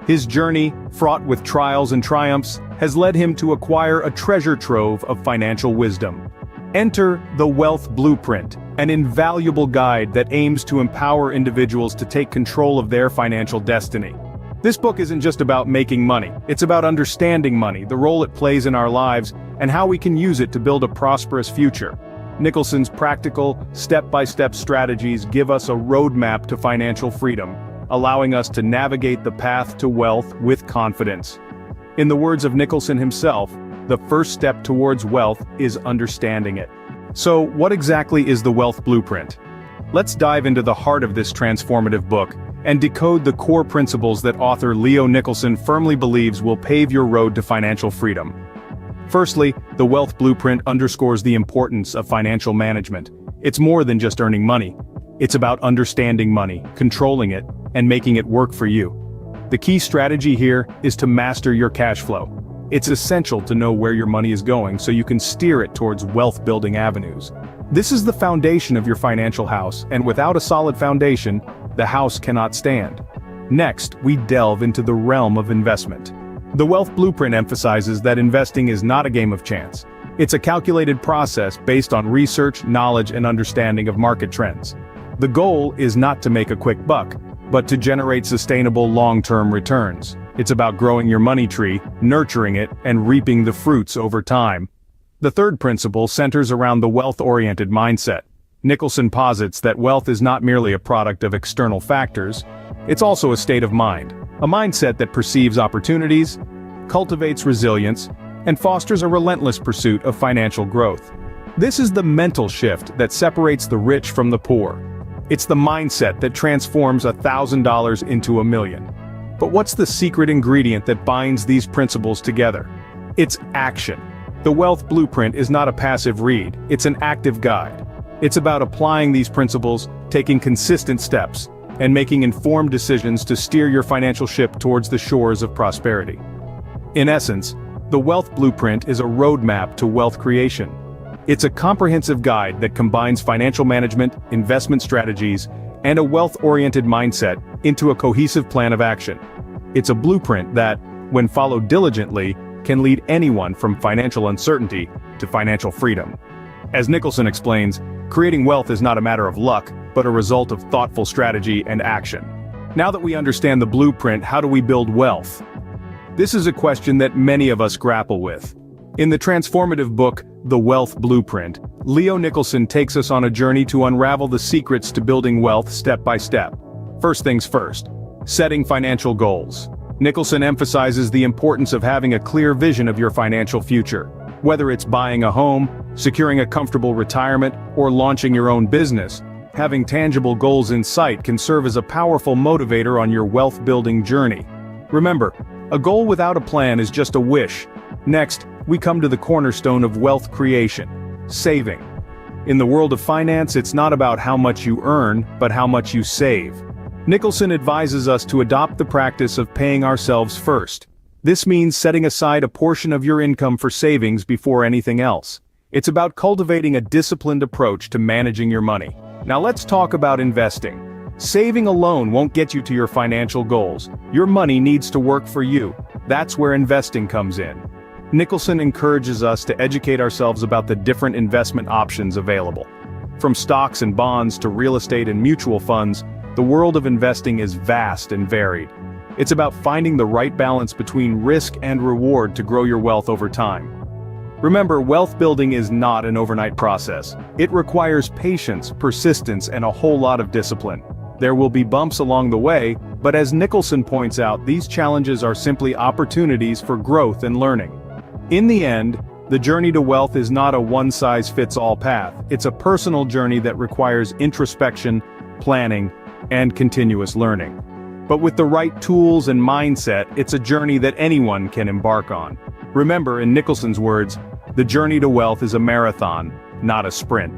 His journey, fraught with trials and triumphs, has led him to acquire a treasure trove of financial wisdom. Enter The Wealth Blueprint, an invaluable guide that aims to empower individuals to take control of their financial destiny. This book isn't just about making money, it's about understanding money, the role it plays in our lives, and how we can use it to build a prosperous future. Nicholson's practical, step-by-step strategies give us a roadmap to financial freedom, allowing us to navigate the path to wealth with confidence. In the words of Nicholson himself, the first step towards wealth is understanding it. So, what exactly is the Wealth Blueprint? Let's dive into the heart of this transformative book and decode the core principles that author Leo Nicholson firmly believes will pave your road to financial freedom. Firstly, the Wealth Blueprint underscores the importance of financial management. It's more than just earning money. It's about understanding money, controlling it, and making it work for you. The key strategy here is to master your cash flow. It's essential to know where your money is going so you can steer it towards wealth-building avenues. This is the foundation of your financial house, and without a solid foundation, the house cannot stand. Next, we delve into the realm of investment. The Wealth Blueprint emphasizes that investing is not a game of chance. It's a calculated process based on research, knowledge, and understanding of market trends. The goal is not to make a quick buck, but to generate sustainable long-term returns. It's about growing your money tree, nurturing it, and reaping the fruits over time. The third principle centers around the wealth-oriented mindset. Nicholson posits that wealth is not merely a product of external factors, it's also a state of mind, a mindset that perceives opportunities, cultivates resilience, and fosters a relentless pursuit of financial growth. This is the mental shift that separates the rich from the poor. It's the mindset that transforms $1,000 into $1 million. But what's the secret ingredient that binds these principles together? It's action. The Wealth Blueprint is not a passive read, it's an active guide. It's about applying these principles, taking consistent steps, and making informed decisions to steer your financial ship towards the shores of prosperity. In essence, the Wealth Blueprint is a roadmap to wealth creation. It's a comprehensive guide that combines financial management, investment strategies, and a wealth-oriented mindset into a cohesive plan of action. It's a blueprint that, when followed diligently, can lead anyone from financial uncertainty to financial freedom. As Nicholson explains, creating wealth is not a matter of luck, but a result of thoughtful strategy and action. Now that we understand the blueprint, how do we build wealth? This is a question that many of us grapple with. In the transformative book, The Wealth Blueprint, Leo Nicholson takes us on a journey to unravel the secrets to building wealth step by step. First things first, setting financial goals. Nicholson emphasizes the importance of having a clear vision of your financial future. Whether it's buying a home, securing a comfortable retirement, or launching your own business, having tangible goals in sight can serve as a powerful motivator on your wealth-building journey. Remember, a goal without a plan is just a wish. Next, we come to the cornerstone of wealth creation, saving. In the world of finance, it's not about how much you earn, but how much you save. Nicholson advises us to adopt the practice of paying ourselves first. This means setting aside a portion of your income for savings before anything else. It's about cultivating a disciplined approach to managing your money. Now let's talk about investing. Saving alone won't get you to your financial goals. Your money needs to work for you. That's where investing comes in. Nicholson encourages us to educate ourselves about the different investment options available. From stocks and bonds to real estate and mutual funds, the world of investing is vast and varied. It's about finding the right balance between risk and reward to grow your wealth over time. Remember, wealth building is not an overnight process. It requires patience, persistence, and a whole lot of discipline. There will be bumps along the way, but as Nicholson points out, these challenges are simply opportunities for growth and learning. In the end, the journey to wealth is not a one-size-fits-all path. It's a personal journey that requires introspection, planning, and continuous learning. But with the right tools and mindset, it's a journey that anyone can embark on. Remember, in Nicholson's words, the journey to wealth is a marathon, not a sprint.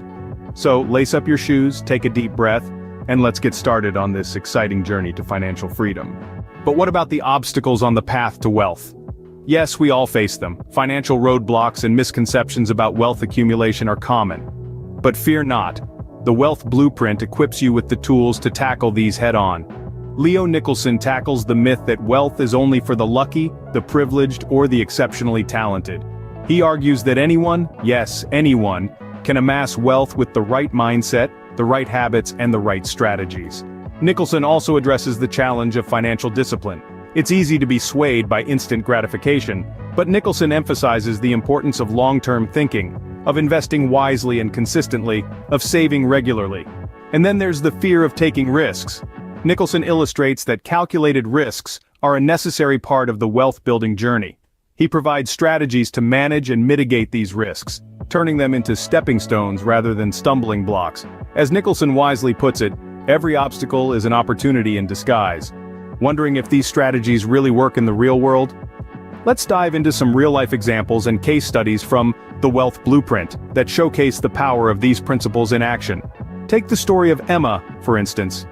So lace up your shoes, take a deep breath, and let's get started on this exciting journey to financial freedom. But what about the obstacles on the path to wealth? Yes, we all face them. Financial roadblocks and misconceptions about wealth accumulation are common. But fear not. The Wealth Blueprint equips you with the tools to tackle these head-on. Leo Nicholson tackles the myth that wealth is only for the lucky, the privileged, or the exceptionally talented. He argues that anyone, yes, anyone, can amass wealth with the right mindset, the right habits, and the right strategies. Nicholson also addresses the challenge of financial discipline. It's easy to be swayed by instant gratification, but Nicholson emphasizes the importance of long-term thinking, of investing wisely and consistently, of saving regularly. And then there's the fear of taking risks. Nicholson illustrates that calculated risks are a necessary part of the wealth-building journey. He provides strategies to manage and mitigate these risks, turning them into stepping stones rather than stumbling blocks. As Nicholson wisely puts it, every obstacle is an opportunity in disguise. Wondering if these strategies really work in the real world? Let's dive into some real-life examples and case studies from the Wealth Blueprint that showcase the power of these principles in action. Take the story of Emma, for instance.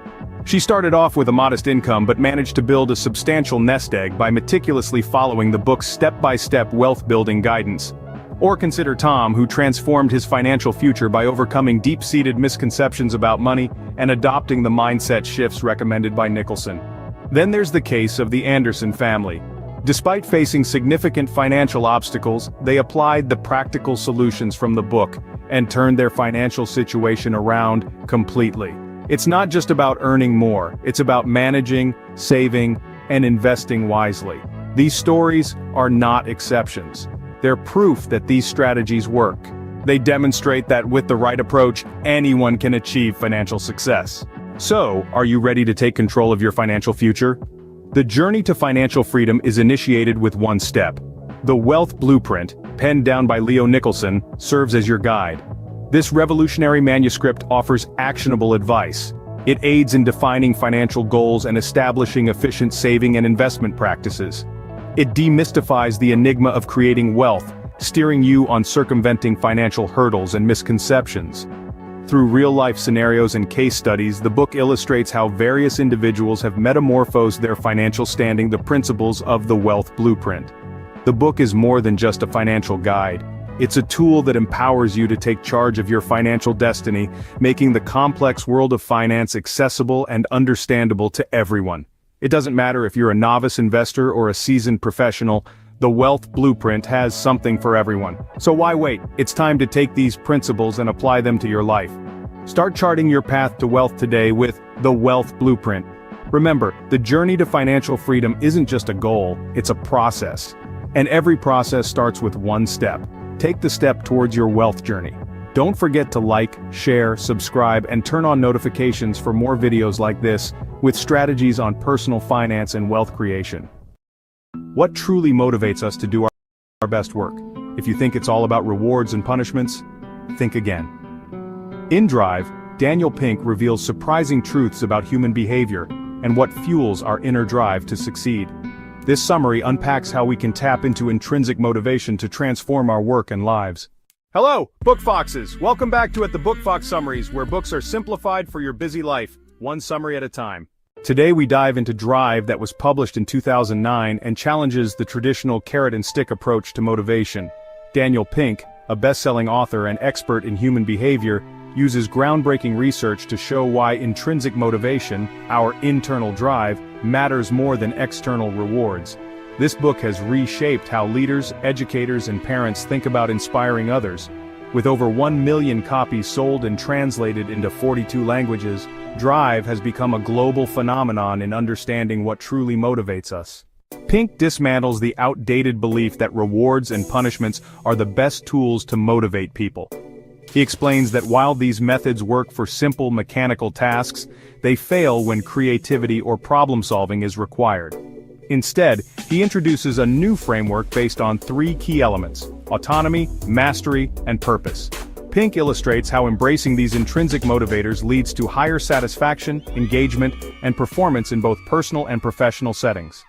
She started off with a modest income but managed to build a substantial nest egg by meticulously following the book's step-by-step wealth-building guidance. Or consider Tom, who transformed his financial future by overcoming deep-seated misconceptions about money and adopting the mindset shifts recommended by Nicholson. Then there's the case of the Anderson family. Despite facing significant financial obstacles, they applied the practical solutions from the book and turned their financial situation around completely. It's not just about earning more, it's about managing, saving, and investing wisely. These stories are not exceptions. They're proof that these strategies work. They demonstrate that with the right approach, anyone can achieve financial success. So, are you ready to take control of your financial future? The journey to financial freedom is initiated with one step. The Wealth Blueprint, penned down by Leo Nicholson, serves as your guide. This revolutionary manuscript offers actionable advice. It aids in defining financial goals and establishing efficient saving and investment practices. It demystifies the enigma of creating wealth, steering you on circumventing financial hurdles and misconceptions. Through real-life scenarios and case studies, the book illustrates how various individuals have metamorphosed their financial standing, the principles of the Wealth Blueprint. The book is more than just a financial guide. It's a tool that empowers you to take charge of your financial destiny, making the complex world of finance accessible and understandable to everyone. It doesn't matter if you're a novice investor or a seasoned professional, the Wealth Blueprint has something for everyone. So why wait? It's time to take these principles and apply them to your life. Start charting your path to wealth today with the Wealth Blueprint. Remember, the journey to financial freedom isn't just a goal, it's a process. And every process starts with one step. Take the step towards your wealth journey. Don't forget to like, share, subscribe, and turn on notifications for more videos like this, with strategies on personal finance and wealth creation. What truly motivates us to do our best work? If you think it's all about rewards and punishments, think again. In Drive, Daniel Pink reveals surprising truths about human behavior and what fuels our inner drive to succeed. This summary unpacks how we can tap into intrinsic motivation to transform our work and lives. Hello, Book Foxes! Welcome back to the Book Fox Summaries, where books are simplified for your busy life, one summary at a time. Today we dive into Drive, that was published in 2009 and challenges the traditional carrot and stick approach to motivation. Daniel Pink, a best-selling author and expert in human behavior, uses groundbreaking research to show why intrinsic motivation, our internal drive, matters more than external rewards. This book has reshaped how leaders, educators, and parents think about inspiring others. With over 1 million copies sold and translated into 42 languages, Drive has become a global phenomenon in understanding what truly motivates us. Pink dismantles the outdated belief that rewards and punishments are the best tools to motivate people. He explains that while these methods work for simple mechanical tasks, they fail when creativity or problem-solving is required. Instead, he introduces a new framework based on 3 key elements: autonomy, mastery, and purpose. Pink illustrates how embracing these intrinsic motivators leads to higher satisfaction, engagement, and performance in both personal and professional settings.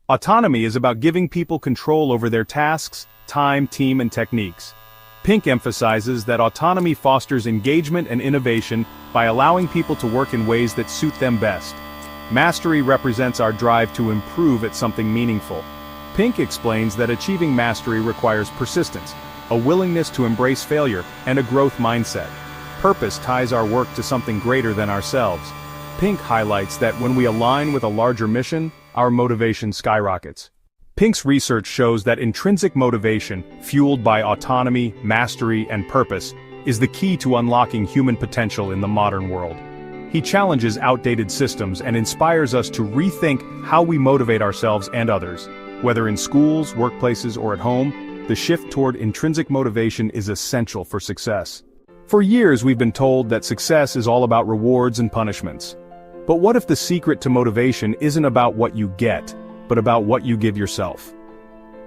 Autonomy is about giving people control over their tasks, time, team, and techniques. Pink emphasizes that autonomy fosters engagement and innovation by allowing people to work in ways that suit them best. Mastery represents our drive to improve at something meaningful. Pink explains that achieving mastery requires persistence, a willingness to embrace failure, and a growth mindset. Purpose ties our work to something greater than ourselves. Pink highlights that when we align with a larger mission, our motivation skyrockets. Pink's research shows that intrinsic motivation, fueled by autonomy, mastery, and purpose, is the key to unlocking human potential in the modern world. He challenges outdated systems and inspires us to rethink how we motivate ourselves and others. Whether in schools, workplaces, or at home, the shift toward intrinsic motivation is essential for success. For years we've been told that success is all about rewards and punishments. But what if the secret to motivation isn't about what you get, but about what you give yourself?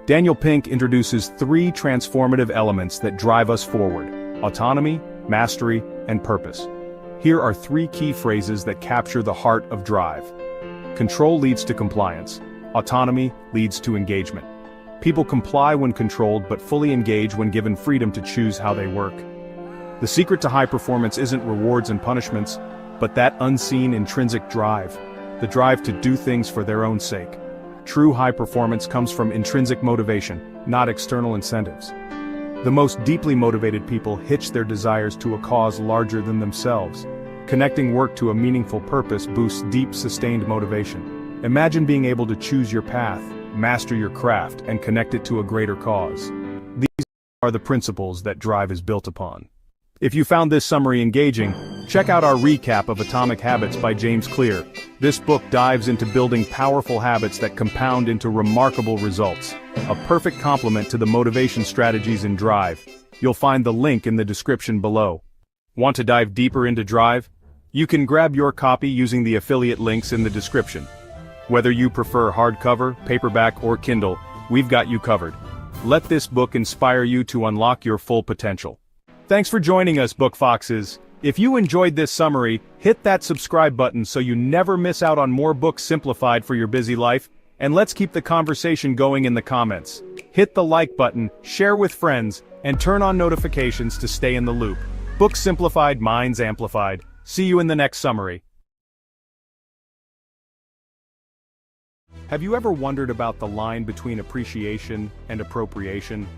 Daniel Pink introduces 3 transformative elements that drive us forward: autonomy, mastery, and purpose. Here are 3 key phrases that capture the heart of Drive. Control leads to compliance. Autonomy leads to engagement. People comply when controlled but fully engage when given freedom to choose how they work. The secret to high performance isn't rewards and punishments, but that unseen intrinsic drive, the drive to do things for their own sake. True high performance comes from intrinsic motivation, not external incentives. The most deeply motivated people hitch their desires to a cause larger than themselves. Connecting work to a meaningful purpose boosts deep, sustained motivation. Imagine being able to choose your path, master your craft, and connect it to a greater cause. These are the principles that Drive is built upon. If you found this summary engaging, check out our recap of Atomic Habits by James Clear. This book dives into building powerful habits that compound into remarkable results. A perfect complement to the motivation strategies in Drive. You'll find the link in the description below. Want to dive deeper into Drive? You can grab your copy using the affiliate links in the description. Whether you prefer hardcover, paperback, or Kindle, we've got you covered. Let this book inspire you to unlock your full potential. Thanks for joining us, Book Foxes. If you enjoyed this summary, hit that subscribe button so you never miss out on more books simplified for your busy life, and let's keep the conversation going in the comments. Hit the like button, share with friends, and turn on notifications to stay in the loop. Books simplified, minds amplified. See you in the next summary. Have you ever wondered about the line between appreciation and appropriation?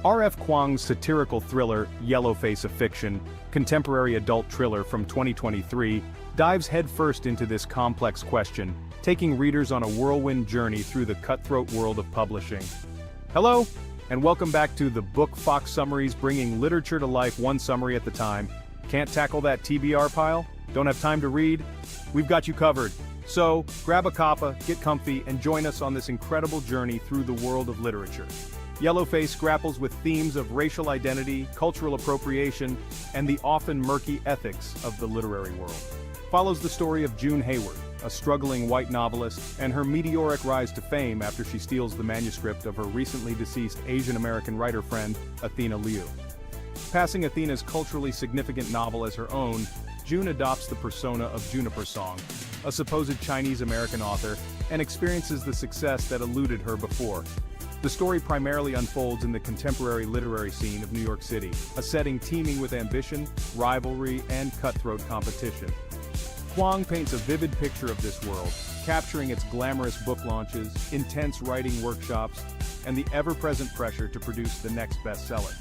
R.F. Kuang's satirical thriller, Yellowface: A Fiction, contemporary adult thriller from 2023, dives headfirst into this complex question, taking readers on a whirlwind journey through the cutthroat world of publishing. Hello, and welcome back to the Book Fox Summaries, bringing literature to life one summary at a time. Can't tackle that TBR pile? Don't have time to read? We've got you covered. So, grab a cuppa, get comfy, and join us on this incredible journey through the world of literature. Yellowface grapples with themes of racial identity, cultural appropriation, and the often murky ethics of the literary world. Follows the story of June Hayward, a struggling white novelist, and her meteoric rise to fame after she steals the manuscript of her recently deceased Asian-American writer friend, Athena Liu. Passing Athena's culturally significant novel as her own, June adopts the persona of Juniper Song, a supposed Chinese-American author, and experiences the success that eluded her before. The story primarily unfolds in the contemporary literary scene of New York City, a setting teeming with ambition, rivalry, and cutthroat competition. Kwong paints a vivid picture of this world, capturing its glamorous book launches, intense writing workshops, and the ever-present pressure to produce the next bestseller.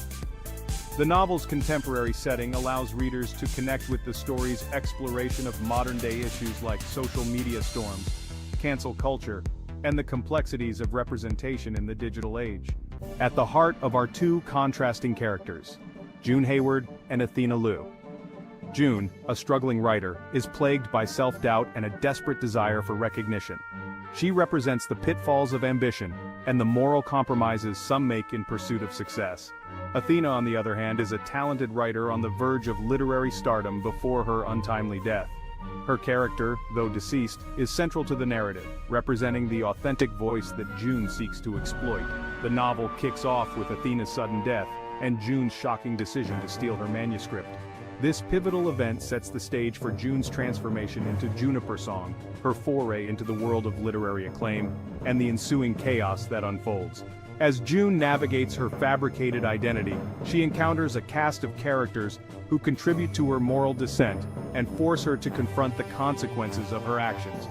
The novel's contemporary setting allows readers to connect with the story's exploration of modern-day issues like social media storms, cancel culture, and the complexities of representation in the digital age. At the heart of our two contrasting characters, June Hayward and Athena Liu. June, a struggling writer, is plagued by self-doubt and a desperate desire for recognition. She represents the pitfalls of ambition and the moral compromises some make in pursuit of success. Athena, on the other hand, is a talented writer on the verge of literary stardom before her untimely death. Her character, though deceased, is central to the narrative, representing the authentic voice that June seeks to exploit. The novel kicks off with Athena's sudden death and June's shocking decision to steal her manuscript. This pivotal event sets the stage for June's transformation into Juniper Song, her foray into the world of literary acclaim, and the ensuing chaos that unfolds. As June navigates her fabricated identity, she encounters a cast of characters who contribute to her moral descent and force her to confront the consequences of her actions.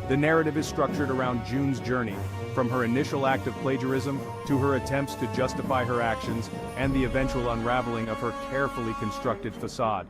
The narrative is structured around June's journey, from her initial act of plagiarism to her attempts to justify her actions and the eventual unraveling of her carefully constructed facade.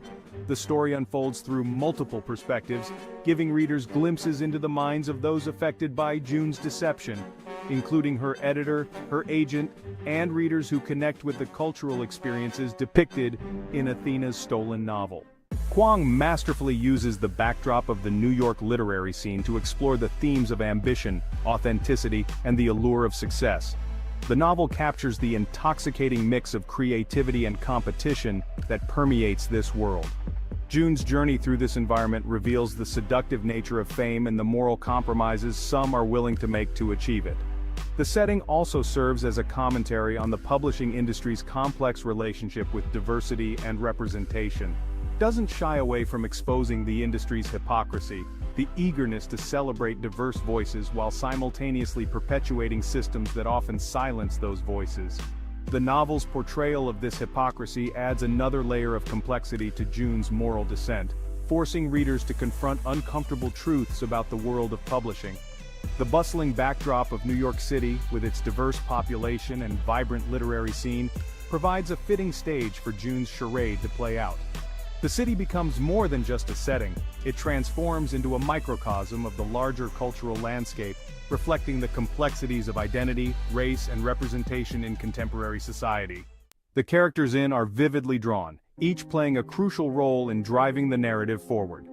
The story unfolds through multiple perspectives, giving readers glimpses into the minds of those affected by June's deception, including her editor, her agent, and readers who connect with the cultural experiences depicted in Athena's stolen novel. Kwong masterfully uses the backdrop of the New York literary scene to explore the themes of ambition, authenticity, and the allure of success. The novel captures the intoxicating mix of creativity and competition that permeates this world. June's journey through this environment reveals the seductive nature of fame and the moral compromises some are willing to make to achieve it. The setting also serves as a commentary on the publishing industry's complex relationship with diversity and representation. It doesn't shy away from exposing the industry's hypocrisy, the eagerness to celebrate diverse voices while simultaneously perpetuating systems that often silence those voices. The novel's portrayal of this hypocrisy adds another layer of complexity to June's moral descent, forcing readers to confront uncomfortable truths about the world of publishing. The bustling backdrop of New York City, with its diverse population and vibrant literary scene, provides a fitting stage for June's charade to play out. The city becomes more than just a setting, it transforms into a microcosm of the larger cultural landscape, reflecting the complexities of identity, race, and representation in contemporary society. The characters are vividly drawn, each playing a crucial role in driving the narrative forward.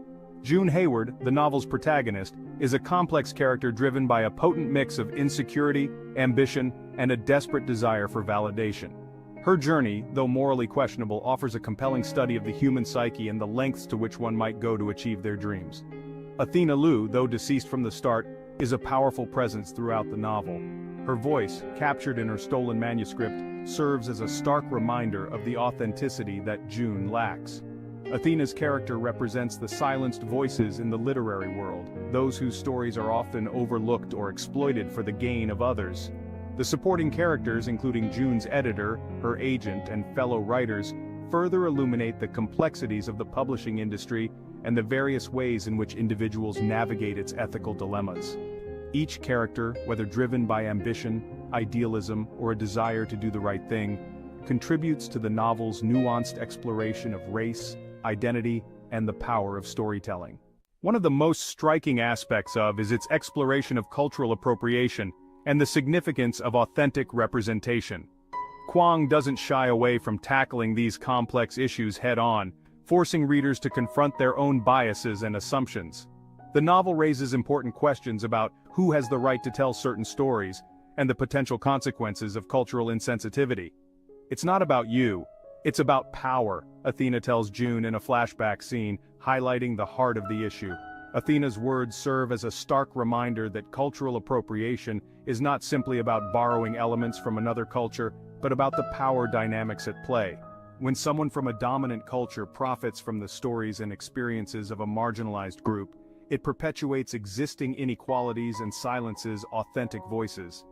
June Hayward, the novel's protagonist, is a complex character driven by a potent mix of insecurity, ambition, and a desperate desire for validation. Her journey, though morally questionable, offers a compelling study of the human psyche and the lengths to which one might go to achieve their dreams. Athena Liu, though deceased from the start, is a powerful presence throughout the novel. Her voice, captured in her stolen manuscript, serves as a stark reminder of the authenticity that June lacks. Athena's character represents the silenced voices in the literary world, those whose stories are often overlooked or exploited for the gain of others. The supporting characters, including June's editor, her agent, and fellow writers, further illuminate the complexities of the publishing industry and the various ways in which individuals navigate its ethical dilemmas. Each character, whether driven by ambition, idealism, or a desire to do the right thing, contributes to the novel's nuanced exploration of race, identity, and the power of storytelling. One of the most striking aspects is its exploration of cultural appropriation and the significance of authentic representation. Kwong doesn't shy away from tackling these complex issues head-on, forcing readers to confront their own biases and assumptions. The novel raises important questions about who has the right to tell certain stories and the potential consequences of cultural insensitivity. It's not about you, it's about power, Athena tells June in a flashback scene, highlighting the heart of the issue. Athena's words serve as a stark reminder that cultural appropriation is not simply about borrowing elements from another culture, but about the power dynamics at play. When someone from a dominant culture profits from the stories and experiences of a marginalized group, it perpetuates existing inequalities and silences authentic voices.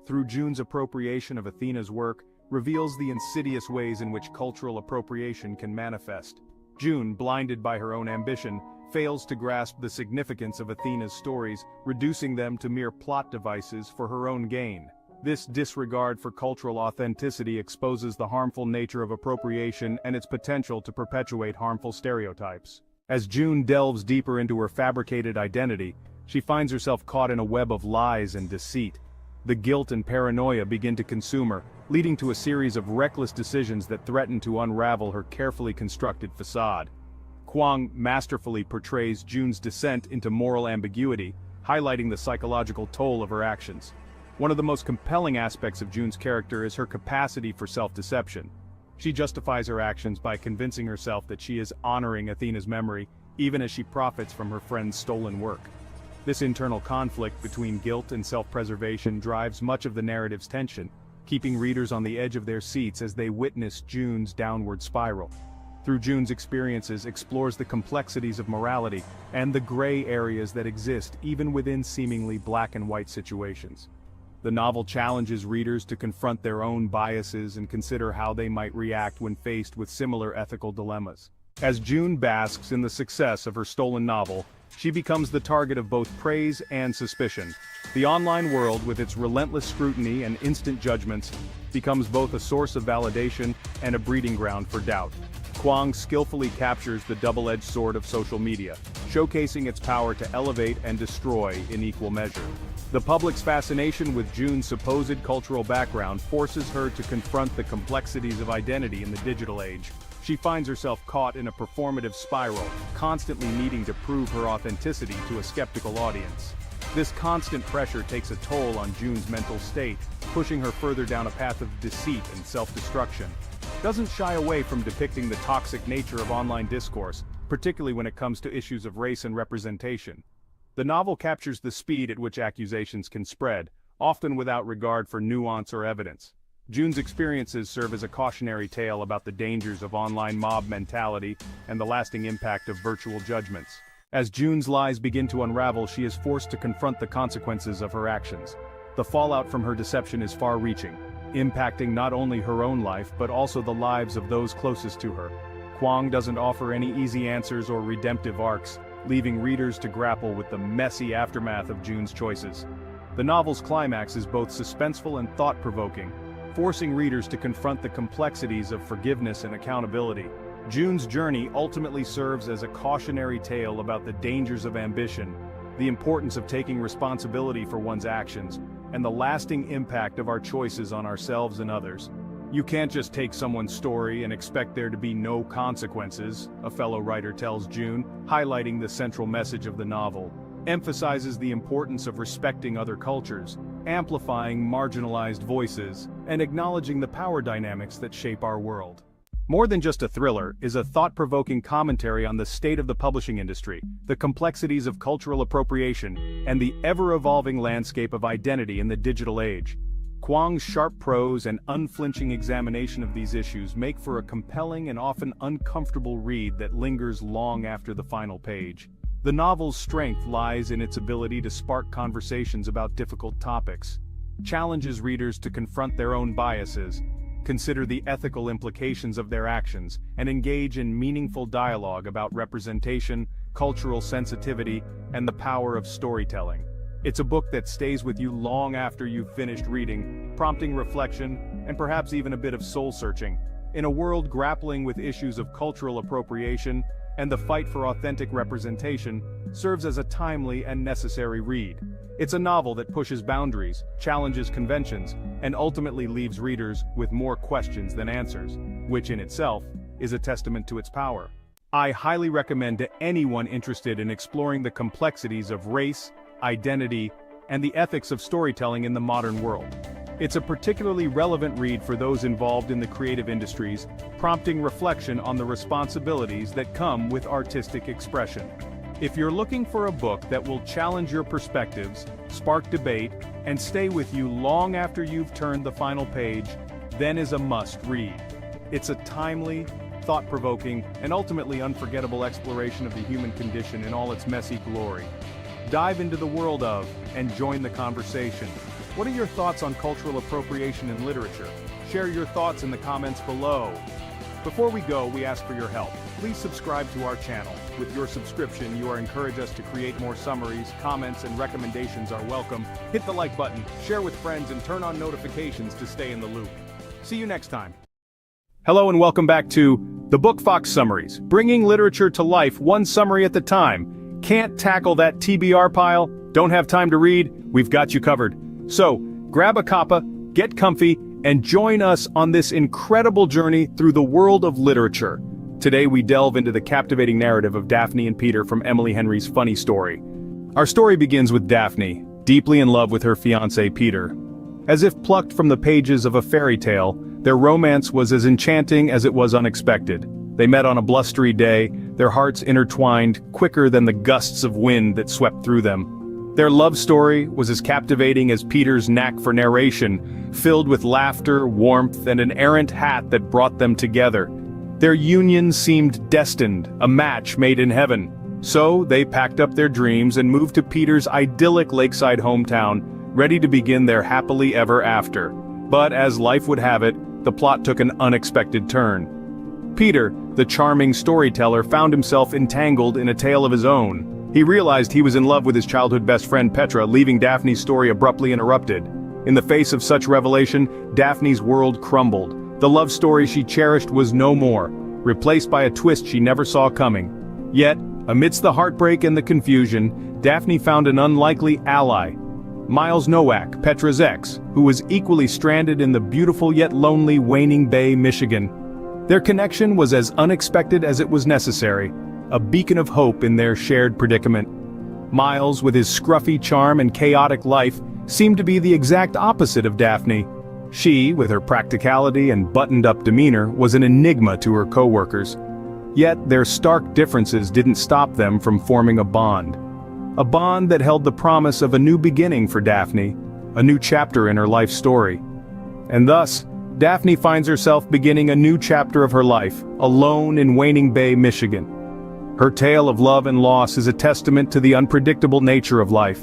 through June's appropriation of Athena's work, reveals the insidious ways in which cultural appropriation can manifest. June, blinded by her own ambition, fails to grasp the significance of Athena's stories, reducing them to mere plot devices for her own gain. This disregard for cultural authenticity exposes the harmful nature of appropriation and its potential to perpetuate harmful stereotypes. As June delves deeper into her fabricated identity, she finds herself caught in a web of lies and deceit. The guilt and paranoia begin to consume her, leading to a series of reckless decisions that threaten to unravel her carefully constructed facade. Kwang masterfully portrays June's descent into moral ambiguity, highlighting the psychological toll of her actions. One of the most compelling aspects of June's character is her capacity for self-deception. She justifies her actions by convincing herself that she is honoring Athena's memory, even as she profits from her friend's stolen work. This internal conflict between guilt and self-preservation drives much of the narrative's tension, keeping readers on the edge of their seats as they witness June's downward spiral. Through June's experiences, explores the complexities of morality and the gray areas that exist even within seemingly black and white situations. The novel challenges readers to confront their own biases and consider how they might react when faced with similar ethical dilemmas. As June basks in the success of her stolen novel, she becomes the target of both praise and suspicion. The online world, with its relentless scrutiny and instant judgments, becomes both a source of validation and a breeding ground for doubt. Kwang skillfully captures the double-edged sword of social media, showcasing its power to elevate and destroy in equal measure. The public's fascination with June's supposed cultural background forces her to confront the complexities of identity in the digital age. She finds herself caught in a performative spiral, constantly needing to prove her authenticity to a skeptical audience. This constant pressure takes a toll on June's mental state, pushing her further down a path of deceit and self-destruction. Doesn't shy away from depicting the toxic nature of online discourse, particularly when it comes to issues of race and representation. The novel captures the speed at which accusations can spread, often without regard for nuance or evidence. June's experiences serve as a cautionary tale about the dangers of online mob mentality and the lasting impact of virtual judgments. As June's lies begin to unravel, she is forced to confront the consequences of her actions. The fallout from her deception is far-reaching, impacting not only her own life but also the lives of those closest to her. Kwang doesn't offer any easy answers or redemptive arcs, leaving readers to grapple with the messy aftermath of June's choices. The novel's climax is both suspenseful and thought-provoking, forcing readers to confront the complexities of forgiveness and accountability. June's journey ultimately serves as a cautionary tale about the dangers of ambition, the importance of taking responsibility for one's actions, and the lasting impact of our choices on ourselves and others. You can't just take someone's story and expect there to be no consequences, a fellow writer tells June, highlighting the central message of the novel. Emphasizes the importance of respecting other cultures, amplifying marginalized voices, and acknowledging the power dynamics that shape our world. More than just a thriller, is a thought-provoking commentary on the state of the publishing industry, the complexities of cultural appropriation, and the ever-evolving landscape of identity in the digital age. Kwang's sharp prose and unflinching examination of these issues make for a compelling and often uncomfortable read that lingers long after the final page. The novel's strength lies in its ability to spark conversations about difficult topics, challenges readers to confront their own biases, consider the ethical implications of their actions, and engage in meaningful dialogue about representation, cultural sensitivity, and the power of storytelling. It's a book that stays with you long after you've finished reading, prompting reflection, and perhaps even a bit of soul-searching. In a world grappling with issues of cultural appropriation, and the fight for authentic representation, serves as a timely and necessary read. It's a novel that pushes boundaries, challenges conventions, and ultimately leaves readers with more questions than answers, which in itself is a testament to its power. I highly recommend to anyone interested in exploring the complexities of race, identity, and the ethics of storytelling in the modern world. It's a particularly relevant read for those involved in the creative industries, prompting reflection on the responsibilities that come with artistic expression. If you're looking for a book that will challenge your perspectives, spark debate, and stay with you long after you've turned the final page, then is a must-read. It's a timely, thought-provoking, and ultimately unforgettable exploration of the human condition in all its messy glory. Dive into the world of, and join the conversation. What are your thoughts on cultural appropriation in literature? Share your thoughts in the comments below. Before we go, we ask for your help. Please subscribe to our channel. With your subscription, you are encouraged us to create more summaries, comments, and recommendations are welcome. Hit the like button, share with friends, and turn on notifications to stay in the loop. See you next time. Hello and welcome back to the Book Fox Summaries, bringing literature to life one summary at a time. Can't tackle that TBR pile? Don't have time to read? We've got you covered. So, grab a cuppa, get comfy, and join us on this incredible journey through the world of literature. Today we delve into the captivating narrative of Daphne and Peter from Emily Henry's Funny Story. Our story begins with Daphne, deeply in love with her fiancé Peter. As if plucked from the pages of a fairy tale, their romance was as enchanting as it was unexpected. They met on a blustery day, their hearts intertwined quicker than the gusts of wind that swept through them. Their love story was as captivating as Peter's knack for narration, filled with laughter, warmth, and an errant hat that brought them together. Their union seemed destined, a match made in heaven. So they packed up their dreams and moved to Peter's idyllic lakeside hometown, ready to begin their happily ever after. But as life would have it, the plot took an unexpected turn. Peter, the charming storyteller, found himself entangled in a tale of his own. He realized he was in love with his childhood best friend Petra, leaving Daphne's story abruptly interrupted. In the face of such revelation, Daphne's world crumbled. The love story she cherished was no more, replaced by a twist she never saw coming. Yet, amidst the heartbreak and the confusion, Daphne found an unlikely ally. Miles Nowak, Petra's ex, who was equally stranded in the beautiful yet lonely Waning Bay, Michigan. Their connection was as unexpected as it was necessary, a beacon of hope in their shared predicament. Miles, with his scruffy charm and chaotic life, seemed to be the exact opposite of Daphne. She, with her practicality and buttoned-up demeanor, was an enigma to her co-workers. Yet their stark differences didn't stop them from forming a bond. A bond that held the promise of a new beginning for Daphne, a new chapter in her life story. And thus, Daphne finds herself beginning a new chapter of her life, alone in Waning Bay, Michigan. Her tale of love and loss is a testament to the unpredictable nature of life,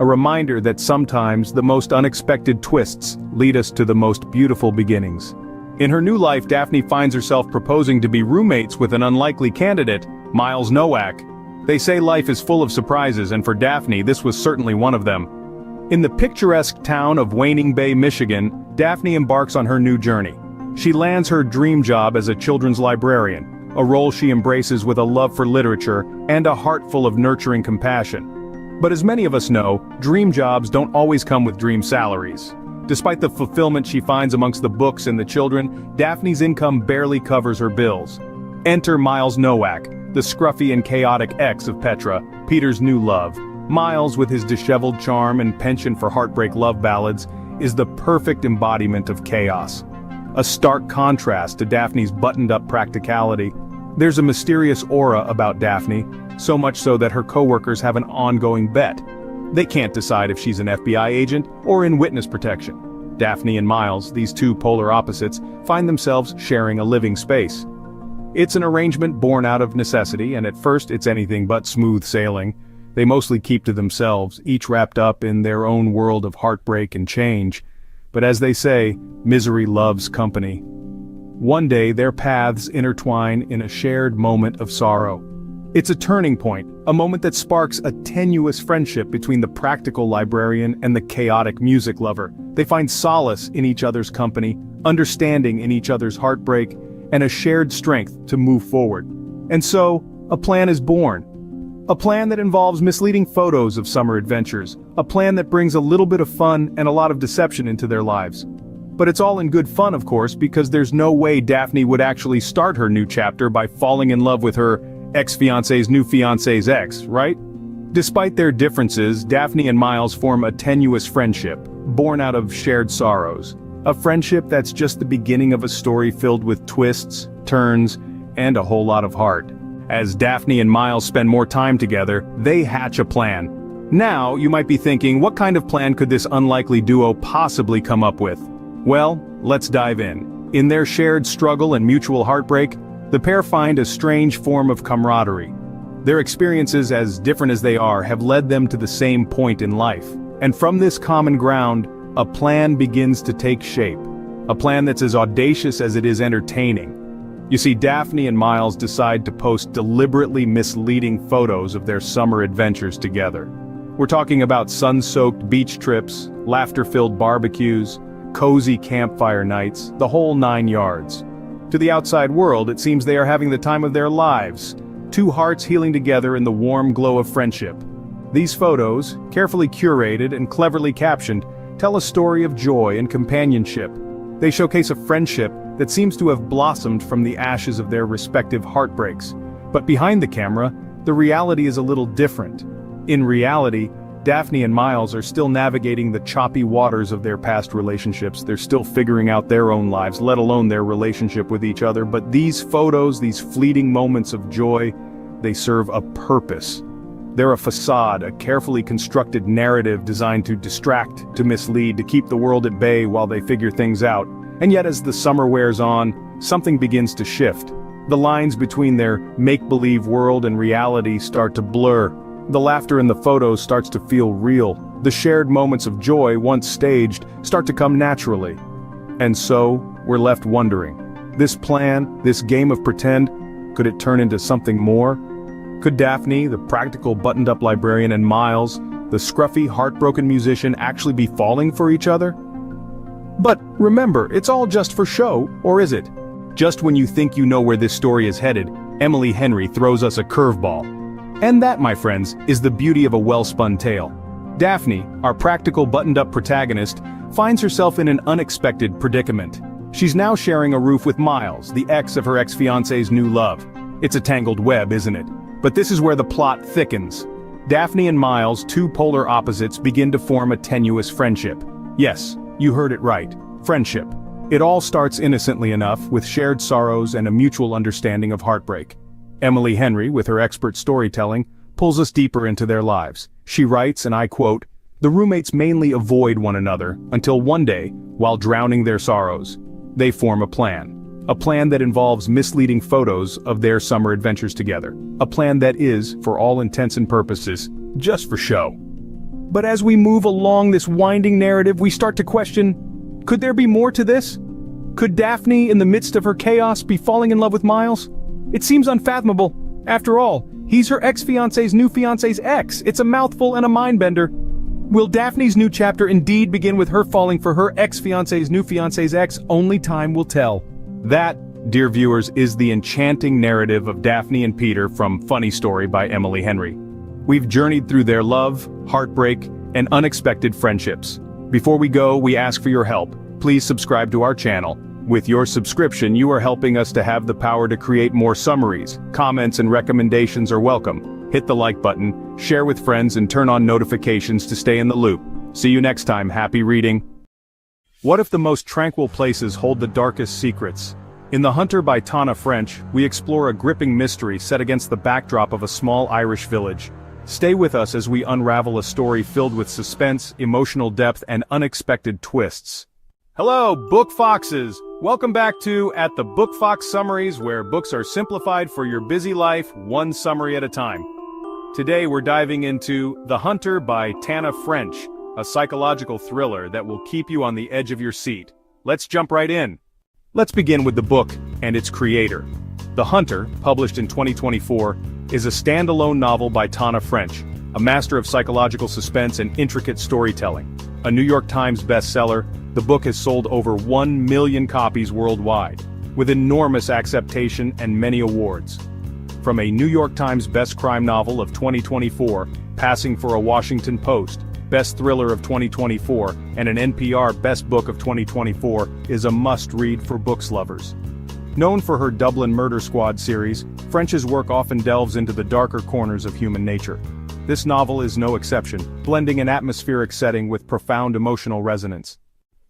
a reminder that sometimes the most unexpected twists lead us to the most beautiful beginnings. In her new life, Daphne finds herself proposing to be roommates with an unlikely candidate, Miles Nowak. They say life is full of surprises, and for Daphne, this was certainly one of them. In the picturesque town of Waning Bay, Michigan, Daphne embarks on her new journey. She lands her dream job as a children's librarian, a role she embraces with a love for literature and a heart full of nurturing compassion. But as many of us know, dream jobs don't always come with dream salaries. Despite the fulfillment she finds amongst the books and the children, Daphne's income barely covers her bills. Enter Miles Nowak, the scruffy and chaotic ex of Petra, Peter's new love. Miles, with his disheveled charm and penchant for heartbreak love ballads, is the perfect embodiment of chaos. A stark contrast to Daphne's buttoned-up practicality. There's a mysterious aura about Daphne, so much so that her co-workers have an ongoing bet. They can't decide if she's an FBI agent or in witness protection. Daphne and Miles, these two polar opposites, find themselves sharing a living space. It's an arrangement born out of necessity, and at first it's anything but smooth sailing. They mostly keep to themselves, each wrapped up in their own world of heartbreak and change. But as they say, misery loves company. One day their paths intertwine in a shared moment of sorrow. It's a turning point, a moment that sparks a tenuous friendship between the practical librarian and the chaotic music lover. They find solace in each other's company, understanding in each other's heartbreak, and a shared strength to move forward. And so, a plan is born. A plan that involves misleading photos of summer adventures, a plan that brings a little bit of fun and a lot of deception into their lives. But it's all in good fun, of course, because there's no way Daphne would actually start her new chapter by falling in love with her ex-fiancé's new fiancé's ex, right? Despite their differences, Daphne and Miles form a tenuous friendship, born out of shared sorrows. A friendship that's just the beginning of a story filled with twists, turns, and a whole lot of heart. As Daphne and Miles spend more time together, they hatch a plan. Now, you might be thinking, what kind of plan could this unlikely duo possibly come up with? Well, let's dive in. In their shared struggle and mutual heartbreak, the pair find a strange form of camaraderie. Their experiences, as different as they are, have led them to the same point in life. And from this common ground, a plan begins to take shape. A plan that's as audacious as it is entertaining. You see, Daphne and Miles decide to post deliberately misleading photos of their summer adventures together. We're talking about sun-soaked beach trips, laughter-filled barbecues, cozy campfire nights, the whole 9 yards. To the outside world, it seems they are having the time of their lives, two hearts healing together in the warm glow of friendship. These photos, carefully curated and cleverly captioned, tell a story of joy and companionship. They showcase a friendship that seems to have blossomed from the ashes of their respective heartbreaks. But behind the camera, the reality is a little different. In reality, Daphne and Miles are still navigating the choppy waters of their past relationships. They're still figuring out their own lives, let alone their relationship with each other. But these photos, these fleeting moments of joy, they serve a purpose. They're a facade, a carefully constructed narrative designed to distract, to mislead, to keep the world at bay while they figure things out. And yet as the summer wears on, something begins to shift. The lines between their make-believe world and reality start to blur. The laughter in the photos starts to feel real. The shared moments of joy, once staged, start to come naturally. And so, we're left wondering. This plan, this game of pretend, could it turn into something more? Could Daphne, the practical buttoned-up librarian, and Miles, the scruffy, heartbroken musician, actually be falling for each other? But remember, it's all just for show, or is it? Just when you think you know where this story is headed, Emily Henry throws us a curveball. And that, my friends, is the beauty of a well-spun tale. Daphne, our practical buttoned-up protagonist, finds herself in an unexpected predicament. She's now sharing a roof with Miles, the ex of her ex-fiancé's new love. It's a tangled web, isn't it? But this is where the plot thickens. Daphne and Miles, two polar opposites, begin to form a tenuous friendship. Yes, you heard it right. Friendship. It all starts innocently enough, with shared sorrows and a mutual understanding of heartbreak. Emily Henry, with her expert storytelling, pulls us deeper into their lives. She writes, and I quote, "The roommates mainly avoid one another, until one day, while drowning their sorrows, they form a plan. A plan that involves misleading photos of their summer adventures together. A plan that is, for all intents and purposes, just for show." But as we move along this winding narrative, we start to question, could there be more to this? Could Daphne, in the midst of her chaos, be falling in love with Miles? It seems unfathomable. After all, he's her ex-fiancé's new fiancé's ex. It's a mouthful and a mind-bender. Will Daphne's new chapter indeed begin with her falling for her ex-fiancé's new fiancé's ex? Only time will tell. That, dear viewers, is the enchanting narrative of Daphne and Peter from Funny Story by Emily Henry. We've journeyed through their love, heartbreak, and unexpected friendships. Before we go, we ask for your help. Please subscribe to our channel. With your subscription, you are helping us to have the power to create more summaries. Comments and recommendations are welcome. Hit the like button, share with friends, and turn on notifications to stay in the loop. See you next time. Happy reading. What if the most tranquil places hold the darkest secrets? In The Hunter by Tana French, we explore a gripping mystery set against the backdrop of a small Irish village. Stay with us as we unravel a story filled with suspense, emotional depth, and unexpected twists. Hello, Book Foxes! Welcome back to At the Book Fox Summaries, where books are simplified for your busy life, one summary at a time. Today we're diving into The Hunter by Tana French, a psychological thriller that will keep you on the edge of your seat. Let's jump right in. Let's begin with the book and its creator. The Hunter, published in 2024, is a standalone novel by Tana French, a master of psychological suspense and intricate storytelling. A New York Times bestseller, the book has sold over 1 million copies worldwide, with enormous acceptation and many awards. From a New York Times Best Crime Novel of 2024, passing for a Washington Post Best Thriller of 2024, and an NPR Best Book of 2024, is a must-read for books lovers. Known for her Dublin Murder Squad series, French's work often delves into the darker corners of human nature. This novel is no exception, blending an atmospheric setting with profound emotional resonance.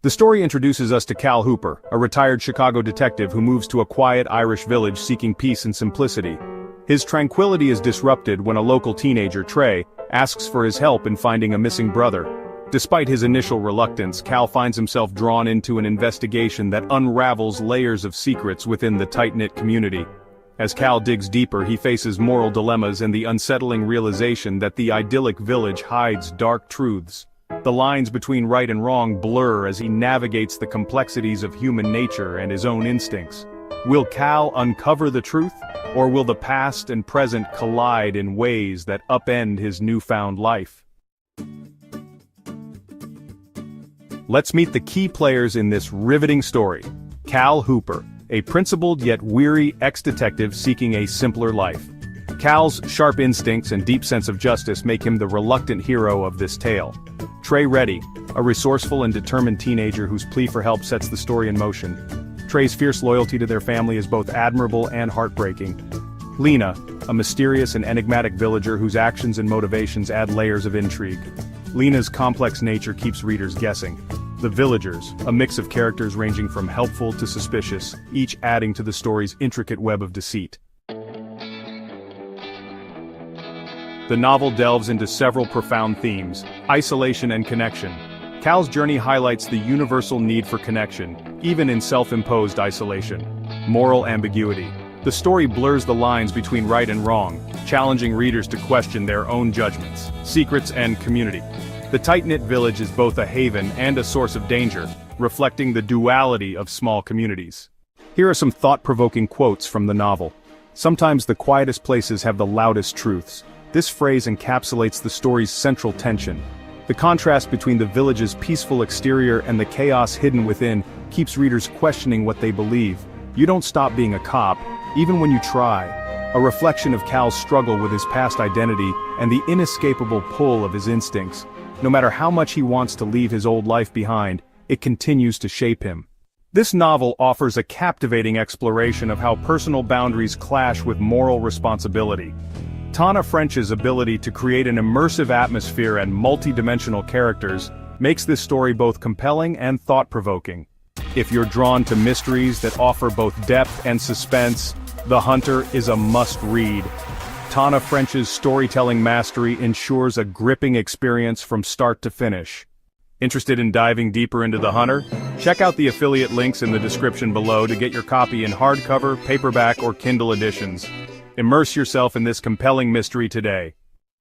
The story introduces us to Cal Hooper, a retired Chicago detective who moves to a quiet Irish village seeking peace and simplicity. His tranquility is disrupted when a local teenager, Trey, asks for his help in finding a missing brother. Despite his initial reluctance, Cal finds himself drawn into an investigation that unravels layers of secrets within the tight-knit community. As Cal digs deeper, he faces moral dilemmas and the unsettling realization that the idyllic village hides dark truths. The lines between right and wrong blur as he navigates the complexities of human nature and his own instincts. Will Cal uncover the truth, or will the past and present collide in ways that upend his newfound life? Let's meet the key players in this riveting story. Cal Hooper, a principled yet weary ex-detective seeking a simpler life. Cal's sharp instincts and deep sense of justice make him the reluctant hero of this tale. Trey Reddy, a resourceful and determined teenager whose plea for help sets the story in motion. Trey's fierce loyalty to their family is both admirable and heartbreaking. Lena, a mysterious and enigmatic villager whose actions and motivations add layers of intrigue. Lena's complex nature keeps readers guessing. The Villagers, a mix of characters ranging from helpful to suspicious, each adding to the story's intricate web of deceit. The novel delves into several profound themes: isolation and connection. Cal's journey highlights the universal need for connection, even in self-imposed isolation. Moral ambiguity. The story blurs the lines between right and wrong, challenging readers to question their own judgments, secrets, and community. The tight-knit village is both a haven and a source of danger, reflecting the duality of small communities. Here are some thought-provoking quotes from the novel. Sometimes the quietest places have the loudest truths. This phrase encapsulates the story's central tension. The contrast between the village's peaceful exterior and the chaos hidden within keeps readers questioning what they believe. You don't stop being a cop, even when you try. A reflection of Cal's struggle with his past identity and the inescapable pull of his instincts. No matter how much he wants to leave his old life behind, it continues to shape him. This novel offers a captivating exploration of how personal boundaries clash with moral responsibility. Tana French's ability to create an immersive atmosphere and multi-dimensional characters makes this story both compelling and thought-provoking. If you're drawn to mysteries that offer both depth and suspense, The Hunter is a must-read. Tana French's storytelling mastery ensures a gripping experience from start to finish. Interested in diving deeper into The Hunter? Check out the affiliate links in the description below to get your copy in hardcover, paperback, or Kindle editions. Immerse yourself in this compelling mystery today.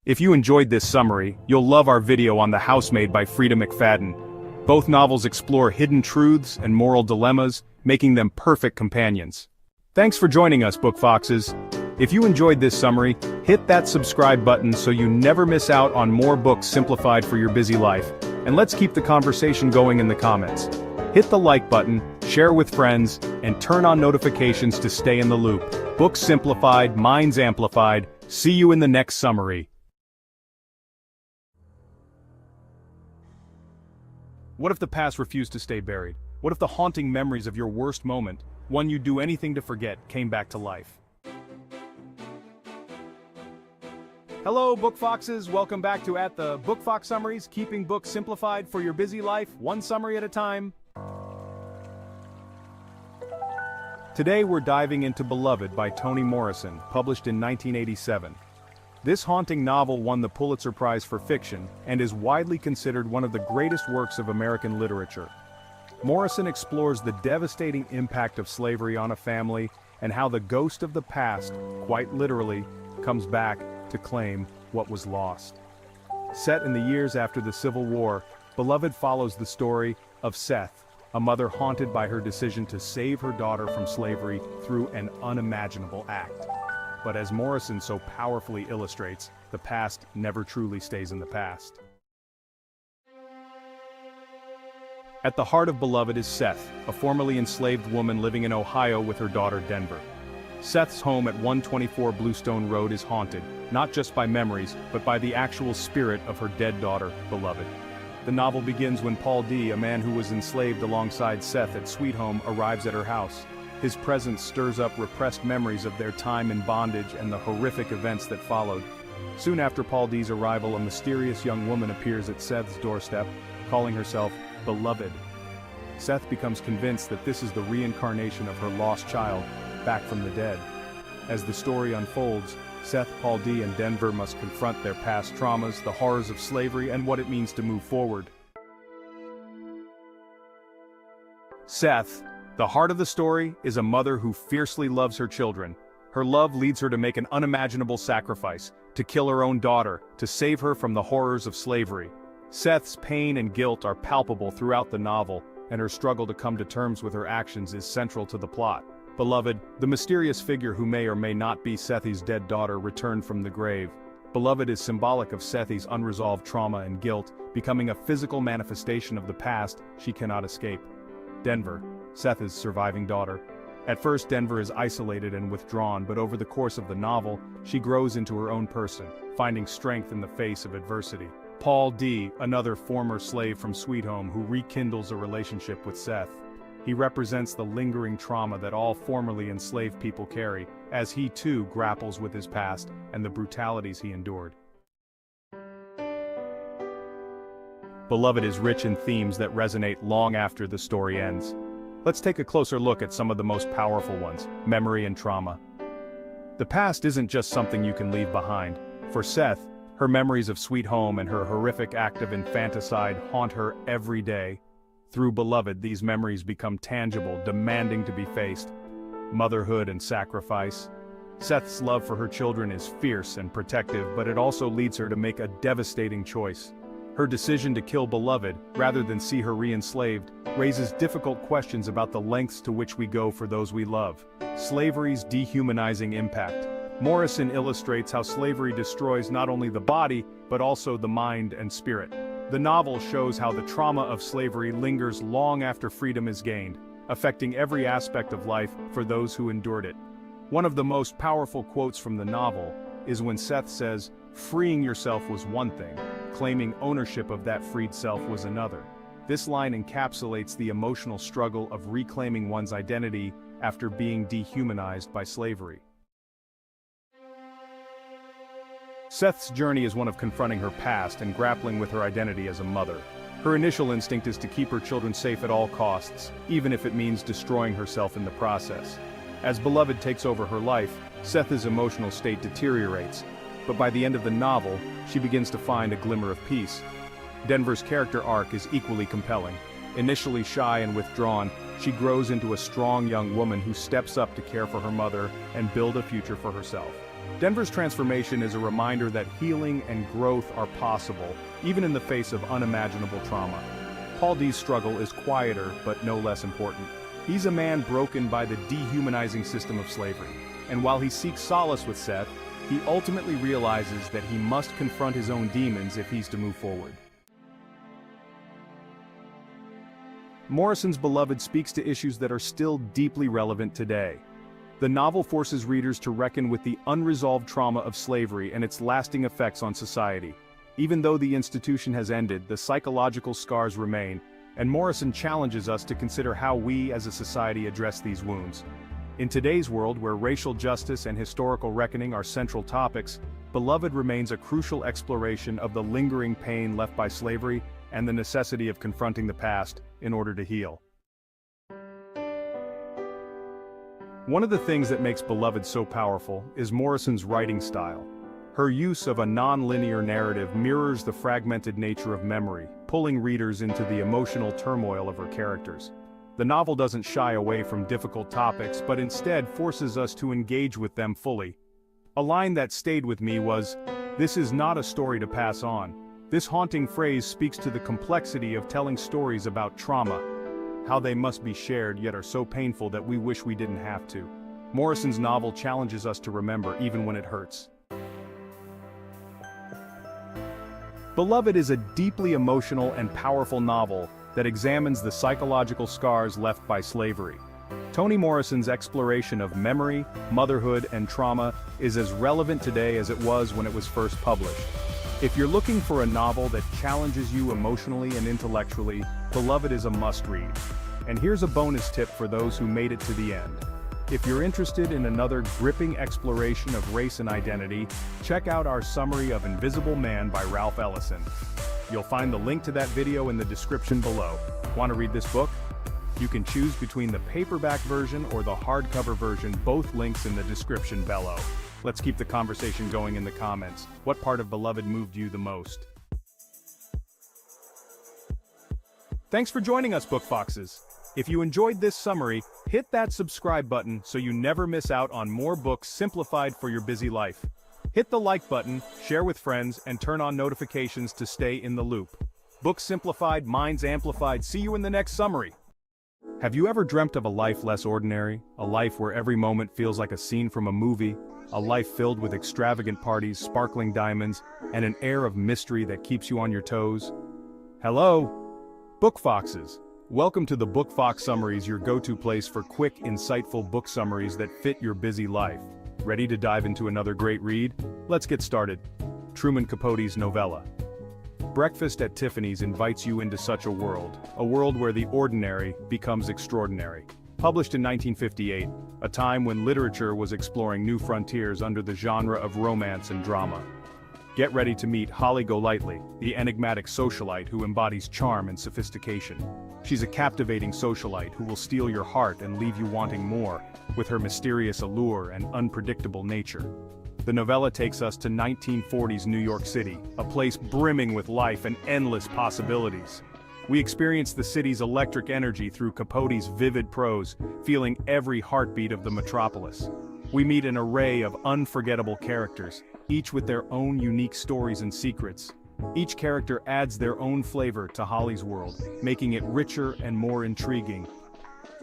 If you enjoyed this summary, you'll love our video on The Housemaid by Frida McFadden. Both novels explore hidden truths and moral dilemmas, making them perfect companions. Thanks for joining us, Book Foxes. If you enjoyed this summary, hit that subscribe button so you never miss out on more books simplified for your busy life. And let's keep the conversation going in the comments. Hit the like button, share with friends, and turn on notifications to stay in the loop. Books simplified, minds amplified. See you in the next summary. What if the past refused to stay buried? What if the haunting memories of your worst moment, one you'd do anything to forget, came back to life? Hello, Book Foxes. Welcome back to At the Book Fox Summaries, keeping books simplified for your busy life, one summary at a time. Today we're diving into Beloved by Toni Morrison, published in 1987. This haunting novel won the Pulitzer Prize for Fiction and is widely considered one of the greatest works of American literature. Morrison explores the devastating impact of slavery on a family and how the ghost of the past, quite literally, comes back to claim what was lost. Set in the years after the Civil War, Beloved follows the story of Seth, a mother haunted by her decision to save her daughter from slavery through an unimaginable act. But as Morrison so powerfully illustrates, the past never truly stays in the past. At the heart of Beloved is Seth, a formerly enslaved woman living in Ohio with her daughter Denver. Seth's home at 124 Bluestone Road is haunted, not just by memories, but by the actual spirit of her dead daughter, Beloved. The novel begins when Paul D., a man who was enslaved alongside Seth at Sweet Home, arrives at her house. His presence stirs up repressed memories of their time in bondage and the horrific events that followed. Soon after Paul D.'s arrival, a mysterious young woman appears at Seth's doorstep, calling herself Beloved. Seth becomes convinced that this is the reincarnation of her lost child, back from the dead. As the story unfolds, Seth, Paul D., and Denver must confront their past traumas, the horrors of slavery, and what it means to move forward. Seth, the heart of the story, is a mother who fiercely loves her children. Her love leads her to make an unimaginable sacrifice, to kill her own daughter, to save her from the horrors of slavery. Seth's pain and guilt are palpable throughout the novel, and her struggle to come to terms with her actions is central to the plot. Beloved, the mysterious figure who may or may not be Sethi's dead daughter returned from the grave. Beloved is symbolic of Sethi's unresolved trauma and guilt, becoming a physical manifestation of the past she cannot escape. Denver, Sethi's surviving daughter. At first Denver is isolated and withdrawn, but over the course of the novel, she grows into her own person, finding strength in the face of adversity. Paul D., another former slave from Sweet Home who rekindles a relationship with Seth. He represents the lingering trauma that all formerly enslaved people carry, as he too grapples with his past and the brutalities he endured. Beloved is rich in themes that resonate long after the story ends. Let's take a closer look at some of the most powerful ones: memory and trauma. The past isn't just something you can leave behind. For Seth, her memories of Sweet Home and her horrific act of infanticide haunt her every day. Through Beloved, these memories become tangible, demanding to be faced. Motherhood and sacrifice. Seth's love for her children is fierce and protective, but it also leads her to make a devastating choice. Her decision to kill Beloved, rather than see her re-enslaved, raises difficult questions about the lengths to which we go for those we love. Slavery's dehumanizing impact. Morrison illustrates how slavery destroys not only the body, but also the mind and spirit. The novel shows how the trauma of slavery lingers long after freedom is gained, affecting every aspect of life for those who endured it. One of the most powerful quotes from the novel is when Seth says, "Freeing yourself was one thing, claiming ownership of that freed self was another." This line encapsulates the emotional struggle of reclaiming one's identity after being dehumanized by slavery. Seth's journey is one of confronting her past and grappling with her identity as a mother. Her initial instinct is to keep her children safe at all costs, even if it means destroying herself in the process. As Beloved takes over her life, Seth's emotional state deteriorates, but by the end of the novel, she begins to find a glimmer of peace. Denver's character arc is equally compelling. Initially shy and withdrawn, she grows into a strong young woman who steps up to care for her mother and build a future for herself. Denver's transformation is a reminder that healing and growth are possible, even in the face of unimaginable trauma. Paul D's struggle is quieter, but no less important. He's a man broken by the dehumanizing system of slavery, and while he seeks solace with Seth, he ultimately realizes that he must confront his own demons if he's to move forward. Morrison's Beloved speaks to issues that are still deeply relevant today. The novel forces readers to reckon with the unresolved trauma of slavery and its lasting effects on society. Even though the institution has ended, the psychological scars remain, and Morrison challenges us to consider how we as a society address these wounds. In today's world where racial justice and historical reckoning are central topics, Beloved remains a crucial exploration of the lingering pain left by slavery and the necessity of confronting the past in order to heal. One of the things that makes Beloved so powerful is Morrison's writing style. Her use of a non-linear narrative mirrors the fragmented nature of memory, pulling readers into the emotional turmoil of her characters. The novel doesn't shy away from difficult topics, but instead forces us to engage with them fully. A line that stayed with me was, "This is not a story to pass on." This haunting phrase speaks to the complexity of telling stories about trauma, how they must be shared yet are so painful that we wish we didn't have to. Morrison's novel challenges us to remember even when it hurts. Beloved is a deeply emotional and powerful novel that examines the psychological scars left by slavery. Toni Morrison's exploration of memory, motherhood, and trauma is as relevant today as it was when it was first published. If you're looking for a novel that challenges you emotionally and intellectually, Beloved is a must-read. And here's a bonus tip for those who made it to the end. If you're interested in another gripping exploration of race and identity, check out our summary of Invisible Man by Ralph Ellison. You'll find the link to that video in the description below. Want to read this book? You can choose between the paperback version or the hardcover version, both links in the description below. Let's keep the conversation going in the comments. What part of Beloved moved you the most? Thanks for joining us, Book Foxes. If you enjoyed this summary, hit that subscribe button so you never miss out on more books simplified for your busy life. Hit the like button, share with friends, and turn on notifications to stay in the loop. Books simplified, minds amplified. See you in the next summary. Have you ever dreamt of a life less ordinary? A life where every moment feels like a scene from a movie? A life filled with extravagant parties, sparkling diamonds, and an air of mystery that keeps you on your toes? Hello? Book Foxes. Welcome to the Book Fox Summaries, your go-to place for quick, insightful book summaries that fit your busy life. Ready to dive into another great read? Let's get started. Truman Capote's novella. Breakfast at Tiffany's invites you into such a world where the ordinary becomes extraordinary. Published in 1958, a time when literature was exploring new frontiers under the genre of romance and drama. Get ready to meet Holly Golightly, the enigmatic socialite who embodies charm and sophistication. She's a captivating socialite who will steal your heart and leave you wanting more, with her mysterious allure and unpredictable nature. The novella takes us to 1940s New York City, a place brimming with life and endless possibilities. We experience the city's electric energy through Capote's vivid prose, feeling every heartbeat of the metropolis. We meet an array of unforgettable characters, each with their own unique stories and secrets. Each character adds their own flavor to Holly's world, making it richer and more intriguing.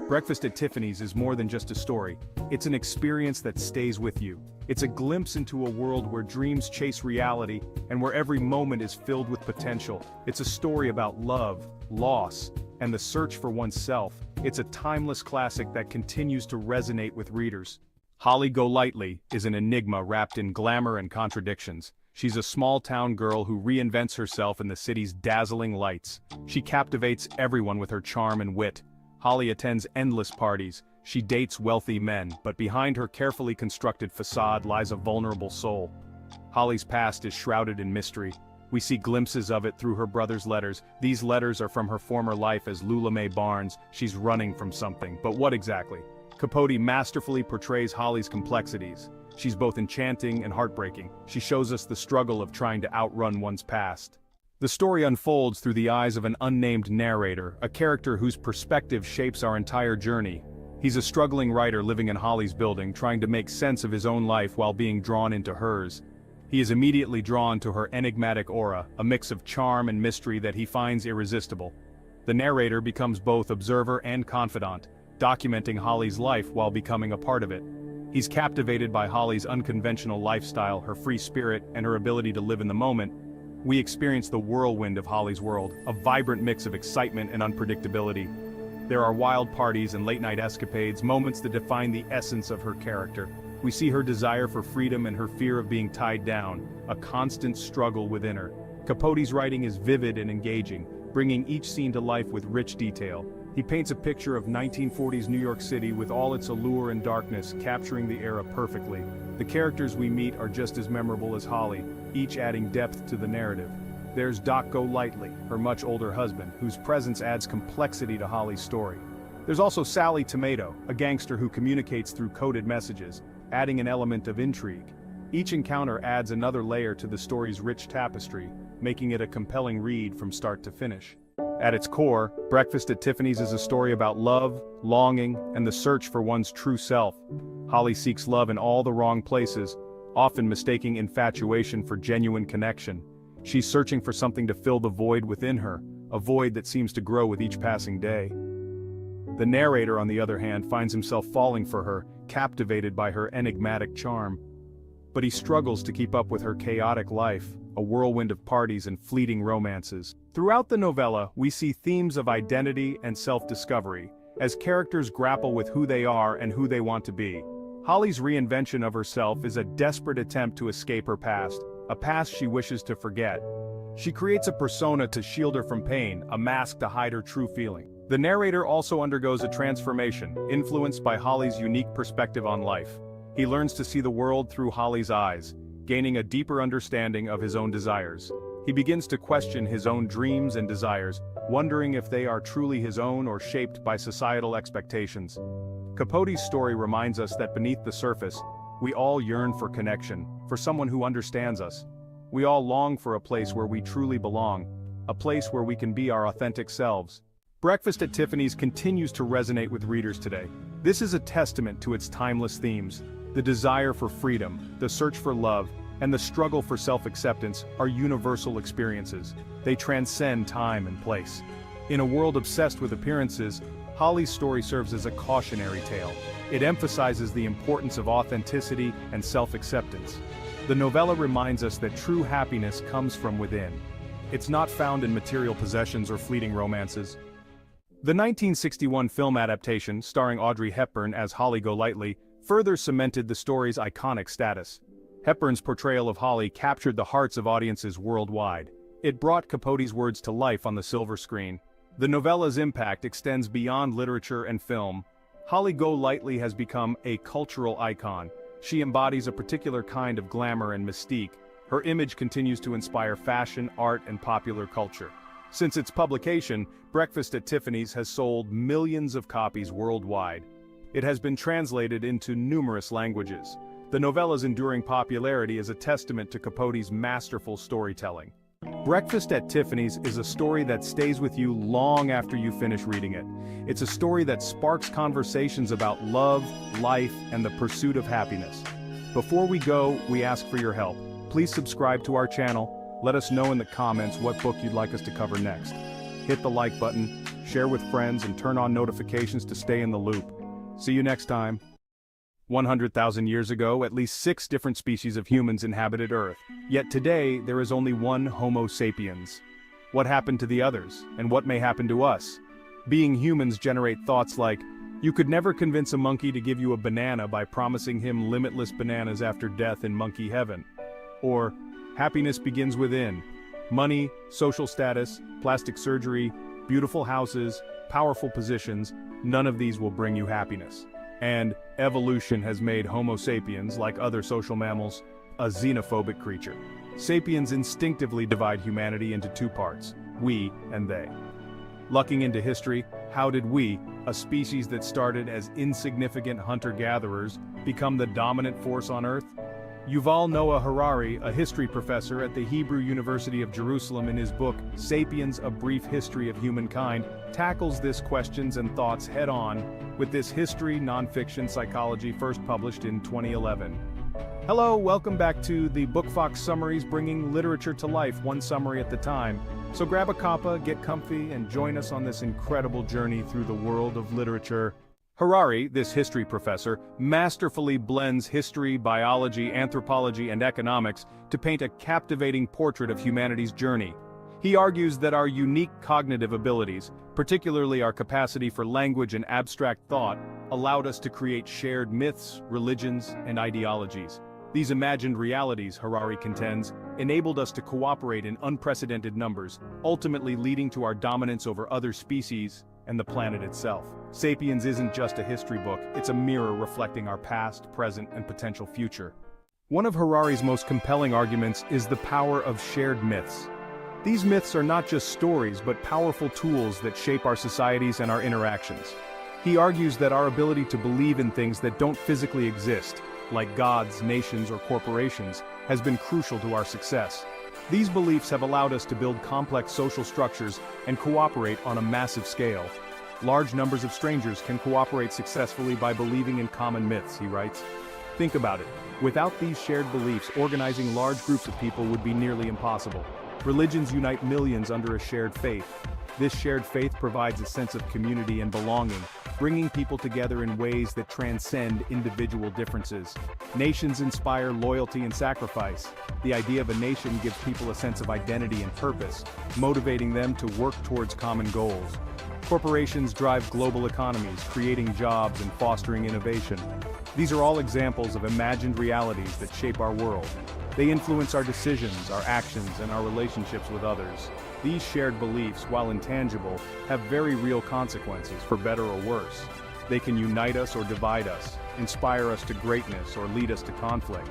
Breakfast at Tiffany's is more than just a story. It's an experience that stays with you. It's a glimpse into a world where dreams chase reality and where every moment is filled with potential. It's a story about love, loss, and the search for oneself. It's a timeless classic that continues to resonate with readers. Holly Golightly is an enigma wrapped in glamour and contradictions. She's a small-town girl who reinvents herself in the city's dazzling lights. She captivates everyone with her charm and wit. Holly attends endless parties. She dates wealthy men, but behind her carefully constructed facade lies a vulnerable soul. Holly's past is shrouded in mystery. We see glimpses of it through her brother's letters. These letters are from her former life as Lula Mae Barnes. She's running from something, but what exactly? Capote masterfully portrays Holly's complexities. She's both enchanting and heartbreaking. She shows us the struggle of trying to outrun one's past. The story unfolds through the eyes of an unnamed narrator, a character whose perspective shapes our entire journey. He's a struggling writer living in Holly's building, trying to make sense of his own life while being drawn into hers. He is immediately drawn to her enigmatic aura, a mix of charm and mystery that he finds irresistible. The narrator becomes both observer and confidant, documenting Holly's life while becoming a part of it. He's captivated by Holly's unconventional lifestyle, her free spirit, and her ability to live in the moment. We experience the whirlwind of Holly's world, a vibrant mix of excitement and unpredictability. There are wild parties and late-night escapades, moments that define the essence of her character. We see her desire for freedom and her fear of being tied down, a constant struggle within her. Capote's writing is vivid and engaging, bringing each scene to life with rich detail. He paints a picture of 1940s New York City with all its allure and darkness, capturing the era perfectly. The characters we meet are just as memorable as Holly, each adding depth to the narrative. There's Doc Golightly, her much older husband, whose presence adds complexity to Holly's story. There's also Sally Tomato, a gangster who communicates through coded messages, adding an element of intrigue. Each encounter adds another layer to the story's rich tapestry, making it a compelling read from start to finish. At its core, Breakfast at Tiffany's is a story about love, longing, and the search for one's true self. Holly seeks love in all the wrong places, often mistaking infatuation for genuine connection. She's searching for something to fill the void within her, a void that seems to grow with each passing day. The narrator, on the other hand, finds himself falling for her, captivated by her enigmatic charm. But he struggles to keep up with her chaotic life, a whirlwind of parties and fleeting romances. Throughout the novella, we see themes of identity and self-discovery, as characters grapple with who they are and who they want to be. Holly's reinvention of herself is a desperate attempt to escape her past, a past she wishes to forget. She creates a persona to shield her from pain, a mask to hide her true feeling. The narrator also undergoes a transformation, influenced by Holly's unique perspective on life. He learns to see the world through Holly's eyes, gaining a deeper understanding of his own desires. He begins to question his own dreams and desires, wondering if they are truly his own or shaped by societal expectations. Capote's story reminds us that beneath the surface, we all yearn for connection, for someone who understands us. We all long for a place where we truly belong, a place where we can be our authentic selves. Breakfast at Tiffany's continues to resonate with readers today. This is a testament to its timeless themes: the desire for freedom, the search for love, and the struggle for self-acceptance are universal experiences. They transcend time and place. In a world obsessed with appearances, Holly's story serves as a cautionary tale. It emphasizes the importance of authenticity and self-acceptance. The novella reminds us that true happiness comes from within. It's not found in material possessions or fleeting romances. The 1961 film adaptation, starring Audrey Hepburn as Holly Golightly, further cemented the story's iconic status. Hepburn's portrayal of Holly captured the hearts of audiences worldwide. It brought Capote's words to life on the silver screen. The novella's impact extends beyond literature and film. Holly Golightly has become a cultural icon. She embodies a particular kind of glamour and mystique. Her image continues to inspire fashion, art, and popular culture. Since its publication, Breakfast at Tiffany's has sold millions of copies worldwide. It has been translated into numerous languages. The novella's enduring popularity is a testament to Capote's masterful storytelling. Breakfast at Tiffany's is a story that stays with you long after you finish reading it. It's a story that sparks conversations about love, life, and the pursuit of happiness. Before we go, we ask for your help. Please subscribe to our channel. Let us know in the comments what book you'd like us to cover next. Hit the like button, share with friends, and turn on notifications to stay in the loop. See you next time. 100,000 years ago, at least 6 different species of humans inhabited Earth. Yet today, there is only one Homo sapiens. What happened to the others, and what may happen to us? Being humans generate thoughts like, you could never convince a monkey to give you a banana by promising him limitless bananas after death in monkey heaven. Or, happiness begins within. Money, social status, plastic surgery, beautiful houses, powerful positions, none of these will bring you happiness. And evolution has made Homo sapiens, like other social mammals, a xenophobic creature. Sapiens instinctively divide humanity into 2 parts, we and they. Looking into history, how did we, a species that started as insignificant hunter-gatherers, become the dominant force on Earth? Yuval Noah Harari, a history professor at the Hebrew University of Jerusalem, in his book, Sapiens: A Brief History of Humankind, tackles these questions and thoughts head-on with this history nonfiction psychology first published in 2011. Hello, welcome back to the Book Fox Summaries, bringing literature to life one summary at a time. So grab a cuppa, get comfy, and join us on this incredible journey through the world of literature. Harari, this history professor, masterfully blends history, biology, anthropology, and economics to paint a captivating portrait of humanity's journey. He argues that our unique cognitive abilities, particularly our capacity for language and abstract thought, allowed us to create shared myths, religions, and ideologies. These imagined realities, Harari contends, enabled us to cooperate in unprecedented numbers, ultimately leading to our dominance over other species and the planet itself. Sapiens isn't just a history book, it's a mirror reflecting our past, present, and potential future. One of Harari's most compelling arguments is the power of shared myths. These myths are not just stories, but powerful tools that shape our societies and our interactions. He argues that our ability to believe in things that don't physically exist, like gods, nations, or corporations, has been crucial to our success. These beliefs have allowed us to build complex social structures and cooperate on a massive scale. Large numbers of strangers can cooperate successfully by believing in common myths, he writes. Think about it. Without these shared beliefs, organizing large groups of people would be nearly impossible. Religions unite millions under a shared faith. This shared faith provides a sense of community and belonging, bringing people together in ways that transcend individual differences. Nations inspire loyalty and sacrifice. The idea of a nation gives people a sense of identity and purpose, motivating them to work towards common goals. Corporations drive global economies, creating jobs and fostering innovation. These are all examples of imagined realities that shape our world. They influence our decisions, our actions, and our relationships with others. These shared beliefs, while intangible, have very real consequences, for better or worse. They can unite us or divide us, inspire us to greatness or lead us to conflict.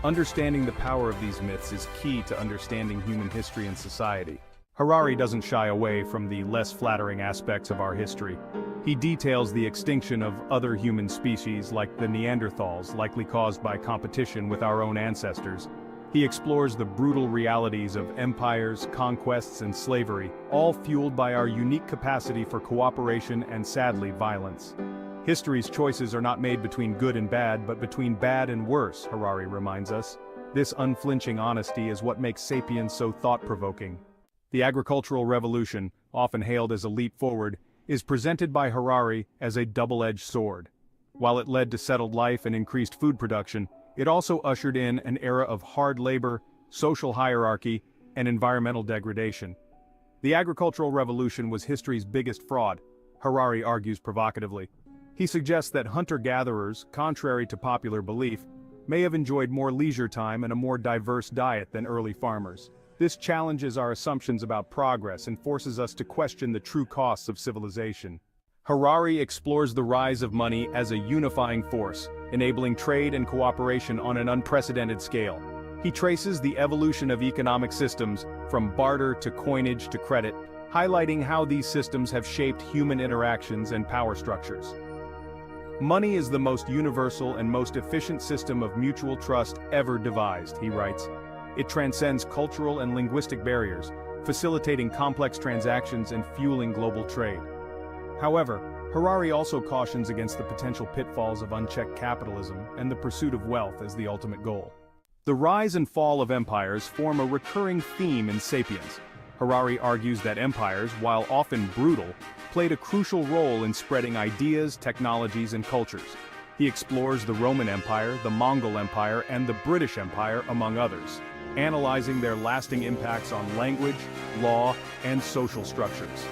Understanding the power of these myths is key to understanding human history and society. Harari doesn't shy away from the less flattering aspects of our history. He details the extinction of other human species like the Neanderthals, likely caused by competition with our own ancestors. He explores the brutal realities of empires, conquests, and slavery, all fueled by our unique capacity for cooperation and, sadly, violence. History's choices are not made between good and bad, but between bad and worse, Harari reminds us. This unflinching honesty is what makes Sapiens so thought-provoking. The agricultural revolution, often hailed as a leap forward, is presented by Harari as a double-edged sword. While it led to settled life and increased food production, it also ushered in an era of hard labor, social hierarchy, and environmental degradation. The agricultural revolution was history's biggest fraud, Harari argues provocatively. He suggests that hunter-gatherers, contrary to popular belief, may have enjoyed more leisure time and a more diverse diet than early farmers. This challenges our assumptions about progress and forces us to question the true costs of civilization. Harari explores the rise of money as a unifying force, enabling trade and cooperation on an unprecedented scale. He traces the evolution of economic systems, from barter to coinage to credit, highlighting how these systems have shaped human interactions and power structures. Money is the most universal and most efficient system of mutual trust ever devised, he writes. It transcends cultural and linguistic barriers, facilitating complex transactions and fueling global trade. However, Harari also cautions against the potential pitfalls of unchecked capitalism and the pursuit of wealth as the ultimate goal. The rise and fall of empires form a recurring theme in Sapiens. Harari argues that empires, while often brutal, played a crucial role in spreading ideas, technologies, and cultures. He explores the Roman Empire, the Mongol Empire, and the British Empire, among others, analyzing their lasting impacts on language, law, and social structures.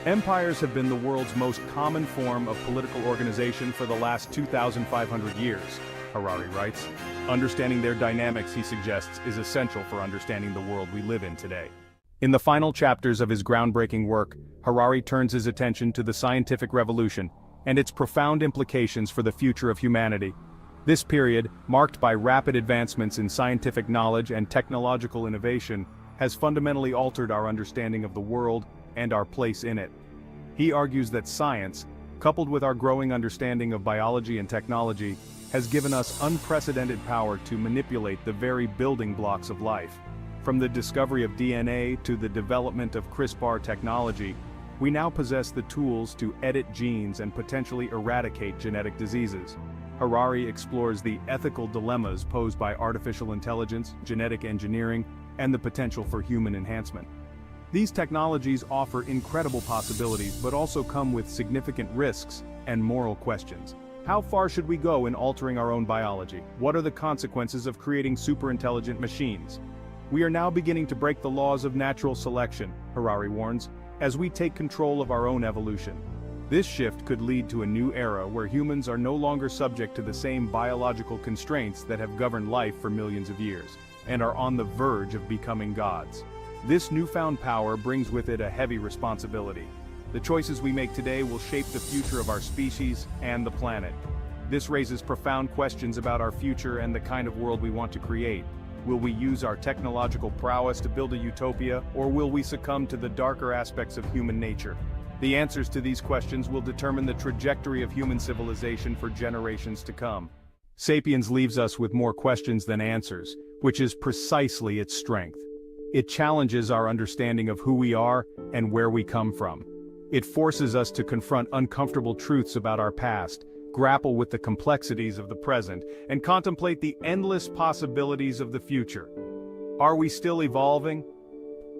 Empires have been the world's most common form of political organization for the last 2,500 years, Harari writes. Understanding their dynamics, he suggests, is essential for understanding the world we live in today. In the final chapters of his groundbreaking work, Harari turns his attention to the scientific revolution and its profound implications for the future of humanity. This period, marked by rapid advancements in scientific knowledge and technological innovation, has fundamentally altered our understanding of the world and our place in it. He argues that science, coupled with our growing understanding of biology and technology, has given us unprecedented power to manipulate the very building blocks of life. From the discovery of DNA to the development of CRISPR technology, we now possess the tools to edit genes and potentially eradicate genetic diseases. Harari explores the ethical dilemmas posed by artificial intelligence, genetic engineering, and the potential for human enhancement. These technologies offer incredible possibilities but also come with significant risks and moral questions. How far should we go in altering our own biology? What are the consequences of creating superintelligent machines? We are now beginning to break the laws of natural selection, Harari warns, as we take control of our own evolution. This shift could lead to a new era where humans are no longer subject to the same biological constraints that have governed life for millions of years, and are on the verge of becoming gods. This newfound power brings with it a heavy responsibility. The choices we make today will shape the future of our species and the planet. This raises profound questions about our future and the kind of world we want to create. Will we use our technological prowess to build a utopia, or will we succumb to the darker aspects of human nature? The answers to these questions will determine the trajectory of human civilization for generations to come. Sapiens leaves us with more questions than answers, which is precisely its strength. It challenges our understanding of who we are and where we come from. It forces us to confront uncomfortable truths about our past, grapple with the complexities of the present, and contemplate the endless possibilities of the future. Are we still evolving?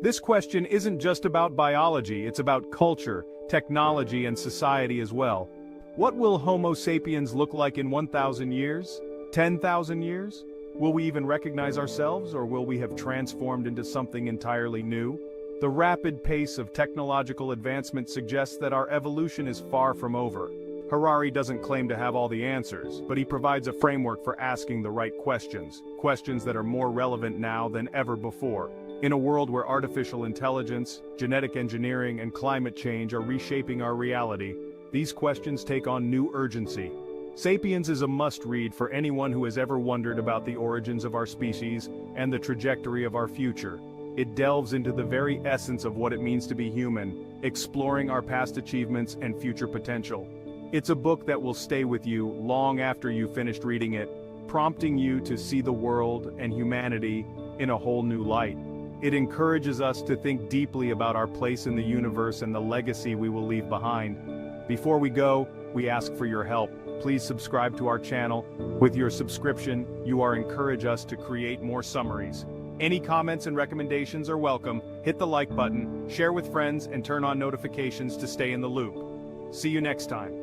This question isn't just about biology, it's about culture, technology, and society as well. What will Homo sapiens look like in 1,000 years? 10,000 years? Will we even recognize ourselves, or will we have transformed into something entirely new? The rapid pace of technological advancement suggests that our evolution is far from over. Harari doesn't claim to have all the answers, but he provides a framework for asking the right questions, questions that are more relevant now than ever before. In a world where artificial intelligence, genetic engineering, and climate change are reshaping our reality, these questions take on new urgency. Sapiens is a must-read for anyone who has ever wondered about the origins of our species and the trajectory of our future. It delves into the very essence of what it means to be human, exploring our past achievements and future potential. It's a book that will stay with you long after you've finished reading it, prompting you to see the world and humanity in a whole new light. It encourages us to think deeply about our place in the universe and the legacy we will leave behind. Before we go, we ask for your help. Please subscribe to our channel. With your subscription, you are encourage us to create more summaries. Any comments and recommendations are welcome. Hit the like button, share with friends, and turn on notifications to stay in the loop. See you next time.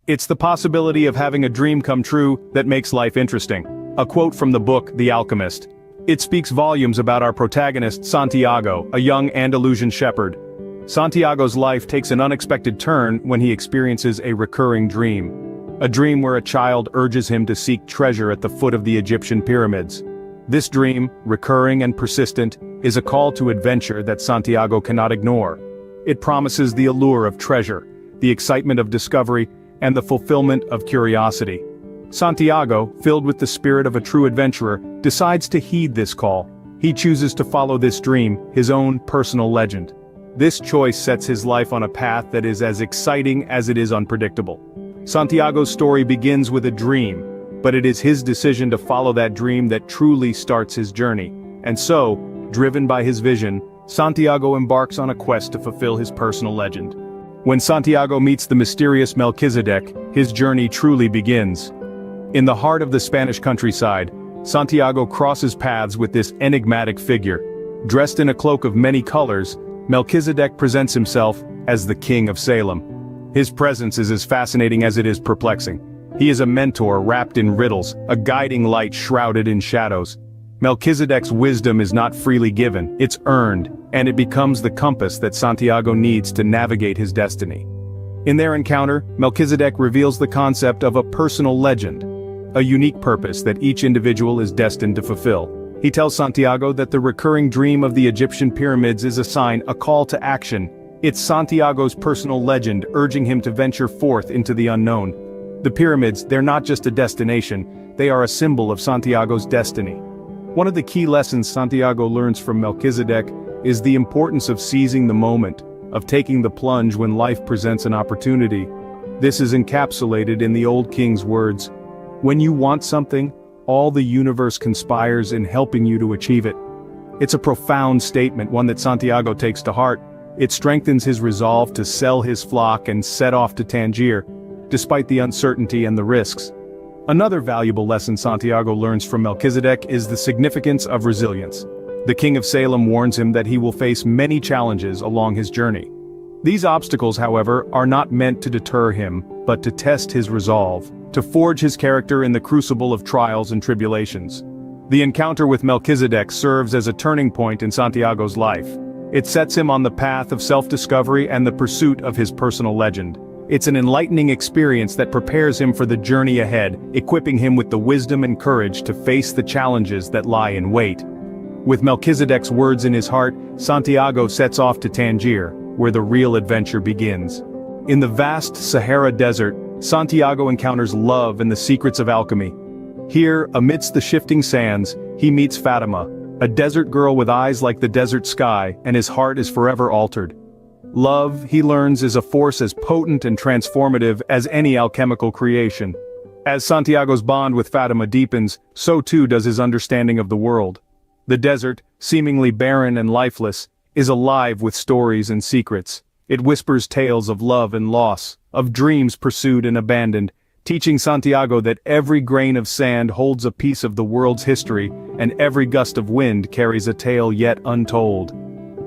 It's the possibility of having a dream come true that makes life interesting. A quote from the book, The Alchemist. It speaks volumes about our protagonist, Santiago, a young Andalusian shepherd. Santiago's life takes an unexpected turn when he experiences a recurring dream. A dream where a child urges him to seek treasure at the foot of the Egyptian pyramids. This dream, recurring and persistent, is a call to adventure that Santiago cannot ignore. It promises the allure of treasure, the excitement of discovery, and the fulfillment of curiosity. Santiago, filled with the spirit of a true adventurer, decides to heed this call. He chooses to follow this dream, his own personal legend. This choice sets his life on a path that is as exciting as it is unpredictable. Santiago's story begins with a dream, but it is his decision to follow that dream that truly starts his journey. And so, driven by his vision, Santiago embarks on a quest to fulfill his personal legend. When Santiago meets the mysterious Melchizedek, his journey truly begins. In the heart of the Spanish countryside, Santiago crosses paths with this enigmatic figure. Dressed in a cloak of many colors, Melchizedek presents himself as the King of Salem. His presence is as fascinating as it is perplexing. He is a mentor wrapped in riddles, a guiding light shrouded in shadows. Melchizedek's wisdom is not freely given, it's earned, and it becomes the compass that Santiago needs to navigate his destiny. In their encounter, Melchizedek reveals the concept of a personal legend, a unique purpose that each individual is destined to fulfill. He tells Santiago that the recurring dream of the Egyptian pyramids is a sign, a call to action. It's Santiago's personal legend urging him to venture forth into the unknown. The pyramids, they're not just a destination, they are a symbol of Santiago's destiny. One of the key lessons Santiago learns from Melchizedek is the importance of seizing the moment, of taking the plunge when life presents an opportunity. This is encapsulated in the old king's words, "When you want something, all the universe conspires in helping you to achieve it." It's a profound statement, one that Santiago takes to heart. It strengthens his resolve to sell his flock and set off to Tangier, despite the uncertainty and the risks. Another valuable lesson Santiago learns from Melchizedek is the significance of resilience. The King of Salem warns him that he will face many challenges along his journey. These obstacles, however, are not meant to deter him, but to test his resolve, to forge his character in the crucible of trials and tribulations. The encounter with Melchizedek serves as a turning point in Santiago's life. It sets him on the path of self-discovery and the pursuit of his personal legend. It's an enlightening experience that prepares him for the journey ahead, equipping him with the wisdom and courage to face the challenges that lie in wait. With Melchizedek's words in his heart, Santiago sets off to Tangier, where the real adventure begins. In the vast Sahara Desert, Santiago encounters love and the secrets of alchemy. Here, amidst the shifting sands, he meets Fatima, a desert girl with eyes like the desert sky, and his heart is forever altered. Love, he learns, is a force as potent and transformative as any alchemical creation. As Santiago's bond with Fatima deepens, so too does his understanding of the world. The desert, seemingly barren and lifeless, is alive with stories and secrets. It whispers tales of love and loss, of dreams pursued and abandoned, teaching Santiago that every grain of sand holds a piece of the world's history, and every gust of wind carries a tale yet untold.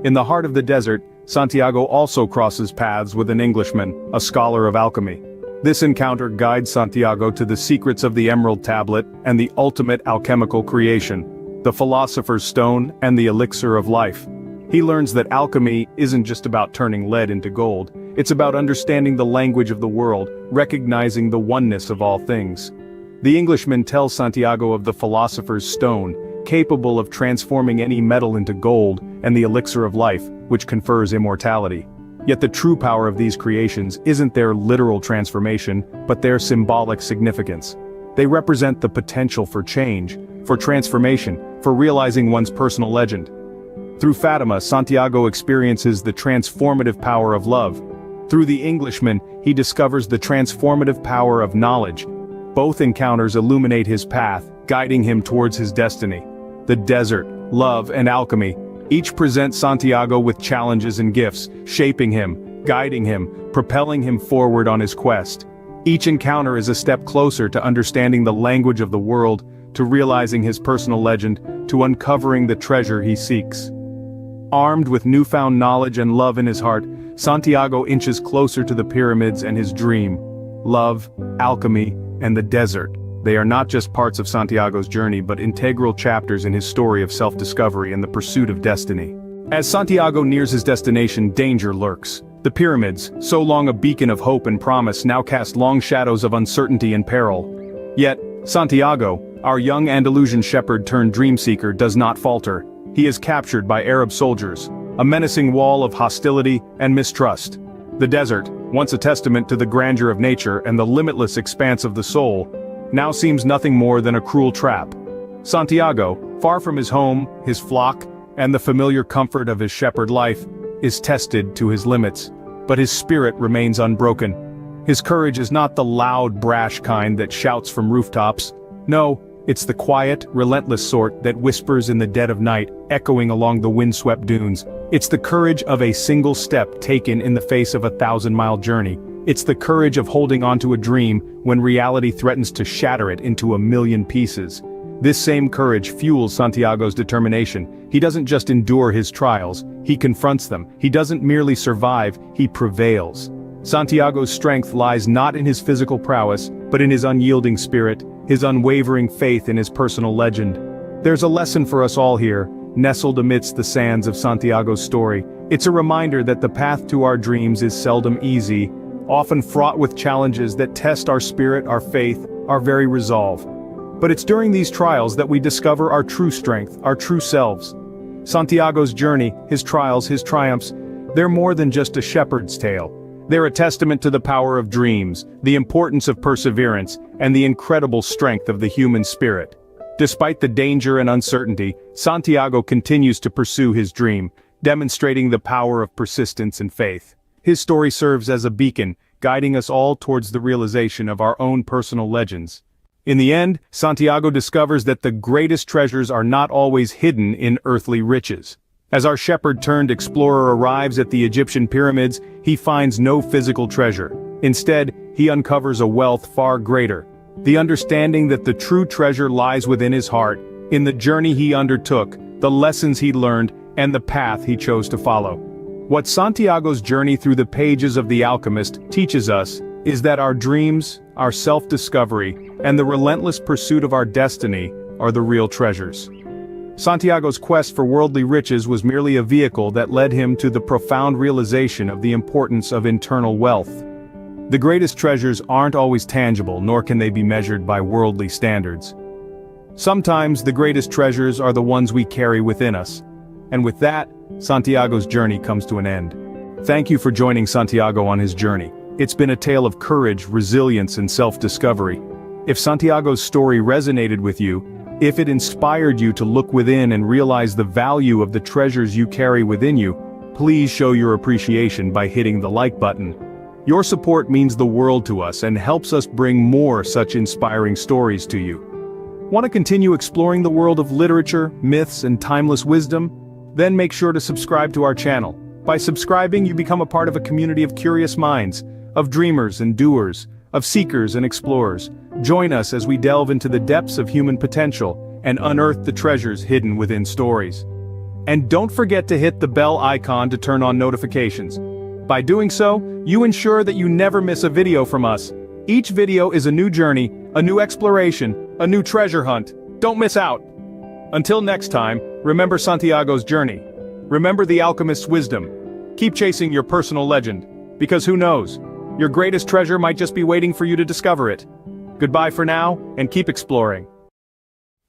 In the heart of the desert, Santiago also crosses paths with an Englishman, a scholar of alchemy. This encounter guides Santiago to the secrets of the Emerald Tablet and the ultimate alchemical creation, the Philosopher's Stone and the Elixir of Life. He learns that alchemy isn't just about turning lead into gold, it's about understanding the language of the world, recognizing the oneness of all things. The Englishman tells Santiago of the Philosopher's Stone, capable of transforming any metal into gold, and the Elixir of Life, which confers immortality. Yet the true power of these creations isn't their literal transformation, but their symbolic significance. They represent the potential for change, for transformation, for realizing one's personal legend. Through Fatima, Santiago experiences the transformative power of love. Through the Englishman, he discovers the transformative power of knowledge. Both encounters illuminate his path, guiding him towards his destiny. The desert, love, and alchemy, each present Santiago with challenges and gifts, shaping him, guiding him, propelling him forward on his quest. Each encounter is a step closer to understanding the language of the world, to realizing his personal legend, to uncovering the treasure he seeks. Armed with newfound knowledge and love in his heart, Santiago inches closer to the pyramids and his dream. Love, alchemy, and the desert. They are not just parts of Santiago's journey but integral chapters in his story of self-discovery and the pursuit of destiny. As Santiago nears his destination, danger lurks. The pyramids, so long a beacon of hope and promise, now cast long shadows of uncertainty and peril. Yet, Santiago, our young Andalusian shepherd turned dream seeker, does not falter. He is captured by Arab soldiers, a menacing wall of hostility and mistrust. The desert, once a testament to the grandeur of nature and the limitless expanse of the soul, now seems nothing more than a cruel trap. Santiago, far from his home, his flock, and the familiar comfort of his shepherd life, is tested to his limits, but his spirit remains unbroken. His courage is not the loud, brash kind that shouts from rooftops. No, it's the quiet, relentless sort that whispers in the dead of night, echoing along the windswept dunes. It's the courage of a single step taken in the face of a 1,000-mile journey. It's the courage of holding onto a dream when reality threatens to shatter it into 1,000,000 pieces. This same courage fuels Santiago's determination. He doesn't just endure his trials, he confronts them. He doesn't merely survive, he prevails. Santiago's strength lies not in his physical prowess, but in his unyielding spirit, his unwavering faith in his personal legend. There's a lesson for us all here, nestled amidst the sands of Santiago's story. It's a reminder that the path to our dreams is seldom easy, often fraught with challenges that test our spirit, our faith, our very resolve. But it's during these trials that we discover our true strength, our true selves. Santiago's journey, his trials, his triumphs, they're more than just a shepherd's tale. They're a testament to the power of dreams, the importance of perseverance, and the incredible strength of the human spirit. Despite the danger and uncertainty, Santiago continues to pursue his dream, demonstrating the power of persistence and faith. His story serves as a beacon, guiding us all towards the realization of our own personal legends. In the end, Santiago discovers that the greatest treasures are not always hidden in earthly riches. As our shepherd-turned-explorer arrives at the Egyptian pyramids, he finds no physical treasure. Instead, he uncovers a wealth far greater. The understanding that the true treasure lies within his heart, in the journey he undertook, the lessons he learned, and the path he chose to follow. What Santiago's journey through the pages of The Alchemist teaches us is that our dreams, our self-discovery, and the relentless pursuit of our destiny are the real treasures. Santiago's quest for worldly riches was merely a vehicle that led him to the profound realization of the importance of internal wealth. The greatest treasures aren't always tangible, nor can they be measured by worldly standards. Sometimes the greatest treasures are the ones we carry within us. And with that, Santiago's journey comes to an end. Thank you for joining Santiago on his journey. It's been a tale of courage, resilience, and self-discovery. If Santiago's story resonated with you, if it inspired you to look within and realize the value of the treasures you carry within you, please show your appreciation by hitting the like button. Your support means the world to us and helps us bring more such inspiring stories to you. Want to continue exploring the world of literature, myths, and timeless wisdom? Then make sure to subscribe to our channel. By subscribing, you become a part of a community of curious minds, of dreamers and doers, of seekers and explorers. Join us as we delve into the depths of human potential and unearth the treasures hidden within stories. And don't forget to hit the bell icon to turn on notifications. By doing so, you ensure that you never miss a video from us. Each video is a new journey, a new exploration, a new treasure hunt. Don't miss out. Until next time, remember Santiago's journey. Remember the alchemist's wisdom. Keep chasing your personal legend, because who knows? Your greatest treasure might just be waiting for you to discover it. Goodbye for now, and keep exploring.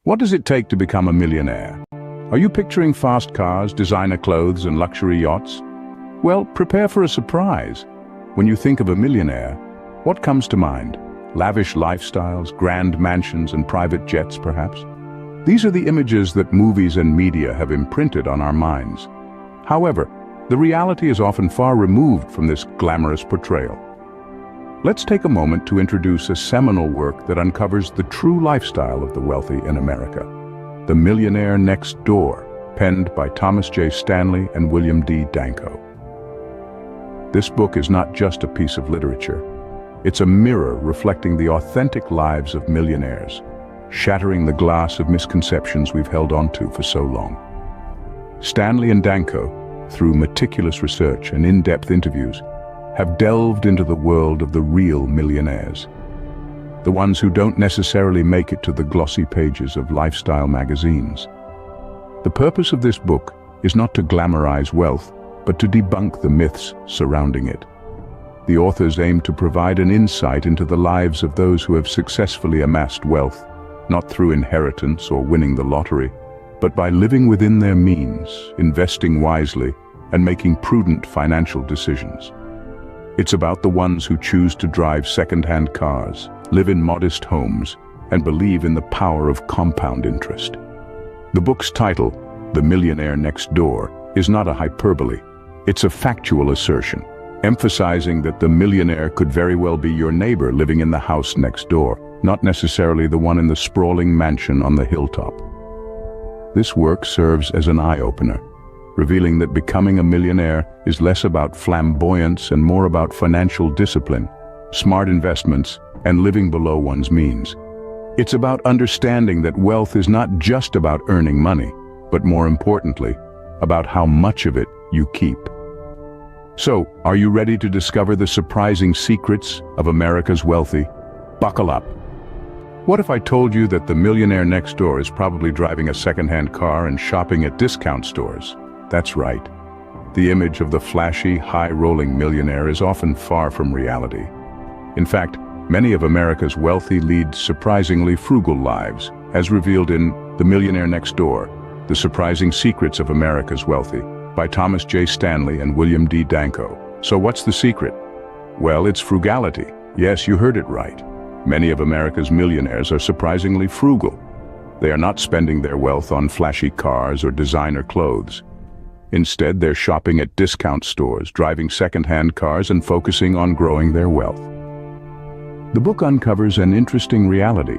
What does it take to become a millionaire? Are you picturing fast cars, designer clothes, and luxury yachts? Well, prepare for a surprise. When you think of a millionaire, what comes to mind? Lavish lifestyles, grand mansions, and private jets, perhaps? These are the images that movies and media have imprinted on our minds. However, the reality is often far removed from this glamorous portrayal. Let's take a moment to introduce a seminal work that uncovers the true lifestyle of the wealthy in America. The Millionaire Next Door, penned by Thomas J. Stanley and William D. Danko. This book is not just a piece of literature. It's a mirror reflecting the authentic lives of millionaires, shattering the glass of misconceptions we've held onto for so long. Stanley and Danko, through meticulous research and in-depth interviews, have delved into the world of the real millionaires. The ones who don't necessarily make it to the glossy pages of lifestyle magazines. The purpose of this book is not to glamorize wealth, but to debunk the myths surrounding it. The authors aim to provide an insight into the lives of those who have successfully amassed wealth, not through inheritance or winning the lottery, but by living within their means, investing wisely, and making prudent financial decisions. It's about the ones who choose to drive second-hand cars, live in modest homes, and believe in the power of compound interest. The book's title, The Millionaire Next Door, is not a hyperbole. It's a factual assertion, emphasizing that the millionaire could very well be your neighbor living in the house next door, not necessarily the one in the sprawling mansion on the hilltop. This work serves as an eye-opener, revealing that becoming a millionaire is less about flamboyance and more about financial discipline, smart investments, and living below one's means. It's about understanding that wealth is not just about earning money, but more importantly, about how much of it you keep. So, are you ready to discover the surprising secrets of America's wealthy? Buckle up. What if I told you that the millionaire next door is probably driving a second-hand car and shopping at discount stores? That's right. The image of the flashy, high-rolling millionaire is often far from reality. In fact, many of America's wealthy lead surprisingly frugal lives, as revealed in The Millionaire Next Door, The Surprising Secrets of America's Wealthy, by Thomas J. Stanley and William D. Danko. So what's the secret? Well, it's frugality. Yes, you heard it right. Many of America's millionaires are surprisingly frugal. They are not spending their wealth on flashy cars or designer clothes. Instead, they're shopping at discount stores, driving second-hand cars, and focusing on growing their wealth. The book uncovers an interesting reality.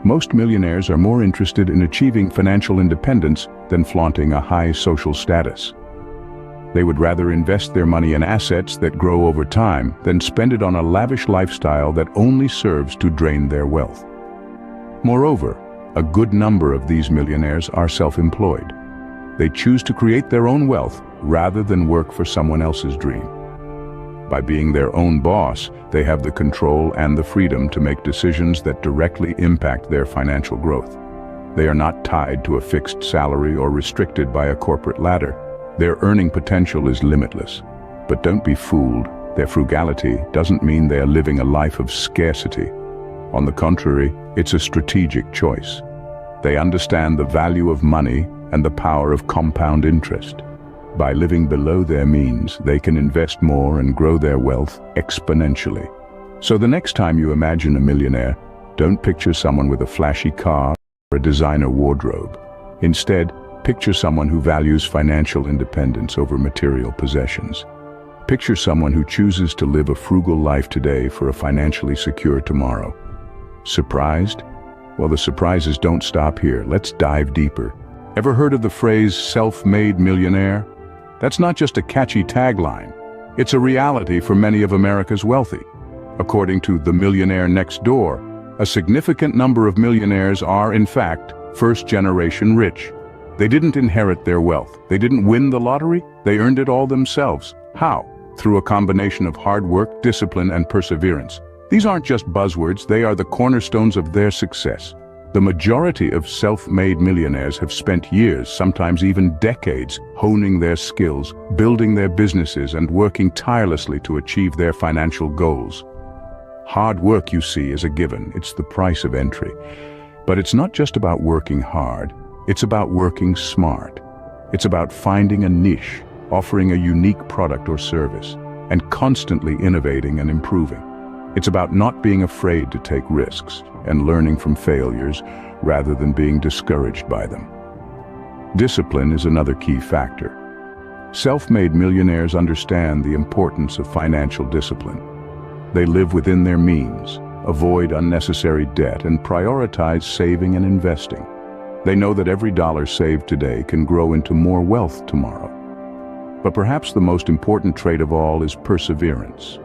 Most millionaires are more interested in achieving financial independence than flaunting a high social status. They would rather invest their money in assets that grow over time than spend it on a lavish lifestyle that only serves to drain their wealth. Moreover, a good number of these millionaires are self-employed. They choose to create their own wealth rather than work for someone else's dream. By being their own boss, they have the control and the freedom to make decisions that directly impact their financial growth. They are not tied to a fixed salary or restricted by a corporate ladder. Their earning potential is limitless. But don't be fooled. Their frugality doesn't mean they are living a life of scarcity. On the contrary, it's a strategic choice. They understand the value of money and the power of compound interest. By living below their means, they can invest more and grow their wealth exponentially. So the next time you imagine a millionaire, don't picture someone with a flashy car or a designer wardrobe. Instead, picture someone who values financial independence over material possessions. Picture someone who chooses to live a frugal life today for a financially secure tomorrow. Surprised? Well, the surprises don't stop here. Let's dive deeper. Ever heard of the phrase self-made millionaire? That's not just a catchy tagline. It's a reality for many of America's wealthy. According to The Millionaire Next Door, a significant number of millionaires are, in fact, first-generation rich. They didn't inherit their wealth. They didn't win the lottery. They earned it all themselves. How? Through a combination of hard work, discipline, and perseverance. These aren't just buzzwords. They are the cornerstones of their success. The majority of self-made millionaires have spent years, sometimes even decades, honing their skills, building their businesses, and working tirelessly to achieve their financial goals. Hard work, you see, is a given. It's the price of entry. But it's not just about working hard. It's about working smart. It's about finding a niche, offering a unique product or service, and constantly innovating and improving. It's about not being afraid to take risks and learning from failures rather than being discouraged by them. Discipline is another key factor. Self-made millionaires understand the importance of financial discipline. They live within their means, avoid unnecessary debt, and prioritize saving and investing. They know that every dollar saved today can grow into more wealth tomorrow. But perhaps the most important trait of all is perseverance.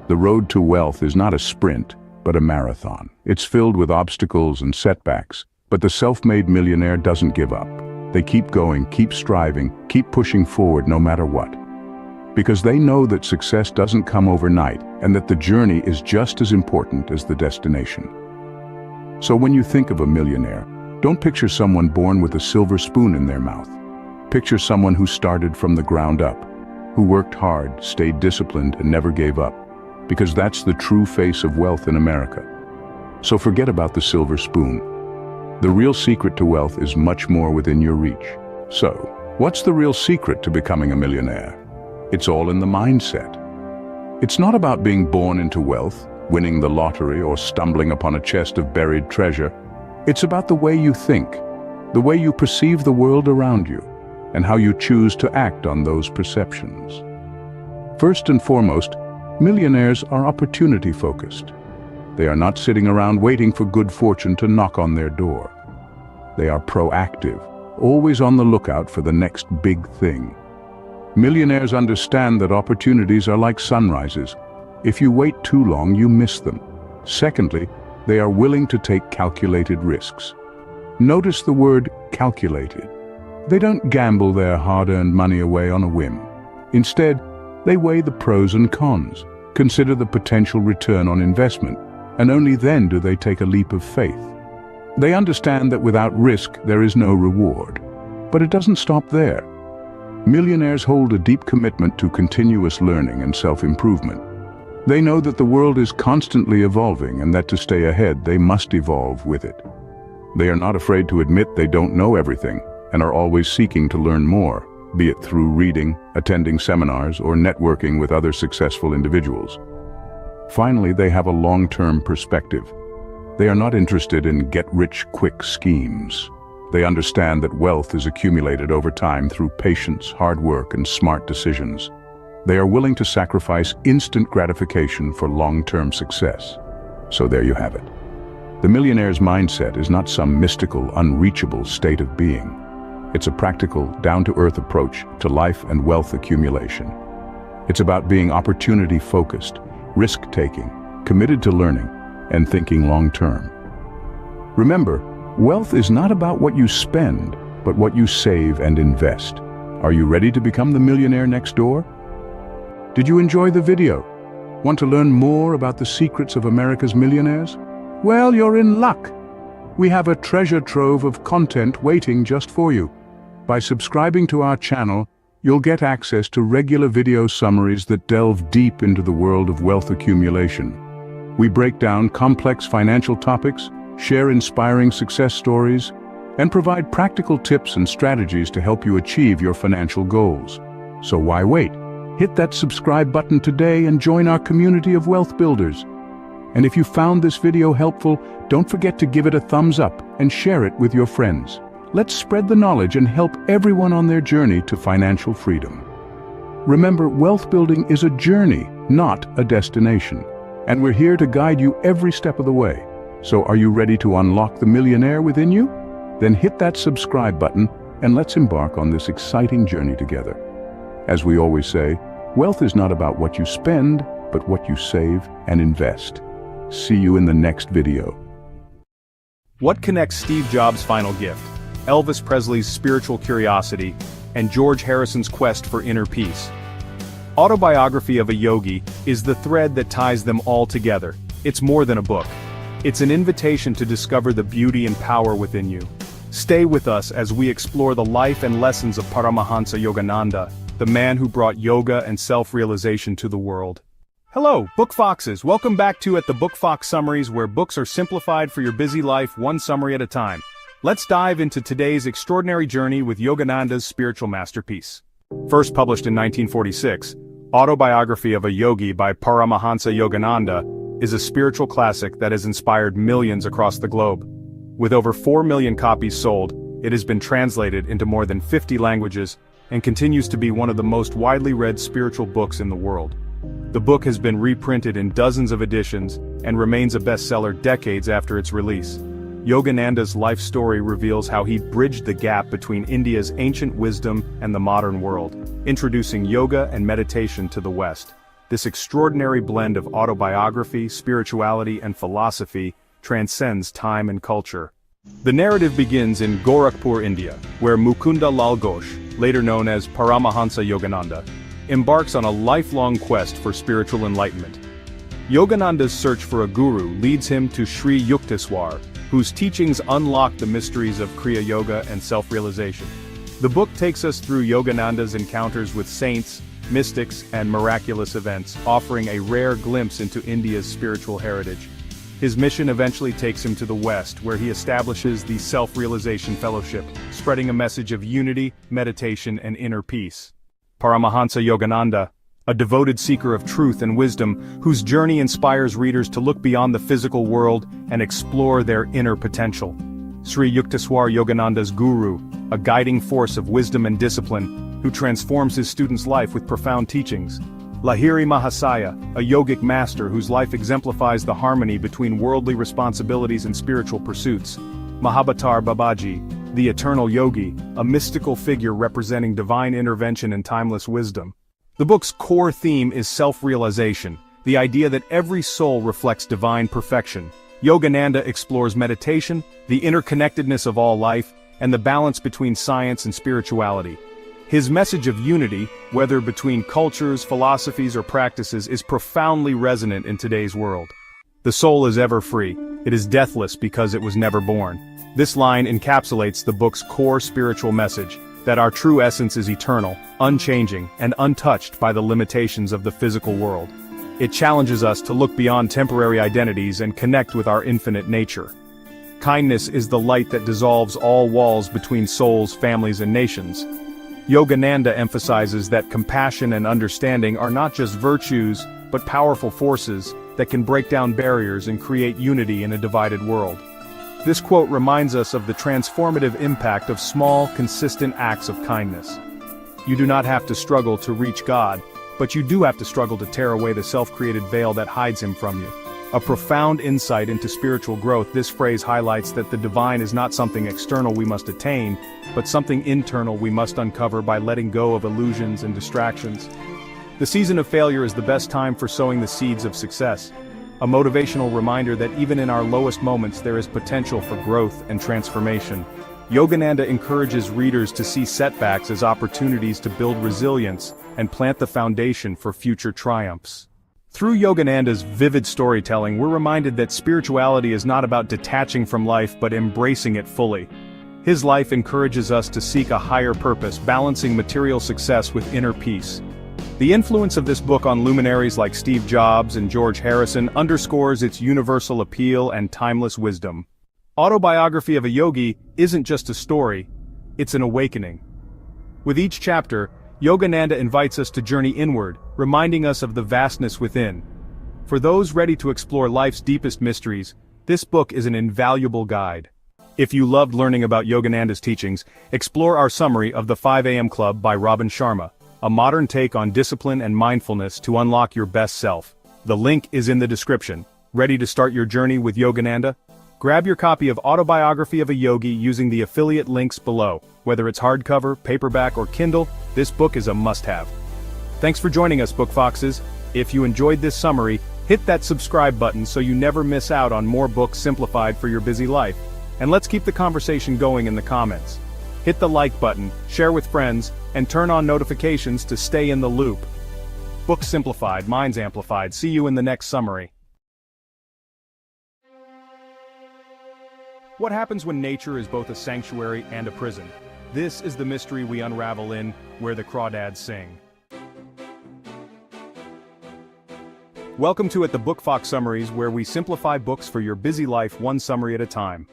The road to wealth is not a sprint, but a marathon. It's filled with obstacles and setbacks, but the self-made millionaire doesn't give up. They keep going, keep striving, keep pushing forward no matter what. Because they know that success doesn't come overnight and that the journey is just as important as the destination. So when you think of a millionaire, don't picture someone born with a silver spoon in their mouth. Picture someone who started from the ground up, who worked hard, stayed disciplined, and never gave up. Because that's the true face of wealth in America. So forget about the silver spoon. The real secret to wealth is much more within your reach. So, what's the real secret to becoming a millionaire? It's all in the mindset. It's not about being born into wealth, winning the lottery, or stumbling upon a chest of buried treasure. It's about the way you think, the way you perceive the world around you, and how you choose to act on those perceptions. First and foremost, millionaires are opportunity-focused. They are not sitting around waiting for good fortune to knock on their door. They are proactive, always on the lookout for the next big thing. Millionaires understand that opportunities are like sunrises. If you wait too long, you miss them. Secondly, they are willing to take calculated risks. Notice the word calculated. They don't gamble their hard-earned money away on a whim. Instead, they weigh the pros and cons, consider the potential return on investment, and only then do they take a leap of faith. They understand that without risk, there is no reward. But it doesn't stop there. Millionaires hold a deep commitment to continuous learning and self-improvement. They know that the world is constantly evolving and that to stay ahead, they must evolve with it. They are not afraid to admit they don't know everything and are always seeking to learn more, be it through reading, attending seminars, or networking with other successful individuals. Finally, they have a long-term perspective. They are not interested in get-rich-quick schemes. They understand that wealth is accumulated over time through patience, hard work, and smart decisions. They are willing to sacrifice instant gratification for long-term success. So there you have it. The millionaire's mindset is not some mystical, unreachable state of being. It's a practical, down-to-earth approach to life and wealth accumulation. It's about being opportunity-focused, risk-taking, committed to learning, and thinking long-term. Remember, wealth is not about what you spend, but what you save and invest. Are you ready to become the millionaire next door? Did you enjoy the video? Want to learn more about the secrets of America's millionaires? Well, you're in luck. We have a treasure trove of content waiting just for you. By subscribing to our channel, you'll get access to regular video summaries that delve deep into the world of wealth accumulation. We break down complex financial topics, share inspiring success stories, and provide practical tips and strategies to help you achieve your financial goals. So why wait? Hit that subscribe button today and join our community of wealth builders. And if you found this video helpful, don't forget to give it a thumbs up and share it with your friends. Let's spread the knowledge and help everyone on their journey to financial freedom. Remember, wealth building is a journey, not a destination. And we're here to guide you every step of the way. So are you ready to unlock the millionaire within you? Then hit that subscribe button and let's embark on this exciting journey together. As we always say, wealth is not about what you spend, but what you save and invest. See you in the next video. What connects Steve Jobs' final gift, Elvis Presley's spiritual curiosity, and George Harrison's quest for inner peace? Autobiography of a Yogi is the thread that ties them all together. It's more than a book. It's an invitation to discover the beauty and power within you. Stay with us as we explore the life and lessons of Paramahansa Yogananda, the man who brought yoga and self-realization to the world. Hello, Book Foxes. Welcome back to At the Book Fox Summaries, where books are simplified for your busy life, one summary at a time. Let's dive into today's extraordinary journey with Yogananda's spiritual masterpiece. First published in 1946, Autobiography of a Yogi by Paramahansa Yogananda is a spiritual classic that has inspired millions across the globe. With over 4 million copies sold, it has been translated into more than 50 languages and continues to be one of the most widely read spiritual books in the world. The book has been reprinted in dozens of editions and remains a bestseller decades after its release. Yogananda's life story reveals how he bridged the gap between India's ancient wisdom and the modern world, introducing yoga and meditation to the West. This extraordinary blend of autobiography, spirituality, and philosophy transcends time and culture. The narrative begins in Gorakhpur, India, where Mukunda Lal Ghosh, later known as Paramahansa Yogananda, embarks on a lifelong quest for spiritual enlightenment. Yogananda's search for a guru leads him to Sri Yukteswar, whose teachings unlock the mysteries of Kriya Yoga and self-realization. The book takes us through Yogananda's encounters with saints, mystics, and miraculous events, offering a rare glimpse into India's spiritual heritage. His mission eventually takes him to the West, where he establishes the Self-Realization Fellowship, spreading a message of unity, meditation, and inner peace. Paramahansa Yogananda, a devoted seeker of truth and wisdom, whose journey inspires readers to look beyond the physical world and explore their inner potential. Sri Yukteswar Yogananda's guru, a guiding force of wisdom and discipline, who transforms his student's life with profound teachings. Lahiri Mahasaya, a yogic master whose life exemplifies the harmony between worldly responsibilities and spiritual pursuits. Mahabhatar Babaji, the eternal yogi, a mystical figure representing divine intervention and timeless wisdom. The book's core theme is self-realization, the idea that every soul reflects divine perfection. Yogananda explores meditation, the interconnectedness of all life, and the balance between science and spirituality. His message of unity, whether between cultures, philosophies, or practices, is profoundly resonant in today's world. The soul is ever free. It is deathless because it was never born. This line encapsulates the book's core spiritual message, that our true essence is eternal, unchanging, and untouched by the limitations of the physical world. It challenges us to look beyond temporary identities and connect with our infinite nature. Kindness is the light that dissolves all walls between souls, families, and nations. Yogananda emphasizes that compassion and understanding are not just virtues, but powerful forces that can break down barriers and create unity in a divided world. This quote reminds us of the transformative impact of small, consistent acts of kindness. You do not have to struggle to reach God, but you do have to struggle to tear away the self-created veil that hides him from you. A profound insight into spiritual growth, this phrase highlights that the divine is not something external we must attain, but something internal we must uncover by letting go of illusions and distractions. The season of failure is the best time for sowing the seeds of success. A motivational reminder that even in our lowest moments there is potential for growth and transformation. Yogananda encourages readers to see setbacks as opportunities to build resilience and plant the foundation for future triumphs. Through Yogananda's vivid storytelling, we're reminded that spirituality is not about detaching from life but embracing it fully. His life encourages us to seek a higher purpose, balancing material success with inner peace. The influence of this book on luminaries like Steve Jobs and George Harrison underscores its universal appeal and timeless wisdom. Autobiography of a Yogi isn't just a story, it's an awakening. With each chapter, Yogananda invites us to journey inward, reminding us of the vastness within. For those ready to explore life's deepest mysteries, this book is an invaluable guide. If you loved learning about Yogananda's teachings, explore our summary of the 5 AM Club by Robin Sharma, a modern take on discipline and mindfulness to unlock your best self. The link is in the description. Ready to start your journey with Yogananda? Grab your copy of Autobiography of a Yogi using the affiliate links below. Whether it's hardcover, paperback, or Kindle, this book is a must-have. Thanks for joining us, Book Foxes. If you enjoyed this summary, hit that subscribe button so you never miss out on more books simplified for your busy life. And let's keep the conversation going in the comments. Hit the like button, share with friends, and turn on notifications to stay in the loop. Books simplified, minds amplified. See you in the next summary. What happens when nature is both a sanctuary and a prison? This is the mystery we unravel in Where the Crawdads Sing. Welcome to the Book Fox Summaries, where we simplify books for your busy life one summary at a time.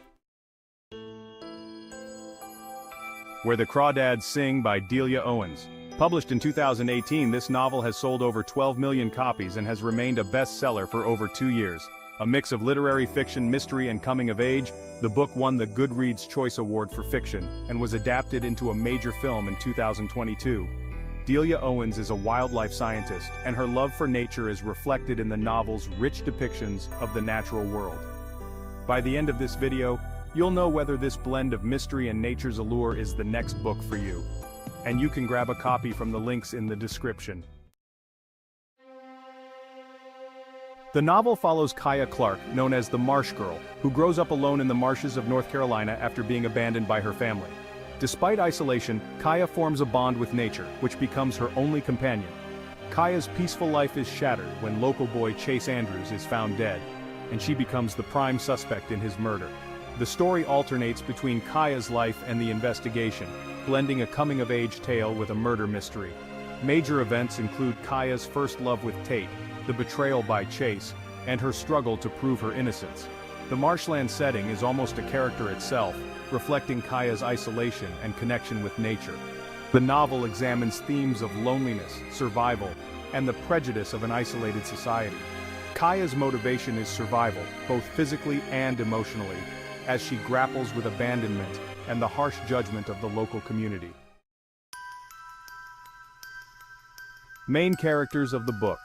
Where the Crawdads Sing by Delia Owens. Published in 2018, this novel has sold over 12 million copies and has remained a bestseller for over 2 years. A mix of literary fiction, mystery, and coming of age, the book won the Goodreads Choice Award for Fiction and was adapted into a major film in 2022. Delia Owens is a wildlife scientist, and her love for nature is reflected in the novel's rich depictions of the natural world. By the end of this video, you'll know whether this blend of mystery and nature's allure is the next book for you. And you can grab a copy from the links in the description. The novel follows Kaya Clark, known as the Marsh Girl, who grows up alone in the marshes of North Carolina after being abandoned by her family. Despite isolation, Kaya forms a bond with nature, which becomes her only companion. Kaya's peaceful life is shattered when local boy Chase Andrews is found dead, and she becomes the prime suspect in his murder. The story alternates between Kaya's life and the investigation, blending a coming-of-age tale with a murder mystery. Major events include Kaya's first love with Tate, the betrayal by Chase, and her struggle to prove her innocence. The marshland setting is almost a character itself, reflecting Kaya's isolation and connection with nature. The novel examines themes of loneliness, survival, and the prejudice of an isolated society. Kaya's motivation is survival, both physically and emotionally, as she grapples with abandonment and the harsh judgment of the local community. Main characters of the book.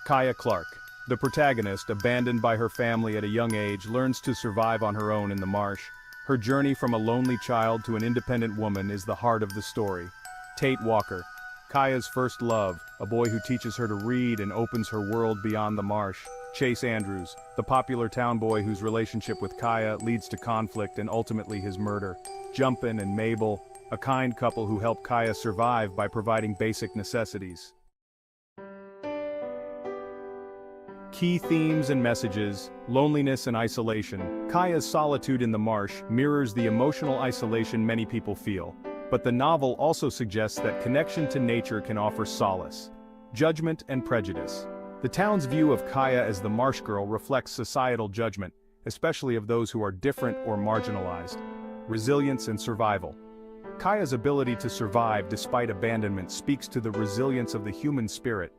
Kaya Clark. The protagonist, abandoned by her family at a young age, learns to survive on her own in the marsh. Her journey from a lonely child to an independent woman is the heart of the story. Tate Walker. Kaya's first love, a boy who teaches her to read and opens her world beyond the marsh. Chase Andrews, the popular town boy whose relationship with Kaya leads to conflict and ultimately his murder. Jumpin' and Mabel, a kind couple who help Kaya survive by providing basic necessities. Key themes and messages: loneliness and isolation. Kaya's solitude in the marsh mirrors the emotional isolation many people feel, but the novel also suggests that connection to nature can offer solace. Judgment and prejudice. The town's view of Kaya as the marsh girl reflects societal judgment, especially of those who are different or marginalized. Resilience and survival. Kaya's ability to survive despite abandonment speaks to the resilience of the human spirit.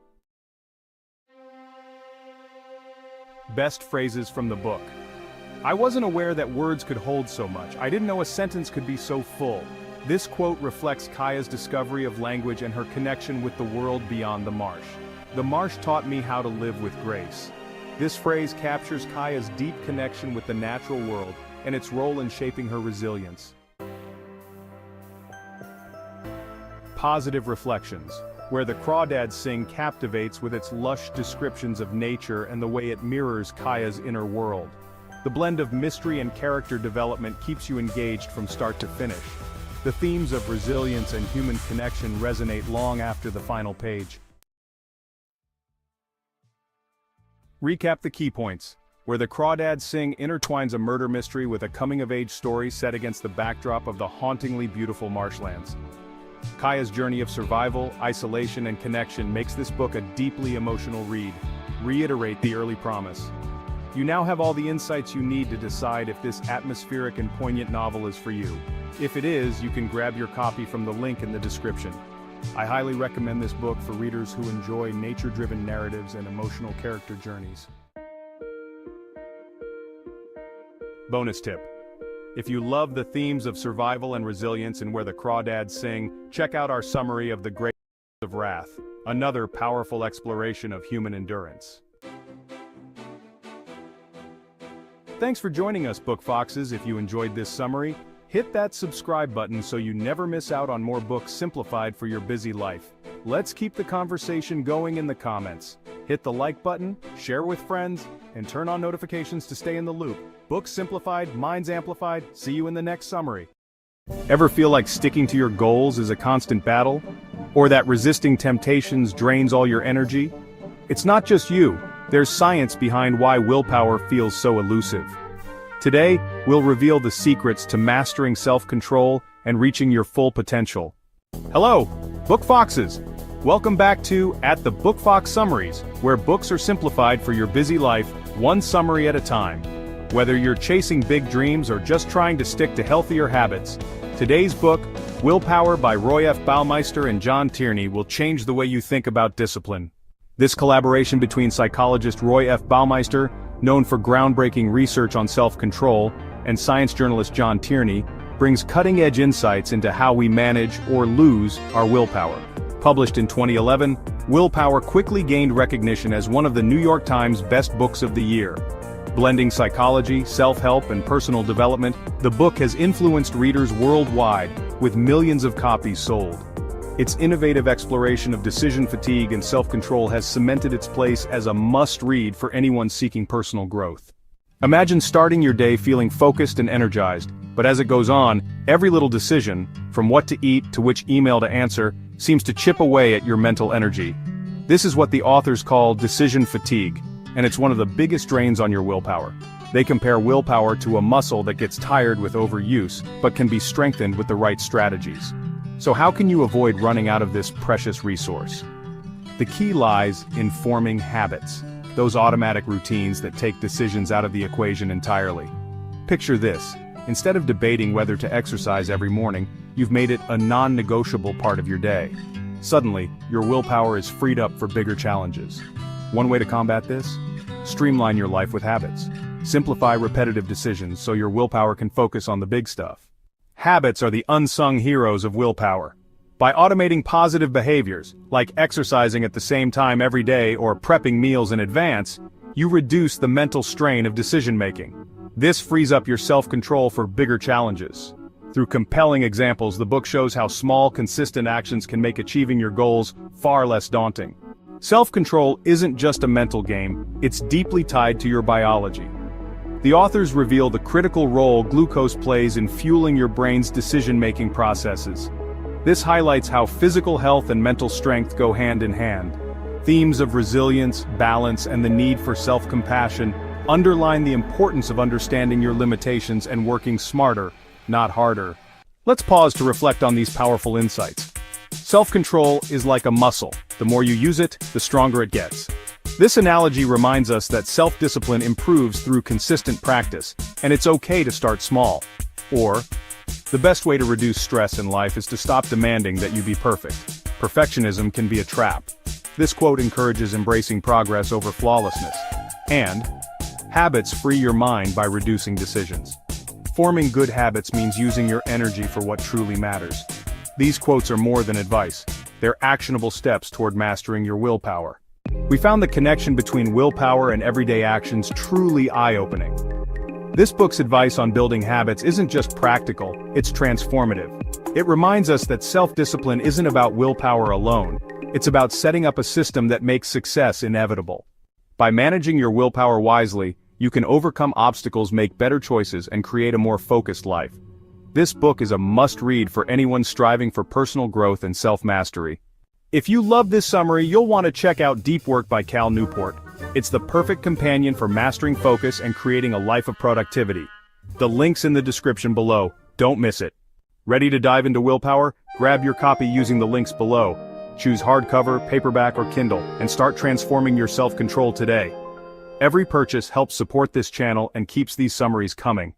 Best phrases from the book. I wasn't aware that words could hold so much. I didn't know a sentence could be so full. This quote reflects Kaya's discovery of language and her connection with the world beyond the marsh. The marsh taught me how to live with grace. This phrase captures Kaya's deep connection with the natural world and its role in shaping her resilience. Positive reflections. Where the Crawdads Sing captivates with its lush descriptions of nature and the way it mirrors Kaya's inner world. The blend of mystery and character development keeps you engaged from start to finish. The themes of resilience and human connection resonate long after the final page. Recap the key points. Where the Crawdads Sing intertwines a murder mystery with a coming-of-age story set against the backdrop of the hauntingly beautiful marshlands. Kaya's journey of survival, isolation, and connection makes this book a deeply emotional read. Reiterate the early promise. You now have all the insights you need to decide if this atmospheric and poignant novel is for you. If it is, you can grab your copy from the link in the description. I highly recommend this book for readers who enjoy nature-driven narratives and emotional character journeys. Bonus tip. If you love the themes of survival and resilience in Where the Crawdads Sing, check out our summary of The Great of Wrath, another powerful exploration of human endurance. Thanks for joining us, Book Foxes. If you enjoyed this summary, hit that subscribe button so you never miss out on more books simplified for your busy life. Let's keep the conversation going in the comments. Hit the like button, share with friends, and turn on notifications to stay in the loop. Books simplified, minds amplified. See you in the next summary. Ever feel like sticking to your goals is a constant battle? Or that resisting temptations drains all your energy? It's not just you. There's science behind why willpower feels so elusive. Today, we'll reveal the secrets to mastering self-control and reaching your full potential. Hello, Book Foxes! Welcome back to At the Book Fox Summaries, where books are simplified for your busy life, one summary at a time. Whether you're chasing big dreams or just trying to stick to healthier habits, today's book, Willpower by Roy F. Baumeister and John Tierney, will change the way you think about discipline. This collaboration between psychologist Roy F. Baumeister, known for groundbreaking research on self-control, and science journalist John Tierney, brings cutting-edge insights into how we manage or lose our willpower. Published in 2011, Willpower quickly gained recognition as one of the New York Times best books of the year. Blending psychology, self-help, and personal development, the book has influenced readers worldwide, with millions of copies sold. Its innovative exploration of decision fatigue and self-control has cemented its place as a must-read for anyone seeking personal growth. Imagine starting your day feeling focused and energized, but as it goes on, every little decision, from what to eat to which email to answer, seems to chip away at your mental energy. This is what the authors call decision fatigue, and it's one of the biggest drains on your willpower. They compare willpower to a muscle that gets tired with overuse, but can be strengthened with the right strategies. So how can you avoid running out of this precious resource? The key lies in forming habits, those automatic routines that take decisions out of the equation entirely. Picture this: instead of debating whether to exercise every morning, you've made it a non-negotiable part of your day. Suddenly, your willpower is freed up for bigger challenges. One way to combat this? Streamline your life with habits. Simplify repetitive decisions so your willpower can focus on the big stuff. Habits are the unsung heroes of willpower. By automating positive behaviors, like exercising at the same time every day or prepping meals in advance, you reduce the mental strain of decision-making. This frees up your self-control for bigger challenges. Through compelling examples, the book shows how small, consistent actions can make achieving your goals far less daunting. Self-control isn't just a mental game, it's deeply tied to your biology. The authors reveal the critical role glucose plays in fueling your brain's decision-making processes. This highlights how physical health and mental strength go hand in hand. Themes of resilience, balance, and the need for self-compassion underline the importance of understanding your limitations and working smarter, not harder. Let's pause to reflect on these powerful insights. Self-control is like a muscle. The more you use it, the stronger it gets. This analogy reminds us that self-discipline improves through consistent practice, and it's okay to start small. Or, the best way to reduce stress in life is to stop demanding that you be perfect. Perfectionism can be a trap. This quote encourages embracing progress over flawlessness. And, habits free your mind by reducing decisions. Forming good habits means using your energy for what truly matters. These quotes are more than advice. They're actionable steps toward mastering your willpower. We found the connection between willpower and everyday actions truly eye-opening. This book's advice on building habits isn't just practical, it's transformative. It reminds us that self-discipline isn't about willpower alone, it's about setting up a system that makes success inevitable. By managing your willpower wisely, you can overcome obstacles, make better choices, and create a more focused life. This book is a must-read for anyone striving for personal growth and self-mastery. If you love this summary, you'll want to check out Deep Work by Cal Newport. It's the perfect companion for mastering focus and creating a life of productivity. The link's in the description below. Don't miss it. Ready to dive into willpower? Grab your copy using the links below. Choose hardcover, paperback, or Kindle, and start transforming your self-control today. Every purchase helps support this channel and keeps these summaries coming.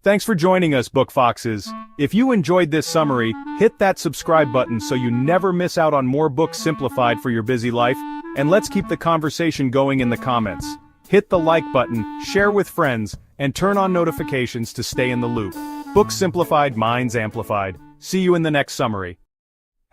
Thanks for joining us, Book Foxes. If you enjoyed this summary, hit that subscribe button so you never miss out on more books simplified for your busy life, and let's keep the conversation going in the comments. Hit the like button, share with friends, and turn on notifications to stay in the loop. Books simplified, minds amplified. See you in the next summary.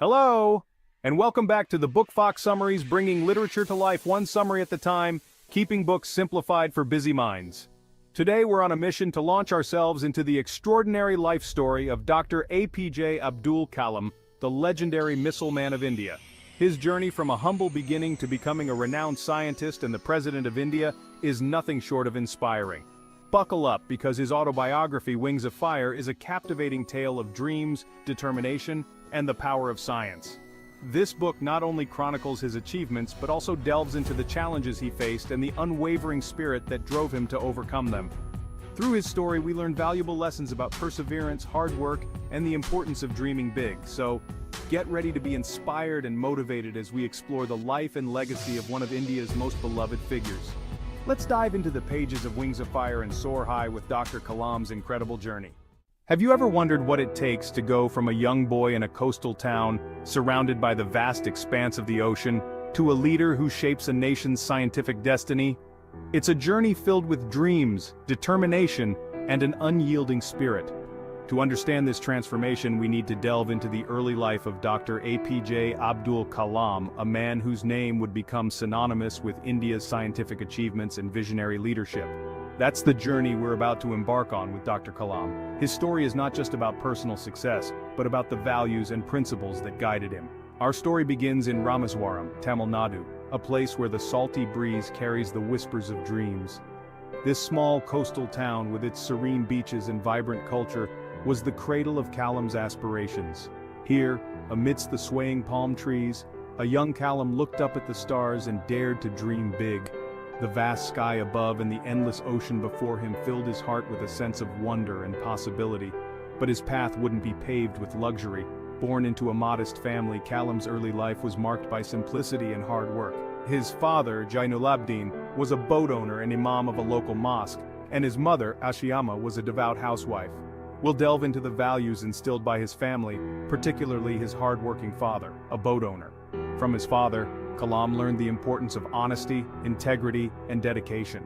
Hello, and welcome back to the Book Fox Summaries, bringing literature to life one summary at a time, keeping books simplified for busy minds. Today we're on a mission to launch ourselves into the extraordinary life story of Dr. APJ Abdul Kalam, the legendary missile man of India. His journey from a humble beginning to becoming a renowned scientist and the President of India is nothing short of inspiring. Buckle up, because his autobiography, Wings of Fire, is a captivating tale of dreams, determination, and the power of science. This book not only chronicles his achievements but also delves into the challenges he faced and the unwavering spirit that drove him to overcome them. Through his story, we learn valuable lessons about perseverance, hard work, and the importance of dreaming big. So, get ready to be inspired and motivated as we explore the life and legacy of one of India's most beloved figures. Let's dive into the pages of Wings of Fire and soar high with Dr. Kalam's incredible journey. Have you ever wondered what it takes to go from a young boy in a coastal town, surrounded by the vast expanse of the ocean, to a leader who shapes a nation's scientific destiny? It's a journey filled with dreams, determination, and an unyielding spirit. To understand this transformation, we need to delve into the early life of Dr. APJ Abdul Kalam, a man whose name would become synonymous with India's scientific achievements and visionary leadership. That's the journey we're about to embark on with Dr. Kalam. His story is not just about personal success, but about the values and principles that guided him. Our story begins in Rameswaram, Tamil Nadu, a place where the salty breeze carries the whispers of dreams. This small coastal town with its serene beaches and vibrant culture was the cradle of Callum's aspirations. Here, amidst the swaying palm trees, a young Callum looked up at the stars and dared to dream big. The vast sky above and the endless ocean before him filled his heart with a sense of wonder and possibility. But his path wouldn't be paved with luxury. Born into a modest family, Callum's early life was marked by simplicity and hard work. His father, Jainulabdin, was a boat owner and imam of a local mosque, and his mother, Ashiyama, was a devout housewife. We'll delve into the values instilled by his family, particularly his hard-working father, a boat owner. From his father, Kalam learned the importance of honesty, integrity, and dedication.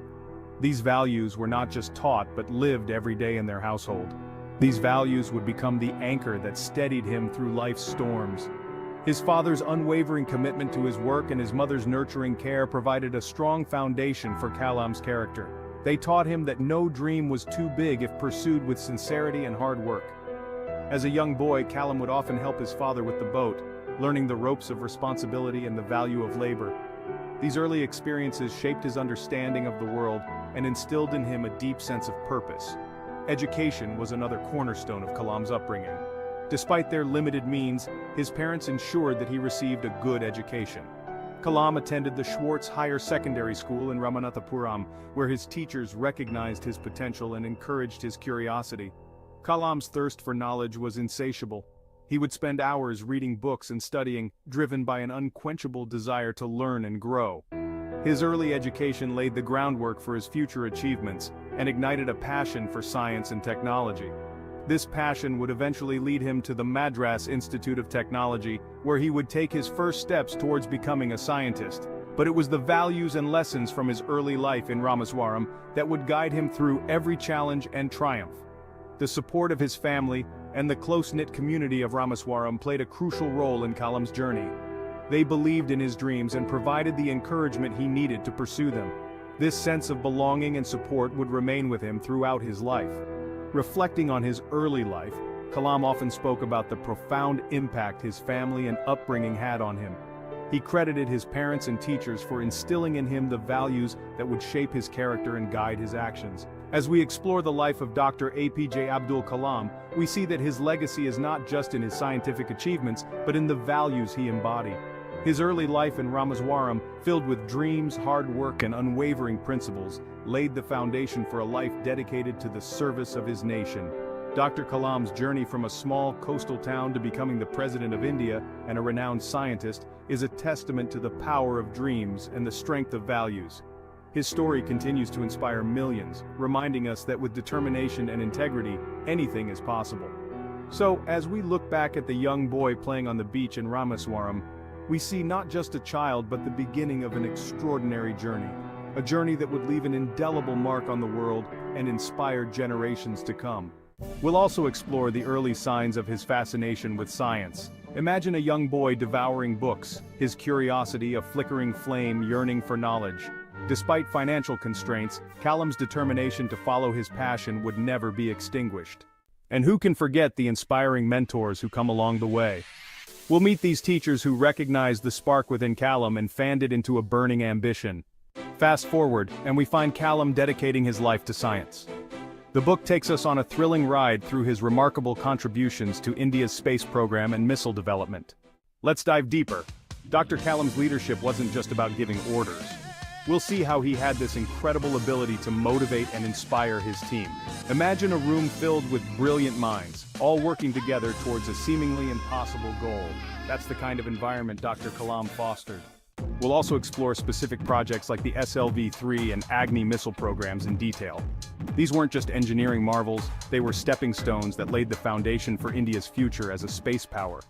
These values were not just taught but lived every day in their household. These values would become the anchor that steadied him through life's storms. His father's unwavering commitment to his work and his mother's nurturing care provided a strong foundation for Kalam's character. They taught him that no dream was too big if pursued with sincerity and hard work. As a young boy, Callum would often help his father with the boat, learning the ropes of responsibility and the value of labor. These early experiences shaped his understanding of the world and instilled in him a deep sense of purpose. Education was another cornerstone of Kalam's upbringing. Despite their limited means, his parents ensured that he received a good education. Kalam attended the Schwartz Higher Secondary School in Ramanathapuram, where his teachers recognized his potential and encouraged his curiosity. Kalam's thirst for knowledge was insatiable. He would spend hours reading books and studying, driven by an unquenchable desire to learn and grow. His early education laid the groundwork for his future achievements and ignited a passion for science and technology. This passion would eventually lead him to the Madras Institute of Technology, where he would take his first steps towards becoming a scientist. But it was the values and lessons from his early life in Rameswaram that would guide him through every challenge and triumph. The support of his family and the close-knit community of Rameswaram played a crucial role in Kalam's journey. They believed in his dreams and provided the encouragement he needed to pursue them. This sense of belonging and support would remain with him throughout his life. Reflecting on his early life, Kalam often spoke about the profound impact his family and upbringing had on him. He credited his parents and teachers for instilling in him the values that would shape his character and guide his actions. As we explore the life of Dr. APJ Abdul Kalam, we see that his legacy is not just in his scientific achievements, but in the values he embodied. His early life in Rameswaram, filled with dreams, hard work, and unwavering principles, laid the foundation for a life dedicated to the service of his nation. Dr. Kalam's journey from a small coastal town to becoming the President of India and a renowned scientist is a testament to the power of dreams and the strength of values. His story continues to inspire millions, reminding us that with determination and integrity, anything is possible. So, as we look back at the young boy playing on the beach in Rameswaram, we see not just a child but the beginning of an extraordinary journey. A journey that would leave an indelible mark on the world and inspire generations to come. We'll also explore the early signs of his fascination with science. Imagine a young boy devouring books, his curiosity a flickering flame yearning for knowledge. Despite financial constraints, Kalam's determination to follow his passion would never be extinguished. And who can forget the inspiring mentors who come along the way? We'll meet these teachers who recognized the spark within Kalam and fanned it into a burning ambition. Fast forward, and we find Kalam dedicating his life to science. The book takes us on a thrilling ride through his remarkable contributions to India's space program and missile development. Let's dive deeper. Dr. Kalam's leadership wasn't just about giving orders. We'll see how he had this incredible ability to motivate and inspire his team. Imagine a room filled with brilliant minds, all working together towards a seemingly impossible goal. That's the kind of environment Dr. Kalam fostered. We'll also explore specific projects like the SLV-3 and Agni missile programs in detail. These weren't just engineering marvels, they were stepping stones that laid the foundation for India's future as a space power.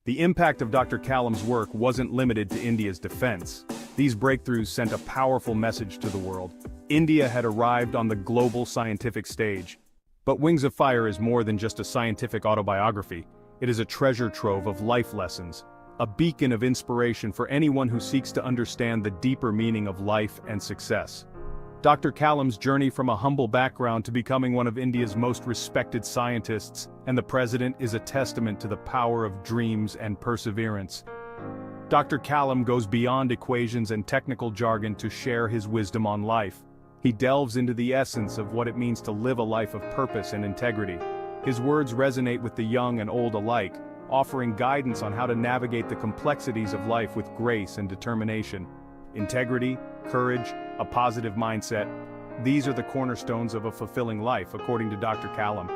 The impact of Dr. Kalam's work wasn't limited to India's defense. These breakthroughs sent a powerful message to the world. India had arrived on the global scientific stage. But Wings of Fire is more than just a scientific autobiography. It is a treasure trove of life lessons, a beacon of inspiration for anyone who seeks to understand the deeper meaning of life and success. Dr. Kalam's journey from a humble background to becoming one of India's most respected scientists and the president is a testament to the power of dreams and perseverance. Dr. Callum goes beyond equations and technical jargon to share his wisdom on life. He delves into the essence of what it means to live a life of purpose and integrity. His words resonate with the young and old alike, offering guidance on how to navigate the complexities of life with grace and determination. Integrity, courage, a positive mindset, these are the cornerstones of a fulfilling life, according to Dr. Callum.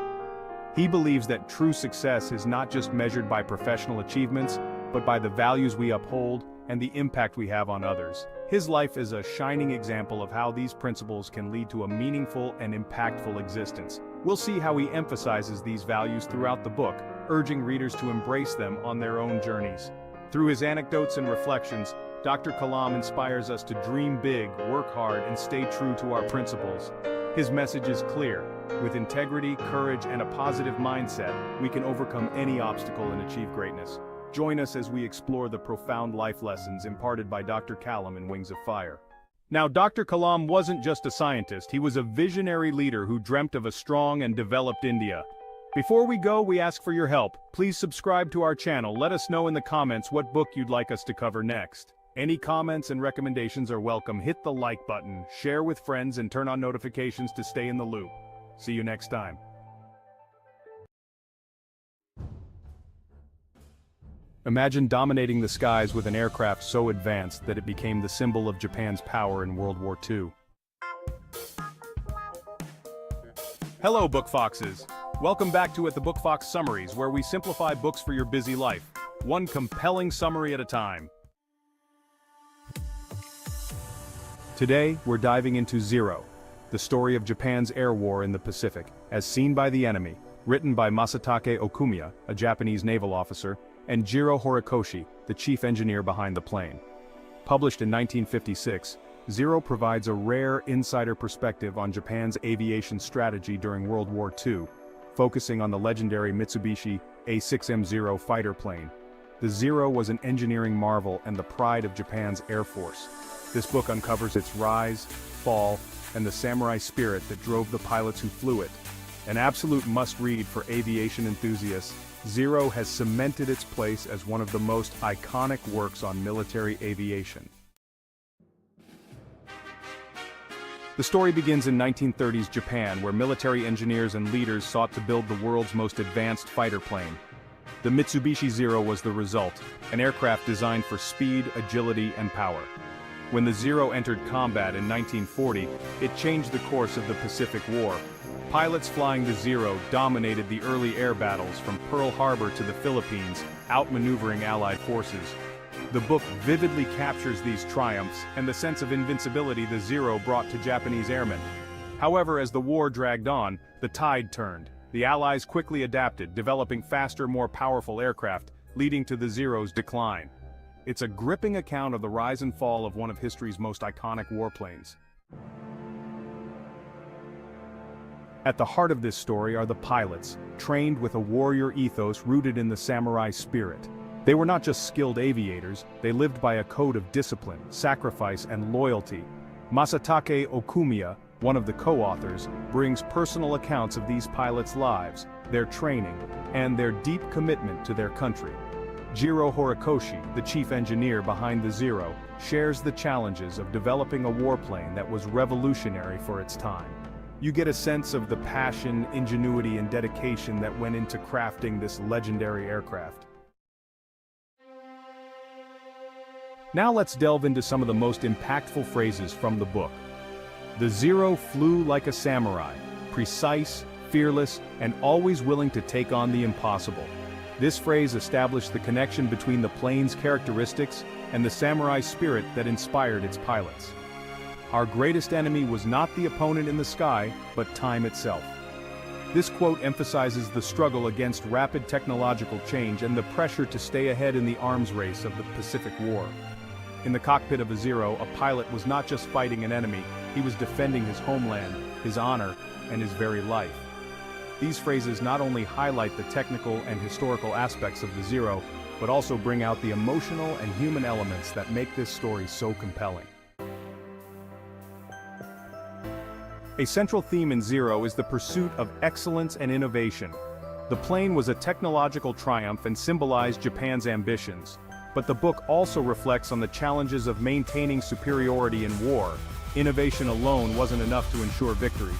He believes that true success is not just measured by professional achievements, but by the values we uphold and the impact we have on others. His life is a shining example of how these principles can lead to a meaningful and impactful existence. We'll see how he emphasizes these values throughout the book, urging readers to embrace them on their own journeys. Through his anecdotes and reflections, Dr. Kalam inspires us to dream big, work hard, and stay true to our principles. His message is clear. With integrity, courage, and a positive mindset, we can overcome any obstacle and achieve greatness. Join us as we explore the profound life lessons imparted by Dr. Callum in Wings of Fire. Now, Dr. Kalam wasn't just a scientist, he was a visionary leader who dreamt of a strong and developed India. Before we go, we ask for your help. Please subscribe to our channel. Let us know in the comments what book you'd like us to cover next. Any comments and recommendations are welcome. Hit the like button, share with friends, and turn on notifications to stay in the loop. See you next time. Imagine dominating the skies with an aircraft so advanced that it became the symbol of Japan's power in World War II. Hello, Book Foxes! Welcome back to the Book Fox Summaries, where we simplify books for your busy life, one compelling summary at a time. Today, we're diving into Zero, the story of Japan's air war in the Pacific, as seen by the enemy, written by Masatake Okumiya, a Japanese naval officer, and Jiro Horikoshi, the chief engineer behind the plane. Published in 1956, Zero provides a rare insider perspective on Japan's aviation strategy during World War II, focusing on the legendary Mitsubishi A6M0 fighter plane. The Zero was an engineering marvel and the pride of Japan's Air Force. This book uncovers its rise, fall, and the samurai spirit that drove the pilots who flew it. An absolute must-read for aviation enthusiasts, Zero has cemented its place as one of the most iconic works on military aviation. The story begins in 1930s Japan, where military engineers and leaders sought to build the world's most advanced fighter plane. The Mitsubishi Zero was the result, an aircraft designed for speed, agility, and power. When the Zero entered combat in 1940, it changed the course of the Pacific War. Pilots flying the Zero dominated the early air battles from Pearl Harbor to the Philippines, outmaneuvering Allied forces. The book vividly captures these triumphs and the sense of invincibility the Zero brought to Japanese airmen. However, as the war dragged on, the tide turned. The Allies quickly adapted, developing faster, more powerful aircraft, leading to the Zero's decline. It's a gripping account of the rise and fall of one of history's most iconic warplanes. At the heart of this story are the pilots, trained with a warrior ethos rooted in the samurai spirit. They were not just skilled aviators, they lived by a code of discipline, sacrifice, and loyalty. Masatake Okumiya, one of the co-authors, brings personal accounts of these pilots' lives, their training, and their deep commitment to their country. Jiro Horikoshi, the chief engineer behind the Zero, shares the challenges of developing a warplane that was revolutionary for its time. You get a sense of the passion, ingenuity, and dedication that went into crafting this legendary aircraft. Now let's delve into some of the most impactful phrases from the book. The Zero flew like a samurai, precise, fearless, and always willing to take on the impossible. This phrase established the connection between the plane's characteristics and the samurai spirit that inspired its pilots. Our greatest enemy was not the opponent in the sky, but time itself. This quote emphasizes the struggle against rapid technological change and the pressure to stay ahead in the arms race of the Pacific War. In the cockpit of a Zero, a pilot was not just fighting an enemy, he was defending his homeland, his honor, and his very life. These phrases not only highlight the technical and historical aspects of the Zero, but also bring out the emotional and human elements that make this story so compelling. A central theme in Zero is the pursuit of excellence and innovation. The plane was a technological triumph and symbolized Japan's ambitions. But the book also reflects on the challenges of maintaining superiority in war. Innovation alone wasn't enough to ensure victory.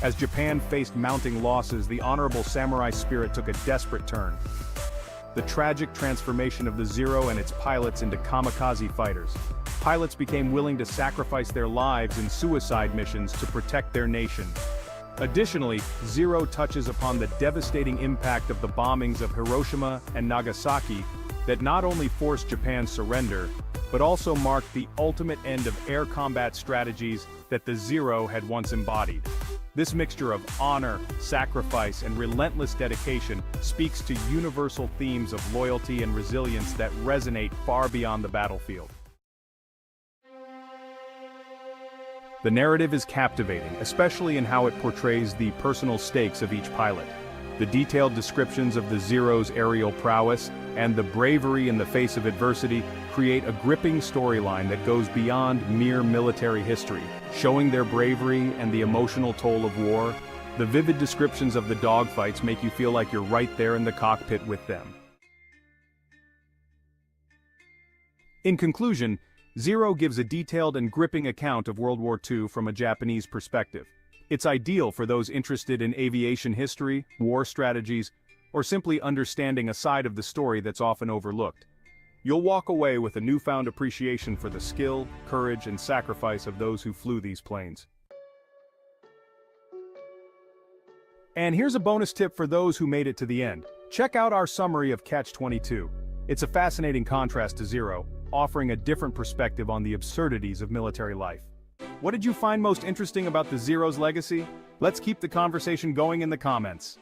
As Japan faced mounting losses, the honorable samurai spirit took a desperate turn. The tragic transformation of the Zero and its pilots into kamikaze fighters. Pilots became willing to sacrifice their lives in suicide missions to protect their nation. Additionally, Zero touches upon the devastating impact of the bombings of Hiroshima and Nagasaki that not only forced Japan's surrender, but also marked the ultimate end of air combat strategies that the Zero had once embodied. This mixture of honor, sacrifice, and relentless dedication speaks to universal themes of loyalty and resilience that resonate far beyond the battlefield. The narrative is captivating, especially in how it portrays the personal stakes of each pilot. The detailed descriptions of the Zero's aerial prowess and the bravery in the face of adversity create a gripping storyline that goes beyond mere military history, showing their bravery and the emotional toll of war. The vivid descriptions of the dogfights make you feel like you're right there in the cockpit with them. In conclusion, Zero gives a detailed and gripping account of World War II from a Japanese perspective. It's ideal for those interested in aviation history, war strategies, or simply understanding a side of the story that's often overlooked. You'll walk away with a newfound appreciation for the skill, courage, and sacrifice of those who flew these planes. And here's a bonus tip for those who made it to the end. Check out our summary of Catch-22. It's a fascinating contrast to Zero, offering a different perspective on the absurdities of military life. What did you find most interesting about the Zero's legacy? Let's keep the conversation going in the comments.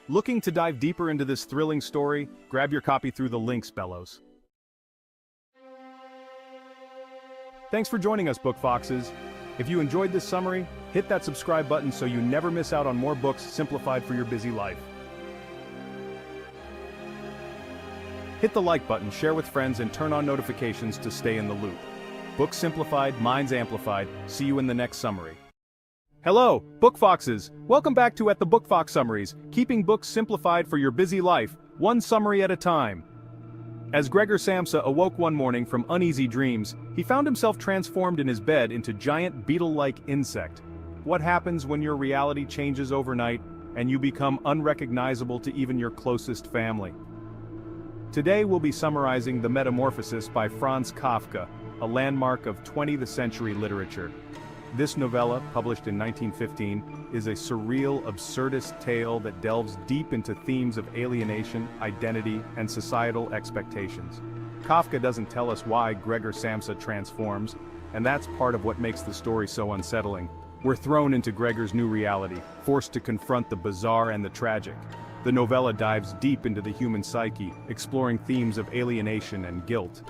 Looking to dive deeper into this thrilling story? Grab your copy through the links below. Thanks for joining us, Book Foxes. If you enjoyed this summary, hit that subscribe button so you never miss out on more books simplified for your busy life. Hit the like button, share with friends, and turn on notifications to stay in the loop. Books simplified, minds amplified. See you in the next summary. Hello, Book Foxes! Welcome back to the Book Fox Summaries, keeping books simplified for your busy life, one summary at a time. As Gregor Samsa awoke one morning from uneasy dreams, he found himself transformed in his bed into giant beetle-like insect. What happens when your reality changes overnight and you become unrecognizable to even your closest family? Today we'll be summarizing The Metamorphosis by Franz Kafka, a landmark of 20th century literature. This novella, published in 1915, is a surreal, absurdist tale that delves deep into themes of alienation, identity, and societal expectations. Kafka doesn't tell us why Gregor Samsa transforms, and that's part of what makes the story so unsettling. We're thrown into Gregor's new reality, forced to confront the bizarre and the tragic. The novella dives deep into the human psyche, exploring themes of alienation and guilt.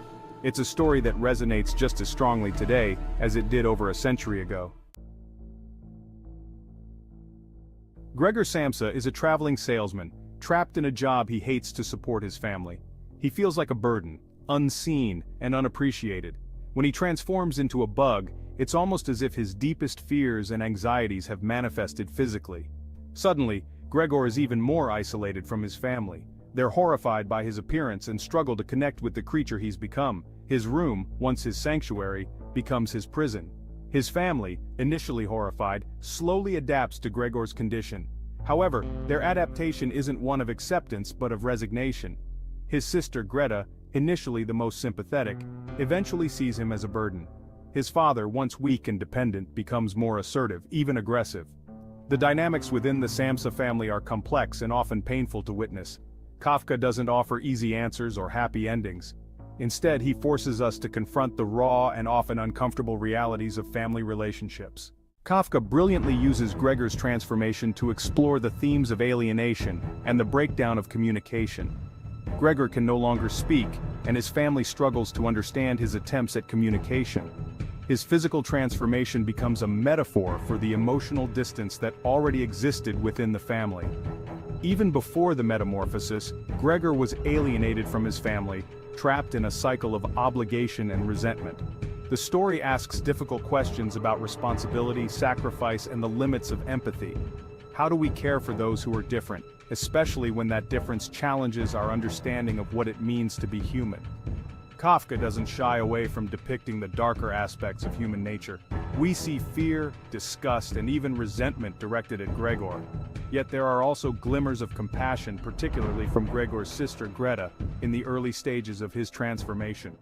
It's a story that resonates just as strongly today as it did over a century ago. Gregor Samsa is a traveling salesman, trapped in a job he hates to support his family. He feels like a burden, unseen and unappreciated. When he transforms into a bug, it's almost as if his deepest fears and anxieties have manifested physically. Suddenly, Gregor is even more isolated from his family. They're horrified by his appearance and struggle to connect with the creature he's become. His room, once his sanctuary, becomes his prison. His family, initially horrified, slowly adapts to Gregor's condition. However, their adaptation isn't one of acceptance but of resignation. His sister Greta, initially the most sympathetic, eventually sees him as a burden. His father, once weak and dependent, becomes more assertive, even aggressive. The dynamics within the Samsa family are complex and often painful to witness. Kafka doesn't offer easy answers or happy endings. Instead, he forces us to confront the raw and often uncomfortable realities of family relationships. Kafka brilliantly uses Gregor's transformation to explore the themes of alienation and the breakdown of communication. Gregor can no longer speak, and his family struggles to understand his attempts at communication. His physical transformation becomes a metaphor for the emotional distance that already existed within the family. Even before the metamorphosis, Gregor was alienated from his family, trapped in a cycle of obligation and resentment. The story asks difficult questions about responsibility, sacrifice, and the limits of empathy. How do we care for those who are different, especially when that difference challenges our understanding of what it means to be human. Kafka doesn't shy away from depicting the darker aspects of human nature. We see fear, disgust, and even resentment directed at Gregor. Yet there are also glimmers of compassion, particularly from Gregor's sister Greta, in the early stages of his transformation.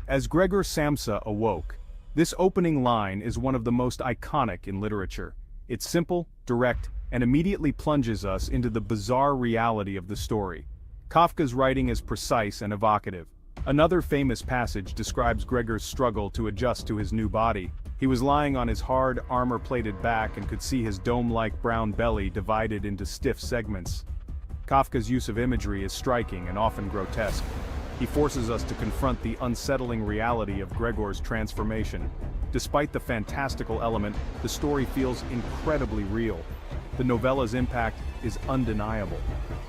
As Gregor Samsa awoke, this opening line is one of the most iconic in literature. It's simple, direct, and immediately plunges us into the bizarre reality of the story. Kafka's writing is precise and evocative. Another famous passage describes Gregor's struggle to adjust to his new body. He was lying on his hard, armor-plated back and could see his dome-like brown belly divided into stiff segments. Kafka's use of imagery is striking and often grotesque. He forces us to confront the unsettling reality of Gregor's transformation. Despite the fantastical element, the story feels incredibly real. The novella's impact is undeniable.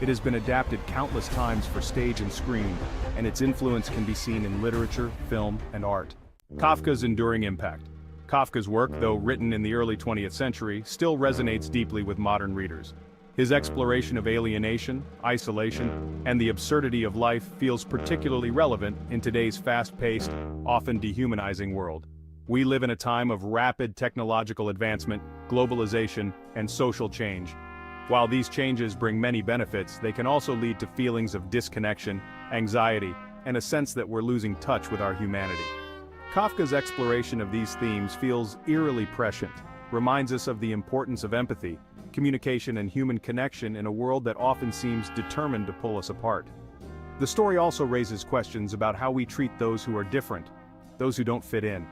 It has been adapted countless times for stage and screen, and its influence can be seen in literature, film, and art. Kafka's enduring impact. Kafka's work, though written in the early 20th century, still resonates deeply with modern readers. His exploration of alienation, isolation, and the absurdity of life feels particularly relevant in today's fast-paced, often dehumanizing world. We live in a time of rapid technological advancement, globalization, and social change. While these changes bring many benefits, they can also lead to feelings of disconnection, anxiety, and a sense that we're losing touch with our humanity. Kafka's exploration of these themes feels eerily prescient, reminds us of the importance of empathy, communication, and human connection in a world that often seems determined to pull us apart. The story also raises questions about how we treat those who are different, those who don't fit in.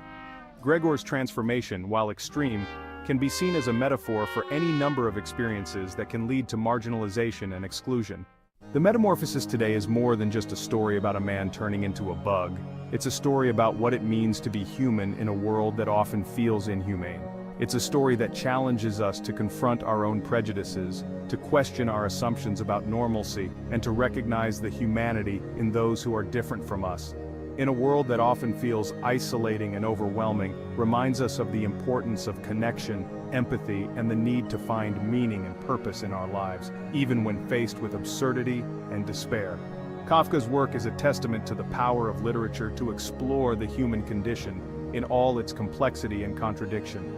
Gregor's transformation, while extreme, can be seen as a metaphor for any number of experiences that can lead to marginalization and exclusion. The metamorphosis today is more than just a story about a man turning into a bug. It's a story about what it means to be human in a world that often feels inhumane. It's a story that challenges us to confront our own prejudices, to question our assumptions about normalcy, and to recognize the humanity in those who are different from us. In a world that often feels isolating and overwhelming, reminds us of the importance of connection, empathy, and the need to find meaning and purpose in our lives, even when faced with absurdity and despair. Kafka's work is a testament to the power of literature to explore the human condition in all its complexity and contradiction.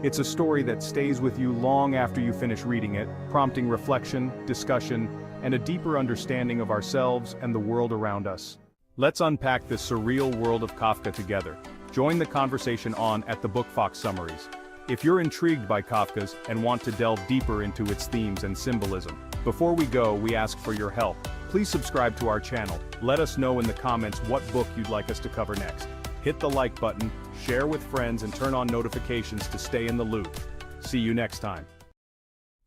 It's a story that stays with you long after you finish reading it, prompting reflection, discussion, and a deeper understanding of ourselves and the world around us. Let's unpack the surreal world of Kafka together. Join the conversation on at the Book Fox Summaries. If you're intrigued by Kafka's and want to delve deeper into its themes and symbolism, before we go, we ask for your help. Please subscribe to our channel. Let us know in the comments what book you'd like us to cover next. Hit the like button, share with friends, and turn on notifications to stay in the loop. See you next time.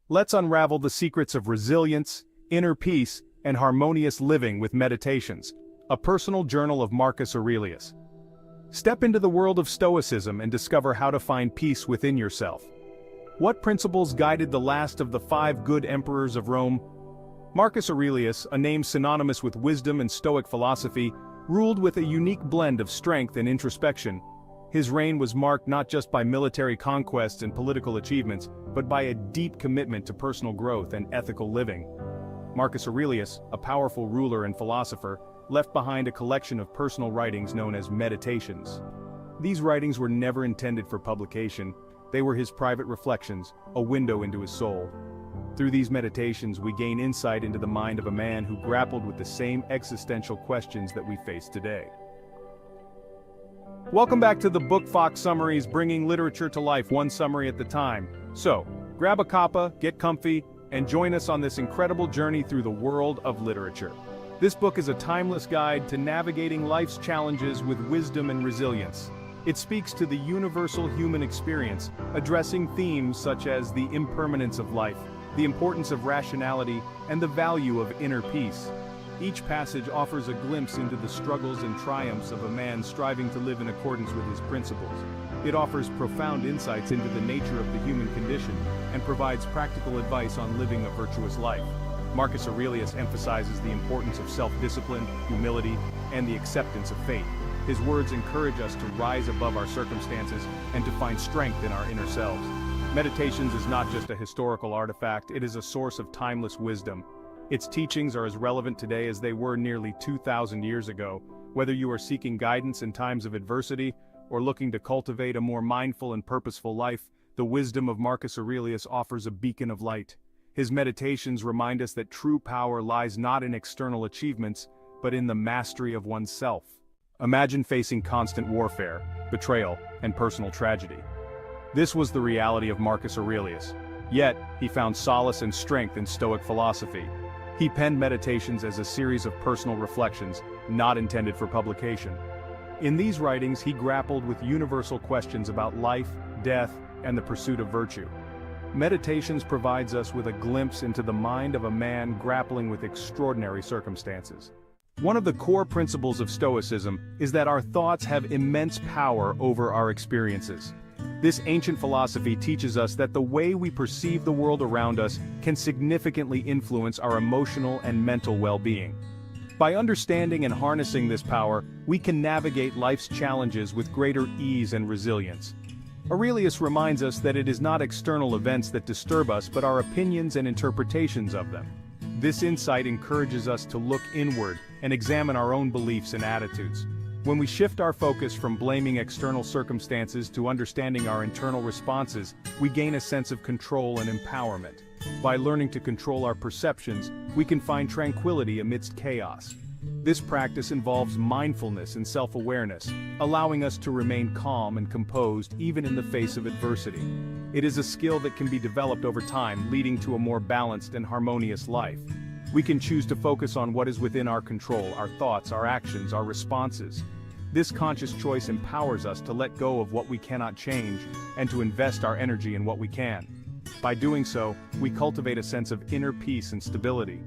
Let's unravel the secrets of resilience, inner peace, and harmonious living with Meditations, a personal journal of Marcus Aurelius. Step into the world of Stoicism and discover how to find peace within yourself. What principles guided the last of the 5 good emperors of Rome? Marcus Aurelius, a name synonymous with wisdom and Stoic philosophy, ruled with a unique blend of strength and introspection. His reign was marked not just by military conquests and political achievements, but by a deep commitment to personal growth and ethical living. Marcus Aurelius, a powerful ruler and philosopher, left behind a collection of personal writings known as Meditations. These writings were never intended for publication. They were his private reflections, a window into his soul. Through these meditations, we gain insight into the mind of a man who grappled with the same existential questions that we face today. Welcome back to the Book Fox Summaries, bringing literature to life one summary at a time. So, grab a cuppa, get comfy, and join us on this incredible journey through the world of literature. This book is a timeless guide to navigating life's challenges with wisdom and resilience. It speaks to the universal human experience, addressing themes such as the impermanence of life, the importance of rationality, and the value of inner peace. Each passage offers a glimpse into the struggles and triumphs of a man striving to live in accordance with his principles. It offers profound insights into the nature of the human condition and provides practical advice on living a virtuous life. Marcus Aurelius emphasizes the importance of self-discipline, humility, and the acceptance of fate. His words encourage us to rise above our circumstances and to find strength in our inner selves. Meditations is not just a historical artifact, it is a source of timeless wisdom. Its teachings are as relevant today as they were nearly 2,000 years ago, whether you are seeking guidance in times of adversity or looking to cultivate a more mindful and purposeful life. The wisdom of Marcus Aurelius offers a beacon of light. His meditations remind us that true power lies not in external achievements, but in the mastery of oneself. Imagine facing constant warfare, betrayal, and personal tragedy. This was the reality of Marcus Aurelius. Yet, he found solace and strength in Stoic philosophy. He penned Meditations as a series of personal reflections, not intended for publication. In these writings, he grappled with universal questions about life, death, and the pursuit of virtue. Meditations provides us with a glimpse into the mind of a man grappling with extraordinary circumstances. One of the core principles of Stoicism is that our thoughts have immense power over our experiences. This ancient philosophy teaches us that the way we perceive the world around us can significantly influence our emotional and mental well-being. By understanding and harnessing this power, we can navigate life's challenges with greater ease and resilience. Aurelius reminds us that it is not external events that disturb us but our opinions and interpretations of them. This insight encourages us to look inward and examine our own beliefs and attitudes. When we shift our focus from blaming external circumstances to understanding our internal responses, we gain a sense of control and empowerment. By learning to control our perceptions, we can find tranquility amidst chaos. This practice involves mindfulness and self-awareness, allowing us to remain calm and composed even in the face of adversity. It is a skill that can be developed over time, leading to a more balanced and harmonious life. We can choose to focus on what is within our control, our thoughts, our actions, our responses. This conscious choice empowers us to let go of what we cannot change and to invest our energy in what we can. By doing so, we cultivate a sense of inner peace and stability.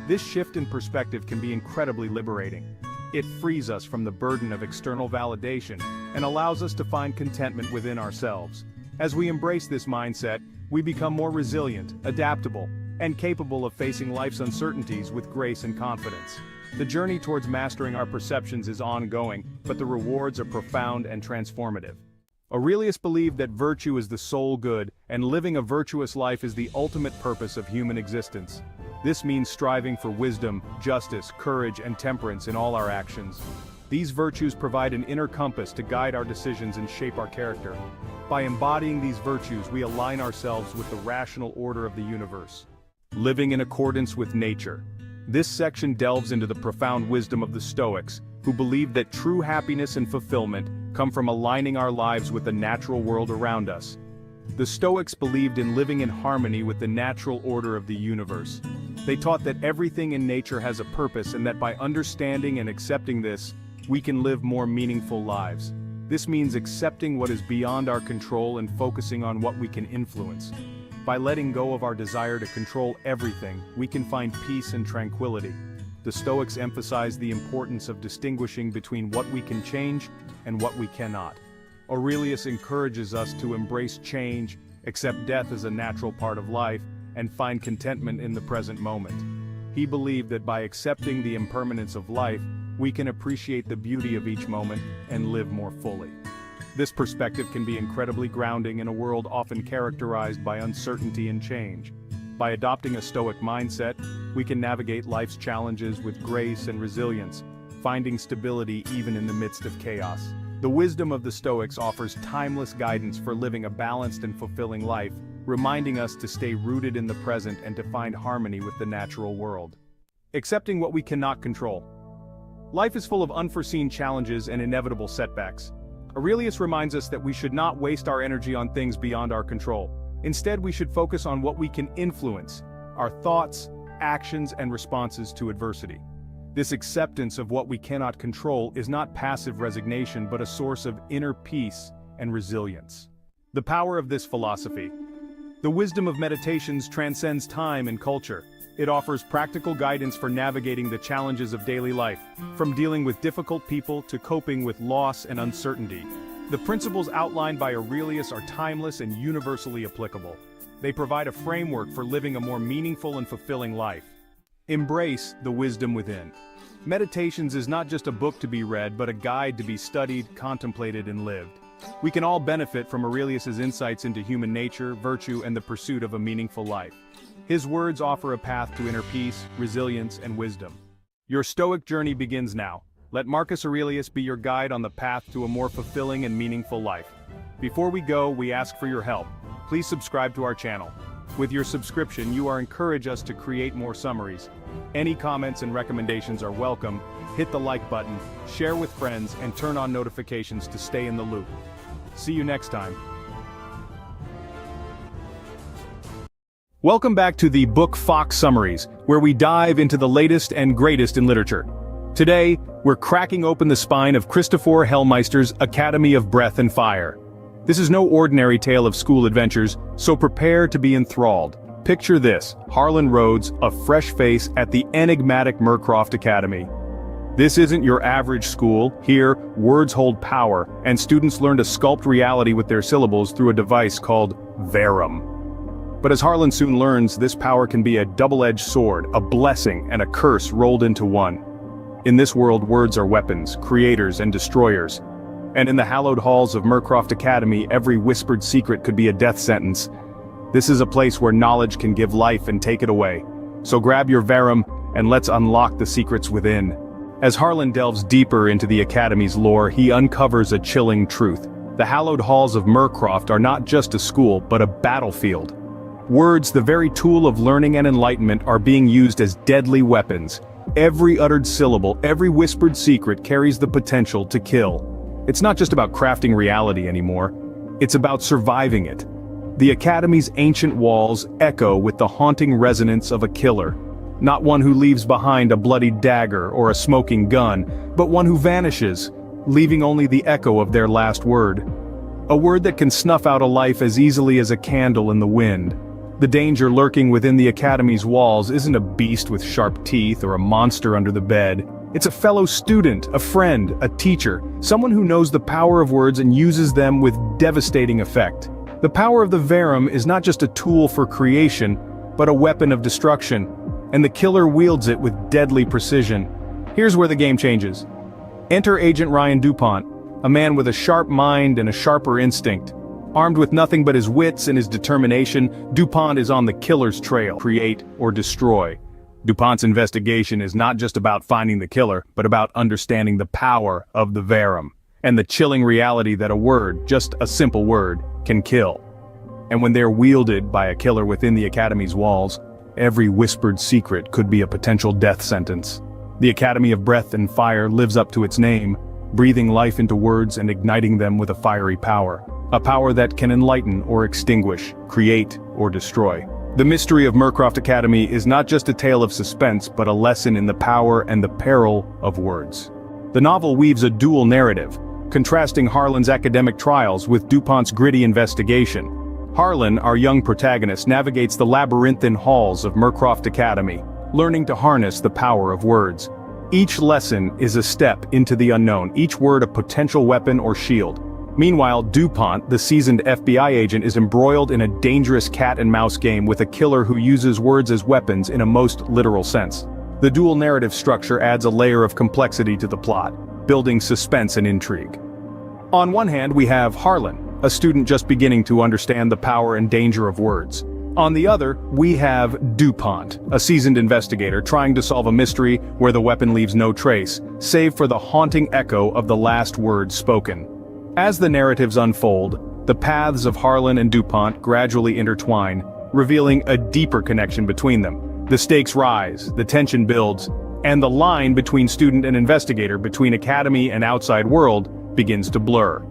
This shift in perspective can be incredibly liberating. It frees us from the burden of external validation and allows us to find contentment within ourselves. As we embrace this mindset, we become more resilient, adaptable, and capable of facing life's uncertainties with grace and confidence. The journey towards mastering our perceptions is ongoing, but the rewards are profound and transformative. Aurelius believed that virtue is the sole good, and living a virtuous life is the ultimate purpose of human existence. This means striving for wisdom, justice, courage, and temperance in all our actions. These virtues provide an inner compass to guide our decisions and shape our character. By embodying these virtues, we align ourselves with the rational order of the universe. Living in accordance with nature. This section delves into the profound wisdom of the Stoics, who believed that true happiness and fulfillment come from aligning our lives with the natural world around us. The Stoics believed in living in harmony with the natural order of the universe. They taught that everything in nature has a purpose and that by understanding and accepting this, we can live more meaningful lives. This means accepting what is beyond our control and focusing on what we can influence. By letting go of our desire to control everything, we can find peace and tranquility. The Stoics emphasize the importance of distinguishing between what we can change and what we cannot. Aurelius encourages us to embrace change, accept death as a natural part of life, and find contentment in the present moment. He believed that by accepting the impermanence of life, we can appreciate the beauty of each moment and live more fully. This perspective can be incredibly grounding in a world often characterized by uncertainty and change. By adopting a Stoic mindset, we can navigate life's challenges with grace and resilience, finding stability even in the midst of chaos. The wisdom of the Stoics offers timeless guidance for living a balanced and fulfilling life, reminding us to stay rooted in the present and to find harmony with the natural world. Accepting what we cannot control. Life is full of unforeseen challenges and inevitable setbacks. Aurelius reminds us that we should not waste our energy on things beyond our control. Instead, we should focus on what we can influence, our thoughts, actions, and responses to adversity. This acceptance of what we cannot control is not passive resignation but a source of inner peace and resilience. The power of this philosophy. The wisdom of Meditations transcends time and culture. It offers practical guidance for navigating the challenges of daily life, from dealing with difficult people to coping with loss and uncertainty. The principles outlined by Aurelius are timeless and universally applicable. They provide a framework for living a more meaningful and fulfilling life. Embrace the wisdom within. Meditations is not just a book to be read, but a guide to be studied, contemplated, and lived. We can all benefit from Aurelius's insights into human nature, virtue, and the pursuit of a meaningful life. His words offer a path to inner peace, resilience, and wisdom. Your stoic journey begins now. Let Marcus Aurelius be your guide on the path to a more fulfilling and meaningful life. Before we go, we ask for your help. Please subscribe to our channel. With your subscription, you encourage us to create more summaries. Any comments and recommendations are welcome. Hit the like button, share with friends, and turn on notifications to stay in the loop. See you next time. Welcome back to the Book Fox Summaries, where we dive into the latest and greatest in literature. Today, we're cracking open the spine of Christopher Hellmeister's Academy of Breath and Fire. This is no ordinary tale of school adventures, so prepare to be enthralled. Picture this: Harlan Rhodes, a fresh face at the enigmatic Mercroft Academy. This isn't your average school. Here, words hold power, and students learn to sculpt reality with their syllables through a device called Verum. But as Harlan soon learns, this power can be a double-edged sword, a blessing and a curse rolled into one. In this world, words are weapons, creators and destroyers. And in the hallowed halls of Mercroft Academy, every whispered secret could be a death sentence. This is a place where knowledge can give life and take it away. So grab your Verum, and let's unlock the secrets within. As Harlan delves deeper into the Academy's lore, he uncovers a chilling truth. The hallowed halls of Mercroft are not just a school, but a battlefield. Words, the very tool of learning and enlightenment, are being used as deadly weapons. Every uttered syllable, every whispered secret carries the potential to kill. It's not just about crafting reality anymore. It's about surviving it. The Academy's ancient walls echo with the haunting resonance of a killer. Not one who leaves behind a bloody dagger or a smoking gun, but one who vanishes, leaving only the echo of their last word. A word that can snuff out a life as easily as a candle in the wind. The danger lurking within the Academy's walls isn't a beast with sharp teeth or a monster under the bed. It's a fellow student, a friend, a teacher, someone who knows the power of words and uses them with devastating effect. The power of the Verum is not just a tool for creation, but a weapon of destruction, and the killer wields it with deadly precision. Here's where the game changes. Enter Agent Ryan DuPont, a man with a sharp mind and a sharper instinct. Armed with nothing but his wits and his determination, DuPont is on the killer's trail. Create or destroy. DuPont's investigation is not just about finding the killer, but about understanding the power of the Verum, and the chilling reality that a word, just a simple word, can kill. And when they're wielded by a killer within the Academy's walls, every whispered secret could be a potential death sentence. The Academy of Breath and Fire lives up to its name, breathing life into words and igniting them with a fiery power. A power that can enlighten or extinguish, create or destroy. The mystery of Mercroft Academy is not just a tale of suspense, but a lesson in the power and the peril of words. The novel weaves a dual narrative, contrasting Harlan's academic trials with DuPont's gritty investigation. Harlan, our young protagonist, navigates the labyrinthine halls of Mercroft Academy, learning to harness the power of words. Each lesson is a step into the unknown, each word a potential weapon or shield. Meanwhile, DuPont, the seasoned FBI agent, is embroiled in a dangerous cat-and-mouse game with a killer who uses words as weapons in a most literal sense. The dual narrative structure adds a layer of complexity to the plot, building suspense and intrigue. On one hand, we have Harlan, a student just beginning to understand the power and danger of words. On the other, we have DuPont, a seasoned investigator trying to solve a mystery where the weapon leaves no trace, save for the haunting echo of the last word spoken. As the narratives unfold, the paths of Harlan and DuPont gradually intertwine, revealing a deeper connection between them. The stakes rise, the tension builds, and the line between student and investigator, between academy and outside world, begins to blur.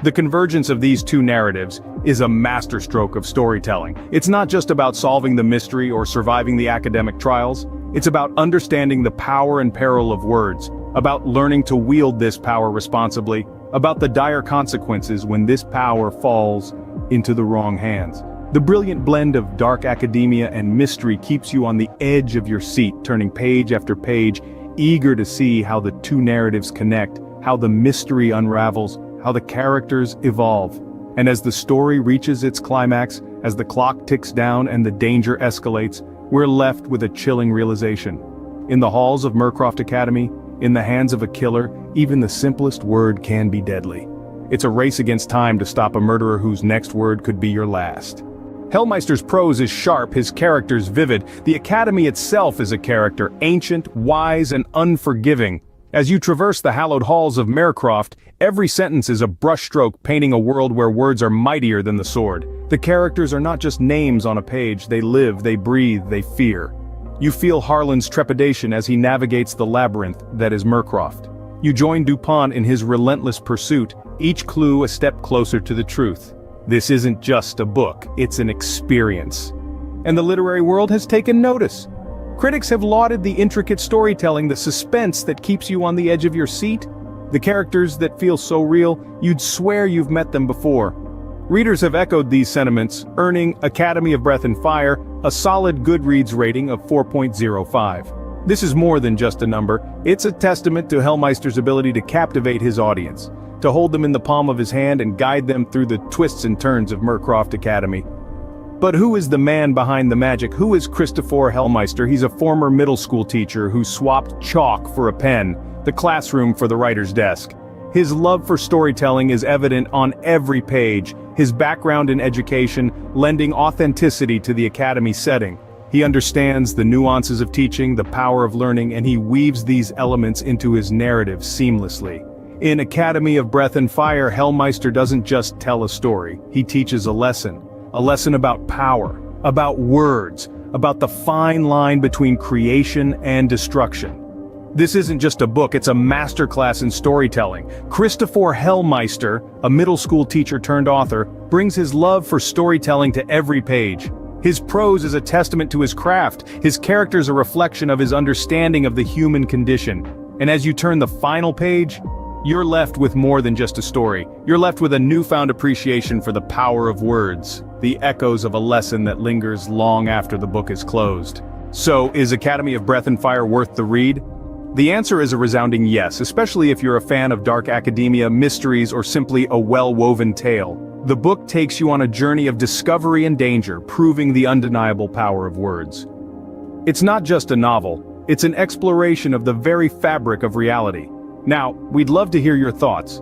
The convergence of these two narratives is a masterstroke of storytelling. It's not just about solving the mystery or surviving the academic trials. It's about understanding the power and peril of words, about learning to wield this power responsibly, about the dire consequences when this power falls into the wrong hands. The brilliant blend of dark academia and mystery keeps you on the edge of your seat, turning page after page, eager to see how the two narratives connect, how the mystery unravels, how the characters evolve. And as the story reaches its climax, as the clock ticks down and the danger escalates, we're left with a chilling realization. In the halls of Mercroft Academy, in the hands of a killer, even the simplest word can be deadly. It's a race against time to stop a murderer whose next word could be your last. Hellmeister's prose is sharp, his characters vivid. The Academy itself is a character, ancient, wise, and unforgiving. As you traverse the hallowed halls of Merecroft, every sentence is a brushstroke painting a world where words are mightier than the sword. The characters are not just names on a page, they live, they breathe, they fear. You feel Harlan's trepidation as he navigates the labyrinth that is Merecroft. You join Dupont in his relentless pursuit, each clue a step closer to the truth. This isn't just a book, it's an experience. And the literary world has taken notice. Critics have lauded the intricate storytelling, the suspense that keeps you on the edge of your seat. The characters that feel so real, you'd swear you've met them before. Readers have echoed these sentiments, earning Academy of Breath and Fire a solid Goodreads rating of 4.05. This is more than just a number, it's a testament to Hellmeister's ability to captivate his audience, to hold them in the palm of his hand and guide them through the twists and turns of Merecroft Academy. But who is the man behind the magic? Who is Christopher Hellmeister? He's a former middle school teacher who swapped chalk for a pen, the classroom for the writer's desk. His love for storytelling is evident on every page, his background in education lending authenticity to the Academy setting. He understands the nuances of teaching, the power of learning, and he weaves these elements into his narrative seamlessly. In Academy of Breath and Fire, Hellmeister doesn't just tell a story, he teaches a lesson about power, about words, about the fine line between creation and destruction. This isn't just a book, it's a masterclass in storytelling. Christopher Hellmeister, a middle school teacher turned author, brings his love for storytelling to every page. His prose is a testament to his craft, his characters a reflection of his understanding of the human condition. And as you turn the final page, you're left with more than just a story. You're left with a newfound appreciation for the power of words, the echoes of a lesson that lingers long after the book is closed. So, is Academy of Breath and Fire worth the read? The answer is a resounding yes, especially if you're a fan of dark academia, mysteries, or simply a well-woven tale. The book takes you on a journey of discovery and danger, proving the undeniable power of words. It's not just a novel, it's an exploration of the very fabric of reality. Now, we'd love to hear your thoughts.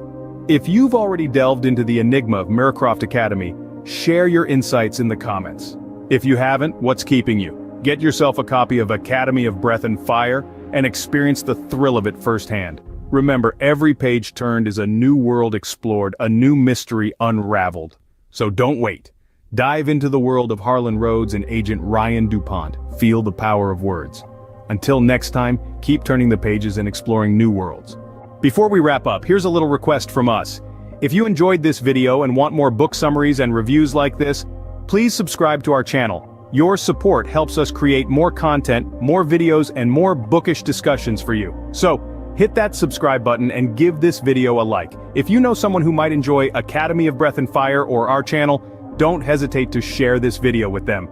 If you've already delved into the enigma of Merecroft Academy, share your insights in the comments. If you haven't, what's keeping you? Get yourself a copy of Academy of Breath and Fire and experience the thrill of it firsthand. Remember, every page turned is a new world explored, a new mystery unraveled. So don't wait. Dive into the world of Harlan Rhodes and Agent Ryan Dupont. Feel the power of words. Until next time, keep turning the pages and exploring new worlds. Before we wrap up, here's a little request from us. If you enjoyed this video and want more book summaries and reviews like this, please subscribe to our channel. Your support helps us create more content, more videos, and more bookish discussions for you. So, hit that subscribe button and give this video a like. If you know someone who might enjoy Academy of Breath and Fire or our channel, don't hesitate to share this video with them.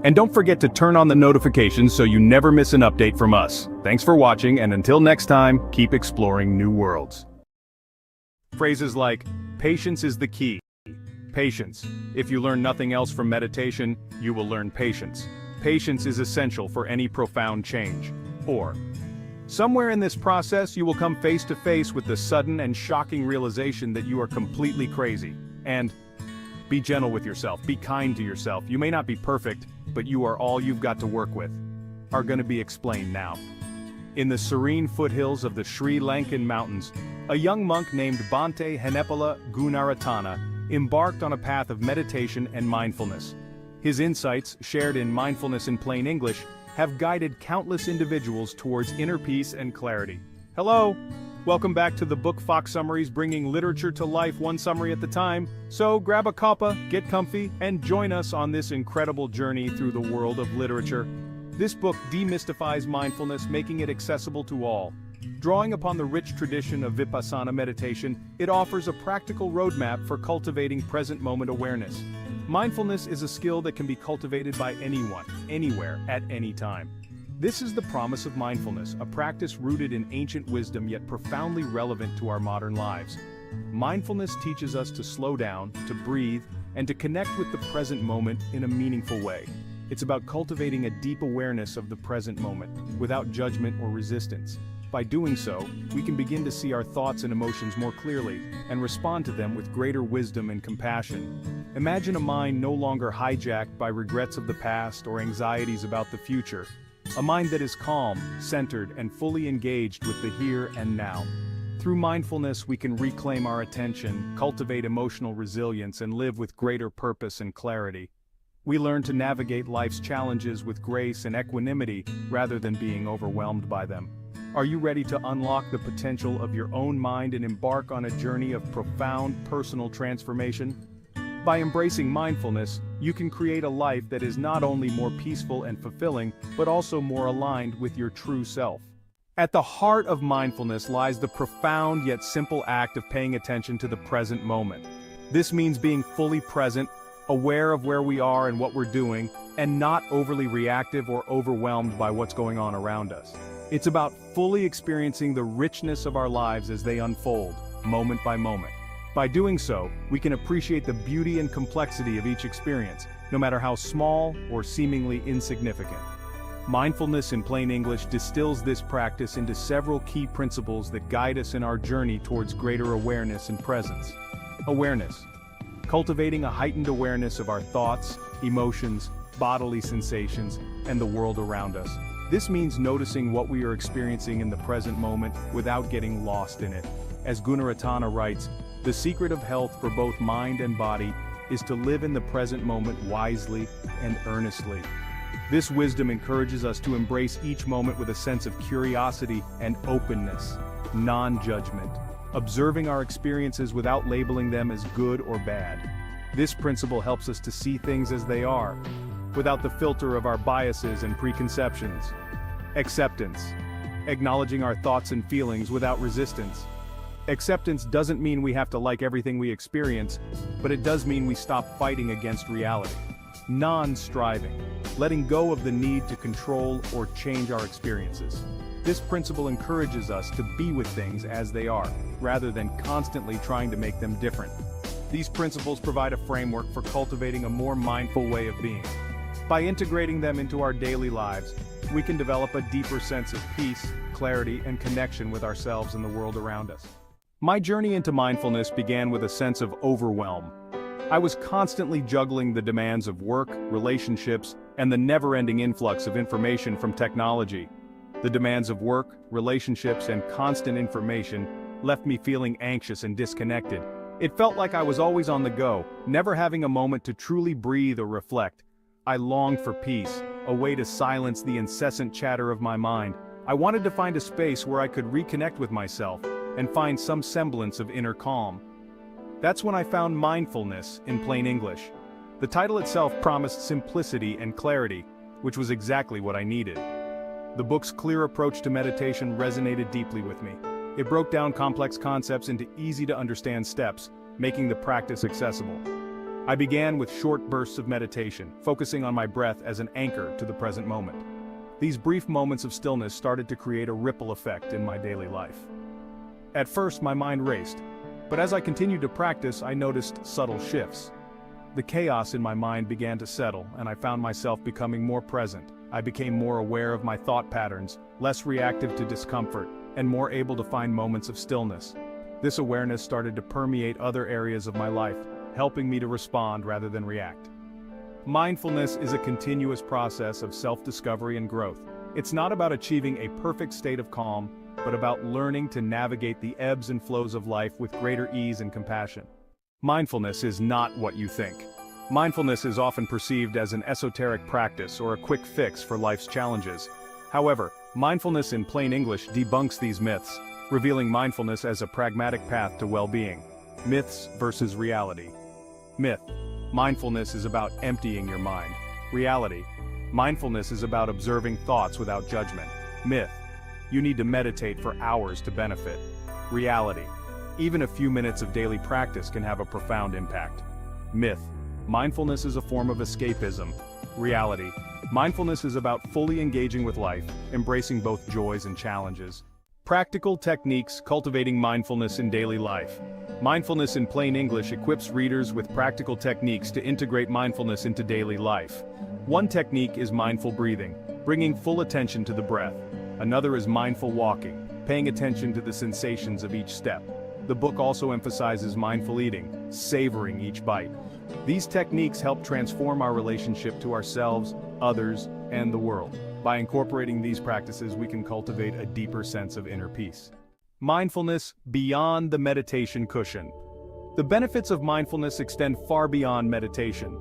And don't forget to turn on the notifications so you never miss an update from us. Thanks for watching, and until next time, keep exploring new worlds. Phrases like, patience is the key. Patience. If you learn nothing else from meditation, you will learn patience. Patience is essential for any profound change. Or, somewhere in this process you will come face to face with the sudden and shocking realization that you are completely crazy. And, be gentle with yourself, be kind to yourself. You may not be perfect, but you are all you've got to work with. Are going to be explained now. In the serene foothills of the Sri Lankan mountains, a young monk named Bhante Henepala Gunaratana embarked on a path of meditation and mindfulness. His insights, shared in Mindfulness in Plain English, have guided countless individuals towards inner peace and clarity. Hello! Welcome back to the Book Fox Summaries, bringing literature to life one summary at a time. So grab a cuppa, get comfy, and join us on this incredible journey through the world of literature. This book demystifies mindfulness, making it accessible to all. Drawing upon the rich tradition of Vipassana meditation, it offers a practical roadmap for cultivating present-moment awareness. Mindfulness is a skill that can be cultivated by anyone, anywhere, at any time. This is the promise of mindfulness, a practice rooted in ancient wisdom yet profoundly relevant to our modern lives. Mindfulness teaches us to slow down, to breathe, and to connect with the present moment in a meaningful way. It's about cultivating a deep awareness of the present moment, without judgment or resistance. By doing so, we can begin to see our thoughts and emotions more clearly and respond to them with greater wisdom and compassion. Imagine a mind no longer hijacked by regrets of the past or anxieties about the future. A mind that is calm, centered, and fully engaged with the here and now. Through mindfulness, we can reclaim our attention, cultivate emotional resilience, and live with greater purpose and clarity. We learn to navigate life's challenges with grace and equanimity rather than being overwhelmed by them. Are you ready to unlock the potential of your own mind and embark on a journey of profound personal transformation? By embracing mindfulness, you can create a life that is not only more peaceful and fulfilling, but also more aligned with your true self. At the heart of mindfulness lies the profound yet simple act of paying attention to the present moment. This means being fully present, aware of where we are and what we're doing, and not overly reactive or overwhelmed by what's going on around us. It's about fully experiencing the richness of our lives as they unfold, moment by moment. By doing so, we can appreciate the beauty and complexity of each experience, no matter how small or seemingly insignificant. Mindfulness in plain English distills this practice into several key principles that guide us in our journey towards greater awareness and presence. Awareness. Cultivating a heightened awareness of our thoughts, emotions, bodily sensations, and the world around us. This means noticing what we are experiencing in the present moment without getting lost in it. As Gunaratana writes, the secret of health for both mind and body is to live in the present moment wisely and earnestly. This wisdom encourages us to embrace each moment with a sense of curiosity and openness, non-judgment, observing our experiences without labeling them as good or bad. This principle helps us to see things as they are, without the filter of our biases and preconceptions. Acceptance. Acknowledging our thoughts and feelings without resistance. Acceptance doesn't mean we have to like everything we experience, but it does mean we stop fighting against reality. Non-striving. Letting go of the need to control or change our experiences. This principle encourages us to be with things as they are, rather than constantly trying to make them different. These principles provide a framework for cultivating a more mindful way of being. By integrating them into our daily lives, we can develop a deeper sense of peace, clarity, and connection with ourselves and the world around us. My journey into mindfulness began with a sense of overwhelm. I was constantly juggling the demands of work, relationships, and the never-ending influx of information from technology. The demands of work, relationships, and constant information left me feeling anxious and disconnected. It felt like I was always on the go, never having a moment to truly breathe or reflect. I longed for peace, a way to silence the incessant chatter of my mind. I wanted to find a space where I could reconnect with myself and find some semblance of inner calm. That's when I found mindfulness in plain English. The title itself promised simplicity and clarity, which was exactly what I needed. The book's clear approach to meditation resonated deeply with me. It broke down complex concepts into easy-to-understand steps, making the practice accessible. I began with short bursts of meditation, focusing on my breath as an anchor to the present moment. These brief moments of stillness started to create a ripple effect in my daily life. At first, my mind raced, but as I continued to practice, I noticed subtle shifts. The chaos in my mind began to settle, and I found myself becoming more present. I became more aware of my thought patterns, less reactive to discomfort, and more able to find moments of stillness. This awareness started to permeate other areas of my life, helping me to respond rather than react. Mindfulness is a continuous process of self-discovery and growth. It's not about achieving a perfect state of calm, but about learning to navigate the ebbs and flows of life with greater ease and compassion. Mindfulness is not what you think. Mindfulness is often perceived as an esoteric practice or a quick fix for life's challenges. However, mindfulness in plain English debunks these myths, revealing mindfulness as a pragmatic path to well-being. Myths versus reality. Myth. Mindfulness is about emptying your mind. Reality. Mindfulness is about observing thoughts without judgment. Myth. You need to meditate for hours to benefit. Reality. Even a few minutes of daily practice can have a profound impact. Myth. Mindfulness is a form of escapism. Reality. Mindfulness is about fully engaging with life, embracing both joys and challenges. Practical techniques cultivating mindfulness in daily life. Mindfulness in plain English equips readers with practical techniques to integrate mindfulness into daily life. One technique is mindful breathing, bringing full attention to the breath. Another is mindful walking, paying attention to the sensations of each step. The book also emphasizes mindful eating, savoring each bite. These techniques help transform our relationship to ourselves, others, and the world. By incorporating these practices, we can cultivate a deeper sense of inner peace. Mindfulness beyond the meditation cushion. The benefits of mindfulness extend far beyond meditation.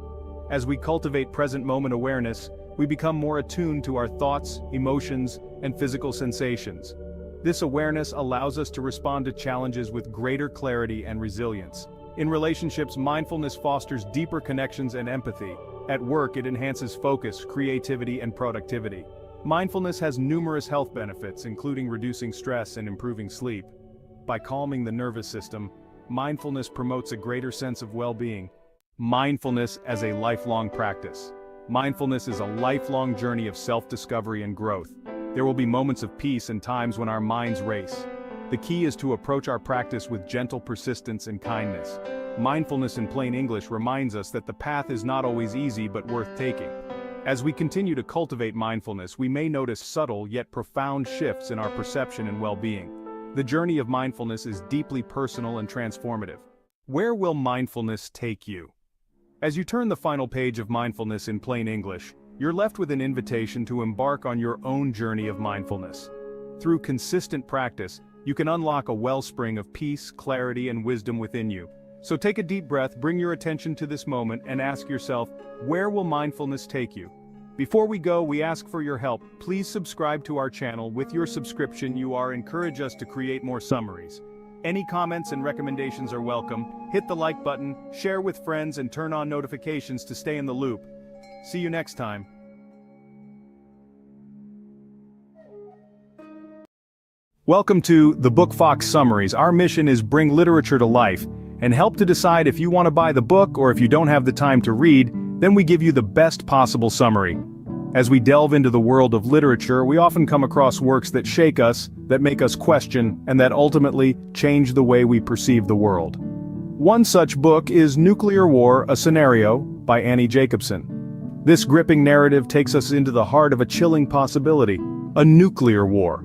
As we cultivate present moment awareness, we become more attuned to our thoughts, emotions, and physical sensations. This awareness allows us to respond to challenges with greater clarity and resilience. In relationships, mindfulness fosters deeper connections and empathy. At work, it enhances focus, creativity, and productivity. Mindfulness has numerous health benefits, including reducing stress and improving sleep. By calming the nervous system, mindfulness promotes a greater sense of well-being. Mindfulness as a lifelong practice. Mindfulness is a lifelong journey of self-discovery and growth. There will be moments of peace and times when our minds race. The key is to approach our practice with gentle persistence and kindness. Mindfulness in plain English reminds us that the path is not always easy but worth taking. As we continue to cultivate mindfulness, we may notice subtle yet profound shifts in our perception and well-being. The journey of mindfulness is deeply personal and transformative. Where will mindfulness take you? As you turn the final page of Mindfulness in Plain English, you're left with an invitation to embark on your own journey of mindfulness. Through consistent practice, you can unlock a wellspring of peace, clarity, and wisdom within you. So take a deep breath, bring your attention to this moment, and ask yourself, where will mindfulness take you? Before we go, we ask for your help. Please subscribe to our channel. With your subscription, you encourage us to create more summaries. Any comments and recommendations are welcome. Hit the like button, share with friends, and turn on notifications to stay in the loop. See you next time. Welcome to the Book Fox Summaries. Our mission is bring literature to life and help to decide if you want to buy the book or if you don't have the time to read, then we give you the best possible summary. As we delve into the world of literature, we often come across works that shake us, that make us question, and that ultimately change the way we perceive the world. One such book is Nuclear War: A Scenario by Annie Jacobsen. This gripping narrative takes us into the heart of a chilling possibility: a nuclear war.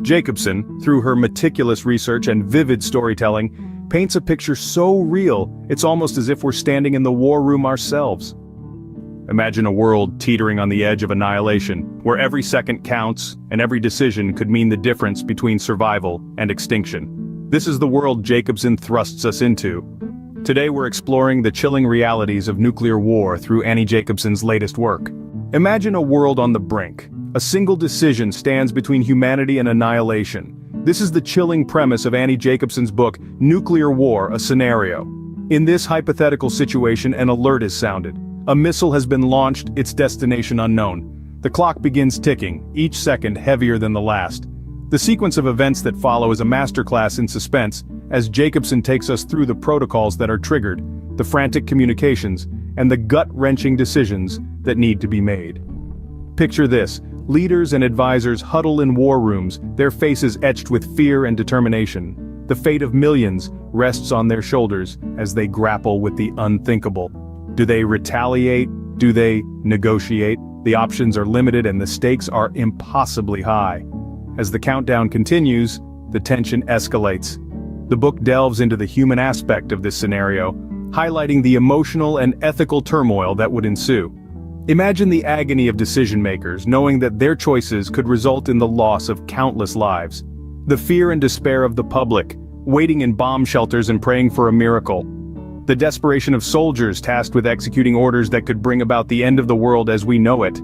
Jacobsen, through her meticulous research and vivid storytelling, paints a picture so real, it's almost as if we're standing in the war room ourselves. Imagine a world teetering on the edge of annihilation, where every second counts and every decision could mean the difference between survival and extinction. This is the world Jacobsen thrusts us into. Today we're exploring the chilling realities of nuclear war through Annie Jacobsen's latest work. Imagine a world on the brink. A single decision stands between humanity and annihilation. This is the chilling premise of Annie Jacobsen's book, Nuclear War: A Scenario. In this hypothetical situation, an alert is sounded. A missile has been launched, its destination unknown. The clock begins ticking, each second heavier than the last. The sequence of events that follow is a masterclass in suspense, as Jacobsen takes us through the protocols that are triggered, the frantic communications, and the gut-wrenching decisions that need to be made. Picture this: leaders and advisors huddle in war rooms, their faces etched with fear and determination. The fate of millions rests on their shoulders as they grapple with the unthinkable. Do they retaliate? Do they negotiate? The options are limited and the stakes are impossibly high. As the countdown continues, the tension escalates. The book delves into the human aspect of this scenario, highlighting the emotional and ethical turmoil that would ensue. Imagine the agony of decision-makers, knowing that their choices could result in the loss of countless lives. The fear and despair of the public, waiting in bomb shelters and praying for a miracle. The desperation of soldiers tasked with executing orders that could bring about the end of the world as we know it.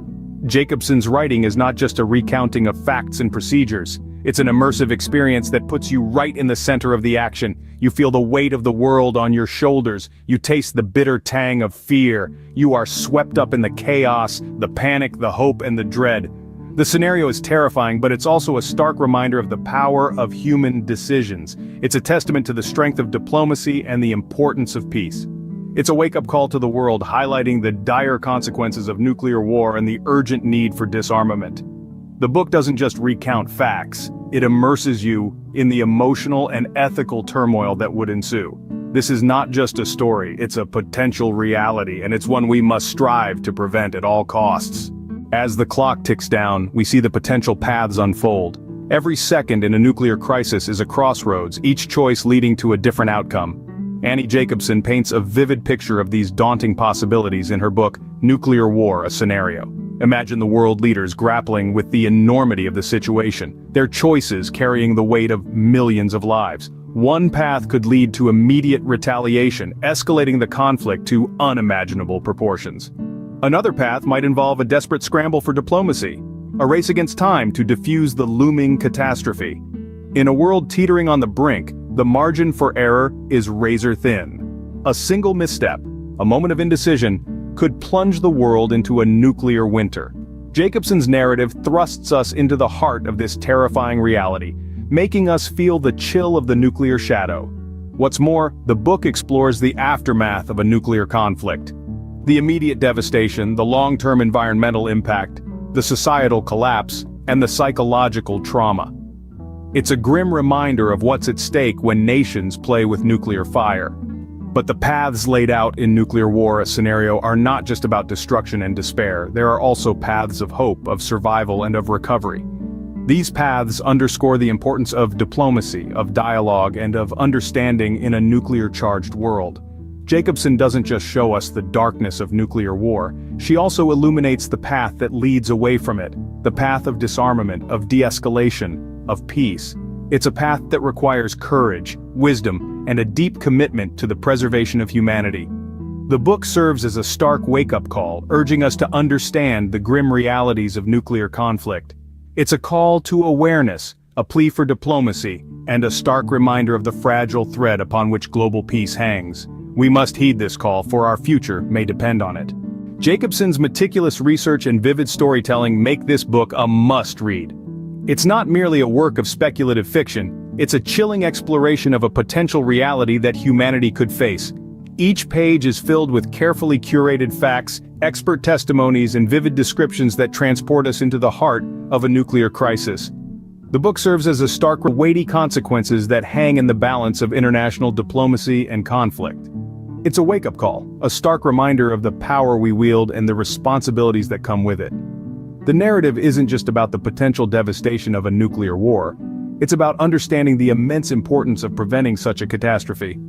Jacobsen's writing is not just a recounting of facts and procedures. It's an immersive experience that puts you right in the center of the action. You feel the weight of the world on your shoulders. You taste the bitter tang of fear. You are swept up in the chaos, the panic, the hope, and the dread. The scenario is terrifying, but it's also a stark reminder of the power of human decisions. It's a testament to the strength of diplomacy and the importance of peace. It's a wake-up call to the world, highlighting the dire consequences of nuclear war and the urgent need for disarmament. The book doesn't just recount facts, it immerses you in the emotional and ethical turmoil that would ensue. This is not just a story, it's a potential reality, and it's one we must strive to prevent at all costs. As the clock ticks down, we see the potential paths unfold. Every second in a nuclear crisis is a crossroads, each choice leading to a different outcome. Annie Jacobsen paints a vivid picture of these daunting possibilities in her book, Nuclear War, a Scenario. Imagine the world leaders grappling with the enormity of the situation, their choices carrying the weight of millions of lives. One path could lead to immediate retaliation, escalating the conflict to unimaginable proportions. Another path might involve a desperate scramble for diplomacy, a race against time to defuse the looming catastrophe. In a world teetering on the brink, the margin for error is razor thin. A single misstep, a moment of indecision, could plunge the world into a nuclear winter. Jacobsen's narrative thrusts us into the heart of this terrifying reality, making us feel the chill of the nuclear shadow. What's more, the book explores the aftermath of a nuclear conflict. The immediate devastation, the long-term environmental impact, the societal collapse, and the psychological trauma. It's a grim reminder of what's at stake when nations play with nuclear fire. But the paths laid out in Nuclear War, a Scenario, are not just about destruction and despair. There are also paths of hope, of survival, and of recovery. These paths underscore the importance of diplomacy, of dialogue, and of understanding in a nuclear-charged world. Jacobsen doesn't just show us the darkness of nuclear war, she also illuminates the path that leads away from it, the path of disarmament, of de-escalation, of peace. It's a path that requires courage, wisdom, and a deep commitment to the preservation of humanity. The book serves as a stark wake-up call, urging us to understand the grim realities of nuclear conflict. It's a call to awareness, a plea for diplomacy, and a stark reminder of the fragile thread upon which global peace hangs. We must heed this call, for our future may depend on it. Jacobsen's meticulous research and vivid storytelling make this book a must-read. It's not merely a work of speculative fiction, it's a chilling exploration of a potential reality that humanity could face. Each page is filled with carefully curated facts, expert testimonies, and vivid descriptions that transport us into the heart of a nuclear crisis. The book serves as a stark, weighty consequences that hang in the balance of international diplomacy and conflict. It's a wake-up call, a stark reminder of the power we wield and the responsibilities that come with it. The narrative isn't just about the potential devastation of a nuclear war, it's about understanding the immense importance of preventing such a catastrophe.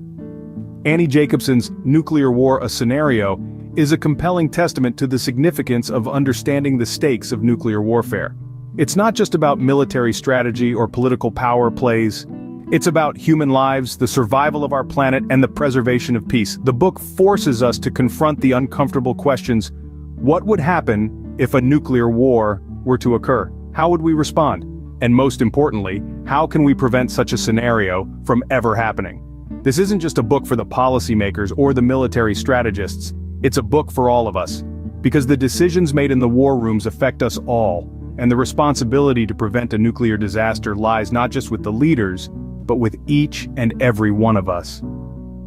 Annie Jacobsen's Nuclear War, a Scenario, is a compelling testament to the significance of understanding the stakes of nuclear warfare. It's not just about military strategy or political power plays. It's about human lives, the survival of our planet, and the preservation of peace. The book forces us to confront the uncomfortable questions. What would happen if a nuclear war were to occur? How would we respond? And most importantly, how can we prevent such a scenario from ever happening? This isn't just a book for the policymakers or the military strategists. It's a book for all of us. Because the decisions made in the war rooms affect us all, and the responsibility to prevent a nuclear disaster lies not just with the leaders, but with each and every one of us.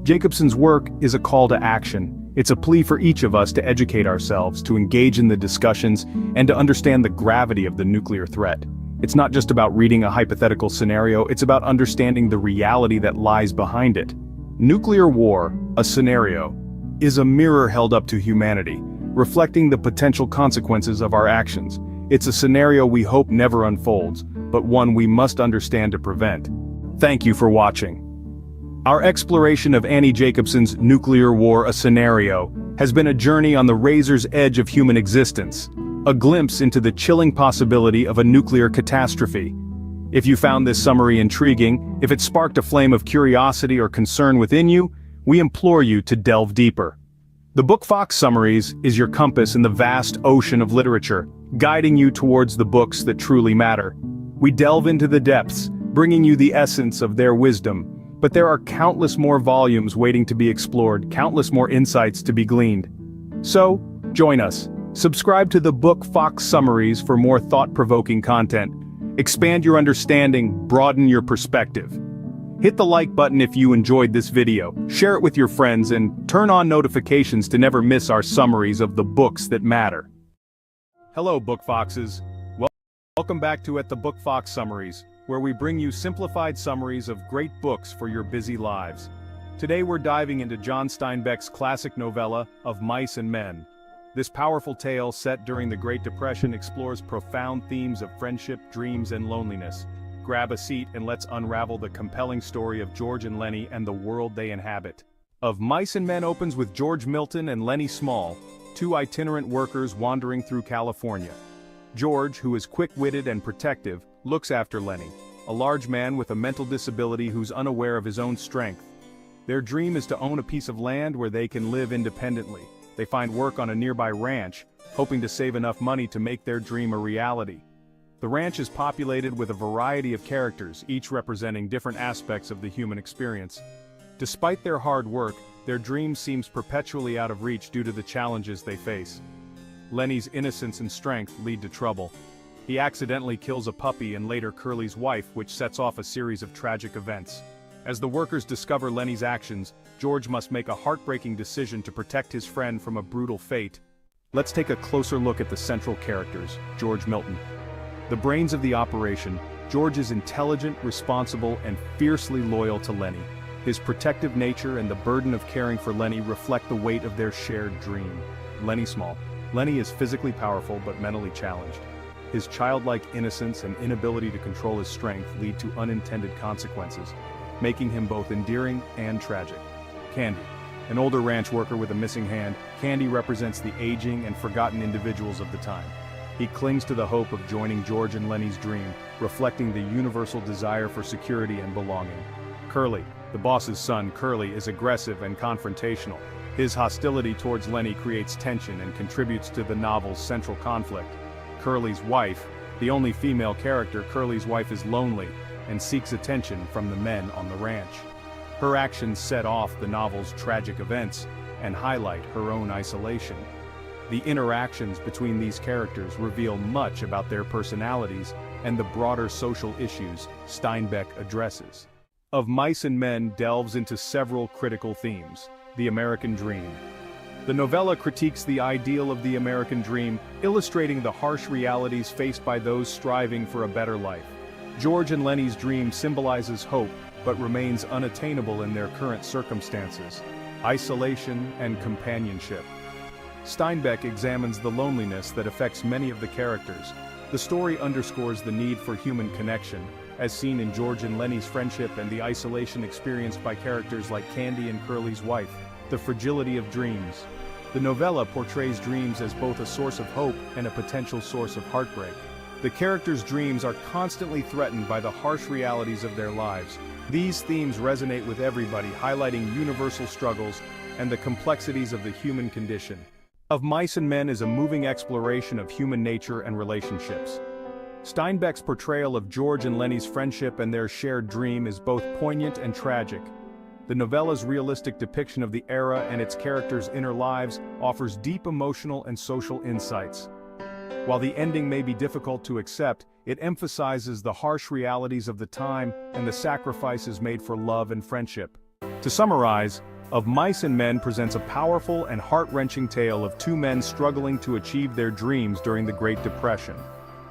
Jacobsen's work is a call to action. It's a plea for each of us to educate ourselves, to engage in the discussions, and to understand the gravity of the nuclear threat. It's not just about reading a hypothetical scenario, it's about understanding the reality that lies behind it. Nuclear War, a Scenario, is a mirror held up to humanity, reflecting the potential consequences of our actions. It's a scenario we hope never unfolds, but one we must understand to prevent. Thank you for watching. Our exploration of Annie Jacobsen's Nuclear War, a Scenario, has been a journey on the razor's edge of human existence, a glimpse into the chilling possibility of a nuclear catastrophe. If you found this summary intriguing, if it sparked a flame of curiosity or concern within you, we implore you to delve deeper. The Book Fox Summaries is your compass in the vast ocean of literature, guiding you towards the books that truly matter. We delve into the depths, bringing you the essence of their wisdom, but there are countless more volumes waiting to be explored, countless more insights to be gleaned. So, join us. Subscribe to the Book Fox Summaries for more thought-provoking content. Expand your understanding, broaden your perspective. Hit the like button if you enjoyed this video, share it with your friends, and turn on notifications to never miss our summaries of the books that matter. Hello, Book Foxes. Welcome back to the Book Fox Summaries, where we bring you simplified summaries of great books for your busy lives. Today we're diving into John Steinbeck's classic novella, Of Mice and Men. This powerful tale set during the Great Depression explores profound themes of friendship, dreams, and loneliness. grab a seat and let's unravel the compelling story of George and Lenny and the world they inhabit. Of Mice and Men opens with George Milton and Lenny Small, two itinerant workers wandering through California. George, who is quick-witted and protective, looks after Lenny, a large man with a mental disability who's unaware of his own strength. Their dream is to own a piece of land where they can live independently. They find work on a nearby ranch, hoping to save enough money to make their dream a reality. The ranch is populated with a variety of characters, each representing different aspects of the human experience. Despite their hard work, their dream seems perpetually out of reach due to the challenges they face. Lenny's innocence and strength lead to trouble. He accidentally kills a puppy and later Curly's wife, which sets off a series of tragic events. As the workers discover Lenny's actions, George must make a heartbreaking decision to protect his friend from a brutal fate. Let's take a closer look at the central characters, George Milton. The brains of the operation, George is intelligent, responsible, and fiercely loyal to Lenny. His protective nature and the burden of caring for Lenny reflect the weight of their shared dream. Lenny Small. Lenny is physically powerful but mentally challenged. His childlike innocence and inability to control his strength lead to unintended consequences, making him both endearing and tragic. Candy. An older ranch worker with a missing hand, Candy represents the aging and forgotten individuals of the time. He clings to the hope of joining George and Lenny's dream, reflecting the universal desire for security and belonging. Curly. The boss's son, Curly, is aggressive and confrontational. His hostility towards Lenny creates tension and contributes to the novel's central conflict. Curly's wife. The only female character, Curly's wife is lonely and seeks attention from the men on the ranch. Her actions set off the novel's tragic events and highlight her own isolation. The interactions between these characters reveal much about their personalities and the broader social issues Steinbeck addresses. Of Mice and Men delves into several critical themes. The American Dream. The novella critiques the ideal of the American dream, illustrating the harsh realities faced by those striving for a better life. George and Lenny's dream symbolizes hope, but remains unattainable in their current circumstances. Isolation and companionship. Steinbeck examines the loneliness that affects many of the characters. The story underscores the need for human connection, as seen in George and Lenny's friendship and the isolation experienced by characters like Candy and Curly's wife. The fragility of dreams. The novella portrays dreams as both a source of hope and a potential source of heartbreak. The characters' dreams are constantly threatened by the harsh realities of their lives. These themes resonate with everybody, highlighting universal struggles and the complexities of the human condition. Of Mice and Men is a moving exploration of human nature and relationships. Steinbeck's portrayal of George and Lenny's friendship and their shared dream is both poignant and tragic. The novella's realistic depiction of the era and its characters' inner lives offers deep emotional and social insights. While the ending may be difficult to accept, it emphasizes the harsh realities of the time and the sacrifices made for love and friendship. To summarize, Of Mice and Men presents a powerful and heart-wrenching tale of two men struggling to achieve their dreams during the Great Depression.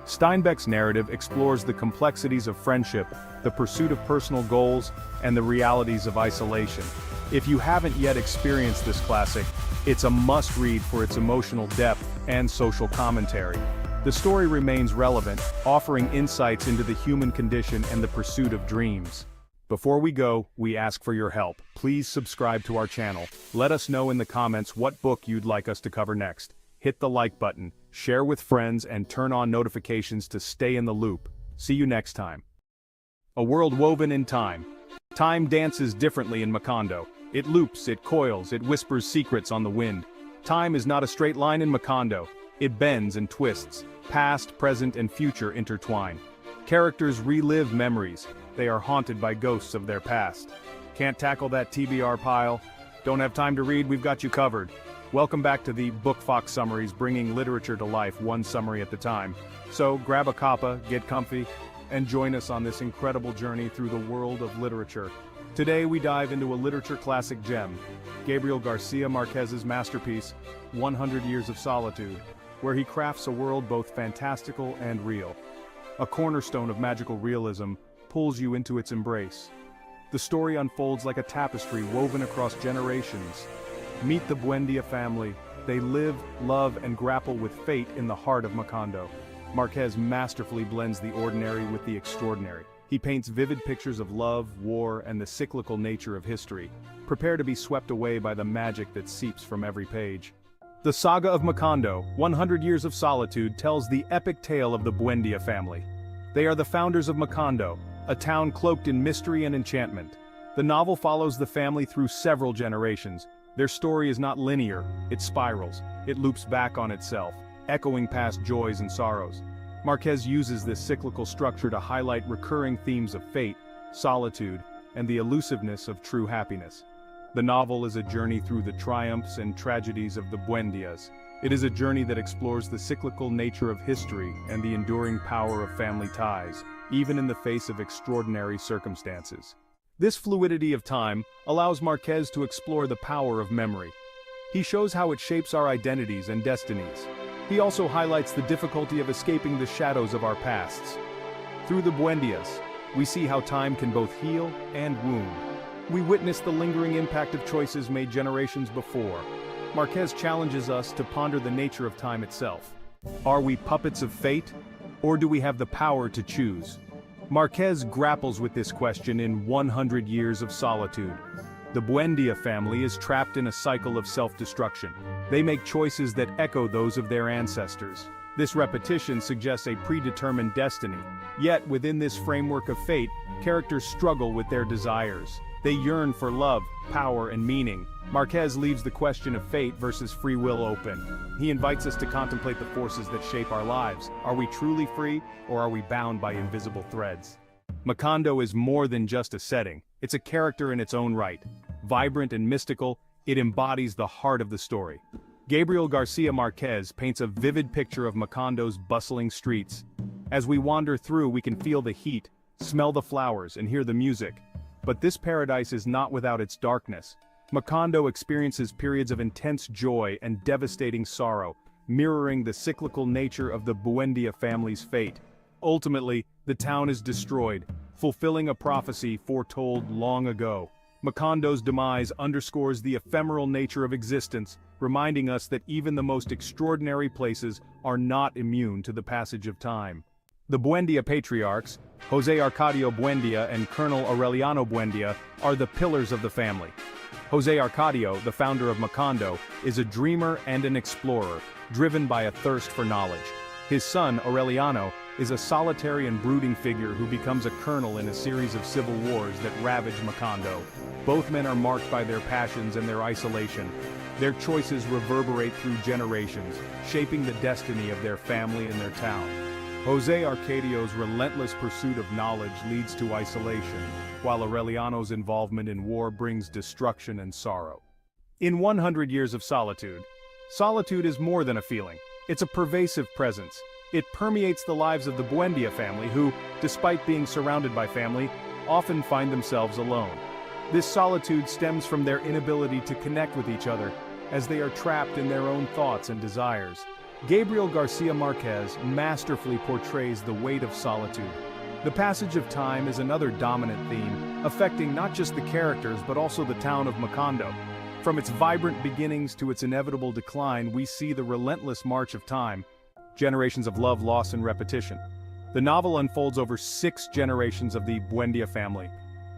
Steinbeck's narrative explores the complexities of friendship, the pursuit of personal goals, and the realities of isolation. If you haven't yet experienced this classic, it's a must-read for its emotional depth and social commentary. The story remains relevant, offering insights into the human condition and the pursuit of dreams. Before we go, we ask for your help. Please subscribe to our channel. Let us know in the comments what book you'd like us to cover next. Hit the like button, share with friends, and turn on notifications to stay in the loop. See you next time. A world woven in time. Time dances differently in Macondo. It loops, it coils, it whispers secrets on the wind. Time is not a straight line in Macondo. It bends and twists. Past, present, and future intertwine. Characters relive memories. They are haunted by ghosts of their past. Can't tackle that TBR pile? Don't have time to read? We've got you covered. Welcome back to the Book Fox Summaries, bringing literature to life one summary at a time. So grab a cuppa, get comfy, and join us on this incredible journey through the world of literature. Today we dive into a literature classic gem, Gabriel Garcia Marquez's masterpiece, 100 Years of Solitude, where he crafts a world both fantastical and real. A cornerstone of magical realism pulls you into its embrace. The story unfolds like a tapestry woven across generations. Meet the Buendia family. They live, love, and grapple with fate in the heart of Macondo. Marquez masterfully blends the ordinary with the extraordinary, He paints vivid pictures of love, war, and the cyclical nature of history. Prepare to be swept away by the magic that seeps from every page. The Saga of Macondo, 100 Years of Solitude, tells the epic tale of the Buendia family. They are the founders of Macondo, a town cloaked in mystery and enchantment. The novel follows the family through several generations. Their story is not linear, it spirals, it loops back on itself, echoing past joys and sorrows. Marquez uses this cyclical structure to highlight recurring themes of fate, solitude, and the elusiveness of true happiness. The novel is a journey through the triumphs and tragedies of the Buendias. It is a journey that explores the cyclical nature of history and the enduring power of family ties, even in the face of extraordinary circumstances. This fluidity of time allows Marquez to explore the power of memory. He shows how it shapes our identities and destinies. He also highlights the difficulty of escaping the shadows of our pasts. Through the Buendias, we see how time can both heal and wound. We witness the lingering impact of choices made generations before. Marquez challenges us to ponder the nature of time itself. Are we puppets of fate, or do we have the power to choose? Marquez grapples with this question in 100 Years of Solitude. The Buendia family is trapped in a cycle of self-destruction. They make choices that echo those of their ancestors. This repetition suggests a predetermined destiny. Yet, within this framework of fate, characters struggle with their desires. They yearn for love, power, and meaning. Marquez leaves the question of fate versus free will open. He invites us to contemplate the forces that shape our lives. Are we truly free, or are we bound by invisible threads? Macondo is more than just a setting. It's a character in its own right. Vibrant and mystical, it embodies the heart of the story. Gabriel Garcia Marquez paints a vivid picture of Macondo's bustling streets. As we wander through, we can feel the heat, smell the flowers, and hear the music. But this paradise is not without its darkness. Macondo experiences periods of intense joy and devastating sorrow, mirroring the cyclical nature of the Buendia family's fate. Ultimately, the town is destroyed, fulfilling a prophecy foretold long ago. Macondo's demise underscores the ephemeral nature of existence, reminding us that even the most extraordinary places are not immune to the passage of time. The Buendia patriarchs, José Arcadio Buendia and Colonel Aureliano Buendia, are the pillars of the family. José Arcadio, the founder of Macondo, is a dreamer and an explorer, driven by a thirst for knowledge. His son, Aureliano, is a solitary and brooding figure who becomes a colonel in a series of civil wars that ravage Macondo. Both men are marked by their passions and their isolation. Their choices reverberate through generations, shaping the destiny of their family and their town. José Arcadio's relentless pursuit of knowledge leads to isolation, while Aureliano's involvement in war brings destruction and sorrow. In 100 Years of Solitude, solitude is more than a feeling. It's a pervasive presence. It permeates the lives of the Buendia family who, despite being surrounded by family, often find themselves alone. This solitude stems from their inability to connect with each other, as they are trapped in their own thoughts and desires. Gabriel Garcia Marquez masterfully portrays the weight of solitude. The passage of time is another dominant theme, affecting not just the characters but also the town of Macondo. From its vibrant beginnings to its inevitable decline, we see the relentless march of time, generations of love, loss, and repetition. The novel unfolds over 6 generations of the Buendia family.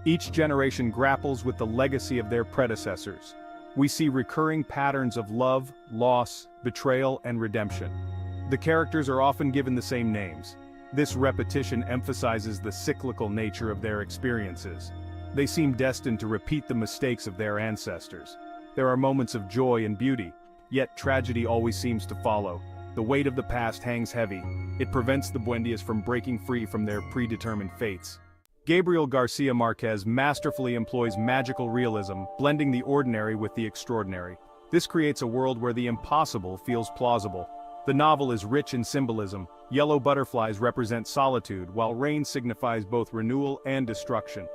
Each generation grapples with the legacy of their predecessors. We see recurring patterns of love, loss, betrayal, and redemption. The characters are often given the same names. This repetition emphasizes the cyclical nature of their experiences. They seem destined to repeat the mistakes of their ancestors. There are moments of joy and beauty, yet tragedy always seems to follow. The weight of the past hangs heavy. It prevents the Buendias from breaking free from their predetermined fates. Gabriel Garcia Marquez masterfully employs magical realism, blending the ordinary with the extraordinary. This creates a world where the impossible feels plausible. The novel is rich in symbolism. Yellow butterflies represent solitude, while rain signifies both renewal and destruction.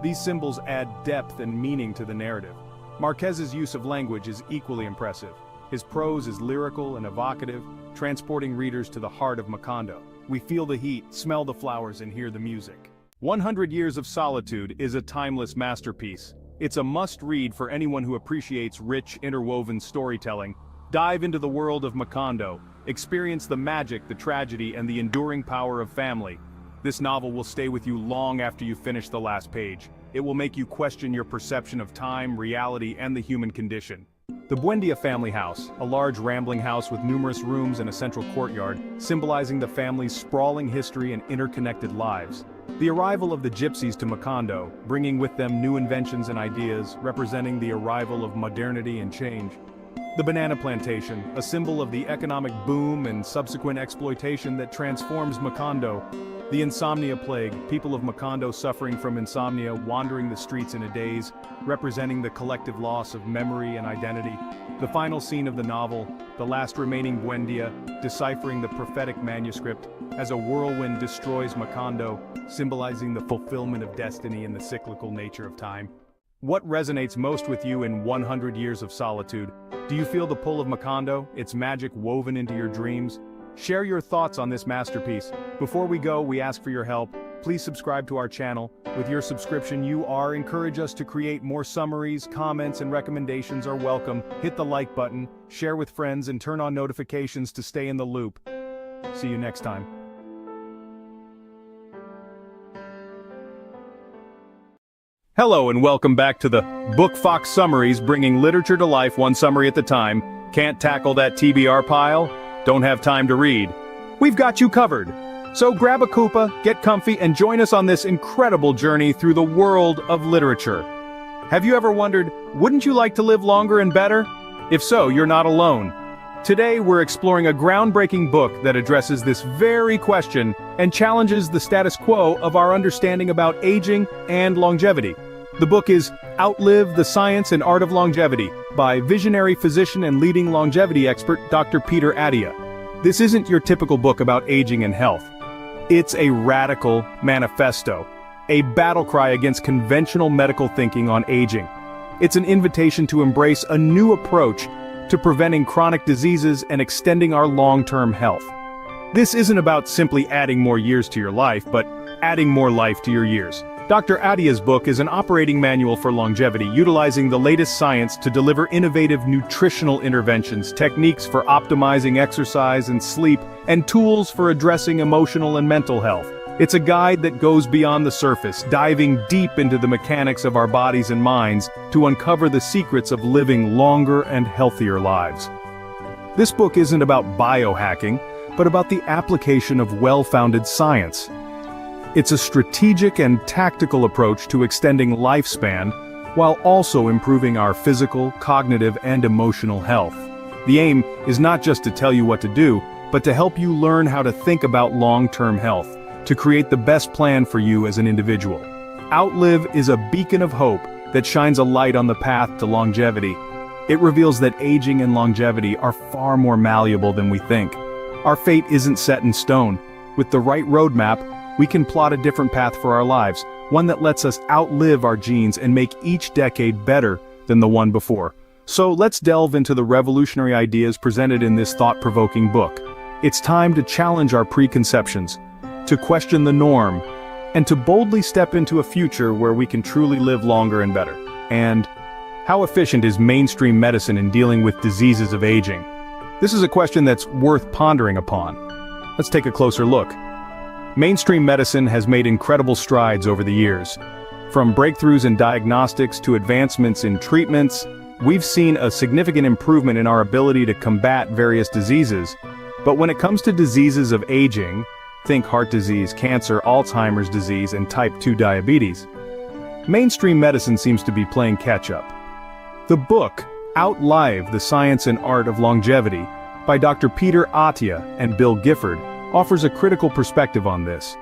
These symbols add depth and meaning to the narrative. Marquez's use of language is equally impressive. His prose is lyrical and evocative, transporting readers to the heart of Macondo. We feel the heat, smell the flowers, and hear the music. 100 Years of Solitude is a timeless masterpiece. It's a must-read for anyone who appreciates rich, interwoven storytelling. Dive into the world of Macondo, experience the magic, the tragedy, and the enduring power of family. This novel will stay with you long after you finish the last page. It will make you question your perception of time, reality, and the human condition. The Buendia family house, a large rambling house with numerous rooms and a central courtyard, symbolizing the family's sprawling history and interconnected lives. The arrival of the gypsies to Macondo, bringing with them new inventions and ideas, representing the arrival of modernity and change. The banana plantation, a symbol of the economic boom and subsequent exploitation that transforms Macondo. The insomnia plague, people of Macondo suffering from insomnia, wandering the streets in a daze, representing the collective loss of memory and identity. The final scene of the novel, the last remaining Buendia, deciphering the prophetic manuscript, as a whirlwind destroys Macondo, symbolizing the fulfillment of destiny and the cyclical nature of time. What resonates most with you in 100 Years of Solitude? Do you feel the pull of Macondo, its magic woven into your dreams? Share your thoughts on this masterpiece. Before we go, we ask for your help. Please subscribe to our channel. With your subscription, encourage us to create more summaries, comments, and recommendations are welcome. Hit the like button, share with friends, and turn on notifications to stay in the loop. See you next time. Hello and welcome back to the Book Fox Summaries, bringing literature to life one summary at a time. Can't tackle that TBR pile? Don't have time to read? We've got you covered. So grab a Koopa, get comfy, and join us on this incredible journey through the world of literature. Have you ever wondered, wouldn't you like to live longer and better? If so, you're not alone. Today we're exploring a groundbreaking book that addresses this very question and challenges the status quo of our understanding about aging and longevity. The book is Outlive the Science and Art of Longevity by visionary physician and leading longevity expert Dr. Peter Attia. This isn't your typical book about aging and health. It's a radical manifesto, a battle cry against conventional medical thinking on aging. It's an invitation to embrace a new approach to preventing chronic diseases and extending our long-term health. This isn't about simply adding more years to your life, but adding more life to your years. Dr. Attia's book is an operating manual for longevity, utilizing the latest science to deliver innovative nutritional interventions, techniques for optimizing exercise and sleep, and tools for addressing emotional and mental health. It's a guide that goes beyond the surface, diving deep into the mechanics of our bodies and minds to uncover the secrets of living longer and healthier lives. This book isn't about biohacking, but about the application of well-founded science. It's a strategic and tactical approach to extending lifespan while also improving our physical, cognitive, and emotional health. The aim is not just to tell you what to do, but to help you learn how to think about long-term health, to create the best plan for you as an individual. Outlive is a beacon of hope that shines a light on the path to longevity. It reveals that aging and longevity are far more malleable than we think. Our fate isn't set in stone. With the right roadmap, we can plot a different path for our lives, one that lets us outlive our genes and make each decade better than the one before. So let's delve into the revolutionary ideas presented in this thought-provoking book. It's time to challenge our preconceptions, to question the norm, and to boldly step into a future where we can truly live longer and better. And how efficient is mainstream medicine in dealing with diseases of aging? This is a question that's worth pondering upon. Let's take a closer look. Mainstream medicine has made incredible strides over the years. From breakthroughs in diagnostics to advancements in treatments, we've seen a significant improvement in our ability to combat various diseases. But when it comes to diseases of aging, think heart disease, cancer, Alzheimer's disease, and type 2 diabetes, mainstream medicine seems to be playing catch-up. The book, Outlive the Science and Art of Longevity, by Dr. Peter Attia and Bill Gifford, offers a critical perspective on this.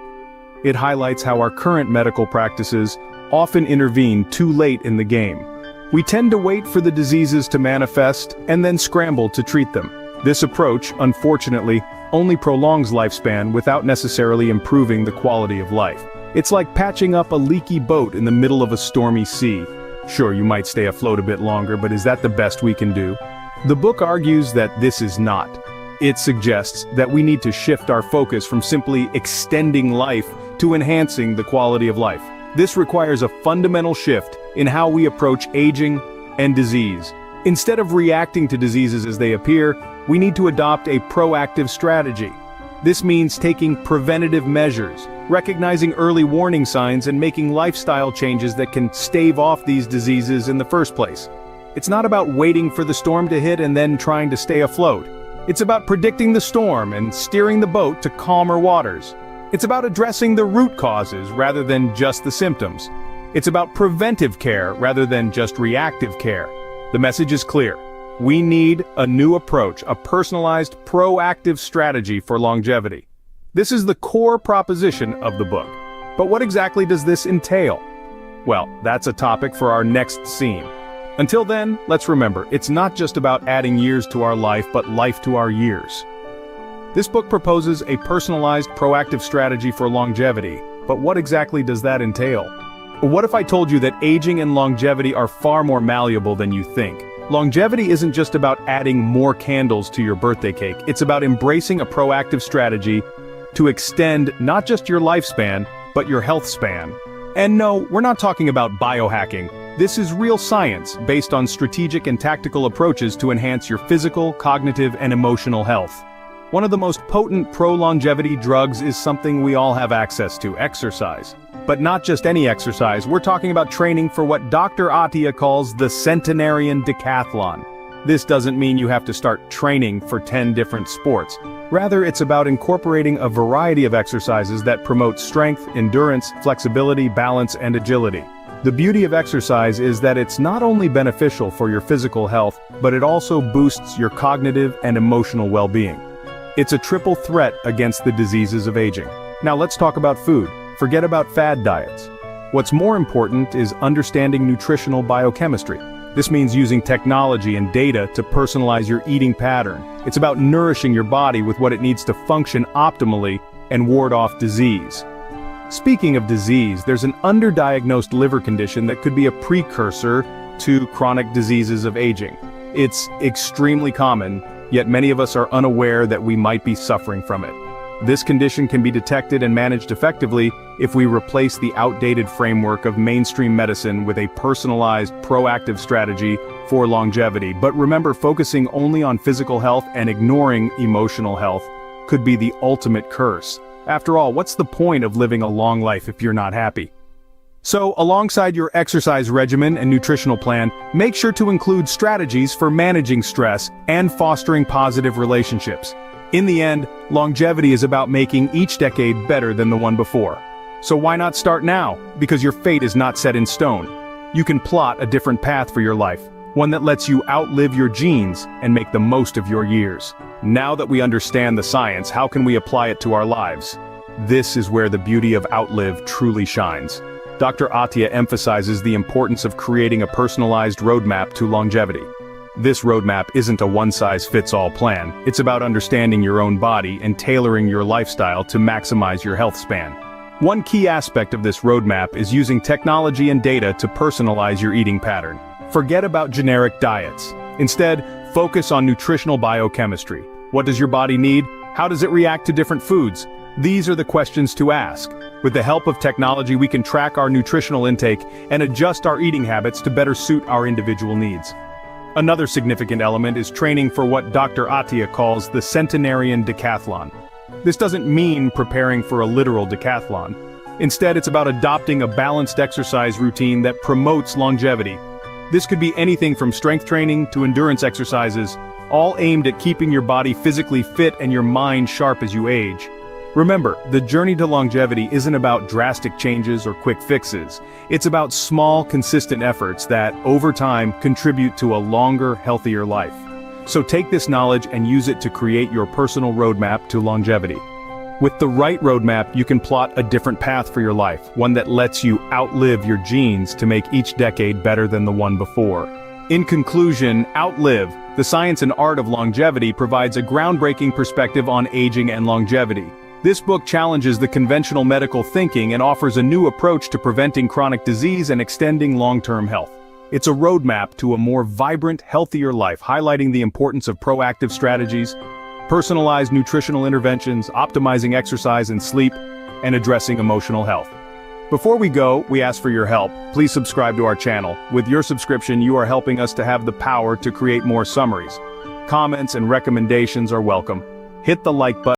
It highlights how our current medical practices often intervene too late in the game. We tend to wait for the diseases to manifest and then scramble to treat them. This approach, unfortunately, only prolongs lifespan without necessarily improving the quality of life. It's like patching up a leaky boat in the middle of a stormy sea. Sure, you might stay afloat a bit longer, but is that the best we can do? The book argues that this is not. It suggests that we need to shift our focus from simply extending life to enhancing the quality of life. This requires a fundamental shift in how we approach aging and disease. Instead of reacting to diseases as they appear, we need to adopt a proactive strategy. This means taking preventative measures, recognizing early warning signs and making lifestyle changes that can stave off these diseases in the first place. It's not about waiting for the storm to hit and then trying to stay afloat. It's about predicting the storm and steering the boat to calmer waters. It's about addressing the root causes rather than just the symptoms. It's about preventive care rather than just reactive care. The message is clear. We need a new approach, a personalized, proactive strategy for longevity. This is the core proposition of the book. But what exactly does this entail? Well, that's a topic for our next scene. Until then, let's remember, it's not just about adding years to our life, but life to our years. This book proposes a personalized, proactive strategy for longevity. But what exactly does that entail? What if I told you that aging and longevity are far more malleable than you think? Longevity isn't just about adding more candles to your birthday cake. It's about embracing a proactive strategy to extend not just your lifespan, but your health span. And no, we're not talking about biohacking. This is real science based on strategic and tactical approaches to enhance your physical, cognitive, and emotional health. One of the most potent pro-longevity drugs is something we all have access to: exercise. But not just any exercise, we're talking about training for what Dr. Attia calls the centenarian decathlon. This doesn't mean you have to start training for 10 different sports. Rather, it's about incorporating a variety of exercises that promote strength, endurance, flexibility, balance, and agility. The beauty of exercise is that it's not only beneficial for your physical health, but it also boosts your cognitive and emotional well-being. It's a triple threat against the diseases of aging. Now let's talk about food. Forget about fad diets. What's more important is understanding nutritional biochemistry. This means using technology and data to personalize your eating pattern. It's about nourishing your body with what it needs to function optimally and ward off disease. Speaking of disease, there's an underdiagnosed liver condition that could be a precursor to chronic diseases of aging. It's extremely common, yet many of us are unaware that we might be suffering from it. This condition can be detected and managed effectively if we replace the outdated framework of mainstream medicine with a personalized, proactive strategy for longevity. But remember, focusing only on physical health and ignoring emotional health could be the ultimate curse. After all, what's the point of living a long life if you're not happy? So, alongside your exercise regimen and nutritional plan, make sure to include strategies for managing stress and fostering positive relationships. In the end, longevity is about making each decade better than the one before. So why not start now? Because your fate is not set in stone. You can plot a different path for your life, one that lets you outlive your genes and make the most of your years. Now that we understand the science, how can we apply it to our lives? This is where the beauty of Outlive truly shines. Dr. Attia emphasizes the importance of creating a personalized roadmap to longevity. This roadmap isn't a one-size-fits-all plan. It's about understanding your own body and tailoring your lifestyle to maximize your health span. One key aspect of this roadmap is using technology and data to personalize your eating pattern. Forget about generic diets. Instead, focus on nutritional biochemistry. What does your body need? How does it react to different foods? These are the questions to ask. With the help of technology, we can track our nutritional intake and adjust our eating habits to better suit our individual needs. Another significant element is training for what Dr. Attia calls the centenarian decathlon. This doesn't mean preparing for a literal decathlon. Instead, it's about adopting a balanced exercise routine that promotes longevity. This could be anything from strength training to endurance exercises, all aimed at keeping your body physically fit and your mind sharp as you age. Remember, the journey to longevity isn't about drastic changes or quick fixes. It's about small, consistent efforts that, over time, contribute to a longer, healthier life. So take this knowledge and use it to create your personal roadmap to longevity. With the right roadmap, you can plot a different path for your life, one that lets you outlive your genes to make each decade better than the one before. In conclusion, Outlive, the science and art of longevity, provides a groundbreaking perspective on aging and longevity. This book challenges the conventional medical thinking and offers a new approach to preventing chronic disease and extending long-term health. It's a roadmap to a more vibrant, healthier life, highlighting the importance of proactive strategies, personalized nutritional interventions, optimizing exercise and sleep, and addressing emotional health. Before we go, we ask for your help. Please subscribe to our channel. With your subscription, you are helping us to have the power to create more summaries. Comments and recommendations are welcome. Hit the like button.